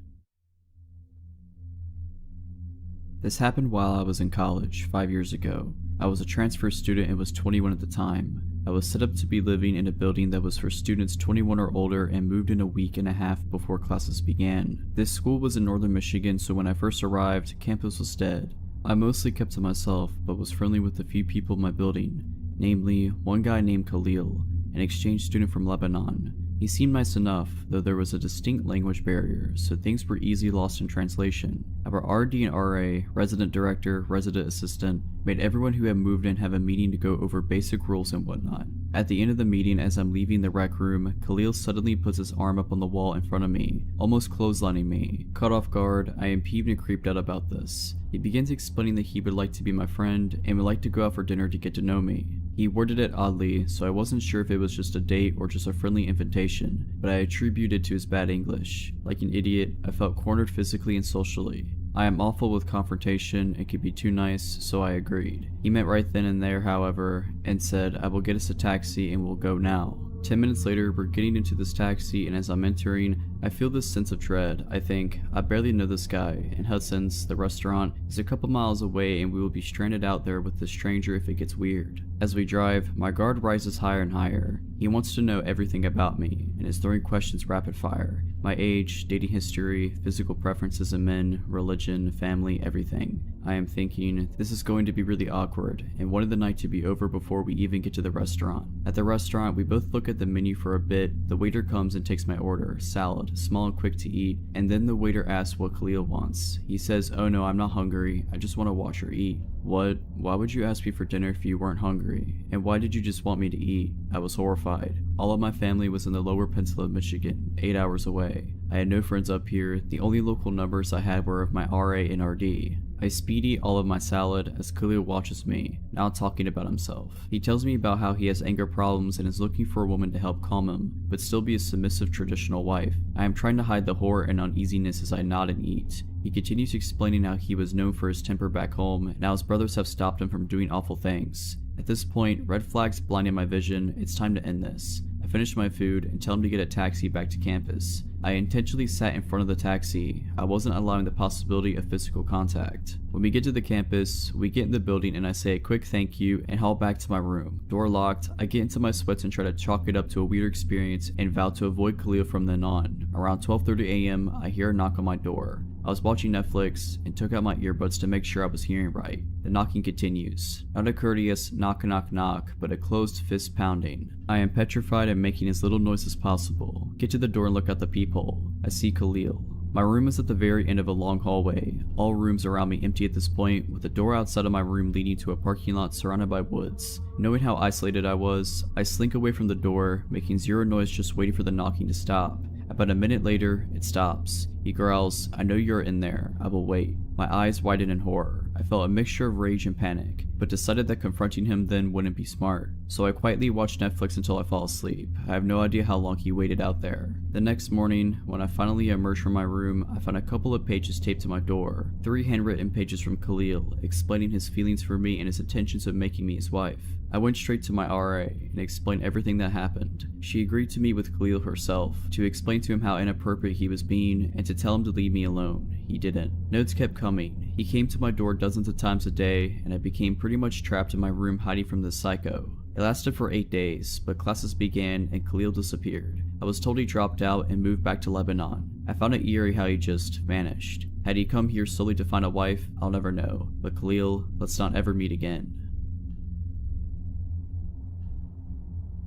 S1: This happened while I was in college 5 years ago. I was a transfer student and was 21 at the time. I was set up to be living in a building that was for students 21 or older and moved in a week and a half before classes began. This school was in northern Michigan, so when I first arrived, campus was dead. I mostly kept to myself, but was friendly with a few people in my building, namely one guy named Khalil, an exchange student from Lebanon. He seemed nice enough, though there was a distinct language barrier, so things were easily lost in translation. Our RD and RA, resident director, resident assistant, made everyone who had moved in have a meeting to go over basic rules and whatnot. At the end of the meeting, as I'm leaving the rec room, Khalil suddenly puts his arm up on the wall in front of me, almost clotheslining me. Caught off guard, I am peeved and creeped out about this. He begins explaining that he would like to be my friend and would like to go out for dinner to get to know me. He worded it oddly, so I wasn't sure if it was just a date or just a friendly invitation, but I attributed it to his bad English. Like an idiot, I felt cornered physically and socially. I am awful with confrontation and could be too nice, so I agreed. He meant right then and there, however, and said, I will get us a taxi and we'll go now. 10 minutes later, we're getting into this taxi, and as I'm entering, I feel this sense of dread. I think, I barely know this guy, and Hudson's, the restaurant, is a couple miles away and we will be stranded out there with this stranger if it gets weird. As we drive, my guard rises higher and higher. He wants to know everything about me, and is throwing questions rapid fire. My age, dating history, physical preferences in men, religion, family, everything. I am thinking, this is going to be really awkward, and wanted the night to be over before we even get to the restaurant. At the restaurant, we both look at the menu for a bit. The waiter comes and takes my order, salad. loud, small and quick to eat, and then the waiter asks what Khalil wants. He says, "Oh no, I'm not hungry, I just want to watch her eat." "What? Why would you ask me for dinner if you weren't hungry? And why did you just want me to eat?" I was horrified. All of my family was in the lower peninsula of Michigan, 8 hours away. I had no friends up here. The only local numbers I had were of my RA and RD. I speed eat all of my salad as Khalil watches me, now talking about himself. He tells me about how he has anger problems and is looking for a woman to help calm him, but still be a submissive traditional wife. I am trying to hide the horror and uneasiness as I nod and eat. He continues explaining how he was known for his temper back home, and how his brothers have stopped him from doing awful things. At this point, red flags blinding my vision. It's time to end this. I finish my food and tell him to get a taxi back to campus. I intentionally sat in front of the taxi. I wasn't allowing the possibility of physical contact. When we get to the campus, we get in the building and I say a quick thank you and haul back to my room. Door locked, I get into my sweats and try to chalk it up to a weird experience and vow to avoid Khalil from then on. Around 12:30 a.m., I hear a knock on my door. I was watching Netflix and took out my earbuds to make sure I was hearing right. The knocking continues. Not a courteous knock knock knock, but a closed fist pounding. I am petrified and making as little noise as possible. Get to the door and look at the peephole. I see Khalil. My room is at the very end of a long hallway. All rooms around me empty at this point, with the door outside of my room leading to a parking lot surrounded by woods. Knowing how isolated I was, I slink away from the door, making zero noise just waiting for the knocking to stop. About a minute later, it stops. He growls, "I know you're in there. I will wait." My eyes widen in horror. I felt a mixture of rage and panic, but decided that confronting him then wouldn't be smart. So I quietly watched Netflix until I fall asleep. I have no idea how long he waited out there. The next morning, when I finally emerged from my room, I found a couple of pages taped to my door. 3 handwritten pages from Khalil, explaining his feelings for me and his intentions of making me his wife. I went straight to my RA and explained everything that happened. She agreed to meet with Khalil herself, to explain to him how inappropriate he was being, and to tell him to leave me alone. He didn't. Notes kept coming. He came to my door dozens of times a day, and I became pretty much trapped in my room hiding from this psycho. It lasted for 8 days, but classes began and Khalil disappeared. I was told he dropped out and moved back to Lebanon. I found it eerie how he just vanished. Had he come here solely to find a wife, I'll never know. But Khalil, let's not ever meet again.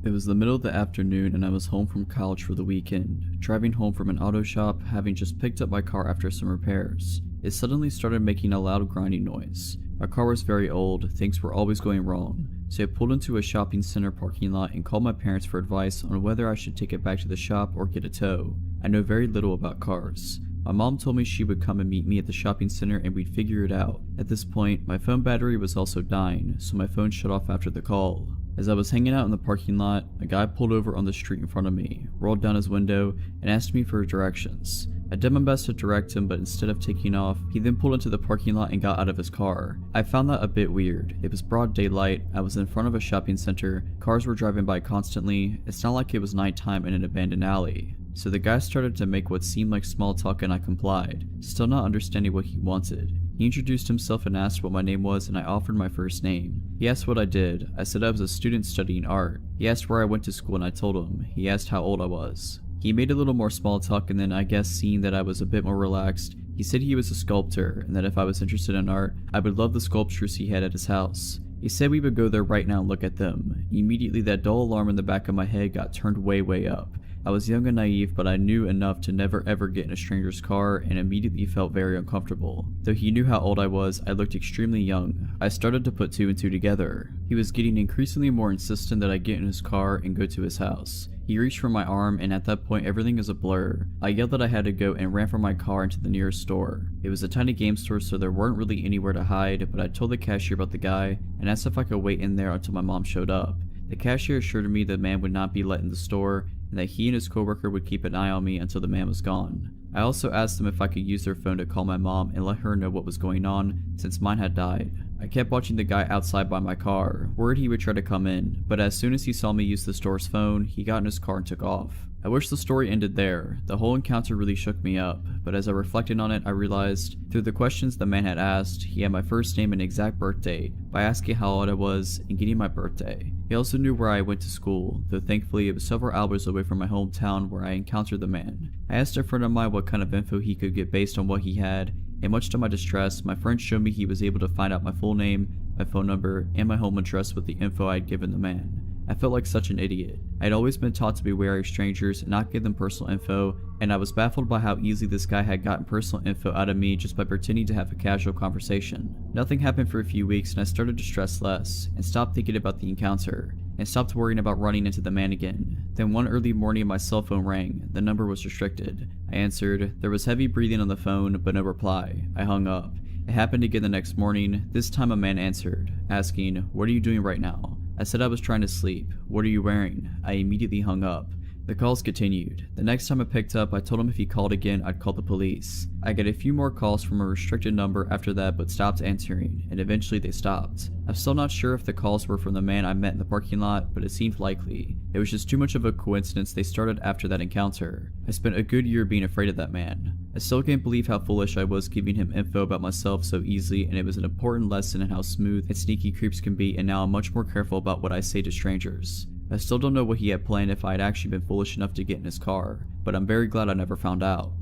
S1: It was the middle of the afternoon and I was home from college for the weekend, driving home from an auto shop, having just picked up my car after some repairs. It suddenly started making a loud grinding noise. My car was very old, things were always going wrong, so I pulled into a shopping center parking lot and called my parents for advice on whether I should take it back to the shop or get a tow. I know very little about cars. My mom told me she would come and meet me at the shopping center and we'd figure it out. At this point, my phone battery was also dying, so my phone shut off after the call. As I was hanging out in the parking lot, a guy pulled over on the street in front of me, rolled down his window, and asked me for directions. I did my best to direct him, but instead of taking off, he then pulled into the parking lot and got out of his car. I found that a bit weird. It was broad daylight, I was in front of a shopping center, cars were driving by constantly, it's not like it was nighttime in an abandoned alley. So the guy started to make what seemed like small talk and I complied, still not understanding what he wanted. He introduced himself and asked what my name was and I offered my first name. He asked what I did. I said I was a student studying art. He asked where I went to school and I told him. He asked how old I was. He made a little more small talk and then I guess seeing that I was a bit more relaxed, he said he was a sculptor and that if I was interested in art, I would love the sculptures he had at his house. He said we would go there right now and look at them. Immediately that dull alarm in the back of my head got turned way up. I was young and naive, but I knew enough to never ever get in a stranger's car and immediately felt very uncomfortable. Though he knew how old I was, I looked extremely young. I started to put 2 and 2 together. He was getting increasingly more insistent that I get in his car and go to his house. He reached for my arm and at that point everything is a blur. I yelled that I had to go and ran from my car into the nearest store. It was a tiny game store so there weren't really anywhere to hide, but I told the cashier about the guy and asked if I could wait in there until my mom showed up. The cashier assured me the man would not be let in the store and that he and his coworker would keep an eye on me until the man was gone. I also asked them if I could use their phone to call my mom and let her know what was going on since mine had died. I kept watching the guy outside by my car, worried he would try to come in, but as soon as he saw me use the store's phone, he got in his car and took off. I wish the story ended there. The whole encounter really shook me up, but as I reflected on it, I realized, through the questions the man had asked, he had my first name and exact birth date by asking how old I was and getting my birthday. He also knew where I went to school, though thankfully it was several hours away from my hometown where I encountered the man. I asked a friend of mine what kind of info he could get based on what he had, and much to my distress, my friend showed me he was able to find out my full name, my phone number, and my home address with the info I had given the man. I felt like such an idiot. I had always been taught to be wary of strangers and not give them personal info, and I was baffled by how easily this guy had gotten personal info out of me just by pretending to have a casual conversation. Nothing happened for a few weeks and I started to stress less, and stopped thinking about the encounter, and stopped worrying about running into the man again. Then one early morning my cell phone rang. The number was restricted. I answered. There was heavy breathing on the phone, but no reply. I hung up. It happened again the next morning. This time a man answered, asking, "What are you doing right now?" I said I was trying to sleep. "What are you wearing?" I immediately hung up. The calls continued. The next time I picked up, I told him if he called again, I'd call the police. I got a few more calls from a restricted number after that, but stopped answering, and eventually they stopped. I'm still not sure if the calls were from the man I met in the parking lot, but it seemed likely. It was just too much of a coincidence they started after that encounter. I spent a good year being afraid of that man. I still can't believe how foolish I was giving him info about myself so easily, and it was an important lesson in how smooth and sneaky creeps can be, and now I'm much more careful about what I say to strangers. I still don't know what he had planned if I had actually been foolish enough to get in his car, but I'm very glad I never found out.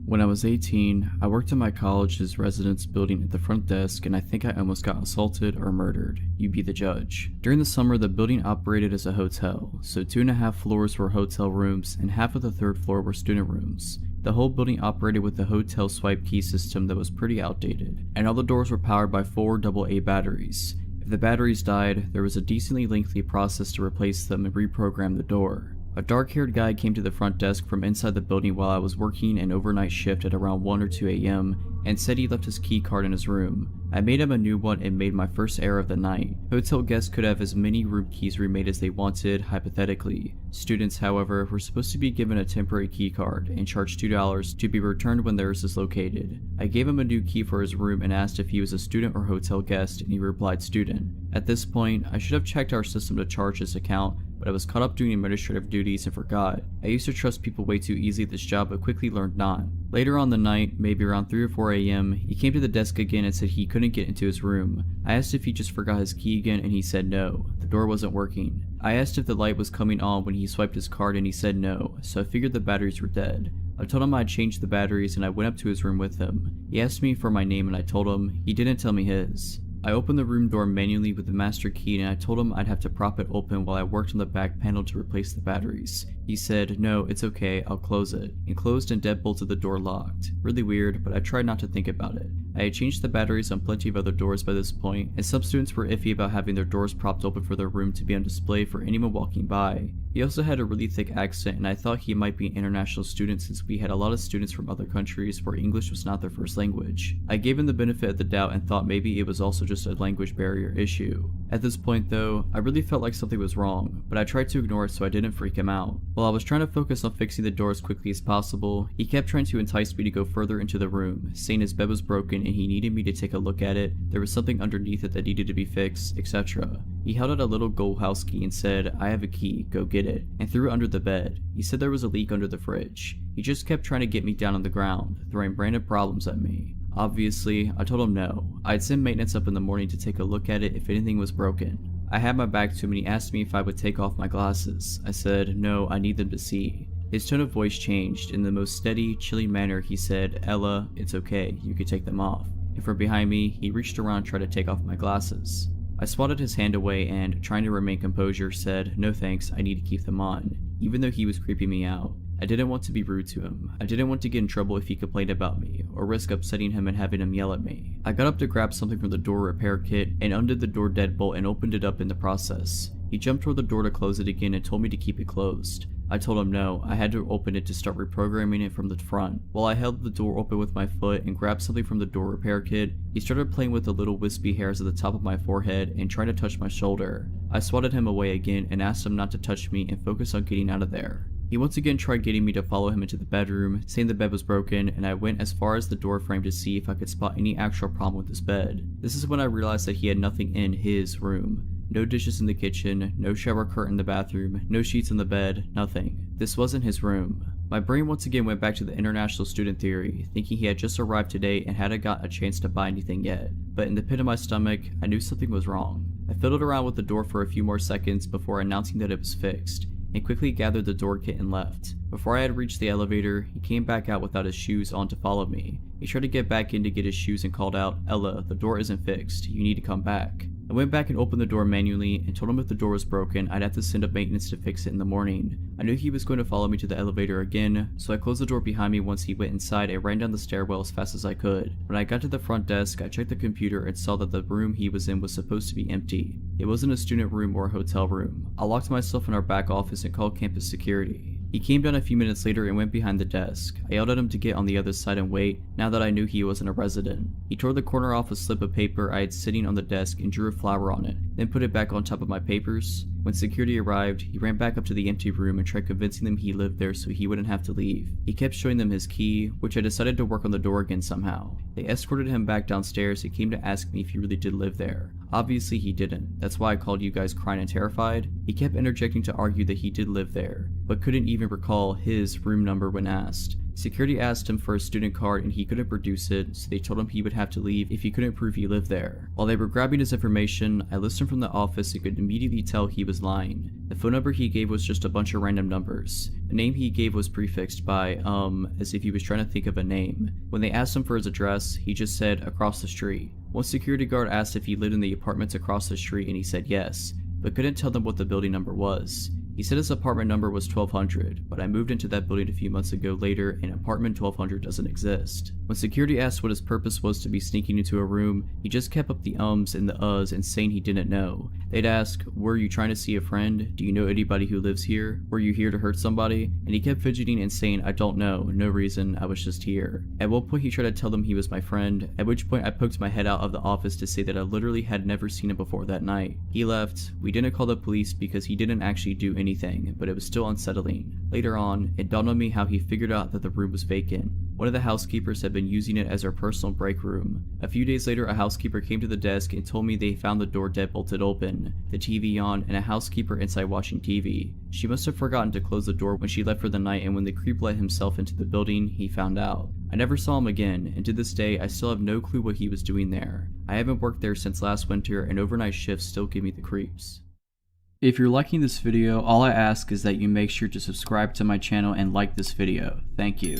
S1: When I was 18, I worked in my college's residence building at the front desk, and I think I almost got assaulted or murdered. You be the judge. During the summer, the building operated as a hotel, so 2.5 floors were hotel rooms and half of the 3rd floor were student rooms. The whole building operated with the hotel swipe key system that was pretty outdated, and all the doors were powered by 4 AA batteries. If the batteries died, there was a decently lengthy process to replace them and reprogram the door. A dark-haired guy came to the front desk from inside the building while I was working an overnight shift at around 1 or 2 a.m. and said he left his key card in his room. I made him a new one and made my first error of the night. Hotel guests could have as many room keys remade as they wanted, hypothetically. Students, however, were supposed to be given a temporary key card and charged $2 to be returned when theirs is located. I gave him a new key for his room and asked if he was a student or hotel guest, and he replied student. At this point, I should have checked our system to charge his account, but I was caught up doing administrative duties and forgot. I used to trust people way too easily at this job, but quickly learned not. Later on the night, maybe around 3 or 4 a.m., he came to the desk again and said he couldn't get into his room. I asked if he just forgot his key again, and he said no. The door wasn't working. I asked if the light was coming on when he swiped his card, and he said no, so I figured the batteries were dead. I told him I had changed the batteries, and I went up to his room with him. He asked me for my name, and I told him. He didn't tell me his. I opened the room door manually with the master key, and I told him I'd have to prop it open while I worked on the back panel to replace the batteries. He said, "No, it's okay, I'll close it," and closed and deadbolted the door locked. Really weird, but I tried not to think about it. I had changed the batteries on plenty of other doors by this point, and some students were iffy about having their doors propped open for their room to be on display for anyone walking by. He also had a really thick accent, and I thought he might be an international student since we had a lot of students from other countries where English was not their first language. I gave him the benefit of the doubt and thought maybe it was also just a language barrier issue. At this point though, I really felt like something was wrong, but I tried to ignore it so I didn't freak him out. While I was trying to focus on fixing the door as quickly as possible, he kept trying to entice me to go further into the room, saying his bed was broken and he needed me to take a look at it, there was something underneath it that needed to be fixed, etc. He held out a little gold house key and said, "I have a key, go get it," and threw it under the bed. He said there was a leak under the fridge. He just kept trying to get me down on the ground, throwing random problems at me. Obviously, I told him no. I'd send maintenance up in the morning to take a look at it if anything was broken. I had my back to him and he asked me if I would take off my glasses. I said, "No, I need them to see." His tone of voice changed. In the most steady, chilly manner, he said, "Ella, it's okay, you can take them off." And from behind me, he reached around and tried to take off my glasses. I swatted his hand away and, trying to remain composure, said, "No thanks, I need to keep them on," even though he was creeping me out. I didn't want to be rude to him. I didn't want to get in trouble if he complained about me, or risk upsetting him and having him yell at me. I got up to grab something from the door repair kit and undid the door deadbolt and opened it up in the process. He jumped toward the door to close it again and told me to keep it closed. I told him no, I had to open it to start reprogramming it from the front. While I held the door open with my foot and grabbed something from the door repair kit, he started playing with the little wispy hairs at the top of my forehead and tried to touch my shoulder. I swatted him away again and asked him not to touch me and focus on getting out of there. He once again tried getting me to follow him into the bedroom, saying the bed was broken, and I went as far as the door frame to see if I could spot any actual problem with his bed. This is when I realized that he had nothing in his room. No dishes in the kitchen, no shower curtain in the bathroom, no sheets in the bed, nothing. This wasn't his room. My brain once again went back to the international student theory, thinking he had just arrived today and hadn't got a chance to buy anything yet. But in the pit of my stomach, I knew something was wrong. I fiddled around with the door for a few more seconds before announcing that it was fixed, and quickly gathered the door kit and left. Before I had reached the elevator, he came back out without his shoes on to follow me. He tried to get back in to get his shoes and called out, "Ella, the door isn't fixed, you need to come back." I went back and opened the door manually and told him if the door was broken, I'd have to send up maintenance to fix it in the morning. I knew he was going to follow me to the elevator again, so I closed the door behind me once he went inside and ran down the stairwell as fast as I could. When I got to the front desk, I checked the computer and saw that the room he was in was supposed to be empty. It wasn't a student room or a hotel room. I locked myself in our back office and called campus security. He came down a few minutes later and went behind the desk. I yelled at him to get on the other side and wait, now that I knew he wasn't a resident. He tore the corner off a slip of paper I had sitting on the desk and drew a flower on it, then put it back on top of my papers. When security arrived, he ran back up to the empty room and tried convincing them he lived there so he wouldn't have to leave. He kept showing them his key, which I decided to work on the door again somehow. They escorted him back downstairs and came to ask me if he really did live there. Obviously he didn't. That's why I called you guys crying and terrified. He kept interjecting to argue that he did live there, but couldn't even recall his room number when asked. Security asked him for a student card and he couldn't produce it, so they told him he would have to leave if he couldn't prove he lived there. While they were grabbing his information, I listened from the office and could immediately tell he was lying. The phone number he gave was just a bunch of random numbers. The name he gave was prefixed by, as if he was trying to think of a name. When they asked him for his address, he just said, across the street. One security guard asked if he lived in the apartments across the street and he said yes, but couldn't tell them what the building number was. He said his apartment number was 1200, but I moved into that building a few months ago later and apartment 1200 doesn't exist. When security asked what his purpose was to be sneaking into a room, he just kept up the ums and the uhs and saying he didn't know. They'd ask, were you trying to see a friend? Do you know anybody who lives here? Were you here to hurt somebody? And he kept fidgeting and saying, I don't know, no reason, I was just here. At one point he tried to tell them he was my friend, at which point I poked my head out of the office to say that I literally had never seen him before that night. He left. We didn't call the police because he didn't actually do anything, but it was still unsettling. Later on, it dawned on me how he figured out that the room was vacant. One of the housekeepers had been using it as her personal break room. A few days later, a housekeeper came to the desk and told me they found the door deadbolted open, the TV on, and a housekeeper inside watching TV. She must have forgotten to close the door when she left for the night, and when the creep let himself into the building, he found out. I never saw him again, and to this day, I still have no clue what he was doing there. I haven't worked there since last winter, and overnight shifts still give me the creeps. If you're liking this video, all I ask is that you make sure to subscribe to my channel and like this video. Thank you.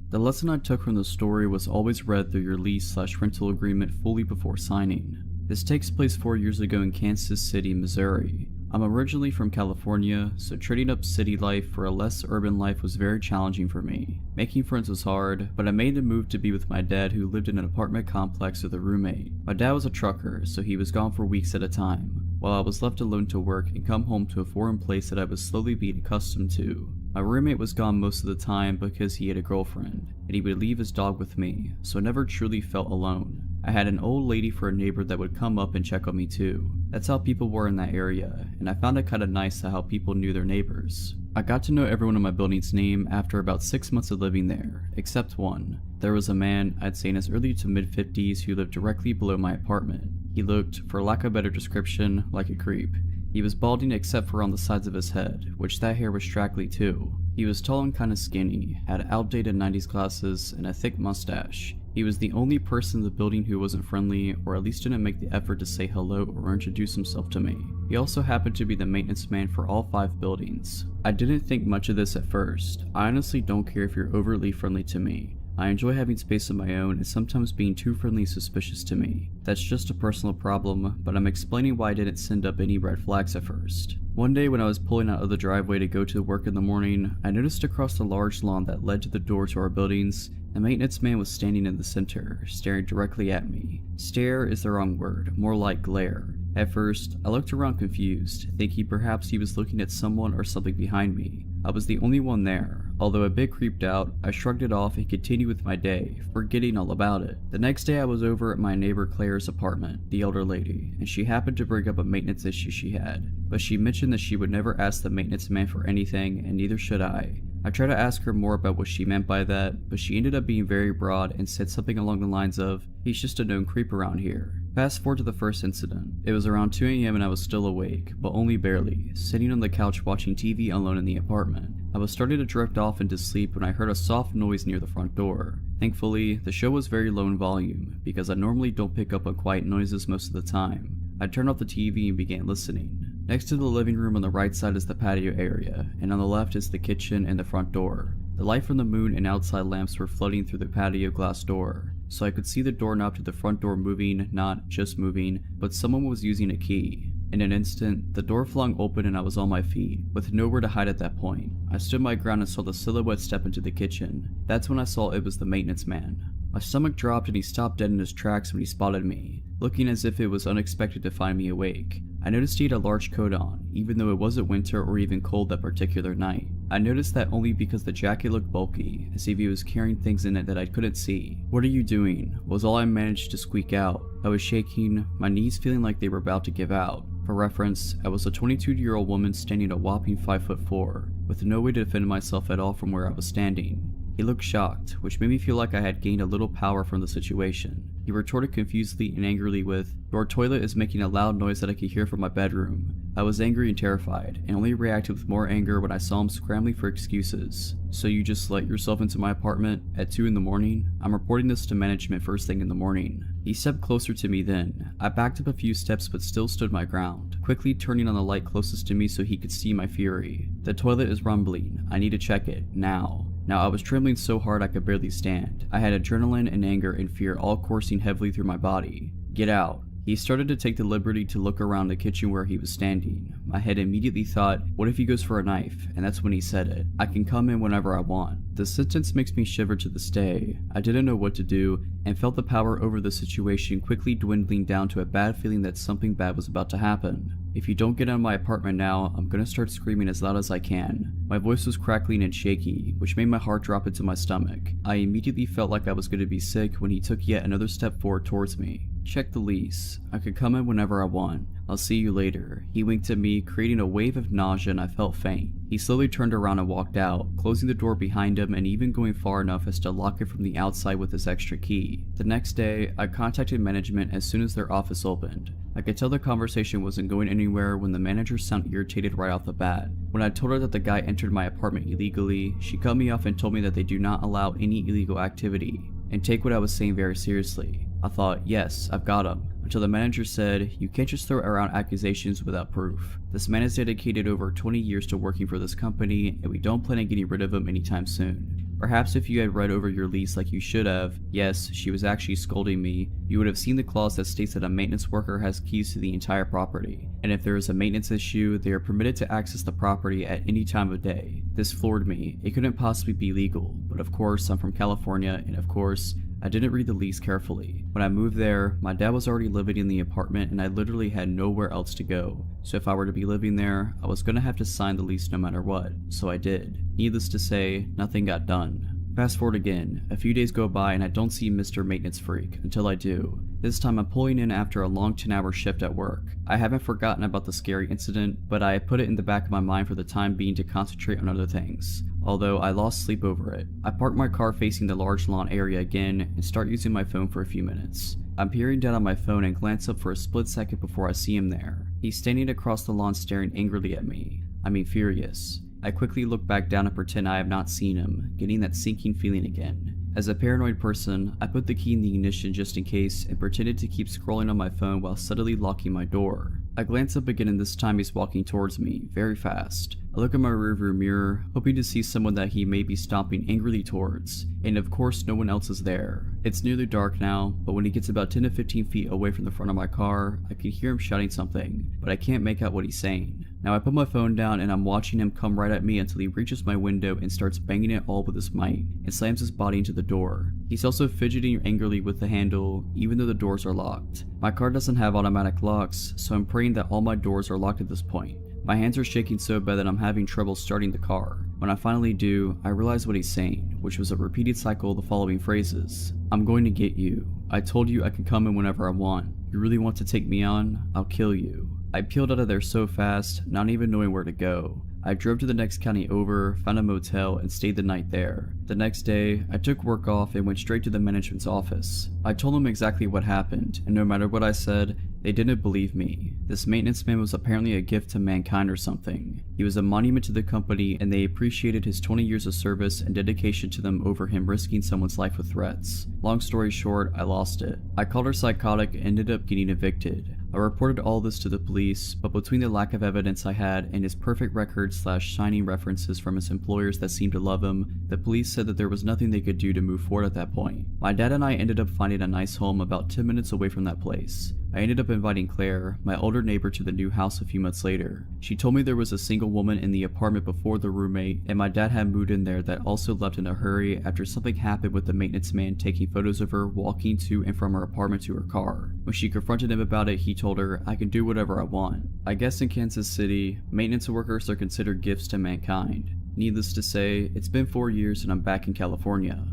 S1: The lesson I took from the story was always read through your lease/rental agreement fully before signing. This takes place 4 years ago in Kansas City, Missouri. I'm originally from California, so trading up city life for a less urban life was very challenging for me. Making friends was hard, but I made the move to be with my dad, who lived in an apartment complex with a roommate. My dad was a trucker, so he was gone for weeks at a time, while I was left alone to work and come home to a foreign place that I was slowly being accustomed to. My roommate was gone most of the time because he had a girlfriend, and he would leave his dog with me, so I never truly felt alone. I had an old lady for a neighbor that would come up and check on me too. That's how people were in that area, and I found it kinda nice how people knew their neighbors. I got to know everyone in my building's name after about 6 months of living there, except one. There was a man, I'd say in his early to mid-50s, who lived directly below my apartment. He looked, for lack of a better description, like a creep. He was balding except for on the sides of his head, which that hair was straggly too. He was tall and kinda skinny, had outdated 90s glasses, and a thick mustache. He was the only person in the building who wasn't friendly, or at least didn't make the effort to say hello or introduce himself to me. He also happened to be the maintenance man for all 5 buildings. I didn't think much of this at first. I honestly don't care if you're overly friendly to me. I enjoy having space of my own, and sometimes being too friendly is suspicious to me. That's just a personal problem, but I'm explaining why I didn't send up any red flags at first. One day when I was pulling out of the driveway to go to work in the morning, I noticed across the large lawn that led to the door to our buildings, the maintenance man was standing in the center, staring directly at me. Stare is the wrong word, more like glare. At first, I looked around confused, thinking perhaps he was looking at someone or something behind me. I was the only one there. Although a bit creeped out, I shrugged it off and continued with my day, forgetting all about it. The next day I was over at my neighbor Claire's apartment, the elder lady, and she happened to bring up a maintenance issue she had, but she mentioned that she would never ask the maintenance man for anything, and neither should I. I tried to ask her more about what she meant by that, but she ended up being very broad and said something along the lines of, he's just a known creep around here. Fast forward to the first incident. It was around 2 AM and I was still awake, but only barely, sitting on the couch watching TV alone in the apartment. I was starting to drift off into sleep when I heard a soft noise near the front door. Thankfully, the show was very low in volume, because I normally don't pick up on quiet noises most of the time. I turned off the TV and began listening. Next to the living room on the right side is the patio area, and on the left is the kitchen and the front door. The light from the moon and outside lamps were flooding through the patio glass door. so I could see the doorknob to the front door moving, not just moving, but someone was using a key. In an instant, the door flung open and I was on my feet, with nowhere to hide at that point. I stood my ground and saw the silhouette step into the kitchen. That's when I saw it was the maintenance man. My stomach dropped and he stopped dead in his tracks when he spotted me, looking as if it was unexpected to find me awake. I noticed he had a large coat on, even though it wasn't winter or even cold that particular night. I noticed that only because the jacket looked bulky, as if he was carrying things in it that I couldn't see. "What are you doing?" was all I managed to squeak out. I was shaking, my knees feeling like they were about to give out. For reference, I was a 22-year-old woman standing a whopping 5'4", with no way to defend myself at all from where I was standing. He looked shocked, which made me feel like I had gained a little power from the situation. He retorted confusedly and angrily with, "Your toilet is making a loud noise that I could hear from my bedroom." I was angry and terrified, and only reacted with more anger when I saw him scrambling for excuses. "So you just let yourself into my apartment at 2 in the morning? I'm reporting this to management first thing in the morning." He stepped closer to me then. I backed up a few steps but still stood my ground, quickly turning on the light closest to me so he could see my fury. "The toilet is rumbling. I need to check it, now." Now I was trembling so hard I could barely stand. I had adrenaline and anger and fear all coursing heavily through my body. "Get out." He started to take the liberty to look around the kitchen where he was standing. My head immediately thought, what if he goes for a knife? And that's when he said it. "I can come in whenever I want." The sentence makes me shiver to this day. I didn't know what to do, and felt the power over the situation quickly dwindling down to a bad feeling that something bad was about to happen. "If you don't get out of my apartment now, I'm gonna start screaming as loud as I can." My voice was crackling and shaky, which made my heart drop into my stomach. I immediately felt like I was gonna be sick when he took yet another step forward towards me. "Check the lease. I could come in whenever I want. I'll see you later." He winked at me, creating a wave of nausea, and I felt faint. He slowly turned around and walked out, closing the door behind him and even going far enough as to lock it from the outside with his extra key. The next day, I contacted management as soon as their office opened. I could tell the conversation wasn't going anywhere when the manager sounded irritated right off the bat. When I told her that the guy entered my apartment illegally, she cut me off and told me that they do not allow any illegal activity, and take what I was saying very seriously. I thought, yes, I've got him, until the manager said, "You can't just throw around accusations without proof. This man has dedicated over 20 years to working for this company, and we don't plan on getting rid of him anytime soon. Perhaps if you had read over your lease like you should have," yes, she was actually scolding me, "you would have seen the clause that states that a maintenance worker has keys to the entire property, and if there is a maintenance issue, they are permitted to access the property at any time of day." This floored me. It couldn't possibly be legal, but of course I'm from California, and of course I didn't read the lease carefully. When I moved there, my dad was already living in the apartment and I literally had nowhere else to go. So if I were to be living there, I was gonna have to sign the lease no matter what. So I did. Needless to say, nothing got done. Fast forward again, a few days go by and I don't see Mr. Maintenance Freak until I do. This time I'm pulling in after a long 10-hour shift at work. I haven't forgotten about the scary incident, but I put it in the back of my mind for the time being to concentrate on other things, although I lost sleep over it. I park my car facing the large lawn area again and start using my phone for a few minutes. I'm peering down on my phone and glance up for a split second before I see him there. He's standing across the lawn staring angrily at me. I mean furious. I quickly look back down and pretend I have not seen him, getting that sinking feeling again. As a paranoid person, I put the key in the ignition just in case and pretended to keep scrolling on my phone while subtly locking my door. I glance up again and this time he's walking towards me, very fast. I look in my rearview mirror, hoping to see someone that he may be stomping angrily towards, and of course no one else is there. It's nearly dark now, but when he gets about 10 to 15 feet away from the front of my car, I can hear him shouting something, but I can't make out what he's saying. Now I put my phone down and I'm watching him come right at me until he reaches my window and starts banging it all with his might, and slams his body into the door. He's also fidgeting angrily with the handle, even though the doors are locked. My car doesn't have automatic locks, so I'm praying that all my doors are locked at this point. My hands are shaking so bad that I'm having trouble starting the car. When I finally do, I realize what he's saying, which was a repeated cycle of the following phrases. "I'm going to get you. I told you I can come in whenever I want. You really want to take me on? I'll kill you." I peeled out of there so fast, not even knowing where to go. I drove to the next county over, found a motel, and stayed the night there. The next day, I took work off and went straight to the management's office. I told them exactly what happened, and no matter what I said, they didn't believe me. This maintenance man was apparently a gift to mankind or something. He was a monument to the company, and they appreciated his 20 years of service and dedication to them over him risking someone's life with threats. Long story short, I lost it. I called her psychotic and ended up getting evicted. I reported all this to the police, but between the lack of evidence I had and his perfect record / shining references from his employers that seemed to love him, the police said that there was nothing they could do to move forward at that point. My dad and I ended up finding a nice home about 10 minutes away from that place. I ended up inviting Claire, my older neighbor, to the new house a few months later. She told me there was a single woman in the apartment before the roommate, and my dad had moved in there that also left in a hurry after something happened with the maintenance man taking photos of her walking to and from her apartment to her car. When she confronted him about it, he told her, "I can do whatever I want." I guess in Kansas City, maintenance workers are considered gifts to mankind. Needless to say, it's been 4 years and I'm back in California.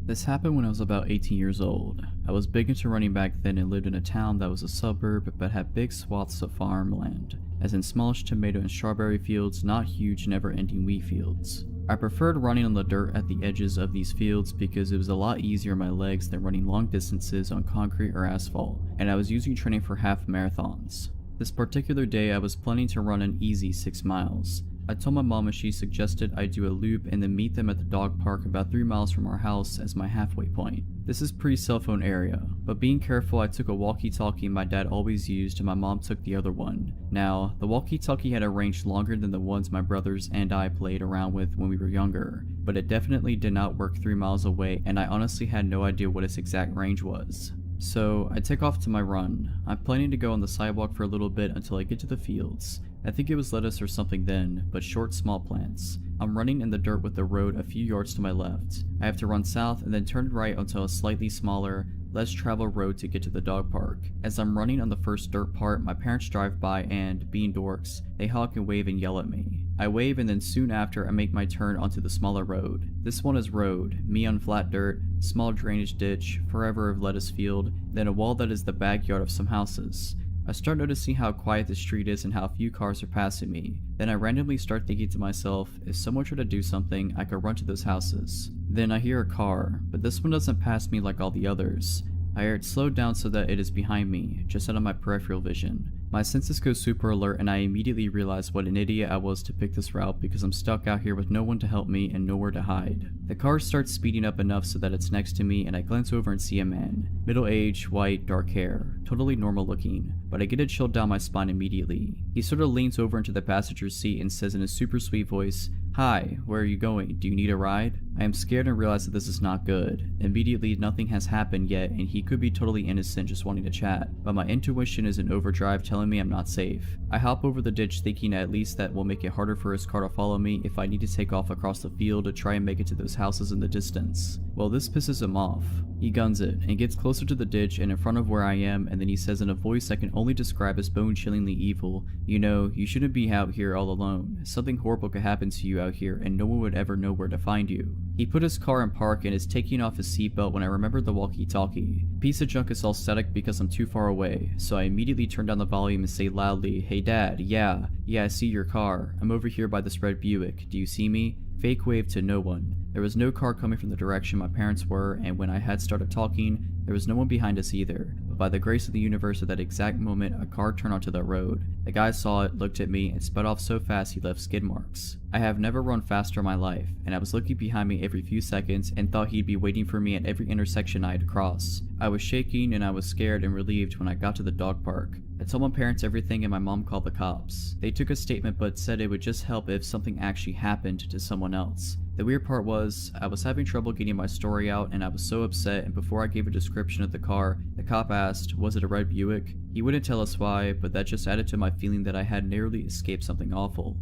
S1: This happened when I was about 18 years old. I was big into running back then and lived in a town that was a suburb but had big swaths of farmland, as in smallish tomato and strawberry fields, not huge never-ending wheat fields. I preferred running on the dirt at the edges of these fields because it was a lot easier on my legs than running long distances on concrete or asphalt, and I was usually training for half marathons. This particular day I was planning to run an easy 6 miles. I told my mom and she suggested I do a loop and then meet them at the dog park about 3 miles from our house as my halfway point. This is pre-cell phone area, but being careful I took a walkie-talkie my dad always used and my mom took the other one. Now, the walkie-talkie had a range longer than the ones my brothers and I played around with when we were younger, but it definitely did not work 3 miles away and I honestly had no idea what its exact range was. So, I take off to my run. I'm planning to go on the sidewalk for a little bit until I get to the fields. I think it was lettuce or something then, but short small plants. I'm running in the dirt with the road a few yards to my left. I have to run south and then turn right onto a slightly smaller, less traveled road to get to the dog park. As I'm running on the first dirt part, my parents drive by and, being dorks, they honk and wave and yell at me. I wave and then soon after I make my turn onto the smaller road. This one is road, me on flat dirt, small drainage ditch, forever of lettuce field, then a wall that is the backyard of some houses. I start noticing how quiet the street is and how few cars are passing me. Then I randomly start thinking to myself, if someone tried to do something, I could run to those houses. Then I hear a car, but this one doesn't pass me like all the others. I hear it slow down so that it is behind me, just out of my peripheral vision. My senses go super alert and I immediately realize what an idiot I was to pick this route because I'm stuck out here with no one to help me and nowhere to hide. The car starts speeding up enough so that it's next to me and I glance over and see a man. Middle-aged, white, dark hair, totally normal looking, but I get a chill down my spine immediately. He sort of leans over into the passenger seat and says in a super sweet voice, "Hi, where are you going? Do you need a ride?" I am scared and realize that this is not good. Immediately, nothing has happened yet and he could be totally innocent just wanting to chat, but my intuition is in overdrive telling me I'm not safe. I hop over the ditch thinking at least that will make it harder for his car to follow me if I need to take off across the field to try and make it to those houses in the distance. Well, this pisses him off. He guns it and gets closer to the ditch and in front of where I am, and then he says in a voice I can only describe as bone-chillingly evil, "You know, you shouldn't be out here all alone. Something horrible could happen to you out here and no one would ever know where to find you." He put his car in park and is taking off his seatbelt when I remember the walkie-talkie. Piece of junk is all static because I'm too far away, so I immediately turn down the volume and say loudly, "Hey dad, yeah, I see your car. I'm over here by this red Buick. Do you see me?" Fake wave to no one. There was no car coming from the direction my parents were, and when I had started talking, there was no one behind us either. But by the grace of the universe at that exact moment, a car turned onto the road. The guy saw it, looked at me, and sped off so fast he left skid marks. I have never run faster in my life, and I was looking behind me every few seconds and thought he'd be waiting for me at every intersection I had crossed. I was shaking and I was scared and relieved when I got to the dog park. I told my parents everything and my mom called the cops. They took a statement but said it would just help if something actually happened to someone else. The weird part was, I was having trouble getting my story out and I was so upset, and before I gave a description of the car, the cop asked, was it a red Buick? He wouldn't tell us why, but that just added to my feeling that I had narrowly escaped something awful.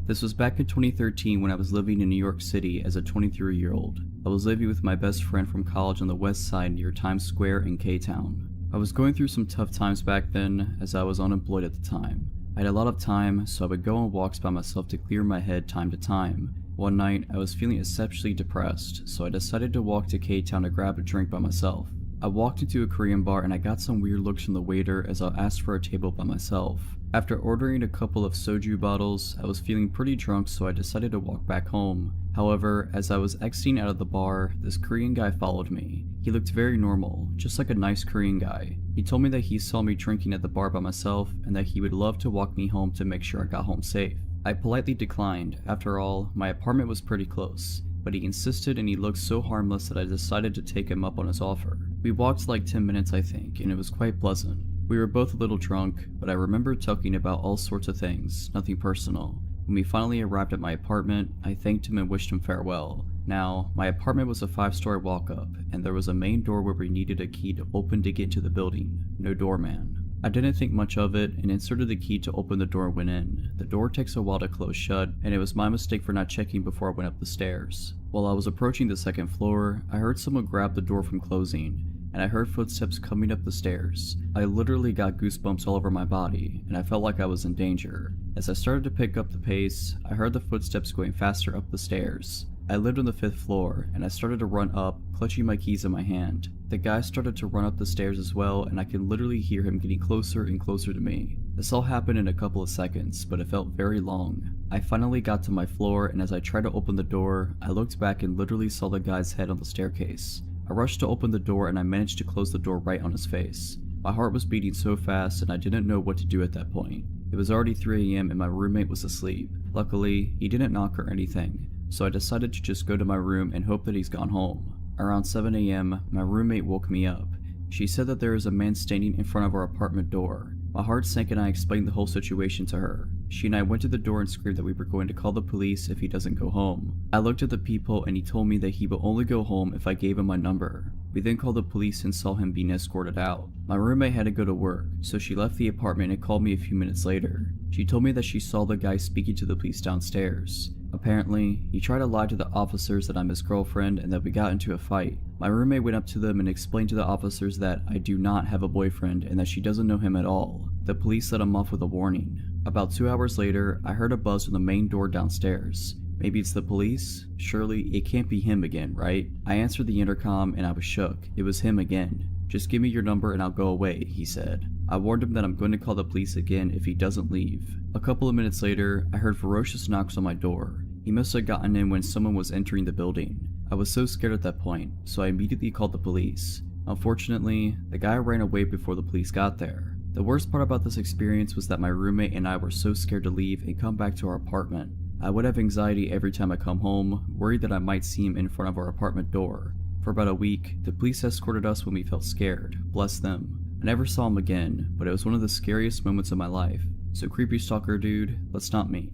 S1: This was back in 2013 when I was living in New York City as a 23-year-old. I was living with my best friend from college on the west side near Times Square in K-Town. I was going through some tough times back then as I was unemployed at the time. I had a lot of time, so I would go on walks by myself to clear my head time to time. One night, I was feeling exceptionally depressed, so I decided to walk to K-Town to grab a drink by myself. I walked into a Korean bar and I got some weird looks from the waiter as I asked for a table by myself. After ordering a couple of soju bottles, I was feeling pretty drunk, so I decided to walk back home. However, as I was exiting out of the bar, this Korean guy followed me. He looked very normal, just like a nice Korean guy. He told me that he saw me drinking at the bar by myself and that he would love to walk me home to make sure I got home safe. I politely declined. After all, my apartment was pretty close. but he insisted and he looked so harmless that I decided to take him up on his offer. We walked like 10 minutes I think, and it was quite pleasant. We were both a little drunk, but I remember talking about all sorts of things, nothing personal. When we finally arrived at my apartment, I thanked him and wished him farewell. Now, my apartment was a 5-story walk-up, and there was a main door where we needed a key to open to get into the building. No doorman. I didn't think much of it and inserted the key to open the door and went in. The door takes a while to close shut, and it was my mistake for not checking before I went up the stairs. While I was approaching the 2nd floor, I heard someone grab the door from closing, and I heard footsteps coming up the stairs. I literally got goosebumps all over my body, and I felt like I was in danger. As I started to pick up the pace, I heard the footsteps going faster up the stairs. I lived on the 5th floor, and I started to run up, clutching my keys in my hand. The guy started to run up the stairs as well, and I could literally hear him getting closer and closer to me. This all happened in a couple of seconds, but it felt very long. I finally got to my floor, and as I tried to open the door, I looked back and literally saw the guy's head on the staircase. I rushed to open the door and I managed to close the door right on his face. My heart was beating so fast and I didn't know what to do at that point. It was already 3 AM and my roommate was asleep. Luckily, he didn't knock or anything, so I decided to just go to my room and hope that he's gone home. Around 7 AM, my roommate woke me up. She said that there is a man standing in front of our apartment door. My heart sank and I explained the whole situation to her. She and I went to the door and screamed that we were going to call the police if he doesn't go home. I looked at the people and he told me that he will only go home if I gave him my number. We then called the police and saw him being escorted out. My roommate had to go to work, so she left the apartment and called me a few minutes later. She told me that she saw the guy speaking to the police downstairs. Apparently, he tried to lie to the officers that I'm his girlfriend and that we got into a fight. My roommate went up to them and explained to the officers that I do not have a boyfriend and that she doesn't know him at all. The police let him off with a warning. About 2 hours later, I heard a buzz from the main door downstairs. Maybe it's the police? Surely it can't be him again, right? I answered the intercom and I was shook. It was him again. "Just give me your number and I'll go away," he said. I warned him that I'm going to call the police again if he doesn't leave. A couple of minutes later, I heard ferocious knocks on my door. He must have gotten in when someone was entering the building. I was so scared at that point, so I immediately called the police. Unfortunately, the guy ran away before the police got there. The worst part about this experience was that my roommate and I were so scared to leave and come back to our apartment. I would have anxiety every time I come home, worried that I might see him in front of our apartment door. For about a week, the police escorted us when we felt scared. Bless them. I never saw him again, but it was one of the scariest moments of my life. So creepy stalker dude, let's not meet.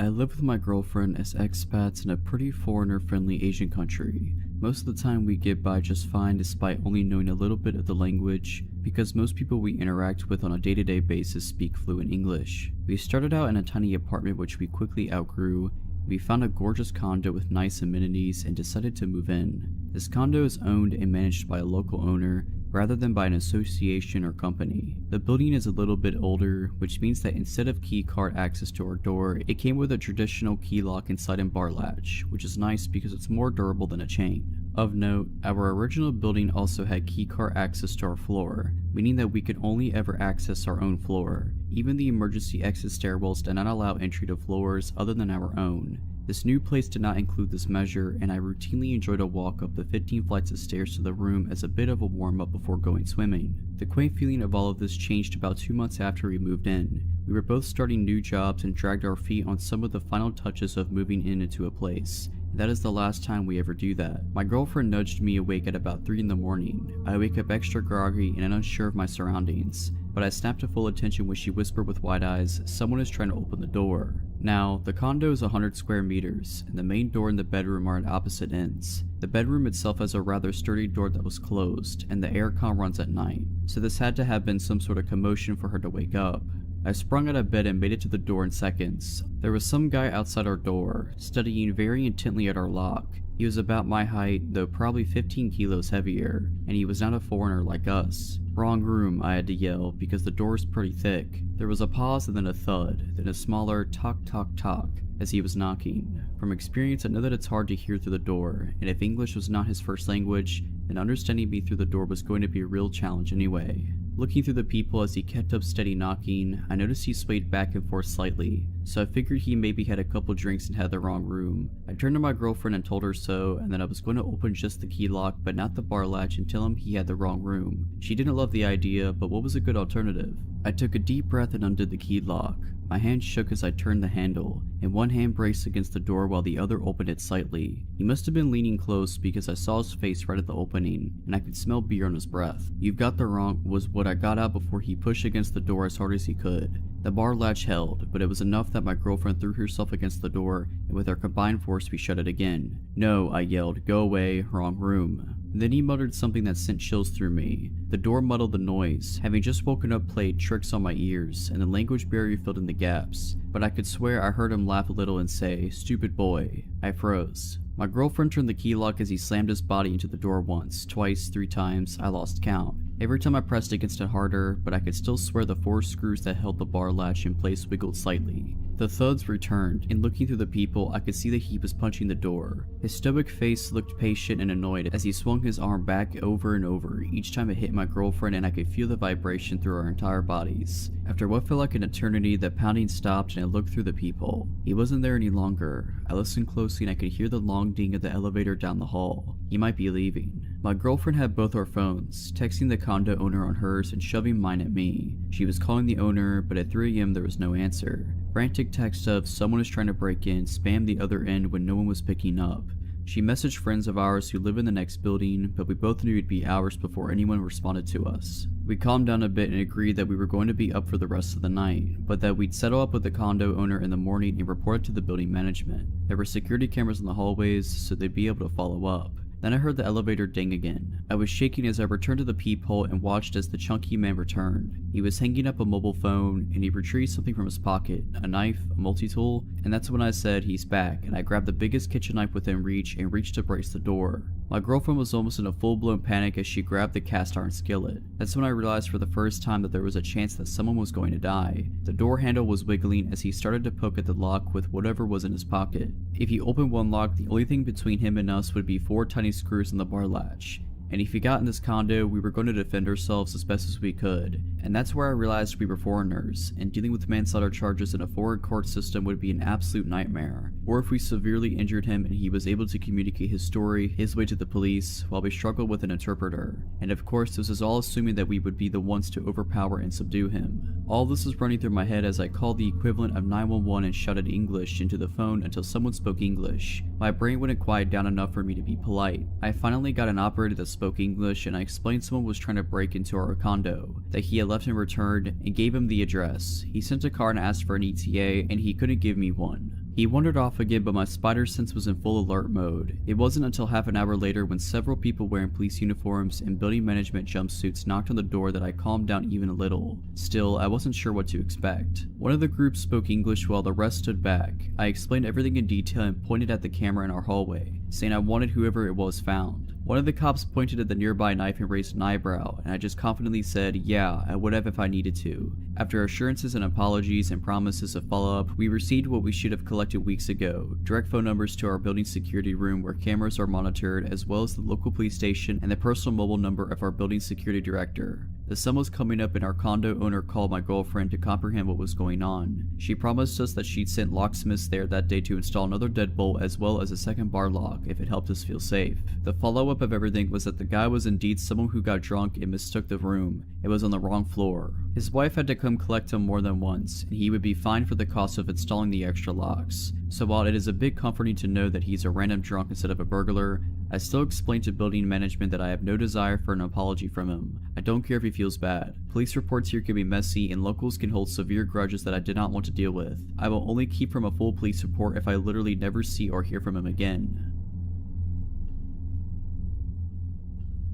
S1: I live with my girlfriend as expats in a pretty foreigner-friendly Asian country. Most of the time we get by just fine despite only knowing a little bit of the language, because most people we interact with on a day-to-day basis speak fluent English. We started out in a tiny apartment which we quickly outgrew. We found a gorgeous condo with nice amenities and decided to move in. This condo is owned and managed by a local owner, rather than by an association or company. The building is a little bit older, which means that instead of key card access to our door, it came with a traditional key lock inside and bar latch, which is nice because it's more durable than a chain. Of note, our original building also had key card access to our floor, meaning that we could only ever access our own floor. Even the emergency exit stairwells did not allow entry to floors other than our own. This new place did not include this measure, and I routinely enjoyed a walk up the 15 flights of stairs to the room as a bit of a warm-up before going swimming. The quaint feeling of all of this changed about 2 months after we moved in. We were both starting new jobs and dragged our feet on some of the final touches of moving into a place. That is the last time we ever do that. My girlfriend nudged me awake at about 3 in the morning. I wake up extra groggy and unsure of my surroundings, but I snapped to full attention when she whispered with wide eyes, "Someone is trying to open the door." Now, the condo is 100 square meters, and the main door and the bedroom are at opposite ends. The bedroom itself has a rather sturdy door that was closed, and the aircon runs at night, so this had to have been some sort of commotion for her to wake up. I sprung out of bed and made it to the door in seconds. There was some guy outside our door, studying very intently at our lock. He was about my height, though probably 15 kilos heavier, and he was not a foreigner like us. "Wrong room," I had to yell, because the door is pretty thick. There was a pause and then a thud, then a smaller tock tock tock as he was knocking. From experience, I know that it's hard to hear through the door, and if English was not his first language, then understanding me through the door was going to be a real challenge anyway. Looking through the people as he kept up steady knocking, I noticed he swayed back and forth slightly, so I figured he maybe had a couple drinks and had the wrong room. I turned to my girlfriend and told her so, and that I was going to open just the key lock but not the bar latch and tell him he had the wrong room. She didn't love the idea, but what was a good alternative? I took a deep breath and undid the key lock. My hand shook as I turned the handle, and one hand braced against the door while the other opened it slightly. He must have been leaning close because I saw his face right at the opening, and I could smell beer on his breath. "You've got the wrong," was what I got out before he pushed against the door as hard as he could. The bar latch held, but it was enough that my girlfriend threw herself against the door, and with our combined force we shut it again. "No," I yelled, "go away, wrong room." Then he muttered something that sent chills through me. The door muddled the noise, having just woken up played tricks on my ears, and the language barrier filled in the gaps. But I could swear I heard him laugh a little and say, "Stupid boy." I froze. My girlfriend turned the key lock as he slammed his body into the door once, twice, 3 times, I lost count. Every time I pressed against it harder, but I could still swear the 4 screws that held the bar latch in place wiggled slightly. The thuds returned, and looking through the peephole, I could see that he was punching the door. His stoic face looked patient and annoyed as he swung his arm back over and over each time it hit my girlfriend, and I could feel the vibration through our entire bodies. After what felt like an eternity, the pounding stopped and I looked through the peephole. He wasn't there any longer. I listened closely and I could hear the long ding of the elevator down the hall. He might be leaving. My girlfriend had both our phones, texting the condo owner on hers and shoving mine at me. She was calling the owner, but at 3 AM there was no answer. Frantic text of "someone is trying to break in" spammed the other end when no one was picking up. She messaged friends of ours who live in the next building, but we both knew it'd be hours before anyone responded to us. We calmed down a bit and agreed that we were going to be up for the rest of the night, but that we'd settle up with the condo owner in the morning and report it to the building management. There were security cameras in the hallways, so they'd be able to follow up. Then I heard the elevator ding again. I was shaking as I returned to the peephole and watched as the chunky man returned. He was hanging up a mobile phone, and he retrieved something from his pocket, a knife, a multi-tool, and that's when I said, "He's back," and I grabbed the biggest kitchen knife within reach and reached to brace the door. My girlfriend was almost in a full-blown panic as she grabbed the cast iron skillet. That's when I realized for the first time that there was a chance that someone was going to die. The door handle was wiggling as he started to poke at the lock with whatever was in his pocket. If he opened one lock, the only thing between him and us would be 4 tiny screws in the bar latch. And if he got in this condo, we were going to defend ourselves as best as we could. And that's where I realized we were foreigners, and dealing with manslaughter charges in a foreign court system would be an absolute nightmare. Or if we severely injured him and he was able to communicate his story, his way to the police, while we struggled with an interpreter. And of course, this is all assuming that we would be the ones to overpower and subdue him. All this is running through my head as I called the equivalent of 911 and shouted English into the phone until someone spoke English. My brain wouldn't quiet down enough for me to be polite. I finally got an operator that spoke English, and I explained someone was trying to break into our condo, that he had left and returned, and gave him the address. He sent a car and asked for an ETA, and he couldn't give me one. He wandered off again, but my spider sense was in full alert mode. It wasn't until half an hour later when several people wearing police uniforms and building management jumpsuits knocked on the door that I calmed down even a little. Still, I wasn't sure what to expect. One of the groups spoke English while the rest stood back. I explained everything in detail and pointed at the camera in our hallway, saying I wanted whoever it was found. One of the cops pointed at the nearby knife and raised an eyebrow, and I just confidently said, "Yeah, I would have if I needed to." After assurances and apologies and promises of follow-up, we received what we should have collected weeks ago: direct phone numbers to our building security room where cameras are monitored, as well as the local police station and the personal mobile number of our building security director. The sun was coming up and our condo owner called my girlfriend to comprehend what was going on. She promised us that she'd sent locksmiths there that day to install another deadbolt as well as a second bar lock if it helped us feel safe. The follow-up of everything was that the guy was indeed someone who got drunk and mistook the room. It was on the wrong floor. His wife had to come collect him more than once, and he would be fined for the cost of installing the extra locks. So while it is a bit comforting to know that he's a random drunk instead of a burglar, I still explained to building management that I have no desire for an apology from him. I don't care if he feels bad. Police reports here can be messy and locals can hold severe grudges that I did not want to deal with. I will only keep from a full police report if I literally never see or hear from him again.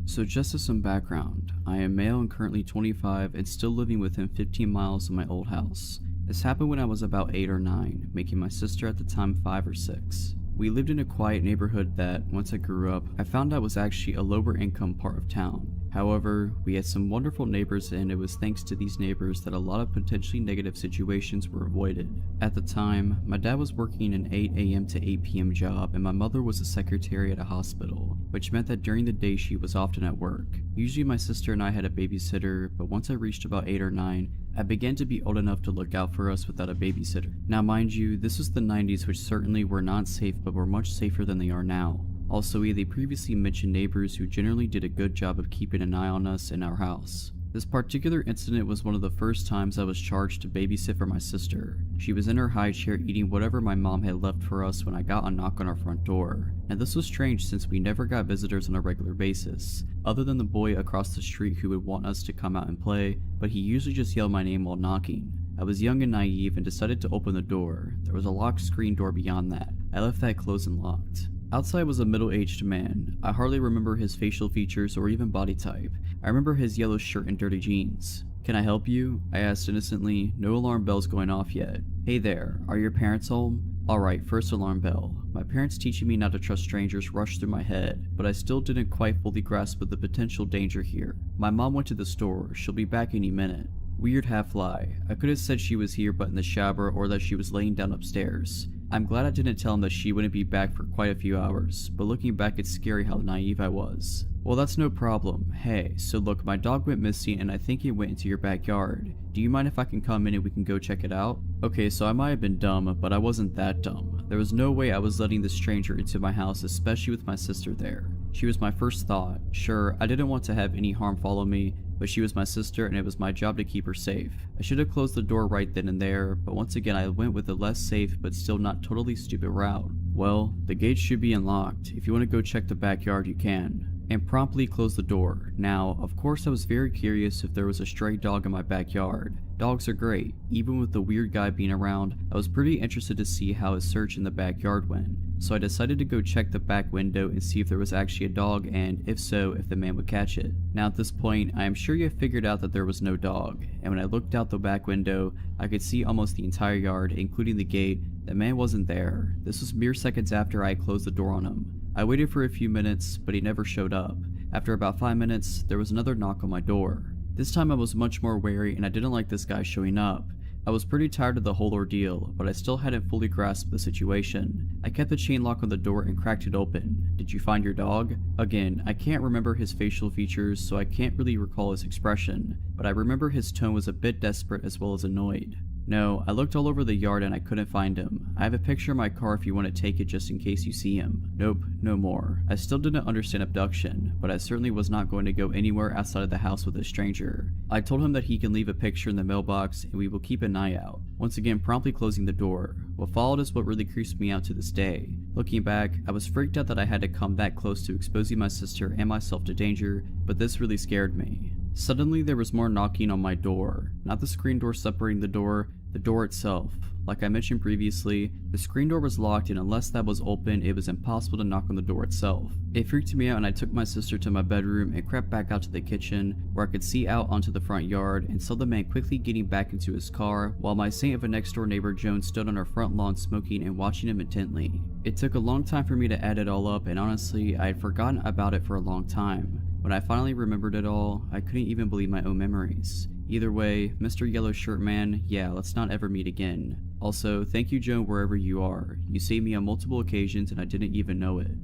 S1: So just as some background, I am male and currently 25 and still living within 15 miles of my old house. This happened when I was about 8 or 9, making my sister at the time 5 or 6. We lived in a quiet neighborhood that, once I grew up, I found out was actually a lower income part of town. However, we had some wonderful neighbors, and it was thanks to these neighbors that a lot of potentially negative situations were avoided. At the time, my dad was working an 8 AM to 8 PM job, and my mother was a secretary at a hospital, which meant that during the day she was often at work. Usually my sister and I had a babysitter, but once I reached about 8 or 9, I began to be old enough to look out for us without a babysitter. Now mind you, this was the 90s, which certainly were not safe, but were much safer than they are now. Also, we had the previously mentioned neighbors who generally did a good job of keeping an eye on us in our house. This particular incident was one of the first times I was charged to babysit for my sister. She was in her high chair eating whatever my mom had left for us when I got a knock on our front door. And this was strange since we never got visitors on a regular basis, other than the boy across the street who would want us to come out and play, but he usually just yelled my name while knocking. I was young and naive and decided to open the door. There was a locked screen door beyond that. I left that closed and locked. Outside was a middle-aged man. I hardly remember his facial features or even body type. I remember his yellow shirt and dirty jeans. "Can I help you?" I asked innocently, no alarm bells going off yet. "Hey there, are your parents home?" Alright, first alarm bell. My parents teaching me not to trust strangers rushed through my head, but I still didn't quite fully grasp the potential danger here. My mom went to the store, she'll be back any minute. Weird half lie. I could have said she was here but in the shower or that she was laying down upstairs. I'm glad I didn't tell him that she wouldn't be back for quite a few hours, but looking back it's scary how naive I was. "Well, that's no problem. Hey, so look, my dog went missing and I think it went into your backyard. Do you mind if I can come in and we can go check it out?" Okay, so I might have been dumb, but I wasn't that dumb. There was no way I was letting this stranger into my house, especially with my sister there. She was my first thought. Sure, I didn't want to have any harm follow me, but she was my sister and it was my job to keep her safe. I should have closed the door right then and there, but once again I went with the less safe but still not totally stupid route. "Well, the gate should be unlocked. If you want to go check the backyard, you can." And promptly closed the door. Now, of course I was very curious if there was a stray dog in my backyard. Dogs are great. Even with the weird guy being around, I was pretty interested to see how his search in the backyard went. So I decided to go check the back window and see if there was actually a dog and, if so, if the man would catch it. Now at this point, I am sure you have figured out that there was no dog. And when I looked out the back window, I could see almost the entire yard, including the gate. The man wasn't there. This was mere seconds after I had closed the door on him. I waited for a few minutes, but he never showed up. After about 5 minutes, there was another knock on my door. This time I was much more wary and I didn't like this guy showing up. I was pretty tired of the whole ordeal, but I still hadn't fully grasped the situation. I kept the chain lock on the door and cracked it open. "Did you find your dog?" Again, I can't remember his facial features, so I can't really recall his expression, but I remember his tone was a bit desperate as well as annoyed. "No, I looked all over the yard and I couldn't find him. I have a picture in my car if you want to take it just in case you see him." Nope, no more. I still didn't understand abduction, but I certainly was not going to go anywhere outside of the house with a stranger. I told him that he can leave a picture in the mailbox and we will keep an eye out. Once again promptly closing the door. What followed is what really creeps me out to this day. Looking back, I was freaked out that I had to come that close to exposing my sister and myself to danger, but this really scared me. Suddenly there was more knocking on my door. Not the screen door separating the door itself. Like I mentioned previously, the screen door was locked and unless that was open, it was impossible to knock on the door itself. It freaked me out and I took my sister to my bedroom and crept back out to the kitchen where I could see out onto the front yard and saw the man quickly getting back into his car while my saint of a next door neighbor Joan stood on our front lawn smoking and watching him intently. It took a long time for me to add it all up and honestly, I had forgotten about it for a long time. When I finally remembered it all, I couldn't even believe my own memories. Either way, Mr. Yellow Shirt Man, yeah, let's not ever meet again. Also, thank you Joan wherever you are. You saved me on multiple occasions and I didn't even know it.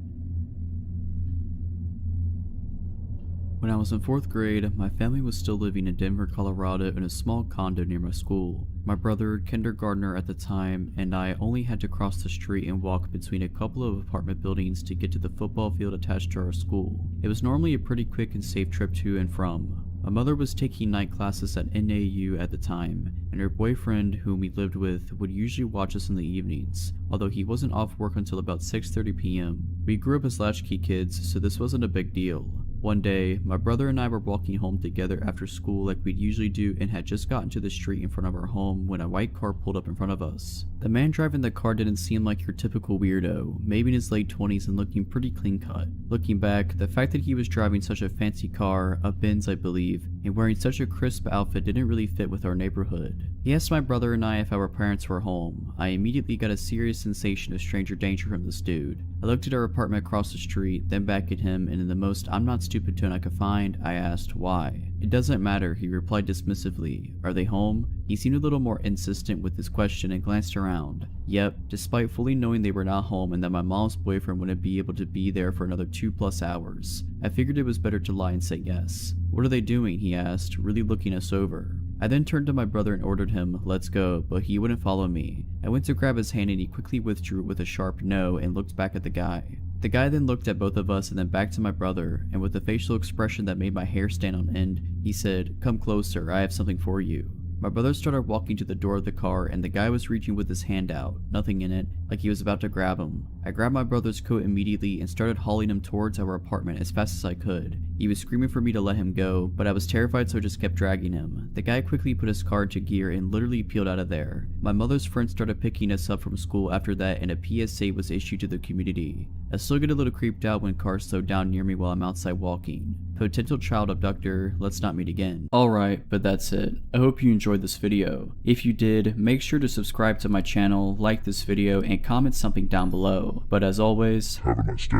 S1: When I was in 4th grade, my family was still living in Denver, Colorado in a small condo near my school. My brother, kindergartner at the time, and I only had to cross the street and walk between a couple of apartment buildings to get to the football field attached to our school. It was normally a pretty quick and safe trip to and from. My mother was taking night classes at NAU at the time, and her boyfriend, whom we lived with, would usually watch us in the evenings, although he wasn't off work until about 6:30 p.m. We grew up as latchkey kids, so this wasn't a big deal. One day, my brother and I were walking home together after school like we'd usually do and had just gotten to the street in front of our home when a white car pulled up in front of us. The man driving the car didn't seem like your typical weirdo, maybe in his late 20s and looking pretty clean cut. Looking back, the fact that he was driving such a fancy car, a Benz I believe, and wearing such a crisp outfit didn't really fit with our neighborhood. He asked my brother and I if our parents were home. I immediately got a serious sensation of stranger danger from this dude. I looked at our apartment across the street, then back at him, and in the most I'm not stupid tone I could find, I asked why. "It doesn't matter," he replied dismissively. "Are they home?" He seemed a little more insistent with his question and glanced around. Yep, despite fully knowing they were not home and that my mom's boyfriend wouldn't be able to be there for another 2+ hours, I figured it was better to lie and say yes. "What are they doing?" he asked, really looking us over. I then turned to my brother and ordered him, "Let's go," but he wouldn't follow me. I went to grab his hand and he quickly withdrew with a sharp no and looked back at the guy. The guy then looked at both of us and then back to my brother, and with a facial expression that made my hair stand on end, he said, "Come closer, I have something for you." My brother started walking to the door of the car, and the guy was reaching with his hand out, nothing in it, like he was about to grab him. I grabbed my brother's coat immediately and started hauling him towards our apartment as fast as I could. He was screaming for me to let him go, but I was terrified, so I just kept dragging him. The guy quickly put his car into gear and literally peeled out of there. My mother's friends started picking us up from school after that, and a PSA was issued to the community. I still get a little creeped out when cars slow down near me while I'm outside walking. Potential child abductor, let's not meet again. Alright, but that's it. I hope you enjoyed this video. If you did, make sure to subscribe to my channel, like this video, and comment something down below. But as always,
S2: Have a nice day.